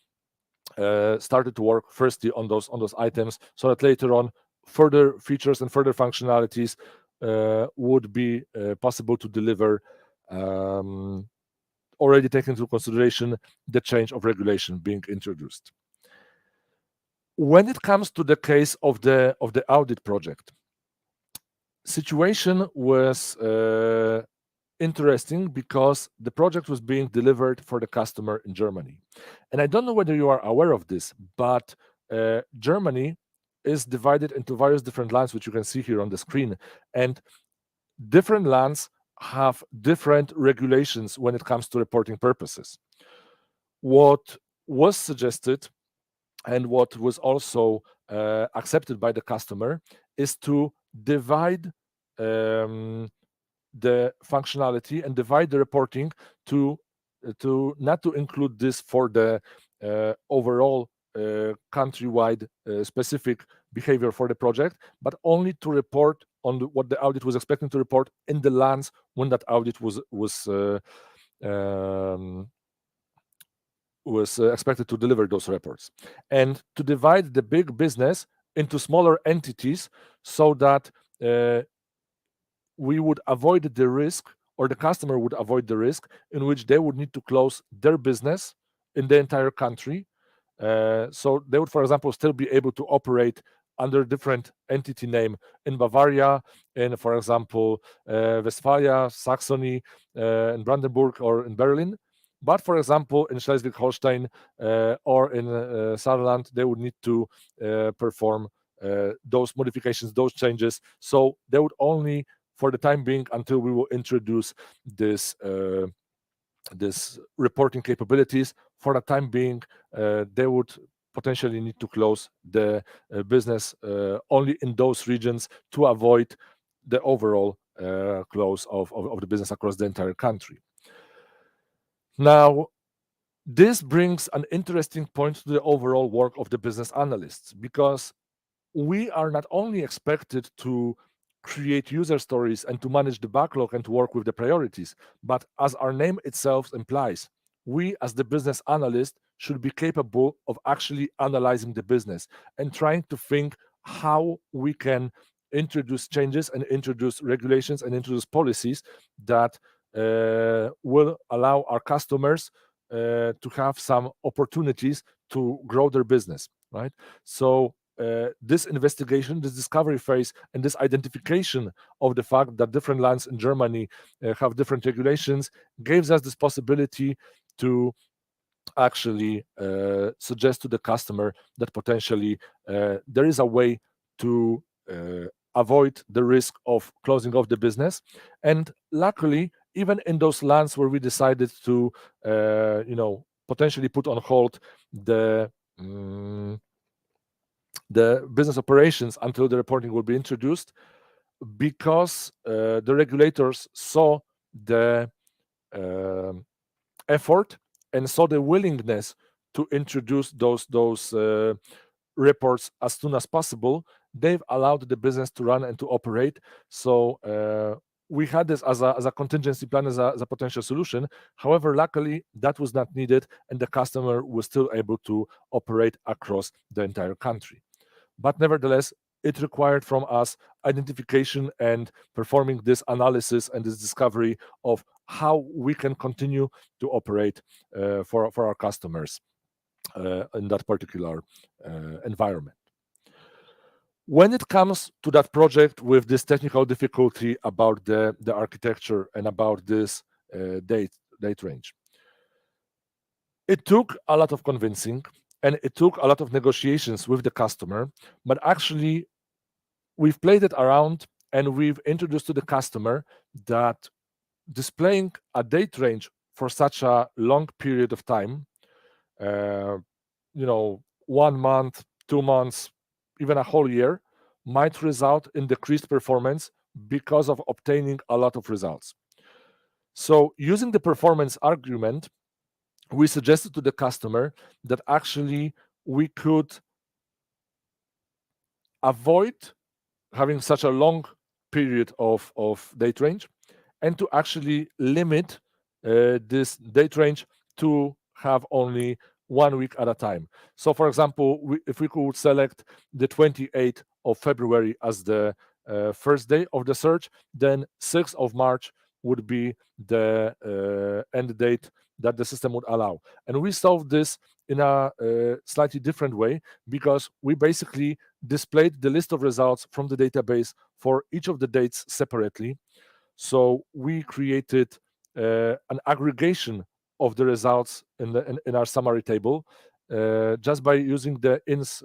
started to work firstly on those items, so that later on further features and further functionalities would be possible to deliver, already taking into consideration the change of regulation being introduced. When it comes to the case of the audit project, situation was interesting because the project was being delivered for the customer in Germany. And I don't know whether you are aware of this, but Germany is divided into various different lands, which you can see here on the screen. And different lands have different regulations when it comes to reporting purposes. What was suggested and what was also accepted by the customer is to divide the functionality and divide the reporting to not to include this for the overall countrywide specific behavior for the project, but only to report on what the audit was expecting to report in the lands when that audit was expected to deliver those reports, and to divide the big business into smaller entities so that we would avoid the risk, or the customer would avoid the risk, in which they would need to close their business in the entire country. So they would, for example, still be able to operate under different entity name in Bavaria, in, for example, Westphalia, Saxony, in Brandenburg, or in Berlin. But, for example, in Schleswig-Holstein or in Saarland, they would need to perform those modifications, those changes. So they would only, for the time being, until we will introduce this reporting capabilities, for the time being, they would potentially need to close the business only in those regions to avoid the overall close of the business across the entire country. Now, this brings an interesting point to the overall work of the business analysts, because we are not only expected to create user stories and to manage the backlog and to work with the priorities, but as our name itself implies, we as the business analyst should be capable of actually analyzing the business and trying to think how we can introduce changes and introduce regulations and introduce policies that will allow our customers to have some opportunities to grow their business, right? So this investigation, this discovery phase, and this identification of the fact that different lands in Germany have different regulations gives us this possibility to actually suggest to the customer that potentially there is a way to avoid the risk of closing off the business. And luckily, even in those lands where we decided to potentially put on hold the business operations until the reporting will be introduced, because the regulators saw the effort and saw the willingness to introduce those reports as soon as possible, they've allowed the business to run and to operate. So we had this as a contingency plan, as a potential solution. However, luckily, that was not needed, and the customer was still able to operate across the entire country. But nevertheless, it required from us identification and performing this analysis and this discovery of how we can continue to operate for our customers in that particular environment. When it comes to that project with this technical difficulty about the architecture and about this date range, it took a lot of convincing and it took a lot of negotiations with the customer, but actually we've played it around and we've introduced to the customer that displaying a date range for such a long period of time, 1 month, 2 months, even a whole year, might result in decreased performance because of obtaining a lot of results. So using the performance argument, we suggested to the customer that actually we could avoid having such a long period of date range, and to actually limit this date range to have only 1 week at a time. So, for example, if we could select the 28th of February as the first day of the search, then 6th of March would be the end date that the system would allow. And we solved this in a slightly different way, because we basically displayed the list of results from the database for each of the dates separately. So we created an aggregation of the results in our summary table just by using the ins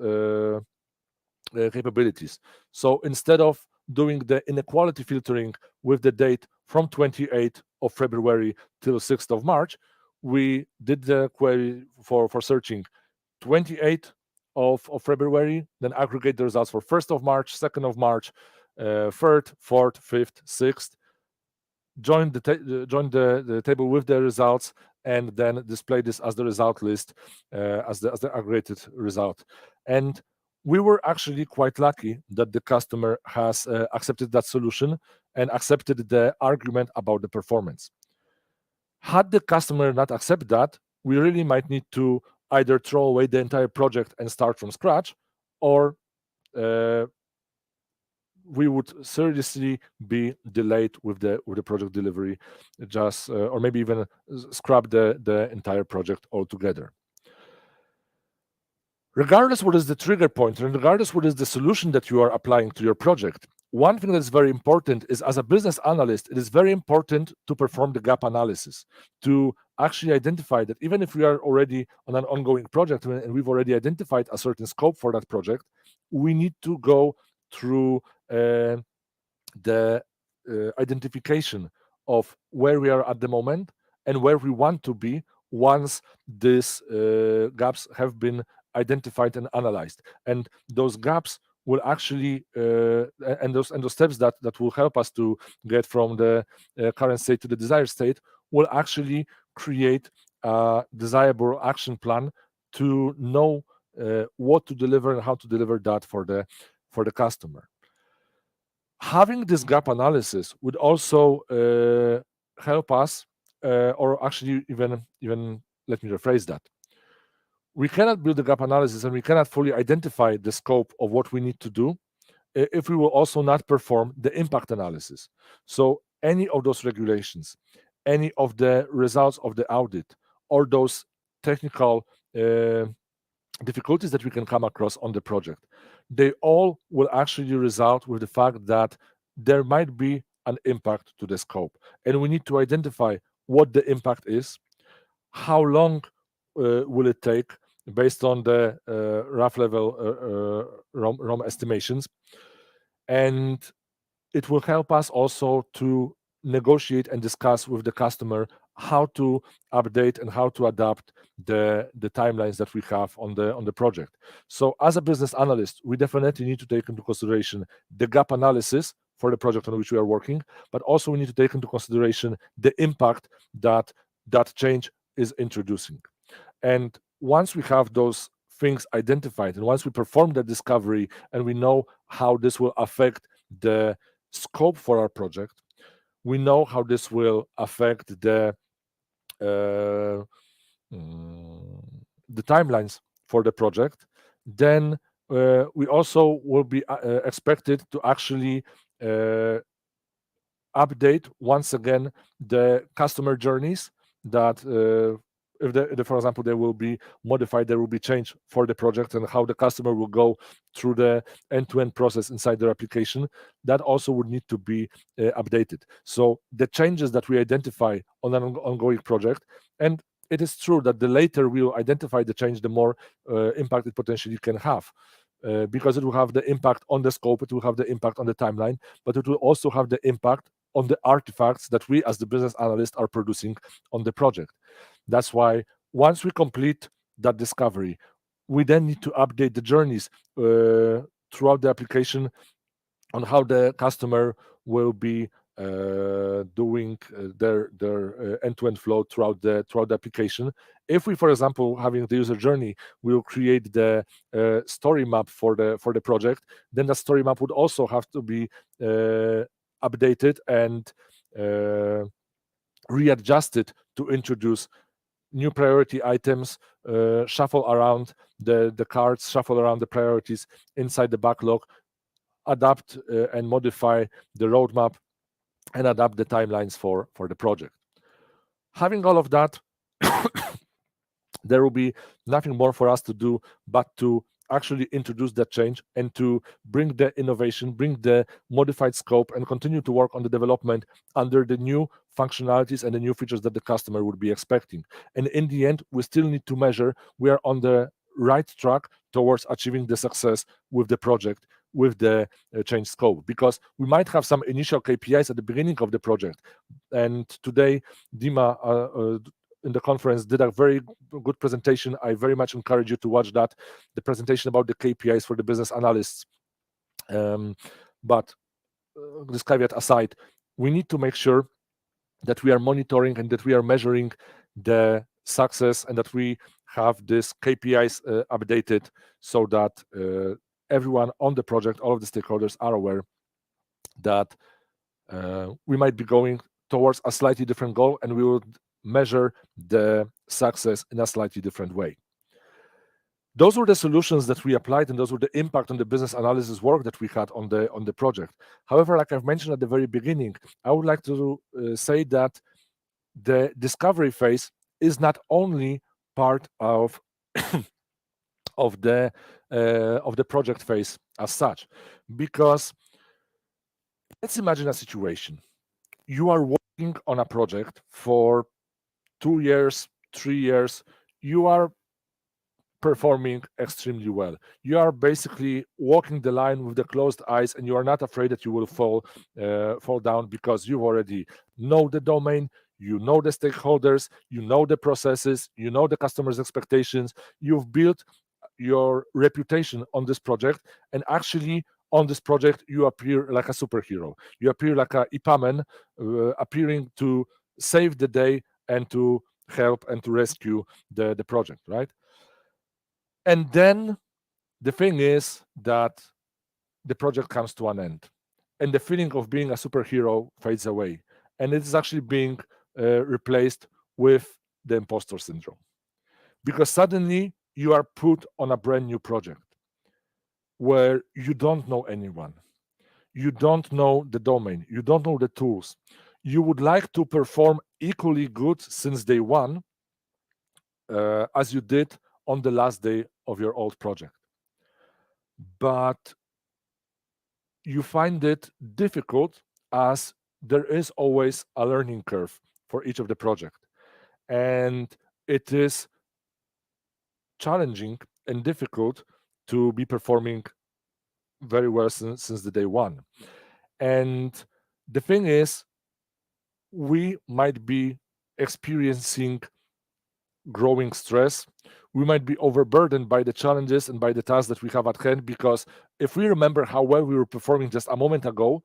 capabilities. So instead of doing the inequality filtering with the date from 28th of February till 6th of March, we did the query for searching 28th of February, then aggregate the results for 1st of March, 2nd of March, 3rd, 4th, 5th, 6th, join the table with the results, and then display this as the result list, as the aggregated result. And we were actually quite lucky that the customer has accepted that solution and accepted the argument about the performance. Had the customer not accept that, we really might need to either throw away the entire project and start from scratch, or we would seriously be delayed with the project delivery, just or maybe even scrap the entire project altogether. Regardless what is the trigger point, and regardless what is the solution that you are applying to your project, one thing that's very important is, as a business analyst, it is very important to perform the gap analysis, to actually identify that even if we are already on an ongoing project and we've already identified a certain scope for that project, we need to go through the identification of where we are at the moment and where we want to be once these gaps have been identified and analyzed. And those gaps will actually and those steps that will help us to get from the current state to the desired state will actually create a desirable action plan to know what to deliver and how to deliver that for the customer. Having this gap analysis would also help us, or actually even let me rephrase that. We cannot build the gap analysis and we cannot fully identify the scope of what we need to do if we will also not perform the impact analysis. So any of those regulations, any of the results of the audit, or those technical difficulties that we can come across on the project, they all will actually result with the fact that there might be an impact to the scope. And we need to identify what the impact is, how long will it take based on the rough level ROM estimations. And it will help us also to negotiate and discuss with the customer how to update and how to adapt the timelines that we have on the project. So as a business analyst, we definitely need to take into consideration the gap analysis for the project on which we are working, but also we need to take into consideration the impact that change is introducing. And once we have those things identified, and once we perform the discovery and we know how this will affect the scope for our project, we know how this will affect the timelines for the project, then we also will be expected to actually update once again the customer journeys that if for example, they will be modified, there will be change for the project and how the customer will go through the end-to-end process inside their application, that also would need to be updated. So the changes that we identify on an ongoing project, and it is true that the later we will identify the change, the more impact it potentially can have. Because it will have the impact on the scope, it will have the impact on the timeline, but it will also have the impact on the artifacts that we as the business analyst are producing on the project. That's why once we complete that discovery, we then need to update the journeys throughout the application on how the customer will be doing their end-to-end flow throughout the application. If we, for example, having the user journey, will create the story map for the project, then the story map would also have to be updated and readjusted to introduce new priority items, shuffle around the cards, shuffle around the priorities inside the backlog, adapt and modify the roadmap, and adapt the timelines for the project. Having all of that, there will be nothing more for us to do but to actually introduce that change and to bring the innovation, bring the modified scope, and continue to work on the development under the new functionalities and the new features that the customer would be expecting. And in the end, we still need to measure we are on the right track towards achieving the success with the project, with the change scope, because we might have some initial KPIs at the beginning of the project. And today, Dima in the conference did a very good presentation. I very much encourage you to watch that, the presentation about the KPIs for the business analysts. But this caveat aside, we need to make sure that we are monitoring and that we are measuring the success and that we have these KPIs updated so that everyone on the project, all of the stakeholders are aware that we might be going towards a slightly different goal, and we would measure the success in a slightly different way. Those were the solutions that we applied, and those were the impact on the business analysis work that we had on the project. However, like I've mentioned at the very beginning, I would like to say that the discovery phase is not only part of of the project phase as such, because let's imagine a situation. You are working on a project for 2 years, 3 years, you are performing extremely well. You are basically walking the line with the closed eyes, and you are not afraid that you will fall down, because you already know the domain, you know the stakeholders, you know the processes, you know the customer's expectations. You've built your reputation on this project, and actually on this project you appear like a superhero. You appear like a Ipamen, appearing to save the day and to help and to rescue the project, right? And then the thing is that the project comes to an end, and the feeling of being a superhero fades away, and it is actually being replaced with the imposter syndrome, because suddenly you are put on a brand new project where you don't know anyone, you don't know the domain, you don't know the tools. You would like to perform equally good since day one as you did on the last day of your old project. But you find it difficult, as there is always a learning curve for each of the project. And it is challenging and difficult to be performing very well since the day one. And the thing is, we might be experiencing growing stress. We might be overburdened by the challenges and by the tasks that we have at hand, because if we remember how well we were performing just a moment ago,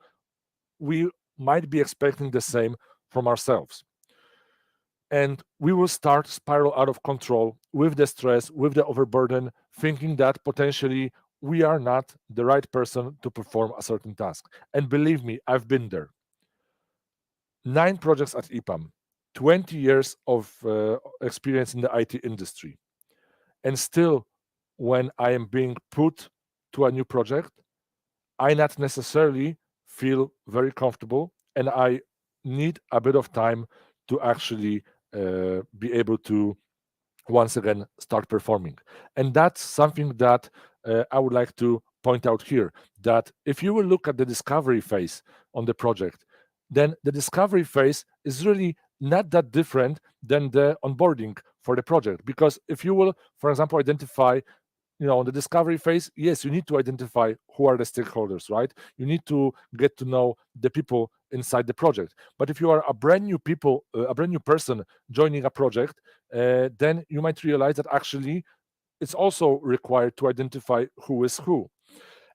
we might be expecting the same from ourselves. And we will start spiral out of control with the stress, with the overburden, thinking that potentially we are not the right person to perform a certain task. And believe me, I've been there. 9 projects at EPAM, 20 years of experience in the IT industry. And still, when I am being put to a new project, I not necessarily feel very comfortable, and I need a bit of time to actually be able to once again start performing. And that's something that I would like to point out here, that if you will look at the discovery phase on the project, then the discovery phase is really not that different than the onboarding for the project. Because if you will, for example, identify, on the discovery phase, yes, you need to identify who are the stakeholders, right? You need to get to know the people inside the project. But if you are a brand new person joining a project, then you might realize that actually it's also required to identify who is who.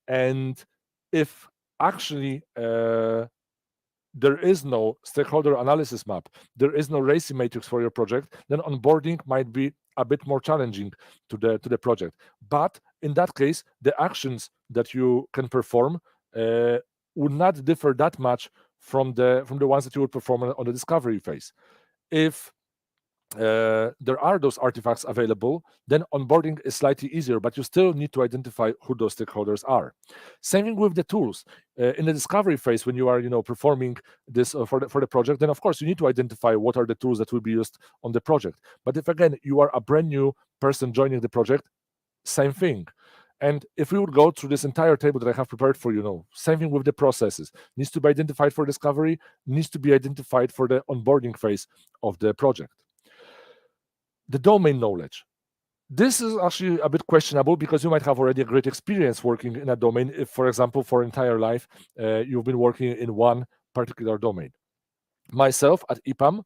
And if actually there is no stakeholder analysis map, there is no RACI matrix for your project, then onboarding might be a bit more challenging to the project. But in that case, the actions that you can perform would not differ that much from the ones that you would perform on the discovery phase. If there are those artifacts available, then onboarding is slightly easier, but you still need to identify who those stakeholders are. Same thing with the tools. In the discovery phase, when you are performing this for the project, then of course you need to identify what are the tools that will be used on the project. But if again you are a brand new person joining the project, same thing. And if we would go through this entire table that I have prepared for you, same thing with the processes. Needs to be identified for discovery, needs to be identified for the onboarding phase of the project. The domain knowledge. This is actually a bit questionable because you might have already a great experience working in a domain. If, for example, for entire life, you've been working in one particular domain. Myself at EPAM,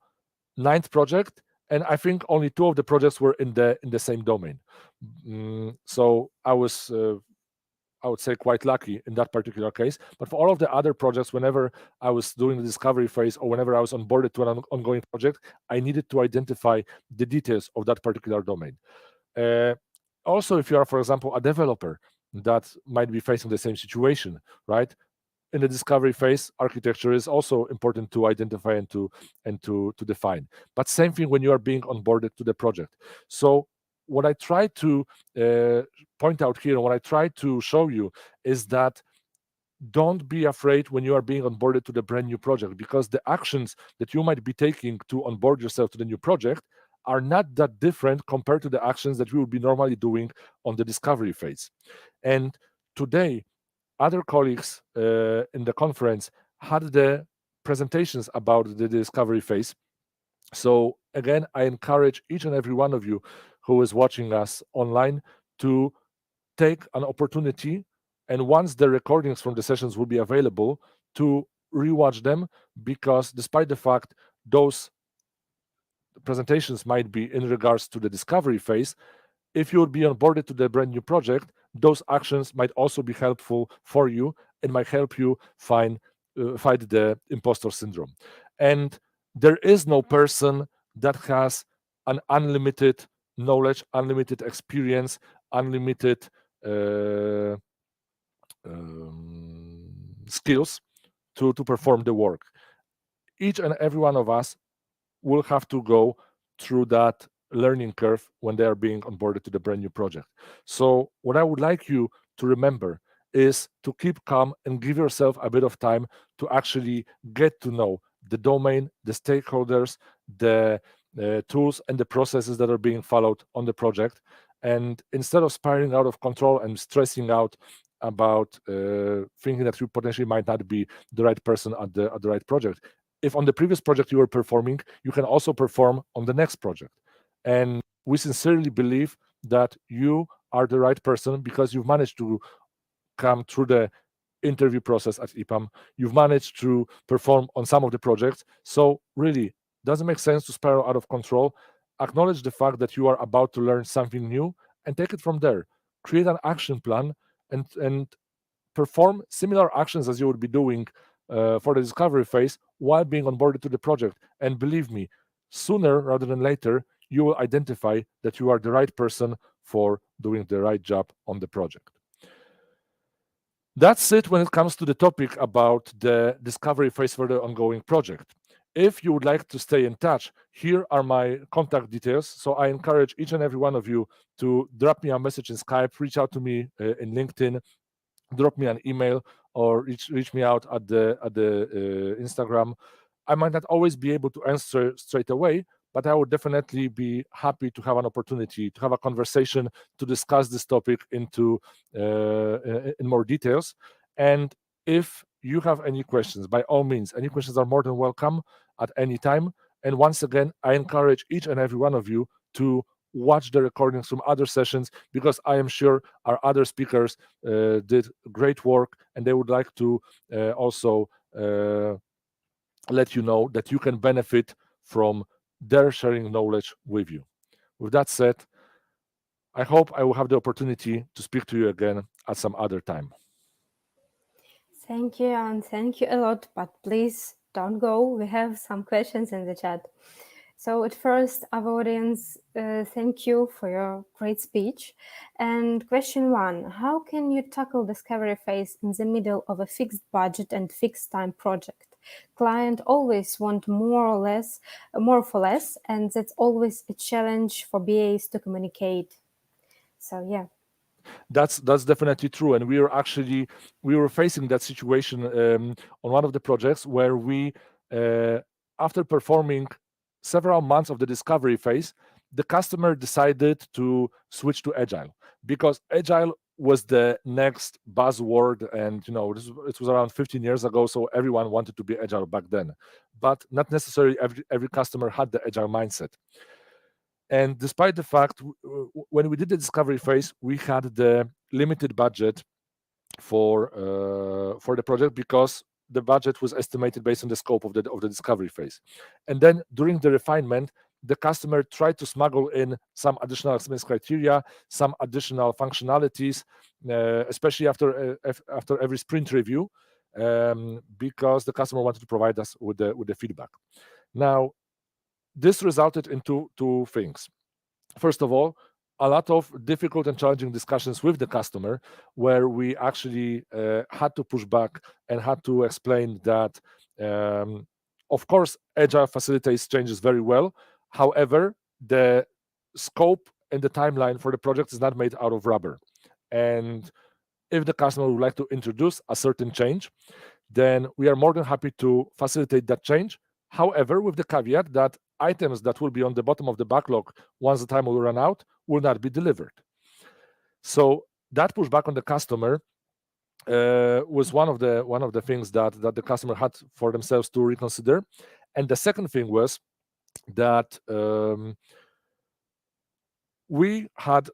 9th project, and I think only 2 of the projects were in the same domain. So I was, I would say, quite lucky in that particular case. But for all of the other projects, whenever I was doing the discovery phase or whenever I was onboarded to an ongoing project, I needed to identify the details of that particular domain. Also, if you are, for example, a developer that might be facing the same situation, right? In the discovery phase, architecture is also important to identify and to define. But same thing when you are being onboarded to the project. So what I try to point out here and what I try to show you is that don't be afraid when you are being onboarded to the brand new project, because the actions that you might be taking to onboard yourself to the new project are not that different compared to the actions that we would be normally doing on the discovery phase. And today, other colleagues in the conference had the presentations about the discovery phase. So again, I encourage each and every one of you who is watching us online to take an opportunity, and once the recordings from the sessions will be available, to rewatch them, because despite the fact those presentations might be in regards to the discovery phase, if you would be onboarded to the brand new project, those actions might also be helpful for you and might help you fight the imposter syndrome. And there is no person that has an unlimited knowledge, unlimited experience, unlimited skills to perform the work. Each and every one of us will have to go through that learning curve when they are being onboarded to the brand new project. So what I would like you to remember is to keep calm and give yourself a bit of time to actually get to know the domain, the stakeholders, the tools and the processes that are being followed on the project. And instead of spiraling out of control and stressing out about thinking that you potentially might not be the right person at the right project, if on the previous project you were performing, you can also perform on the next project. And we sincerely believe that you are the right person because you've managed to come through the interview process at EPAM. You've managed to perform on some of the projects. So really, doesn't make sense to spiral out of control. Acknowledge the fact that you are about to learn something new and take it from there. Create an action plan and perform similar actions as you would be doing for the discovery phase while being onboarded to the project. And believe me, sooner rather than later, you will identify that you are the right person for doing the right job on the project. That's it when it comes to the topic about the discovery phase for the ongoing project. If you would like to stay in touch, here are my contact details. So I encourage each and every one of you to drop me a message in Skype, reach out to me in LinkedIn, drop me an email, or reach me out at the Instagram. I might not always be able to answer straight away, but I would definitely be happy to have an opportunity to have a conversation to discuss this topic in more details. And if you have any questions, by all means, any questions are more than welcome at any time. And once again, I encourage each and every one of you to watch the recordings from other sessions, because I am sure our other speakers did great work, and they would like to also let you know that you can benefit from their sharing knowledge with you. With that said, I hope I will have the opportunity to speak to you again at some other time. Thank you, and thank you a lot, but please don't go. We have some questions in the chat. So at first, our audience, thank you for your great speech. And question 1, how can you tackle discovery phase in the middle of a fixed budget and fixed time project? Client always want more for less, and that's always a challenge for BAs to communicate. So yeah. That's definitely true, and we were facing that situation on one of the projects where we, after performing several months of the discovery phase, the customer decided to switch to Agile because Agile was the next buzzword, and it was around 15 years ago, so everyone wanted to be Agile back then, but not necessarily every customer had the Agile mindset. And despite the fact, when we did the discovery phase, we had the limited budget for the project because the budget was estimated based on the scope of the discovery phase. And then during the refinement, the customer tried to smuggle in some additional acceptance criteria, some additional functionalities, especially after every sprint review, because the customer wanted to provide us with the feedback. Now, this resulted in two things. First of all, a lot of difficult and challenging discussions with the customer where we actually had to push back and had to explain that, of course, Agile facilitates changes very well. However, the scope and the timeline for the project is not made out of rubber. And if the customer would like to introduce a certain change, then we are more than happy to facilitate that change. However, with the caveat that items that will be on the bottom of the backlog once the time will run out will not be delivered. So that pushback on the customer was one of the things that the customer had for themselves to reconsider. And the second thing was that we had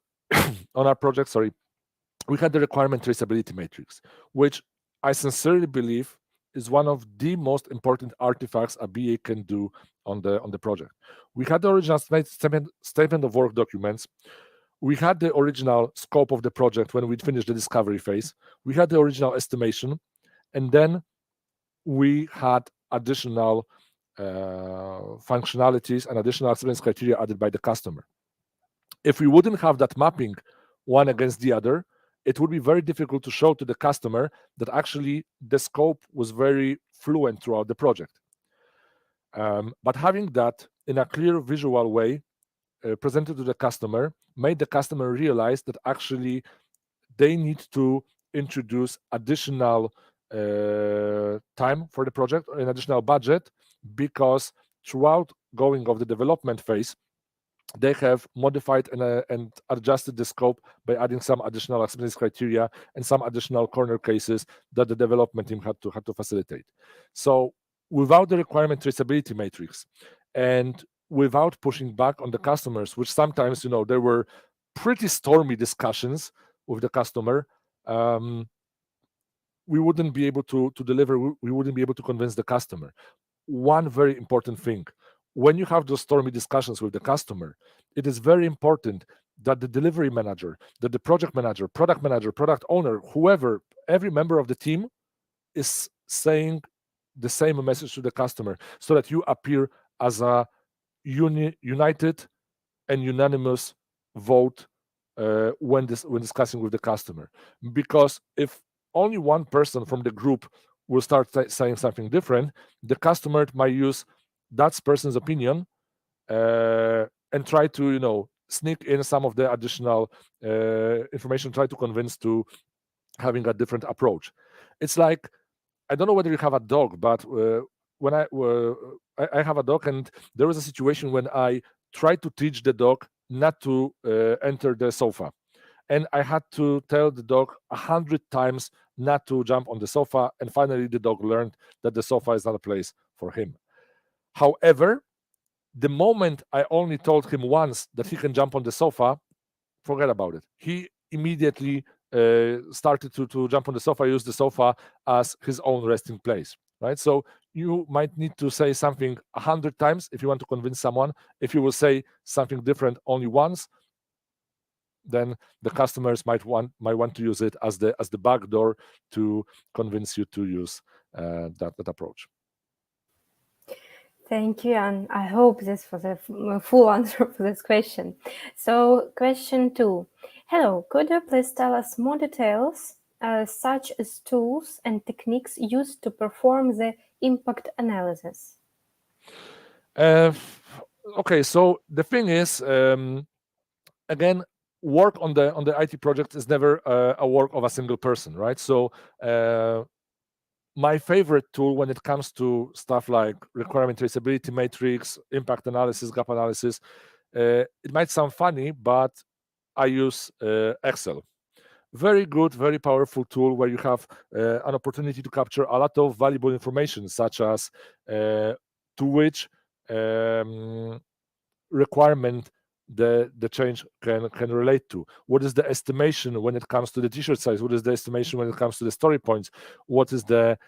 on our project, we had the requirement traceability matrix, which I sincerely believe is one of the most important artifacts a BA can do on the project. We had the original statement of work documents. We had the original scope of the project when we'd finished the discovery phase. We had the original estimation, and then we had additional functionalities and additional acceptance criteria added by the customer. If we wouldn't have that mapping one against the other, it would be very difficult to show to the customer that actually the scope was very fluent throughout the project. But having that in a clear visual way presented to the customer made the customer realize that actually they need to introduce additional time for the project or an additional budget, because throughout going of the development phase, they have modified and adjusted the scope by adding some additional acceptance criteria and some additional corner cases that the development team had to facilitate. So without the requirement traceability matrix and without pushing back on the customers, which sometimes, there were pretty stormy discussions with the customer, we wouldn't be able to deliver, we wouldn't be able to convince the customer. One very important thing, when you have those stormy discussions with the customer, it is very important that the delivery manager, that the project manager, product owner, whoever, every member of the team is saying the same message to the customer, so that you appear as a united and unanimous vote when discussing with the customer. Because if only one person from the group will start saying something different, the customer might use that person's opinion and try to sneak in some of the additional information, try to convince to having a different approach. It's like, I don't know whether you have a dog, but when I have a dog, and there was a situation when I tried to teach the dog not to enter the sofa, and I had to tell the dog 100 times not to jump on the sofa, and finally the dog learned that the sofa is not a place for him. However, the moment I only told him once that he can jump on the sofa, forget about it. He immediately started to jump on the sofa, use the sofa as his own resting place, right? So you might need to say something 100 times if you want to convince someone. If you will say something different only once, then the customers might want to use it as the back door to convince you to use that approach. Thank you, and I hope this was a full answer for this question. So, question 2. Hello, could you please tell us more details, such as tools and techniques used to perform the impact analysis? Okay, so the thing is, again, work on the IT project is never a work of a single person, right? So my favorite tool when it comes to stuff like requirement traceability matrix, impact analysis, gap analysis, it might sound funny, but I use Excel. Very good, very powerful tool where you have an opportunity to capture a lot of valuable information, such as to which requirement the change can relate to. What is the estimation when it comes to the t-shirt size? What is the estimation when it comes to the story points? What is the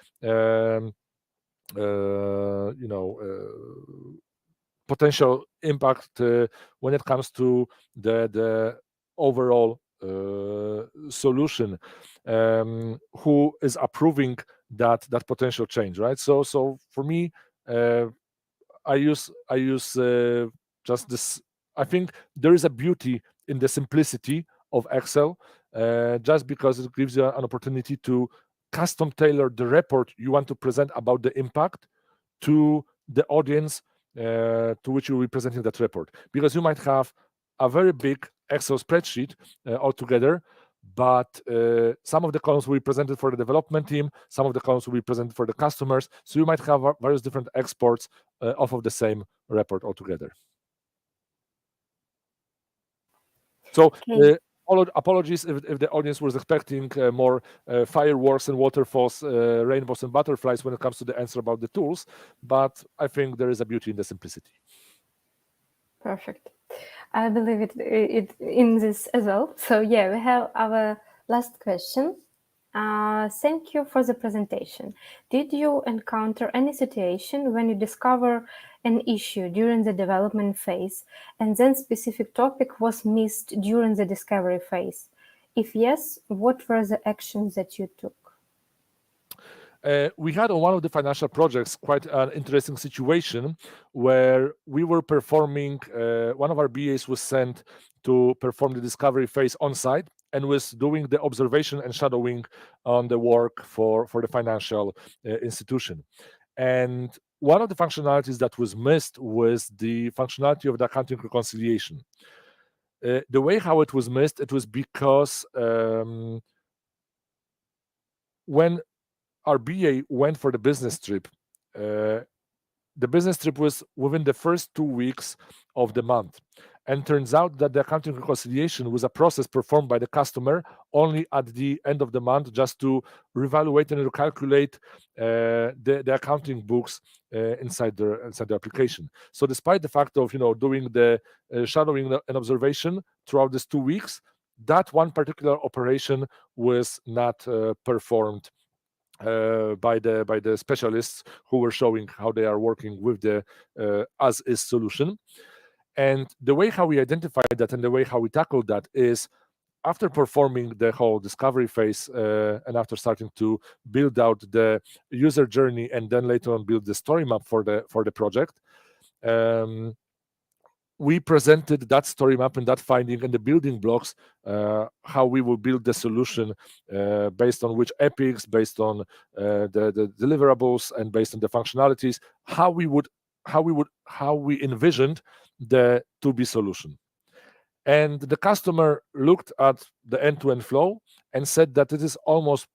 potential impact when it comes to the overall solution? Who is approving that potential change, right? So for me, I use just this. I think there is a beauty in the simplicity of Excel, just because it gives you an opportunity to custom tailor the report you want to present about the impact to the audience to which you will be presenting that report. Because you might have a very big Excel spreadsheet altogether, but some of the columns will be presented for the development team, some of the columns will be presented for the customers. So you might have various different exports off of the same report altogether. So apologies if the audience was expecting more fireworks and waterfalls, rainbows and butterflies when it comes to the answer about the tools, but I think there is a beauty in the simplicity. Perfect. I believe it in this as well. So yeah, we have our last question. Thank you for the presentation. Did you encounter any situation when you discover an issue during the development phase and then specific topic was missed during the discovery phase? If yes, what were the actions that you took? We had on one of the financial projects quite an interesting situation where we were performing, one of our BAs was sent to perform the discovery phase on site and was doing the observation and shadowing on the work for the financial institution. And one of the functionalities that was missed was the functionality of the accounting reconciliation. The way how it was missed, it was because when our BA went for the business trip, the business trip was within the first 2 weeks of the month. And turns out that the accounting reconciliation was a process performed by the customer only at the end of the month, just to reevaluate and recalculate the accounting books inside the application. So despite the fact of doing the shadowing and observation throughout these 2 weeks, that one particular operation was not performed by the specialists who were showing how they are working with the as-is solution. And the way how we identified that and the way how we tackled that is after performing the whole discovery phase and after starting to build out the user journey and then later on build the story map for the project, we presented that story map and that finding and the building blocks, how we will build the solution based on which epics, based on the deliverables, and based on the functionalities, how we envisioned the to-be solution. And the customer looked at the end-to-end flow and said that it is almost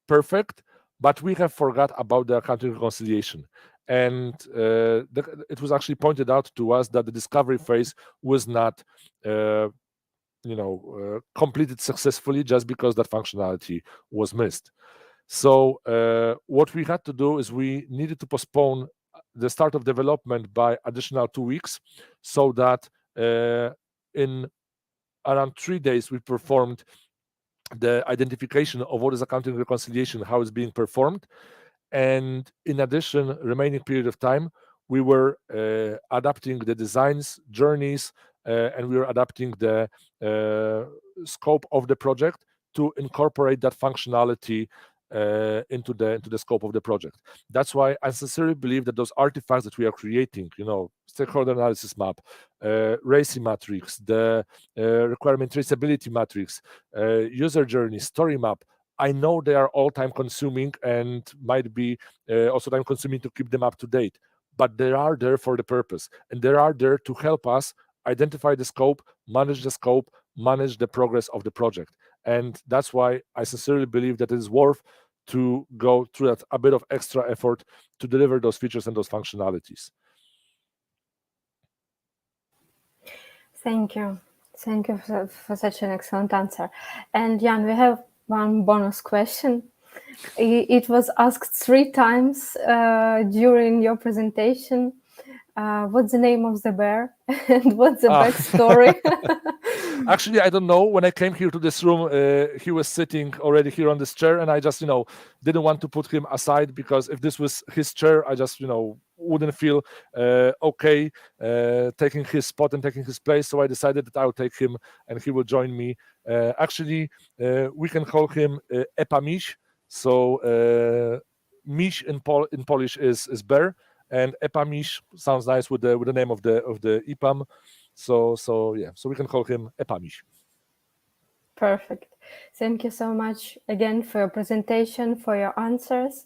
perfect, but we have forgot about the accounting reconciliation. And it was actually pointed out to us that the discovery phase was not completed successfully just because that functionality was missed. So what we had to do is we needed to postpone the start of development by additional 2 weeks, so that in around 3 days we performed the identification of what is accounting reconciliation, how it's being performed. And in addition, remaining period of time, we were adapting the designs, journeys, and we were adapting the scope of the project to incorporate that functionality into the scope of the project. That's why I sincerely believe that those artifacts that we are creating, stakeholder analysis map, RACI matrix, the requirement traceability matrix, user journey, story map, I know they are all time consuming and might be also time consuming to keep them up to date, but they are there for the purpose, and they are there to help us identify the scope, manage the progress of the project. And that's why I sincerely believe that it is worth to go through that a bit of extra effort to deliver those features and those functionalities. Thank you. Thank you for such an excellent answer. And Jan, we have one bonus question. It was asked 3 times during your presentation. What's the name of the bear and what's the backstory? Actually, I don't know. When I came here to this room, he was sitting already here on this chair, and I just, didn't want to put him aside, because if this was his chair, I just, wouldn't feel okay taking his spot and taking his place. So I decided that I would take him and he will join me. Actually, we can call him Epa Miś. So Miś in Polish is bear, and Epa Miś sounds nice with the name of the EPAM. So we can call him Epa Miś. Perfect. Thank you so much again for your presentation, for your answers.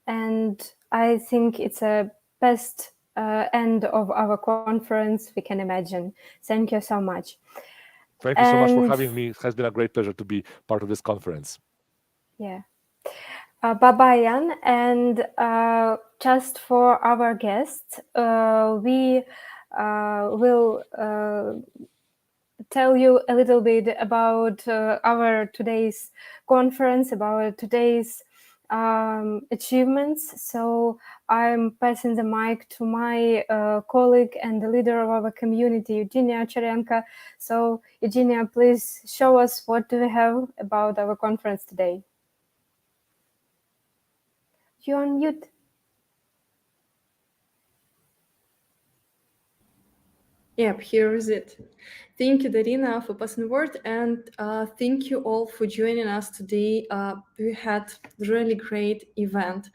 And I think it's a best end of our conference we can imagine. Thank you so much. Thank you so much for having me. It has been a great pleasure to be part of this conference. Yeah. Bye-bye, Jan. And just for our guests, we will tell you a little bit about our today's conference, about today's achievements. So I'm passing the mic to my colleague and the leader of our community, Eugenia Charenko. So Eugenia, please show us what do we have about our conference today. You're on mute. Yep, here is it. Thank you, Darina, for passing the word, and thank you all for joining us today. We had a really great event,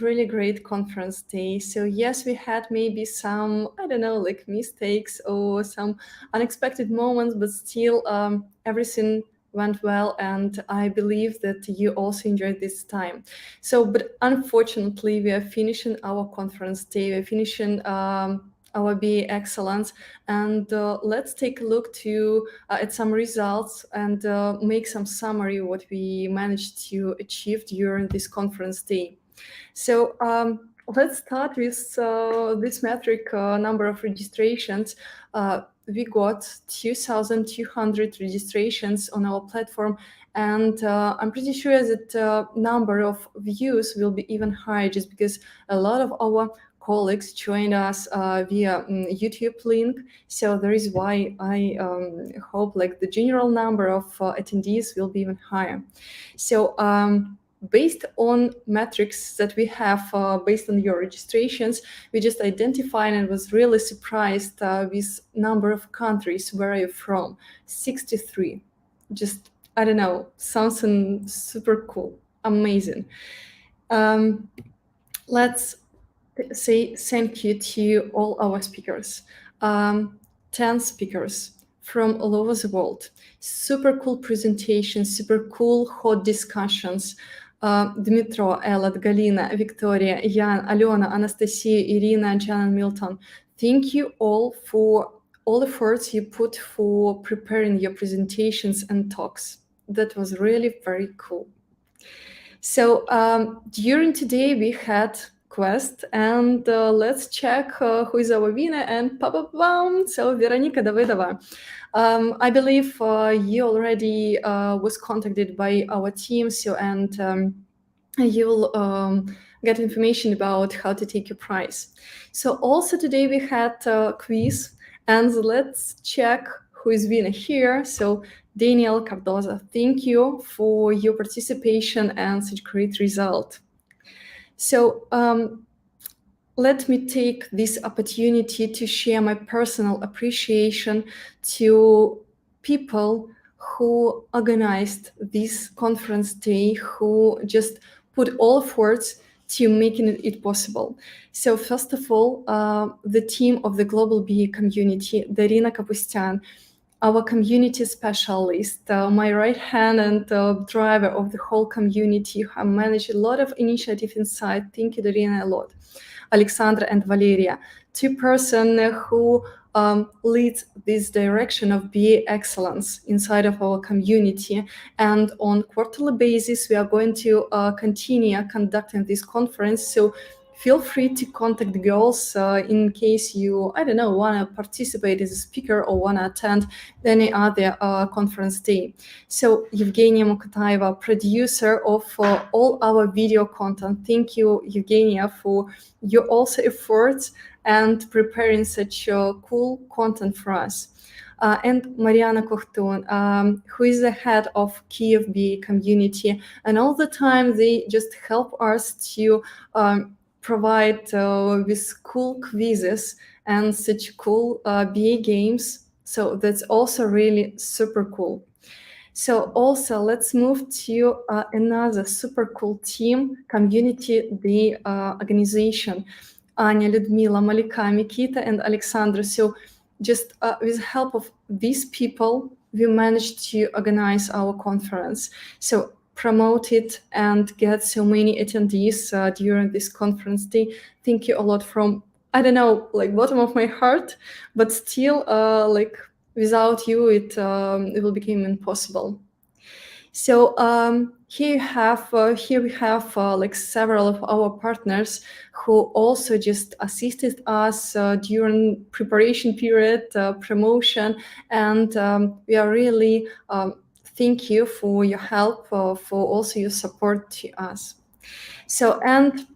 really great conference day. So yes, we had maybe some, like mistakes or some unexpected moments, but still everything went well, and I believe that you also enjoyed this time. So, but unfortunately, we are finishing our conference day. We're finishing our BA Excellence, and let's take a look at some results and make some summary of what we managed to achieve during this conference day. So let's start with this metric, number of registrations. We got 2,200 registrations on our platform, and I'm pretty sure that number of views will be even higher, just because a lot of our colleagues joined us via YouTube link. So there is why I hope the general number of attendees will be even higher. So based on metrics that we have, based on your registrations, we just identified and was really surprised with number of countries. Where are you from? 63. Just, I don't know, something super cool, amazing. Let's say thank you to all our speakers. 10 speakers from all over the world. Super cool presentations, super cool hot discussions. Dmitro, Elad, Galina, Victoria, Jan, Alena, Anastasia, Irina, Jan, and Milton. Thank you all for all efforts you put for preparing your presentations and talks. That was really very cool. So during today we had quest, and let's check who is our winner. And so Veronika Davidova. I believe you already was contacted by our team, so and you will get information about how to take your prize. So also today we had a quiz, and let's check who is winner here. So Daniel Cardoza, thank you for your participation and such great result. So let me take this opportunity to share my personal appreciation to people who organized this conference day, who just put all efforts to making it possible. So first of all, the team of the Global BE community, Darina Kapustyan, our community specialist, my right hand and driver of the whole community, who managed a lot of initiative inside. Thank you, Darina, a lot. Alexandra and Valeria, two persons who lead this direction of BA excellence inside of our community. And on quarterly basis, we are going to continue conducting this conference. So feel free to contact the girls in case you, I don't know, want to participate as a speaker or want to attend any other conference day. So Evgenia Mukataeva, producer of all our video content. Thank you, Evgenia, for your also efforts and preparing such cool content for us. And Mariana Kohtun, who is the head of Kyiv BA community. And all the time they just help us to provide with cool quizzes and such cool BA games. So that's also really super cool. So also let's move to another super cool team, community, the organization, Anya, Ludmila, Malika, Mikita, and Alexandra. So just with the help of these people, we managed to organize our conference. So promote it and get so many attendees during this conference day. Thank you a lot from, I don't know, like bottom of my heart, but still like without you, it will become impossible. So here we have like several of our partners who also just assisted us during preparation period, promotion, and we are really thank you for your help, for also your support to us. So, and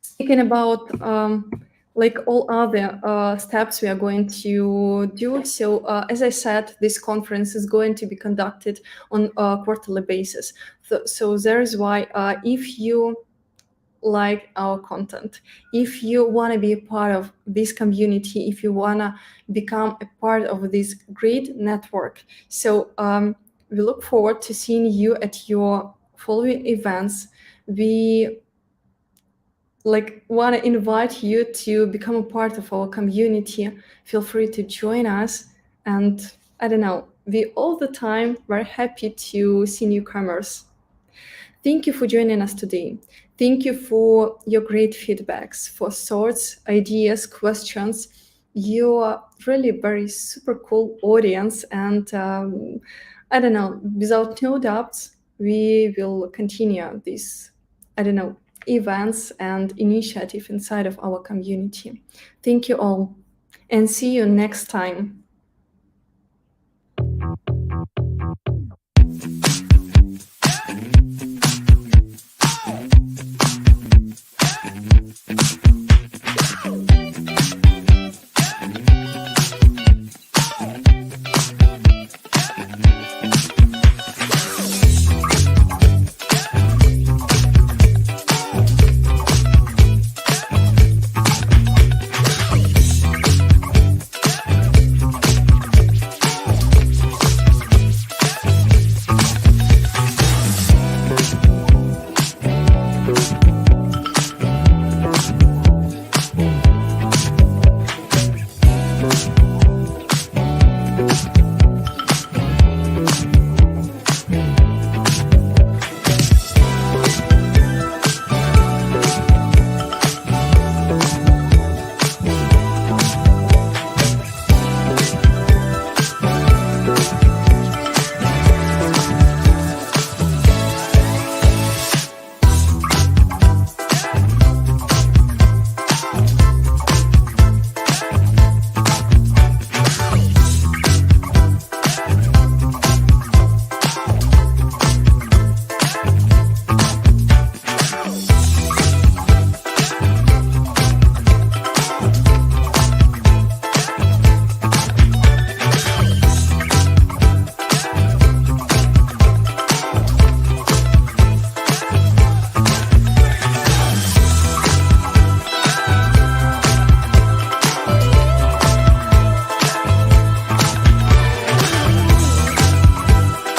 speaking about like all other steps we are going to do. So as I said, this conference is going to be conducted on a quarterly basis. So there is why if you like our content, if you want to be a part of this community, if you want to become a part of this great network, so we look forward to seeing you at your following events. We want to invite you to become a part of our community. Feel free to join us. And I don't know, we all the time very happy to see newcomers. Thank you for joining us today. Thank you for your great feedbacks, for thoughts, ideas, questions. You are really very super cool audience. And I don't know, without no doubts, we will continue this, I don't know, events and initiative inside of our community. Thank you all and see you next time.